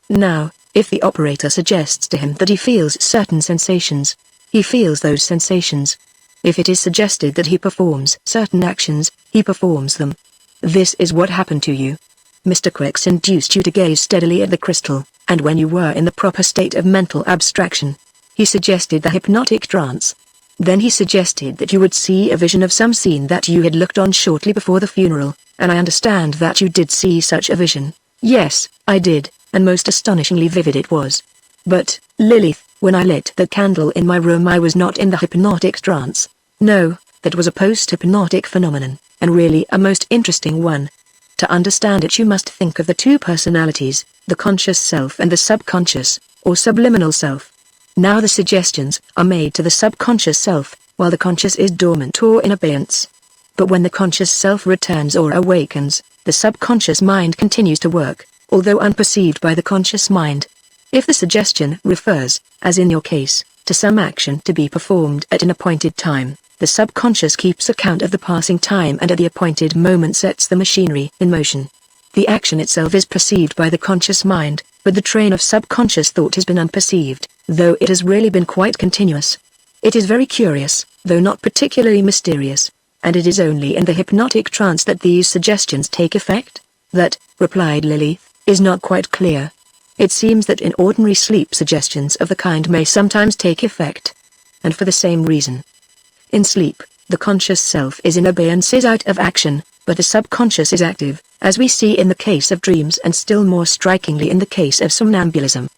Now, if the operator suggests to him that he feels certain sensations, he feels those sensations. If it is suggested that he performs certain actions, he performs them. This is what happened to you. Mr. Quicks induced you to gaze steadily at the crystal, and when you were in the proper state of mental abstraction, he suggested the hypnotic trance. Then he suggested that you would see a vision of some scene that you had looked on shortly before the funeral, and I understand that you did see such a vision. Yes, I did, and most astonishingly vivid it was. But, Lilith, when I lit the candle in my room I was not in the hypnotic trance. No, that was a post-hypnotic phenomenon, and really a most interesting one. To understand it you must think of the two personalities, the conscious self and the subconscious, or subliminal self. Now the suggestions are made to the subconscious self, while the conscious is dormant or in abeyance. But when the conscious self returns or awakens, the subconscious mind continues to work, although unperceived by the conscious mind. If the suggestion refers, as in your case, to some action to be performed at an appointed time, the subconscious keeps account of the passing time and at the appointed moment sets the machinery in motion. The action itself is perceived by the conscious mind, but the train of subconscious thought has been unperceived, though it has really been quite continuous. It is very curious, though not particularly mysterious, and it is only in the hypnotic trance that these suggestions take effect. That, replied Lily, is not quite clear. It seems that in ordinary sleep suggestions of the kind may sometimes take effect. And for the same reason. In sleep, the conscious self is in abeyance, is out of action, but the subconscious is active, as we see in the case of dreams and still more strikingly in the case of somnambulism.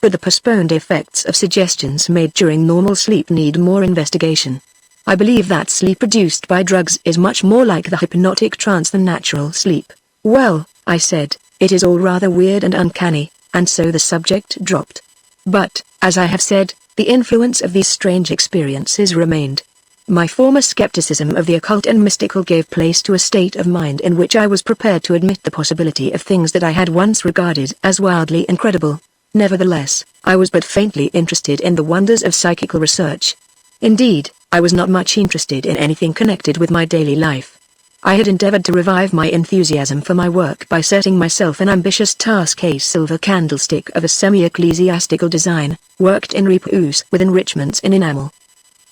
But the postponed effects of suggestions made during normal sleep need more investigation. I believe that sleep produced by drugs is much more like the hypnotic trance than natural sleep. Well, I said, it is all rather weird and uncanny, and so the subject dropped. But, as I have said, the influence of these strange experiences remained. My former skepticism of the occult and mystical gave place to a state of mind in which I was prepared to admit the possibility of things that I had once regarded as wildly incredible. Nevertheless, I was but faintly interested in the wonders of psychical research. Indeed, I was not much interested in anything connected with my daily life. I had endeavored to revive my enthusiasm for my work by setting myself an ambitious task: a silver candlestick of a semi-ecclesiastical design, worked in repousse with enrichments in enamel.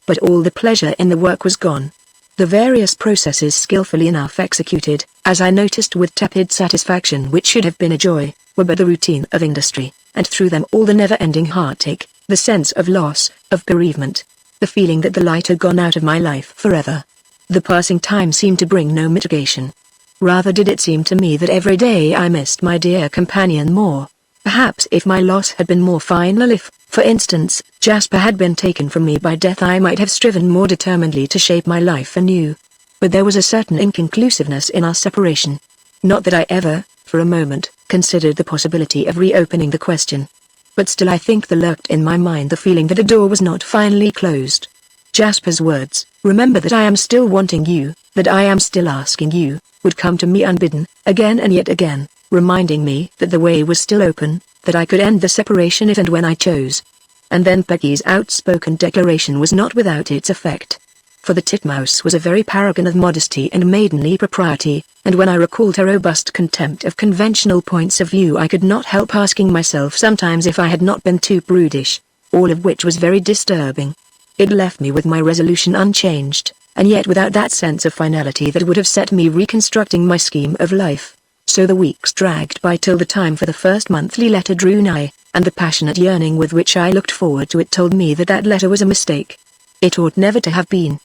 But all the pleasure in the work was gone. The various processes skillfully enough executed, as I noticed with tepid satisfaction which should have been a joy, were but the routine of industry, and through them all the never-ending heartache, the sense of loss, of bereavement, the feeling that the light had gone out of my life forever. The passing time seemed to bring no mitigation. Rather did it seem to me that every day I missed my dear companion more. Perhaps if my loss had been more final, if, for instance, Jasper had been taken from me by death, I might have striven more determinedly to shape my life anew. But there was a certain inconclusiveness in our separation. Not that I ever, for a moment, considered the possibility of reopening the question. But still I think there lurked in my mind the feeling that a door was not finally closed. Jasper's words, "Remember that I am still wanting you, that I am still asking you," would come to me unbidden, again and yet again, reminding me that the way was still open, that I could end the separation if and when I chose. And then Peggy's outspoken declaration was not without its effect. For the titmouse was a very paragon of modesty and maidenly propriety, and when I recalled her robust contempt of conventional points of view I could not help asking myself sometimes if I had not been too prudish, all of which was very disturbing. It left me with my resolution unchanged, and yet without that sense of finality that would have set me reconstructing my scheme of life. So the weeks dragged by till the time for the first monthly letter drew nigh, and the passionate yearning with which I looked forward to it told me that that letter was a mistake. It ought never to have been.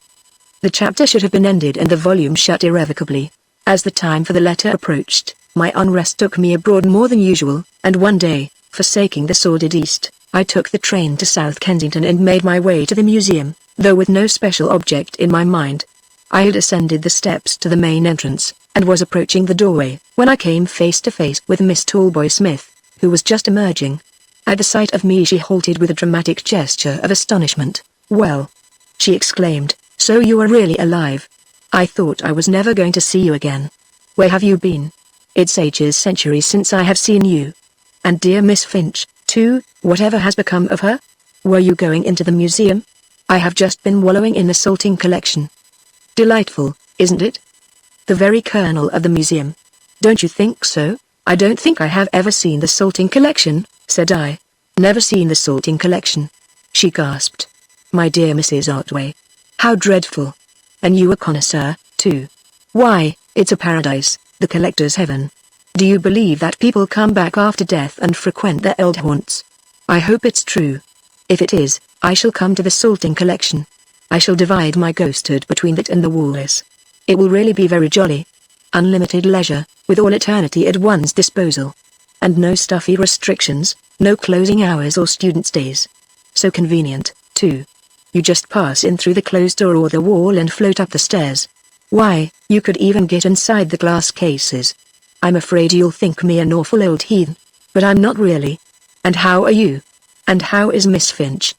The chapter should have been ended and the volume shut irrevocably. As the time for the letter approached, my unrest took me abroad more than usual, and one day, forsaking the sordid East, I took the train to South Kensington and made my way to the museum, though with no special object in my mind. I had ascended the steps to the main entrance, and was approaching the doorway, when I came face to face with Miss Talboy Smith, who was just emerging. At the sight of me she halted with a dramatic gesture of astonishment. "Well," she exclaimed, "so you are really alive. I thought I was never going to see you again. Where have you been? It's ages, centuries since I have seen you. And dear Miss Finch, too, whatever has become of her? Were you going into the museum? I have just been wallowing in the Salting collection. Delightful, isn't it? The very kernel of the museum. Don't you think so? I don't think I have ever seen the sorting collection, said I. Never seen the sorting collection? She gasped. My dear Mrs. Otway. How dreadful. And you a connoisseur, too. Why, it's a paradise, the collector's heaven. Do you believe that people come back after death and frequent their old haunts? I hope it's true. If it is, I shall come to the sorting collection. I shall divide my ghosthood between that and the walrus. It will really be very jolly. Unlimited leisure, with all eternity at one's disposal. And no stuffy restrictions, no closing hours or student days. So convenient, too. You just pass in through the closed door or the wall and float up the stairs. Why, you could even get inside the glass cases. I'm afraid you'll think me an awful old heathen, but I'm not really. And how are you? And how is Miss Finch?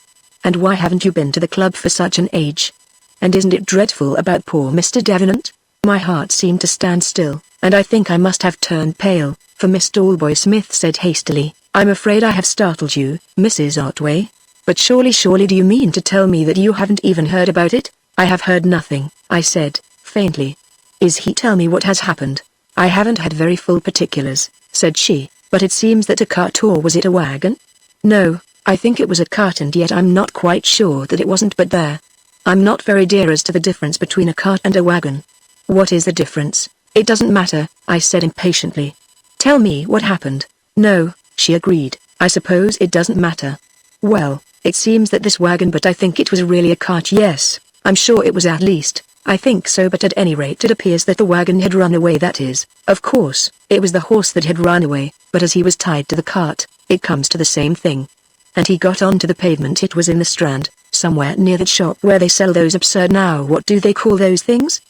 And why haven't you been to the club for such an age? And isn't it dreadful about poor Mr. Davenant? My heart seemed to stand still, and I think I must have turned pale, for Miss Talboys-Smith said hastily, I'm afraid I have startled you, Mrs. Otway. But surely do you mean to tell me that you haven't even heard about it? I have heard nothing, I said, faintly. Is he tell me what has happened? I haven't had very full particulars, said she, but it seems that a cart or was it a wagon? No, I think it was a cart and yet I'm not quite sure that it wasn't but there. I'm not very dear as to the difference between a cart and a wagon. What is the difference? It doesn't matter, I said impatiently. Tell me what happened. No, she agreed, I suppose it doesn't matter. Well, it seems that this wagon but I think it was really a cart yes, I'm sure it was at least, I think so but at any rate it appears that the wagon had run away that is, of course, it was the horse that had run away, but as he was tied to the cart, it comes to the same thing. And he got onto the pavement it was in the Strand, somewhere near that shop where they sell those absurd now what do they call those things?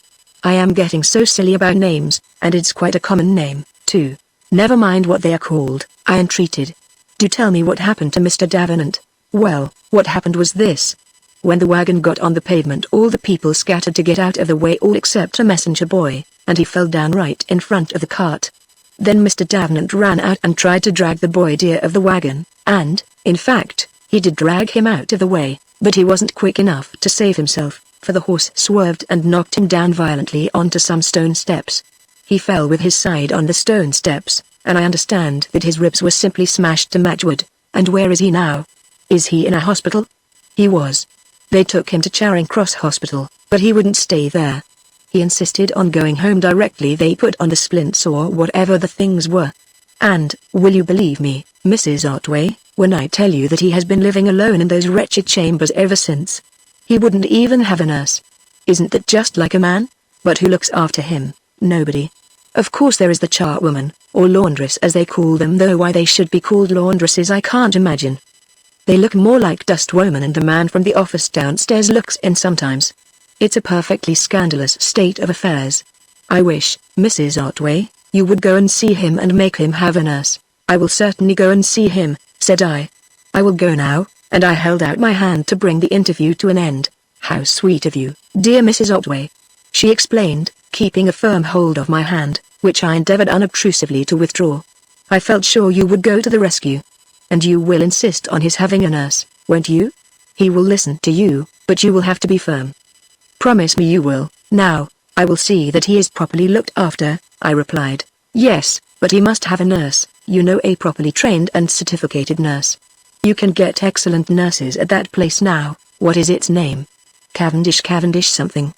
I am getting so silly about names, and it's quite a common name, too. Never mind what they are called, I entreated. Do tell me what happened to Mr. Davenant. Well, what happened was this. When the wagon got on the pavement all the people scattered to get out of the way all except a messenger boy, and he fell down right in front of the cart. Then Mr. Davenant ran out and tried to drag the boy dear of the wagon, and, in fact, he did drag him out of the way, but he wasn't quick enough to save himself, for the horse swerved and knocked him down violently onto some stone steps. He fell with his side on the stone steps, and I understand that his ribs were simply smashed to matchwood. And where is he now? Is he in a hospital? He was. They took him to Charing Cross Hospital, but he wouldn't stay there. He insisted on going home directly they put on the splints or whatever the things were. And, will you believe me, Mrs. Otway, when I tell you that he has been living alone in those wretched chambers ever since? He wouldn't even have a nurse. Isn't that just like a man? But who looks after him? Nobody. Of course there is the charwoman, or laundress as they call them though why they should be called laundresses I can't imagine. They look more like dustwoman and the man from the office downstairs looks in sometimes. It's a perfectly scandalous state of affairs. I wish, Mrs. Otway, you would go and see him and make him have a nurse. I will certainly go and see him, said I. I will go now, and I held out my hand to bring the interview to an end. How sweet of you, dear Mrs. Otway, she explained, keeping a firm hold of my hand, which I endeavored unobtrusively to withdraw. I felt sure you would go to the rescue. And you will insist on his having a nurse, won't you? He will listen to you, but you will have to be firm. Promise me you will. Now, I will see that he is properly looked after, I replied. Yes, but he must have a nurse, you know, a properly trained and certificated nurse. You can get excellent nurses at that place now. What is its name? Cavendish something.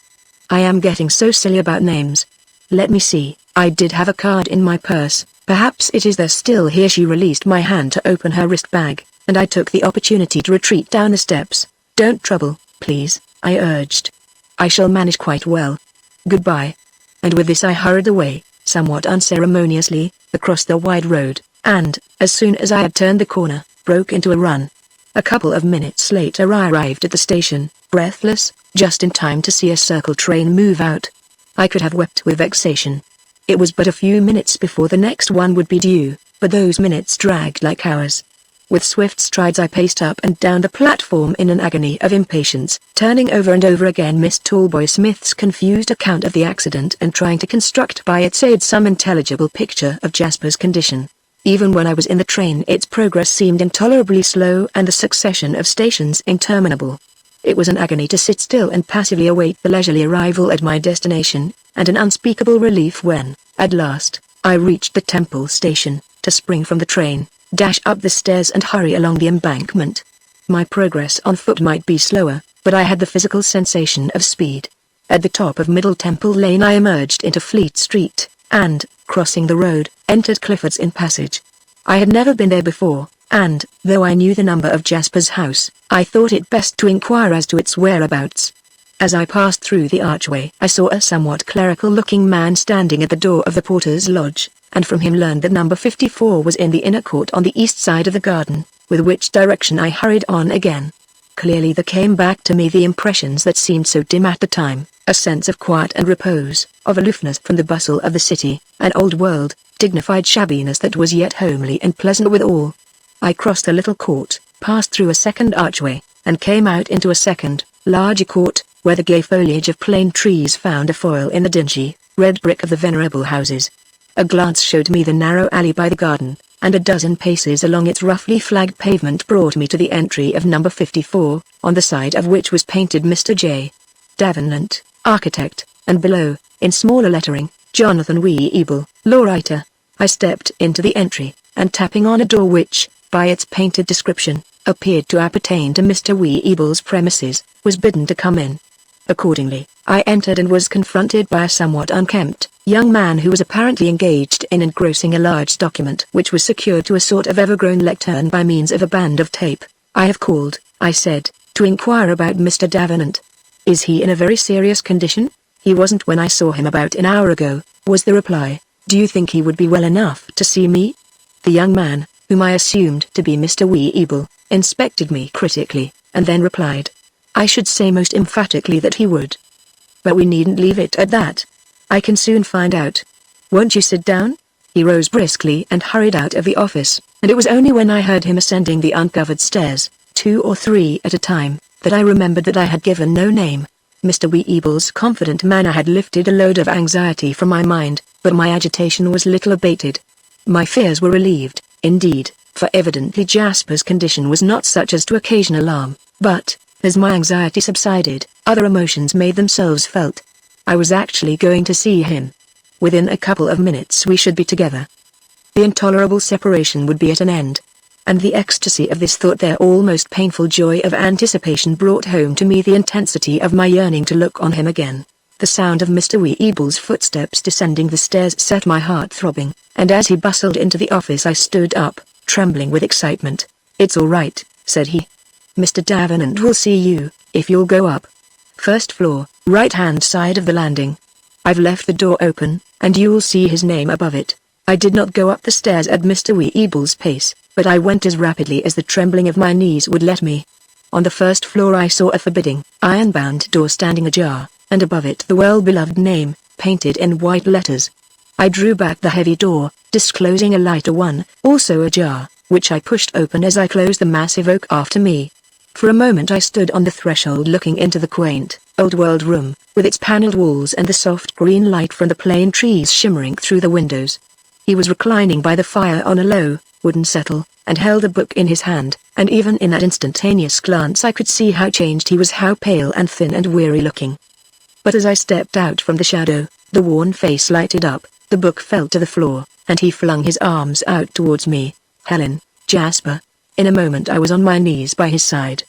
I am getting so silly about names. Let me see, I did have a card in my purse. Perhaps it is there still here. She released my hand to open her wrist bag, and I took the opportunity to retreat down the steps. Don't trouble, please, I urged. I shall manage quite well. Goodbye. And with this I hurried away, somewhat unceremoniously, across the wide road, and, as soon as I had turned the corner, broke into a run. A couple of minutes later I arrived at the station, breathless, just in time to see a circle train move out. I could have wept with vexation. It was but a few minutes before the next one would be due, but those minutes dragged like hours. With swift strides I paced up and down the platform in an agony of impatience, turning over and over again Miss Talboys-Smith's confused account of the accident and trying to construct by its aid some intelligible picture of Jasper's condition. Even when I was in the train its progress seemed intolerably slow and the succession of stations interminable. It was an agony to sit still and passively await the leisurely arrival at my destination, and an unspeakable relief when, at last, I reached the Temple station, to spring from the train, dash up the stairs and hurry along the embankment. My progress on foot might be slower, but I had the physical sensation of speed. At the top of Middle Temple Lane I emerged into Fleet Street, and, crossing the road, entered Clifford's Inn Passage. I had never been there before, and, though I knew the number of Jasper's house, I thought it best to inquire as to its whereabouts. As I passed through the archway I saw a somewhat clerical-looking man standing at the door of the porter's lodge, and from him learned that number 54 was in the inner court on the east side of the garden, with which direction I hurried on again. Clearly there came back to me the impressions that seemed so dim at the time, a sense of quiet and repose, of aloofness from the bustle of the city, an old-world, dignified shabbiness that was yet homely and pleasant withal. I crossed a little court, passed through a second archway, and came out into a second, larger court, where the gay foliage of plane trees found a foil in the dingy, red brick of the venerable houses. A glance showed me the narrow alley by the garden, and a dozen paces along its roughly flagged pavement brought me to the entry of number 54, on the side of which was painted Mr. J. Davenant, architect, and below, in smaller lettering, Jonathan Weeble, law writer. I stepped into the entry, and tapping on a door which, by its painted description, appeared to appertain to Mr. Weeble's premises, was bidden to come in. Accordingly, I entered and was confronted by a somewhat unkempt young man who was apparently engaged in engrossing a large document which was secured to a sort of evergrown lectern by means of a band of tape. "I have called," I said, "to inquire about Mr. Davenant. Is he in a very serious condition?" "He wasn't when I saw him about an hour ago," was the reply. "Do you think he would be well enough to see me?" The young man, whom I assumed to be Mr. Weeble, inspected me critically, and then replied, "I should say most emphatically that he would. But we needn't leave it at that. I can soon find out. Won't you sit down?" He rose briskly and hurried out of the office, and it was only when I heard him ascending the uncovered stairs, 2 or 3 at a time, that I remembered that I had given no name. Mr. Weeble's confident manner had lifted a load of anxiety from my mind, but my agitation was little abated. My fears were relieved, indeed, for evidently Jasper's condition was not such as to occasion alarm, but, as my anxiety subsided, other emotions made themselves felt. I was actually going to see him. Within a couple of minutes we should be together. The intolerable separation would be at an end. And the ecstasy of this thought, their almost painful joy of anticipation, brought home to me the intensity of my yearning to look on him again. The sound of Mr. Weeble's footsteps descending the stairs set my heart throbbing, and as he bustled into the office I stood up, trembling with excitement. "It's all right," said he. "Mr. Davenant will see you, if you'll go up. First floor, right-hand side of the landing. I've left the door open, and you'll see his name above it." I did not go up the stairs at Mr. Weeble's pace, but I went as rapidly as the trembling of my knees would let me. On the first floor I saw a forbidding, iron-bound door standing ajar, and above it the well-beloved name, painted in white letters. I drew back the heavy door, disclosing a lighter one, also ajar, which I pushed open as I closed the massive oak after me. For a moment I stood on the threshold looking into the quaint, old-world room, with its paneled walls and the soft green light from the plane trees shimmering through the windows. He was reclining by the fire on a low, wooden settle, and held a book in his hand, and even in that instantaneous glance I could see how changed he was, how pale and thin and weary-looking. But as I stepped out from the shadow, the worn face lighted up, the book fell to the floor, and he flung his arms out towards me. "Helen, Jasper." In a moment I was on my knees by his side.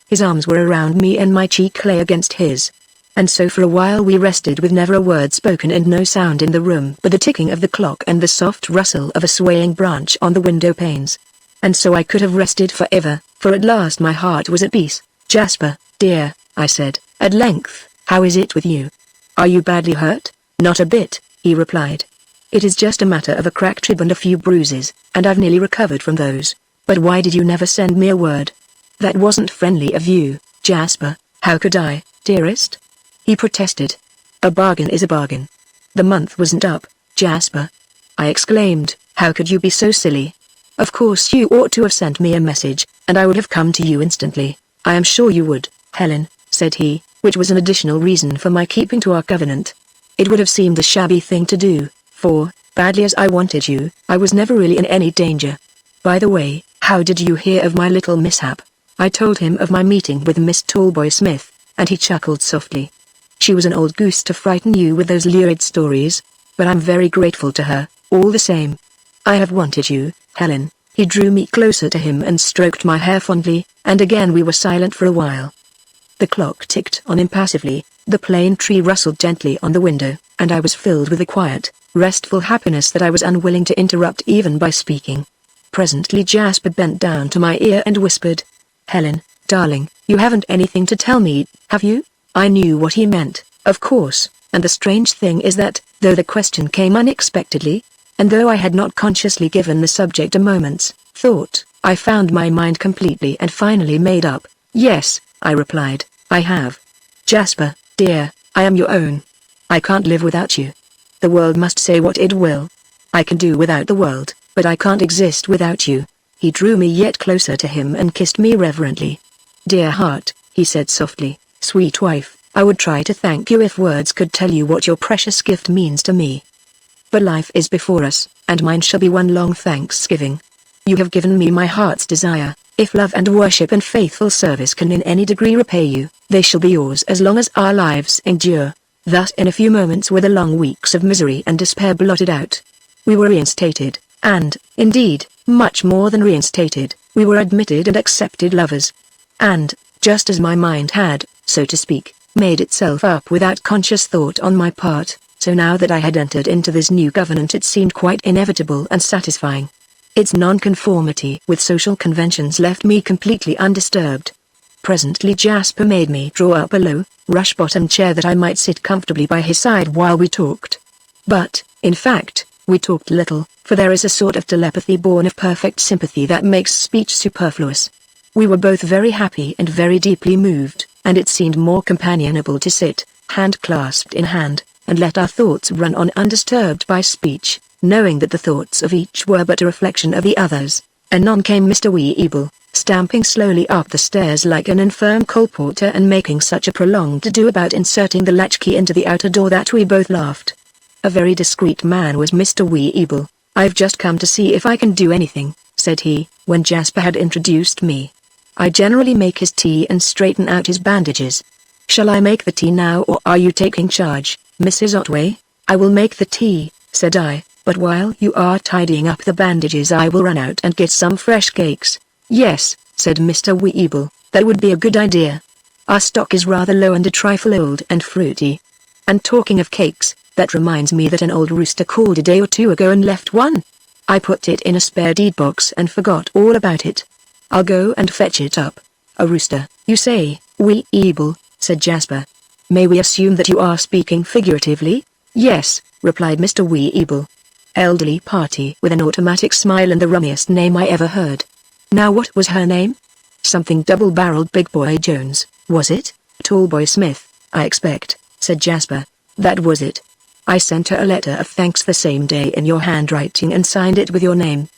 His arms were around me and my cheek lay against his. And so for a while we rested, with never a word spoken and no sound in the room but the ticking of the clock and the soft rustle of a swaying branch on the window panes. And so I could have rested forever, for at last my heart was at peace. "Jasper, dear," I said, at length, "how is it with you? Are you badly hurt?" "Not a bit," he replied. "It is just a matter of a cracked rib and a few bruises, and I've nearly recovered from those. But why did you never send me a word?" "That wasn't friendly of you, Jasper." "How could I, dearest?" he protested. "A bargain is a bargain." "The month wasn't up, Jasper," I exclaimed. "How could you be so silly? Of course you ought to have sent me a message, and I would have come to you instantly." "I am sure you would, Helen," said he, which was an additional reason for my keeping to our covenant. "It would have seemed a shabby thing to do, for, badly as I wanted you, I was never really in any danger. By the way, how did you hear of my little mishap?" I told him of my meeting with Miss Tallboy Smith, and he chuckled softly. She was an old goose to frighten you with those lurid stories, but I'm very grateful to her, all the same. I have wanted you, Helen. He drew me closer to him and stroked my hair fondly, and again we were silent for a while. The clock ticked on impassively, the plane tree rustled gently on the window, and I was filled with a quiet, restful happiness that I was unwilling to interrupt even by speaking. Presently Jasper bent down to my ear and whispered, "Helen, darling, you haven't anything to tell me, have you?" I knew what he meant, of course, and the strange thing is that, though the question came unexpectedly, and though I had not consciously given the subject a moment's thought, I found my mind completely and finally made up. "Yes," I replied, "I have. Jasper, dear, I am your own. I can't live without you. The world must say what it will. I can do without the world, but I can't exist without you." He drew me yet closer to him and kissed me reverently. "Dear heart," he said softly, "sweet wife, I would try to thank you if words could tell you what your precious gift means to me. But life is before us, and mine shall be one long thanksgiving. You have given me my heart's desire. If love and worship and faithful service can in any degree repay you, they shall be yours as long as our lives endure." Thus in a few moments were the long weeks of misery and despair blotted out. We were reinstated, and, indeed, much more than reinstated, we were admitted and accepted lovers. And, just as my mind had, so to speak, made itself up without conscious thought on my part, so now that I had entered into this new covenant it seemed quite inevitable and satisfying. Its non-conformity with social conventions left me completely undisturbed. Presently Jasper made me draw up a low, rush-bottomed chair that I might sit comfortably by his side while we talked. But, in fact, we talked little, for there is a sort of telepathy born of perfect sympathy that makes speech superfluous. We were both very happy and very deeply moved, and it seemed more companionable to sit, hand clasped in hand, and let our thoughts run on undisturbed by speech, knowing that the thoughts of each were but a reflection of the other's. Anon came Mr. Weeble, stamping slowly up the stairs like an infirm colporteur and making such a prolonged to-do about inserting the latchkey into the outer door that we both laughed. A very discreet man was Mr. Weeble. "I've just come to see if I can do anything," said he, when Jasper had introduced me. "I generally make his tea and straighten out his bandages. Shall I make the tea now or are you taking charge, Mrs. Otway?" "I will make the tea," said I, "but while you are tidying up the bandages I will run out and get some fresh cakes." "Yes," said Mr. Weeble, "that would be a good idea. Our stock is rather low and a trifle old and fruity. And talking of cakes, that reminds me that an old rooster called a day or two ago and left one. I put it in a spare deed box and forgot all about it. I'll go and fetch it up." "A rooster, you say, Weeble," said Jasper. "May we assume that you are speaking figuratively?" "Yes," replied Mr. Weeble. "Elderly party with an automatic smile and the rummiest name I ever heard. Now what was her name?" "Something double-barreled Big Boy Jones, was it?" "Tallboy Smith, I expect," said Jasper. "That was it. I sent her a letter of thanks the same day in your handwriting and signed it with your name.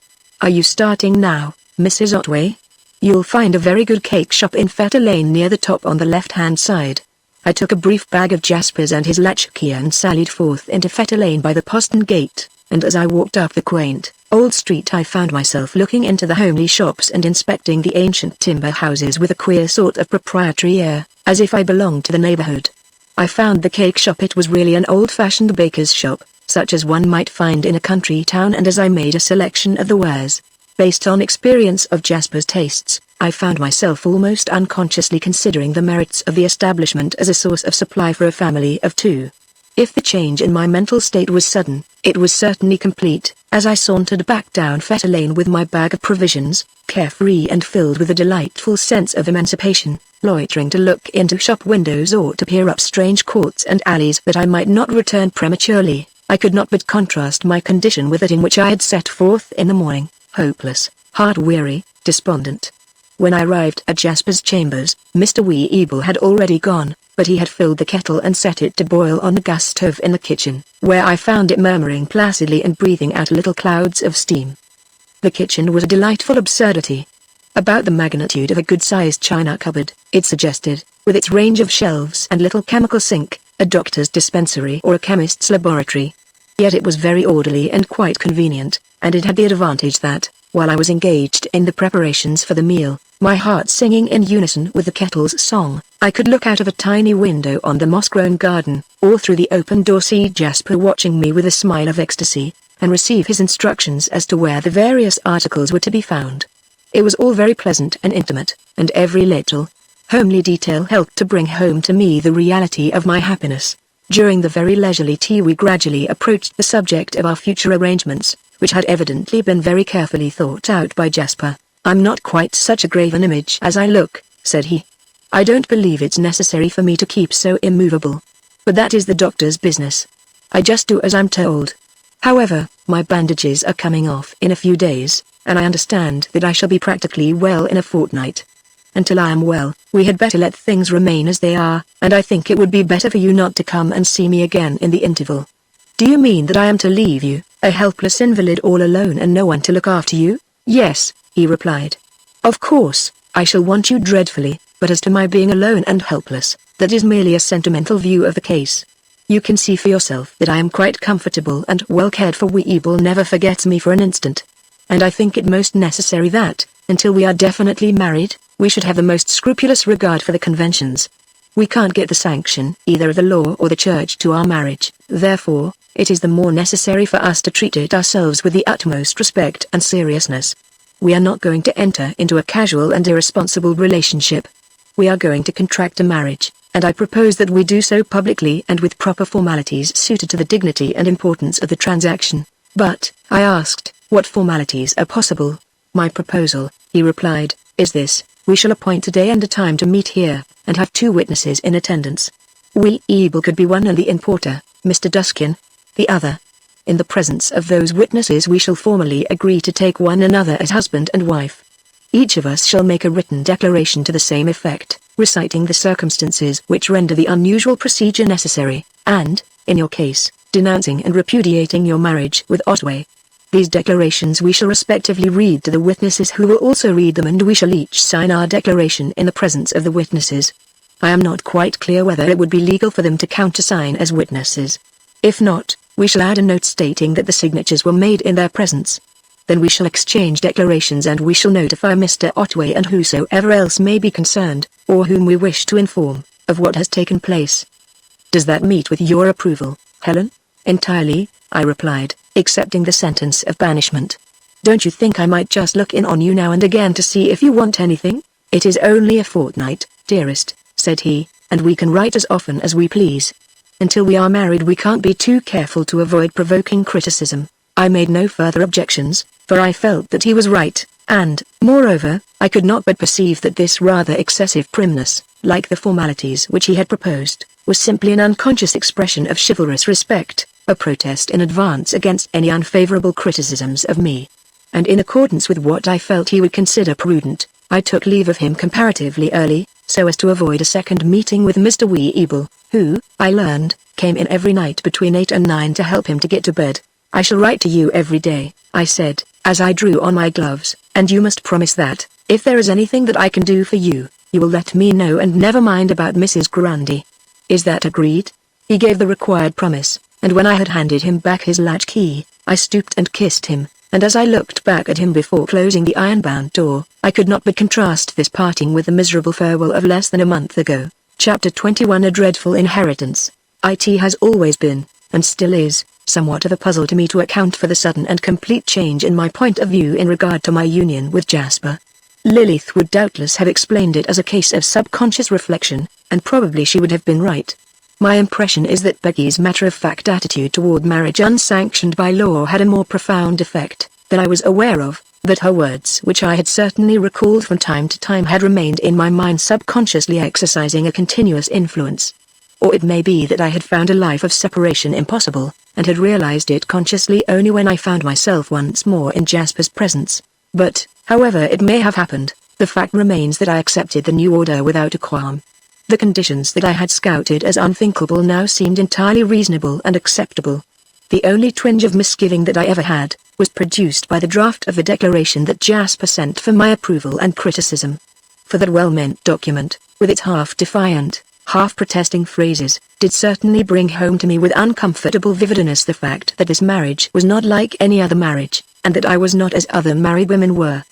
Are you starting now, Mrs. Otway? You'll find a very good cake shop in Fetter Lane near the top on the left-hand side." I took a brief bag of Jasper's and his latchkey and sallied forth into Fetter Lane by the postern gate, and as I walked up the quaint, old street I found myself looking into the homely shops and inspecting the ancient timber houses with a queer sort of proprietary air, as if I belonged to the neighborhood. I found the cake shop. It was really an old-fashioned baker's shop, such as one might find in a country town, and as I made a selection of the wares, based on experience of Jasper's tastes, I found myself almost unconsciously considering the merits of the establishment as a source of supply for a family of two. If the change in my mental state was sudden, it was certainly complete, as I sauntered back down Fetter Lane with my bag of provisions, carefree and filled with a delightful sense of emancipation, loitering to look into shop windows or to peer up strange courts and alleys that I might not return prematurely. I could not but contrast my condition with that in which I had set forth in the morning, hopeless, heart-weary, despondent. When I arrived at Jasper's chambers, Mr. Weeble had already gone, but he had filled the kettle and set it to boil on the gas stove in the kitchen, where I found it murmuring placidly and breathing out little clouds of steam. The kitchen was a delightful absurdity. About the magnitude of a good-sized china cupboard, it suggested, with its range of shelves and little chemical sink, a doctor's dispensary or a chemist's laboratory. Yet it was very orderly and quite convenient, and it had the advantage that, while I was engaged in the preparations for the meal, my heart singing in unison with the kettle's song, I could look out of a tiny window on the moss-grown garden, or through the open door see Jasper watching me with a smile of ecstasy, and receive his instructions as to where the various articles were to be found. It was all very pleasant and intimate, and every little, homely detail helped to bring home to me the reality of my happiness. During the very leisurely tea we gradually approached the subject of our future arrangements, which had evidently been very carefully thought out by Jasper. "I'm not quite such a graven image as I look," said he. "I don't believe it's necessary for me to keep so immovable. But that is the doctor's business. I just do as I'm told. However, my bandages are coming off in a few days, and I understand that I shall be practically well in a fortnight. Until I am well, we had better let things remain as they are, and I think it would be better for you not to come and see me again in the interval." "Do you mean that I am to leave you, a helpless invalid, all alone and no one to look after you?" "Yes," he replied. "Of course, I shall want you dreadfully, but as to my being alone and helpless, that is merely a sentimental view of the case. You can see for yourself that I am quite comfortable and well cared for. Weeble never forgets me for an instant. And I think it most necessary that, until we are definitely married, we should have the most scrupulous regard for the conventions. We can't get the sanction either of the law or the church to our marriage, therefore, it is the more necessary for us to treat it ourselves with the utmost respect and seriousness. We are not going to enter into a casual and irresponsible relationship. We are going to contract a marriage, and I propose that we do so publicly and with proper formalities suited to the dignity and importance of the transaction." "But," I asked, "what formalities are possible?" "My proposal," he replied, "is this: we shall appoint a day and a time to meet here, and have 2 witnesses in attendance. Weeble could be one and the importer, Mr. Duskin, the other. In the presence of those witnesses we shall formally agree to take one another as husband and wife. Each of us shall make a written declaration to the same effect, reciting the circumstances which render the unusual procedure necessary, and, in your case, denouncing and repudiating your marriage with Otway. These declarations we shall respectively read to the witnesses, who will also read them, and we shall each sign our declaration in the presence of the witnesses. I am not quite clear whether it would be legal for them to countersign as witnesses. If not, we shall add a note stating that the signatures were made in their presence. Then we shall exchange declarations, and we shall notify Mr. Otway and whosoever else may be concerned, or whom we wish to inform, of what has taken place. Does that meet with your approval, Helen?" "Entirely," I replied, accepting the sentence of banishment. "Don't you think I might just look in on you now and again to see if you want anything?" "It is only a fortnight, dearest," said he, "and we can write as often as we please. Until we are married we can't be too careful to avoid provoking criticism." I made no further objections, for I felt that he was right, and, moreover, I could not but perceive that this rather excessive primness, like the formalities which he had proposed, was simply an unconscious expression of chivalrous respect, a protest in advance against any unfavorable criticisms of me. And in accordance with what I felt he would consider prudent, I took leave of him comparatively early, so as to avoid a second meeting with Mr. Weeble, who, I learned, came in every night between 8 and 9 to help him to get to bed. "I shall write to you every day," I said, as I drew on my gloves, "and you must promise that, if there is anything that I can do for you, you will let me know, and never mind about Mrs. Grundy. Is that agreed?" He gave the required promise, and when I had handed him back his latchkey, I stooped and kissed him, and as I looked back at him before closing the iron-bound door, I could not but contrast this parting with the miserable farewell of less than a month ago. Chapter 21. A Dreadful Inheritance. It has always been, and still is, somewhat of a puzzle to me to account for the sudden and complete change in my point of view in regard to my union with Jasper. Lilith would doubtless have explained it as a case of subconscious reflection, and probably she would have been right. My impression is that Becky's matter-of-fact attitude toward marriage unsanctioned by law had a more profound effect than I was aware of, that her words, which I had certainly recalled from time to time, had remained in my mind subconsciously exercising a continuous influence. Or it may be that I had found a life of separation impossible, and had realized it consciously only when I found myself once more in Jasper's presence. But, however it may have happened, the fact remains that I accepted the new order without a qualm. The conditions that I had scouted as unthinkable now seemed entirely reasonable and acceptable. The only twinge of misgiving that I ever had, was produced by the draft of the declaration that Jasper sent for my approval and criticism. For that well-meant document, with its half-defiant, half-protesting phrases, did certainly bring home to me with uncomfortable vividness the fact that this marriage was not like any other marriage, and that I was not as other married women were.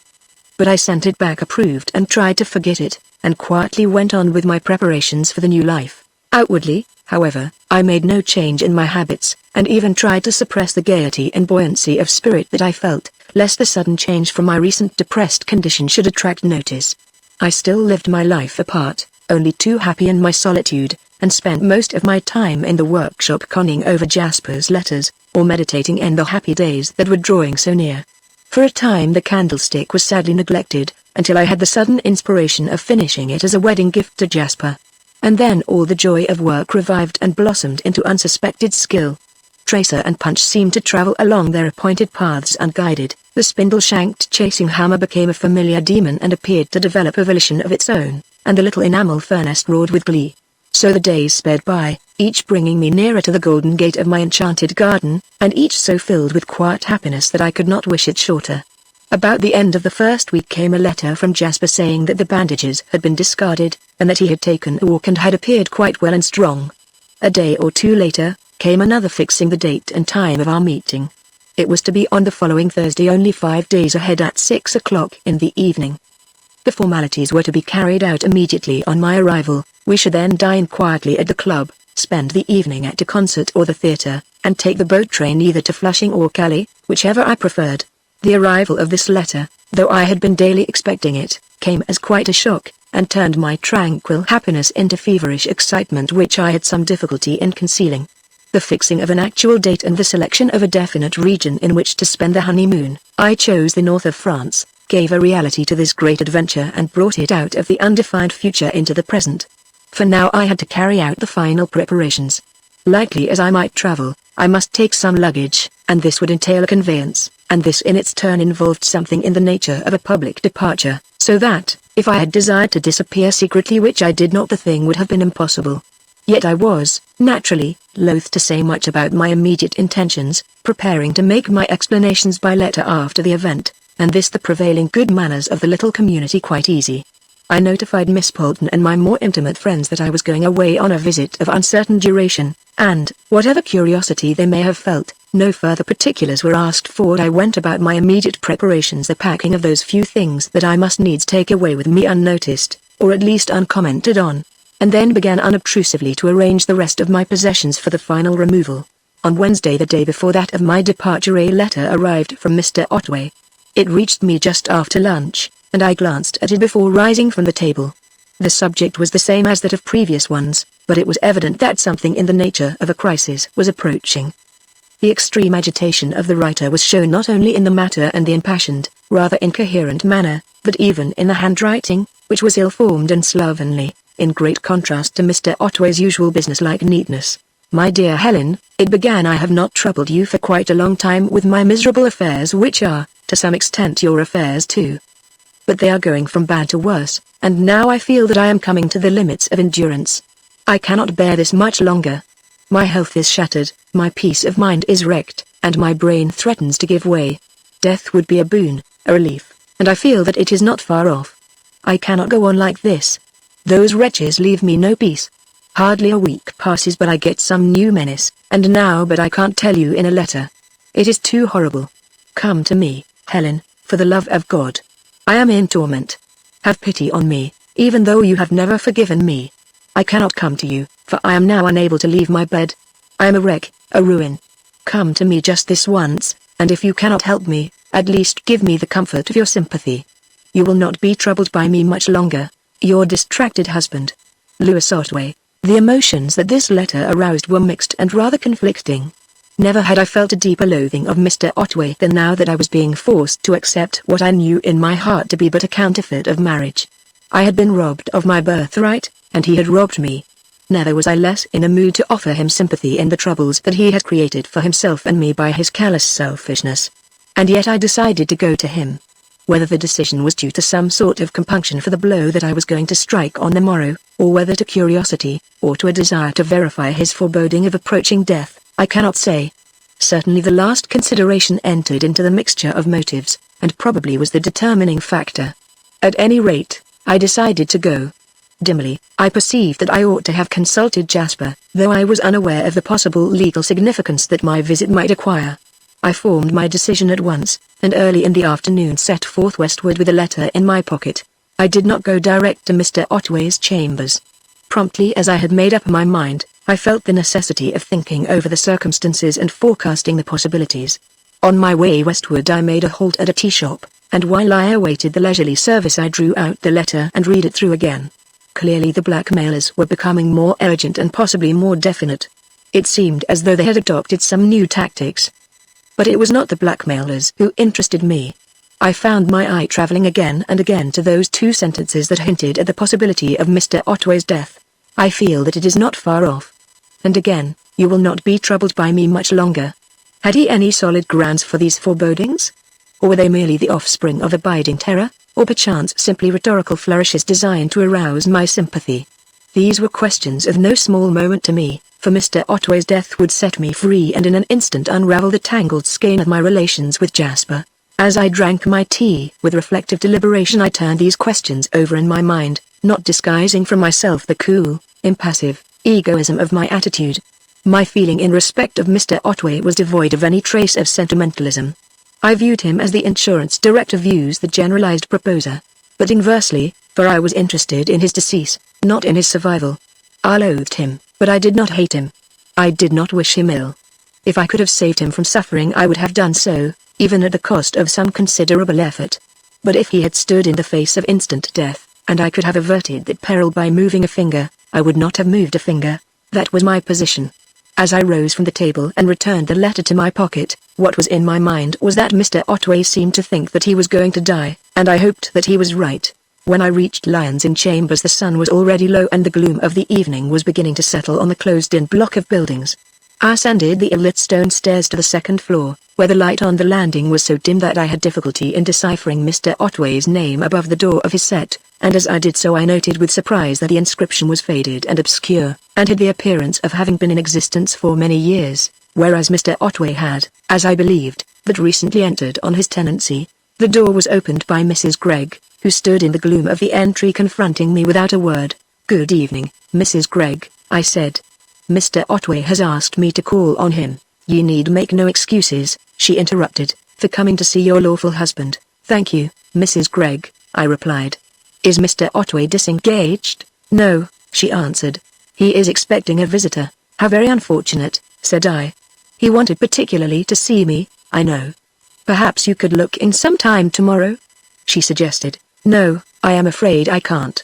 But I sent it back approved and tried to forget it, and quietly went on with my preparations for the new life. Outwardly, however, I made no change in my habits, and even tried to suppress the gaiety and buoyancy of spirit that I felt, lest the sudden change from my recent depressed condition should attract notice. I still lived my life apart, only too happy in my solitude, and spent most of my time in the workshop conning over Jasper's letters, or meditating in the happy days that were drawing so near. For a time the candlestick was sadly neglected, until I had the sudden inspiration of finishing it as a wedding gift to Jasper. And then all the joy of work revived and blossomed into unsuspected skill. Tracer and punch seemed to travel along their appointed paths unguided, the spindle-shanked chasing hammer became a familiar demon and appeared to develop a volition of its own, and the little enamel furnace roared with glee. So the days sped by, each bringing me nearer to the golden gate of my enchanted garden, and each so filled with quiet happiness that I could not wish it shorter. About the end of the first week came a letter from Jasper saying that the bandages had been discarded, and that he had taken a walk and had appeared quite well and strong. A day or two later, came another fixing the date and time of our meeting. It was to be on the following Thursday, only 5 days ahead, at 6 o'clock in the evening. The formalities were to be carried out immediately on my arrival. We should then dine quietly at the club, spend the evening at a concert or the theatre, and take the boat train either to Flushing or Calais, whichever I preferred. The arrival of this letter, though I had been daily expecting it, came as quite a shock, and turned my tranquil happiness into feverish excitement which I had some difficulty in concealing. The fixing of an actual date and the selection of a definite region in which to spend the honeymoon, I chose the north of France, gave a reality to this great adventure and brought it out of the undefined future into the present. For now I had to carry out the final preparations. Lightly as I might travel, I must take some luggage, and this would entail a conveyance, and this in its turn involved something in the nature of a public departure, so that, if I had desired to disappear secretly, which I did not, the thing would have been impossible. Yet I was, naturally, loath to say much about my immediate intentions, preparing to make my explanations by letter after the event, and this the prevailing good manners of the little community quite easy. I notified Miss Polton and my more intimate friends that I was going away on a visit of uncertain duration, and, whatever curiosity they may have felt, no further particulars were asked for. I went about my immediate preparations, the packing of those few things that I must needs take away with me unnoticed, or at least uncommented on, and then began unobtrusively to arrange the rest of my possessions for the final removal. On Wednesday, the day before that of my departure, a letter arrived from Mr. Otway. It reached me just after lunch, and I glanced at it before rising from the table. The subject was the same as that of previous ones, but it was evident that something in the nature of a crisis was approaching. The extreme agitation of the writer was shown not only in the matter and the impassioned, rather incoherent manner, but even in the handwriting, which was ill-formed and slovenly, in great contrast to Mr. Otway's usual businesslike neatness. My dear Helen, it began. I have not troubled you for quite a long time with my miserable affairs, which are, to some extent, your affairs too. But they are going from bad to worse, and now I feel that I am coming to the limits of endurance. I cannot bear this much longer. My health is shattered, my peace of mind is wrecked, and my brain threatens to give way. Death would be a boon, a relief, and I feel that it is not far off. I cannot go on like this. Those wretches leave me no peace. Hardly a week passes but I get some new menace, and now but I can't tell you in a letter. It is too horrible. Come to me, Helen, for the love of God. I am in torment. Have pity on me, even though you have never forgiven me. I cannot come to you, for I am now unable to leave my bed. I am a wreck, a ruin. Come to me just this once, and if you cannot help me, at least give me the comfort of your sympathy. You will not be troubled by me much longer. Your distracted husband, Louis Otway. The emotions that this letter aroused were mixed and rather conflicting. Never had I felt a deeper loathing of Mr. Otway than now that I was being forced to accept what I knew in my heart to be but a counterfeit of marriage. I had been robbed of my birthright, and he had robbed me. Never was I less in a mood to offer him sympathy in the troubles that he had created for himself and me by his callous selfishness. And yet I decided to go to him. Whether the decision was due to some sort of compunction for the blow that I was going to strike on the morrow, or whether to curiosity, or to a desire to verify his foreboding of approaching death, I cannot say. Certainly the last consideration entered into the mixture of motives, and probably was the determining factor. At any rate, I decided to go. Dimly, I perceived that I ought to have consulted Jasper, though I was unaware of the possible legal significance that my visit might acquire. I formed my decision at once, and early in the afternoon set forth westward with a letter in my pocket. I did not go direct to Mr. Otway's chambers. Promptly as I had made up my mind, I felt the necessity of thinking over the circumstances and forecasting the possibilities. On my way westward I made a halt at a tea shop, and while I awaited the leisurely service I drew out the letter and read it through again. Clearly the blackmailers were becoming more urgent and possibly more definite. It seemed as though they had adopted some new tactics. But it was not the blackmailers who interested me. I found my eye traveling again and again to those two sentences that hinted at the possibility of Mr. Otway's death. I feel that it is not far off. And again, you will not be troubled by me much longer. Had he any solid grounds for these forebodings? Or were they merely the offspring of abiding terror, or perchance simply rhetorical flourishes designed to arouse my sympathy? These were questions of no small moment to me, for Mr. Otway's death would set me free and in an instant unravel the tangled skein of my relations with Jasper. As I drank my tea with reflective deliberation I turned these questions over in my mind, not disguising from myself the cool, impassive egoism of my attitude. My feeling in respect of Mr. Otway was devoid of any trace of sentimentalism. I viewed him as the insurance director views the generalized proposer. But inversely, for I was interested in his decease, not in his survival. I loathed him, but I did not hate him. I did not wish him ill. If I could have saved him from suffering I would have done so, even at the cost of some considerable effort. But if he had stood in the face of instant death, and I could have averted that peril by moving a finger, I would not have moved a finger. That was my position. As I rose from the table and returned the letter to my pocket, what was in my mind was that Mr. Otway seemed to think that he was going to die, and I hoped that he was right. When I reached Lyons Inn Chambers the sun was already low and the gloom of the evening was beginning to settle on the closed-in block of buildings. I ascended the ill-lit stone stairs to the second floor, where the light on the landing was so dim that I had difficulty in deciphering Mr. Otway's name above the door of his set, and as I did so I noted with surprise that the inscription was faded and obscure, and had the appearance of having been in existence for many years, whereas Mr. Otway had, as I believed, but recently entered on his tenancy. The door was opened by Mrs. Gregg, who stood in the gloom of the entry confronting me without a word. "Good evening, Mrs. Gregg," I said. "Mr. Otway has asked me to call on him." "Ye need make no excuses," she interrupted, "for coming to see your lawful husband." "Thank you, Mrs. Gregg," I replied. "Is Mr. Otway disengaged?" "No," she answered. "He is expecting a visitor." "How very unfortunate," said I. "He wanted particularly to see me, I know." "Perhaps you could look in some time tomorrow?" she suggested. "No, I am afraid I can't.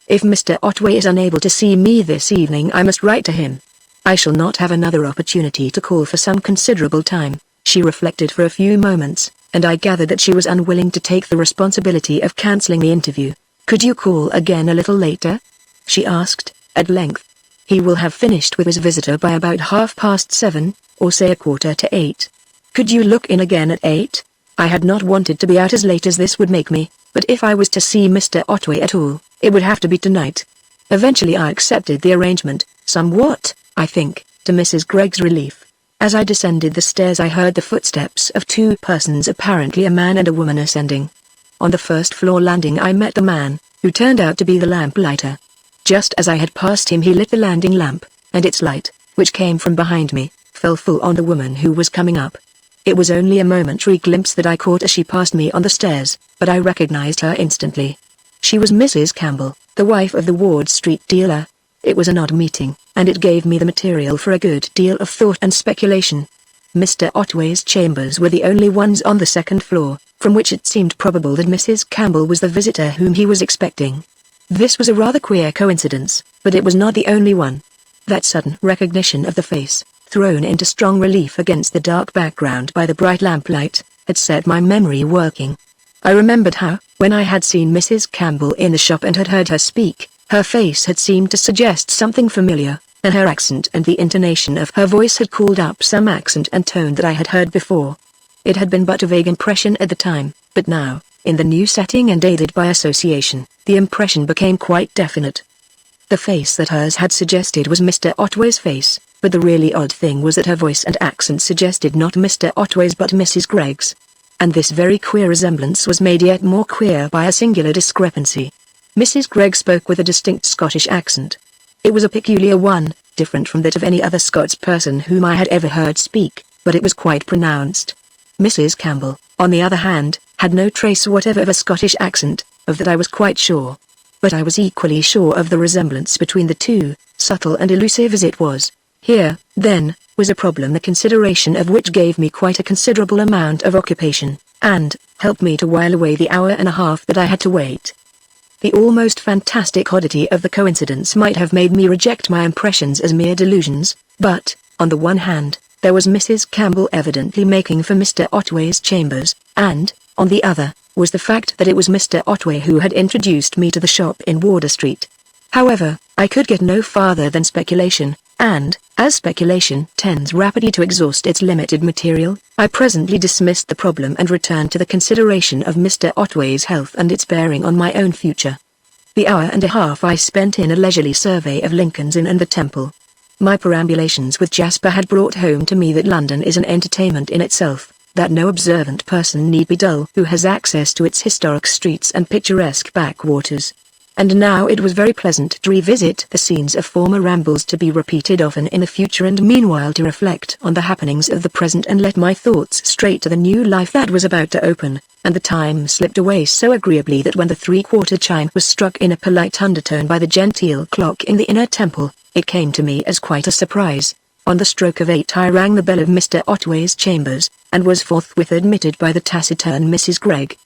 If Mr. Otway is unable to see me this evening I must write to him. I shall not have another opportunity to call for some considerable time." She reflected for a few moments, and I gathered that she was unwilling to take the responsibility of cancelling the interview. "Could you call again a little later?" she asked, at length. "He will have finished with his visitor by about 7:30, or say 7:45. Could you look in again at 8? I had not wanted to be out as late as this would make me, but if I was to see Mr. Otway at all, it would have to be tonight." Eventually I accepted the arrangement, somewhat, I think, to Mrs. Gregg's relief. As I descended the stairs I heard the footsteps of two persons, apparently a man and a woman, ascending. On the first floor landing I met the man, who turned out to be the lamplighter. Just as I had passed him he lit the landing lamp, and its light, which came from behind me, fell full on the woman who was coming up. It was only a momentary glimpse that I caught as she passed me on the stairs, but I recognized her instantly. She was Mrs. Campbell, the wife of the Ward Street dealer. It was an odd meeting, and it gave me the material for a good deal of thought and speculation. Mr. Otway's chambers were the only ones on the second floor, from which it seemed probable that Mrs. Campbell was the visitor whom he was expecting. This was a rather queer coincidence, but it was not the only one. That sudden recognition of the face, thrown into strong relief against the dark background by the bright lamplight, had set my memory working. I remembered how, when I had seen Mrs. Campbell in the shop and had heard her speak, her face had seemed to suggest something familiar, and her accent and the intonation of her voice had called up some accent and tone that I had heard before. It had been but a vague impression at the time, but now, in the new setting and aided by association, the impression became quite definite. The face that hers had suggested was Mr. Otway's face, but the really odd thing was that her voice and accent suggested not Mr. Otway's but Mrs. Gregg's. And this very queer resemblance was made yet more queer by a singular discrepancy. Mrs. Gregg spoke with a distinct Scottish accent. It was a peculiar one, different from that of any other Scots person whom I had ever heard speak, but it was quite pronounced. Mrs. Campbell, on the other hand, had no trace whatever of a Scottish accent, of that I was quite sure. But I was equally sure of the resemblance between the two, subtle and elusive as it was. Here, then, was a problem the consideration of which gave me quite a considerable amount of occupation, and helped me to while away the hour and a half that I had to wait. The almost fantastic oddity of the coincidence might have made me reject my impressions as mere delusions, but, on the one hand, there was Mrs. Campbell evidently making for Mr. Otway's chambers, and, on the other, was the fact that it was Mr. Otway who had introduced me to the shop in Wardour Street. However, I could get no farther than speculation, and, as speculation tends rapidly to exhaust its limited material, I presently dismissed the problem and returned to the consideration of Mr. Otway's health and its bearing on my own future. The hour and a half I spent in a leisurely survey of Lincoln's Inn and the Temple. My perambulations with Jasper had brought home to me that London is an entertainment in itself, that no observant person need be dull who has access to its historic streets and picturesque backwaters. And now it was very pleasant to revisit the scenes of former rambles, to be repeated often in the future, and meanwhile to reflect on the happenings of the present and let my thoughts straight to the new life that was about to open. And the time slipped away so agreeably that when the 3/4 chime was struck in a polite undertone by the genteel clock in the inner temple, it came to me as quite a surprise. On the stroke of 8 I rang the bell of Mr. Otway's chambers, and was forthwith admitted by the taciturn Mrs. Gregg.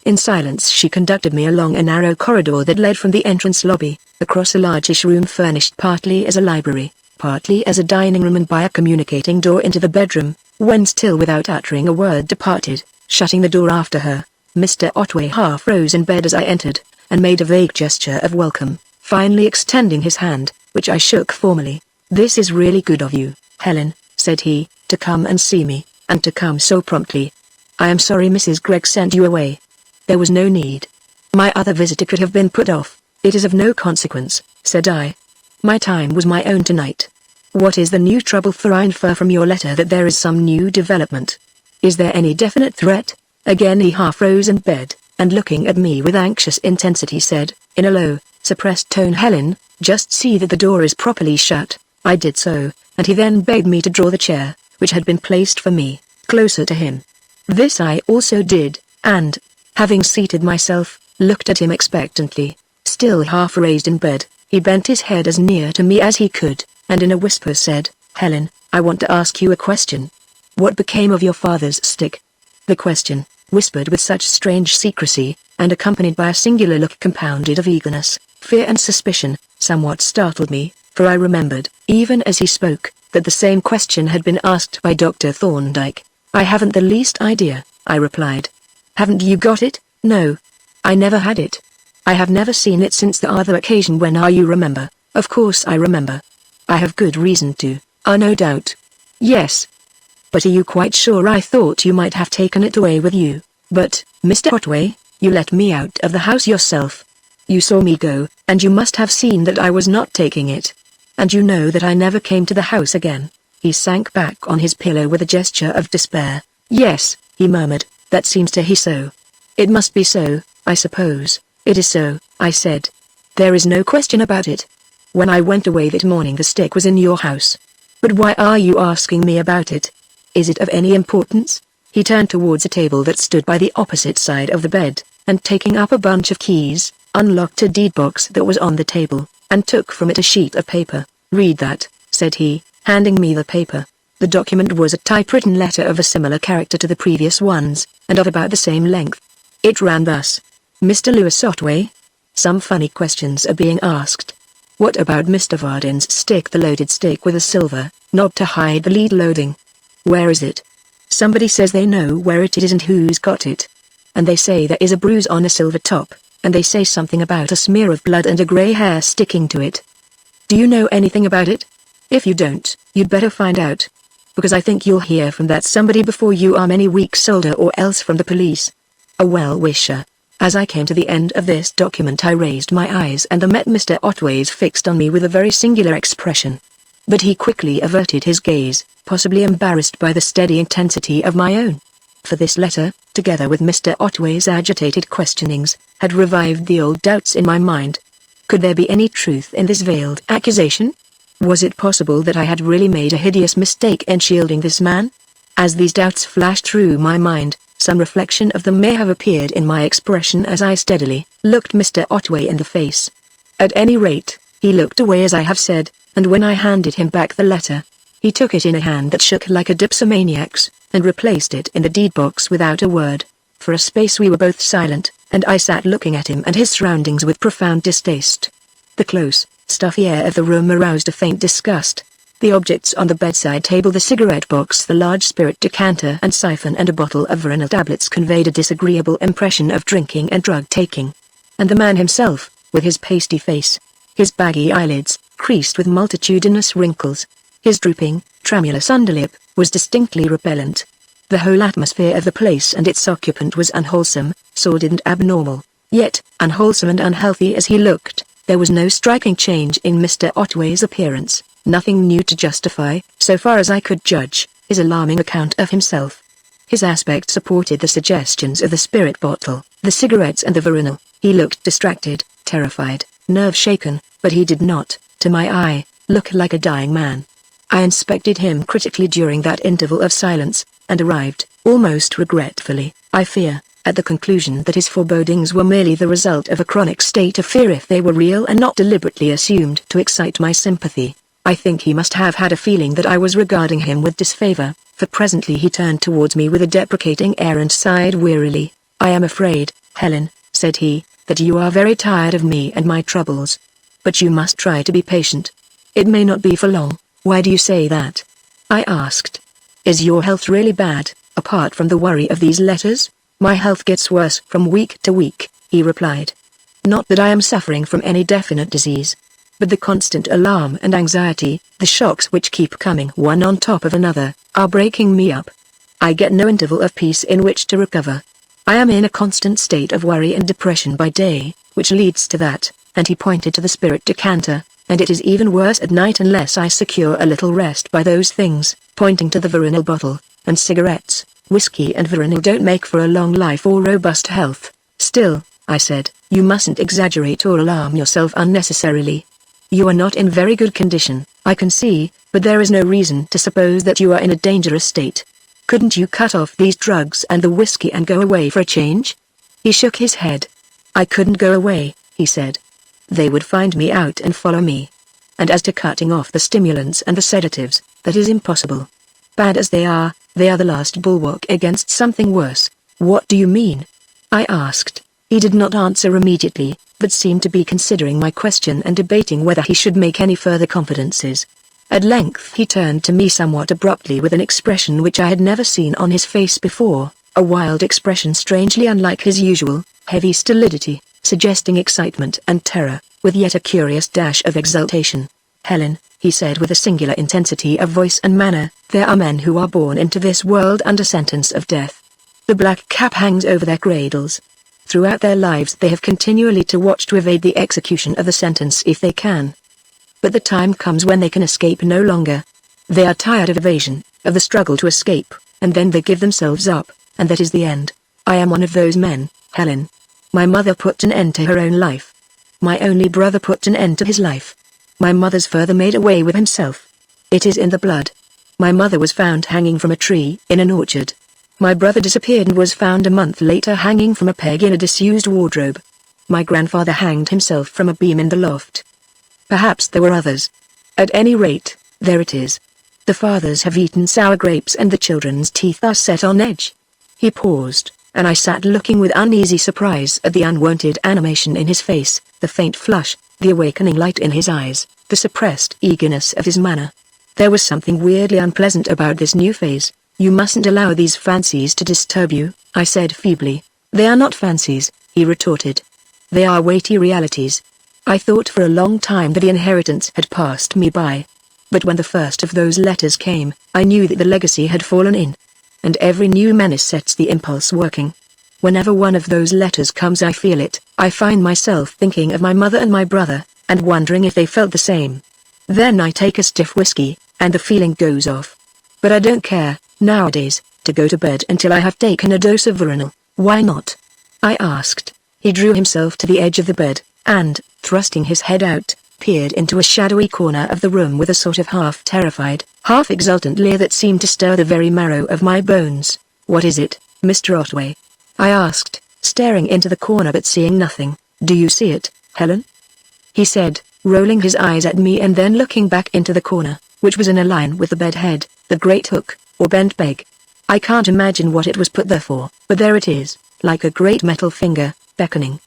In silence she conducted me along a narrow corridor that led from the entrance lobby, across a largish room furnished partly as a library, partly as a dining room, and by a communicating door into the bedroom, when still without uttering a word departed, shutting the door after her. Mr. Otway half rose in bed as I entered, and made a vague gesture of welcome, finally extending his hand, which I shook formally. "This is really good of you, Helen," said he, "to come and see me, and to come so promptly. I am sorry Mrs. Gregg sent you away." "There was no need. My other visitor could have been put off." "It is of no consequence," said I. "My time was my own tonight. What is the new trouble, for I infer from your letter that there is some new development. Is there any definite threat?" Again he half rose in bed, and looking at me with anxious intensity said, in a low, suppressed tone, "Helen, just see that the door is properly shut." I did so, and he then begged me to draw the chair, which had been placed for me, closer to him. This I also did, and, having seated myself, looked at him expectantly. Still half raised in bed, he bent his head as near to me as he could, and in a whisper said, "Helen, I want to ask you a question. What became of your father's stick?" The question, whispered with such strange secrecy, and accompanied by a singular look compounded of eagerness, fear and suspicion, somewhat startled me, for I remembered, even as he spoke, that the same question had been asked by Dr. Thorndyke. "I haven't the least idea," I replied. "Haven't you got it?" "No. I never had it. I have never seen it since the other occasion when you remember." "Of course I remember. I have good reason to." "No doubt." "Yes. But are you quite sure? I thought you might have taken it away with you." "But, Mr. Otway, you let me out of the house yourself. You saw me go, and you must have seen that I was not taking it. And you know that I never came to the house again." He sank back on his pillow with a gesture of despair. "Yes," he murmured, "that seems to be so. It must be so, I suppose." "It is so," I said. "There is no question about it. When I went away that morning the stick was in your house. But why are you asking me about it? Is it of any importance?" He turned towards a table that stood by the opposite side of the bed, and taking up a bunch of keys, unlocked a deed box that was on the table, and took from it a sheet of paper. "Read that," said he, handing me the paper. The document was a typewritten letter of a similar character to the previous ones, and of about the same length. It ran thus: "Mr. Lewis Otway. Some funny questions are being asked. What about Mr. Vardon's stick, the loaded stick with a silver knob to hide the lead loading? Where is it? Somebody says they know where it is and who's got it. And they say there is a bruise on a silver top, and they say something about a smear of blood and a grey hair sticking to it. Do you know anything about it? If you don't, you'd better find out. Because I think you'll hear from that somebody before you are many weeks older, or else from the police. A well-wisher." As I came to the end of this document I raised my eyes and met Mr. Otway's fixed on me with a very singular expression. But he quickly averted his gaze, possibly embarrassed by the steady intensity of my own. For this letter, together with Mr. Otway's agitated questionings, had revived the old doubts in my mind. Could there be any truth in this veiled accusation? Was it possible that I had really made a hideous mistake in shielding this man? As these doubts flashed through my mind, some reflection of them may have appeared in my expression as I steadily looked Mr. Otway in the face. At any rate, he looked away as I have said, and when I handed him back the letter, he took it in a hand that shook like a dipsomaniac's, and replaced it in the deed box without a word. For a space we were both silent, and I sat looking at him and his surroundings with profound distaste. The close, stuffy air of the room aroused a faint disgust. The objects on the bedside table, the cigarette box, the large spirit decanter and siphon and a bottle of veronal tablets conveyed a disagreeable impression of drinking and drug-taking. And the man himself, with his pasty face, his baggy eyelids, creased with multitudinous wrinkles, his drooping, tremulous underlip, was distinctly repellent. The whole atmosphere of the place and its occupant was unwholesome, sordid and abnormal. Yet, unwholesome and unhealthy as he looked, there was no striking change in Mr. Otway's appearance. Nothing new to justify, so far as I could judge, his alarming account of himself. His aspect supported the suggestions of the spirit bottle, the cigarettes and the veronal. He looked distracted, terrified, nerve-shaken, but he did not, to my eye, look like a dying man. I inspected him critically during that interval of silence, and arrived, almost regretfully, I fear, at the conclusion that his forebodings were merely the result of a chronic state of fear if they were real and not deliberately assumed to excite my sympathy. I think he must have had a feeling that I was regarding him with disfavor, for presently he turned towards me with a deprecating air and sighed wearily. "I am afraid, Helen," said he, "that you are very tired of me and my troubles. But you must try to be patient. It may not be for long." "Why do you say that?" I asked. "Is your health really bad, apart from the worry of these letters?" "My health gets worse from week to week," he replied. "Not that I am suffering from any definite disease, but the constant alarm and anxiety, the shocks which keep coming one on top of another, are breaking me up. I get no interval of peace in which to recover. I am in a constant state of worry and depression by day, which leads to that," and he pointed to the spirit decanter, "and it is even worse at night unless I secure a little rest by those things," pointing to the veronal bottle, "and cigarettes. Whiskey and veronal don't make for a long life or robust health." "Still," I said, "you mustn't exaggerate or alarm yourself unnecessarily. You are not in very good condition, I can see, but there is no reason to suppose that you are in a dangerous state. Couldn't you cut off these drugs and the whiskey and go away for a change?" He shook his head. "I couldn't go away," he said. "They would find me out and follow me. And as to cutting off the stimulants and the sedatives, that is impossible. Bad as they are the last bulwark against something worse." "What do you mean?" I asked. He did not answer immediately, but seemed to be considering my question and debating whether he should make any further confidences. At length he turned to me somewhat abruptly with an expression which I had never seen on his face before, a wild expression strangely unlike his usual, heavy stolidity, suggesting excitement and terror, with yet a curious dash of exultation. "Helen," he said with a singular intensity of voice and manner, "there are men who are born into this world under sentence of death. The black cap hangs over their cradles. Throughout their lives they have continually to watch to evade the execution of the sentence if they can. But the time comes when they can escape no longer. They are tired of evasion, of the struggle to escape, and then they give themselves up, and that is the end. I am one of those men, Helen. My mother put an end to her own life. My only brother put an end to his life. My mother's father made away with himself. It is in the blood. My mother was found hanging from a tree in an orchard. My brother disappeared and was found a month later hanging from a peg in a disused wardrobe. My grandfather hanged himself from a beam in the loft. Perhaps there were others. At any rate, there it is. The fathers have eaten sour grapes and the children's teeth are set on edge." He paused, and I sat looking with uneasy surprise at the unwonted animation in his face, the faint flush, the awakening light in his eyes, the suppressed eagerness of his manner. There was something weirdly unpleasant about this new phase. "You mustn't allow these fancies to disturb you," I said feebly. "They are not fancies," he retorted. "They are weighty realities. I thought for a long time that the inheritance had passed me by. But when the first of those letters came, I knew that the legacy had fallen in. And every new menace sets the impulse working. Whenever one of those letters comes I feel it. I find myself thinking of my mother and my brother, and wondering if they felt the same. Then I take a stiff whiskey, and the feeling goes off. But I don't care. Nowadays, to go to bed until I have taken a dose of Vardon. Why not? I asked. He drew himself to the edge of the bed, and, thrusting his head out, peered into a shadowy corner of the room with a sort of half-terrified, half-exultant leer that seemed to stir the very marrow of my bones. "What is it, Mr. Otway?" I asked, staring into the corner but seeing nothing. "Do you see it, Helen?" he said, rolling his eyes at me and then looking back into the corner, which was in a line with the bed head, the great hook, or bent peg. I can't imagine what it was put there for, but there it is, like a great metal finger, beckoning.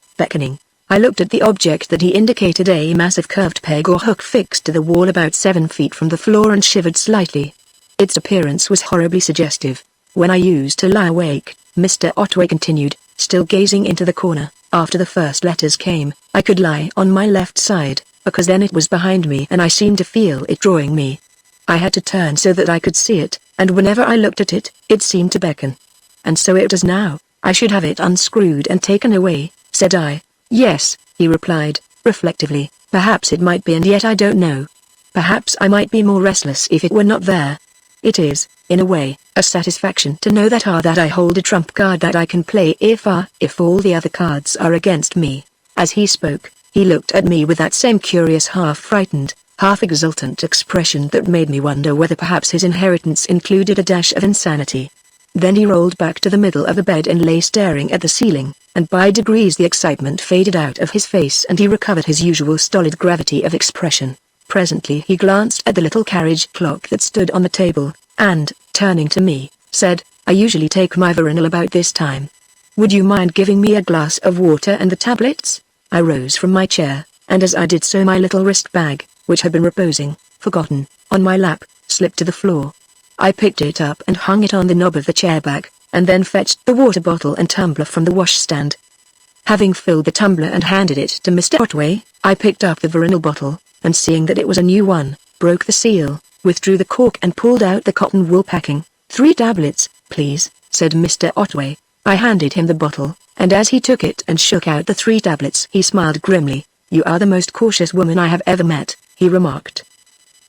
I looked at the object that he indicated, a massive curved peg or hook fixed to the wall about 7 feet from the floor, and shivered slightly. Its appearance was horribly suggestive. "When I used to lie awake," Mr. Otway continued, still gazing into the corner, "after the first letters came, I could lie on my left side, because then it was behind me and I seemed to feel it drawing me. I had to turn so that I could see it, and whenever I looked at it, it seemed to beckon. And so it does now. I should have it unscrewed and taken away," said I. "Yes," he replied, reflectively, "perhaps it might be, and yet I don't know. Perhaps I might be more restless if it were not there. It is, in a way, a satisfaction to know that I hold a trump card that I can play if all the other cards are against me." As he spoke, he looked at me with that same curious half-frightened, half-exultant expression that made me wonder whether perhaps his inheritance included a dash of insanity. Then he rolled back to the middle of the bed and lay staring at the ceiling, and by degrees the excitement faded out of his face and he recovered his usual stolid gravity of expression. Presently he glanced at the little carriage clock that stood on the table, and, turning to me, said, "I usually take my Vardon about this time. Would you mind giving me a glass of water and the tablets?" I rose from my chair, and as I did so my little wrist bag, which had been reposing, forgotten, on my lap, slipped to the floor. I picked it up and hung it on the knob of the chair back, and then fetched the water bottle and tumbler from the washstand. Having filled the tumbler and handed it to Mr. Otway, I picked up the Vardon bottle, and seeing that it was a new one, broke the seal, withdrew the cork and pulled out the cotton wool packing. "3 tablets, please," said Mr. Otway. I handed him the bottle, and as he took it and shook out the 3 tablets he smiled grimly. "You are the most cautious woman I have ever met," he remarked.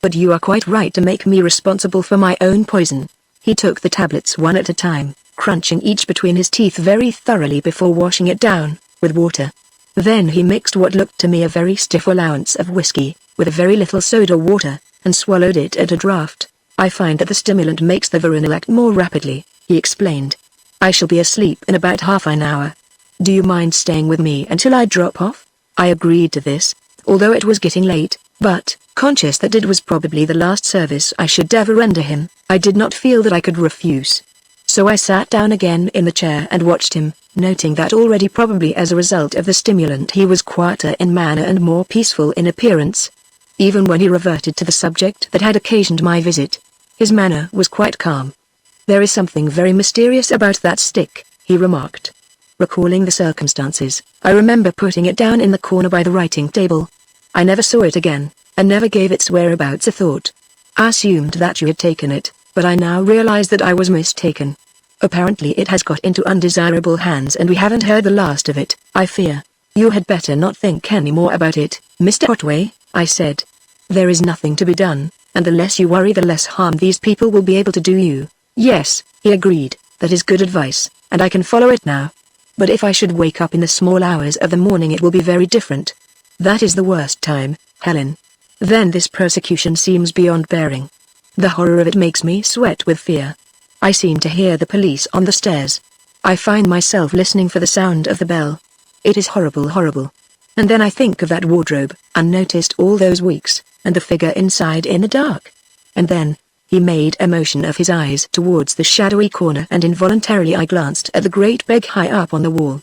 "But you are quite right to make me responsible for my own poison." He took the tablets one at a time, crunching each between his teeth very thoroughly before washing it down with water. Then he mixed what looked to me a very stiff allowance of whiskey, with a very little soda water, and swallowed it at a draught. "I find that the stimulant makes the Vardon act more rapidly," he explained. "I shall be asleep in about half an hour. Do you mind staying with me until I drop off?" I agreed to this, although it was getting late, but, conscious that it was probably the last service I should ever render him, I did not feel that I could refuse. So I sat down again in the chair and watched him, noting that already, probably as a result of the stimulant, he was quieter in manner and more peaceful in appearance. Even when he reverted to the subject that had occasioned my visit, his manner was quite calm. "There is something very mysterious about that stick," he remarked. Recalling the circumstances, I remember putting it down in the corner by the writing table. I never saw it again, and never gave its whereabouts a thought. I assumed that you had taken it, but I now realize that I was mistaken. Apparently it has got into undesirable hands and we haven't heard the last of it, I fear. You had better not think any more about it, Mr. Otway, I said. There is nothing to be done, and the less you worry the less harm these people will be able to do you. Yes, he agreed, that is good advice, and I can follow it now. But if I should wake up in the small hours of the morning it will be very different. That is the worst time, Helen. Then this persecution seems beyond bearing. The horror of it makes me sweat with fear. I seem to hear the police on the stairs. I find myself listening for the sound of the bell. It is horrible, horrible. And then I think of that wardrobe, unnoticed all those weeks, and the figure inside in the dark. And then, he made a motion of his eyes towards the shadowy corner and involuntarily I glanced at the great peg high up on the wall.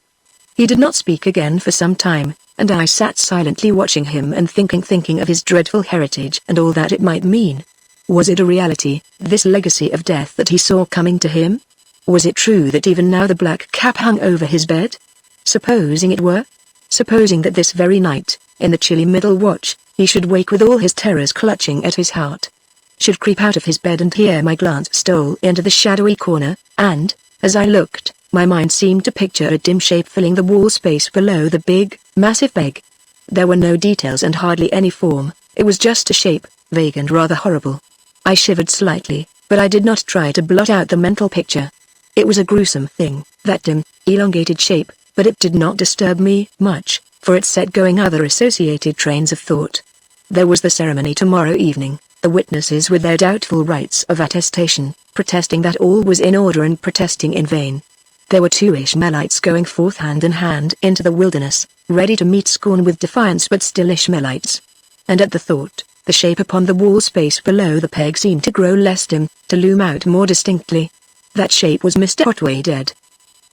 He did not speak again for some time, and I sat silently watching him and thinking of his dreadful heritage and all that it might mean. Was it a reality, this legacy of death that he saw coming to him? Was it true that even now the black cap hung over his bed? Supposing it were? Supposing that this very night, in the chilly middle watch, he should wake with all his terrors clutching at his heart. Should creep out of his bed and here my glance stole into the shadowy corner, and, as I looked, my mind seemed to picture a dim shape filling the wall space below the big, massive peg. There were no details and hardly any form, it was just a shape, vague and rather horrible. I shivered slightly, but I did not try to blot out the mental picture. It was a gruesome thing, that dim, elongated shape, but it did not disturb me much, for it set going other associated trains of thought. There was the ceremony tomorrow evening, the witnesses with their doubtful rights of attestation, protesting that all was in order and protesting in vain. There were 2 Ishmaelites going forth hand in hand into the wilderness, ready to meet scorn with defiance but still Ishmaelites. And at the thought, the shape upon the wall space below the peg seemed to grow less dim, to loom out more distinctly. That shape was Mr. Otway dead.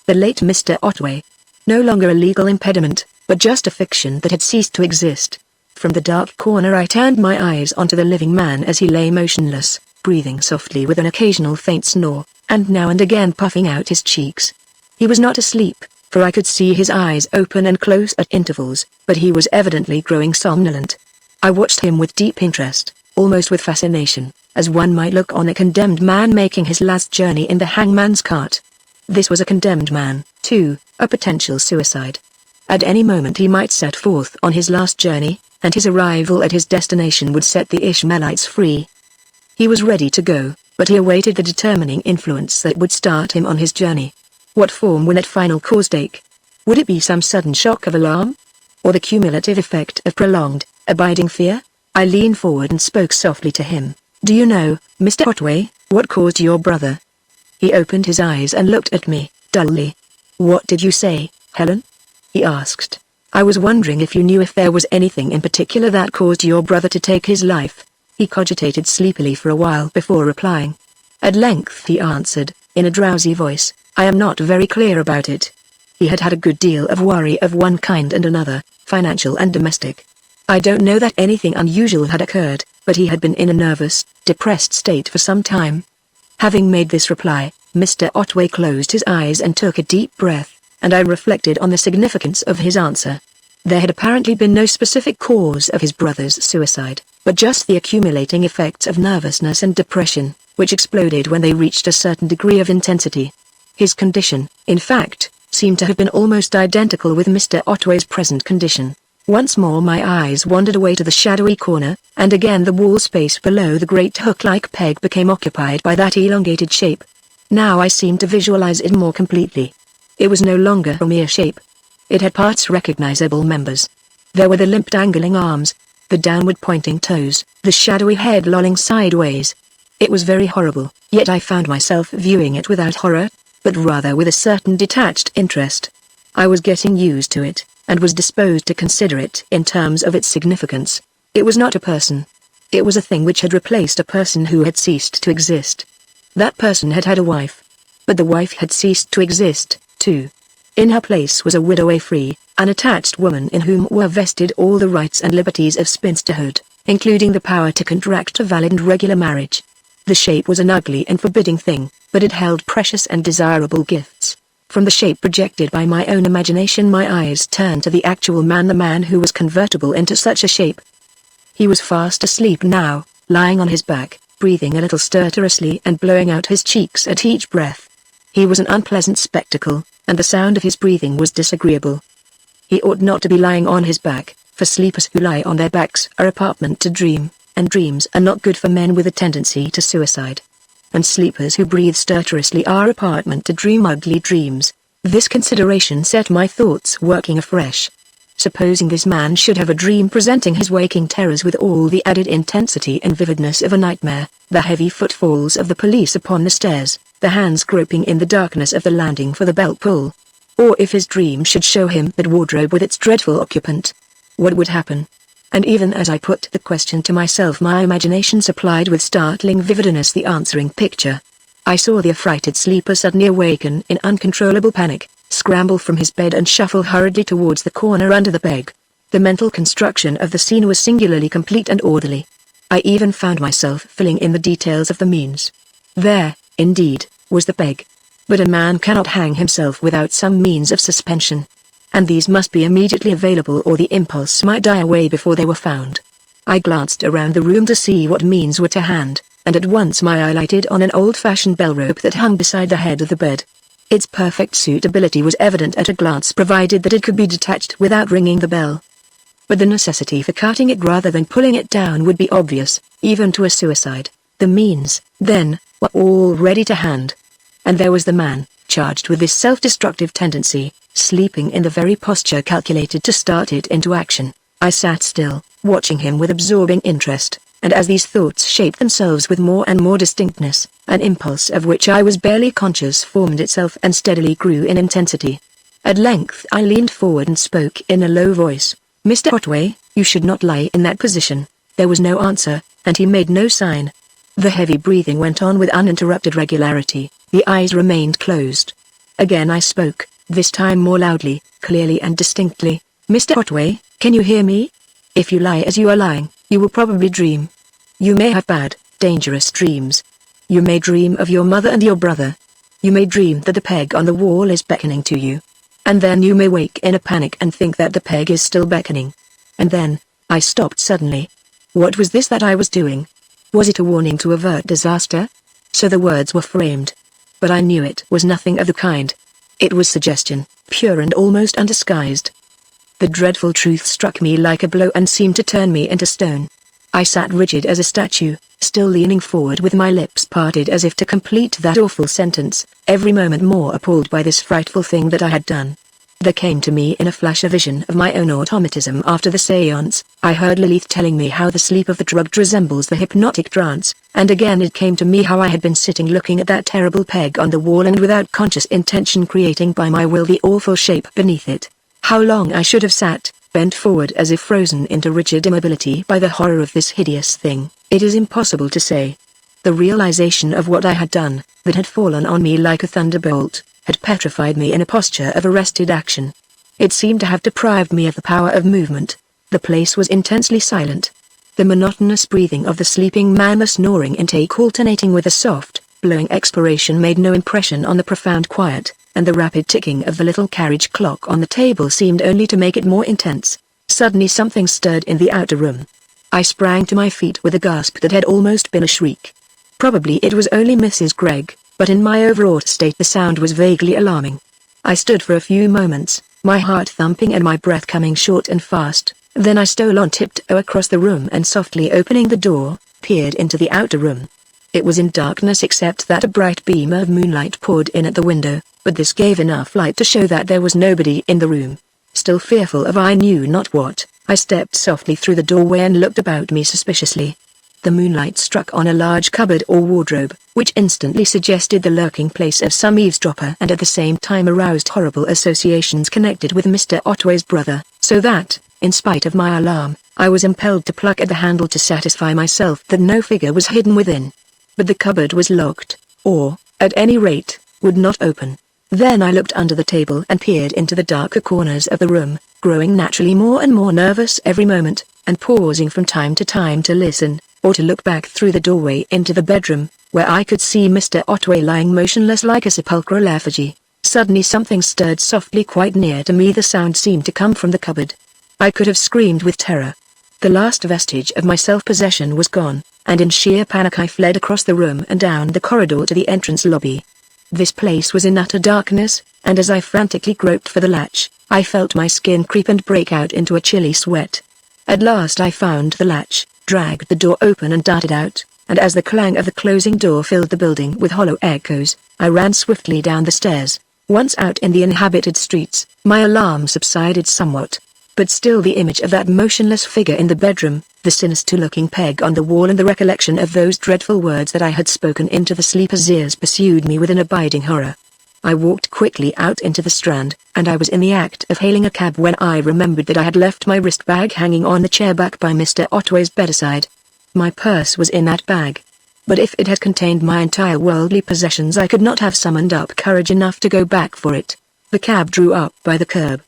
The late Mr. Otway. No longer a legal impediment, but just a fiction that had ceased to exist. From the dark corner I turned my eyes onto the living man as he lay motionless, breathing softly with an occasional faint snore, and now and again puffing out his cheeks. He was not asleep, for I could see his eyes open and close at intervals, but he was evidently growing somnolent. I watched him with deep interest, almost with fascination, as one might look on a condemned man making his last journey in the hangman's cart. This was a condemned man, too, a potential suicide. At any moment he might set forth on his last journey, and his arrival at his destination would set the Ishmaelites free. He was ready to go, but he awaited the determining influence that would start him on his journey. What form would that final cause take? Would it be some sudden shock of alarm? Or the cumulative effect of prolonged, abiding fear? I leaned forward and spoke softly to him. "Do you know, Mr. Otway, what caused your brother?" He opened his eyes and looked at me, dully. "What did you say, Helen?" he asked. "I was wondering if you knew if there was anything in particular that caused your brother to take his life." He cogitated sleepily for a while before replying. At length he answered, in a drowsy voice, "I am not very clear about it." He had had a good deal of worry of one kind and another, financial and domestic. I don't know that anything unusual had occurred, but he had been in a nervous, depressed state for some time. Having made this reply, Mr. Otway closed his eyes and took a deep breath, and I reflected on the significance of his answer. There had apparently been no specific cause of his brother's suicide, but just the accumulating effects of nervousness and depression, which exploded when they reached a certain degree of intensity. His condition, in fact, seemed to have been almost identical with Mr. Otway's present condition. Once more my eyes wandered away to the shadowy corner, and again the wall space below the great hook-like peg became occupied by that elongated shape. Now I seemed to visualize it more completely. It was no longer a mere shape. It had parts recognizable members. There were the limp dangling arms, the downward-pointing toes, the shadowy head lolling sideways. It was very horrible, yet I found myself viewing it without horror, but rather with a certain detached interest. I was getting used to it, and was disposed to consider it in terms of its significance. It was not a person. It was a thing which had replaced a person who had ceased to exist. That person had had a wife. But the wife had ceased to exist, too. In her place was a widow, a free, unattached woman in whom were vested all the rights and liberties of spinsterhood, including the power to contract a valid and regular marriage. The shape was an ugly and forbidding thing, but it held precious and desirable gifts. From the shape projected by my own imagination my eyes turned to the actual man, the man who was convertible into such a shape. He was fast asleep now, lying on his back, breathing a little stertorously and blowing out his cheeks at each breath. He was an unpleasant spectacle, and the sound of his breathing was disagreeable. He ought not to be lying on his back, for sleepers who lie on their backs are apartment to dream, and dreams are not good for men with a tendency to suicide. And sleepers who breathe stertorously are apartment to dream ugly dreams. This consideration set my thoughts working afresh. Supposing this man should have a dream presenting his waking terrors with all the added intensity and vividness of a nightmare, the heavy footfalls of the police upon the stairs, the hands groping in the darkness of the landing for the belt pull. Or if his dream should show him that wardrobe with its dreadful occupant, what would happen? And even as I put the question to myself my imagination supplied with startling vividness the answering picture. I saw the affrighted sleeper suddenly awaken in uncontrollable panic, scramble from his bed and shuffle hurriedly towards the corner under the peg. The mental construction of the scene was singularly complete and orderly. I even found myself filling in the details of the means. There, indeed, was the peg. But a man cannot hang himself without some means of suspension. And these must be immediately available or the impulse might die away before they were found. I glanced around the room to see what means were to hand, and at once my eye lighted on an old-fashioned bell rope that hung beside the head of the bed. Its perfect suitability was evident at a glance provided that it could be detached without ringing the bell. But the necessity for cutting it rather than pulling it down would be obvious, even to a suicide. The means, then, were all ready to hand. And there was the man, charged with this self-destructive tendency, sleeping in the very posture calculated to start it into action. I sat still, watching him with absorbing interest, and as these thoughts shaped themselves with more and more distinctness, an impulse of which I was barely conscious formed itself and steadily grew in intensity. At length I leaned forward and spoke in a low voice. "Mr. Otway, you should not lie in that position." There was no answer, and he made no sign. The heavy breathing went on with uninterrupted regularity, the eyes remained closed. Again I spoke, this time more loudly, clearly and distinctly. "Mr. Otway, can you hear me? If you lie as you are lying, you will probably dream. You may have bad, dangerous dreams. You may dream of your mother and your brother. You may dream that the peg on the wall is beckoning to you. And then you may wake in a panic and think that the peg is still beckoning. And then, I stopped suddenly. What was this that I was doing? Was it a warning to avert disaster? So the words were framed. But I knew it was nothing of the kind. It was suggestion, pure and almost undisguised. The dreadful truth struck me like a blow and seemed to turn me into stone. I sat rigid as a statue, still leaning forward with my lips parted as if to complete that awful sentence, every moment more appalled by this frightful thing that I had done. There came to me in a flash a vision of my own automatism after the séance. I heard Lilith telling me how the sleep of the drugged resembles the hypnotic trance, and again it came to me how I had been sitting looking at that terrible peg on the wall and without conscious intention creating by my will the awful shape beneath it. How long I should have sat, bent forward as if frozen into rigid immobility by the horror of this hideous thing, it is impossible to say. The realization of what I had done, that had fallen on me like a thunderbolt, had petrified me in a posture of arrested action. It seemed to have deprived me of the power of movement. The place was intensely silent. The monotonous breathing of the sleeping man, the snoring intake alternating with a soft, blowing expiration made no impression on the profound quiet, and the rapid ticking of the little carriage clock on the table seemed only to make it more intense. Suddenly something stirred in the outer room. I sprang to my feet with a gasp that had almost been a shriek. Probably it was only Mrs. Gregg, but in my overwrought state the sound was vaguely alarming. I stood for a few moments, my heart thumping and my breath coming short and fast, then I stole on tiptoe across the room and softly opening the door, peered into the outer room. It was in darkness except that a bright beam of moonlight poured in at the window, but this gave enough light to show that there was nobody in the room. Still fearful of I knew not what, I stepped softly through the doorway and looked about me suspiciously. The moonlight struck on a large cupboard or wardrobe, which instantly suggested the lurking place of some eavesdropper and at the same time aroused horrible associations connected with Mr. Otway's brother, so that, in spite of my alarm, I was impelled to pluck at the handle to satisfy myself that no figure was hidden within. But the cupboard was locked, or, at any rate, would not open. Then I looked under the table and peered into the darker corners of the room, growing naturally more and more nervous every moment, and pausing from time to time to listen, or to look back through the doorway into the bedroom, where I could see Mr. Otway lying motionless like a sepulchral effigy. Suddenly something stirred softly quite near to me. The sound seemed to come from the cupboard. I could have screamed with terror. The last vestige of my self-possession was gone, and in sheer panic I fled across the room and down the corridor to the entrance lobby. This place was in utter darkness, and as I frantically groped for the latch, I felt my skin creep and break out into a chilly sweat. At last I found the latch, dragged the door open and darted out, and as the clang of the closing door filled the building with hollow echoes, I ran swiftly down the stairs. Once out in the inhabited streets, my alarm subsided somewhat. But still the image of that motionless figure in the bedroom, the sinister-looking peg on the wall and the recollection of those dreadful words that I had spoken into the sleeper's ears pursued me with an abiding horror. I walked quickly out into the Strand, and I was in the act of hailing a cab when I remembered that I had left my wrist bag hanging on the chair back by Mr. Otway's bedside. My purse was in that bag. But if it had contained my entire worldly possessions I could not have summoned up courage enough to go back for it. The cab drew up by the curb.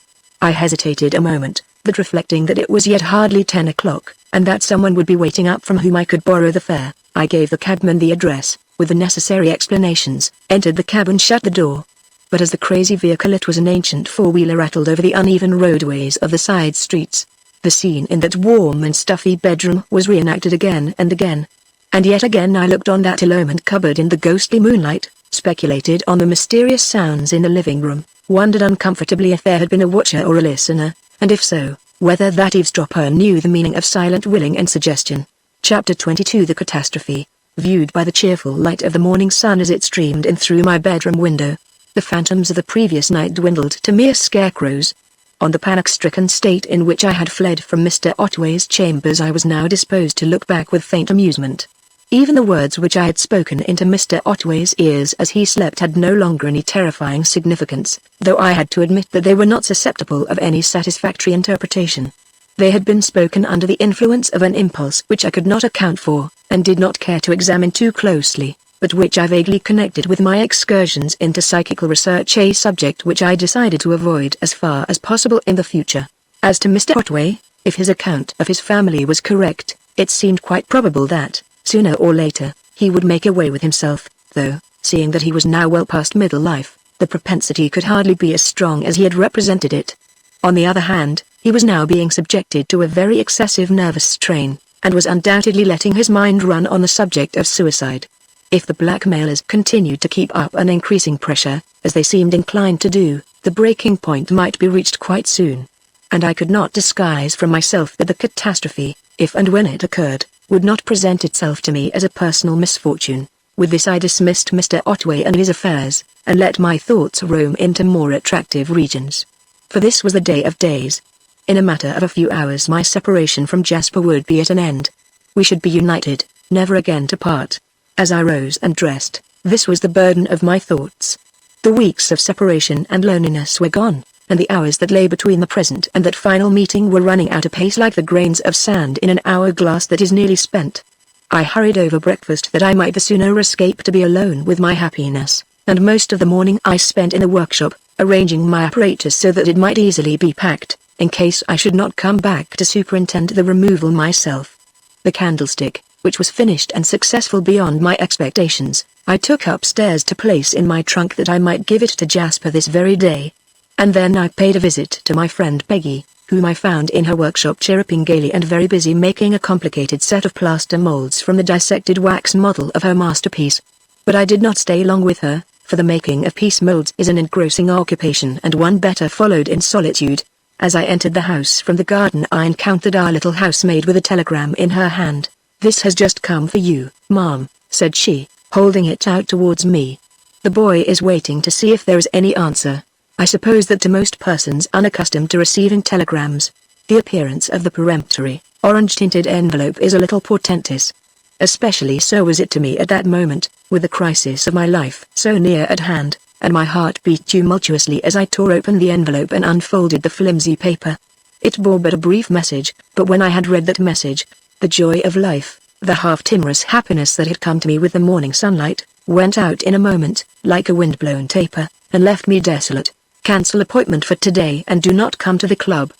I hesitated a moment, but reflecting that it was yet hardly 10 o'clock, and that someone would be waiting up from whom I could borrow the fare, I gave the cabman the address, with the necessary explanations, entered the cab and shut the door. But as the crazy vehicle, it was an ancient four-wheeler, rattled over the uneven roadways of the side streets, the scene in that warm and stuffy bedroom was reenacted again and again. And yet again I looked on that illumined cupboard in the ghostly moonlight, speculated on the mysterious sounds in the living room, wondered uncomfortably if there had been a watcher or a listener, and if so, whether that eavesdropper knew the meaning of silent willing and suggestion. Chapter 22 The Catastrophe. viewed by the cheerful light of the morning sun as it streamed in through my bedroom window. The phantoms of the previous night dwindled to mere scarecrows. On the panic-stricken state in which I had fled from Mr. Otway's chambers, I was now disposed to look back with faint amusement. Even the words which I had spoken into Mr. Otway's ears as he slept had no longer any terrifying significance, though I had to admit that they were not susceptible of any satisfactory interpretation. They had been spoken under the influence of an impulse which I could not account for, and did not care to examine too closely, but which I vaguely connected with my excursions into psychical research, a subject which I decided to avoid as far as possible in the future. As to Mr. Otway, if his account of his family was correct, it seemed quite probable that, sooner or later, he would make away with himself, though, seeing that he was now well past middle life, the propensity could hardly be as strong as he had represented it. On the other hand, he was now being subjected to a very excessive nervous strain, and was undoubtedly letting his mind run on the subject of suicide. If the blackmailers continued to keep up an increasing pressure, as they seemed inclined to do, the breaking point might be reached quite soon. And I could not disguise from myself that the catastrophe, if and when it occurred, would not present itself to me as a personal misfortune. With this I dismissed Mr. Otway and his affairs, and let my thoughts roam into more attractive regions. For this was the day of days. In a matter of a few hours my separation from Jasper would be at an end. We should be united, never again to part. As I rose and dressed, this was the burden of my thoughts. The weeks of separation and loneliness were gone, and the hours that lay between the present and that final meeting were running out apace like the grains of sand in an hourglass that is nearly spent. I hurried over breakfast that I might the sooner escape to be alone with my happiness, and most of the morning I spent in the workshop, arranging my apparatus so that it might easily be packed, in case I should not come back to superintend the removal myself. The candlestick, which was finished and successful beyond my expectations, I took upstairs to place in my trunk that I might give it to Jasper this very day. And then I paid a visit to my friend Peggy, whom I found in her workshop chirruping gaily and very busy making a complicated set of plaster molds from the dissected wax model of her masterpiece. But I did not stay long with her, for the making of piece molds is an engrossing occupation, and one better followed in solitude. As I entered the house from the garden I encountered our little housemaid with a telegram in her hand. "This has just come for you, Mom," said she, holding it out towards me. "The boy is waiting to see if there is any answer." I suppose that to most persons unaccustomed to receiving telegrams, the appearance of the peremptory, orange-tinted envelope is a little portentous. Especially so was it to me at that moment, with the crisis of my life so near at hand, and my heart beat tumultuously as I tore open the envelope and unfolded the flimsy paper. It bore but a brief message, but when I had read that message, the joy of life, the half-timorous happiness that had come to me with the morning sunlight, went out in a moment, like a wind-blown taper, and left me desolate. "Cancel appointment for today and do not come to the club."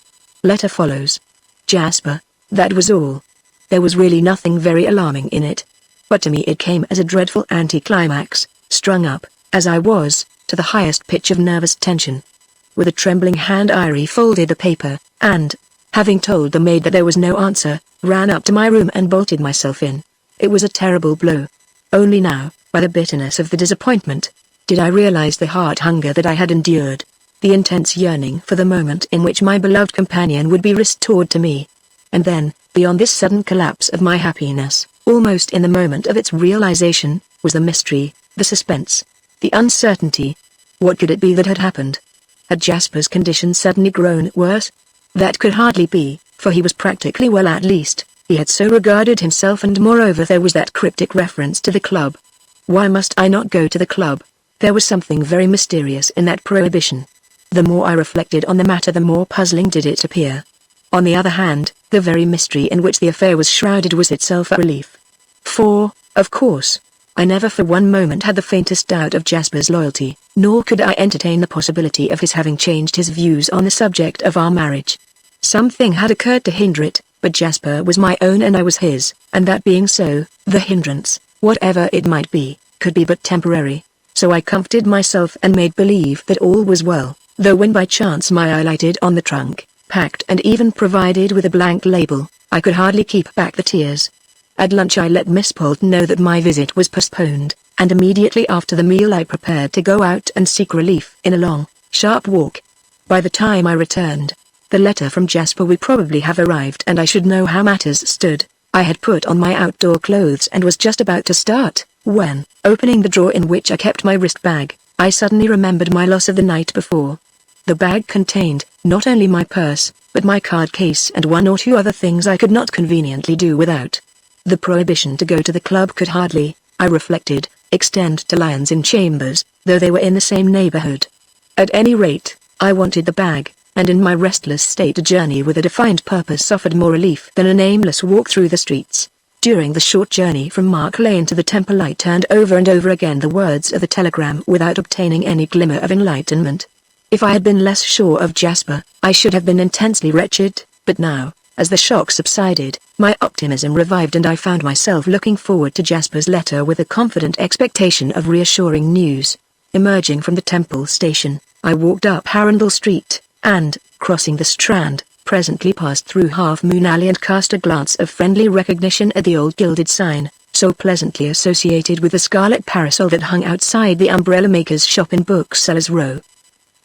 Letter follows. Jasper. That was all. There was really nothing very alarming in it. But to me it came as a dreadful anticlimax, strung up, as I was, to the highest pitch of nervous tension. With a trembling hand I refolded the paper, and, having told the maid that there was no answer, ran up to my room and bolted myself in. It was a terrible blow. Only now, by the bitterness of the disappointment, did I realize the heart hunger that I had endured, the intense yearning for the moment in which my beloved companion would be restored to me. And then, beyond this sudden collapse of my happiness, almost in the moment of its realization, was the mystery, the suspense, the uncertainty. What could it be that had happened? Had Jasper's condition suddenly grown worse? That could hardly be, for he was practically well, at least, he had so regarded himself, and moreover there was that cryptic reference to the club. Why must I not go to the club? There was something very mysterious in that prohibition. The more I reflected on the matter the more puzzling did it appear. On the other hand, the very mystery in which the affair was shrouded was itself a relief. For, of course, I never for one moment had the faintest doubt of Jasper's loyalty, nor could I entertain the possibility of his having changed his views on the subject of our marriage. Something had occurred to hinder it, but Jasper was my own and I was his, and that being so, the hindrance, whatever it might be, could be but temporary. So I comforted myself and made believe that all was well, though when by chance my eye lighted on the trunk, packed and even provided with a blank label, I could hardly keep back the tears. At lunch I let Miss Polt know that my visit was postponed, and immediately after the meal I prepared to go out and seek relief in a long, sharp walk. By the time I returned, the letter from Jasper would probably have arrived and I should know how matters stood. I had put on my outdoor clothes and was just about to start, when, opening the drawer in which I kept my wrist bag, I suddenly remembered my loss of the night before. The bag contained, not only my purse, but my card case and one or two other things I could not conveniently do without. The prohibition to go to the club could hardly, I reflected, extend to Lions in Chambers, though they were in the same neighborhood. At any rate, I wanted the bag, and in my restless state a journey with a defined purpose offered more relief than an aimless walk through the streets. During the short journey from Mark Lane to the temple I turned over and over again the words of the telegram without obtaining any glimmer of enlightenment. If I had been less sure of Jasper, I should have been intensely wretched, but now, as the shock subsided, my optimism revived and I found myself looking forward to Jasper's letter with a confident expectation of reassuring news. Emerging from the temple station, I walked up Harrendell Street, and, crossing the Strand, presently passed through Half Moon Alley and cast a glance of friendly recognition at the old gilded sign, so pleasantly associated with the scarlet parasol that hung outside the umbrella maker's shop in Booksellers Row.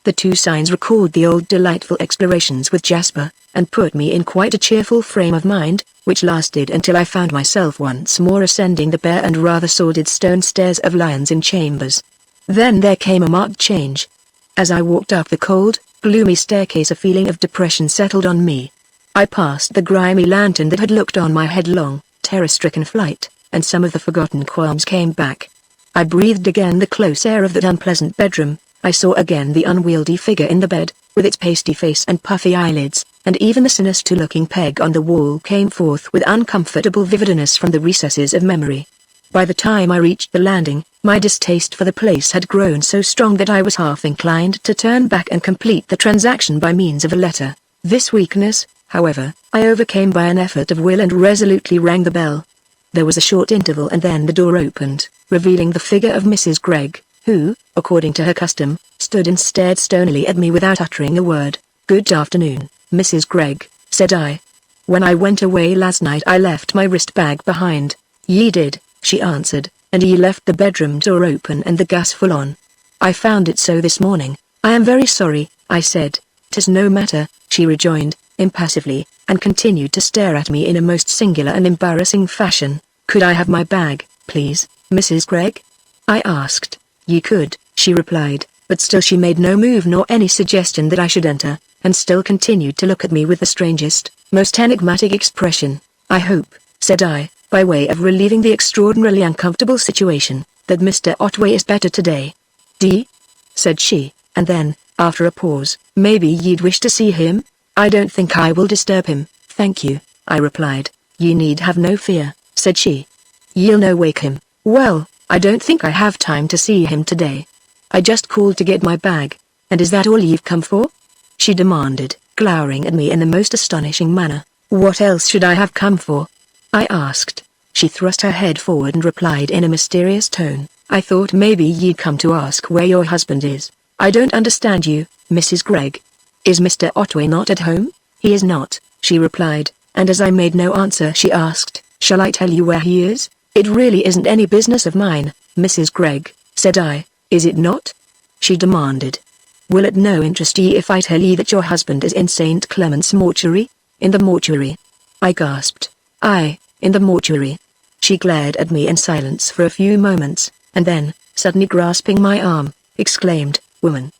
The two signs recalled the old delightful explorations with Jasper, and put me in quite a cheerful frame of mind, which lasted until I found myself once more ascending the bare and rather sordid stone stairs of Lions in Chambers. Then there came a marked change. As I walked up the cold, gloomy staircase a feeling of depression settled on me. I passed the grimy lantern that had looked on my headlong, terror-stricken flight, and some of the forgotten qualms came back. I breathed again the close air of that unpleasant bedroom. I saw again the unwieldy figure in the bed, with its pasty face and puffy eyelids, and even the sinister-looking peg on the wall came forth with uncomfortable vividness from the recesses of memory. By the time I reached the landing, my distaste for the place had grown so strong that I was half inclined to turn back and complete the transaction by means of a letter. This weakness, however, I overcame by an effort of will and resolutely rang the bell. There was a short interval and then the door opened, revealing the figure of Mrs. Gregg, who, according to her custom, stood and stared stonily at me without uttering a word. "Good afternoon, Mrs. Gregg," said I. "When I went away last night I left my wrist bag behind." "Ye did," she answered, "and ye left the bedroom door open and the gas full on." "I found it so this morning." "I am very sorry," I said. "'Tis no matter," she rejoined, impassively, and continued to stare at me in a most singular and embarrassing fashion. "Could I have my bag, please, Mrs. Gregg?" I asked. "Ye could," she replied, but still she made no move nor any suggestion that I should enter, and still continued to look at me with the strangest, most enigmatic expression. "I hope," said I, by way of relieving the extraordinarily uncomfortable situation, "that Mr. Otway is better today." "D?" said she, and then, after a pause, "Maybe ye'd wish to see him?" "I don't think I will disturb him, thank you," I replied. "Ye need have no fear," said she. "Ye'll no wake him." "Well, I don't think I have time to see him today. I just called to get my bag." "And is that all you've come for?" she demanded, glowering at me in the most astonishing manner. "What else should I have come for?" I asked. She thrust her head forward and replied in a mysterious tone, "I thought maybe ye'd come to ask where your husband is." "I don't understand you, Mrs. Gregg. Is Mr. Otway not at home?" "He is not," she replied, and as I made no answer she asked, "Shall I tell you where he is?" "It really isn't any business of mine, Mrs. Gregg," said I. "Is it not?" she demanded. "Will it no interest ye if I tell ye that your husband is in St. Clement's mortuary?" "In the mortuary?" I gasped. "Aye, in the mortuary." She glared at me in silence for a few moments, and then, suddenly grasping my arm, exclaimed, "Woman!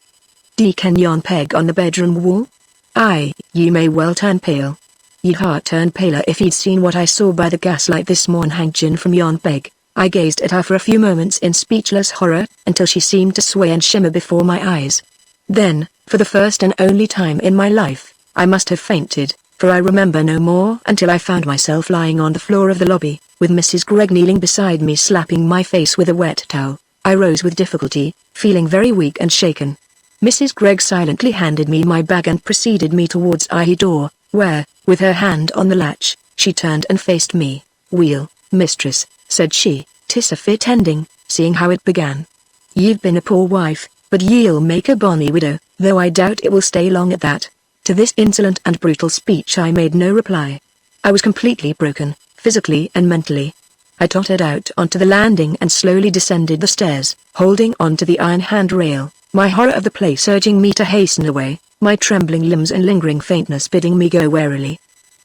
D'ye ken yon peg on the bedroom wall?" "Aye." "Ye may well turn pale. Ye'd heart turn paler if ye'd seen what I saw by the gaslight this morn hanging from yon peg." I gazed at her for a few moments in speechless horror, until she seemed to sway and shimmer before my eyes. Then, for the first and only time in my life, I must have fainted, for I remember no more until I found myself lying on the floor of the lobby, with Mrs. Gregg kneeling beside me slapping my face with a wet towel. I rose with difficulty, feeling very weak and shaken. Mrs. Gregg silently handed me my bag and preceded me towards the door, where, with her hand on the latch, she turned and faced me. "Weel, mistress," said she, "'tis a fit ending, seeing how it began. Ye've been a poor wife, but ye'll make a bonny widow, though I doubt it will stay long at that." To this insolent and brutal speech I made no reply. I was completely broken, physically and mentally. I tottered out onto the landing and slowly descended the stairs, holding on to the iron handrail, my horror of the place urging me to hasten away, my trembling limbs and lingering faintness bidding me go warily.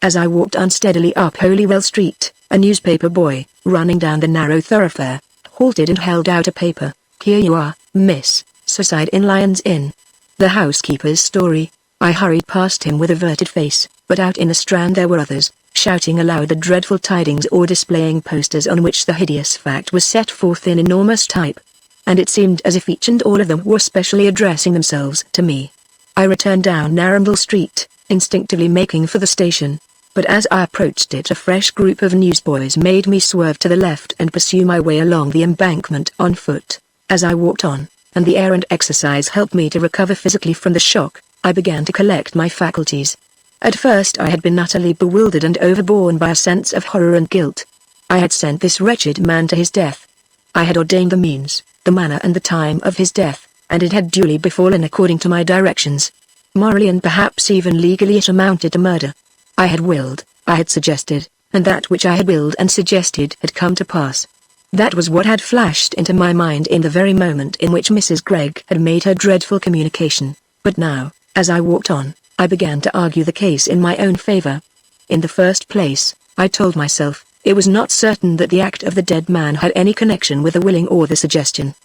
As I walked unsteadily up Holywell Street, a newspaper boy, running down the narrow thoroughfare, halted and held out a paper. "Here you are, miss, suicide in Lyon's Inn." The housekeeper's story. I hurried past him with averted face, but out in the Strand there were others, shouting aloud the dreadful tidings or displaying posters on which the hideous fact was set forth in enormous type. And it seemed as if each and all of them were specially addressing themselves to me. I returned down Narrenville Street, instinctively making for the station. But as I approached it, a fresh group of newsboys made me swerve to the left and pursue my way along the embankment on foot. As I walked on, and the air and exercise helped me to recover physically from the shock, I began to collect my faculties. At first I had been utterly bewildered and overborne by a sense of horror and guilt. I had sent this wretched man to his death. I had ordained the means, the manner and the time of his death, and it had duly befallen according to my directions. Morally and perhaps even legally it amounted to murder. I had willed, I had suggested, and that which I had willed and suggested had come to pass. That was what had flashed into my mind in the very moment in which Mrs. Gregg had made her dreadful communication. But now, as I walked on, I began to argue the case in my own favor. In the first place, I told myself, it was not certain that the act of the dead man had any connection with the willing or the suggestion.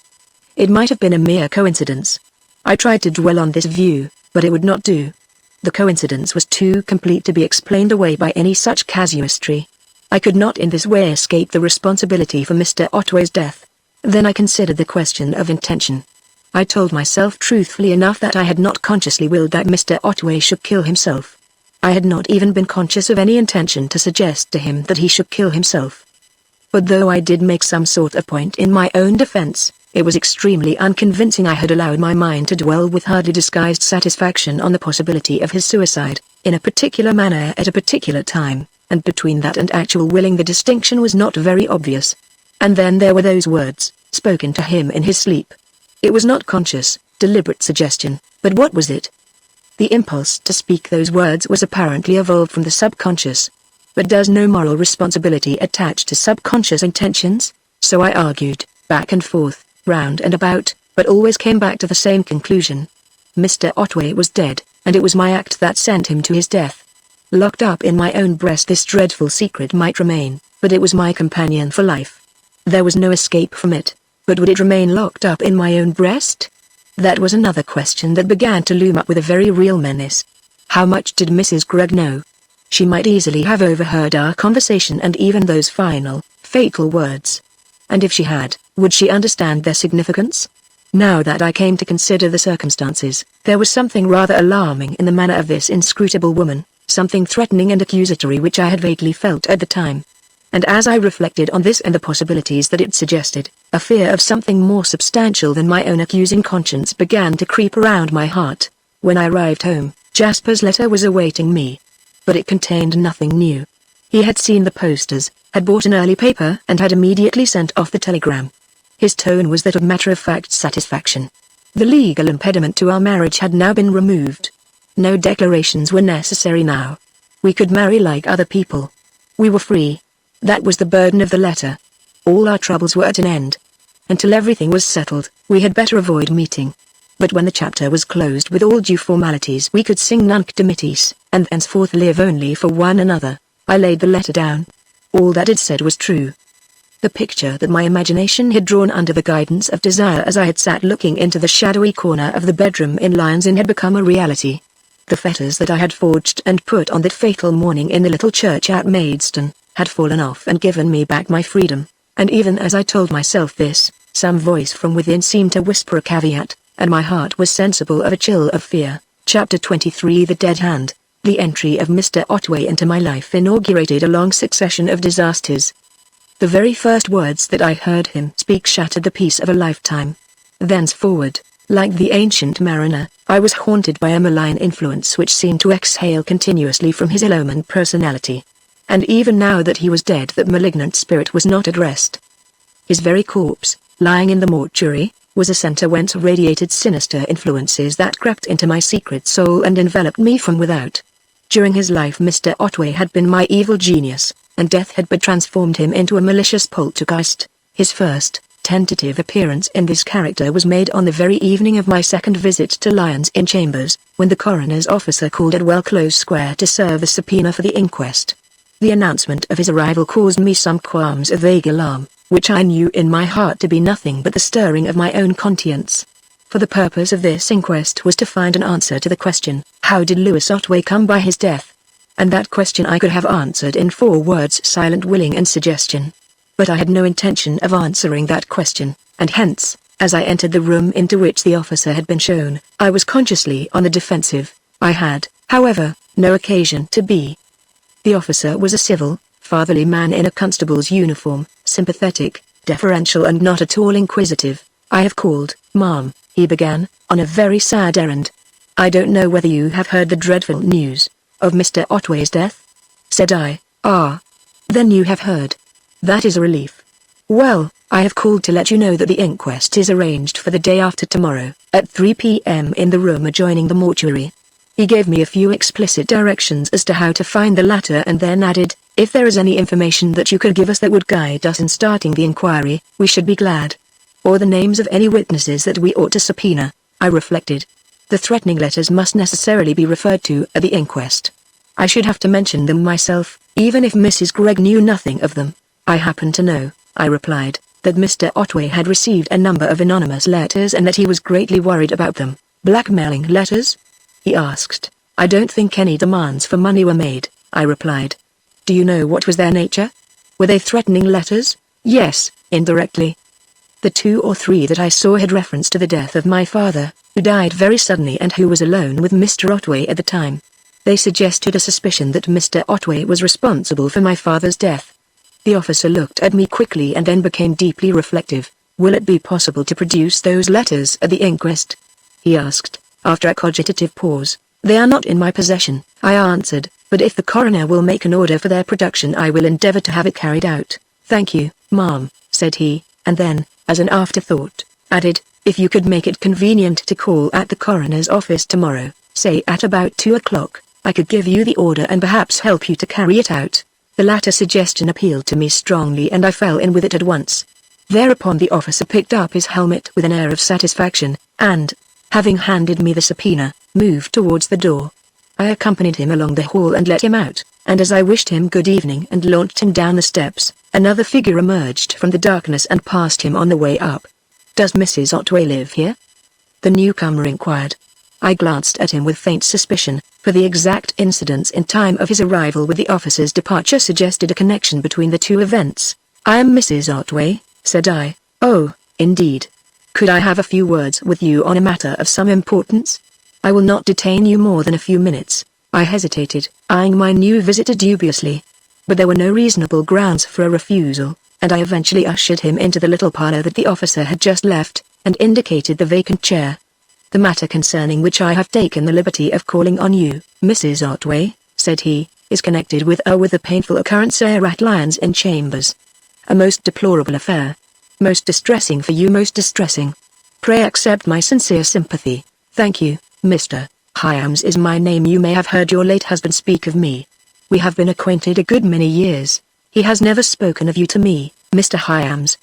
It might have been a mere coincidence. I tried to dwell on this view, but it would not do. The coincidence was too complete to be explained away by any such casuistry. I could not in this way escape the responsibility for Mr. Otway's death. Then I considered the question of intention. I told myself truthfully enough that I had not consciously willed that Mr. Otway should kill himself. I had not even been conscious of any intention to suggest to him that he should kill himself. But though I did make some sort of point in my own defense, it was extremely unconvincing. I had allowed my mind to dwell with hardly disguised satisfaction on the possibility of his suicide, in a particular manner at a particular time, and between that and actual willing the distinction was not very obvious. And then there were those words, spoken to him in his sleep. It was not conscious, deliberate suggestion, but what was it? The impulse to speak those words was apparently evolved from the subconscious. But does no moral responsibility attach to subconscious intentions? So I argued, back and forth, round and about, but always came back to the same conclusion. Mr. Otway was dead, and it was my act that sent him to his death. Locked up in my own breast this dreadful secret might remain, but it was my companion for life. There was no escape from it, but would it remain locked up in my own breast? That was another question that began to loom up with a very real menace. How much did Mrs. Gregg know? She might easily have overheard our conversation and even those final, fatal words. And if she had, would she understand their significance? Now that I came to consider the circumstances, there was something rather alarming in the manner of this inscrutable woman, something threatening and accusatory which I had vaguely felt at the time. And as I reflected on this and the possibilities that it suggested, a fear of something more substantial than my own accusing conscience began to creep around my heart. When I arrived home, Jasper's letter was awaiting me. But it contained nothing new. He had seen the posters, had bought an early paper and had immediately sent off the telegram. His tone was that of matter-of-fact satisfaction. The legal impediment to our marriage had now been removed. No declarations were necessary now. We could marry like other people. We were free. That was the burden of the letter. All our troubles were at an end. Until everything was settled, we had better avoid meeting. But when the chapter was closed with all due formalities, we could sing Nunc Dimittis, and thenceforth live only for one another. I laid the letter down. All that it said was true. The picture that my imagination had drawn under the guidance of desire as I had sat looking into the shadowy corner of the bedroom in Lyon's Inn had become a reality. The fetters that I had forged and put on that fatal morning in the little church at Maidstone had fallen off and given me back my freedom, and even as I told myself this, some voice from within seemed to whisper a caveat, and my heart was sensible of a chill of fear. Chapter 23 The Dead Hand. The entry of Mr. Otway into my life inaugurated a long succession of disasters. The very first words that I heard him speak shattered the peace of a lifetime. Thenceforward, like the ancient mariner, I was haunted by a malign influence which seemed to exhale continuously from his ill-omened personality. And even now that he was dead, that malignant spirit was not at rest. His very corpse, lying in the mortuary, was a center whence radiated sinister influences that crept into my secret soul and enveloped me from without. During his life Mr. Otway had been my evil genius, and death had but transformed him into a malicious poltergeist. His first, tentative appearance in this character was made on the very evening of my second visit to Lyons Inn Chambers, when the coroner's officer called at Close Square to serve a subpoena for the inquest. The announcement of his arrival caused me some qualms of vague alarm, which I knew in my heart to be nothing but the stirring of my own conscience. For the purpose of this inquest was to find an answer to the question, how did Louis Otway come by his death? And that question I could have answered in 4 words: silent, willing and suggestion. But I had no intention of answering that question, and hence, as I entered the room into which the officer had been shown, I was consciously on the defensive. I had, however, no occasion to be. The officer was a civil, fatherly man in a constable's uniform, sympathetic, deferential and not at all inquisitive. "I have called, ma'am," he began, "on a very sad errand. I don't know whether you have heard the dreadful news of Mr. Otway's death?" said I. "Ah. Then you have heard. That is a relief. Well, I have called to let you know that the inquest is arranged for the day after tomorrow, at 3 p.m. in the room adjoining the mortuary." He gave me a few explicit directions as to how to find the latter and then added, "If there is any information that you could give us that would guide us in starting the inquiry, we should be glad. Or the names of any witnesses that we ought to subpoena." I reflected. The threatening letters must necessarily be referred to at the inquest. I should have to mention them myself, even if Mrs. Gregg knew nothing of them. "I happen to know," I replied, "that Mr. Otway had received a number of anonymous letters and that he was greatly worried about them." "Blackmailing letters?" he asked. "I don't think any demands for money were made," I replied. "Do you know what was their nature? Were they threatening letters?" "Yes, indirectly. The 2 or 3 that I saw had reference to the death of my father, who died very suddenly and who was alone with Mr. Otway at the time. They suggested a suspicion that Mr. Otway was responsible for my father's death." The officer looked at me quickly and then became deeply reflective. "Will it be possible to produce those letters at the inquest?" he asked, after a cogitative pause. "They are not in my possession," I answered, "but if the coroner will make an order for their production I will endeavor to have it carried out." "Thank you, ma'am," said he, and then, as an afterthought, added, "If you could make it convenient to call at the coroner's office tomorrow, say at about 2 o'clock, I could give you the order and perhaps help you to carry it out." The latter suggestion appealed to me strongly and I fell in with it at once. Thereupon the officer picked up his helmet with an air of satisfaction, and, having handed me the subpoena, moved towards the door. I accompanied him along the hall and let him out, and as I wished him good evening and launched him down the steps, another figure emerged from the darkness and passed him on the way up. "Does Mrs. Otway live here?" the newcomer inquired. I glanced at him with faint suspicion, for the exact incidents in time of his arrival with the officer's departure suggested a connection between the 2 events. "I am Mrs. Otway," said I. "Oh, indeed. Could I have a few words with you on a matter of some importance?" "I will not detain you more than a few minutes." I hesitated, eyeing my new visitor dubiously. But there were no reasonable grounds for a refusal, and I eventually ushered him into the little parlor that the officer had just left, and indicated the vacant chair. "The matter concerning which I have taken the liberty of calling on you, Mrs. Otway," said he, "is connected with a painful occurrence here at Lyons Inn Chambers. A most deplorable affair. Most distressing for you, most distressing. Pray accept my sincere sympathy." "Thank you, Mr. Hyams is my name. You may have heard your late husband speak of me. We have been acquainted a good many years. He has never spoken of you to me, Mr. Hyams.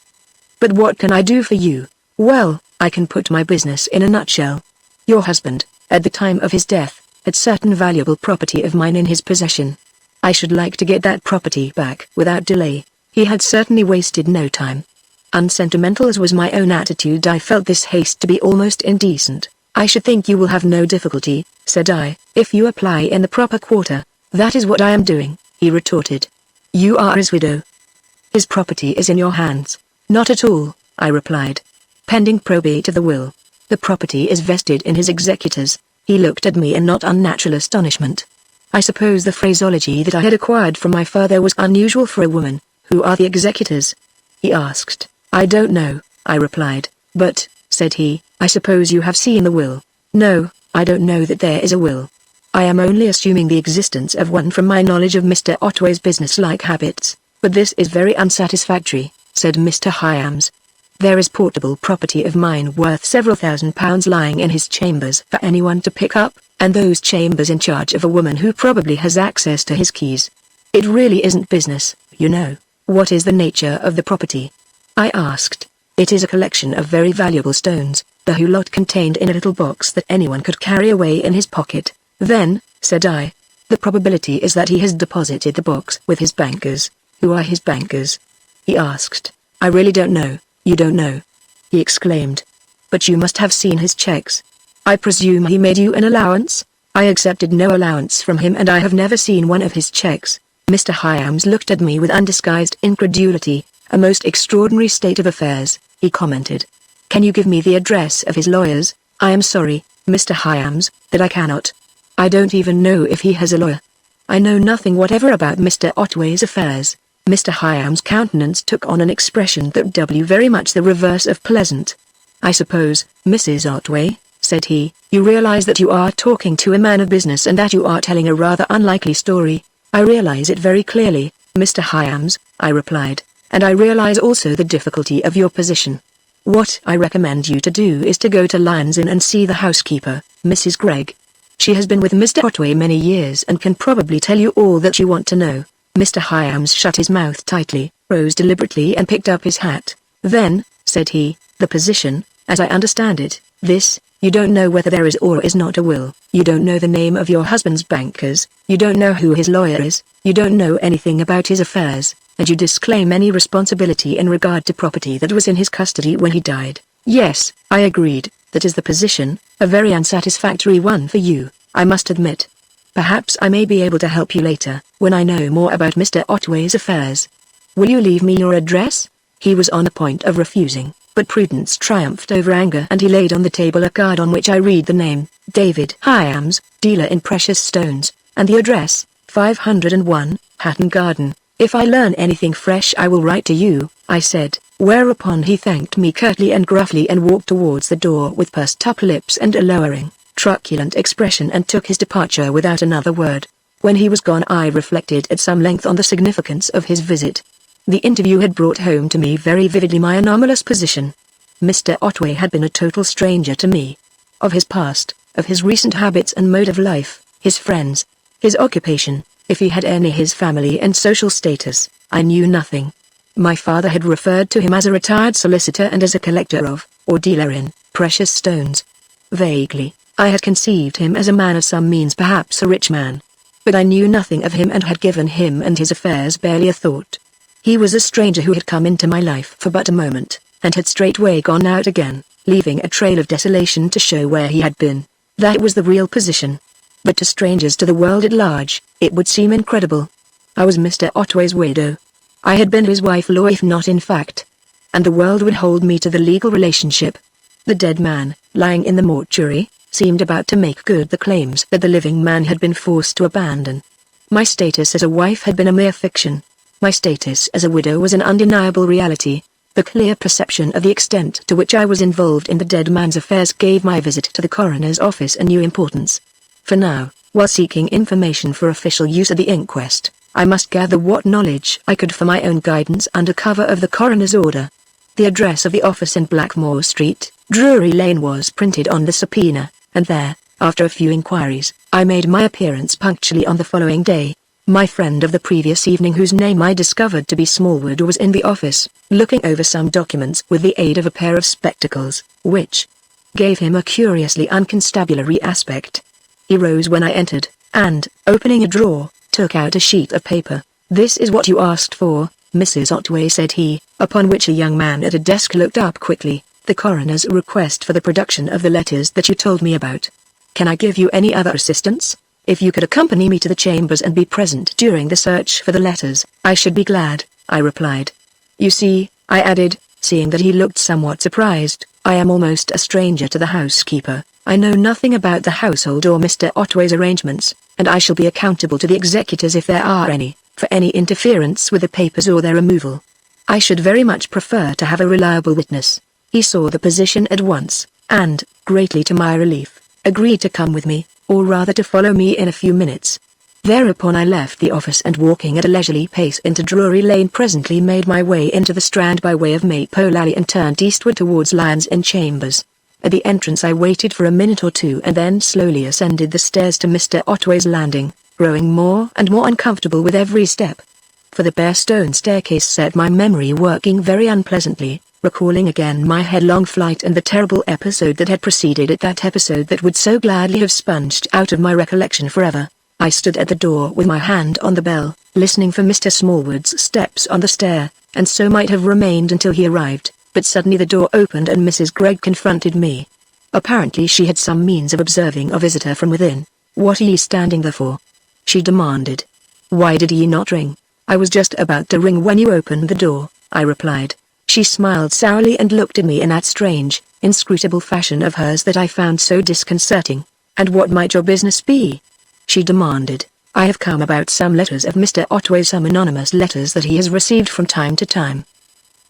But what can I do for you?" "Well, I can put my business in a nutshell. Your husband, at the time of his death, had certain valuable property of mine in his possession. I should like to get that property back without delay. He had certainly wasted no time. Unsentimental as was my own attitude, I felt this haste to be almost indecent. "I should think you will have no difficulty," said I, "if you apply in the proper quarter." "That is what I am doing," he retorted. "You are his widow. His property is in your hands." "Not at all," I replied. "Pending probate of the will, the property is vested in his executors." He looked at me in not unnatural astonishment. I suppose the phraseology that I had acquired from my father was unusual for a woman. "Who are the executors?" he asked. "I don't know," I replied. "But," said he, "I suppose you have seen the will." "No, I don't know that there is a will. I am only assuming the existence of one from my knowledge of Mr. Otway's business-like habits." "But this is very unsatisfactory," said Mr. Hyams. "There is portable property of mine worth several £1,000s lying in his chambers for anyone to pick up, and those chambers in charge of a woman who probably has access to his keys. It really isn't business, you know." "What is the nature of the property?" I asked. It is a collection of very valuable stones, the whole lot contained in a little box that anyone could carry away in his pocket. Then, said I, the probability is that he has deposited the box with his bankers. Who are his bankers? He asked. I really don't know. You don't know? He exclaimed. But you must have seen his checks. I presume he made you an allowance? I accepted no allowance from him and I have never seen one of his checks. Mr. Hyams looked at me with undisguised incredulity. A most extraordinary state of affairs, he commented. Can you give me the address of his lawyers? I am sorry, Mr. Hyams, that I cannot. I don't even know if he has a lawyer. I know nothing whatever about Mr. Otway's affairs. Mr. Hyams' countenance took on an expression that was very much the reverse of pleasant. I suppose, Mrs. Otway, said he, you realize that you are talking to a man of business and that you are telling a rather unlikely story. I realize it very clearly, Mr. Hyams, I replied, and I realize also the difficulty of your position. What I recommend you to do is to go to Lyons Inn and see the housekeeper, Mrs. Gregg. She has been with Mr. Otway many years and can probably tell you all that you want to know. Mr. Hyams shut his mouth tightly, rose deliberately and picked up his hat. Then, said he, the position, as I understand it, this, you don't know whether there is or is not a will, you don't know the name of your husband's bankers, you don't know who his lawyer is, you don't know anything about his affairs, and you disclaim any responsibility in regard to property that was in his custody when he died. Yes, I agreed, that is the position, a very unsatisfactory one for you, I must admit. Perhaps I may be able to help you later, when I know more about Mr. Otway's affairs. Will you leave me your address? He was on the point of refusing, but prudence triumphed over anger and he laid on the table a card on which I read the name, David Hyams, dealer in precious stones, and the address, 501, Hatton Garden. If I learn anything fresh I will write to you, I said, whereupon he thanked me curtly and gruffly and walked towards the door with pursed up lips and a lowering, truculent expression and took his departure without another word. When he was gone I reflected at some length on the significance of his visit. The interview had brought home to me very vividly my anomalous position. Mr. Otway had been a total stranger to me. Of his past, of his recent habits and mode of life, his friends, his occupation, if he had any, his family and social status, I knew nothing. My father had referred to him as a retired solicitor and as a collector of, or dealer in, precious stones. Vaguely, I had conceived him as a man of some means, perhaps a rich man. But I knew nothing of him and had given him and his affairs barely a thought. He was a stranger who had come into my life for but a moment, and had straightway gone out again, leaving a trail of desolation to show where he had been. That was the real position. But to strangers, to the world at large, it would seem incredible. I was Mr. Otway's widow. I had been his wife, law if not in fact. And the world would hold me to the legal relationship. The dead man, lying in the mortuary, seemed about to make good the claims that the living man had been forced to abandon. My status as a wife had been a mere fiction. My status as a widow was an undeniable reality. The clear perception of the extent to which I was involved in the dead man's affairs gave my visit to the coroner's office a new importance. For now, while seeking information for official use at the inquest, I must gather what knowledge I could for my own guidance under cover of the coroner's order. The address of the office in Blackmore Street, Drury Lane, was printed on the subpoena, and there, after a few inquiries, I made my appearance punctually on the following day. My friend of the previous evening, whose name I discovered to be Smallwood, was in the office, looking over some documents with the aid of a pair of spectacles, which gave him a curiously unconstabulary aspect. He rose when I entered, and, opening a drawer, took out a sheet of paper. "This is what you asked for, Mrs. Otway," said he, upon which a young man at a desk looked up quickly. "The coroner's request for the production of the letters that you told me about. Can I give you any other assistance? If you could accompany me to the chambers and be present during the search for the letters, I should be glad," I replied. "You see," I added, seeing that he looked somewhat surprised, "I am almost a stranger to the housekeeper. I know nothing about the household or Mr. Otway's arrangements, and I shall be accountable to the executors, if there are any, for any interference with the papers or their removal. I should very much prefer to have a reliable witness." He saw the position at once, and, greatly to my relief, agreed to come with me, or rather to follow me in a few minutes. Thereupon I left the office and, walking at a leisurely pace into Drury Lane, presently made my way into the Strand by way of Maypole Alley and turned eastward towards Lyons Inn Chambers. At the entrance I waited for a minute or two and then slowly ascended the stairs to Mr. Otway's landing, growing more and more uncomfortable with every step. For the bare stone staircase set my memory working very unpleasantly. recalling again my headlong flight and the terrible episode that had preceded it, that episode that would so gladly have sponged out of my recollection forever. I stood at the door with my hand on the bell, listening for Mr. Smallwood's steps on the stair, and so might have remained until he arrived, but suddenly the door opened and Mrs. Gregg confronted me. Apparently she had some means of observing a visitor from within. "What are ye standing there for?" she demanded. "Why did ye not ring?" "I was just about to ring when you opened the door," I replied. She smiled sourly and looked at me in that strange, inscrutable fashion of hers that I found so disconcerting. "And what might your business be?" she demanded. "I have come about some letters of Mr. Otway's, some anonymous letters that he has received from time to time."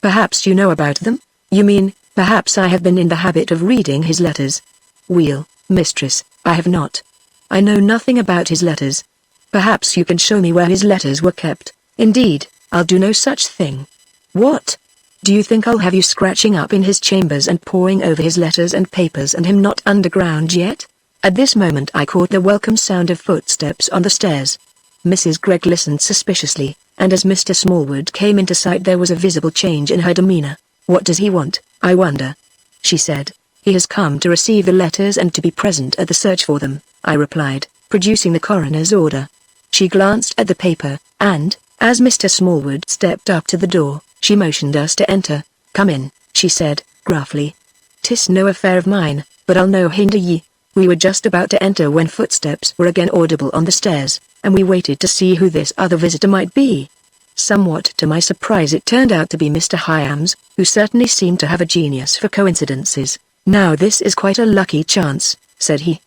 "Perhaps you know about them?" "You mean, perhaps I have been in the habit of reading his letters?" "Well, mistress, I have not. I know nothing about his letters." "Perhaps you can show me where his letters were kept." "Indeed, I'll do no such thing." "What? Do you think I'll have you scratching up in his chambers and poring over his letters and papers and him not underground yet?" At this moment I caught the welcome sound of footsteps on the stairs. Mrs. Gregg listened suspiciously, and as Mr. Smallwood came into sight there was a visible change in her demeanor. "What does he want, I wonder?" she said. "He has come to receive the letters and to be present at the search for them," I replied, producing the coroner's order. She glanced at the paper, and, as Mr. Smallwood stepped up to the door, she motioned us to enter. "Come in," she said, gruffly. "'Tis no affair of mine, but I'll no hinder ye." We were just about to enter when footsteps were again audible on the stairs, and we waited to see who this other visitor might be. Somewhat to my surprise it turned out to be Mr. Hyams, who certainly seemed to have a genius for coincidences. "Now this is quite a lucky chance," said he,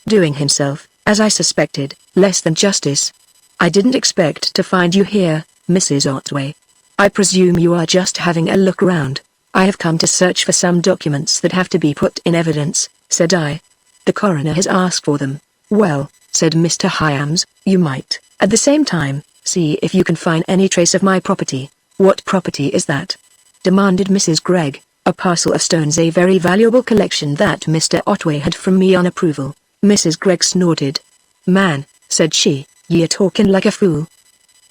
doing himself, as I suspected, less than justice. "I didn't expect to find you here, Mrs. Otway. I presume you are just having a look round." "I have come to search for some documents that have to be put in evidence," said I. "The coroner has asked for them." "Well," said Mr. Hyams, "you might, at the same time, see if you can find any trace of my property." "What property is that?" demanded Mrs. Gregg. "A parcel of stones, a very valuable collection that Mr. Otway had from me on approval." Mrs. Gregg snorted. "Man," said she, "ye are talking like a fool.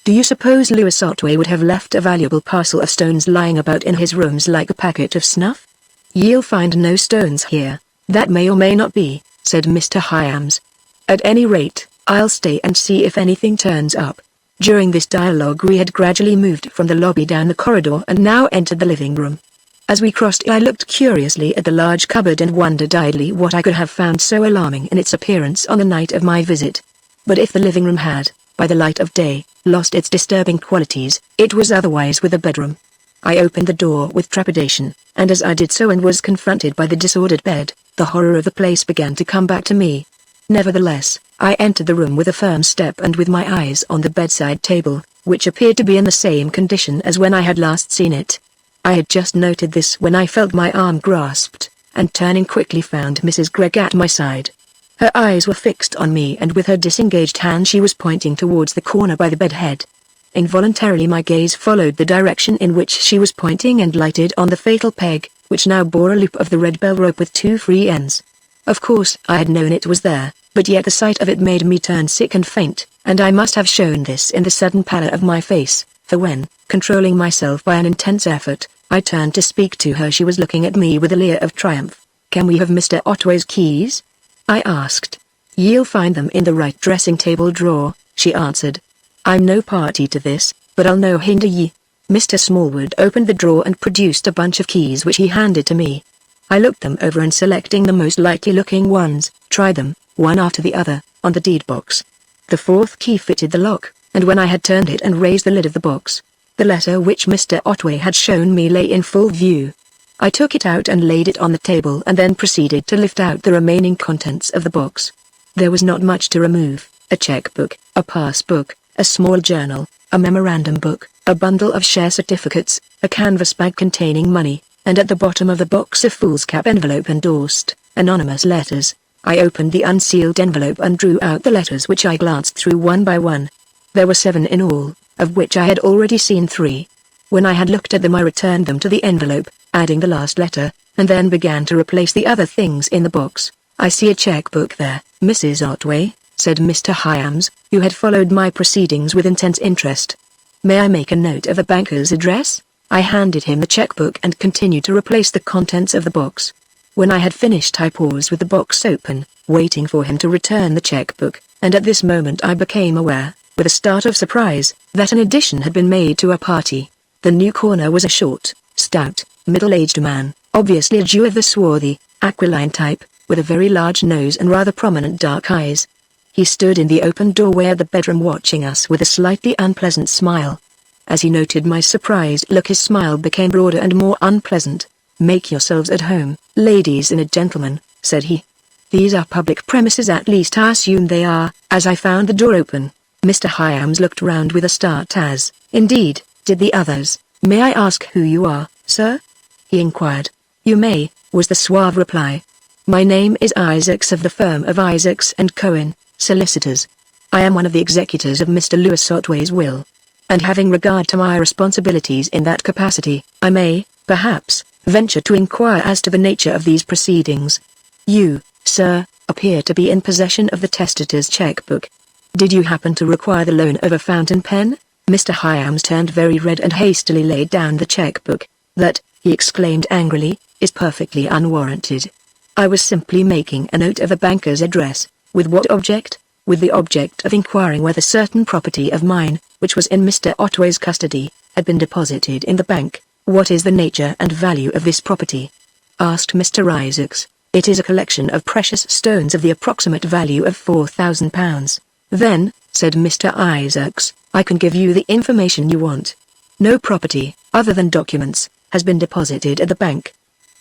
Do you suppose Louis Otway would have left a valuable parcel of stones lying about in his rooms like a packet of snuff? Ye'll find no stones here." "That may or may not be," said Mr. Hyams. "At any rate, I'll stay and see if anything turns up." During this dialogue we had gradually moved from the lobby down the corridor and now entered the living room. As we crossed I looked curiously at the large cupboard and wondered idly what I could have found so alarming in its appearance on the night of my visit. But if the living room had, by the light of day, lost its disturbing qualities, it was otherwise with the bedroom. I opened the door with trepidation, and as I did so and was confronted by the disordered bed, the horror of the place began to come back to me. Nevertheless, I entered the room with a firm step and with my eyes on the bedside table, which appeared to be in the same condition as when I had last seen it. I had just noted this when I felt my arm grasped, and turning quickly found Mrs. Gregg at my side. Her eyes were fixed on me and with her disengaged hand she was pointing towards the corner by the bed head. Involuntarily my gaze followed the direction in which she was pointing and lighted on the fatal peg, which now bore a loop of the red bell rope with 2 free ends. Of course I had known it was there, but yet the sight of it made me turn sick and faint, and I must have shown this in the sudden pallor of my face, for when, controlling myself by an intense effort, I turned to speak to her she was looking at me with a leer of triumph. "Can we have Mr. Otway's keys?" I asked. "Ye'll find them in the right dressing table drawer," she answered. "I'm no party to this, but I'll no hinder ye." Mr. Smallwood opened the drawer and produced a bunch of keys which he handed to me. I looked them over and selecting the most likely looking ones, tried them, one after the other, on the deed box. The 4th key fitted the lock, and when I had turned it and raised the lid of the box, the letter which Mr. Otway had shown me lay in full view. I took it out and laid it on the table and then proceeded to lift out the remaining contents of the box. There was not much to remove: a checkbook, a passbook, a small journal, a memorandum book, a bundle of share certificates, a canvas bag containing money, and at the bottom of the box a foolscap envelope endorsed, "Anonymous Letters." I opened the unsealed envelope and drew out the letters which I glanced through one by one. There were 7 in all, of which I had already seen 3. When I had looked at them I returned them to the envelope, adding the last letter, and then began to replace the other things in the box. "I see a checkbook there, Mrs. Otway," said Mr. Hyams, who had followed my proceedings with intense interest. "May I make a note of a banker's address?" I handed him the checkbook and continued to replace the contents of the box. When I had finished, I paused with the box open, waiting for him to return the checkbook, and at this moment I became aware, with a start of surprise, that an addition had been made to our party. The new corner was a short, stout, middle-aged man, obviously a Jew of the swarthy, aquiline type, with a very large nose and rather prominent dark eyes. He stood in the open doorway of the bedroom watching us with a slightly unpleasant smile. As he noted my surprised look, his smile became broader and more unpleasant. "Make yourselves at home, ladies and gentlemen," said he. "These are public premises, at least I assume they are," as I found the door open. Mr. Hyams looked round with a start as, indeed, did the others. "May I ask who you are, sir?" he inquired. "You may," was the suave reply. "My name is Isaacs, of the firm of Isaacs & Cohen, solicitors. I am one of the executors of Mr. Lewis Otway's will. And having regard to my responsibilities in that capacity, I may, perhaps, venture to inquire as to the nature of these proceedings. You, sir, appear to be in possession of the testator's checkbook. Did you happen to require the loan of a fountain pen?" Mr. Hyams turned very red and hastily laid down the checkbook. "That," he exclaimed angrily, "is perfectly unwarranted. I was simply making a note of a banker's address." "With what object?" "With the object of inquiring whether certain property of mine, which was in Mr. Otway's custody, had been deposited in the bank." "What is the nature and value of this property?" asked Mr. Isaacs. "It is a collection of precious stones of the approximate value of £4,000. "Then," said Mr. Isaacs, "I can give you the information you want. No property, other than documents, has been deposited at the bank."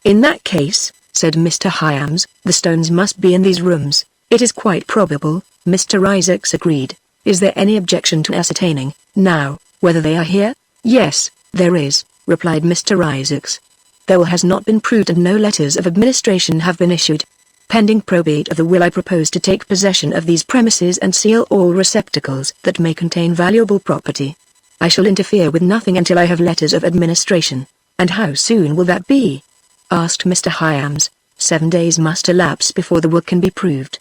"In that case," said Mr. Hyams, "the stones must be in these rooms." "It is quite probable," Mr. Isaacs agreed. "Is there any objection to ascertaining, now, whether they are here?" "Yes, there is," replied Mr. Isaacs. "The will has not been proved and no letters of administration have been issued. Pending probate of the will, I propose to take possession of these premises and seal all receptacles that may contain valuable property. I shall interfere with nothing until I have letters of administration." "And how soon will that be?" asked Mr. Hyams. 7 days must elapse before the will can be proved.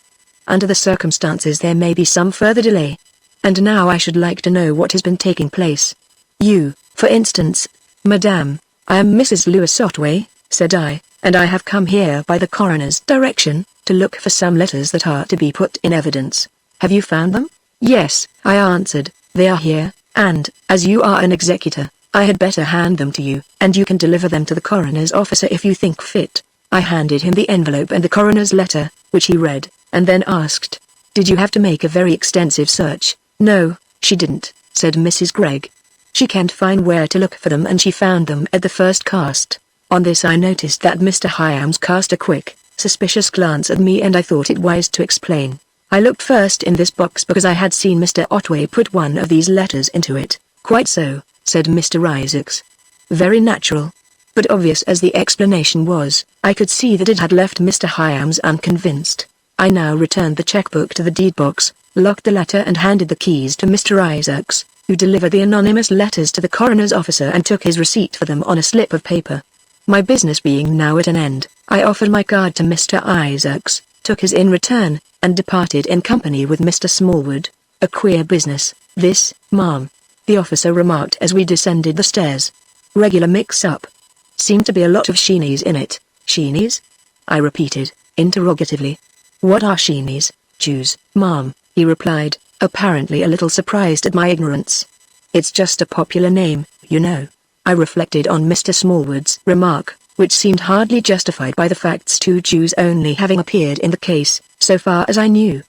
Under the circumstances there may be some further delay. And now I should like to know what has been taking place. "You, for instance." "Madame, I am Mrs. Lewis Otway," said I, "and I have come here by the coroner's direction, to look for some letters that are to be put in evidence. Have you found them?" "Yes," I answered, "they are here, and, as you are an executor, I had better hand them to you, and you can deliver them to the coroner's officer if you think fit." I handed him the envelope and the coroner's letter, which he read, and then asked, "Did you have to make a very extensive search?" "No, she didn't," said Mrs. Gregg. "She can't find where to look for them, and she found them at the first cast." On this I noticed that Mr. Hyams cast a quick, suspicious glance at me, and I thought it wise to explain. "I looked first in this box because I had seen Mr. Otway put one of these letters into it." "Quite so," said Mr. Isaacs. "Very natural." But obvious as the explanation was, I could see that it had left Mr. Hyams unconvinced. I now returned the checkbook to the deed box, locked the letter and handed the keys to Mr. Isaacs, who delivered the anonymous letters to the coroner's officer and took his receipt for them on a slip of paper. My business being now at an end, I offered my card to Mr. Isaacs, took his in return, and departed in company with Mr. Smallwood. "A queer business, this, ma'am," the officer remarked as we descended the stairs. "Regular mix-up. Seemed to be a lot of sheenies in it." "Sheenies?" I repeated, interrogatively. "What are sheenies?" "Jews, ma'am," he replied, apparently a little surprised at my ignorance. "It's just a popular name, you know." I reflected on Mr. Smallwood's remark, which seemed hardly justified by the facts, 2 Jews only having appeared in the case, so far as I knew.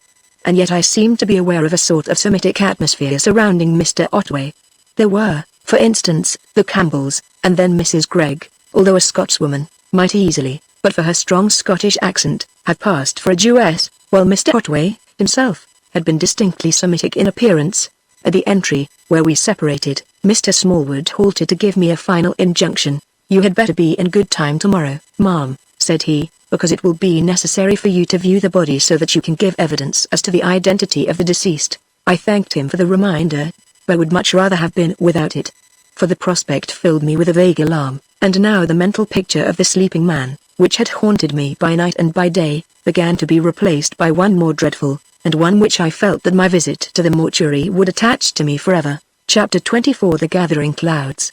And yet I seemed to be aware of a sort of Semitic atmosphere surrounding Mr. Otway. There were, for instance, the Campbells, and then Mrs. Gregg, although a Scotswoman, might easily, but for her strong Scottish accent, have passed for a Jewess, while Mr. Otway, himself, had been distinctly Semitic in appearance. At the entry, where we separated, Mr. Smallwood halted to give me a final injunction. "You had better be in good time tomorrow, ma'am," said he, "because it will be necessary for you to view the body so that you can give evidence as to the identity of the deceased." I thanked him for the reminder, but would much rather have been without it. For the prospect filled me with a vague alarm, and now the mental picture of the sleeping man, which had haunted me by night and by day, began to be replaced by one more dreadful, and one which I felt that my visit to the mortuary would attach to me forever. Chapter 24: The Gathering Clouds.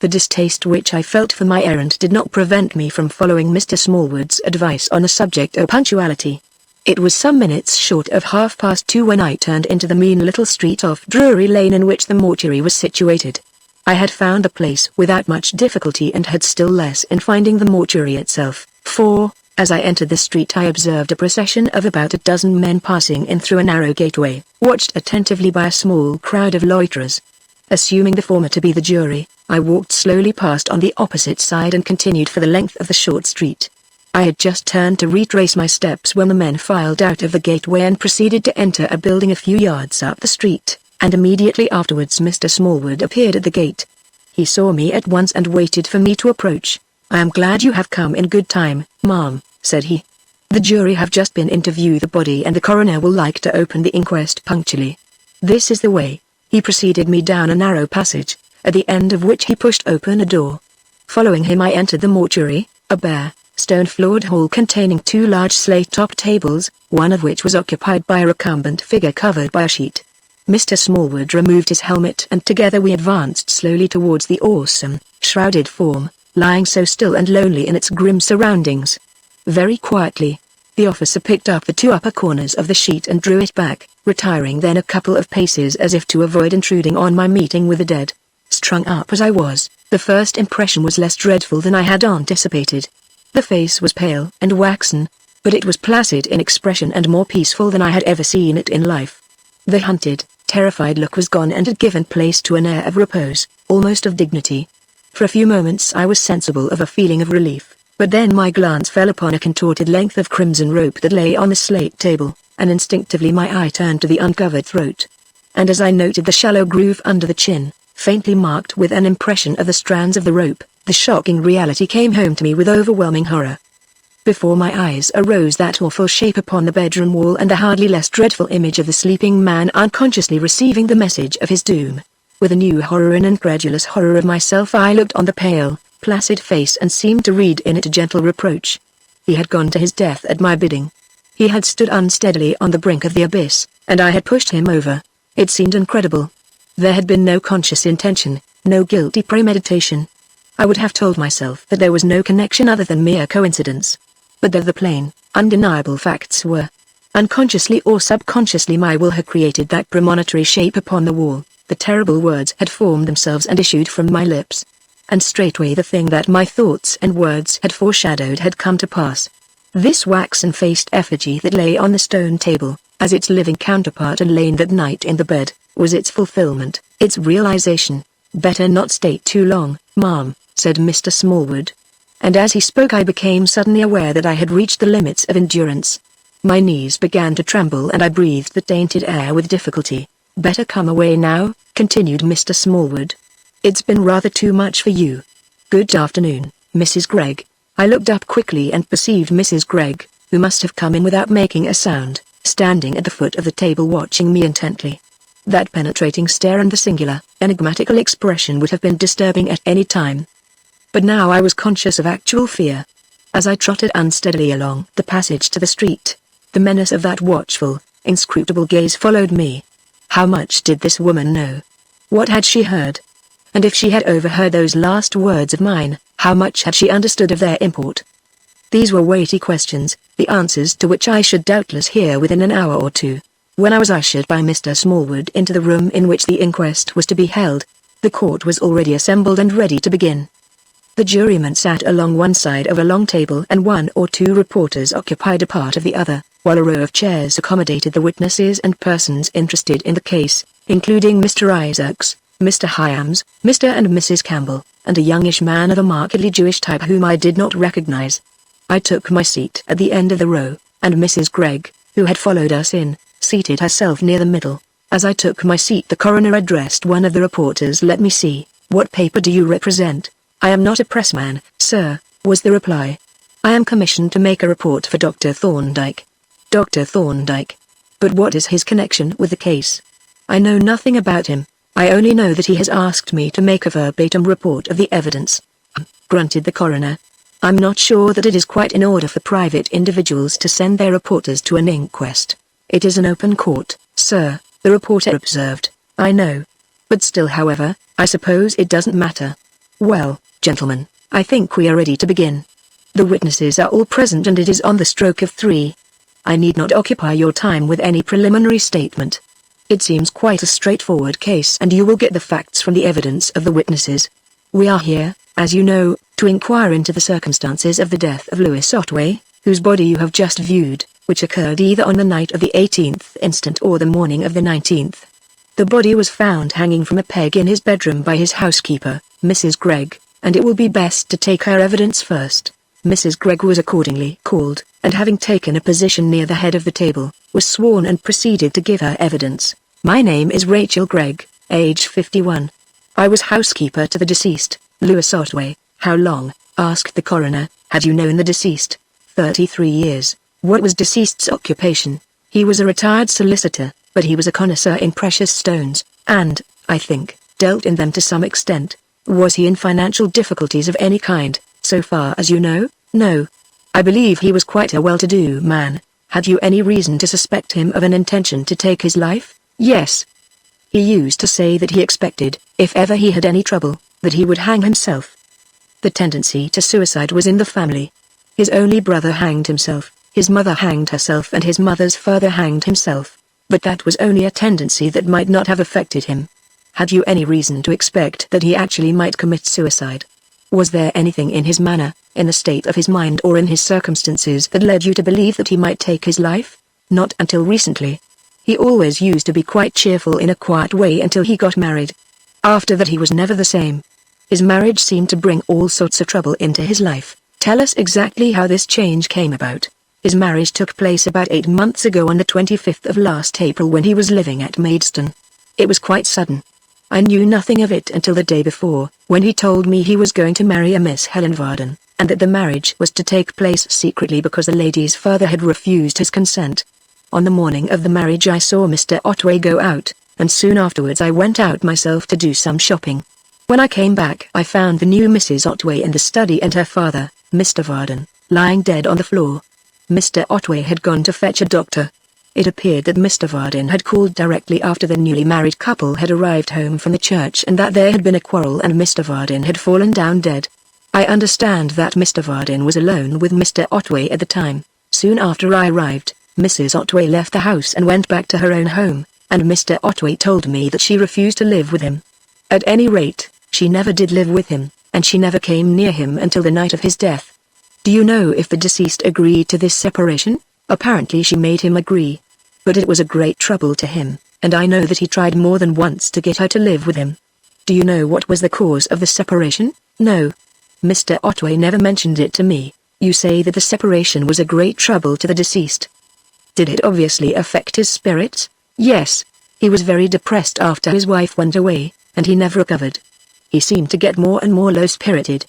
The distaste which I felt for my errand did not prevent me from following Mr. Smallwood's advice on the subject of punctuality. It was some minutes short of 2:30 when I turned into the mean little street off Drury Lane in which the mortuary was situated. I had found the place without much difficulty and had still less in finding the mortuary itself, for, as I entered the street I observed a procession of about a dozen men passing in through a narrow gateway, watched attentively by a small crowd of loiterers. Assuming the former to be the jury, I walked slowly past on the opposite side and continued for the length of the short street. I had just turned to retrace my steps when the men filed out of the gateway and proceeded to enter a building a few yards up the street, and immediately afterwards Mr. Smallwood appeared at the gate. He saw me at once and waited for me to approach. "I am glad you have come in good time, ma'am," said he. "The jury have just been in to view the body and the coroner will like to open the inquest punctually. This is the way." He preceded me down a narrow passage, at the end of which he pushed open a door. Following him I entered the mortuary, a bare, stone-floored hall containing two large slate-top tables, one of which was occupied by a recumbent figure covered by a sheet. Mr. Smallwood removed his helmet and together we advanced slowly towards the awesome, shrouded form, lying so still and lonely in its grim surroundings. Very quietly, the officer picked up the two upper corners of the sheet and drew it back, retiring then a couple of paces as if to avoid intruding on my meeting with the dead. Strung up as I was, the first impression was less dreadful than I had anticipated. The face was pale and waxen, but it was placid in expression and more peaceful than I had ever seen it in life. The hunted, terrified look was gone and had given place to an air of repose, almost of dignity. For a few moments I was sensible of a feeling of relief, but then my glance fell upon a contorted length of crimson rope that lay on the slate table, and instinctively my eye turned to the uncovered throat. And as I noted the shallow groove under the chin, faintly marked with an impression of the strands of the rope, the shocking reality came home to me with overwhelming horror. Before my eyes arose that awful shape upon the bedroom wall and the hardly less dreadful image of the sleeping man unconsciously receiving the message of his doom. With a new horror and incredulous horror of myself I looked on the pale, placid face and seemed to read in it a gentle reproach. He had gone to his death at my bidding. He had stood unsteadily on the brink of the abyss, and I had pushed him over. It seemed incredible. There had been no conscious intention, no guilty premeditation. I would have told myself that there was no connection other than mere coincidence. But there the plain, undeniable facts were. Unconsciously or subconsciously my will had created that premonitory shape upon the wall, the terrible words had formed themselves and issued from my lips. And straightway the thing that my thoughts and words had foreshadowed had come to pass. This waxen-faced effigy that lay on the stone table, as its living counterpart and lain that night in the bed, was its fulfillment, its realization. "Better not stay too long, ma'am," said Mr. Smallwood. And as he spoke I became suddenly aware that I had reached the limits of endurance. My knees began to tremble and I breathed the tainted air with difficulty. "Better come away now," continued Mr. Smallwood. "It's been rather too much for you. Good afternoon, Mrs. Gregg." I looked up quickly and perceived Mrs. Gregg, who must have come in without making a sound, standing at the foot of the table watching me intently. That penetrating stare and the singular, enigmatical expression would have been disturbing at any time. But now I was conscious of actual fear. As I trotted unsteadily along the passage to the street, the menace of that watchful, inscrutable gaze followed me. How much did this woman know? What had she heard? And if she had overheard those last words of mine, how much had she understood of their import? These were weighty questions, the answers to which I should doubtless hear within an hour or two. When I was ushered by Mr. Smallwood into the room in which the inquest was to be held, the court was already assembled and ready to begin. The jurymen sat along one side of a long table and one or two reporters occupied a part of the other, while a row of chairs accommodated the witnesses and persons interested in the case, including Mr. Isaacs, Mr. Hyams, Mr. and Mrs. Campbell, and a youngish man of a markedly Jewish type whom I did not recognize. I took my seat at the end of the row, and Mrs. Gregg, who had followed us in, seated herself near the middle. As I took my seat the coroner addressed one of the reporters. "Let me see, what paper do you represent?" "I am not a pressman, sir," was the reply. "I am commissioned to make a report for Dr. Thorndyke." "Dr. Thorndyke? But what is his connection with the case?" "I know nothing about him. I only know that he has asked me to make a verbatim report of the evidence," grunted the coroner. "I'm not sure that it is quite in order for private individuals to send their reporters to an inquest. It is an open court, sir," the reporter observed. "I know. But still, however, I suppose it doesn't matter." Well, gentlemen, I think we are ready to begin. The witnesses are all present and it is on the stroke of 3. I need not occupy your time with any preliminary statement. It seems quite a straightforward case and you will get the facts from the evidence of the witnesses. We are here, as you know, to inquire into the circumstances of the death of Louis Otway, whose body you have just viewed, which occurred either on the night of the 18th instant or the morning of the 19th. The body was found hanging from a peg in his bedroom by his housekeeper, Mrs. Gregg, and it will be best to take her evidence first. Mrs. Gregg was accordingly called, and having taken a position near the head of the table, was sworn and proceeded to give her evidence. My name is Rachel Gregg, age 51. I was housekeeper to the deceased, Louis Otway. How long, asked the coroner, had you known the deceased? 33 years. What was deceased's occupation? He was a retired solicitor, but he was a connoisseur in precious stones, and, I think, dealt in them to some extent. Was he in financial difficulties of any kind, so far as you know? No. I believe he was quite a well-to-do man. Had you any reason to suspect him of an intention to take his life? Yes. He used to say that he expected, if ever he had any trouble, that he would hang himself. The tendency to suicide was in the family. His only brother hanged himself, his mother hanged herself and his mother's father hanged himself. But that was only a tendency that might not have affected him. Had you any reason to expect that he actually might commit suicide? Was there anything in his manner, in the state of his mind or in his circumstances that led you to believe that he might take his life? Not until recently. He always used to be quite cheerful in a quiet way until he got married. After that he was never the same. His marriage seemed to bring all sorts of trouble into his life. Tell us exactly how this change came about. His marriage took place about 8 months ago on the 25th of last April when he was living at Maidstone. It was quite sudden. I knew nothing of it until the day before, when he told me he was going to marry a Miss Helen Vardon, and that the marriage was to take place secretly because the lady's father had refused his consent. On the morning of the marriage I saw Mr. Otway go out, and soon afterwards I went out myself to do some shopping. When I came back I found the new Mrs. Otway in the study and her father, Mr. Vardon, lying dead on the floor. Mr. Otway had gone to fetch a doctor. It appeared that Mr. Vardon had called directly after the newly married couple had arrived home from the church and that there had been a quarrel and Mr. Vardon had fallen down dead. I understand that Mr. Vardon was alone with Mr. Otway at the time. Soon after I arrived, Mrs. Otway left the house and went back to her own home, and Mr. Otway told me that she refused to live with him. At any rate, she never did live with him, and she never came near him until the night of his death. Do you know if the deceased agreed to this separation? Apparently she made him agree. But it was a great trouble to him, and I know that he tried more than once to get her to live with him. Do you know what was the cause of the separation? No. Mr. Otway never mentioned it to me. You say that the separation was a great trouble to the deceased. Did it obviously affect his spirits? Yes. He was very depressed after his wife went away, and he never recovered. He seemed to get more and more low-spirited.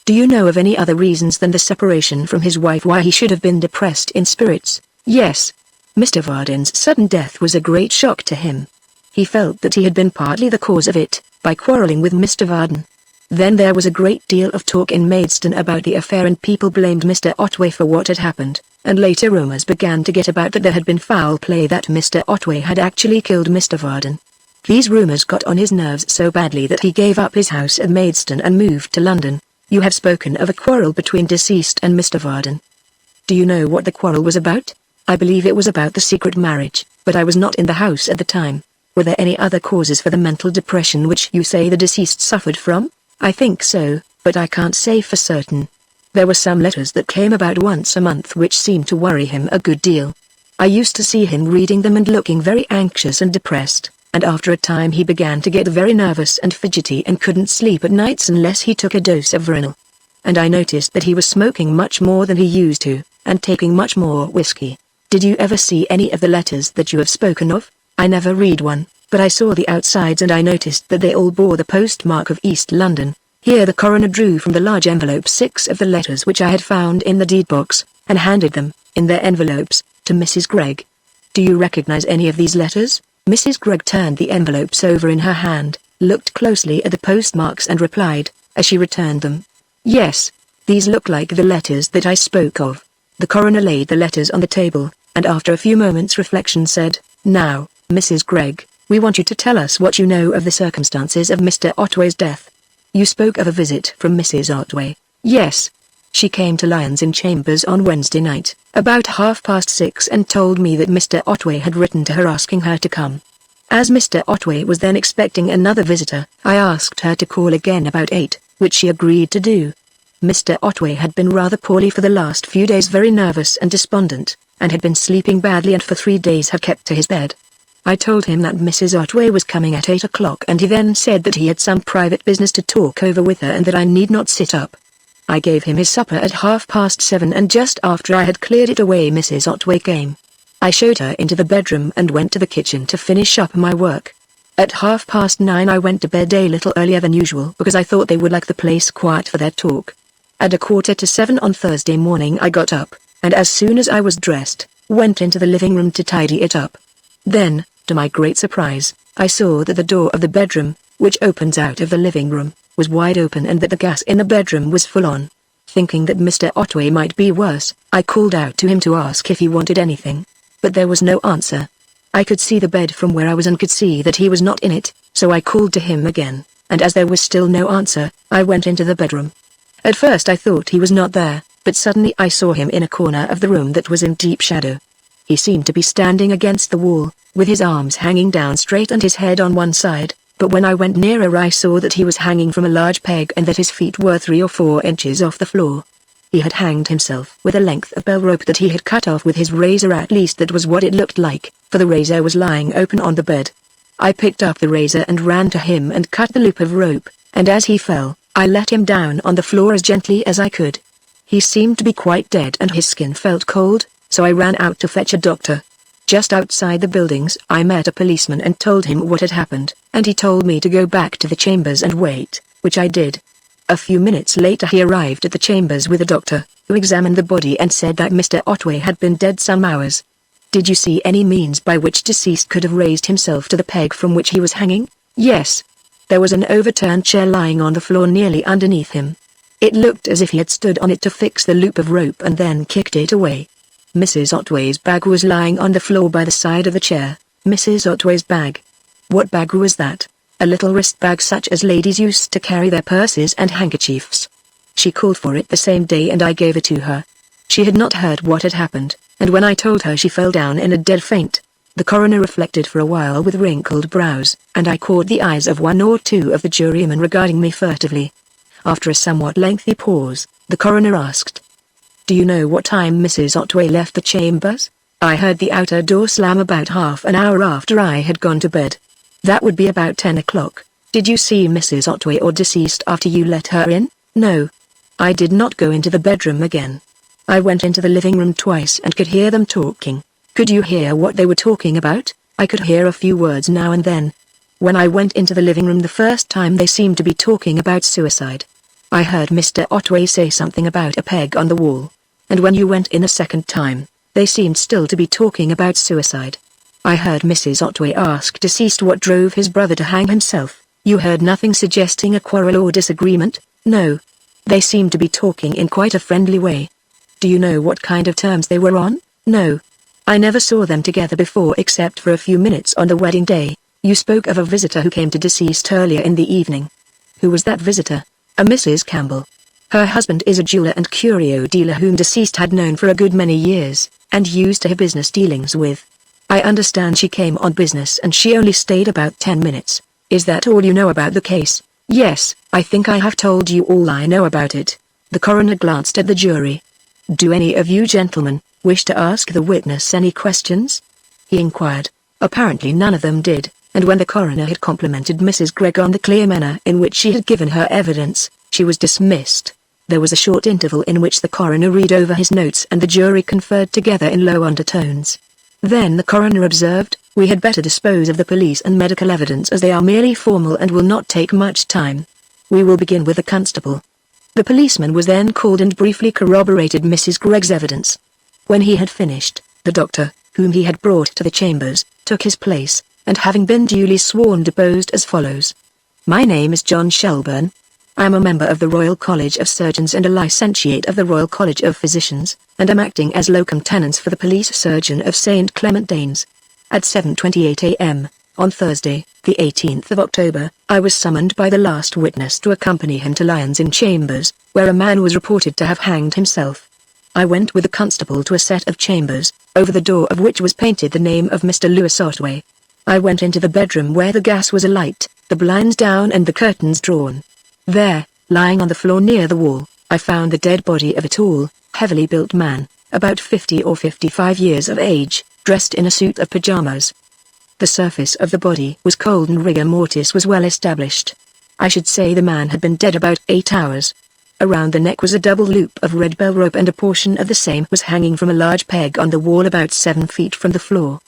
Do you know of any other reasons than the separation from his wife why he should have been depressed in spirits? Yes. Mr. Vardon's sudden death was a great shock to him. He felt that he had been partly the cause of it, by quarrelling with Mr. Vardon. Then there was a great deal of talk in Maidstone about the affair and people blamed Mr. Otway for what had happened, and later rumours began to get about that there had been foul play, that Mr. Otway had actually killed Mr. Vardon. These rumours got on his nerves so badly that he gave up his house at Maidstone and moved to London. You have spoken of a quarrel between deceased and Mr. Vardon. Do you know what the quarrel was about? I believe it was about the secret marriage, but I was not in the house at the time. Were there any other causes for the mental depression which you say the deceased suffered from? I think so, but I can't say for certain. There were some letters that came about once a month which seemed to worry him a good deal. I used to see him reading them and looking very anxious and depressed, and after a time he began to get very nervous and fidgety and couldn't sleep at nights unless he took a dose of Vardon. And I noticed that he was smoking much more than he used to, and taking much more whiskey. Did you ever see any of the letters that you have spoken of? I never read one, but I saw the outsides and I noticed that they all bore the postmark of East London. Here the coroner drew from the large envelope 6 of the letters which I had found in the deed box, and handed them, in their envelopes, to Mrs. Gregg. Do you recognize any of these letters? Mrs. Gregg turned the envelopes over in her hand, looked closely at the postmarks and replied, as she returned them. Yes, these look like the letters that I spoke of. The coroner laid the letters on the table, and after a few moments' reflection said, Now, Mrs. Gregg, we want you to tell us what you know of the circumstances of Mr. Otway's death. You spoke of a visit from Mrs. Otway. Yes. She came to Lyons Inn Chambers on Wednesday night, about 6:30, and told me that Mr. Otway had written to her asking her to come. As Mr. Otway was then expecting another visitor, I asked her to call again about 8, which she agreed to do. Mr. Otway had been rather poorly for the last few days, very nervous and despondent, and had been sleeping badly, and for 3 days had kept to his bed. I told him that Mrs. Otway was coming at 8 o'clock, and he then said that he had some private business to talk over with her and that I need not sit up. I gave him his supper at 7:30, and just after I had cleared it away Mrs. Otway came. I showed her into the bedroom and went to the kitchen to finish up my work. At 9:30 I went to bed a little earlier than usual because I thought they would like the place quiet for their talk. At 6:45 on Thursday morning I got up, and as soon as I was dressed, went into the living room to tidy it up. Then, to my great surprise, I saw that the door of the bedroom, which opens out of the living room, was wide open and that the gas in the bedroom was full on. Thinking that Mr. Otway might be worse, I called out to him to ask if he wanted anything. But there was no answer. I could see the bed from where I was and could see that he was not in it, so I called to him again, and as there was still no answer, I went into the bedroom. At first I thought he was not there, but suddenly I saw him in a corner of the room that was in deep shadow. He seemed to be standing against the wall, with his arms hanging down straight and his head on one side, but when I went nearer I saw that he was hanging from a large peg and that his feet were 3 or 4 inches off the floor. He had hanged himself with a length of bell rope that he had cut off with his razor, at least that was what it looked like, for the razor was lying open on the bed. I picked up the razor and ran to him and cut the loop of rope, and as he fell, I let him down on the floor as gently as I could. He seemed to be quite dead and his skin felt cold, so I ran out to fetch a doctor. Just outside the buildings I met a policeman and told him what had happened, and he told me to go back to the chambers and wait, which I did. A few minutes later he arrived at the chambers with a doctor, who examined the body and said that Mr. Otway had been dead some hours. Did you see any means by which deceased could have raised himself to the peg from which he was hanging? Yes. There was an overturned chair lying on the floor nearly underneath him. It looked as if he had stood on it to fix the loop of rope and then kicked it away. Mrs. Otway's bag was lying on the floor by the side of the chair. Mrs. Otway's bag. What bag was that? A little wrist bag such as ladies used to carry their purses and handkerchiefs. She called for it the same day and I gave it to her. She had not heard what had happened, and when I told her she fell down in a dead faint. The coroner reflected for a while with wrinkled brows, and I caught the eyes of 1 or 2 of the jurymen regarding me furtively. After a somewhat lengthy pause, the coroner asked, "Do you know what time Mrs. Otway left the chambers?" "I heard the outer door slam about half an hour after I had gone to bed." "That would be about 10 o'clock. Did you see Mrs. Otway or deceased after you let her in?" "No. I did not go into the bedroom again. I went into the living room twice and could hear them talking." "Could you hear what they were talking about?" "I could hear a few words now and then. When I went into the living room the first time they seemed to be talking about suicide. I heard Mr. Otway say something about a peg on the wall. And when you went in a second time, they seemed still to be talking about suicide. I heard Mrs. Otway ask deceased what drove his brother to hang himself." "You heard nothing suggesting a quarrel or disagreement?" "No. They seemed to be talking in quite a friendly way." "Do you know what kind of terms they were on?" "No. I never saw them together before except for a few minutes on the wedding day." "You spoke of a visitor who came to deceased earlier in the evening. Who was that visitor?" "A Mrs. Campbell. Her husband is a jeweler and curio dealer whom deceased had known for a good many years, and used to have business dealings with. I understand she came on business and she only stayed about 10 minutes. Is that all you know about the case?" "Yes, I think I have told you all I know about it." The coroner glanced at the jury. "Do any of you gentlemen wish to ask the witness any questions?" he inquired. Apparently none of them did, and when the coroner had complimented Mrs. Gregg on the clear manner in which she had given her evidence, she was dismissed. There was a short interval in which the coroner read over his notes and the jury conferred together in low undertones. Then the coroner observed, "We had better dispose of the police and medical evidence as they are merely formal and will not take much time. We will begin with the constable." The policeman was then called and briefly corroborated Mrs. Gregg's evidence. When he had finished, the doctor, whom he had brought to the chambers, took his place, and having been duly sworn deposed as follows. "My name is John Shelburne. I am a member of the Royal College of Surgeons and a licentiate of the Royal College of Physicians, and am acting as locum tenens for the police surgeon of St. Clement Danes. At 7:28 a.m., On Thursday, the 18th of October, I was summoned by the last witness to accompany him to Lyons Inn Chambers, where a man was reported to have hanged himself. I went with the constable to a set of chambers, over the door of which was painted the name of Mr. Lewis Otway. I went into the bedroom where the gas was alight, the blinds down and the curtains drawn. There, lying on the floor near the wall, I found the dead body of a tall, heavily built man, about 50 or 55 years of age, dressed in a suit of pajamas. The surface of the body was cold and rigor mortis was well established. I should say the man had been dead about 8 hours. Around the neck was a double loop of red bell rope and a portion of the same was hanging from a large peg on the wall about 7 feet from the floor.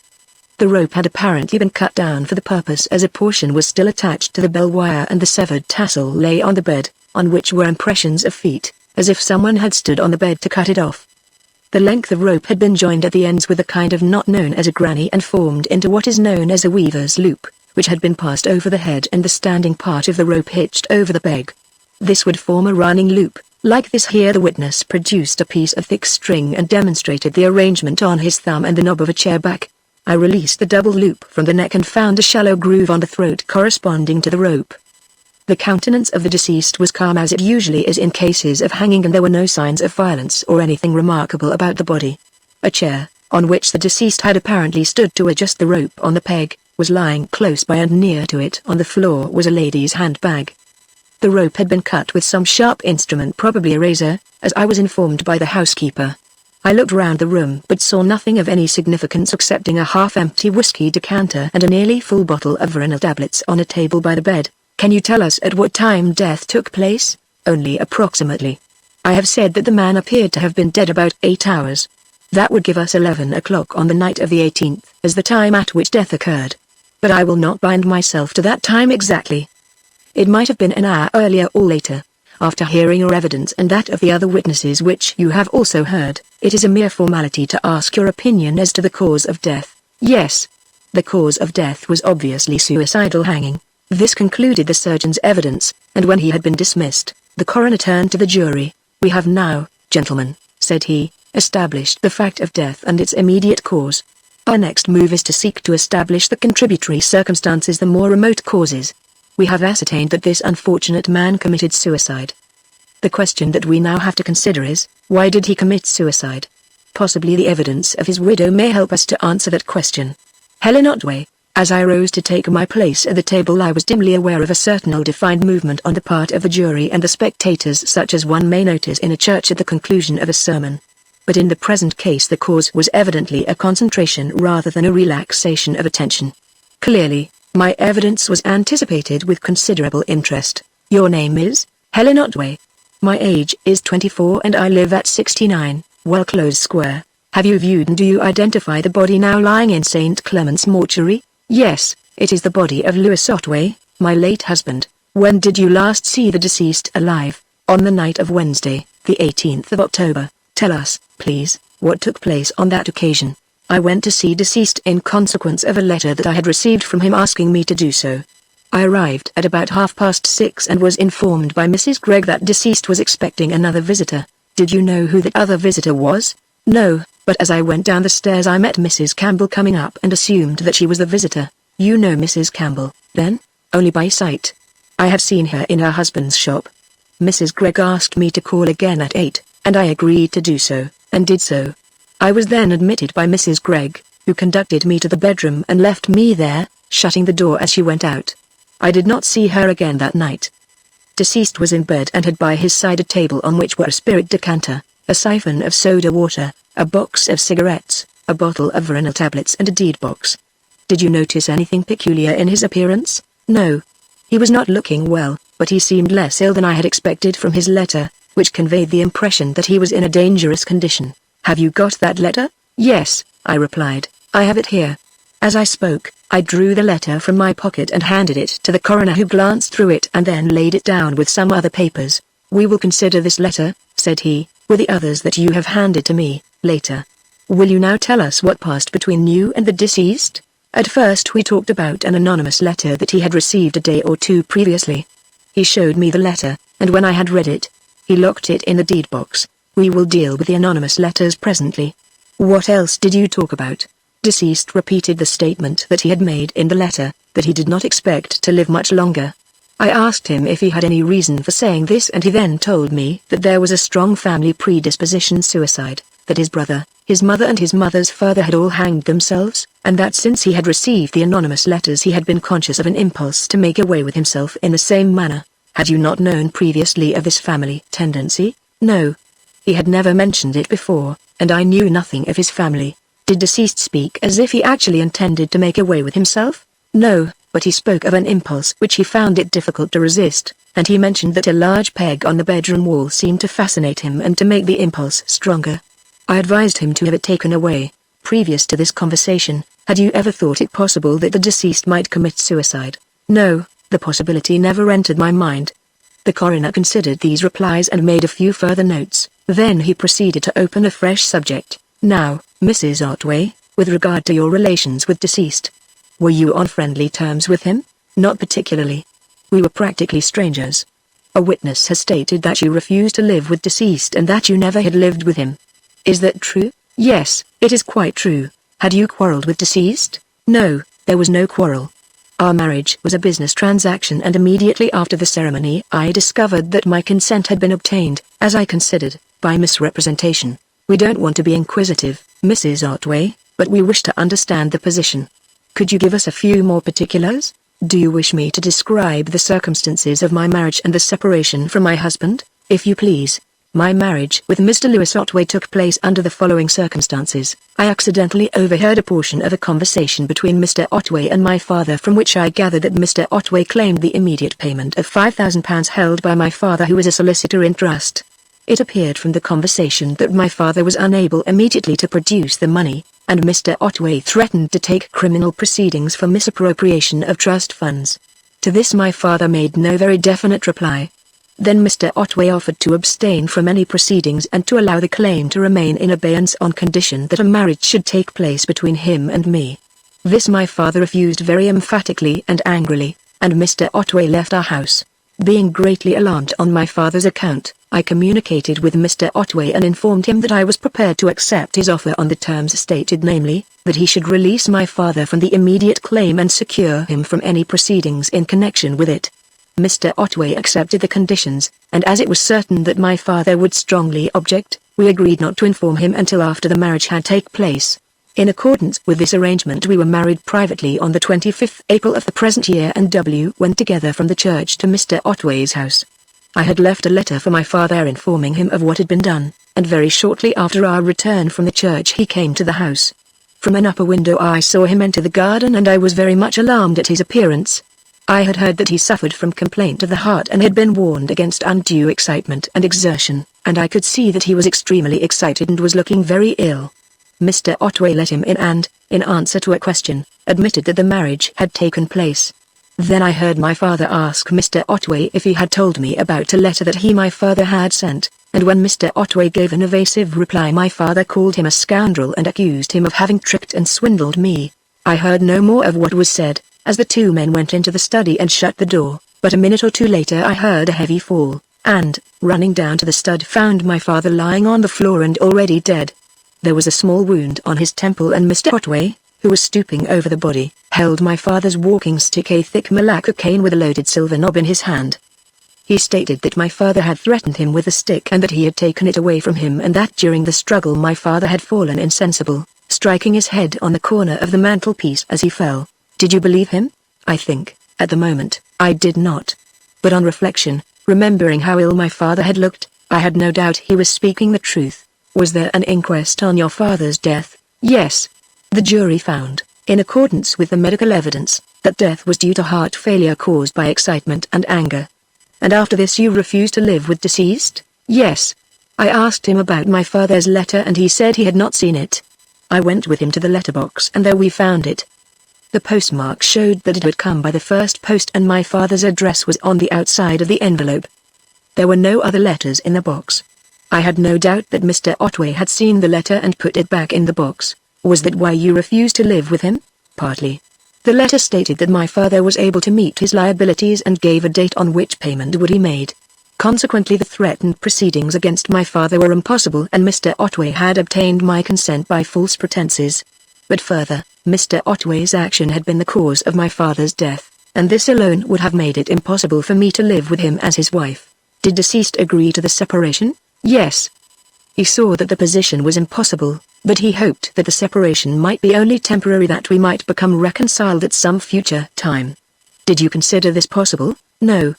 The rope had apparently been cut down for the purpose as a portion was still attached to the bell wire and the severed tassel lay on the bed, on which were impressions of feet, as if someone had stood on the bed to cut it off. The length of rope had been joined at the ends with a kind of knot known as a granny and formed into what is known as a weaver's loop, which had been passed over the head and the standing part of the rope hitched over the peg. This would form a running loop. Like this here the witness produced a piece of thick string and demonstrated the arrangement on his thumb and the knob of a chair back. I released the double loop from the neck and found a shallow groove on the throat corresponding to the rope. The countenance of the deceased was calm as it usually is in cases of hanging and there were no signs of violence or anything remarkable about the body. A chair, on which the deceased had apparently stood to adjust the rope on the peg, was lying close by and near to it on the floor was a lady's handbag. The rope had been cut with some sharp instrument, probably a razor, as I was informed by the housekeeper. I looked round the room but saw nothing of any significance excepting a half-empty whiskey decanter and a nearly full bottle of Vardon tablets on a table by the bed. Can you tell us at what time death took place? Only approximately. I have said that the man appeared to have been dead about 8 hours. That would give us 11 o'clock on the night of the 18th, as the time at which death occurred. But I will not bind myself to that time exactly. It might have been an hour earlier or later. After hearing your evidence and that of the other witnesses which you have also heard, it is a mere formality to ask your opinion as to the cause of death. Yes. The cause of death was obviously suicidal hanging. This concluded the surgeon's evidence, and when he had been dismissed, the coroner turned to the jury. We have now, gentlemen, said he, established the fact of death and its immediate cause. Our next move is to seek to establish the contributory circumstances, the more remote causes. We have ascertained that this unfortunate man committed suicide. The question that we now have to consider is, why did he commit suicide? Possibly the evidence of his widow may help us to answer that question. Helen Otway. As I rose to take my place at the table, I was dimly aware of a certain ill-defined movement on the part of the jury and the spectators, such as one may notice in a church at the conclusion of a sermon. But in the present case the cause was evidently a concentration rather than a relaxation of attention. Clearly, my evidence was anticipated with considerable interest. Your name is? Helen Otway. My age is 24 and I live at 69, Wellclose Square. Have you viewed and do you identify the body now lying in St. Clement's mortuary? Yes, it is the body of Lewis Otway, my late husband. When did you last see the deceased alive? On the night of Wednesday, the 18th of October. Tell us, please, what took place on that occasion. I went to see deceased in consequence of a letter that I had received from him asking me to do so. I arrived at about 6:30 and was informed by Mrs. Gregg that deceased was expecting another visitor. Did you know who the other visitor was? No, but as I went down the stairs I met Mrs. Campbell coming up and assumed that she was the visitor. You know Mrs. Campbell, then? Only by sight. I have seen her in her husband's shop. Mrs. Gregg asked me to call again at 8, and I agreed to do so, and did so. I was then admitted by Mrs. Gregg, who conducted me to the bedroom and left me there, shutting the door as she went out. I did not see her again that night. Deceased was in bed and had by his side a table on which were a spirit decanter, a siphon of soda water, a box of cigarettes, a bottle of Vardon tablets and a deed box. Did you notice anything peculiar in his appearance? No. He was not looking well, but he seemed less ill than I had expected from his letter, which conveyed the impression that he was in a dangerous condition. Have you got that letter? Yes, I replied, I have it here. As I spoke, I drew the letter from my pocket and handed it to the coroner, who glanced through it and then laid it down with some other papers. We will consider this letter, said he, with the others that you have handed to me, later. Will you now tell us what passed between you and the deceased? At first we talked about an anonymous letter that he had received a day or two previously. He showed me the letter, and when I had read it, he locked it in the deed box. We will deal with the anonymous letters presently. What else did you talk about? Deceased repeated the statement that he had made in the letter, that he did not expect to live much longer. I asked him if he had any reason for saying this, and he then told me that there was a strong family predisposition suicide, that his brother, his mother and his mother's father had all hanged themselves, and that since he had received the anonymous letters he had been conscious of an impulse to make away with himself in the same manner. Had you not known previously of this family tendency? No. He had never mentioned it before, and I knew nothing of his family. Did deceased speak as if he actually intended to make away with himself? No, but he spoke of an impulse which he found it difficult to resist, and he mentioned that a large peg on the bedroom wall seemed to fascinate him and to make the impulse stronger. I advised him to have it taken away. Previous to this conversation, had you ever thought it possible that the deceased might commit suicide? No, the possibility never entered my mind. The coroner considered these replies and made a few further notes. Then he proceeded to open a fresh subject. Now, Mrs. Otway, with regard to your relations with deceased, were you on friendly terms with him? Not particularly. We were practically strangers. A witness has stated that you refused to live with deceased and that you never had lived with him. Is that true? Yes, it is quite true. Had you quarreled with deceased? No, there was no quarrel. Our marriage was a business transaction, and immediately after the ceremony I discovered that my consent had been obtained, as I considered, by misrepresentation. We don't want to be inquisitive, Mrs. Otway, but we wish to understand the position. Could you give us a few more particulars? Do you wish me to describe the circumstances of my marriage and the separation from my husband? If you please. My marriage with Mr. Lewis Otway took place under the following circumstances. I accidentally overheard a portion of a conversation between Mr. Otway and my father, from which I gathered that Mr. Otway claimed the immediate payment of £5,000 held by my father, who was a solicitor in trust. It appeared from the conversation that my father was unable immediately to produce the money, and Mr. Otway threatened to take criminal proceedings for misappropriation of trust funds. To this my father made no very definite reply. Then Mr. Otway offered to abstain from any proceedings and to allow the claim to remain in abeyance on condition that a marriage should take place between him and me. This my father refused very emphatically and angrily, and Mr. Otway left our house. Being greatly alarmed on my father's account, I communicated with Mr. Otway and informed him that I was prepared to accept his offer on the terms stated, namely, that he should release my father from the immediate claim and secure him from any proceedings in connection with it. Mr. Otway accepted the conditions, and as it was certain that my father would strongly object, we agreed not to inform him until after the marriage had taken place. In accordance with this arrangement, we were married privately on the 25th April of the present year, and went together from the church to Mr. Otway's house. I had left a letter for my father informing him of what had been done, and very shortly after our return from the church he came to the house. From an upper window I saw him enter the garden, and I was very much alarmed at his appearance. I had heard that he suffered from complaint of the heart and had been warned against undue excitement and exertion, and I could see that he was extremely excited and was looking very ill. Mr. Otway let him in and, in answer to a question, admitted that the marriage had taken place. Then I heard my father ask Mr. Otway if he had told me about a letter that my father had sent, and when Mr. Otway gave an evasive reply, my father called him a scoundrel and accused him of having tricked and swindled me. I heard no more of what was said, as the two men went into the study and shut the door, but a minute or two later I heard a heavy fall, and, running down to the stud, found my father lying on the floor and already dead. There was a small wound on his temple, and Mr. Otway, who was stooping over the body, held my father's walking stick, a thick malacca cane with a loaded silver knob, in his hand. He stated that my father had threatened him with the stick and that he had taken it away from him, and that during the struggle my father had fallen insensible, striking his head on the corner of the mantelpiece as he fell. Did you believe him? I think, at the moment, I did not. But on reflection, remembering how ill my father had looked, I had no doubt he was speaking the truth. Was there an inquest on your father's death? Yes. The jury found, in accordance with the medical evidence, that death was due to heart failure caused by excitement and anger. And after this you refused to live with deceased? Yes. I asked him about my father's letter and he said he had not seen it. I went with him to the letterbox and there we found it. The postmark showed that it had come by the first post and my father's address was on the outside of the envelope. There were no other letters in the box. I had no doubt that Mr. Otway had seen the letter and put it back in the box. Was that why you refused to live with him? Partly. The letter stated that my father was able to meet his liabilities and gave a date on which payment would be made. Consequently the threatened proceedings against my father were impossible, and Mr. Otway had obtained my consent by false pretenses. But further, Mr. Otway's action had been the cause of my father's death, and this alone would have made it impossible for me to live with him as his wife. Did deceased agree to the separation? Yes. He saw that the position was impossible, but he hoped that the separation might be only temporary, that we might become reconciled at some future time. Did you consider this possible? No.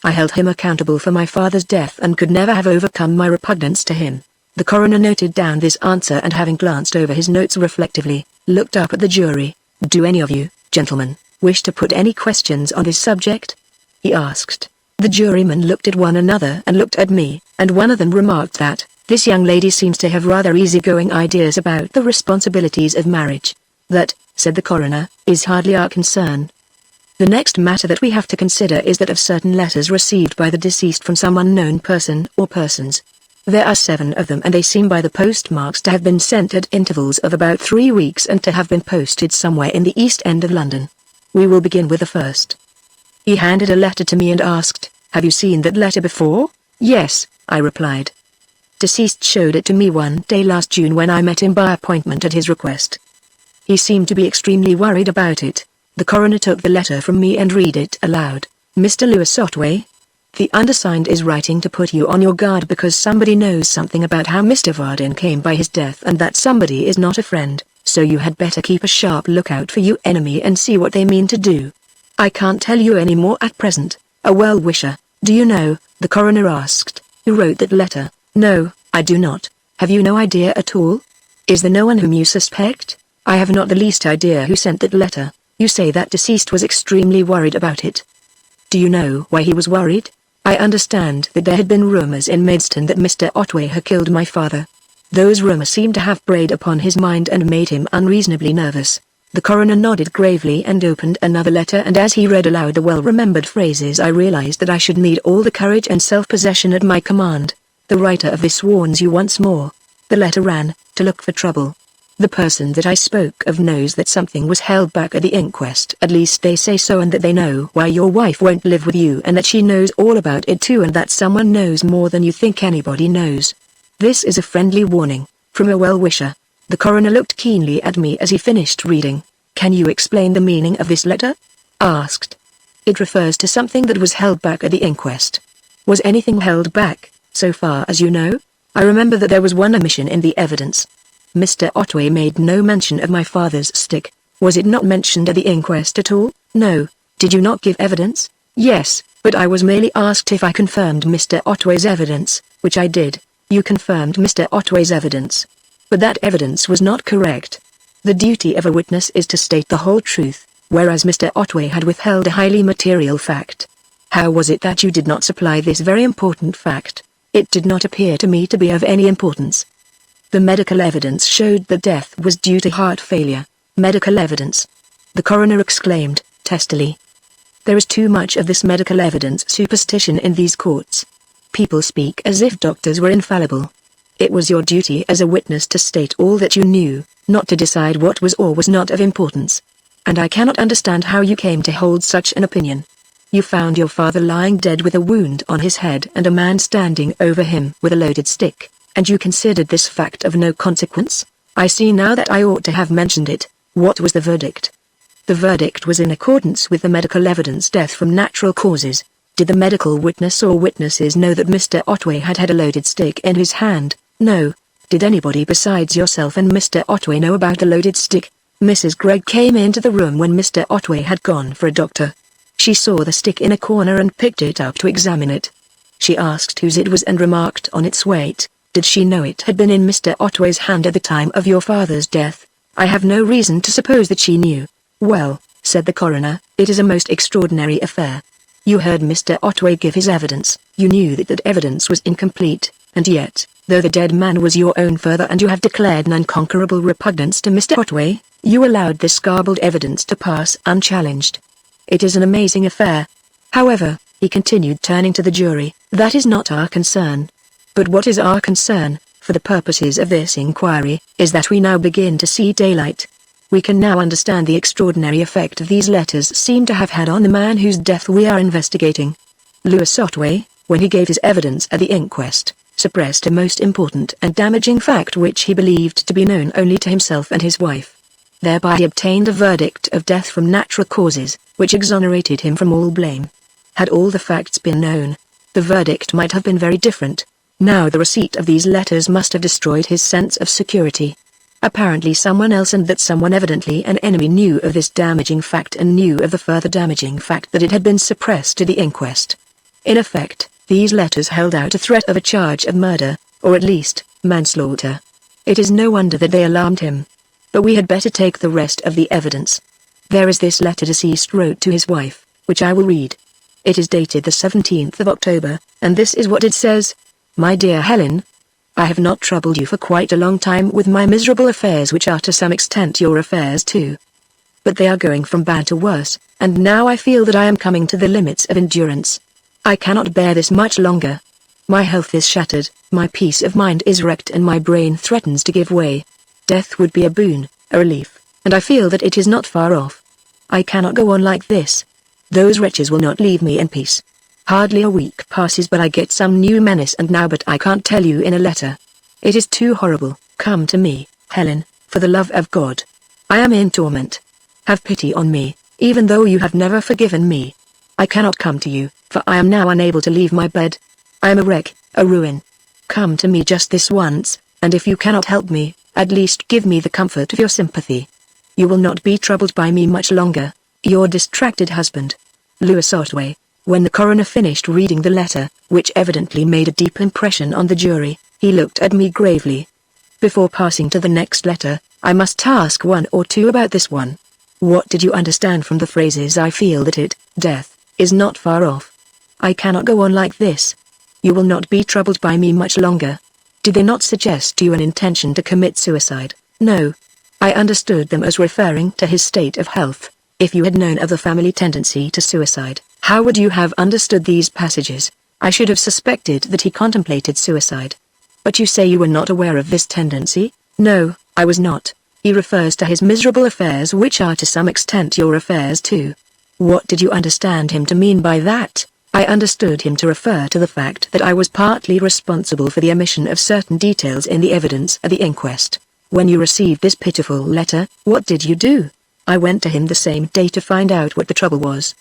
I held him accountable for my father's death and could never have overcome my repugnance to him. The coroner noted down this answer and, having glanced over his notes reflectively, looked up at the jury. Do any of you, gentlemen, wish to put any questions on this subject? He asked. The jurymen looked at one another and looked at me, and one of them remarked that, this young lady seems to have rather easygoing ideas about the responsibilities of marriage. That, said the coroner, is hardly our concern. The next matter that we have to consider is that of certain letters received by the deceased from some unknown person or persons. There are 7 of them, and they seem by the postmarks to have been sent at intervals of about 3 weeks and to have been posted somewhere in the East End of London. We will begin with the first. He handed a letter to me and asked, have you seen that letter before? Yes, I replied. Deceased showed it to me one day last June when I met him by appointment at his request. He seemed to be extremely worried about it. The coroner took the letter from me and read it aloud. Mr. Lewis Otway, the undersigned is writing to put you on your guard because somebody knows something about how Mr. Vardon came by his death, and that somebody is not a friend, so you had better keep a sharp lookout for your enemy and see what they mean to do. I can't tell you any more at present. A well-wisher. Do you know, the coroner asked, who wrote that letter? No, I do not. Have you no idea at all? Is there no one whom you suspect? I have not the least idea who sent that letter. You say that deceased was extremely worried about it. Do you know why he was worried? I understand that there had been rumors in Maidstone that Mr. Otway had killed my father. Those rumors seemed to have preyed upon his mind and made him unreasonably nervous. The coroner nodded gravely and opened another letter, and as he read aloud the well-remembered phrases I realized that I should need all the courage and self-possession at my command. The writer of this warns you once more. The letter ran, to look for trouble. The person that I spoke of knows that something was held back at the inquest, at least they say so, and that they know why your wife won't live with you, and that she knows all about it too, and that someone knows more than you think anybody knows. This is a friendly warning, from a well-wisher. The coroner looked keenly at me as he finished reading. Can you explain the meaning of this letter? Asked. It refers to something that was held back at the inquest. Was anything held back, so far as you know? I remember that there was one omission in the evidence. Mr. Otway made no mention of my father's stick. Was it not mentioned at the inquest at all? No. Did you not give evidence? Yes, but I was merely asked if I confirmed Mr. Otway's evidence, which I did. You confirmed Mr. Otway's evidence. But that evidence was not correct. The duty of a witness is to state the whole truth, whereas Mr. Otway had withheld a highly material fact. How was it that you did not supply this very important fact? It did not appear to me to be of any importance. The medical evidence showed that death was due to heart failure. Medical evidence? The coroner exclaimed, testily. There is too much of this medical evidence superstition in these courts. People speak as if doctors were infallible. It was your duty as a witness to state all that you knew, not to decide what was or was not of importance. And I cannot understand how you came to hold such an opinion. You found your father lying dead with a wound on his head and a man standing over him with a loaded stick, and you considered this fact of no consequence? I see now that I ought to have mentioned it. What was the verdict? The verdict was in accordance with the medical evidence: death from natural causes. Did the medical witness or witnesses know that Mr. Otway had a loaded stick in his hand? No. Did anybody besides yourself and Mr. Otway know about the loaded stick? Mrs. Gregg came into the room when Mr. Otway had gone for a doctor. She saw the stick in a corner and picked it up to examine it. She asked whose it was and remarked on its weight. Did she know it had been in Mr. Otway's hand at the time of your father's death? I have no reason to suppose that she knew. Well, said the coroner, it is a most extraordinary affair. You heard Mr. Otway give his evidence. You knew that that evidence was incomplete, and yet, though the dead man was your own father and you have declared an unconquerable repugnance to Mr. Otway, you allowed this garbled evidence to pass unchallenged. It is an amazing affair. However, he continued, turning to the jury, that is not our concern. But what is our concern, for the purposes of this inquiry, is that we now begin to see daylight. We can now understand the extraordinary effect these letters seem to have had on the man whose death we are investigating. Lewis Otway, when he gave his evidence at the inquest, suppressed a most important and damaging fact which he believed to be known only to himself and his wife. Thereby he obtained a verdict of death from natural causes, which exonerated him from all blame. Had all the facts been known, the verdict might have been very different. Now the receipt of these letters must have destroyed his sense of security. Apparently someone else, and that someone evidently an enemy, knew of this damaging fact and knew of the further damaging fact that it had been suppressed to the inquest. In effect, these letters held out a threat of a charge of murder, or at least, manslaughter. It is no wonder that they alarmed him. But we had better take the rest of the evidence. There is this letter deceased wrote to his wife, which I will read. It is dated the 17th of October, and this is what it says. My dear Helen, I have not troubled you for quite a long time with my miserable affairs, which are to some extent your affairs too. But they are going from bad to worse, and now I feel that I am coming to the limits of endurance. I cannot bear this much longer. My health is shattered, my peace of mind is wrecked, and my brain threatens to give way. Death would be a boon, a relief, and I feel that it is not far off. I cannot go on like this. Those wretches will not leave me in peace. Hardly a week passes but I get some new menace, and now but I can't tell you in a letter. It is too horrible. Come to me, Helen, for the love of God. I am in torment. Have pity on me, even though you have never forgiven me. I cannot come to you, for I am now unable to leave my bed. I am a wreck, a ruin. Come to me just this once, and if you cannot help me, at least give me the comfort of your sympathy. You will not be troubled by me much longer. Your distracted husband, Louis Otway. When the coroner finished reading the letter, which evidently made a deep impression on the jury, he looked at me gravely. Before passing to the next letter, I must ask one or two about this one. What did you understand from the phrases "I feel that it, death, is not far off"? I cannot go on like this. You will not be troubled by me much longer. Did they not suggest to you an intention to commit suicide? No. I understood them as referring to his state of health. If you had known of the family tendency to suicide, how would you have understood these passages? I should have suspected that he contemplated suicide. But you say you were not aware of this tendency? No, I was not. He refers to his miserable affairs, which are to some extent your affairs too. What did you understand him to mean by that? I understood him to refer to the fact that I was partly responsible for the omission of certain details in the evidence at the inquest. When you received this pitiful letter, what did you do? I went to him the same day to find out what the trouble was.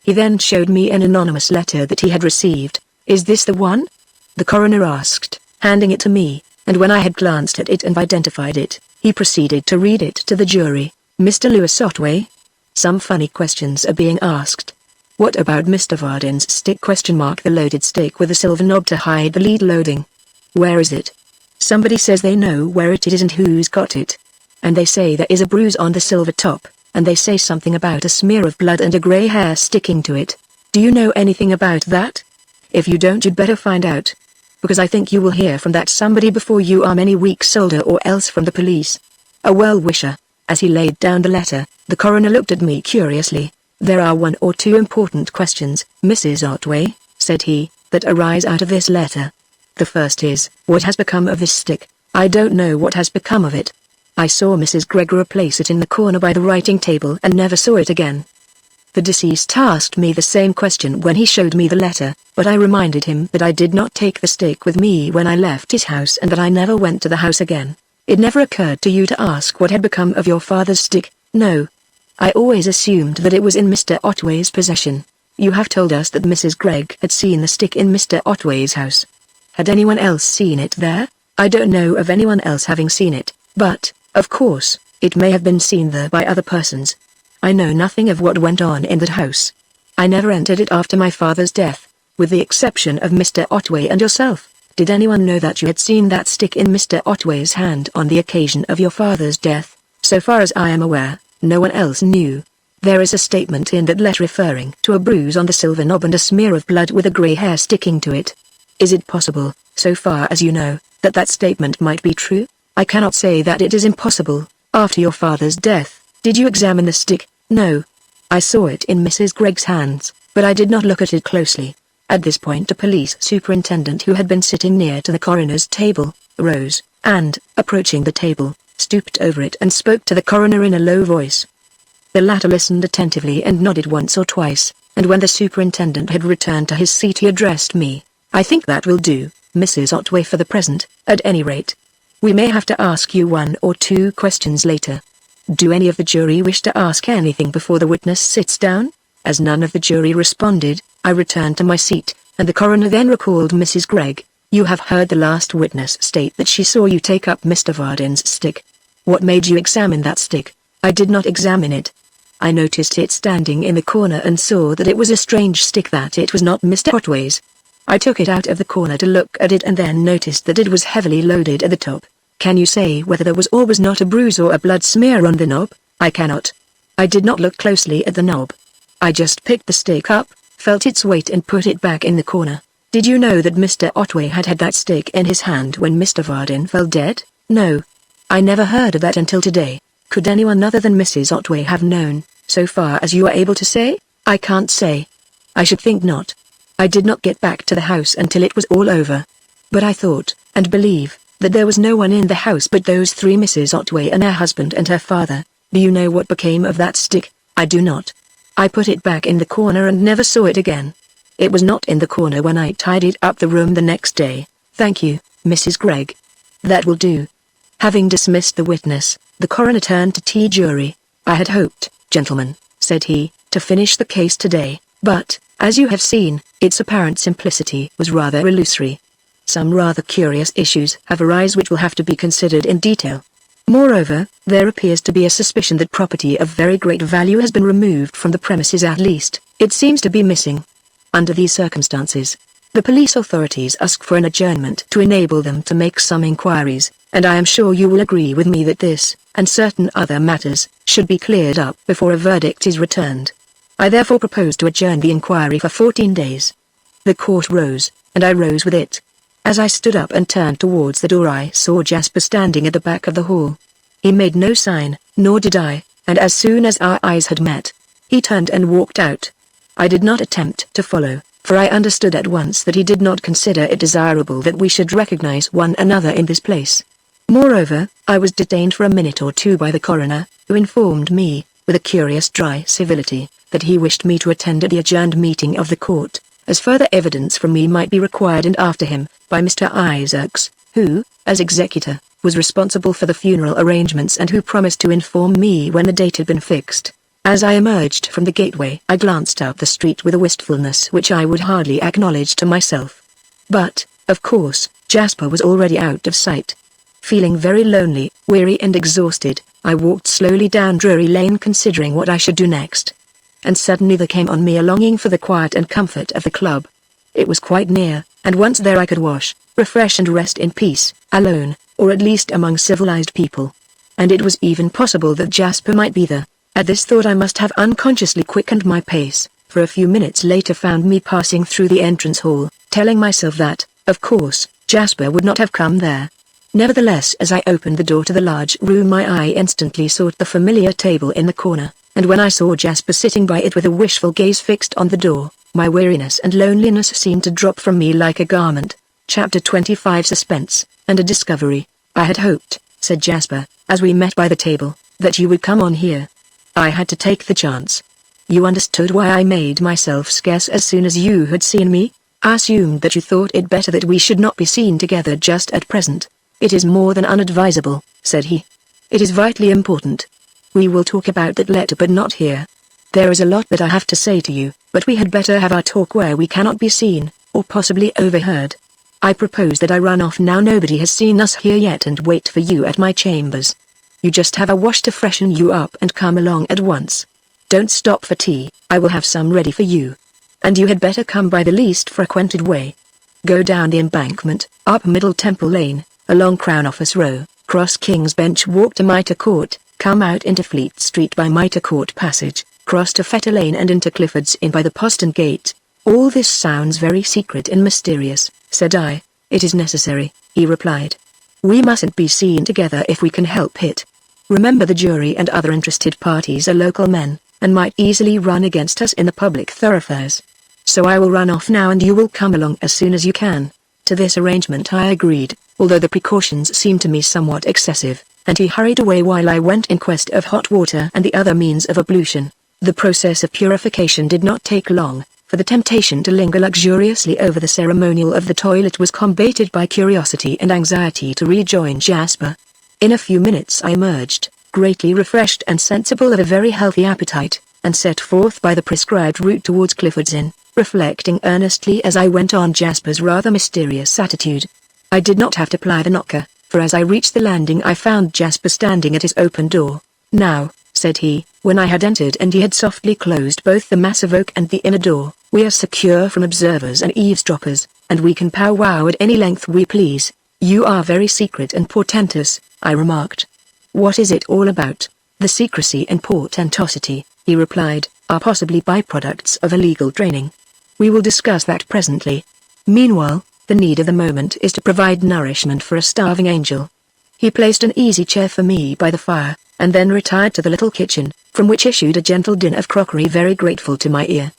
He then showed me an anonymous letter that he had received. Is this the one? The coroner asked, handing it to me, and when I had glanced at it and identified it, he proceeded to read it to the jury. Mr. Louis Otway? Some funny questions are being asked. What about Mr. Vardon's stick? The loaded stick with a silver knob to hide the lead loading. Where is it? Somebody says they know where it is and who's got it. And they say there is a bruise on the silver top, and they say something about a smear of blood and a grey hair sticking to it. Do you know anything about that? If you don't, you'd better find out. Because I think you will hear from that somebody before you are many weeks older, or else from the police. A well-wisher. As he laid down the letter, the coroner looked at me curiously. There are one or two important questions, Mrs. Otway, said he, that arise out of this letter. The first is, what has become of this stick? I don't know what has become of it. I saw Mrs. Gregor place it in the corner by the writing table and never saw it again. The deceased asked me the same question when he showed me the letter, but I reminded him that I did not take the stick with me when I left his house and that I never went to the house again. It never occurred to you to ask what had become of your father's stick? No. I always assumed that it was in Mr. Otway's possession. You have told us that Mrs. Gregg had seen the stick in Mr. Otway's house. Had anyone else seen it there? I don't know of anyone else having seen it, but, of course, it may have been seen there by other persons. I know nothing of what went on in that house. I never entered it after my father's death, with the exception of Mr. Otway and yourself. Did anyone know that you had seen that stick in Mr. Otway's hand on the occasion of your father's death? So far as I am aware, no one else knew. There is a statement in that letter referring to a bruise on the silver knob and a smear of blood with a grey hair sticking to it. Is it possible, so far as you know, that that statement might be true? I cannot say that it is impossible. After your father's death, did you examine the stick? No. I saw it in Mrs. Gregg's hands, but I did not look at it closely. At this point a police superintendent who had been sitting near to the coroner's table, rose, and, approaching the table, stooped over it and spoke to the coroner in a low voice. The latter listened attentively and nodded once or twice, and when the superintendent had returned to his seat he addressed me. I think that will do, Mrs. Otway, for the present, at any rate. We may have to ask you one or two questions later. Do any of the jury wish to ask anything before the witness sits down? As none of the jury responded, I returned to my seat, and the coroner then recalled Mrs. Gregg. You have heard the last witness state that she saw you take up Mr. Vardon's stick. What made you examine that stick? I did not examine it. I noticed it standing in the corner and saw that it was a strange stick, that it was not Mr. Otway's. I took it out of the corner to look at it and then noticed that it was heavily loaded at the top. Can you say whether there was or was not a bruise or a blood smear on the knob? I cannot. I did not look closely at the knob. I just picked the stick up, felt its weight and put it back in the corner. Did you know that Mr. Otway had that stick in his hand when Mr. Vardon fell dead? No. I never heard of that until today. Could anyone other than Mrs. Otway have known, so far as you are able to say? I can't say. I should think not. I did not get back to the house until it was all over. But I thought, and believe, that there was no one in the house but those three, Mrs. Otway and her husband and her father. Do you know what became of that stick? I do not. I put it back in the corner and never saw it again. It was not in the corner when I tidied up the room the next day. Thank you, Mrs. Gregg. That will do. Having dismissed the witness, the coroner turned to the jury. I had hoped, gentlemen, said he, to finish the case today, but, as you have seen, its apparent simplicity was rather illusory. Some rather curious issues have arisen which will have to be considered in detail. Moreover, there appears to be a suspicion that property of very great value has been removed from the premises, at least, it seems to be missing. Under these circumstances, the police authorities ask for an adjournment to enable them to make some inquiries, and I am sure you will agree with me that this, and certain other matters, should be cleared up before a verdict is returned. I therefore propose to adjourn the inquiry for 14 days. The court rose, and I rose with it. As I stood up and turned towards the door, I saw Jasper standing at the back of the hall. He made no sign, nor did I, and as soon as our eyes had met, he turned and walked out. I did not attempt to follow, for I understood at once that he did not consider it desirable that we should recognize one another in this place. Moreover, I was detained for a minute or two by the coroner, who informed me, with a curious dry civility, that he wished me to attend at the adjourned meeting of the court, as further evidence from me might be required, and after him, by Mr. Isaacs, who, as executor, was responsible for the funeral arrangements and who promised to inform me when the date had been fixed. As I emerged from the gateway, I glanced out the street with a wistfulness which I would hardly acknowledge to myself. But, of course, Jasper was already out of sight. Feeling very lonely, weary and exhausted, I walked slowly down Drury Lane, considering what I should do next. And suddenly there came on me a longing for the quiet and comfort of the club. It was quite near, and once there I could wash, refresh and rest in peace, alone, or at least among civilized people. And it was even possible that Jasper might be there. At this thought I must have unconsciously quickened my pace, for a few minutes later found me passing through the entrance hall, telling myself that, of course, Jasper would not have come there. Nevertheless, as I opened the door to the large room, my eye instantly sought the familiar table in the corner, and when I saw Jasper sitting by it with a wishful gaze fixed on the door, my weariness and loneliness seemed to drop from me like a garment. Chapter 25: Suspense, and a Discovery. I had hoped, said Jasper, as we met by the table, that you would come on here. I had to take the chance. You understood why I made myself scarce as soon as you had seen me? I assumed that you thought it better that we should not be seen together just at present. It is more than unadvisable, said he. It is vitally important. We will talk about that later, but not here. There is a lot that I have to say to you, but we had better have our talk where we cannot be seen, or possibly overheard. I propose that I run off now. Nobody has seen us here yet, and wait for you at my chambers. You just have a wash to freshen you up and come along at once. Don't stop for tea, I will have some ready for you. And you had better come by the least frequented way. Go down the embankment, up Middle Temple Lane, along Crown Office Row, cross King's Bench Walk to Mitre Court, come out into Fleet Street by Mitre Court Passage, cross to Fetter Lane and into Clifford's Inn by the Postern Gate. All this sounds very secret and mysterious, said I. It is necessary, he replied. We mustn't be seen together if we can help it. Remember, the jury and other interested parties are local men, and might easily run against us in the public thoroughfares. So I will run off now and you will come along as soon as you can. To this arrangement I agreed, although the precautions seemed to me somewhat excessive, and he hurried away while I went in quest of hot water and the other means of ablution. The process of purification did not take long, for the temptation to linger luxuriously over the ceremonial of the toilet was combated by curiosity and anxiety to rejoin Jasper. In a few minutes I emerged, greatly refreshed and sensible of a very healthy appetite, and set forth by the prescribed route towards Clifford's Inn, reflecting earnestly as I went on Jasper's rather mysterious attitude. I did not have to ply the knocker, for as I reached the landing I found Jasper standing at his open door. "Now," said he, when I had entered and he had softly closed both the massive oak and the inner door, "we are secure from observers and eavesdroppers, and we can powwow at any length we please." "You are very secret and portentous," I remarked. "What is it all about?" "The secrecy and portentosity," he replied, "are possibly byproducts of illegal training. We will discuss that presently. Meanwhile, the need of the moment is to provide nourishment for a starving angel." He placed an easy chair for me by the fire, and then retired to the little kitchen, from which issued a gentle din of crockery very grateful to my ear.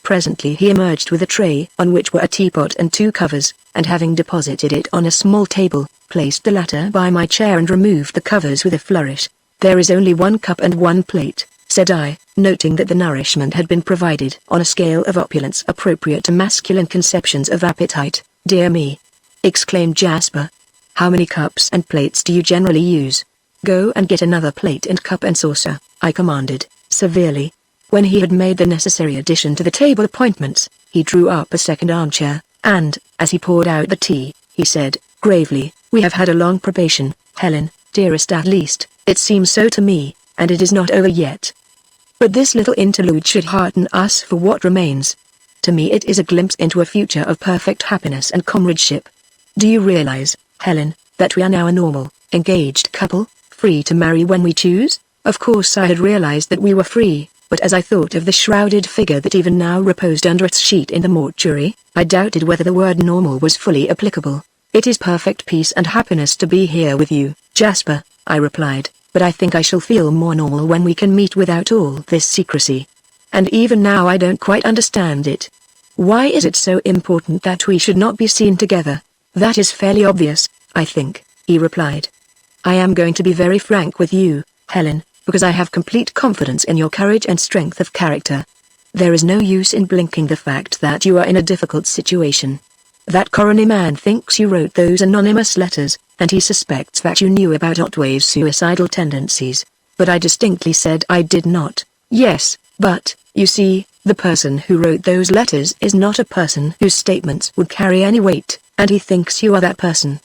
Presently he emerged with a tray on which were a teapot and 2 covers, and having deposited it on a small table, placed the latter by my chair and removed the covers with a flourish. "There is only 1 cup and 1 plate," said I, noting that the nourishment had been provided on a scale of opulence appropriate to masculine conceptions of appetite. "Dear me!" exclaimed Jasper. "How many cups and plates do you generally use?" "Go and get another plate and cup and saucer," I commanded, severely. When he had made the necessary addition to the table appointments, he drew up a second armchair, and, as he poured out the tea, he said, gravely, "We have had a long probation, Helen, dearest, at least, it seems so to me, and it is not over yet. But this little interlude should hearten us for what remains. To me it is a glimpse into a future of perfect happiness and comradeship. Do you realize, Helen, that we are now a normal, engaged couple, free to marry when we choose?" Of course I had realized that we were free, but as I thought of the shrouded figure that even now reposed under its sheet in the mortuary, I doubted whether the word normal was fully applicable. "It is perfect peace and happiness to be here with you, Jasper," I replied, "but I think I shall feel more normal when we can meet without all this secrecy. And even now I don't quite understand it. Why is it so important that we should not be seen together?" "That is fairly obvious, I think," he replied. "I am going to be very frank with you, Helen, because I have complete confidence in your courage and strength of character. There is no use in blinking the fact that you are in a difficult situation. That coroner man thinks you wrote those anonymous letters, and he suspects that you knew about Otway's suicidal tendencies. But I distinctly said I did not." "Yes, but, you see, the person who wrote those letters is not a person whose statements would carry any weight, and he thinks you are that person.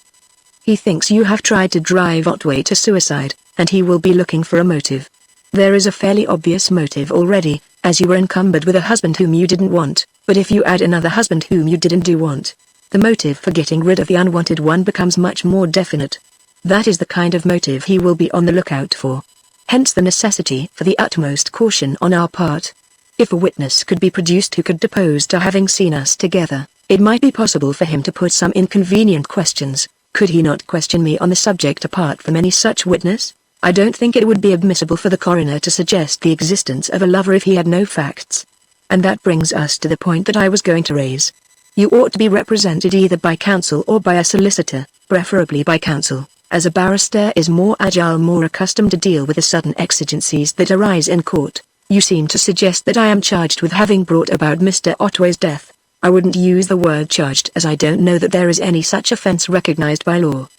He thinks you have tried to drive Otway to suicide, and he will be looking for a motive. There is a fairly obvious motive already, as you were encumbered with a husband whom you didn't want, but if you add another husband whom you didn't want, the motive for getting rid of the unwanted one becomes much more definite. That is the kind of motive he will be on the lookout for. Hence the necessity for the utmost caution on our part. If a witness could be produced who could depose to having seen us together, it might be possible for him to put some inconvenient questions. Could he not question me on the subject apart from any such witness? I don't think it would be admissible for the coroner to suggest the existence of a lover if he had no facts. And that brings us to the point that I was going to raise. You ought to be represented either by counsel or by a solicitor, preferably by counsel, as a barrister is more agile, more accustomed to deal with the sudden exigencies that arise in court. You seem to suggest that I am charged with having brought about Mr. Otway's death. I wouldn't use the word charged, as I don't know that there is any such offense recognized by law.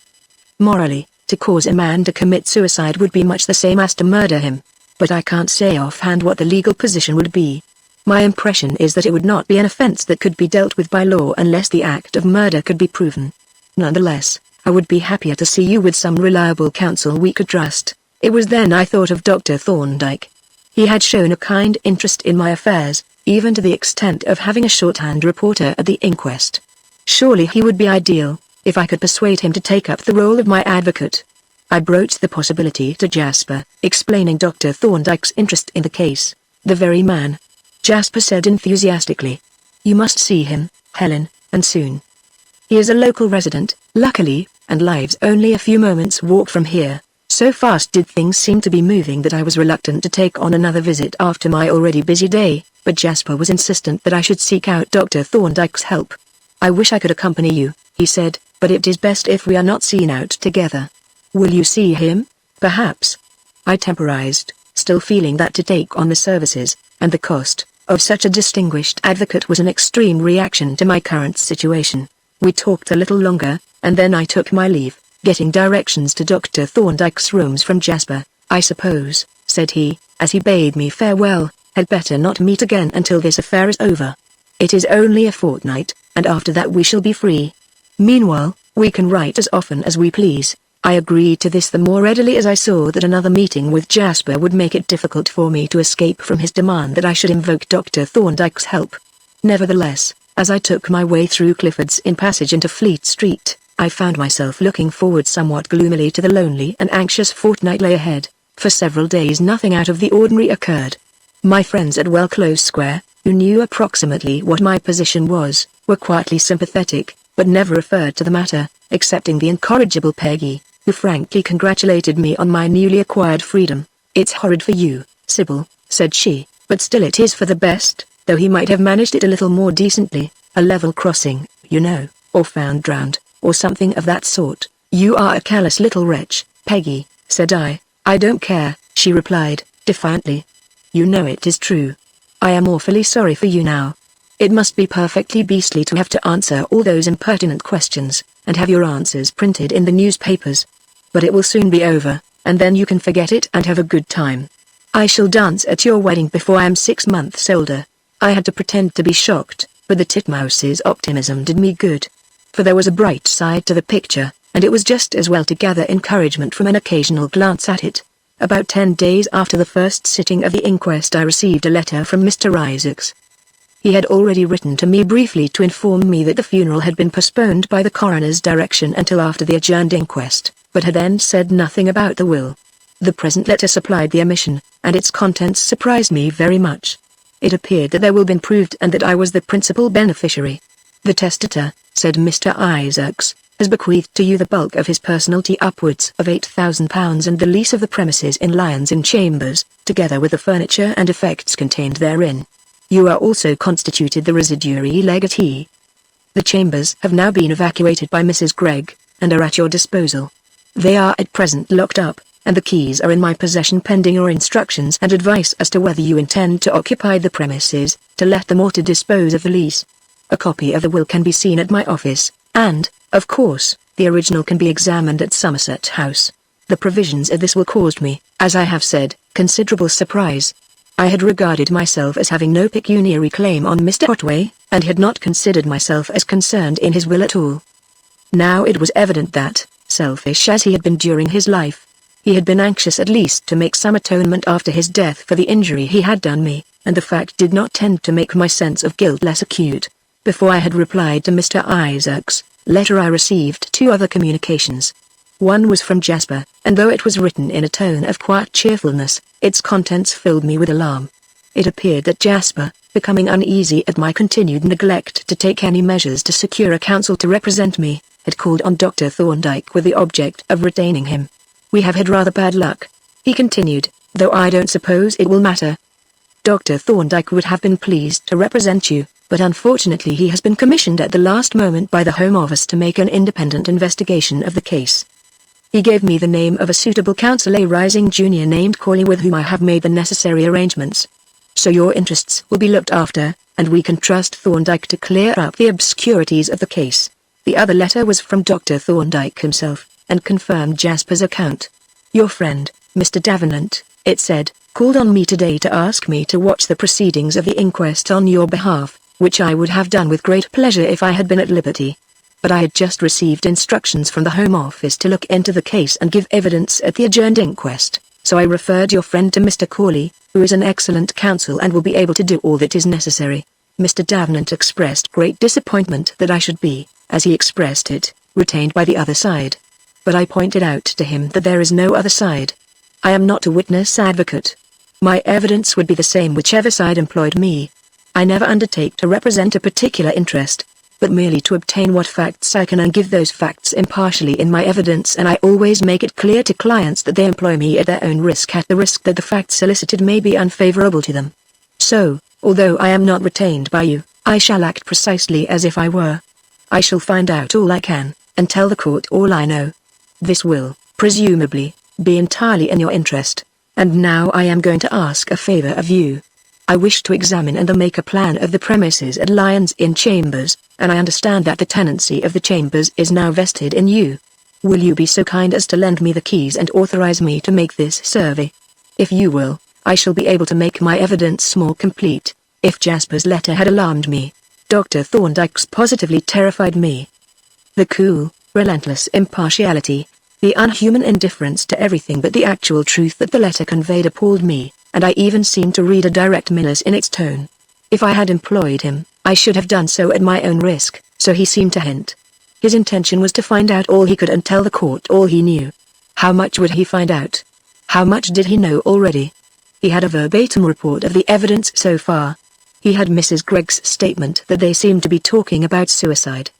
Morally, to cause a man to commit suicide would be much the same as to murder him. But I can't say offhand what the legal position would be. My impression is that it would not be an offense that could be dealt with by law unless the act of murder could be proven. Nonetheless, I would be happier to see you with some reliable counsel we could trust. It was then I thought of Dr. Thorndyke. He had shown a kind interest in my affairs, even to the extent of having a shorthand reporter at the inquest. Surely he would be ideal, if I could persuade him to take up the role of my advocate. I broached the possibility to Jasper, explaining Dr. Thorndyke's interest in the case. "The very man," Jasper said enthusiastically. "You must see him, Helen, and soon. He is a local resident, luckily, and lives only a few moments' walk from here." So fast did things seem to be moving that I was reluctant to take on another visit after my already busy day, but Jasper was insistent that I should seek out Dr. Thorndyke's help. "I wish I could accompany you," he said, "but it is best if we are not seen out together." "Will you see him?" "Perhaps," I temporized, still feeling that to take on the services, and the cost, of such a distinguished advocate was an extreme reaction to my current situation. We talked a little longer, and then I took my leave, getting directions to Dr. Thorndyke's rooms from Jasper, I suppose, said he, as he bade me farewell, had better not meet again until this affair is over. It is only a fortnight, and after that we shall be free. Meanwhile, we can write as often as we please. I agreed to this the more readily as I saw that another meeting with Jasper would make it difficult for me to escape from his demand that I should invoke Dr. Thorndyke's help. Nevertheless, as I took my way through Clifford's Inn passage into Fleet Street, I found myself looking forward somewhat gloomily to the lonely and anxious fortnight lay ahead. For several days nothing out of the ordinary occurred. My friends at Close Square, who knew approximately what my position was, were quietly sympathetic, but never referred to the matter, excepting the incorrigible Peggy, who frankly congratulated me on my newly acquired freedom. "It's horrid for you, Sybil," said she, "but still it is for the best, though he might have managed it a little more decently, a level crossing, you know, or found drowned, or something of that sort." "You are a callous little wretch, Peggy," said I. "I don't care," she replied, defiantly. "You know it is true. I am awfully sorry for you now. It must be perfectly beastly to have to answer all those impertinent questions, and have your answers printed in the newspapers. But it will soon be over, and then you can forget it and have a good time. I shall dance at your wedding before I am 6 months older." I had to pretend to be shocked, but the titmouse's optimism did me good. For there was a bright side to the picture, and it was just as well to gather encouragement from an occasional glance at it. About 10 days after the first sitting of the inquest I received a letter from Mr. Isaacs. He had already written to me briefly to inform me that the funeral had been postponed by the coroner's direction until after the adjourned inquest, but had then said nothing about the will. The present letter supplied the omission, and its contents surprised me very much. It appeared that their will had been proved and that I was the principal beneficiary. "The testator," said Mr. Isaacs, "has bequeathed to you the bulk of his personalty, upwards of £8,000, and the lease of the premises in Lyons Inn Chambers, together with the furniture and effects contained therein. You are also constituted the residuary legatee. The chambers have now been evacuated by Mrs. Gregg, and are at your disposal. They are at present locked up, and the keys are in my possession pending your instructions and advice as to whether you intend to occupy the premises, to let them or to dispose of the lease. A copy of the will can be seen at my office, and, of course, the original can be examined at Somerset House. The provisions of this will caused me, as I have said, considerable surprise. I had regarded myself as having no pecuniary claim on Mr. Otway, and had not considered myself as concerned in his will at all. Now it was evident that, selfish as he had been during his life, he had been anxious at least to make some atonement after his death for the injury he had done me, and the fact did not tend to make my sense of guilt less acute. Before I had replied to Mr. Isaacs' letter I received 2 other communications. One was from Jasper, and though it was written in a tone of quiet cheerfulness, its contents filled me with alarm. It appeared that Jasper, becoming uneasy at my continued neglect to take any measures to secure a counsel to represent me, had called on Dr. Thorndyke with the object of retaining him. "We have had rather bad luck," he continued, "though I don't suppose it will matter. Dr. Thorndyke would have been pleased to represent you, but unfortunately he has been commissioned at the last moment by the Home Office to make an independent investigation of the case. He gave me the name of a suitable counsel, a rising junior named Corley, with whom I have made the necessary arrangements. So your interests will be looked after, and we can trust Thorndyke to clear up the obscurities of the case." The other letter was from Dr. Thorndyke himself, and confirmed Jasper's account. "Your friend, Mr. Davenant," it said, "called on me today to ask me to watch the proceedings of the inquest on your behalf, which I would have done with great pleasure if I had been at liberty. But I had just received instructions from the Home Office to look into the case and give evidence at the adjourned inquest, so I referred your friend to Mr. Corley, who is an excellent counsel and will be able to do all that is necessary." Mr. Davenant expressed great disappointment that I should be, as he expressed it, retained by the other side. But I pointed out to him that there is no other side. I am not a witness advocate. My evidence would be the same whichever side employed me. I never undertake to represent a particular interest, but merely to obtain what facts I can and give those facts impartially in my evidence, and I always make it clear to clients that they employ me at their own risk, at the risk that the facts solicited may be unfavorable to them. So, although I am not retained by you, I shall act precisely as if I were. I shall find out all I can, and tell the court all I know. This will, presumably, be entirely in your interest, and now I am going to ask a favor of you. I wish to examine and make a plan of the premises at Lyons Inn Chambers, and I understand that the tenancy of the chambers is now vested in you. Will you be so kind as to lend me the keys and authorize me to make this survey? If you will, I shall be able to make my evidence more complete. If Jasper's letter had alarmed me, Dr. Thorndyke's positively terrified me. The cool, relentless impartiality, the unhuman indifference to everything but the actual truth that the letter conveyed appalled me, and I even seemed to read a direct menace in its tone. If I had employed him, I should have done so at my own risk, so he seemed to hint. His intention was to find out all he could and tell the court all he knew. How much would he find out? How much did he know already? He had a verbatim report of the evidence so far. He had Mrs. Gregg's statement that they seemed to be talking about suicide.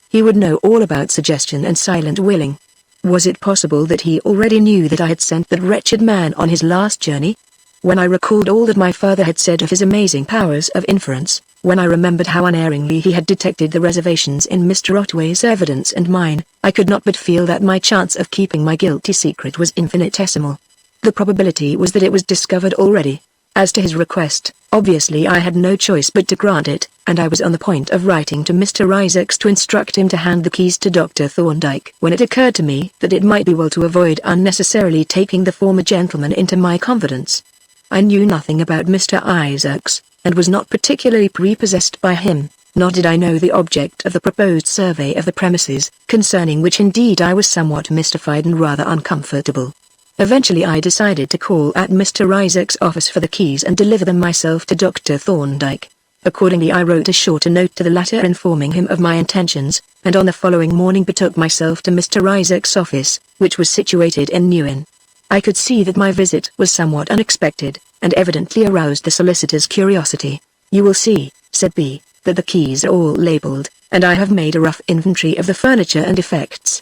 He would know all about suggestion and silent willing. Was it possible that he already knew that I had sent that wretched man on his last journey? When I recalled all that my father had said of his amazing powers of inference, when I remembered how unerringly he had detected the reservations in Mr. Otway's evidence and mine, I could not but feel that my chance of keeping my guilty secret was infinitesimal. The probability was that it was discovered already. As to his request, obviously I had no choice but to grant it, and I was on the point of writing to Mr. Isaacs to instruct him to hand the keys to Dr. Thorndyke when it occurred to me that it might be well to avoid unnecessarily taking the former gentleman into my confidence. I knew nothing about Mr. Isaacs, and was not particularly prepossessed by him, nor did I know the object of the proposed survey of the premises, concerning which indeed I was somewhat mystified and rather uncomfortable. Eventually I decided to call at Mr. Isaac's office for the keys and deliver them myself to Dr. Thorndyke. Accordingly I wrote a shorter note to the latter informing him of my intentions, and on the following morning betook myself to Mr. Isaac's office, which was situated in New Inn. I could see that my visit was somewhat unexpected, and evidently aroused the solicitor's curiosity. "You will see," said B, "that the keys are all labelled, and I have made a rough inventory of the furniture and effects.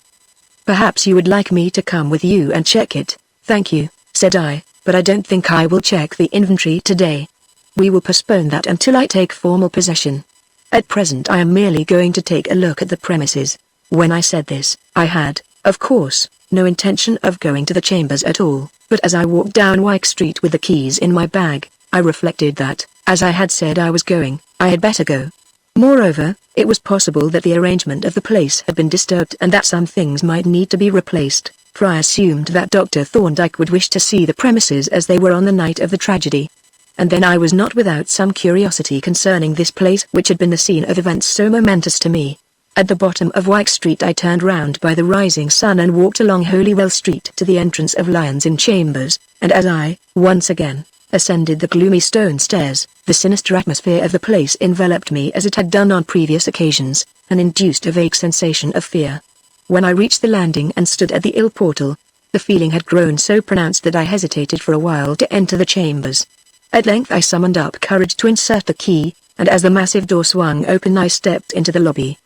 Perhaps you would like me to come with you and check it." "Thank you," said I, "but I don't think I will check the inventory today. We will postpone that until I take formal possession. At present I am merely going to take a look at the premises." When I said this, I had, of course, no intention of going to the chambers at all, but as I walked down Wyke Street with the keys in my bag, I reflected that, as I had said I was going, I had better go. Moreover, it was possible that the arrangement of the place had been disturbed and that some things might need to be replaced, for I assumed that Dr. Thorndyke would wish to see the premises as they were on the night of the tragedy. And then I was not without some curiosity concerning this place which had been the scene of events so momentous to me. At the bottom of Wyke Street I turned round by the Rising Sun and walked along Holywell Street to the entrance of Lyons Inn Chambers, and as I, once again, ascended the gloomy stone stairs, the sinister atmosphere of the place enveloped me as it had done on previous occasions, and induced a vague sensation of fear. When I reached the landing and stood at the ill portal, the feeling had grown so pronounced that I hesitated for a while to enter the chambers. At length I summoned up courage to insert the key, and as the massive door swung open I stepped into the lobby.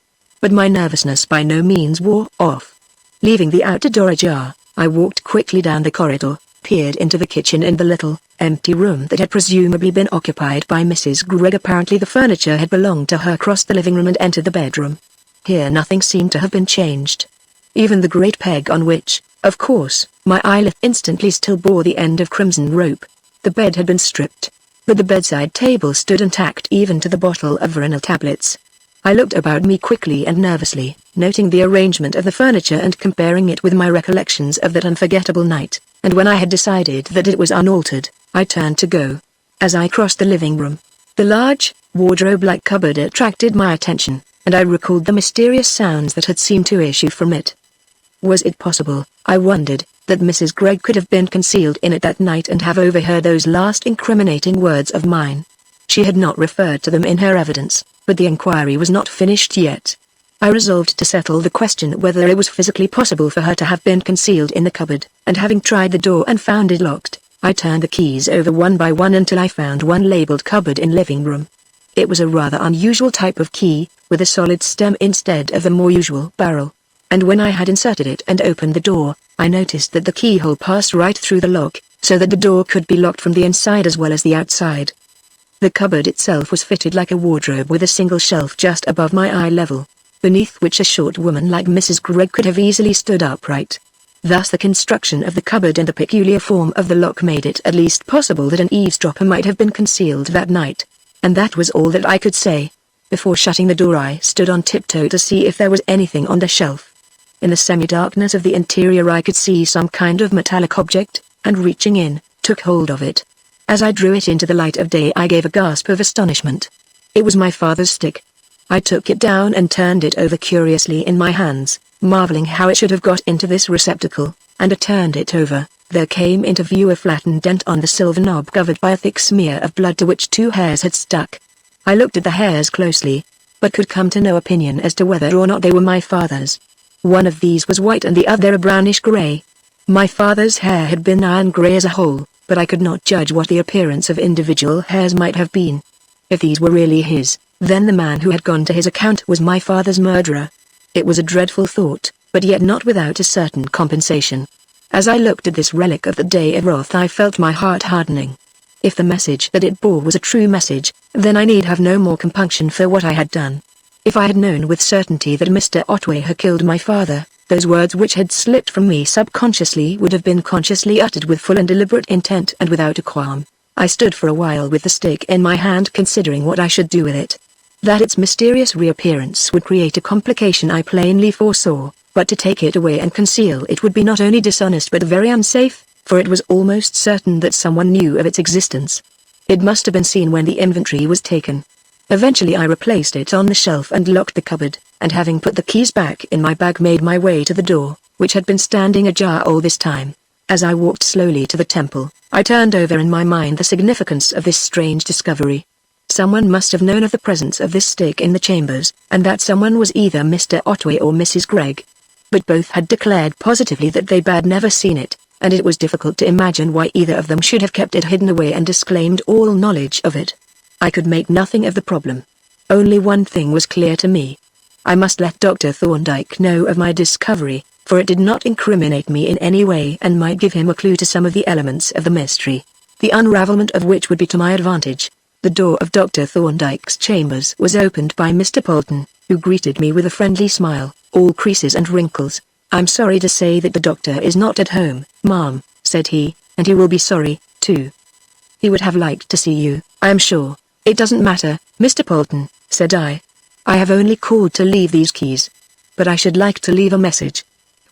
But my nervousness by no means wore off. Leaving the outer door ajar, I walked quickly down the corridor, peered into the kitchen and the little, empty room that had presumably been occupied by Mrs. Gregg. Apparently the furniture had belonged to her, crossed the living room and entered the bedroom. Here nothing seemed to have been changed. Even the great peg on which, of course, my eye instantly still bore the end of crimson rope. The bed had been stripped, but the bedside table stood intact even to the bottle of veronal tablets. I looked about me quickly and nervously, noting the arrangement of the furniture and comparing it with my recollections of that unforgettable night, and when I had decided that it was unaltered, I turned to go. As I crossed the living room, the large, wardrobe-like cupboard attracted my attention, and I recalled the mysterious sounds that had seemed to issue from it. Was it possible, I wondered, that Mrs. Gregg could have been concealed in it that night and have overheard those last incriminating words of mine? She had not referred to them in her evidence, but the inquiry was not finished yet. I resolved to settle the question whether it was physically possible for her to have been concealed in the cupboard, and having tried the door and found it locked, I turned the keys over one by one until I found one labeled cupboard in living room. It was a rather unusual type of key, with a solid stem instead of the more usual barrel, and when I had inserted it and opened the door, I noticed that the keyhole passed right through the lock, so that the door could be locked from the inside as well as the outside. The cupboard itself was fitted like a wardrobe with a single shelf just above my eye level, beneath which a short woman like Mrs. Gregg could have easily stood upright. Thus the construction of the cupboard and the peculiar form of the lock made it at least possible that an eavesdropper might have been concealed that night. And that was all that I could say. Before shutting the door I stood on tiptoe to see if there was anything on the shelf. In the semi-darkness of the interior I could see some kind of metallic object, and reaching in, took hold of it. As I drew it into the light of day I gave a gasp of astonishment. It was my father's stick. I took it down and turned it over curiously in my hands, marveling how it should have got into this receptacle, and I turned it over. There came into view a flattened dent on the silver knob covered by a thick smear of blood to which 2 hairs had stuck. I looked at the hairs closely, but could come to no opinion as to whether or not they were my father's. One of these was white and the other a brownish grey. My father's hair had been iron grey as a whole, but I could not judge what the appearance of individual hairs might have been. If these were really his, then the man who had gone to his account was my father's murderer. It was a dreadful thought, but yet not without a certain compensation. As I looked at this relic of the day of wrath I felt my heart hardening. If the message that it bore was a true message, then I need have no more compunction for what I had done. If I had known with certainty that Mr. Otway had killed my father, those words which had slipped from me subconsciously would have been consciously uttered with full and deliberate intent and without a qualm. I stood for a while with the stick in my hand considering what I should do with it. That its mysterious reappearance would create a complication I plainly foresaw, but to take it away and conceal it would be not only dishonest but very unsafe, for it was almost certain that someone knew of its existence. It must have been seen when the inventory was taken. Eventually I replaced it on the shelf and locked the cupboard, and having put the keys back in my bag made my way to the door, which had been standing ajar all this time. As I walked slowly to the temple, I turned over in my mind the significance of this strange discovery. Someone must have known of the presence of this stick in the chambers, and that someone was either Mr. Otway or Mrs. Gregg. But both had declared positively that they had never seen it, and it was difficult to imagine why either of them should have kept it hidden away and disclaimed all knowledge of it. I could make nothing of the problem. Only one thing was clear to me. I must let Dr. Thorndyke know of my discovery, for it did not incriminate me in any way and might give him a clue to some of the elements of the mystery, the unravelment of which would be to my advantage. The door of Dr. Thorndyke's chambers was opened by Mr. Polton, who greeted me with a friendly smile, all creases and wrinkles. "I'm sorry to say that the doctor is not at home, ma'am," said he, "and he will be sorry, too. He would have liked to see you, I am sure." "It doesn't matter, Mr. Polton," said I. "I have only called to leave these keys. But I should like to leave a message.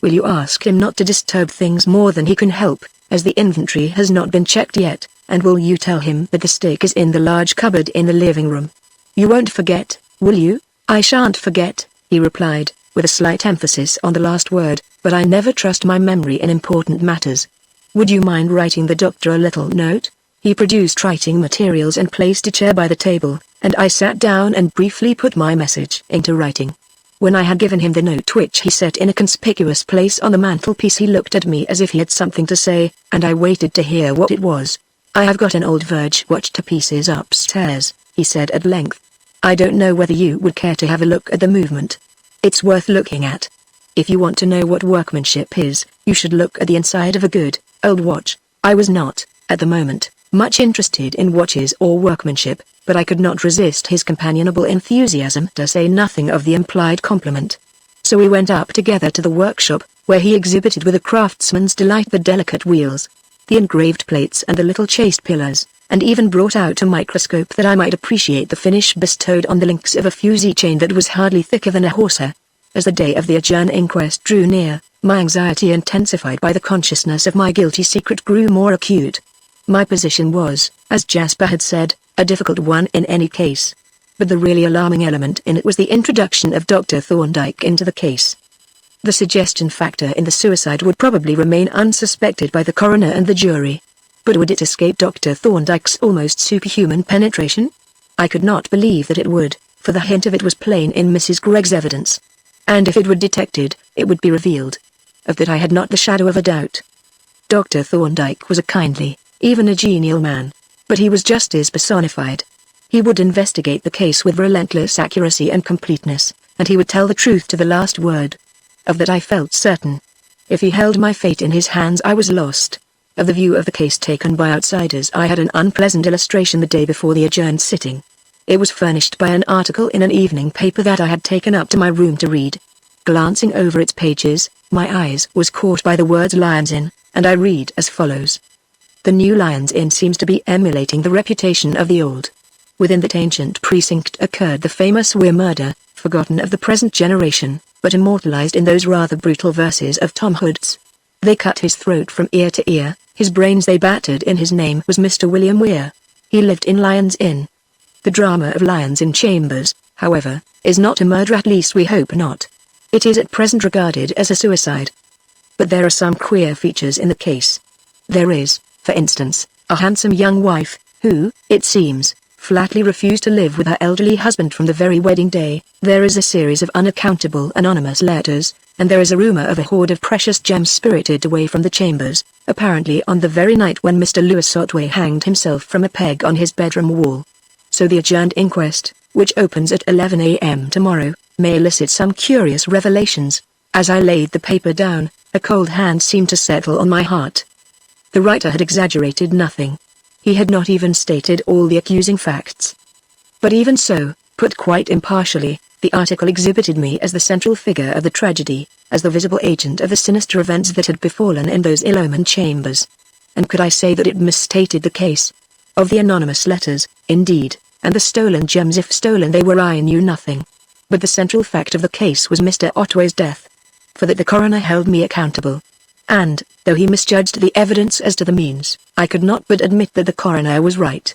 Will you ask him not to disturb things more than he can help, as the inventory has not been checked yet, and will you tell him that the stick is in the large cupboard in the living room? You won't forget, will you?" "I shan't forget," he replied, with a slight emphasis on the last word, "but I never trust my memory in important matters. Would you mind writing the doctor a little note?" He produced writing materials and placed a chair by the table, and I sat down and briefly put my message into writing. When I had given him the note which he set in a conspicuous place on the mantelpiece he looked at me as if he had something to say, and I waited to hear what it was. "I have got an old Verge watch to pieces upstairs," he said at length. "I don't know whether you would care to have a look at the movement. It's worth looking at. If you want to know what workmanship is, you should look at the inside of a good, old watch." I was not, at the moment, much interested in watches or workmanship, but I could not resist his companionable enthusiasm, to say nothing of the implied compliment. So we went up together to the workshop, where he exhibited with a craftsman's delight the delicate wheels, the engraved plates and the little chased pillars, and even brought out a microscope that I might appreciate the finish bestowed on the links of a fusee chain that was hardly thicker than a horsehair. As the day of the adjourned inquest drew near, my anxiety intensified by the consciousness of my guilty secret grew more acute. My position was, as Jasper had said, a difficult one in any case. But the really alarming element in it was the introduction of Dr. Thorndyke into the case. The suggestion factor in the suicide would probably remain unsuspected by the coroner and the jury. But would it escape Dr. Thorndyke's almost superhuman penetration? I could not believe that it would, for the hint of it was plain in Mrs. Gregg's evidence. And if it were detected, it would be revealed. Of that I had not the shadow of a doubt. Dr. Thorndyke was a kindly, even a genial man, but he was justice personified. He would investigate the case with relentless accuracy and completeness, and he would tell the truth to the last word. Of that I felt certain. If he held my fate in his hands I was lost. Of the view of the case taken by outsiders I had an unpleasant illustration the day before the adjourned sitting. It was furnished by an article in an evening paper that I had taken up to my room to read. Glancing over its pages, my eyes was caught by the words Lions Inn, and I read as follows. "The new Lions Inn seems to be emulating the reputation of the old. Within that ancient precinct occurred the famous Weir murder, forgotten of the present generation, but immortalized in those rather brutal verses of Tom Hood's. They cut his throat from ear to ear, his brains they battered in. His name was Mr. William Weir. He lived in Lyon's Inn. The drama of Lyon's Inn Chambers, however, is not a murder, at least we hope not. It is at present regarded as a suicide. But there are some queer features in the case. There is, for instance, a handsome young wife, who, it seems, flatly refused to live with her elderly husband from the very wedding day. There is a series of unaccountable anonymous letters, and there is a rumor of a hoard of precious gems spirited away from the chambers, apparently on the very night when Mr. Lewis Otway hanged himself from a peg on his bedroom wall. So the adjourned inquest, which opens at 11 a.m. tomorrow, may elicit some curious revelations. As I laid the paper down, a cold hand seemed to settle on my heart. The writer had exaggerated nothing. He had not even stated all the accusing facts. But even so, put quite impartially, the article exhibited me as the central figure of the tragedy, as the visible agent of the sinister events that had befallen in those ill-omened chambers. And could I say that it misstated the case? Of the anonymous letters, indeed, and the stolen gems, if stolen they were, I knew nothing. But the central fact of the case was Mr. Otway's death. For that the coroner held me accountable. And, though he misjudged the evidence as to the means, I could not but admit that the coroner was right.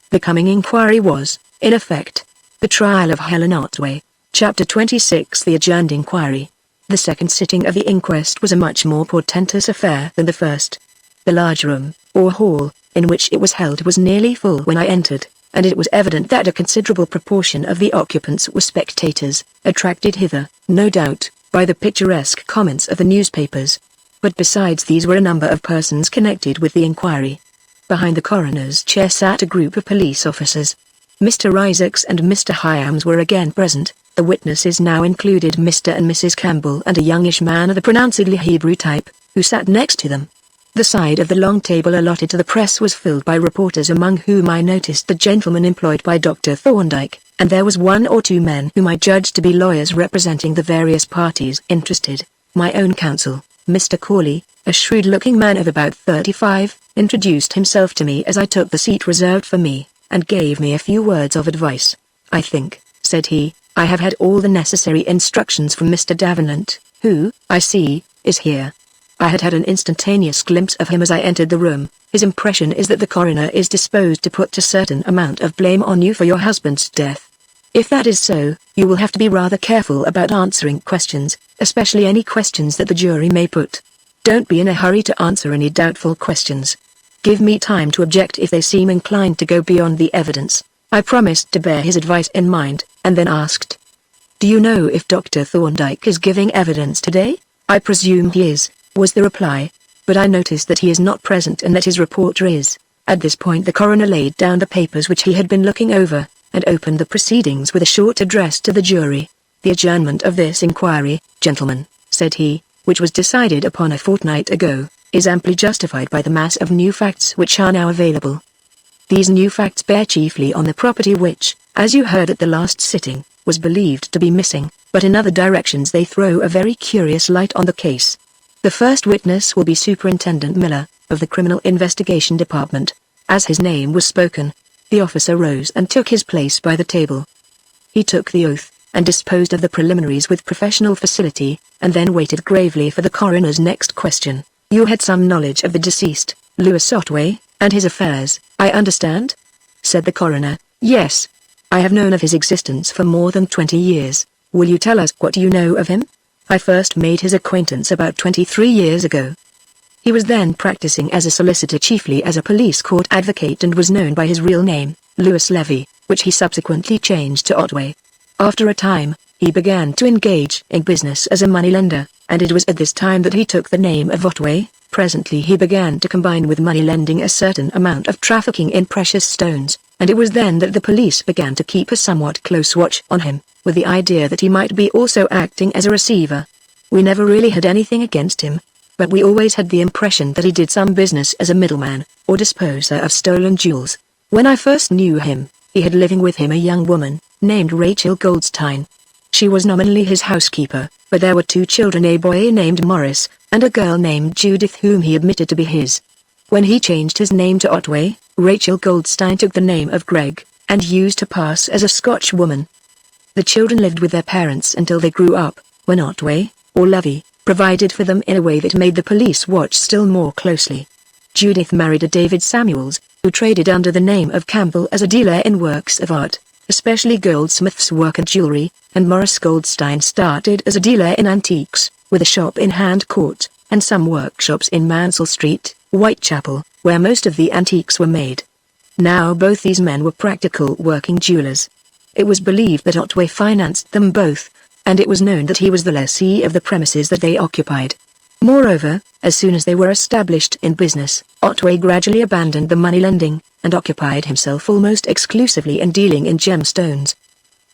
The coming inquiry was, in effect, the trial of Helen Otway. Chapter 26. The adjourned inquiry. The second sitting of the inquest was a much more portentous affair than the first. The large room, or hall, in which it was held was nearly full when I entered, and it was evident that a considerable proportion of the occupants were spectators, attracted hither, no doubt, by the picturesque comments of the newspapers. But besides these were a number of persons connected with the inquiry. Behind the coroner's chair sat a group of police officers. Mr. Isaacs and Mr. Hyams were again present. The witnesses now included Mr. and Mrs. Campbell and a youngish man of the pronouncedly Hebrew type, who sat next to them. The side of the long table allotted to the press was filled by reporters, among whom I noticed the gentleman employed by Dr. Thorndyke, and there was one or two men whom I judged to be lawyers representing the various parties interested. My own counsel, Mr. Corley, a shrewd-looking man of about 35, introduced himself to me as I took the seat reserved for me, and gave me a few words of advice. "I think," said he, "I have had all the necessary instructions from Mr. Davenant, who, I see, is here." I had had an instantaneous glimpse of him as I entered the room. "His impression is that the coroner is disposed to put a certain amount of blame on you for your husband's death. If that is so, you will have to be rather careful about answering questions, especially any questions that the jury may put. Don't be in a hurry to answer any doubtful questions. Give me time to object if they seem inclined to go beyond the evidence." I promised to bear his advice in mind, and then asked, "Do you know if Dr. Thorndyke is giving evidence today?" "I presume he is," was the reply, "but I noticed that he is not present and that his reporter is." At this point the coroner laid down the papers which he had been looking over, and opened the proceedings with a short address to the jury. "The adjournment of this inquiry, gentlemen," said he, "which was decided upon a fortnight ago, is amply justified by the mass of new facts which are now available. These new facts bear chiefly on the property which, as you heard at the last sitting, was believed to be missing, but in other directions they throw a very curious light on the case. The first witness will be Superintendent Miller, of the Criminal Investigation Department." As his name was spoken, the officer rose and took his place by the table. He took the oath, and disposed of the preliminaries with professional facility, and then waited gravely for the coroner's next question. "You had some knowledge of the deceased, Lewis Otway, and his affairs, I understand?" said the coroner. "Yes. I have known of his existence for more than 20 years. Will you tell us what you know of him?" "I first made his acquaintance about 23 years ago. He was then practicing as a solicitor, chiefly as a police court advocate, and was known by his real name, Lewis Levy, which he subsequently changed to Otway. After a time, he began to engage in business as a moneylender, and it was at this time that he took the name of Otway. Presently he began to combine with money lending a certain amount of trafficking in precious stones, and it was then that the police began to keep a somewhat close watch on him, with the idea that he might be also acting as a receiver. We never really had anything against him, but we always had the impression that he did some business as a middleman, or disposer of stolen jewels. When I first knew him, he had living with him a young woman, named Rachel Goldstein. She was nominally his housekeeper, but there were two children, a boy named Morris, and a girl named Judith, whom he admitted to be his. When he changed his name to Otway, Rachel Goldstein took the name of Gregg, and used to pass as a Scotch woman. The children lived with their parents until they grew up, when Otway, or Lovey, provided for them in a way that made the police watch still more closely. Judith married a David Samuels, who traded under the name of Campbell as a dealer in works of art, especially goldsmiths' work and jewelry, and Morris Goldstein started as a dealer in antiques, with a shop in Hand Court, and some workshops in Mansell Street, Whitechapel, where most of the antiques were made. Now both these men were practical working jewelers. It was believed that Otway financed them both, and it was known that he was the lessee of the premises that they occupied. Moreover, as soon as they were established in business, Otway gradually abandoned the money lending, and occupied himself almost exclusively in dealing in gemstones.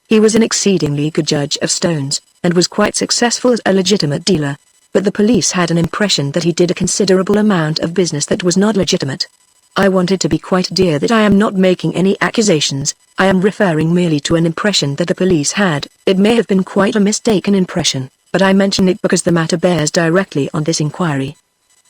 He was an exceedingly good judge of stones, and was quite successful as a legitimate dealer, but the police had an impression that he did a considerable amount of business that was not legitimate. I wanted to be quite clear that I am not making any accusations, I am referring merely to an impression that the police had. It may have been quite a mistaken impression, but I mention it because the matter bears directly on this inquiry.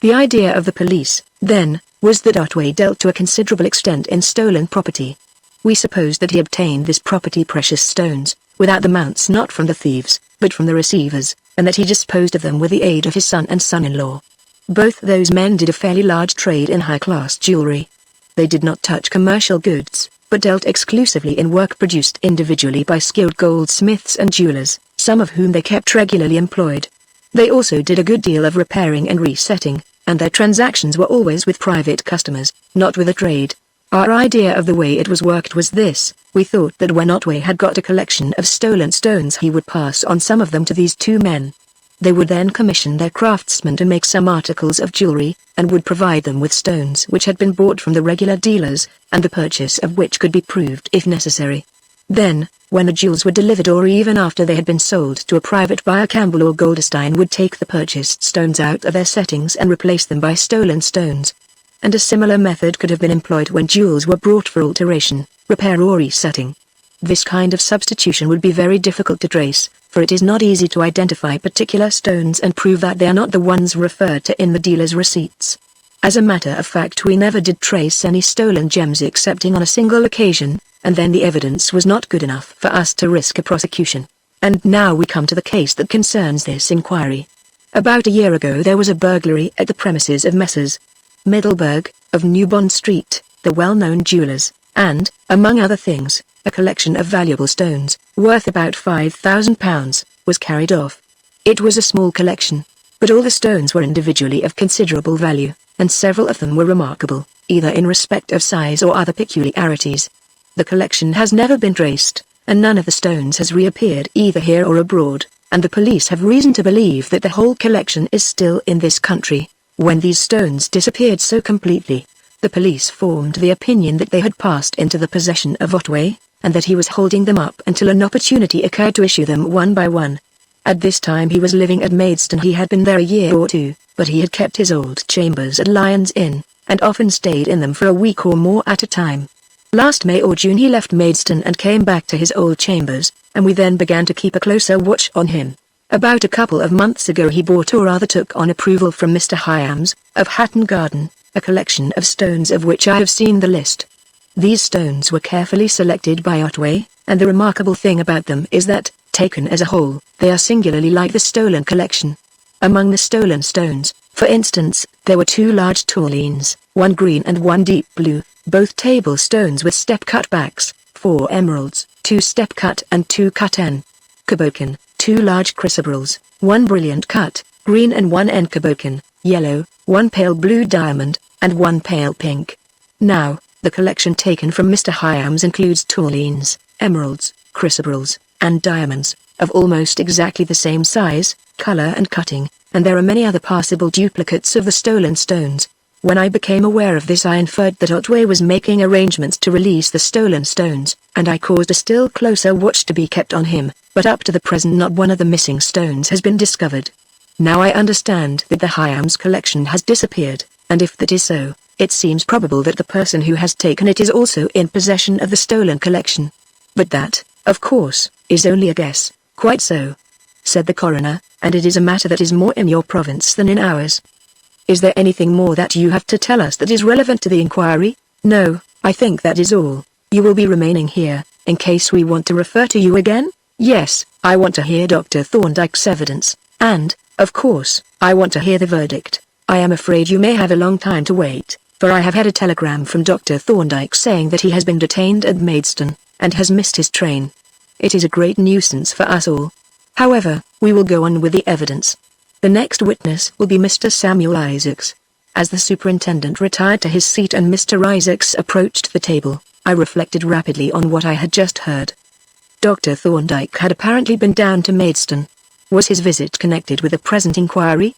The idea of the police, then, was that Otway dealt to a considerable extent in stolen property. We supposed that he obtained this property, precious stones, without the mounts, not from the thieves, but from the receivers, and that he disposed of them with the aid of his son and son-in-law. Both those men did a fairly large trade in high-class jewelry. They did not touch commercial goods, but dealt exclusively in work produced individually by skilled goldsmiths and jewelers, some of whom they kept regularly employed. They also did a good deal of repairing and resetting, and their transactions were always with private customers, not with a trade. Our idea of the way it was worked was this: we thought that when Otway had got a collection of stolen stones, he would pass on some of them to these two men. They would then commission their craftsmen to make some articles of jewelry, and would provide them with stones which had been bought from the regular dealers, and the purchase of which could be proved if necessary. Then, when the jewels were delivered, or even after they had been sold to a private buyer, Campbell or Goldstein would take the purchased stones out of their settings and replace them by stolen stones. And a similar method could have been employed when jewels were brought for alteration, repair or resetting. This kind of substitution would be very difficult to trace, for it is not easy to identify particular stones and prove that they are not the ones referred to in the dealer's receipts. As a matter of fact, we never did trace any stolen gems excepting on a single occasion, and then the evidence was not good enough for us to risk a prosecution. And now we come to the case that concerns this inquiry. About a year ago there was a burglary at the premises of Messrs. Middleburg, of New Bond Street, the well-known jewelers, and, among other things, a collection of valuable stones, worth about £5,000, was carried off. It was a small collection, but all the stones were individually of considerable value, and several of them were remarkable, either in respect of size or other peculiarities. The collection has never been traced, and none of the stones has reappeared either here or abroad, and the police have reason to believe that the whole collection is still in this country. When these stones disappeared so completely, the police formed the opinion that they had passed into the possession of Otway, and that he was holding them up until an opportunity occurred to issue them one by one. At this time he was living at Maidstone. He had been there a year or two, but he had kept his old chambers at Lyon's Inn, and often stayed in them for a week or more at a time. Last May or June he left Maidstone and came back to his old chambers, and we then began to keep a closer watch on him. About a couple of months ago he bought, or rather took on approval from Mr. Hyams, of Hatton Garden, a collection of stones of which I have seen the list. These stones were carefully selected by Otway, and the remarkable thing about them is that, taken as a whole, they are singularly like the stolen collection. Among the stolen stones, for instance, there were two large tourmalines, one green and one deep blue, both table stones with step-cut backs, 4 emeralds, 2 step-cut and 2 cut-en. Cabochon, 2 large chrysoberyls, 1 brilliant cut, green and 1 encabochon, yellow, 1 pale blue diamond, and 1 pale pink. Now, the collection taken from Mr. Hyams includes tourmalines, emeralds, chrysoberyls, and diamonds, of almost exactly the same size, color and cutting, and there are many other possible duplicates of the stolen stones. When I became aware of this I inferred that Otway was making arrangements to release the stolen stones, and I caused a still closer watch to be kept on him, but up to the present not one of the missing stones has been discovered. Now I understand that the Hyams collection has disappeared, and if that is so, it seems probable that the person who has taken it is also in possession of the stolen collection. But that, of course, is only a guess. Quite so, said the coroner, and it is a matter that is more in your province than in ours. Is there anything more that you have to tell us that is relevant to the inquiry? No, I think that is all. You will be remaining here, in case we want to refer to you again? Yes, I want to hear Dr. Thorndyke's evidence, and, of course, I want to hear the verdict. I am afraid you may have a long time to wait, for I have had a telegram from Dr. Thorndyke saying that he has been detained at Maidstone, and has missed his train. It is a great nuisance for us all. However, we will go on with the evidence. The next witness will be Mr. Samuel Isaacs. As the superintendent retired to his seat and Mr. Isaacs approached the table, I reflected rapidly on what I had just heard. Dr. Thorndyke had apparently been down to Maidstone. Was his visit connected with the present inquiry?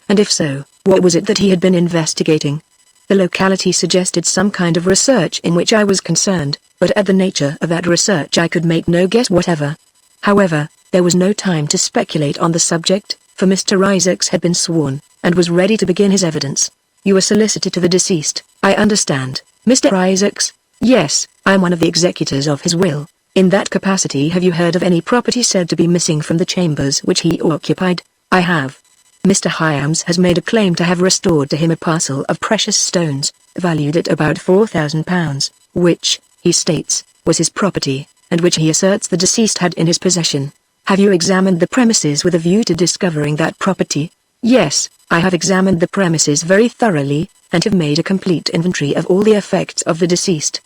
And if so, what was it that he had been investigating? The locality suggested some kind of research in which I was concerned, but at the nature of that research I could make no guess whatever. However, there was no time to speculate on the subject, for Mr. Isaacs had been sworn, and was ready to begin his evidence. You were solicitor to the deceased, I understand, Mr. Isaacs? Yes, I am one of the executors of his will. In that capacity, have you heard of any property said to be missing from the chambers which he occupied? I have. Mr. Hyams has made a claim to have restored to him a parcel of precious stones, valued at about £4,000, which, he states, was his property, and which he asserts the deceased had in his possession. Have you examined the premises with a view to discovering that property? Yes, I have examined the premises very thoroughly, and have made a complete inventory of all the effects of the deceased.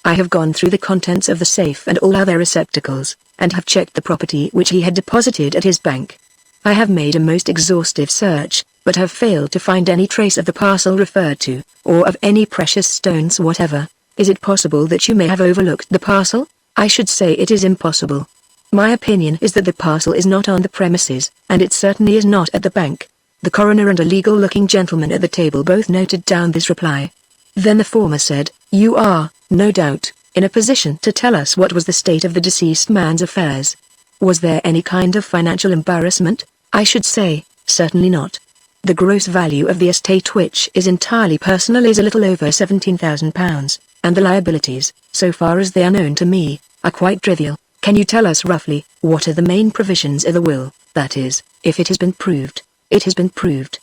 I have gone through the contents of the safe and all other receptacles, and have checked the property which he had deposited at his bank. I have made a most exhaustive search, but have failed to find any trace of the parcel referred to, or of any precious stones whatever. Is it possible that you may have overlooked the parcel? I should say it is impossible. My opinion is that the parcel is not on the premises, and it certainly is not at the bank. The coroner and a legal-looking gentleman at the table both noted down this reply. Then the former said, "You are, no doubt, in a position to tell us what was the state of the deceased man's affairs. Was there any kind of financial embarrassment? I should say, certainly not. The gross value of the estate, which is entirely personal, is a little over £17,000, and the liabilities, so far as they are known to me, are quite trivial. Can you tell us roughly, what are the main provisions of the will, that is, if it has been proved?" It has been proved.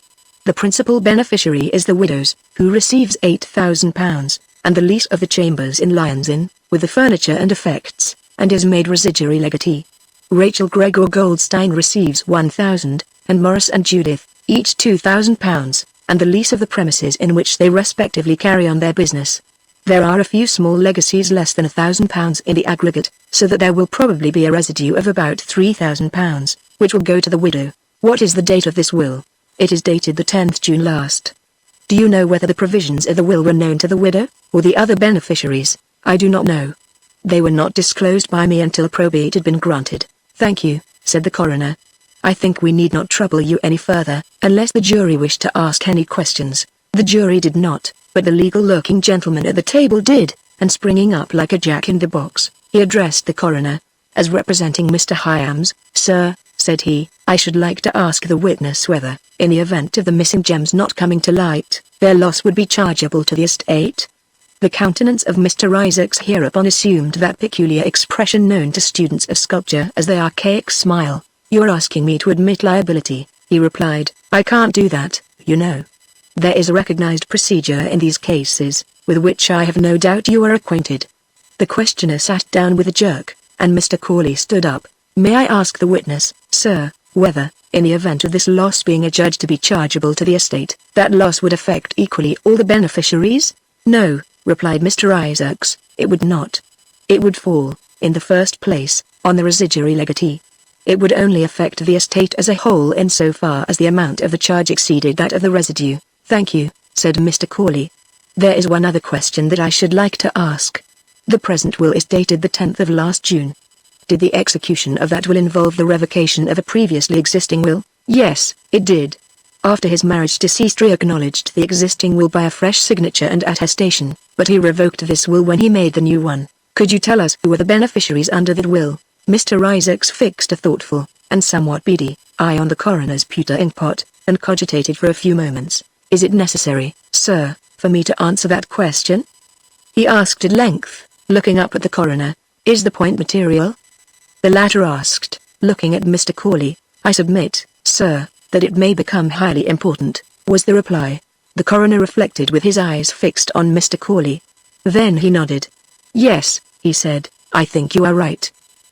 The principal beneficiary is the widow's, who receives £8,000, and the lease of the chambers in Lyons Inn, with the furniture and effects, and is made residuary legatee. Rachel Gregor Goldstein receives £1,000, and Morris and Judith, each £2,000, and the lease of the premises in which they respectively carry on their business. There are a few small legacies less than £1,000 in the aggregate, so that there will probably be a residue of about £3,000, which will go to the widow. What is the date of this will? It is dated the 10th June last. Do you know whether the provisions of the will were known to the widow, or the other beneficiaries? I do not know. They were not disclosed by me until probate had been granted. Thank you, said the coroner. I think we need not trouble you any further, unless the jury wished to ask any questions. The jury did not, but the legal-looking gentleman at the table did, and springing up like a jack-in-the-box, he addressed the coroner. As representing Mr. Hyams, sir, said he, I should like to ask the witness whether, in the event of the missing gems not coming to light, their loss would be chargeable to the estate. The countenance of Mr. Isaacs hereupon assumed that peculiar expression known to students of sculpture as the archaic smile. You are asking me to admit liability, he replied. I can't do that, you know. There is a recognized procedure in these cases, with which I have no doubt you are acquainted. The questioner sat down with a jerk, and Mr. Corley stood up. May I ask the witness, sir, whether, in the event of this loss being adjudged to be chargeable to the estate, that loss would affect equally all the beneficiaries? No, replied Mr. Isaacs, it would not. It would fall, in the first place, on the residuary legatee. It would only affect the estate as a whole insofar as the amount of the charge exceeded that of the residue. Thank you, said Mr. Corley. There is one other question that I should like to ask. The present will is dated the 10th of last June. Did the execution of that will involve the revocation of a previously existing will? Yes, it did. After his marriage, deceased re-acknowledged the existing will by a fresh signature and attestation, but he revoked this will when he made the new one. Could you tell us who were the beneficiaries under that will? Mr. Isaacs fixed a thoughtful, and somewhat beady, eye on the coroner's pewter inkpot, and cogitated for a few moments. Is it necessary, sir, for me to answer that question? He asked at length, looking up at the coroner. Is the point material? The latter asked, looking at Mr. Corley. I submit, sir, that it may become highly important, was the reply. The coroner reflected with his eyes fixed on Mr. Corley. Then he nodded. Yes, he said, "I think you are right.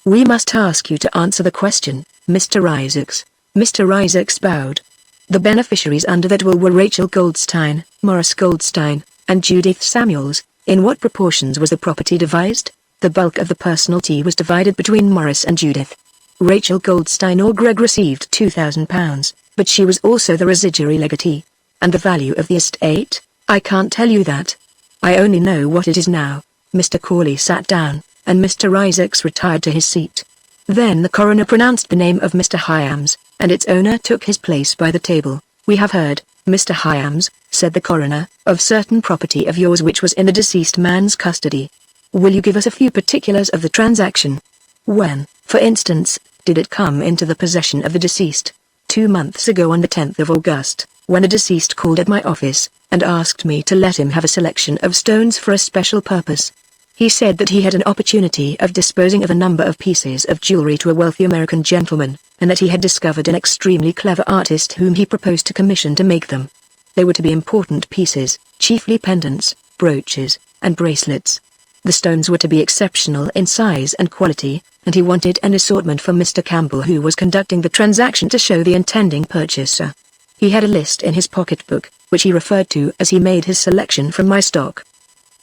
We must ask you to answer the question, Mr. Isaacs." Mr. Isaacs bowed. The beneficiaries under that will were Rachel Goldstein, Morris Goldstein, and Judith Samuels. In what proportions was the property devised? The bulk of the personalty was divided between Morris and Judith. Rachel Goldstein or Greg received £2,000, but she was also the residuary legatee. And the value of the estate? I can't tell you that. I only know what it is now. Mr. Corley sat down, and Mr. Isaacs retired to his seat. Then the coroner pronounced the name of Mr. Hyams, and its owner took his place by the table. "We have heard, Mr. Hyams," said the coroner, "of certain property of yours which was in the deceased man's custody. Will you give us a few particulars of the transaction? When, for instance, did it come into the possession of the deceased?" 2 months ago on the 10th of August, when the deceased called at my office, and asked me to let him have a selection of stones for a special purpose. He said that he had an opportunity of disposing of a number of pieces of jewelry to a wealthy American gentleman, and that he had discovered an extremely clever artist whom he proposed to commission to make them. They were to be important pieces, chiefly pendants, brooches, and bracelets. The stones were to be exceptional in size and quality, and he wanted an assortment from Mr. Campbell, who was conducting the transaction, to show the intending purchaser. He had a list in his pocketbook, which he referred to as he made his selection from my stock.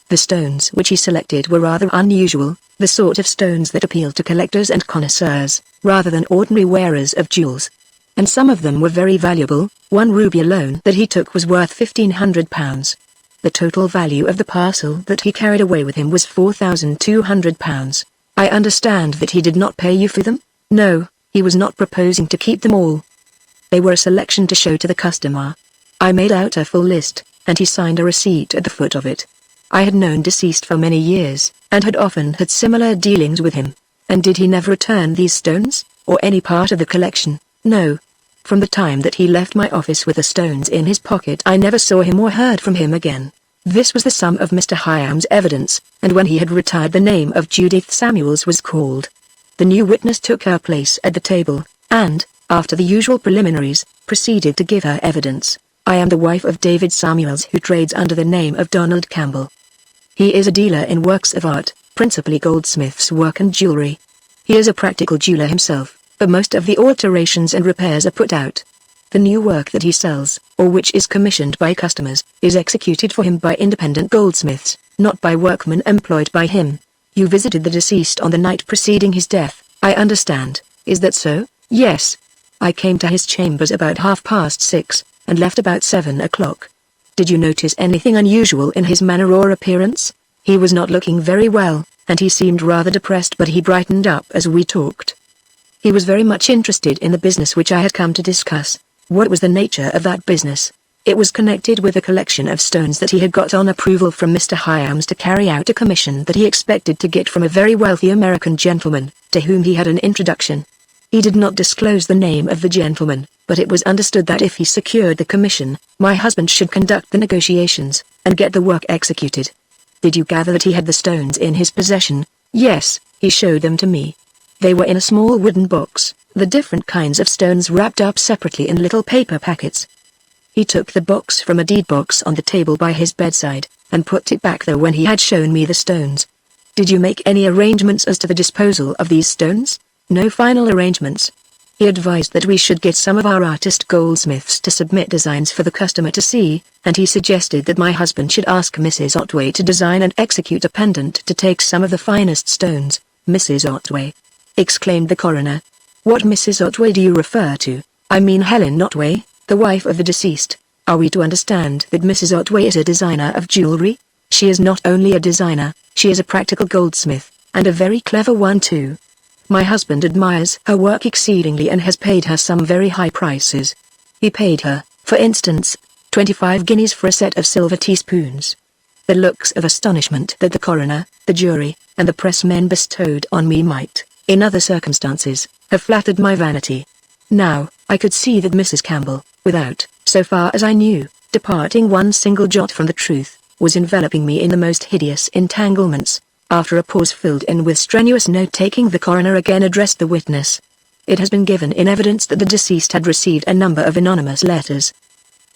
The stones which he selected were rather unusual, the sort of stones that appeal to collectors and connoisseurs, rather than ordinary wearers of jewels. And some of them were very valuable. One ruby alone that he took was worth £1,500. The total value of the parcel that he carried away with him was £4,200. I understand that he did not pay you for them? No, he was not proposing to keep them all. They were a selection to show to the customer. I made out a full list, and he signed a receipt at the foot of it. I had known deceased for many years, and had often had similar dealings with him. And did he never return these stones, or any part of the collection? No. From the time that he left my office with the stones in his pocket, I never saw him or heard from him again. This was the sum of Mr. Hyam's evidence, and when he had retired the name of Judith Samuels was called. The new witness took her place at the table, and, after the usual preliminaries, proceeded to give her evidence. "I am the wife of David Samuels, who trades under the name of Donald Campbell. He is a dealer in works of art, principally goldsmith's work and jewelry. He is a practical jeweler himself, but most of the alterations and repairs are put out. The new work that he sells, or which is commissioned by customers, is executed for him by independent goldsmiths, not by workmen employed by him. You visited the deceased on the night preceding his death, I understand. Is that so?" "Yes. I came to his chambers about 6:30, and left about 7 o'clock. "Did you notice anything unusual in his manner or appearance?" "He was not looking very well, and he seemed rather depressed, but he brightened up as we talked. He was very much interested in the business which I had come to discuss." "What was the nature of that business?" "It was connected with a collection of stones that he had got on approval from Mr. Hyams to carry out a commission that he expected to get from a very wealthy American gentleman, to whom he had an introduction. He did not disclose the name of the gentleman, but it was understood that if he secured the commission, my husband should conduct the negotiations, and get the work executed." "Did you gather that he had the stones in his possession?" "Yes, he showed them to me. They were in a small wooden box, the different kinds of stones wrapped up separately in little paper packets. He took the box from a deed box on the table by his bedside, and put it back there when he had shown me the stones." "Did you make any arrangements as to the disposal of these stones?" "No final arrangements. He advised that we should get some of our artist goldsmiths to submit designs for the customer to see, and he suggested that my husband should ask Mrs. Otway to design and execute a pendant to take some of the finest stones." "Mrs. Otway!" exclaimed the coroner. "What Mrs. Otway do you refer to?" "I mean Helen Otway, the wife of the deceased. Are we to understand that Mrs. Otway is a designer of jewelry?" "She is not only a designer, she is a practical goldsmith, and a very clever one too. My husband admires her work exceedingly and has paid her some very high prices. He paid her, for instance, 25 guineas for a set of silver teaspoons." The looks of astonishment that the coroner, the jury, and the pressmen bestowed on me might, in other circumstances, have flattered my vanity. Now, I could see that Mrs. Campbell, without, so far as I knew, departing one single jot from the truth, was enveloping me in the most hideous entanglements. After a pause filled in with strenuous note-taking, the coroner again addressed the witness. "It has been given in evidence that the deceased had received a number of anonymous letters.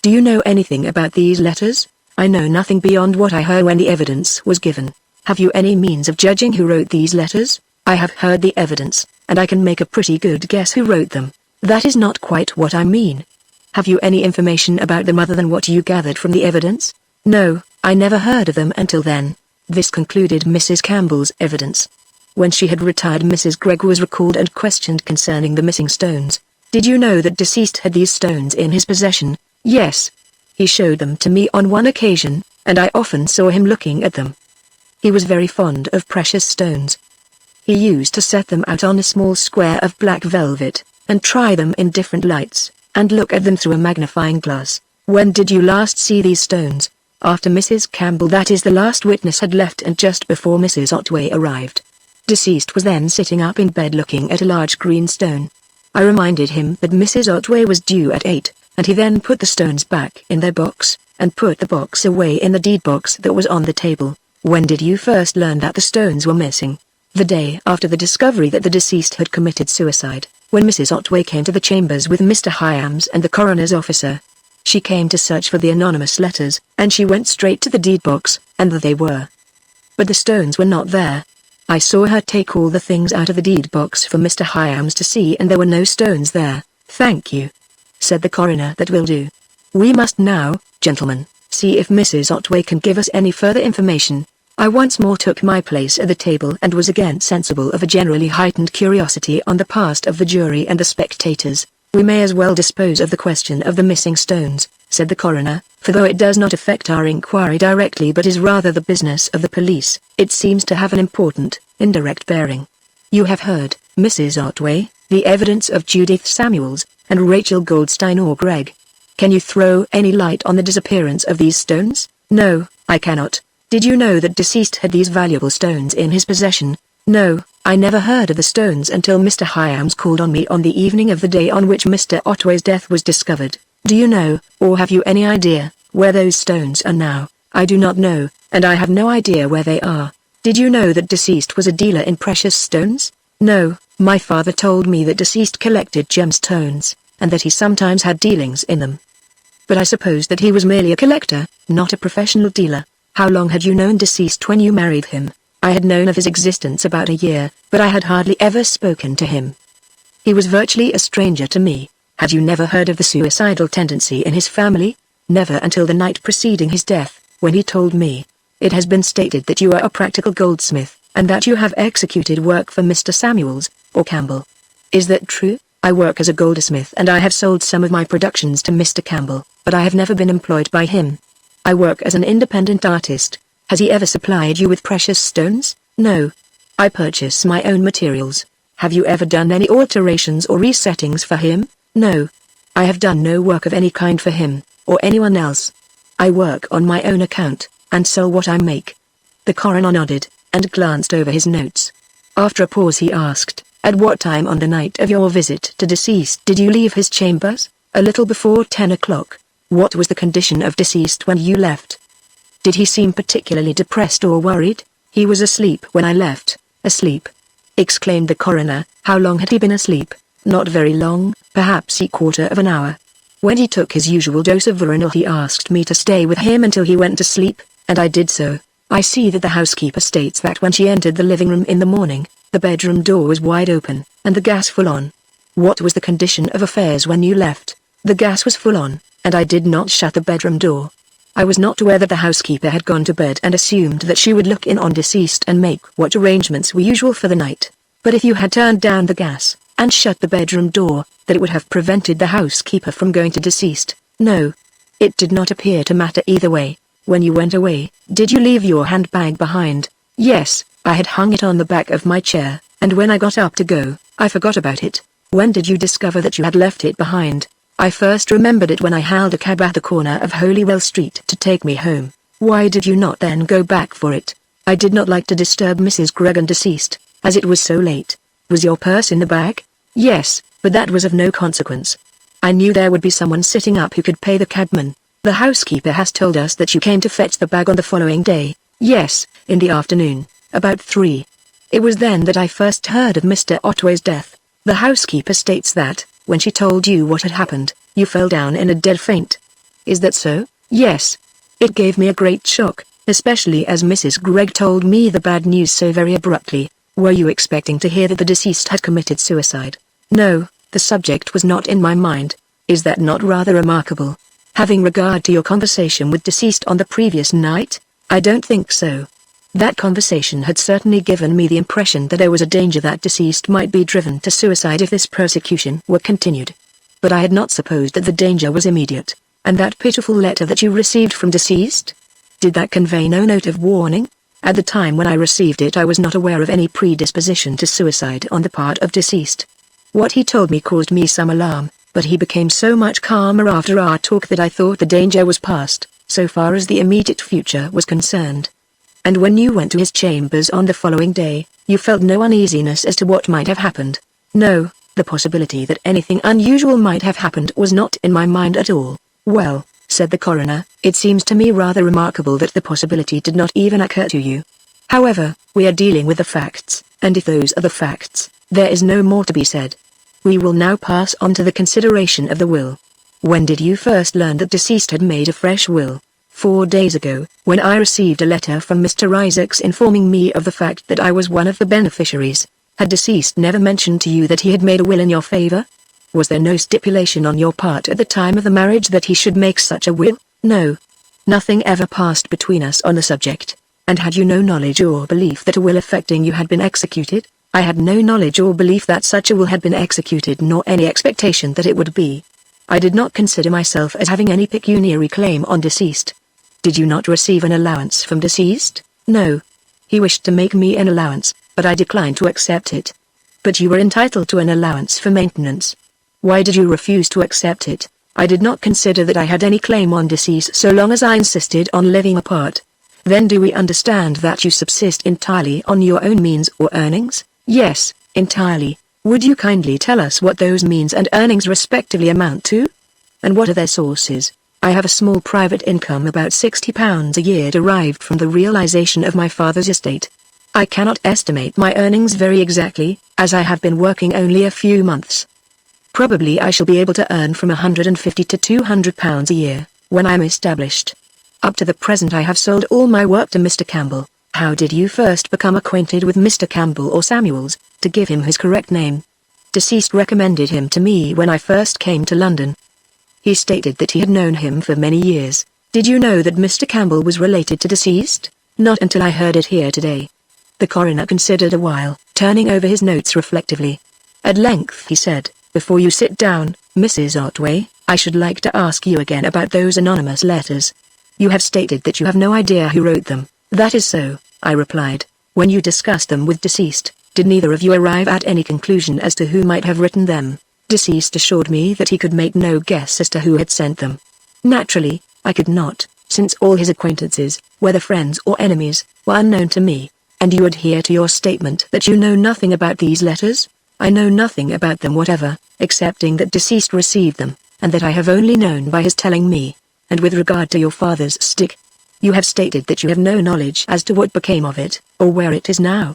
Do you know anything about these letters?" "I know nothing beyond what I heard when the evidence was given." Have you any means of judging who wrote these letters? I have heard the evidence, and I can make a pretty good guess who wrote them. That is not quite what I mean. Have you any information about them other than what you gathered from the evidence? No, I never heard of them until then. This concluded Mrs. Campbell's evidence. When she had retired, Mrs. Gregg was recalled and questioned concerning the missing stones. Did you know that deceased had these stones in his possession? Yes. He showed them to me on one occasion, and I often saw him looking at them. He was very fond of precious stones. He used to set them out on a small square of black velvet, and try them in different lights, and look at them through a magnifying glass. When did you last see these stones? After Mrs. Campbell, that is, the last witness had left, and just before Mrs. Otway arrived. Deceased was then sitting up in bed looking at a large green stone. I reminded him that Mrs. Otway was due at 8, and he then put the stones back in their box, and put the box away in the deed box that was on the table. When did you first learn that the stones were missing? The day after the discovery that the deceased had committed suicide, when Mrs. Otway came to the chambers with Mr. Hyams and the coroner's officer. She came to search for the anonymous letters, and she went straight to the deed box, and there they were. But the stones were not there. I saw her take all the things out of the deed box for Mr. Hyams to see, and there were no stones there. Thank you, said the coroner. That will do. We must now, gentlemen, see if Mrs. Otway can give us any further information. I once more took my place at the table and was again sensible of a generally heightened curiosity on the part of the jury and the spectators. We may as well dispose of the question of the missing stones, said the coroner, for though it does not affect our inquiry directly but is rather the business of the police, it seems to have an important, indirect bearing. You have heard, Mrs. Otway, the evidence of Judith Samuels, and Rachel Goldstein or Gregg. Can you throw any light on the disappearance of these stones? No, I cannot. Did you know that deceased had these valuable stones in his possession? No, I never heard of the stones until Mr. Hyams called on me on the evening of the day on which Mr. Otway's death was discovered. Do you know, or have you any idea, where those stones are now? I do not know, and I have no idea where they are. Did you know that deceased was a dealer in precious stones? No, my father told me that deceased collected gemstones, and that he sometimes had dealings in them. But I suppose that he was merely a collector, not a professional dealer. How long had you known deceased when you married him? I had known of his existence about a year, but I had hardly ever spoken to him. He was virtually a stranger to me. Had you never heard of the suicidal tendency in his family? Never until the night preceding his death, when he told me. It has been stated that you are a practical goldsmith, and that you have executed work for Mr. Samuels, or Campbell. Is that true? I work as a goldsmith and I have sold some of my productions to Mr. Campbell, but I have never been employed by him. I work as an independent artist. Has he ever supplied you with precious stones? No. I purchase my own materials. Have you ever done any alterations or resettings for him? No. I have done no work of any kind for him, or anyone else. I work on my own account, and sell what I make. The coroner nodded, and glanced over his notes. After a pause he asked, at what time on the night of your visit to deceased did you leave his chambers? A little before 10 o'clock. What was the condition of deceased when you left? Did he seem particularly depressed or worried? He was asleep when I left. Asleep? Exclaimed the coroner. How long had he been asleep? Not very long, perhaps a quarter of an hour. When he took his usual dose of Vardon he asked me to stay with him until he went to sleep, and I did so. I see that the housekeeper states that when she entered the living room in the morning, the bedroom door was wide open, and the gas full on. What was the condition of affairs when you left? The gas was full on, and I did not shut the bedroom door. I was not aware that the housekeeper had gone to bed and assumed that she would look in on deceased and make what arrangements were usual for the night. But if you had turned down the gas, and shut the bedroom door, that it would have prevented the housekeeper from going to deceased. No. It did not appear to matter either way. When you went away, did you leave your handbag behind? Yes, I had hung it on the back of my chair, and when I got up to go, I forgot about it. When did you discover that you had left it behind? I first remembered it when I hailed a cab at the corner of Holywell Street to take me home. Why did you not then go back for it? I did not like to disturb Mrs. Gregg and deceased, as it was so late. Was your purse in the bag? Yes, but that was of no consequence. I knew there would be someone sitting up who could pay the cabman. The housekeeper has told us that you came to fetch the bag on the following day. Yes, in the afternoon, about 3. It was then that I first heard of Mr. Otway's death. The housekeeper states that, when she told you what had happened, you fell down in a dead faint. Is that so? Yes. It gave me a great shock. especially as Mrs. Gregg told me the bad news so very abruptly. Were you expecting to hear that the deceased had committed suicide? No, the subject was not in my mind. Is that not rather remarkable? Having regard to your conversation with deceased on the previous night? I don't think so. That conversation had certainly given me the impression that there was a danger that deceased might be driven to suicide if this persecution were continued. But I had not supposed that the danger was immediate. And that pitiful letter that you received from deceased? Did that convey no note of warning? At the time when I received it, I was not aware of any predisposition to suicide on the part of deceased. What he told me caused me some alarm, but he became so much calmer after our talk that I thought the danger was past, so far as the immediate future was concerned. And when you went to his chambers on the following day, you felt no uneasiness as to what might have happened? No, the possibility that anything unusual might have happened was not in my mind at all. Well, said the coroner, it seems to me rather remarkable that the possibility did not even occur to you. However, we are dealing with the facts, and if those are the facts, there is no more to be said. We will now pass on to the consideration of the will. When did you first learn that deceased had made a fresh will? 4 days ago, when I received a letter from Mr. Isaacs informing me of the fact that I was one of the beneficiaries. Had deceased never mentioned to you that he had made a will in your favor? Was there no stipulation on your part at the time of the marriage that he should make such a will? No. Nothing ever passed between us on the subject. And had you no knowledge or belief that a will affecting you had been executed? I had no knowledge or belief that such a will had been executed, nor any expectation that it would be. I did not consider myself as having any pecuniary claim on deceased. Did you not receive an allowance from deceased? No. He wished to make me an allowance, but I declined to accept it. But you were entitled to an allowance for maintenance. Why did you refuse to accept it? I did not consider that I had any claim on deceased so long as I insisted on living apart. Then do we understand that you subsist entirely on your own means or earnings? Yes, entirely. Would you kindly tell us what those means and earnings respectively amount to? And what are their sources? I have a small private income, about £60 a year, derived from the realization of my father's estate. I cannot estimate my earnings very exactly, as I have been working only a few months. Probably I shall be able to earn from £150 to £200 a year, when I am established. Up to the present I have sold all my work to Mr. Campbell. How did you first become acquainted with Mr. Campbell, or Samuels, to give him his correct name? Deceased recommended him to me when I first came to London. He stated that he had known him for many years. Did you know that Mr. Campbell was related to deceased? Not until I heard it here today. The coroner considered a while, turning over his notes reflectively. At length he said, "Before you sit down, Mrs. Otway, I should like to ask you again about those anonymous letters. You have stated that you have no idea who wrote them." "That is so," I replied. "When you discussed them with deceased, did neither of you arrive at any conclusion as to who might have written them?" Deceased assured me that he could make no guess as to who had sent them. Naturally, I could not, since all his acquaintances, whether friends or enemies, were unknown to me. And you adhere to your statement that you know nothing about these letters? I know nothing about them whatever, excepting that deceased received them, and that I have only known by his telling me. And with regard to your father's stick, you have stated that you have no knowledge as to what became of it, or where it is now.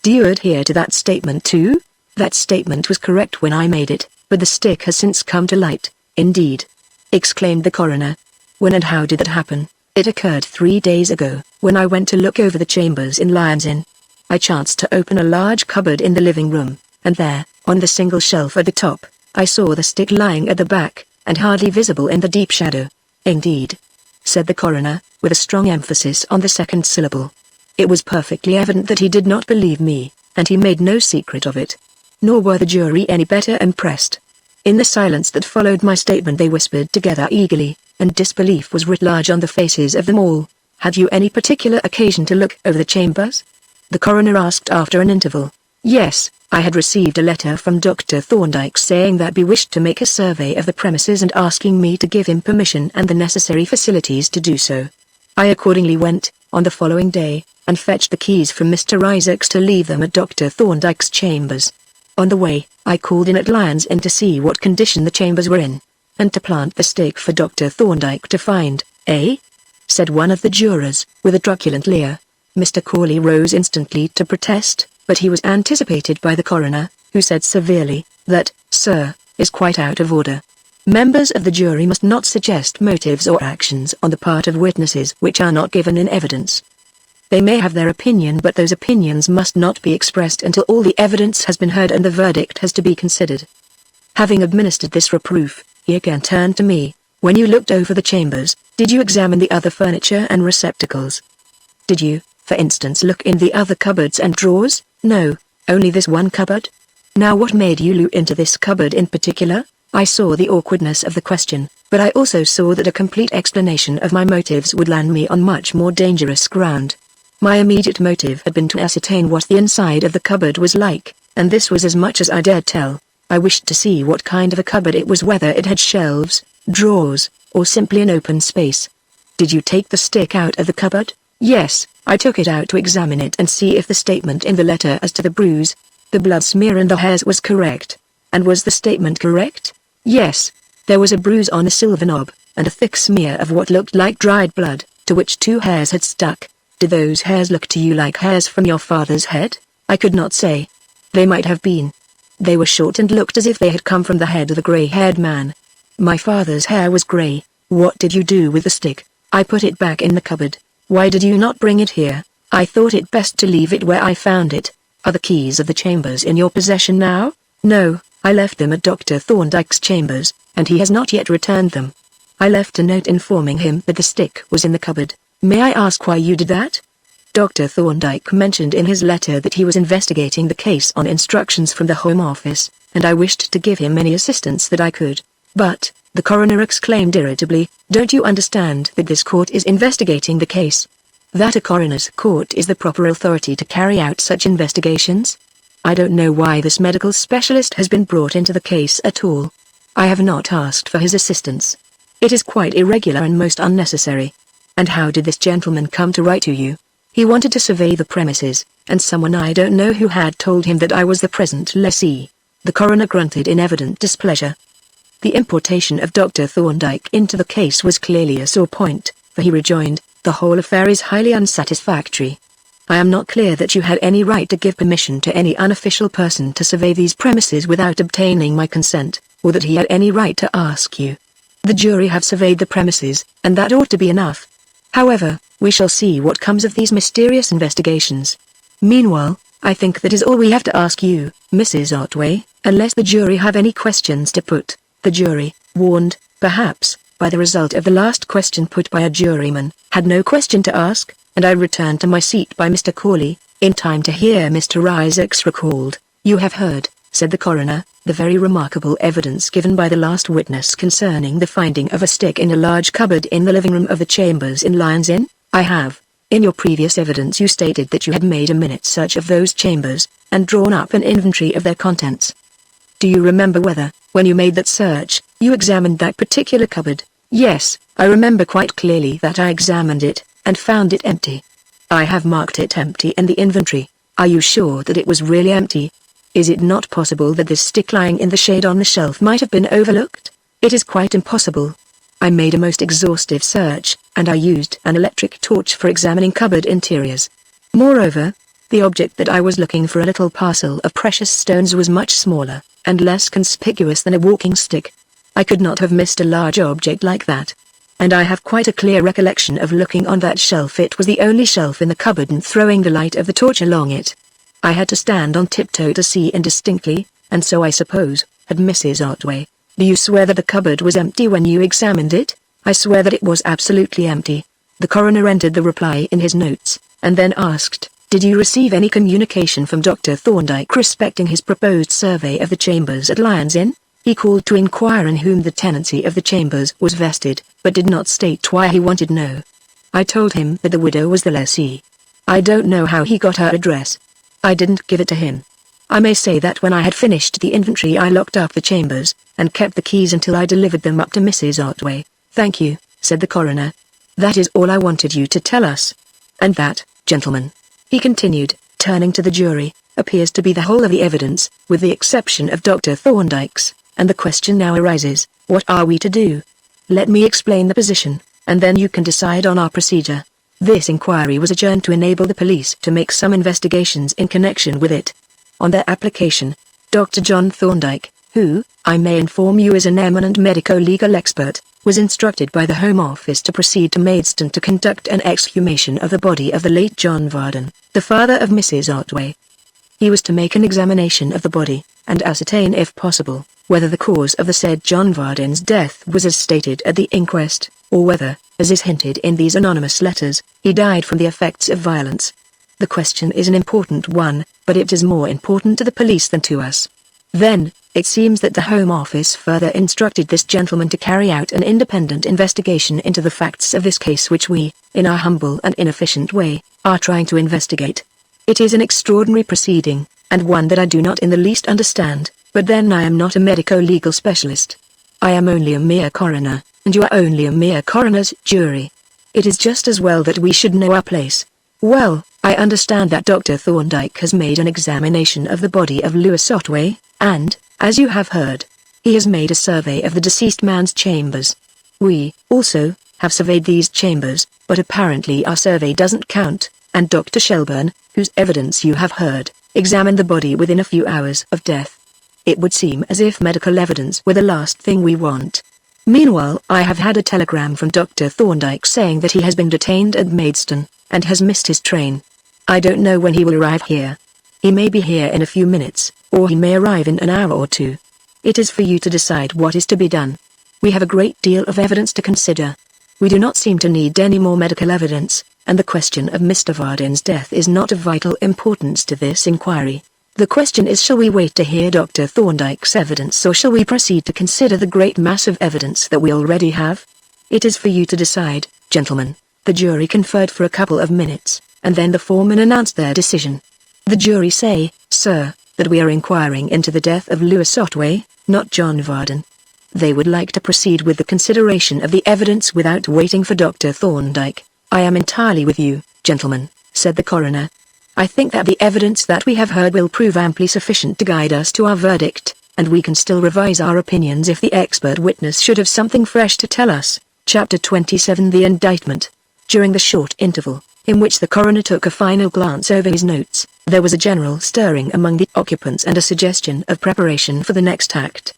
Do you adhere to that statement too? That statement was correct when I made it, but the stick has since come to light. Indeed, exclaimed the coroner. When and how did that happen? It occurred 3 days ago, when I went to look over the chambers in Lyons Inn. I chanced to open a large cupboard in the living room, and there, on the single shelf at the top, I saw the stick lying at the back, and hardly visible in the deep shadow. Indeed, said the coroner, with a strong emphasis on the second syllable. It was perfectly evident that he did not believe me, and he made no secret of it. Nor were the jury any better impressed. In the silence that followed my statement they whispered together eagerly, and disbelief was writ large on the faces of them all. Had you any particular occasion to look over the chambers? The coroner asked after an interval. Yes, I had received a letter from Dr. Thorndyke saying that he wished to make a survey of the premises and asking me to give him permission and the necessary facilities to do so. I accordingly went, on the following day, and fetched the keys from Mr. Isaacs to leave them at Dr. Thorndyke's chambers. On the way, I called in at Lyons Inn to see what condition the chambers were in, and to plant the stake for Dr. Thorndyke to find. "Eh?" said one of the jurors, with a truculent leer. Mr. Corley rose instantly to protest, but he was anticipated by the coroner, who said severely, "That, sir, is quite out of order. Members of the jury must not suggest motives or actions on the part of witnesses which are not given in evidence. They may have their opinion, but those opinions must not be expressed until all the evidence has been heard and the verdict has to be considered. Having administered this reproof, he again turned to me. When you looked over the chambers, did you examine the other furniture and receptacles? Did you, for instance, look in the other cupboards and drawers? No, only this one cupboard. Now what made you look into this cupboard in particular? I saw the awkwardness of the question, but I also saw that a complete explanation of my motives would land me on much more dangerous ground. My immediate motive had been to ascertain what the inside of the cupboard was like, and this was as much as I dared tell. I wished to see what kind of a cupboard it was, whether it had shelves, drawers, or simply an open space. Did you take the stick out of the cupboard? Yes, I took it out to examine it and see if the statement in the letter as to the bruise, the blood smear and the hairs was correct. And was the statement correct? Yes. There was a bruise on a silver knob, and a thick smear of what looked like dried blood, to which 2 hairs had stuck. Did those hairs look to you like hairs from your father's head? I could not say. They might have been. They were short and looked as if they had come from the head of the grey-haired man. My father's hair was grey. What did you do with the stick? I put it back in the cupboard. Why did you not bring it here? I thought it best to leave it where I found it. Are the keys of the chambers in your possession now? No, I left them at Dr. Thorndyke's chambers, and he has not yet returned them. I left a note informing him that the stick was in the cupboard. May I ask why you did that? Dr. Thorndyke mentioned in his letter that he was investigating the case on instructions from the Home Office, and I wished to give him any assistance that I could. But, the coroner exclaimed irritably, don't you understand that this court is investigating the case? That a coroner's court is the proper authority to carry out such investigations? I don't know why this medical specialist has been brought into the case at all. I have not asked for his assistance. It is quite irregular and most unnecessary. And how did this gentleman come to write to you? He wanted to survey the premises, and someone I don't know who had told him that I was the present lessee. The coroner grunted in evident displeasure. The importation of Dr. Thorndyke into the case was clearly a sore point, for he rejoined, the whole affair is highly unsatisfactory. I am not clear that you had any right to give permission to any unofficial person to survey these premises without obtaining my consent, or that he had any right to ask you. The jury have surveyed the premises, and that ought to be enough. However, we shall see what comes of these mysterious investigations. Meanwhile, I think that is all we have to ask you, Mrs. Otway, unless the jury have any questions to put. The jury, warned, perhaps, by the result of the last question put by a juryman, had no question to ask, and I returned to my seat by Mr. Corley, in time to hear Mr. Isaacs recalled. You have heard, said the coroner, the very remarkable evidence given by the last witness concerning the finding of a stick in a large cupboard in the living room of the chambers in Lyons Inn? I have. In your previous evidence you stated that you had made a minute search of those chambers, and drawn up an inventory of their contents. Do you remember whether, when you made that search, you examined that particular cupboard? Yes, I remember quite clearly that I examined it, and found it empty. I have marked it empty in the inventory. Are you sure that it was really empty? Is it not possible that this stick lying in the shade on the shelf might have been overlooked? It is quite impossible. I made a most exhaustive search, and I used an electric torch for examining cupboard interiors. Moreover, the object that I was looking for, a little parcel of precious stones, was much smaller, and less conspicuous than a walking stick. I could not have missed a large object like that. And I have quite a clear recollection of looking on that shelf. It was the only shelf in the cupboard, and throwing the light of the torch along it. I had to stand on tiptoe to see indistinctly, and so I suppose, had Mrs. Otway. Do you swear that the cupboard was empty when you examined it? I swear that it was absolutely empty. The coroner entered the reply in his notes, and then asked, did you receive any communication from Dr. Thorndyke respecting his proposed survey of the chambers at Lyons Inn? He called to inquire in whom the tenancy of the chambers was vested, but did not state why he wanted to know. I told him that the widow was the lessee. I don't know how he got her address. I didn't give it to him. I may say that when I had finished the inventory I locked up the chambers, and kept the keys until I delivered them up to Mrs. Otway. Thank you, said the coroner. That is all I wanted you to tell us. And that, gentlemen, he continued, turning to the jury, appears to be the whole of the evidence, with the exception of Dr. Thorndyke's, and the question now arises, what are we to do? Let me explain the position, and then you can decide on our procedure. This inquiry was adjourned to enable the police to make some investigations in connection with it. On their application, Dr. John Thorndyke, who, I may inform you is an eminent medico-legal expert, was instructed by the Home Office to proceed to Maidstone to conduct an exhumation of the body of the late John Vardon, the father of Mrs. Otway. He was to make an examination of the body, and ascertain if possible, whether the cause of the said John Vardon's death was as stated at the inquest, or whether, as is hinted in these anonymous letters, he died from the effects of violence. The question is an important one, but it is more important to the police than to us. Then, it seems that the Home Office further instructed this gentleman to carry out an independent investigation into the facts of this case which we, in our humble and inefficient way, are trying to investigate. It is an extraordinary proceeding, and one that I do not in the least understand, but then I am not a medico-legal specialist. I am only a mere coroner, and you are only a mere coroner's jury. It is just as well that we should know our place. Well, I understand that Dr. Thorndyke has made an examination of the body of Lewis Otway, and, as you have heard, he has made a survey of the deceased man's chambers. We, also, have surveyed these chambers, but apparently our survey doesn't count, and Dr. Shelburne, whose evidence you have heard, examined the body within a few hours of death. It would seem as if medical evidence were the last thing we want. Meanwhile, I have had a telegram from Dr. Thorndyke saying that he has been detained at Maidstone, and has missed his train. I don't know when he will arrive here. He may be here in a few minutes, or he may arrive in an hour or two. It is for you to decide what is to be done. We have a great deal of evidence to consider. We do not seem to need any more medical evidence, and the question of Mr. Vardon's death is not of vital importance to this inquiry. The question is, shall we wait to hear Dr. Thorndyke's evidence, or shall we proceed to consider the great mass of evidence that we already have? It is for you to decide, gentlemen. The jury conferred for a couple of minutes, and then the foreman announced their decision. The jury say, sir, that we are inquiring into the death of Lewis Otway, not John Vardon. They would like to proceed with the consideration of the evidence without waiting for Dr. Thorndyke. I am entirely with you, gentlemen, said the coroner. I think that the evidence that we have heard will prove amply sufficient to guide us to our verdict, and we can still revise our opinions if the expert witness should have something fresh to tell us. Chapter 27 The Indictment. During the short interval, in which the coroner took a final glance over his notes, there was a general stirring among the occupants and a suggestion of preparation for the next act.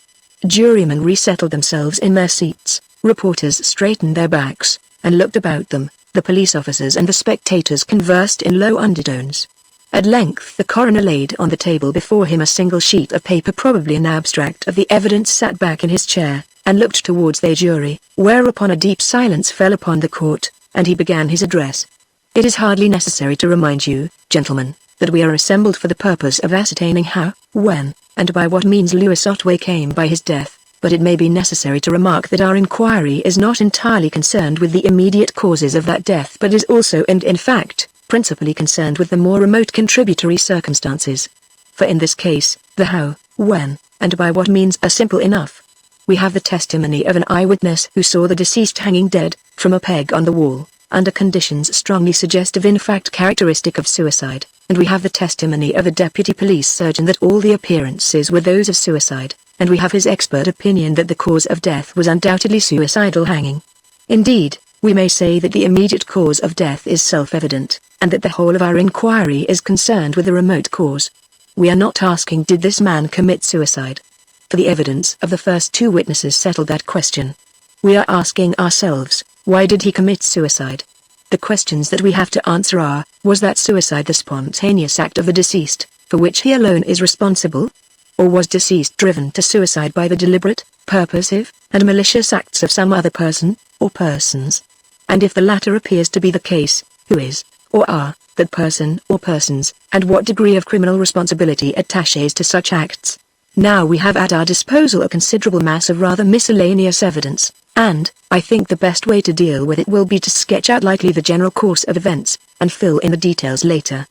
Jurymen resettled themselves in their seats, reporters straightened their backs, and looked about them. The police officers and the spectators conversed in low undertones. At length the coroner laid on the table before him a single sheet of paper, probably an abstract of the evidence, sat back in his chair, and looked towards the jury, whereupon a deep silence fell upon the court, and he began his address. It is hardly necessary to remind you, gentlemen, that we are assembled for the purpose of ascertaining how, when, and by what means Lewis Otway came by his death. But it may be necessary to remark that our inquiry is not entirely concerned with the immediate causes of that death, but is also and in fact, principally concerned with the more remote contributory circumstances. For in this case, the how, when, and by what means are simple enough. We have the testimony of an eyewitness who saw the deceased hanging dead, from a peg on the wall, under conditions strongly suggestive, in fact characteristic of suicide, and we have the testimony of a deputy police surgeon that all the appearances were those of suicide. And we have his expert opinion that the cause of death was undoubtedly suicidal hanging. Indeed, we may say that the immediate cause of death is self-evident, and that the whole of our inquiry is concerned with the remote cause. We are not asking, did this man commit suicide? For the evidence of the first two witnesses settled that question. We are asking ourselves, why did he commit suicide? The questions that we have to answer are, was that suicide the spontaneous act of the deceased, for which he alone is responsible? Or was deceased driven to suicide by the deliberate, purposive, and malicious acts of some other person, or persons? And if the latter appears to be the case, who is, or are, that person or persons, and what degree of criminal responsibility attaches to such acts? Now we have at our disposal a considerable mass of rather miscellaneous evidence, and, I think the best way to deal with it will be to sketch out lightly the general course of events, and fill in the details later.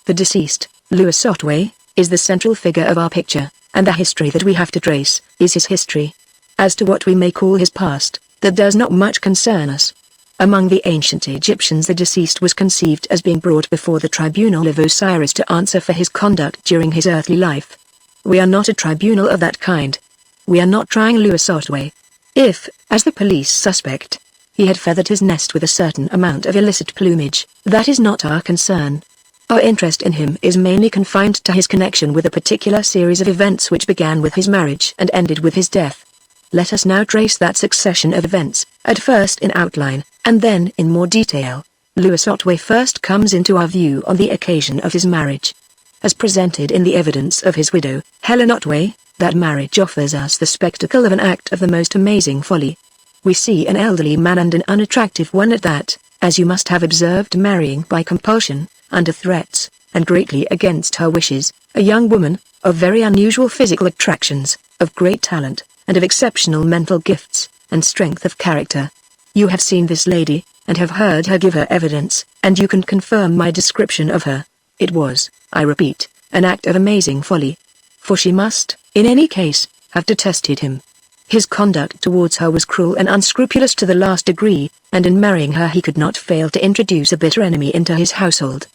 The deceased, Lewis Otway, is the central figure of our picture, and the history that we have to trace is his history. As to what we may call his past, that does not much concern us. Among the ancient Egyptians the deceased was conceived as being brought before the tribunal of Osiris to answer for his conduct during his earthly life. We are not a tribunal of that kind. We are not trying Lewis Otway. If, as the police suspect, he had feathered his nest with a certain amount of illicit plumage, that is not our concern. Our interest in him is mainly confined to his connection with a particular series of events which began with his marriage and ended with his death. Let us now trace that succession of events, at first in outline, and then in more detail. Louis Otway first comes into our view on the occasion of his marriage. As presented in the evidence of his widow, Helen Otway, that marriage offers us the spectacle of an act of the most amazing folly. We see an elderly man and an unattractive one at that, as you must have observed, marrying by compulsion, under threats, and greatly against her wishes, a young woman, of very unusual physical attractions, of great talent, and of exceptional mental gifts, and strength of character. You have seen this lady, and have heard her give her evidence, and you can confirm my description of her. It was, I repeat, an act of amazing folly. For she must, in any case, have detested him. His conduct towards her was cruel and unscrupulous to the last degree, and in marrying her he could not fail to introduce a bitter enemy into his household.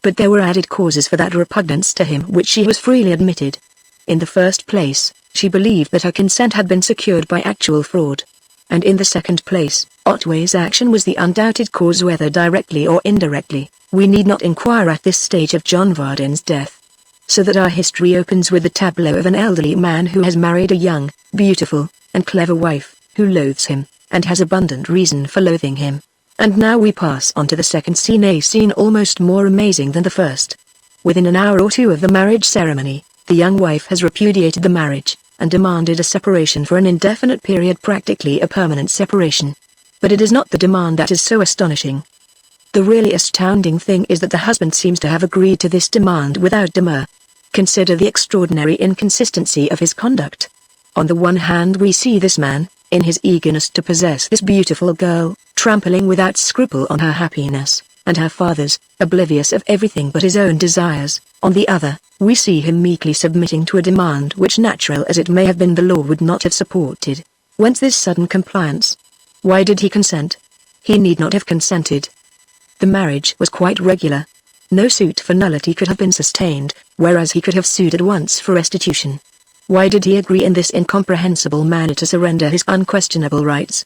But there were added causes for that repugnance to him which she was freely admitted. In the first place, she believed that her consent had been secured by actual fraud. And in the second place, Otway's action was the undoubted cause, whether directly or indirectly. We need not inquire at this stage of John Vardon's death. So that our history opens with the tableau of an elderly man who has married a young, beautiful, and clever wife, who loathes him, and has abundant reason for loathing him. And now we pass on to the second scene, a scene almost more amazing than the first. Within an hour or two of the marriage ceremony, the young wife has repudiated the marriage, and demanded a separation for an indefinite period, practically a permanent separation. But it is not the demand that is so astonishing. The really astounding thing is that the husband seems to have agreed to this demand without demur. Consider the extraordinary inconsistency of his conduct. On the one hand we see this man, in his eagerness to possess this beautiful girl, trampling without scruple on her happiness, and her father's, oblivious of everything but his own desires. On the other, we see him meekly submitting to a demand which, natural as it may have been, the law would not have supported. Whence this sudden compliance? Why did he consent? He need not have consented. The marriage was quite regular. No suit for nullity could have been sustained, whereas he could have sued at once for restitution. Why did he agree in this incomprehensible manner to surrender his unquestionable rights?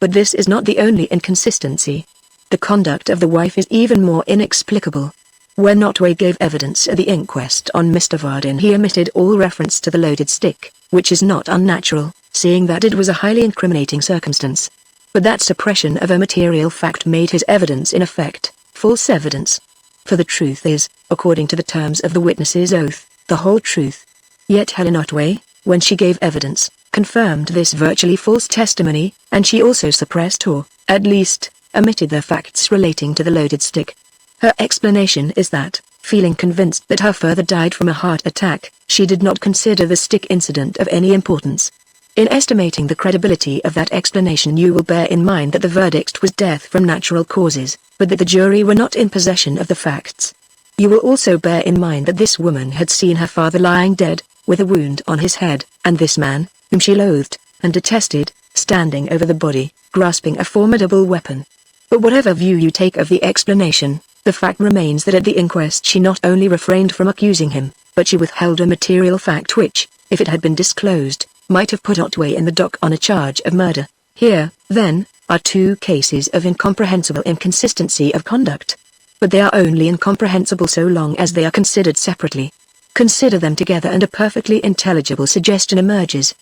But this is not the only inconsistency. The conduct of the wife is even more inexplicable. When Otway gave evidence at the inquest on Mr. Vardon, he omitted all reference to the loaded stick, which is not unnatural, seeing that it was a highly incriminating circumstance. But that suppression of a material fact made his evidence in effect false evidence. For the truth is, according to the terms of the witness's oath, the whole truth. Yet Helen Otway, when she gave evidence, confirmed this virtually false testimony, and she also suppressed, or, at least, omitted the facts relating to the loaded stick. Her explanation is that, feeling convinced that her father died from a heart attack, she did not consider the stick incident of any importance. In estimating the credibility of that explanation, you will bear in mind that the verdict was death from natural causes, but that the jury were not in possession of the facts. You will also bear in mind that this woman had seen her father lying dead, with a wound on his head, and this man, whom she loathed and detested, standing over the body, grasping a formidable weapon. But whatever view you take of the explanation, the fact remains that at the inquest she not only refrained from accusing him, but she withheld a material fact which, if it had been disclosed, might have put Otway in the dock on a charge of murder. Here, then, are two cases of incomprehensible inconsistency of conduct. But they are only incomprehensible so long as they are considered separately. Consider them together and a perfectly intelligible suggestion emerges.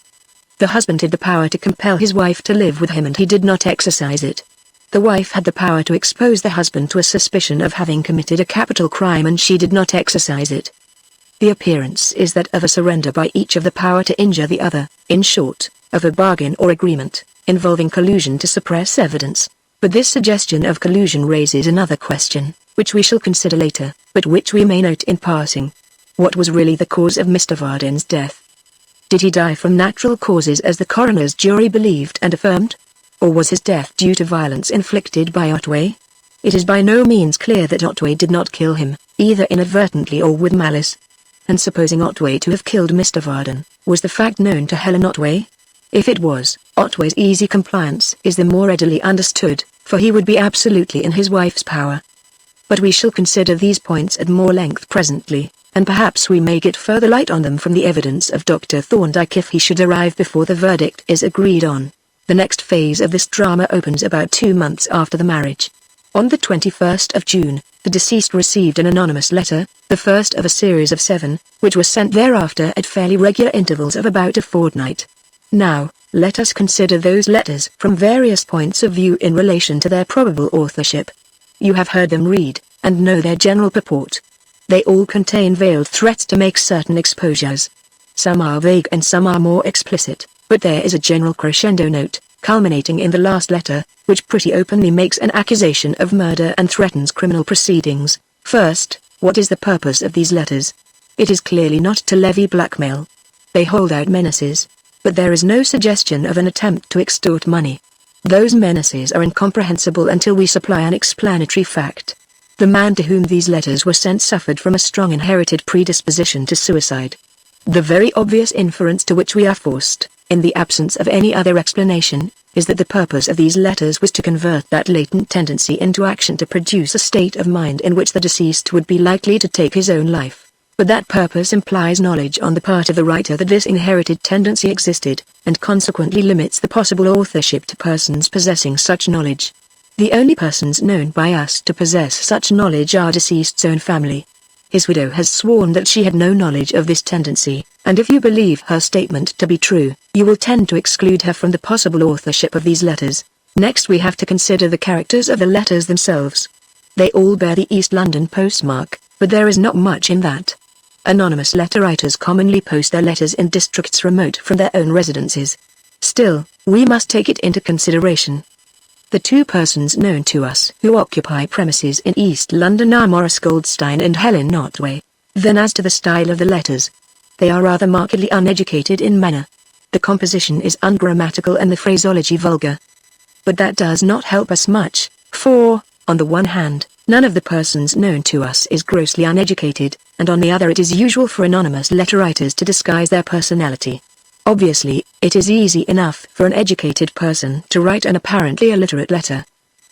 The husband had the power to compel his wife to live with him, and he did not exercise it. The wife had the power to expose the husband to a suspicion of having committed a capital crime, and she did not exercise it. The appearance is that of a surrender by each of the power to injure the other, in short, of a bargain or agreement, involving collusion to suppress evidence. But this suggestion of collusion raises another question, which we shall consider later, but which we may note in passing. What was really the cause of Mr. Vardon's death? Did he die from natural causes as the coroner's jury believed and affirmed? Or was his death due to violence inflicted by Otway? It is by no means clear that Otway did not kill him, either inadvertently or with malice. And supposing Otway to have killed Mr. Vardon, was the fact known to Helen Otway? If it was, Otway's easy compliance is the more readily understood, for he would be absolutely in his wife's power. But we shall consider these points at more length presently, and perhaps we may get further light on them from the evidence of Dr. Thorndyke if he should arrive before the verdict is agreed on. The next phase of this drama opens about 2 months after the marriage. On the 21st of June, the deceased received an anonymous letter, the first of a series of 7, which was sent thereafter at fairly regular intervals of about a fortnight. Now, let us consider those letters from various points of view in relation to their probable authorship. You have heard them read, and know their general purport. They all contain veiled threats to make certain exposures. Some are vague and some are more explicit, but there is a general crescendo note, culminating in the last letter, which pretty openly makes an accusation of murder and threatens criminal proceedings. First, what is the purpose of these letters? It is clearly not to levy blackmail. They hold out menaces, but there is no suggestion of an attempt to extort money. Those menaces are incomprehensible until we supply an explanatory fact. The man to whom these letters were sent suffered from a strong inherited predisposition to suicide. The very obvious inference to which we are forced, in the absence of any other explanation, is that the purpose of these letters was to convert that latent tendency into action to produce a state of mind in which the deceased would be likely to take his own life. But that purpose implies knowledge on the part of the writer that this inherited tendency existed, and consequently limits the possible authorship to persons possessing such knowledge. The only persons known by us to possess such knowledge are deceased's own family. His widow has sworn that she had no knowledge of this tendency, and if you believe her statement to be true, you will tend to exclude her from the possible authorship of these letters. Next we have to consider the characters of the letters themselves. They all bear the East London postmark, but there is not much in that. Anonymous letter writers commonly post their letters in districts remote from their own residences. Still, we must take it into consideration. The two persons known to us who occupy premises in East London are Morris Goldstein and Helen Otway. Then as to the style of the letters, they are rather markedly uneducated in manner. The composition is ungrammatical and the phraseology vulgar. But that does not help us much, for, on the one hand, none of the persons known to us is grossly uneducated, and on the other it is usual for anonymous letter writers to disguise their personality. Obviously, it is easy enough for an educated person to write an apparently illiterate letter.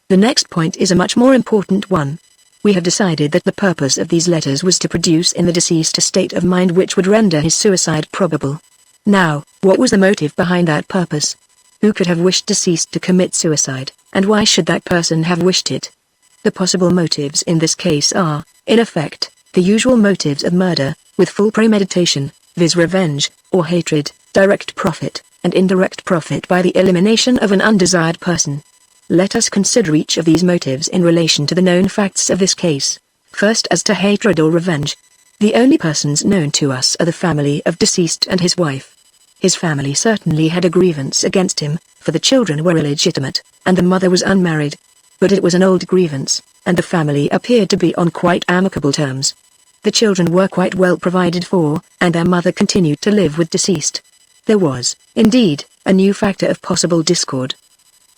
The next point is a much more important one. We have decided that the purpose of these letters was to produce in the deceased a state of mind which would render his suicide probable. Now, what was the motive behind that purpose? Who could have wished deceased to commit suicide, and why should that person have wished it? The possible motives in this case are, in effect, the usual motives of murder, with full premeditation, viz. Revenge, or hatred, direct profit, and indirect profit by the elimination of an undesired person. Let us consider each of these motives in relation to the known facts of this case. First, as to hatred or revenge. The only persons known to us are the family of deceased and his wife. His family certainly had a grievance against him, for the children were illegitimate, and the mother was unmarried. But it was an old grievance, and the family appeared to be on quite amicable terms. The children were quite well provided for, and their mother continued to live with deceased. There was, indeed, a new factor of possible discord.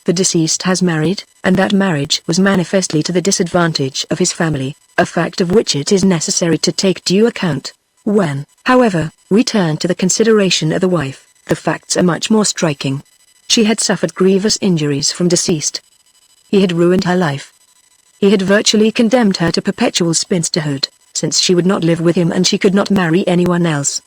The deceased has married, and that marriage was manifestly to the disadvantage of his family, a fact of which it is necessary to take due account. When, however, we turn to the consideration of the wife, the facts are much more striking. She had suffered grievous injuries from deceased. He had ruined her life. He had virtually condemned her to perpetual spinsterhood, since she would not live with him and she could not marry anyone else.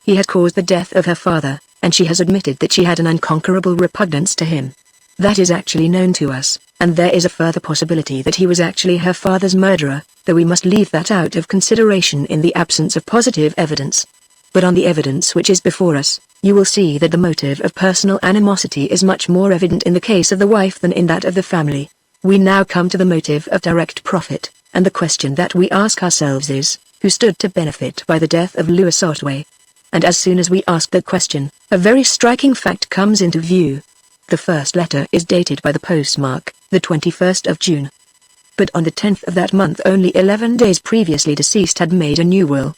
He had caused the death of her father, and she has admitted that she had an unconquerable repugnance to him. That is actually known to us, and there is a further possibility that he was actually her father's murderer, though we must leave that out of consideration in the absence of positive evidence. But on the evidence which is before us, you will see that the motive of personal animosity is much more evident in the case of the wife than in that of the family. We now come to the motive of direct profit, and the question that we ask ourselves is, who stood to benefit by the death of Lewis Otway? And as soon as we ask that question, a very striking fact comes into view. The first letter is dated by the postmark, the 21st of June. But on the 10th of that month, only 11 days previously, deceased had made a new will.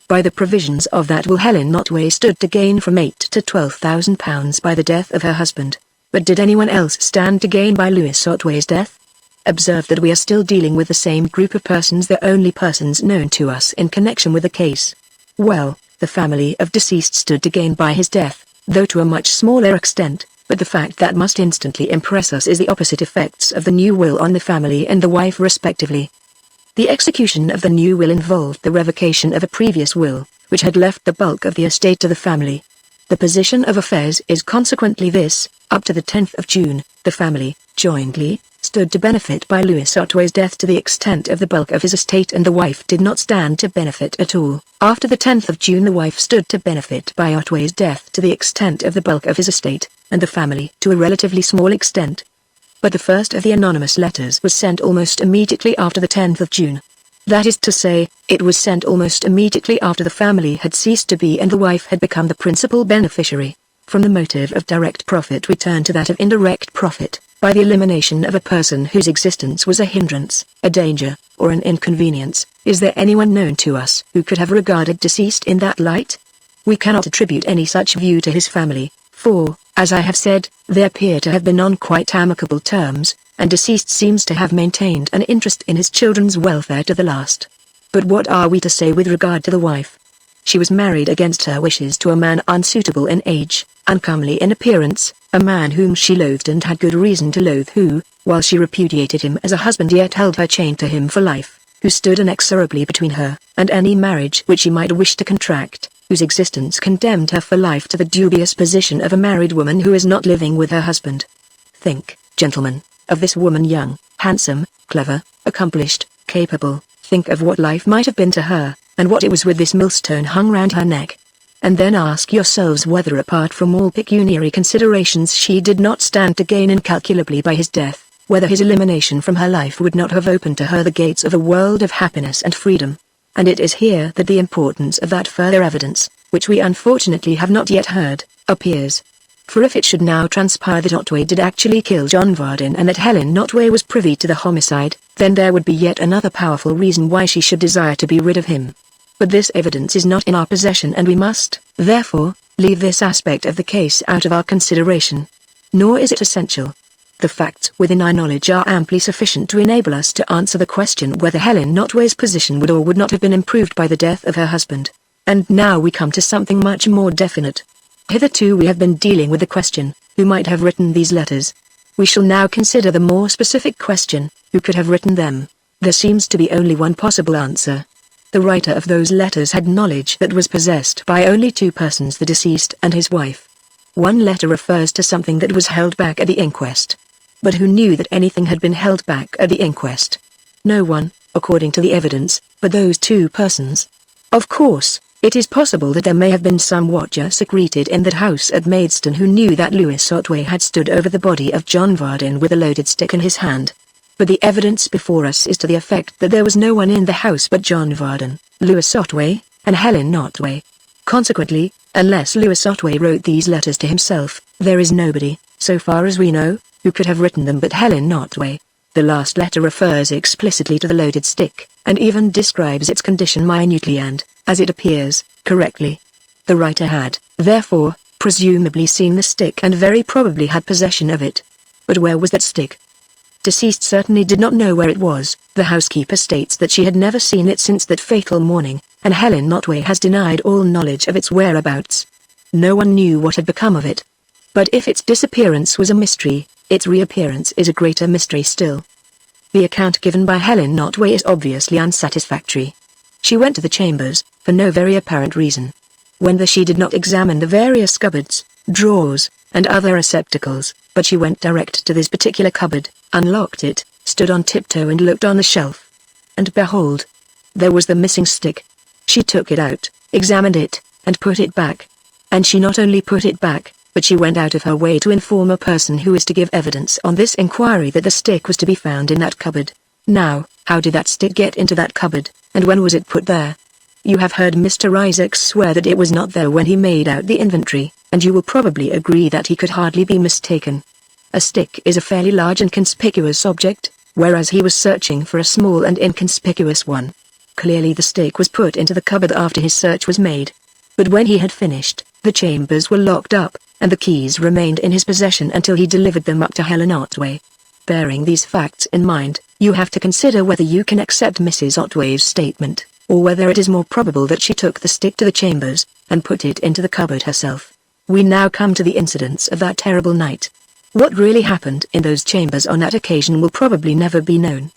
By the provisions of that will, Helen Otway stood to gain from £8,000 to £12,000 by the death of her husband. But did anyone else stand to gain by Lewis Otway's death? Observe that we are still dealing with the same group of persons, the only persons known to us in connection with the case. Well, the family of deceased stood to gain by his death, though to a much smaller extent, but the fact that must instantly impress us is the opposite effects of the new will on the family and the wife respectively. The execution of the new will involved the revocation of a previous will, which had left the bulk of the estate to the family. The position of affairs is consequently this: up to the 10th of June, the family, jointly, stood to benefit by Louis Otway's death to the extent of the bulk of his estate, and the wife did not stand to benefit at all. After the 10th of June the wife stood to benefit by Otway's death to the extent of the bulk of his estate, and the family to a relatively small extent. But the first of the anonymous letters was sent almost immediately after the 10th of June. That is to say, it was sent almost immediately after the family had ceased to be and the wife had become the principal beneficiary. From the motive of direct profit we turn to that of indirect profit, by the elimination of a person whose existence was a hindrance, a danger, or an inconvenience. Is there anyone known to us who could have regarded deceased in that light? We cannot attribute any such view to his family, for, as I have said, they appear to have been on quite amicable terms, and deceased seems to have maintained an interest in his children's welfare to the last. But what are we to say with regard to the wife? She was married against her wishes to a man unsuitable in age, uncomely in appearance, a man whom she loathed and had good reason to loathe, who, while she repudiated him as a husband, yet held her chained to him for life, who stood inexorably between her and any marriage which she might wish to contract, whose existence condemned her for life to the dubious position of a married woman who is not living with her husband. Think, gentlemen, of this woman, young, handsome, clever, accomplished, capable. Think of what life might have been to her, and what it was with this millstone hung round her neck. And then ask yourselves whether, apart from all pecuniary considerations, she did not stand to gain incalculably by his death, whether his elimination from her life would not have opened to her the gates of a world of happiness and freedom. And it is here that the importance of that further evidence, which we unfortunately have not yet heard, appears. For if it should now transpire that Otway did actually kill John Vardon and that Helen Otway was privy to the homicide, then there would be yet another powerful reason why she should desire to be rid of him. But this evidence is not in our possession, and we must, therefore, leave this aspect of the case out of our consideration. Nor is it essential. The facts within our knowledge are amply sufficient to enable us to answer the question whether Helen Otway's position would or would not have been improved by the death of her husband. And now we come to something much more definite. Hitherto we have been dealing with the question, who might have written these letters? We shall now consider the more specific question, who could have written them? There seems to be only one possible answer. The writer of those letters had knowledge that was possessed by only two persons, the deceased and his wife. One letter refers to something that was held back at the inquest. But who knew that anything had been held back at the inquest? No one, according to the evidence, but those two persons. Of course, it is possible that there may have been some watcher secreted in that house at Maidstone who knew that Louis Otway had stood over the body of John Vardon with a loaded stick in his hand. But the evidence before us is to the effect that there was no one in the house but John Vardon, Louis Otway, and Helen Otway. Consequently, unless Louis Otway wrote these letters to himself, there is nobody, so far as we know, who could have written them but Helen Otway. The last letter refers explicitly to the loaded stick, and even describes its condition minutely and, as it appears, correctly. The writer had, therefore, presumably seen the stick and very probably had possession of it. But where was that stick? Deceased certainly did not know where it was. The housekeeper states that she had never seen it since that fatal morning, and Helen Otway has denied all knowledge of its whereabouts. No one knew what had become of it. But if its disappearance was a mystery, its reappearance is a greater mystery still. The account given by Helen Otway is obviously unsatisfactory. She went to the chambers, for no very apparent reason. She did not examine the various cupboards, drawers, and other receptacles, but she went direct to this particular cupboard, unlocked it, stood on tiptoe and looked on the shelf. And behold! There was the missing stick. She took it out, examined it, and put it back. And she not only put it back, but she went out of her way to inform a person who is to give evidence on this inquiry that the stick was to be found in that cupboard. Now, how did that stick get into that cupboard, and when was it put there? You have heard Mr. Isaacs swear that it was not there when he made out the inventory, and you will probably agree that he could hardly be mistaken. A stick is a fairly large and conspicuous object, whereas he was searching for a small and inconspicuous one. Clearly the stick was put into the cupboard after his search was made. But when he had finished, the chambers were locked up, and the keys remained in his possession until he delivered them up to Helen Otway. Bearing these facts in mind, you have to consider whether you can accept Mrs. Otway's statement, or whether it is more probable that she took the stick to the chambers, and put it into the cupboard herself. We now come to the incidents of that terrible night. What really happened in those chambers on that occasion will probably never be known.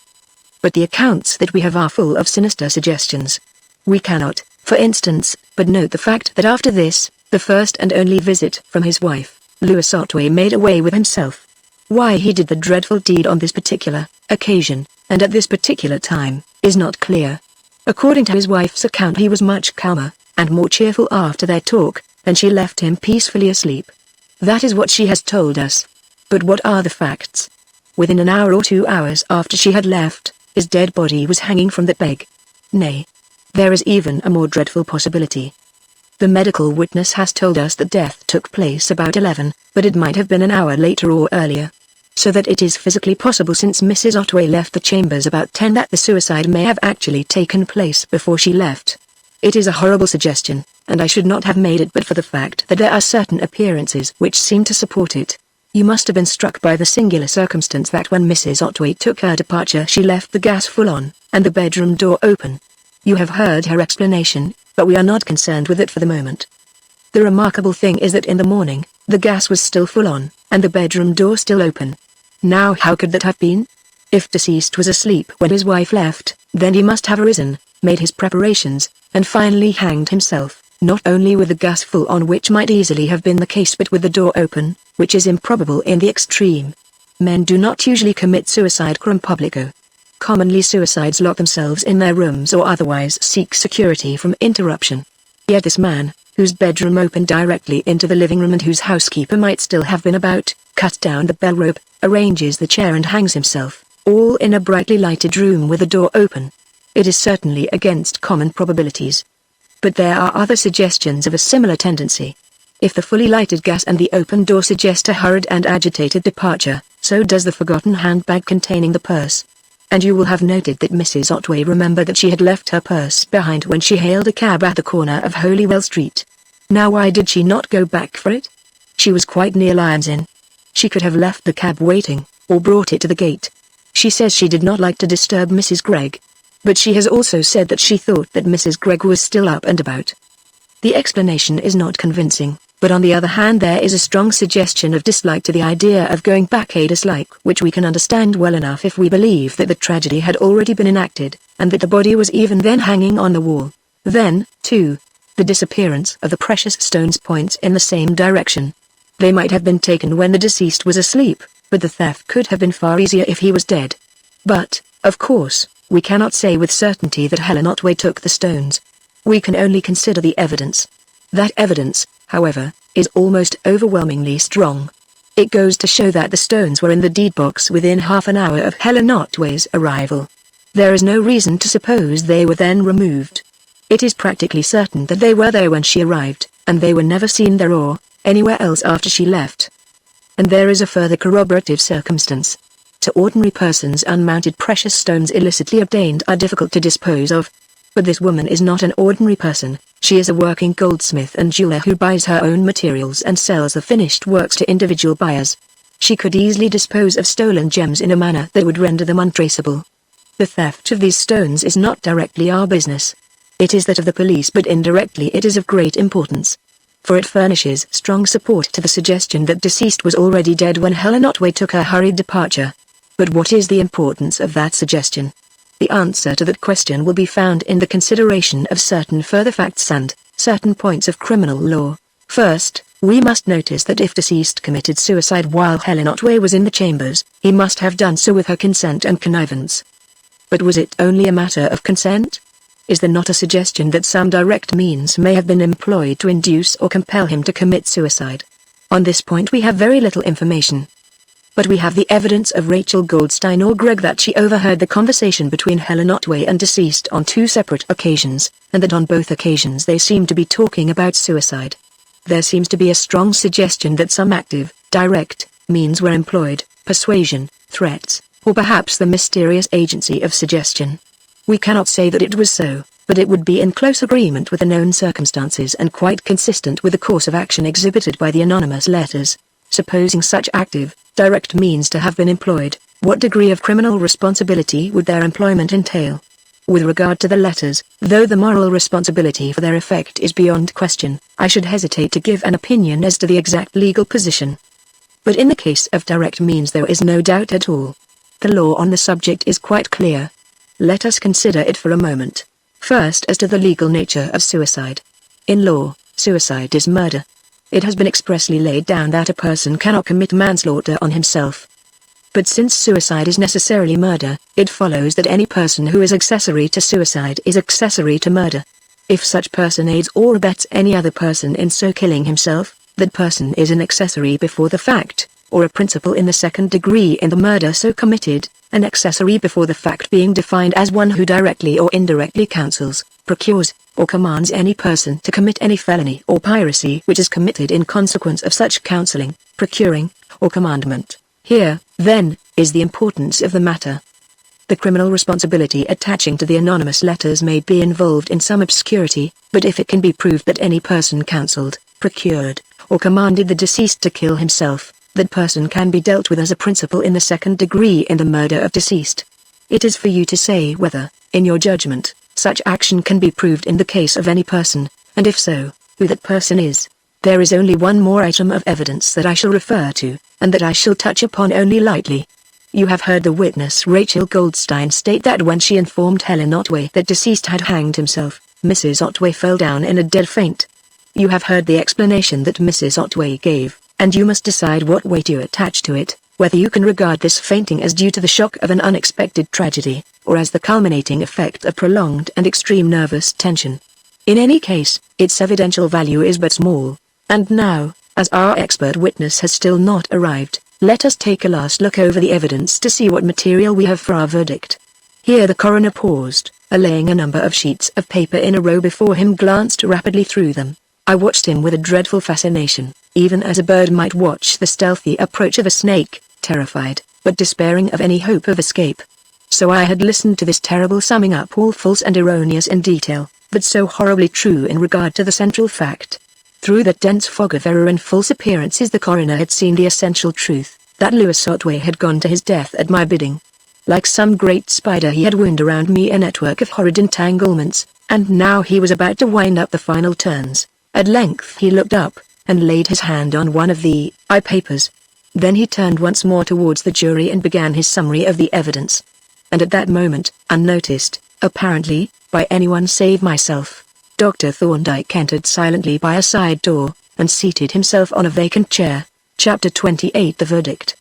But the accounts that we have are full of sinister suggestions. We cannot, for instance, but note the fact that after this, the first and only visit from his wife, Louis Otway made away with himself. Why he did the dreadful deed on this particular occasion, and at this particular time, is not clear. According to his wife's account, he was much calmer and more cheerful after their talk, and she left him peacefully asleep. That is what she has told us. But what are the facts? Within an hour or 2 hours after she had left, his dead body was hanging from the peg. Nay, there is even a more dreadful possibility. The medical witness has told us that death took place about 11, but it might have been an hour later or earlier. So that it is physically possible, since Mrs. Otway left the chambers about 10, that the suicide may have actually taken place before she left. It is a horrible suggestion, and I should not have made it but for the fact that there are certain appearances which seem to support it. You must have been struck by the singular circumstance that when Mrs. Otway took her departure she left the gas full on, and the bedroom door open. You have heard her explanation, but we are not concerned with it for the moment. The remarkable thing is that in the morning, the gas was still full on, and the bedroom door still open. Now how could that have been? If deceased was asleep when his wife left, then he must have arisen, made his preparations, and finally hanged himself, not only with the gas full on, which might easily have been the case, but with the door open, which is improbable in the extreme. Men do not usually commit suicide cum publico. Commonly suicides lock themselves in their rooms or otherwise seek security from interruption. Yet this man, whose bedroom opened directly into the living room and whose housekeeper might still have been about, cut down the bell rope, arranges the chair and hangs himself, all in a brightly lighted room with the door open. It is certainly against common probabilities. But there are other suggestions of a similar tendency. If the fully lighted gas and the open door suggest a hurried and agitated departure, so does the forgotten handbag containing the purse. And you will have noted that Mrs. Otway remembered that she had left her purse behind when she hailed a cab at the corner of Holywell Street. Now why did she not go back for it? She was quite near Lyons Inn. She could have left the cab waiting, or brought it to the gate. She says she did not like to disturb Mrs. Gregg. But she has also said that she thought that Mrs. Gregg was still up and about. The explanation is not convincing, but on the other hand there is a strong suggestion of dislike to the idea of going back, a dislike which we can understand well enough if we believe that the tragedy had already been enacted, and that the body was even then hanging on the wall. Then, too, the disappearance of the precious stones points in the same direction. They might have been taken when the deceased was asleep, but the theft could have been far easier if he was dead. But, of course, we cannot say with certainty that Helen Otway took the stones. We can only consider the evidence. That evidence, however, is almost overwhelmingly strong. It goes to show that the stones were in the deed box within half an hour of Helen Otway's arrival. There is no reason to suppose they were then removed. It is practically certain that they were there when she arrived, and they were never seen there or anywhere else after she left. And there is a further corroborative circumstance. To ordinary persons, unmounted precious stones illicitly obtained are difficult to dispose of. But this woman is not an ordinary person. She is a working goldsmith and jeweler who buys her own materials and sells the finished works to individual buyers. She could easily dispose of stolen gems in a manner that would render them untraceable. The theft of these stones is not directly our business. It is that of the police, but indirectly it is of great importance. For it furnishes strong support to the suggestion that deceased was already dead when Helen Otway took her hurried departure. But what is the importance of that suggestion? The answer to that question will be found in the consideration of certain further facts and certain points of criminal law. First, we must notice that if deceased committed suicide while Helen Otway was in the chambers, he must have done so with her consent and connivance. But was it only a matter of consent? Is there not a suggestion that some direct means may have been employed to induce or compel him to commit suicide? On this point we have very little information. But we have the evidence of Rachel Goldstein or Gregg that she overheard the conversation between Helen Otway and deceased on 2 separate occasions, and that on both occasions they seemed to be talking about suicide. There seems to be a strong suggestion that some active, direct, means were employed, persuasion, threats, or perhaps the mysterious agency of suggestion. We cannot say that it was so, but it would be in close agreement with the known circumstances and quite consistent with the course of action exhibited by the anonymous letters. Supposing such active, direct means to have been employed, what degree of criminal responsibility would their employment entail? With regard to the letters, though the moral responsibility for their effect is beyond question, I should hesitate to give an opinion as to the exact legal position. But in the case of direct means there is no doubt at all. The law on the subject is quite clear. Let us consider it for a moment. First, as to the legal nature of suicide. In law, suicide is murder. It has been expressly laid down that a person cannot commit manslaughter on himself, But since suicide is necessarily murder, it follows that any person who is accessory to suicide is accessory to murder. If such person aids or abets any other person in so killing himself, that person is an accessory before the fact, or a principal in the second degree in the murder so committed, an accessory before the fact being defined as one who directly or indirectly counsels, procures, or commands any person to commit any felony or piracy which is committed in consequence of such counseling, procuring, or commandment. Here, then, is the importance of the matter. The criminal responsibility attaching to the anonymous letters may be involved in some obscurity, but if it can be proved that any person counseled, procured, or commanded the deceased to kill himself, that person can be dealt with as a principal in the second degree in the murder of deceased. It is for you to say whether, in your judgment, such action can be proved in the case of any person, and if so, who that person is. There is only one more item of evidence that I shall refer to, and that I shall touch upon only lightly. You have heard the witness Rachel Goldstein state that when she informed Helen Otway that deceased had hanged himself, Mrs. Otway fell down in a dead faint. You have heard the explanation that Mrs. Otway gave, and you must decide what weight you attach to it, whether you can regard this fainting as due to the shock of an unexpected tragedy, or as the culminating effect of prolonged and extreme nervous tension. In any case, its evidential value is but small. And now, as our expert witness has still not arrived, let us take a last look over the evidence to see what material we have for our verdict. Here the coroner paused, laying a number of sheets of paper in a row before him, glanced rapidly through them. I watched him with a dreadful fascination, even as a bird might watch the stealthy approach of a snake, terrified, but despairing of any hope of escape. So I had listened to this terrible summing up, all false and erroneous in detail, but so horribly true in regard to the central fact. Through that dense fog of error and false appearances the coroner had seen the essential truth, that Louis Otway had gone to his death at my bidding. Like some great spider he had wound around me a network of horrid entanglements, and now he was about to wind up the final turns. At length he looked up, and laid his hand on one of the papers. Then he turned once more towards the jury and began his summary of the evidence. And at that moment, unnoticed, apparently, by anyone save myself, Dr. Thorndyke entered silently by a side door, and seated himself on a vacant chair. Chapter 28. The Verdict.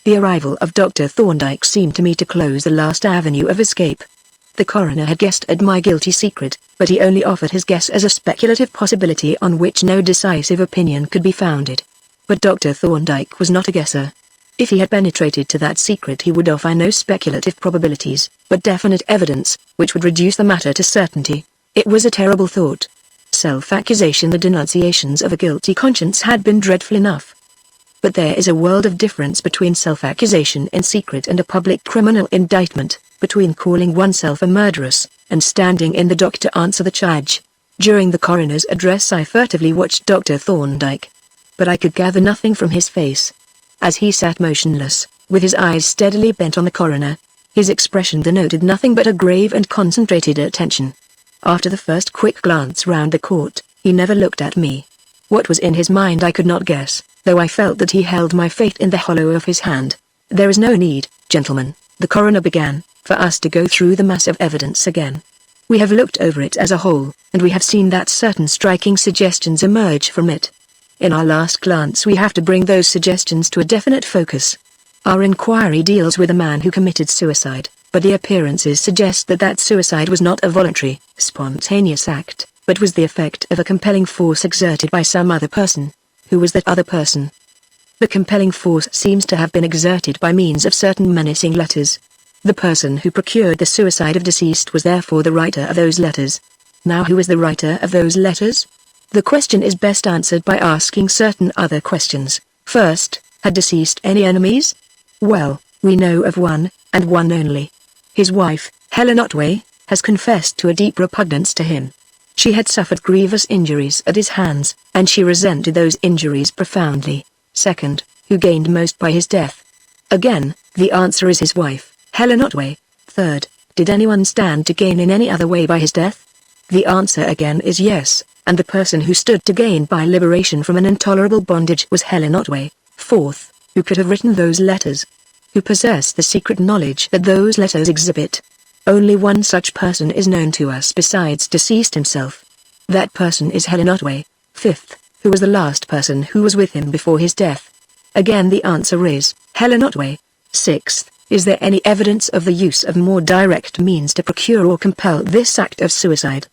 The arrival of Dr. Thorndyke seemed to me to close the last avenue of escape. The coroner had guessed at my guilty secret, but he only offered his guess as a speculative possibility on which no decisive opinion could be founded. But Dr. Thorndyke was not a guesser. If he had penetrated to that secret he would offer no speculative probabilities, but definite evidence, which would reduce the matter to certainty. It was a terrible thought. Self-accusation, the denunciations of a guilty conscience, had been dreadful enough. But there is a world of difference between self-accusation in secret and a public criminal indictment, between calling oneself a murderess, and standing in the dock to answer the charge. During the coroner's address I furtively watched Dr. Thorndyke. But I could gather nothing from his face. As he sat motionless, with his eyes steadily bent on the coroner, his expression denoted nothing but a grave and concentrated attention. After the first quick glance round the court, he never looked at me. What was in his mind I could not guess, though I felt that he held my fate in the hollow of his hand. There is no need, gentlemen, the coroner began, for us to go through the mass of evidence again. We have looked over it as a whole, and we have seen that certain striking suggestions emerge from it. In our last glance we have to bring those suggestions to a definite focus. Our inquiry deals with a man who committed suicide, but the appearances suggest that that suicide was not a voluntary, spontaneous act, but was the effect of a compelling force exerted by some other person. Who was that other person? The compelling force seems to have been exerted by means of certain menacing letters. The person who procured the suicide of deceased was therefore the writer of those letters. Now who is the writer of those letters? The question is best answered by asking certain other questions. First, had deceased any enemies? Well, we know of one, and one only. His wife, Helen Otway, has confessed to a deep repugnance to him. She had suffered grievous injuries at his hands, and she resented those injuries profoundly. Second, who gained most by his death? Again, the answer is his wife, Helen Otway. Third, did anyone stand to gain in any other way by his death? The answer again is yes, and the person who stood to gain by liberation from an intolerable bondage was Helen Otway. Fourth, who could have written those letters? Who possessed the secret knowledge that those letters exhibit? Only one such person is known to us besides deceased himself. That person is Helen Otway. Fifth, who was the last person who was with him before his death? Again the answer is Helen Otway. Sixth, is there any evidence of the use of more direct means to procure or compel this act of suicide?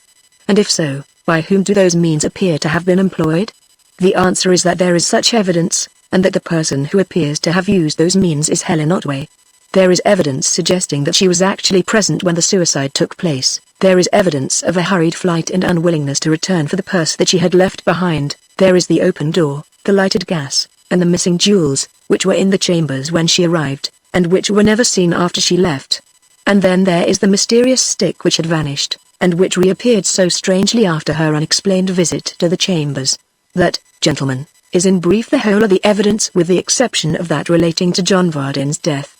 And if so, by whom do those means appear to have been employed? The answer is that there is such evidence, and that the person who appears to have used those means is Helen Otway. There is evidence suggesting that she was actually present when the suicide took place. There is evidence of a hurried flight and unwillingness to return for the purse that she had left behind. There is the open door, the lighted gas, and the missing jewels, which were in the chambers when she arrived, and which were never seen after she left. And then there is the mysterious stick which had vanished, and which reappeared so strangely after her unexplained visit to the chambers. That, gentlemen, is in brief the whole of the evidence with the exception of that relating to John Vardon's death.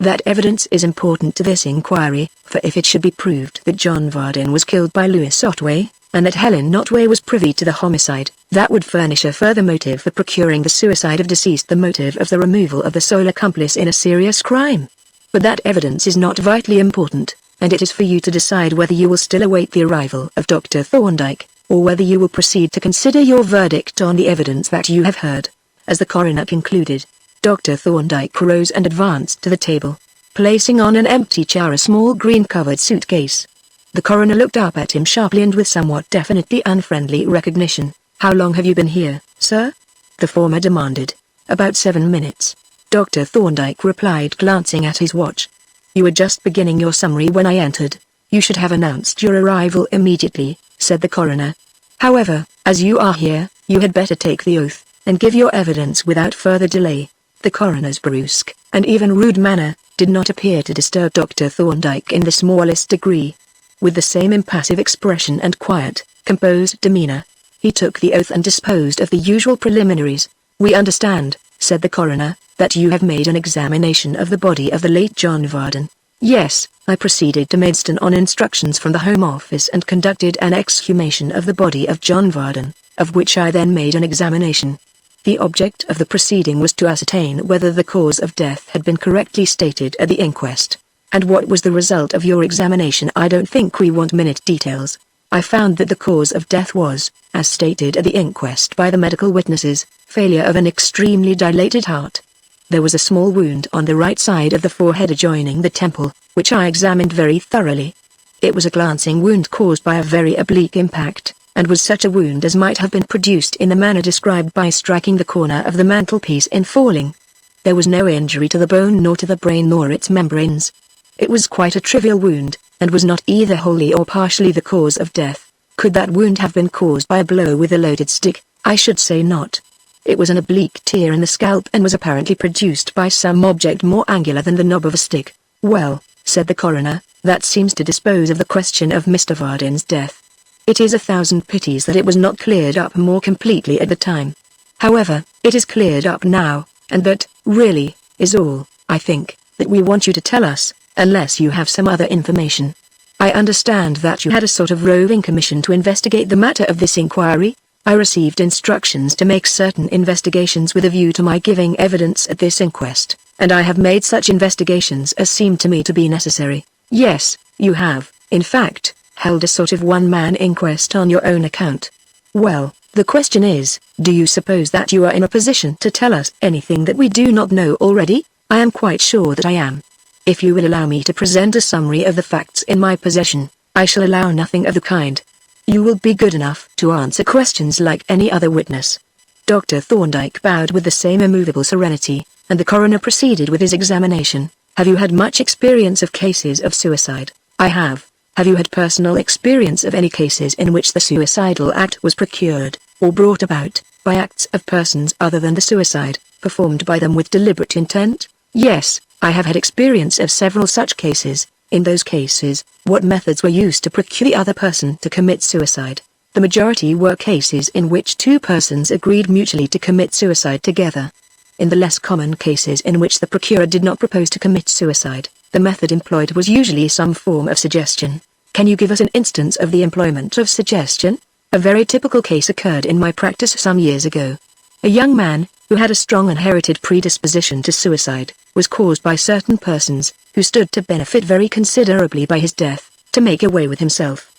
That evidence is important to this inquiry, for if it should be proved that John Vardon was killed by Louis Otway, and that Helen Otway was privy to the homicide, that would furnish a further motive for procuring the suicide of deceased, the motive of the removal of the sole accomplice in a serious crime. But that evidence is not vitally important, and it is for you to decide whether you will still await the arrival of Dr. Thorndyke, or whether you will proceed to consider your verdict on the evidence that you have heard. As the coroner concluded, Dr. Thorndyke rose and advanced to the table, placing on an empty chair a small green-covered suitcase. The coroner looked up at him sharply and with somewhat definitely unfriendly recognition. "How long have you been here, sir?" the former demanded. "About 7 minutes," Dr. Thorndyke replied, glancing at his watch. "You were just beginning your summary when I entered. You should have announced your arrival immediately," said the coroner. "However, as you are here, you had better take the oath, and give your evidence without further delay." The coroner's brusque, and even rude manner, did not appear to disturb Dr. Thorndyke in the smallest degree. With the same impassive expression and quiet, composed demeanor, he took the oath and disposed of the usual preliminaries. "We understand," said the coroner, "that you have made an examination of the body of the late John Vardon." "Yes, I proceeded to Maidstone on instructions from the Home Office and conducted an exhumation of the body of John Vardon, of which I then made an examination. The object of the proceeding was to ascertain whether the cause of death had been correctly stated at the inquest." "And what was the result of your examination?" "I don't think we want minute details. I found that the cause of death was, as stated at the inquest by the medical witnesses, failure of an extremely dilated heart. There was a small wound on the right side of the forehead adjoining the temple, which I examined very thoroughly. It was a glancing wound caused by a very oblique impact, and was such a wound as might have been produced in the manner described by striking the corner of the mantelpiece in falling. There was no injury to the bone nor to the brain nor its membranes. It was quite a trivial wound, and was not either wholly or partially the cause of death. Could that wound have been caused by a blow with a loaded stick? I should say not. It was an oblique tear in the scalp and was apparently produced by some object more angular than the knob of a stick." "Well," said the coroner, "that seems to dispose of the question of Mr. Vardon's death. It is 1,000 pities that it was not cleared up more completely at the time. However, it is cleared up now, and that, really, is all, I think, that we want you to tell us, unless you have some other information. I understand that you had a sort of roving commission to investigate the matter of this inquiry. I received instructions to make certain investigations with a view to my giving evidence at this inquest, and I have made such investigations as seemed to me to be necessary." "Yes, you have, in fact, held a sort of one-man inquest on your own account. Well, the question is, do you suppose that you are in a position to tell us anything that we do not know already?" "I am quite sure that I am. If you will allow me to present a summary of the facts in my possession, I shall allow nothing of the kind. You will be good enough to answer questions like any other witness." Dr. Thorndyke bowed with the same immovable serenity, and the coroner proceeded with his examination. "Have you had much experience of cases of suicide?" "I have." "Have you had personal experience of any cases in which the suicidal act was procured, or brought about, by acts of persons other than the suicide, performed by them with deliberate intent?" "Yes, I have had experience of several such cases." "In those cases, what methods were used to procure the other person to commit suicide?" "The majority were cases in which two persons agreed mutually to commit suicide together. In the less common cases in which the procurer did not propose to commit suicide, the method employed was usually some form of suggestion." "Can you give us an instance of the employment of suggestion?" "A very typical case occurred in my practice some years ago. A young man, who had a strong inherited predisposition to suicide, was caused by certain persons, who stood to benefit very considerably by his death, to make away with himself.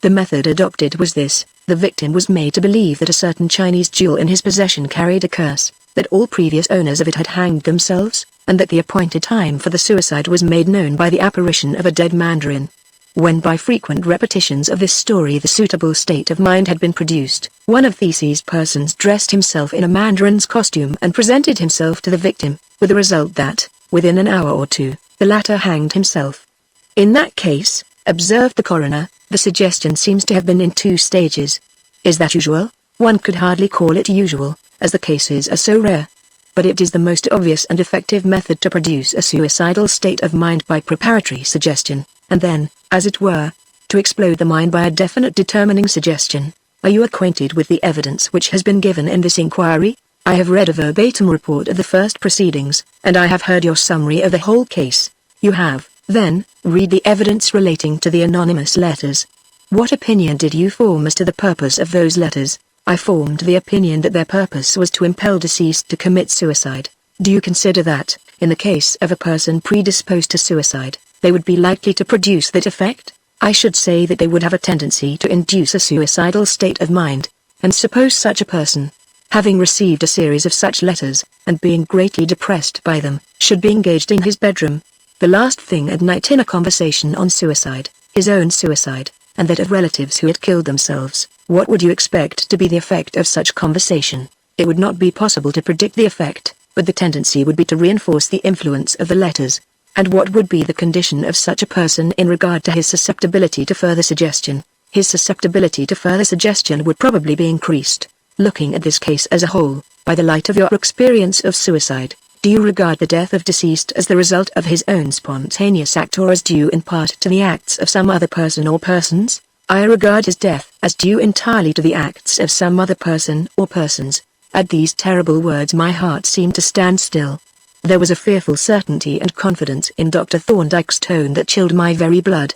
The method adopted was this: the victim was made to believe that a certain Chinese jewel in his possession carried a curse, that all previous owners of it had hanged themselves, and that the appointed time for the suicide was made known by the apparition of a dead mandarin. When by frequent repetitions of this story the suitable state of mind had been produced, one of these persons dressed himself in a mandarin's costume and presented himself to the victim, with the result that, within an hour or two, the latter hanged himself. In that case, observed the coroner, the suggestion seems to have been in 2 stages. Is that usual? One could hardly call it usual, as the cases are so rare. But it is the most obvious and effective method to produce a suicidal state of mind by preparatory suggestion, and then, as it were, to explode the mind by a definite determining suggestion. Are you acquainted with the evidence which has been given in this inquiry? I have read a verbatim report of the first proceedings, and I have heard your summary of the whole case. You have, then, read the evidence relating to the anonymous letters. What opinion did you form as to the purpose of those letters? I formed the opinion that their purpose was to impel deceased to commit suicide. Do you consider that, in the case of a person predisposed to suicide, they would be likely to produce that effect? I should say that they would have a tendency to induce a suicidal state of mind. And suppose such a person, having received a series of such letters, and being greatly depressed by them, should be engaged in his bedroom, the last thing at night in a conversation on suicide, his own suicide, and that of relatives who had killed themselves. What would you expect to be the effect of such conversation? It would not be possible to predict the effect, but the tendency would be to reinforce the influence of the letters. And what would be the condition of such a person in regard to his susceptibility to further suggestion? His susceptibility to further suggestion would probably be increased. Looking at this case as a whole, by the light of your experience of suicide, do you regard the death of deceased as the result of his own spontaneous act or as due in part to the acts of some other person or persons? I regard his death as due entirely to the acts of some other person or persons. At these terrible words my heart seemed to stand still. There was a fearful certainty and confidence in Dr. Thorndyke's tone that chilled my very blood.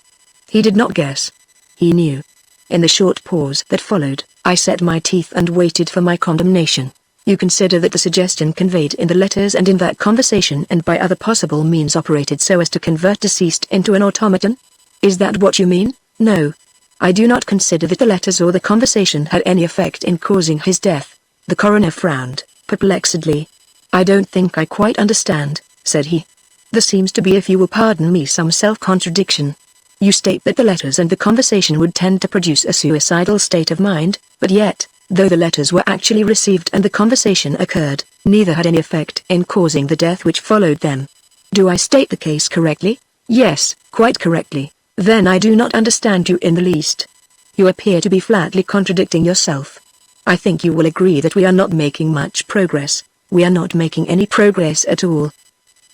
He did not guess. He knew. In the short pause that followed, I set my teeth and waited for my condemnation. You consider that the suggestion conveyed in the letters and in that conversation and by other possible means operated so as to convert deceased into an automaton? Is that what you mean? No. I do not consider that the letters or the conversation had any effect in causing his death. The coroner frowned, perplexedly. I don't think I quite understand, said he. There seems to be, if you will pardon me, some self-contradiction. You state that the letters and the conversation would tend to produce a suicidal state of mind, but yet, though the letters were actually received and the conversation occurred, neither had any effect in causing the death which followed them. Do I state the case correctly? Yes, quite correctly. Then I do not understand you in the least. You appear to be flatly contradicting yourself. I think you will agree that we are not making much progress. We are not making any progress at all.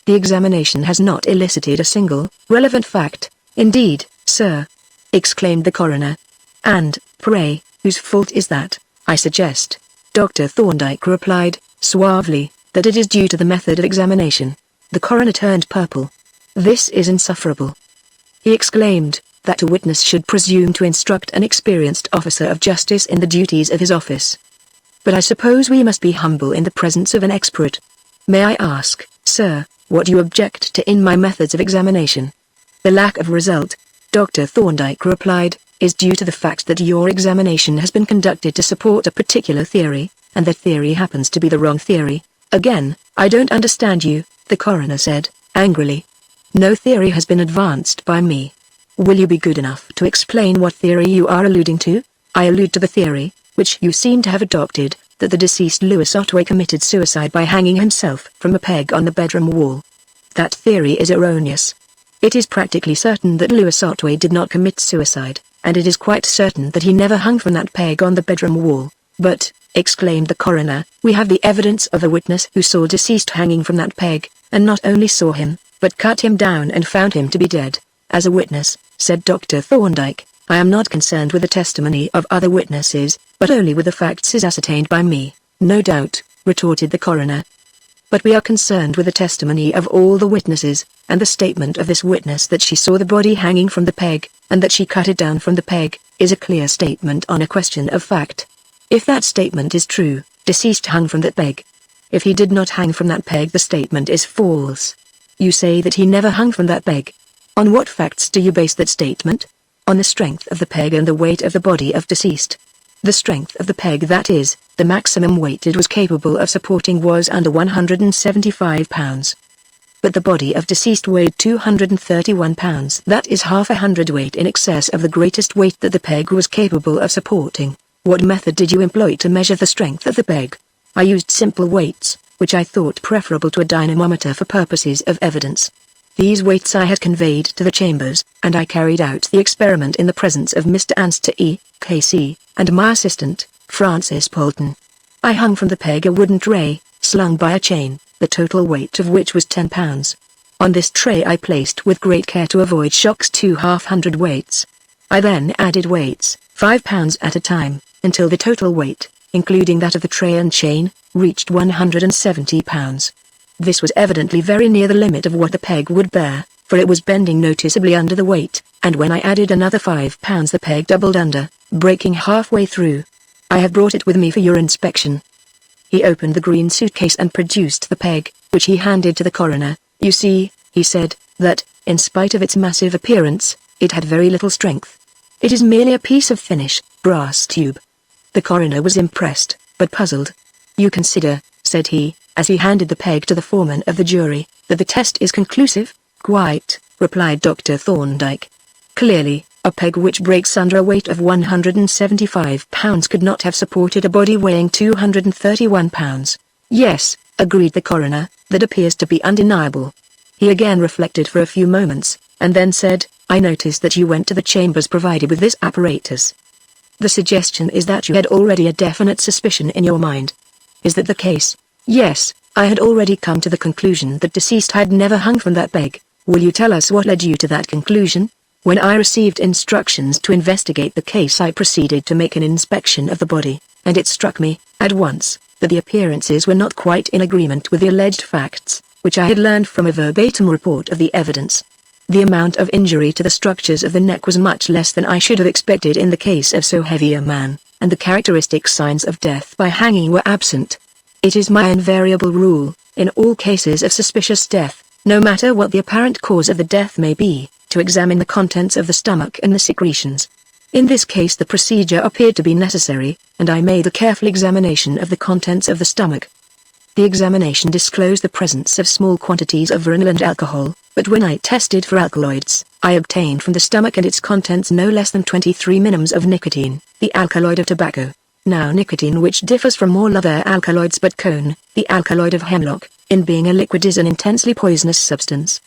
The examination has not elicited a single, relevant fact. Indeed, sir, exclaimed the coroner. And, pray, whose fault is that? I suggest, Dr. Thorndyke replied, suavely, that it is due to the method of examination. The coroner turned purple. This is insufferable. He exclaimed, that a witness should presume to instruct an experienced officer of justice in the duties of his office. But I suppose we must be humble in the presence of an expert. May I ask, sir, what you object to in my methods of examination? The lack of result, Dr. Thorndyke replied, is due to the fact that your examination has been conducted to support a particular theory, and that theory happens to be the wrong theory. Again, I don't understand you, the coroner said, angrily. No theory has been advanced by me. Will you be good enough to explain what theory you are alluding to? I allude to the theory, which you seem to have adopted, that the deceased Louis Otway committed suicide by hanging himself from a peg on the bedroom wall. That theory is erroneous. It is practically certain that Louis Otway did not commit suicide, and it is quite certain that he never hung from that peg on the bedroom wall. But, exclaimed the coroner, we have the evidence of a witness who saw deceased hanging from that peg, and not only saw him, but cut him down and found him to be dead. As a witness, said Dr. Thorndyke, I am not concerned with the testimony of other witnesses, but only with the facts as ascertained by me. No doubt, retorted the coroner. But we are concerned with the testimony of all the witnesses, and the statement of this witness that she saw the body hanging from the peg, and that she cut it down from the peg, is a clear statement on a question of fact. If that statement is true, deceased hung from that peg. If he did not hang from that peg, the statement is false. You say that he never hung from that peg. On what facts do you base that statement? On the strength of the peg and the weight of the body of deceased. The strength of the peg, that is, the maximum weight it was capable of supporting, was under 175 pounds. But the body of deceased weighed 231 pounds. That is half a hundredweight in excess of the greatest weight that the peg was capable of supporting. What method did you employ to measure the strength of the peg? I used simple weights, which I thought preferable to a dynamometer for purposes of evidence. These weights I had conveyed to the chambers, and I carried out the experiment in the presence of Mr. Anster K.C., and my assistant, Francis Polton. I hung from the peg a wooden tray, slung by a chain, the total weight of which was 10 pounds. On this tray I placed with great care, to avoid shocks, 2 half-hundredweights. I then added weights, 5 pounds at a time, until the total weight, including that of the tray and chain, reached 170 pounds. This was evidently very near the limit of what the peg would bear, for it was bending noticeably under the weight, and when I added another 5 pounds the peg doubled under, breaking halfway through. I have brought it with me for your inspection. He opened the green suitcase and produced the peg, which he handed to the coroner. You see, he said, that, in spite of its massive appearance, it had very little strength. It is merely a piece of finish, brass tube. The coroner was impressed, but puzzled. You consider, said he, as he handed the peg to the foreman of the jury, that the test is conclusive? Quite, replied Dr. Thorndyke. Clearly, a peg which breaks under a weight of 175 pounds could not have supported a body weighing 231 pounds. Yes, agreed the coroner, that appears to be undeniable. He again reflected for a few moments, and then said, I noticed that you went to the chambers provided with this apparatus. The suggestion is that you had already a definite suspicion in your mind. Is that the case? Yes, I had already come to the conclusion that deceased had never hung from that peg. Will you tell us what led you to that conclusion? When I received instructions to investigate the case, I proceeded to make an inspection of the body, and it struck me, at once, that the appearances were not quite in agreement with the alleged facts, which I had learned from a verbatim report of the evidence. The amount of injury to the structures of the neck was much less than I should have expected in the case of so heavy a man, and the characteristic signs of death by hanging were absent. It is my invariable rule, in all cases of suspicious death, no matter what the apparent cause of the death may be, to examine the contents of the stomach and the secretions. In this case the procedure appeared to be necessary, and I made a careful examination of the contents of the stomach. The examination disclosed the presence of small quantities of vinyl and alcohol, but when I tested for alkaloids, I obtained from the stomach and its contents no less than 23 minims of nicotine, the alkaloid of tobacco. Now nicotine, which differs from all other alkaloids but cone, the alkaloid of hemlock, in being a liquid, is an intensely poisonous substance.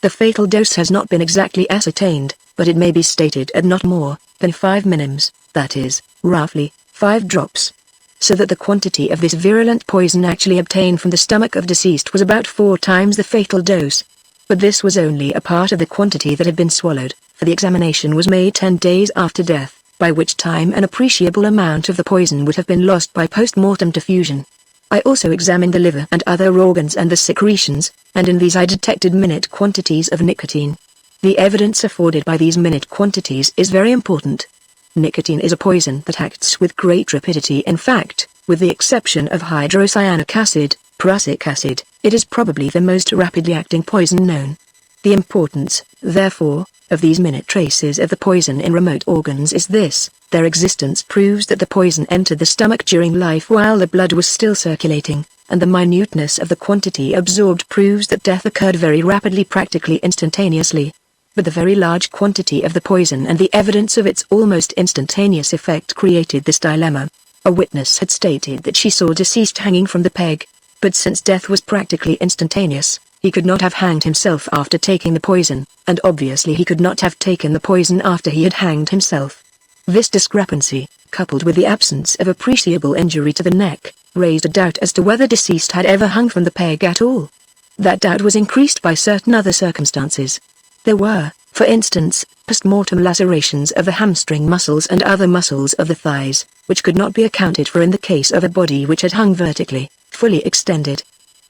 The fatal dose has not been exactly ascertained, but it may be stated at not more than 5 minims, that is, roughly, 5 drops. So that the quantity of this virulent poison actually obtained from the stomach of deceased was about 4 times the fatal dose. But this was only a part of the quantity that had been swallowed, for the examination was made 10 days after death, by which time an appreciable amount of the poison would have been lost by post-mortem diffusion. I also examined the liver and other organs and the secretions, and in these I detected minute quantities of nicotine. The evidence afforded by these minute quantities is very important. Nicotine is a poison that acts with great rapidity. In fact, with the exception of hydrocyanic acid, prussic acid, it is probably the most rapidly acting poison known. The importance, therefore, of these minute traces of the poison in remote organs is this: their existence proves that the poison entered the stomach during life while the blood was still circulating, and the minuteness of the quantity absorbed proves that death occurred very rapidly, practically instantaneously. But the very large quantity of the poison and the evidence of its almost instantaneous effect created this dilemma. A witness had stated that she saw deceased hanging from the peg, but since death was practically instantaneous, he could not have hanged himself after taking the poison, and obviously he could not have taken the poison after he had hanged himself. This discrepancy, coupled with the absence of appreciable injury to the neck, raised a doubt as to whether deceased had ever hung from the peg at all. That doubt was increased by certain other circumstances. There were, for instance, post-mortem lacerations of the hamstring muscles and other muscles of the thighs, which could not be accounted for in the case of a body which had hung vertically, fully extended.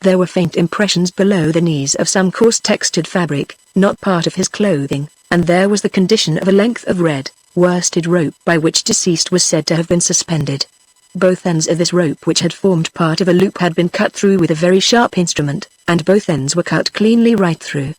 There were faint impressions below the knees of some coarse-textured fabric, not part of his clothing, and there was the condition of a length of red, worsted rope by which deceased was said to have been suspended. Both ends of this rope, which had formed part of a loop, had been cut through with a very sharp instrument, and both ends were cut cleanly right through.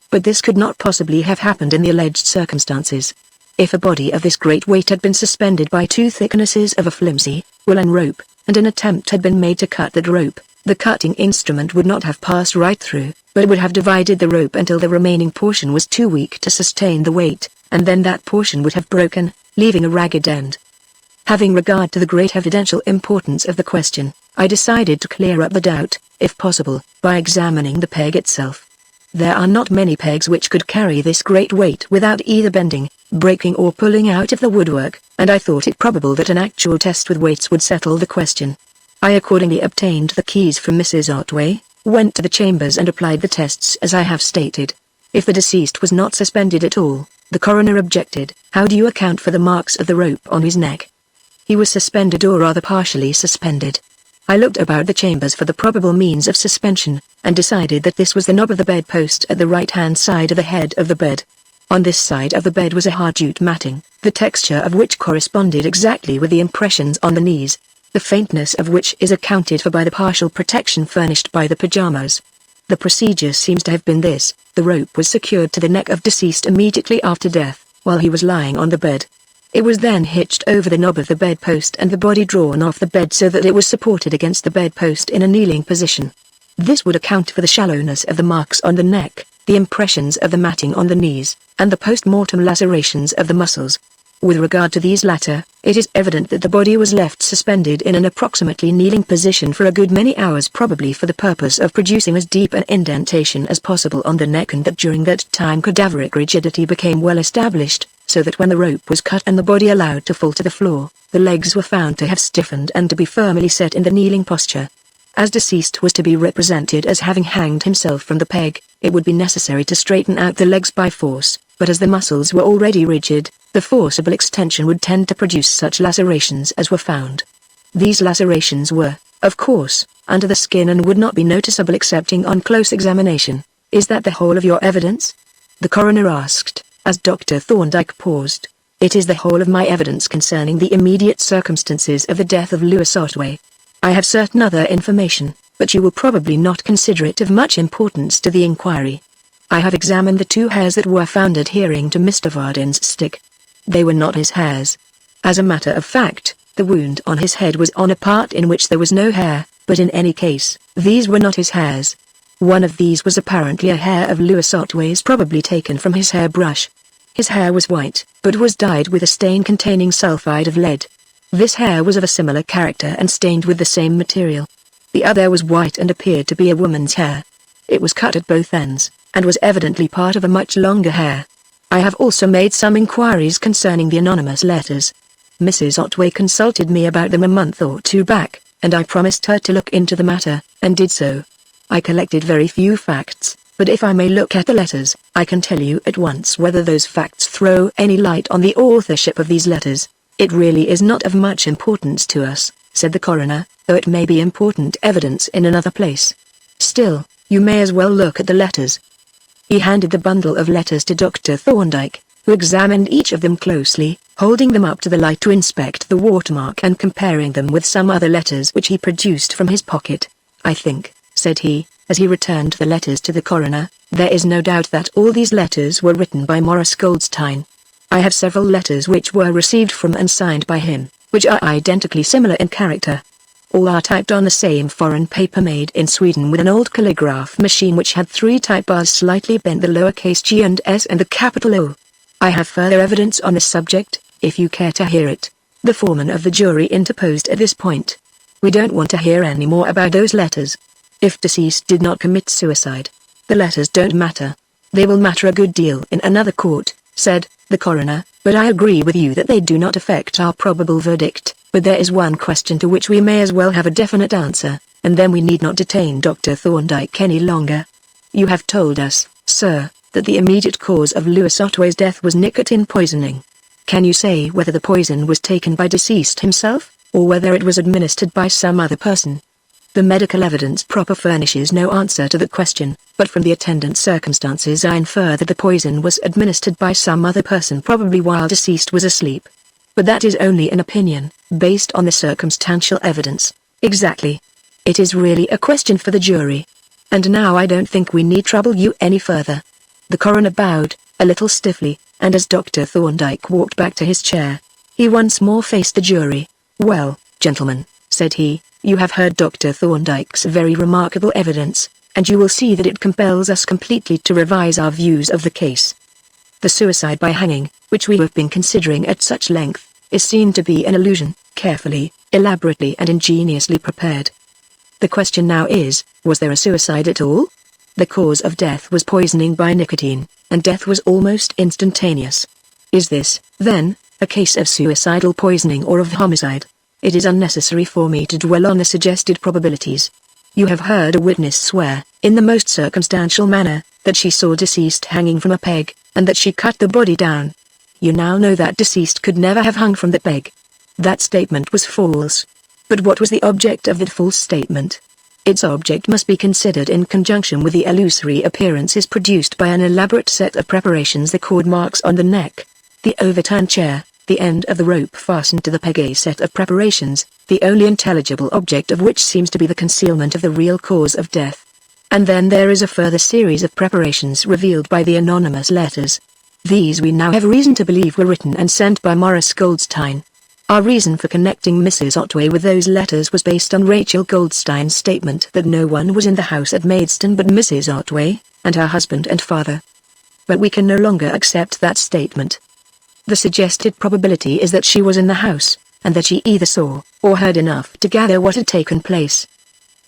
But this could not possibly have happened in the alleged circumstances. If a body of this great weight had been suspended by 2 thicknesses of a flimsy, woolen rope, and an attempt had been made to cut that rope, the cutting instrument would not have passed right through, but would have divided the rope until the remaining portion was too weak to sustain the weight, and then that portion would have broken, leaving a ragged end. Having regard to the great evidential importance of the question, I decided to clear up the doubt, if possible, by examining the peg itself. There are not many pegs which could carry this great weight without either bending, breaking or pulling out of the woodwork, and I thought it probable that an actual test with weights would settle the question. I accordingly obtained the keys from Mrs. Otway, went to the chambers and applied the tests as I have stated. If the deceased was not suspended at all, the coroner objected. How do you account for the marks of the rope on his neck? He was suspended, or rather partially suspended. I looked about the chambers for the probable means of suspension, and decided that this was the knob of the bedpost at the right-hand side of the head of the bed. On this side of the bed was a hard jute matting, the texture of which corresponded exactly with the impressions on the knees, the faintness of which is accounted for by the partial protection furnished by the pajamas. The procedure seems to have been this: the rope was secured to the neck of deceased immediately after death, while he was lying on the bed. It was then hitched over the knob of the bedpost and the body drawn off the bed so that it was supported against the bedpost in a kneeling position. This would account for the shallowness of the marks on the neck, the impressions of the matting on the knees, and the post-mortem lacerations of the muscles. With regard to these latter, it is evident that the body was left suspended in an approximately kneeling position for a good many hours, probably for the purpose of producing as deep an indentation as possible on the neck, and that during that time cadaveric rigidity became well established, so that when the rope was cut and the body allowed to fall to the floor, the legs were found to have stiffened and to be firmly set in the kneeling posture. As deceased was to be represented as having hanged himself from the peg, it would be necessary to straighten out the legs by force, but as the muscles were already rigid, the forcible extension would tend to produce such lacerations as were found. These lacerations were, of course, under the skin and would not be noticeable excepting on close examination. Is that the whole of your evidence? The coroner asked, as Dr. Thorndyke paused. It is the whole of my evidence concerning the immediate circumstances of the death of Lewis Otway. I have certain other information, but you will probably not consider it of much importance to the inquiry. I have examined the 2 hairs that were found adhering to Mr. Vardon's stick. They were not his hairs. As a matter of fact, the wound on his head was on a part in which there was no hair, but in any case, these were not his hairs. One of these was apparently a hair of Lewis Otway's, probably taken from his hairbrush. His hair was white, but was dyed with a stain containing sulfide of lead. This hair was of a similar character and stained with the same material. The other was white and appeared to be a woman's hair. It was cut at both ends, and was evidently part of a much longer hair. I have also made some inquiries concerning the anonymous letters. Mrs. Otway consulted me about them a month or 2 back, and I promised her to look into the matter, and did so. I collected very few facts, but if I may look at the letters, I can tell you at once whether those facts throw any light on the authorship of these letters. It really is not of much importance to us, said the coroner, though it may be important evidence in another place. Still, you may as well look at the letters. He handed the bundle of letters to Dr. Thorndyke, who examined each of them closely, holding them up to the light to inspect the watermark and comparing them with some other letters which he produced from his pocket. I think, said he, as he returned the letters to the coroner, there is no doubt that all these letters were written by Morris Goldstein. I have several letters which were received from and signed by him, which are identically similar in character. All are typed on the same foreign paper made in Sweden with an old calligraph machine which had 3 type bars slightly bent, the lowercase g and s and the capital O. I have further evidence on this subject, if you care to hear it. The foreman of the jury interposed at this point. We don't want to hear any more about those letters. If deceased did not commit suicide, the letters don't matter. They will matter a good deal in another court, said the coroner, but I agree with you that they do not affect our probable verdict. But there is one question to which we may as well have a definite answer, and then we need not detain Dr. Thorndyke any longer. You have told us, sir, that the immediate cause of Lewis Otway's death was nicotine poisoning. Can you say whether the poison was taken by deceased himself, or whether it was administered by some other person? The medical evidence proper furnishes no answer to that question, but from the attendant circumstances I infer that the poison was administered by some other person, probably while deceased was asleep. But that is only an opinion, based on the circumstantial evidence. Exactly. It is really a question for the jury. And now I don't think we need trouble you any further. The coroner bowed, a little stiffly, and as Dr. Thorndyke walked back to his chair, he once more faced the jury. "Well, gentlemen," said he, "you have heard Dr. Thorndyke's very remarkable evidence, and you will see that it compels us completely to revise our views of the case. The suicide by hanging, which we have been considering at such length, is seen to be an illusion, carefully, elaborately and ingeniously prepared. The question now is, was there a suicide at all? The cause of death was poisoning by nicotine, and death was almost instantaneous. Is this, then, a case of suicidal poisoning or of homicide? It is unnecessary for me to dwell on the suggested probabilities. You have heard a witness swear, in the most circumstantial manner, that she saw deceased hanging from a peg, and that she cut the body down. You now know that deceased could never have hung from the peg. That statement was false. But what was the object of that false statement? Its object must be considered in conjunction with the illusory appearances produced by an elaborate set of preparations: the cord marks on the neck, the overturned chair, the end of the rope fastened to the peg. A set of preparations, the only intelligible object of which seems to be the concealment of the real cause of death. And then there is a further series of preparations revealed by the anonymous letters. These we now have reason to believe were written and sent by Morris Goldstein. Our reason for connecting Mrs. Otway with those letters was based on Rachel Goldstein's statement that no one was in the house at Maidstone but Mrs. Otway, and her husband and father. But we can no longer accept that statement. The suggested probability is that she was in the house, and that she either saw, or heard enough to gather what had taken place.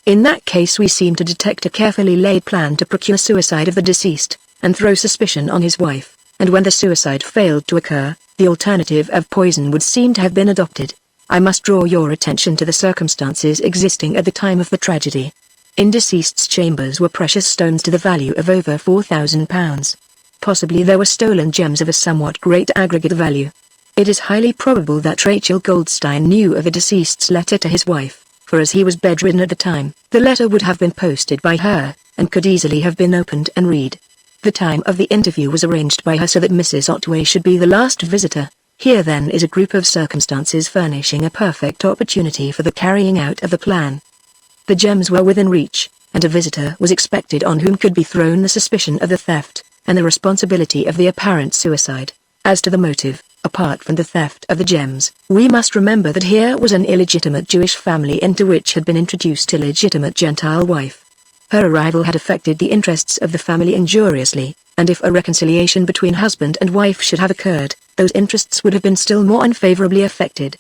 In that case we seem to detect a carefully laid plan to procure suicide of the deceased, and throw suspicion on his wife. And when the suicide failed to occur, the alternative of poison would seem to have been adopted. I must draw your attention to the circumstances existing at the time of the tragedy. In deceased's chambers were precious stones to the value of over £4,000. Possibly there were stolen gems of a somewhat great aggregate value. It is highly probable that Rachel Goldstein knew of the deceased's letter to his wife, for as he was bedridden at the time, the letter would have been posted by her, and could easily have been opened and read. The time of the interview was arranged by her so that Mrs. Otway should be the last visitor. Here then is a group of circumstances furnishing a perfect opportunity for the carrying out of the plan. The gems were within reach, and a visitor was expected on whom could be thrown the suspicion of the theft, and the responsibility of the apparent suicide. As to the motive, apart from the theft of the gems, we must remember that here was an illegitimate Jewish family into which had been introduced a legitimate Gentile wife. Her arrival had affected the interests of the family injuriously, and if a reconciliation between husband and wife should have occurred, those interests would have been still more unfavorably affected.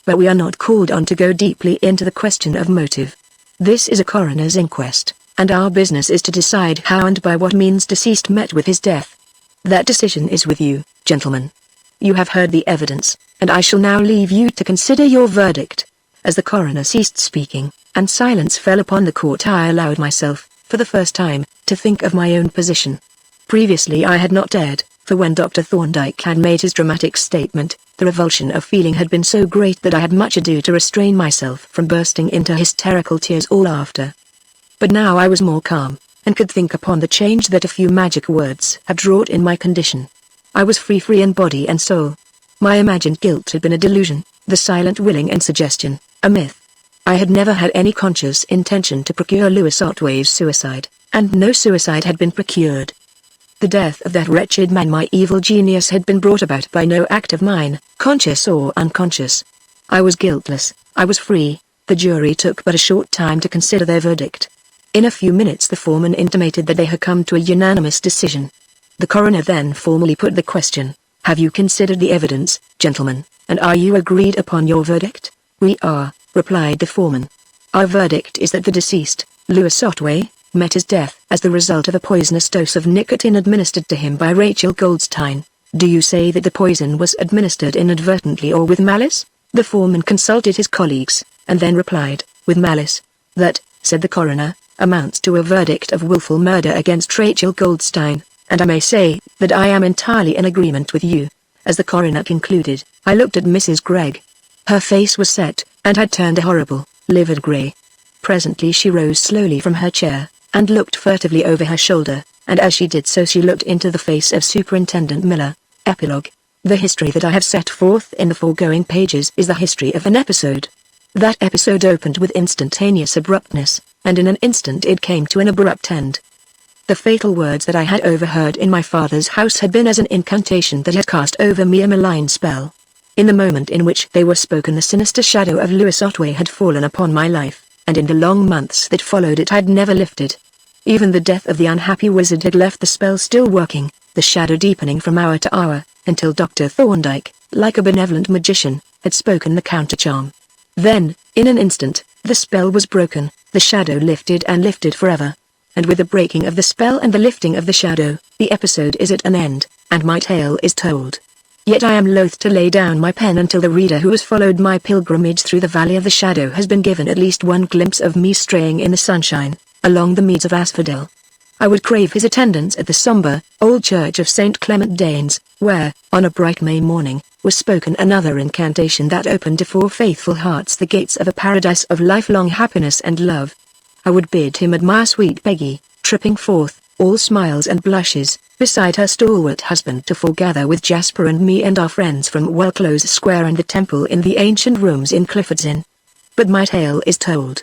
But we are not called on to go deeply into the question of motive. This is a coroner's inquest, and our business is to decide how and by what means deceased met with his death. That decision is with you, gentlemen. You have heard the evidence, and I shall now leave you to consider your verdict. As the coroner ceased speaking, and silence fell upon the court, I allowed myself, for the first time, to think of my own position. Previously I had not dared, for when Dr. Thorndyke had made his dramatic statement, the revulsion of feeling had been so great that I had much ado to restrain myself from bursting into hysterical tears or laughter. But now I was more calm, and could think upon the change that a few magic words had wrought in my condition. I was free in body and soul. My imagined guilt had been a delusion, the silent willing and suggestion, a myth. I had never had any conscious intention to procure Louis Otway's suicide, and no suicide had been procured. The death of that wretched man, my evil genius, had been brought about by no act of mine, conscious or unconscious. I was guiltless, I was free. The jury took but a short time to consider their verdict. In a few minutes the foreman intimated that they had come to a unanimous decision. The coroner then formally put the question: "Have you considered the evidence, gentlemen, and are you agreed upon your verdict?" "We are," replied the foreman. "Our verdict is that the deceased, Louis Otway, met his death as the result of a poisonous dose of nicotine administered to him by Rachel Goldstein." "Do you say that the poison was administered inadvertently or with malice?" The foreman consulted his colleagues, and then replied, "With malice." "That," said the coroner, "amounts to a verdict of willful murder against Rachel Goldstein, and I may say that I am entirely in agreement with you." As the coroner concluded, I looked at Mrs. Gregg. Her face was set, and had turned a horrible, livid grey. Presently she rose slowly from her chair, and looked furtively over her shoulder, and as she did so she looked into the face of Superintendent Miller. Epilogue. The history that I have set forth in the foregoing pages is the history of an episode. That episode opened with instantaneous abruptness, and in an instant it came to an abrupt end. The fatal words that I had overheard in my father's house had been as an incantation that had cast over me a malign spell. In the moment in which they were spoken, the sinister shadow of Louis Otway had fallen upon my life, and in the long months that followed it had never lifted. Even the death of the unhappy wizard had left the spell still working, the shadow deepening from hour to hour, until Dr. Thorndyke, like a benevolent magician, had spoken the counter-charm. Then, in an instant, the spell was broken, the shadow lifted and lifted forever. And with the breaking of the spell and the lifting of the shadow, the episode is at an end, and my tale is told. Yet I am loath to lay down my pen until the reader who has followed my pilgrimage through the Valley of the Shadow has been given at least one glimpse of me straying in the sunshine, along the meads of Asphodel. I would crave his attendance at the sombre, old church of St. Clement Danes, where, on a bright May morning, was spoken another incantation that opened to 4 faithful hearts the gates of a paradise of lifelong happiness and love. I would bid him admire sweet Peggy, tripping forth, all smiles and blushes, beside her stalwart husband to foregather with Jasper and me and our friends from Wellclose Square and the temple in the ancient rooms in Clifford's Inn. But my tale is told.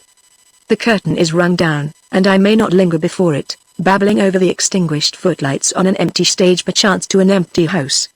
The curtain is rung down, and I may not linger before it, babbling over the extinguished footlights on an empty stage perchance to an empty house,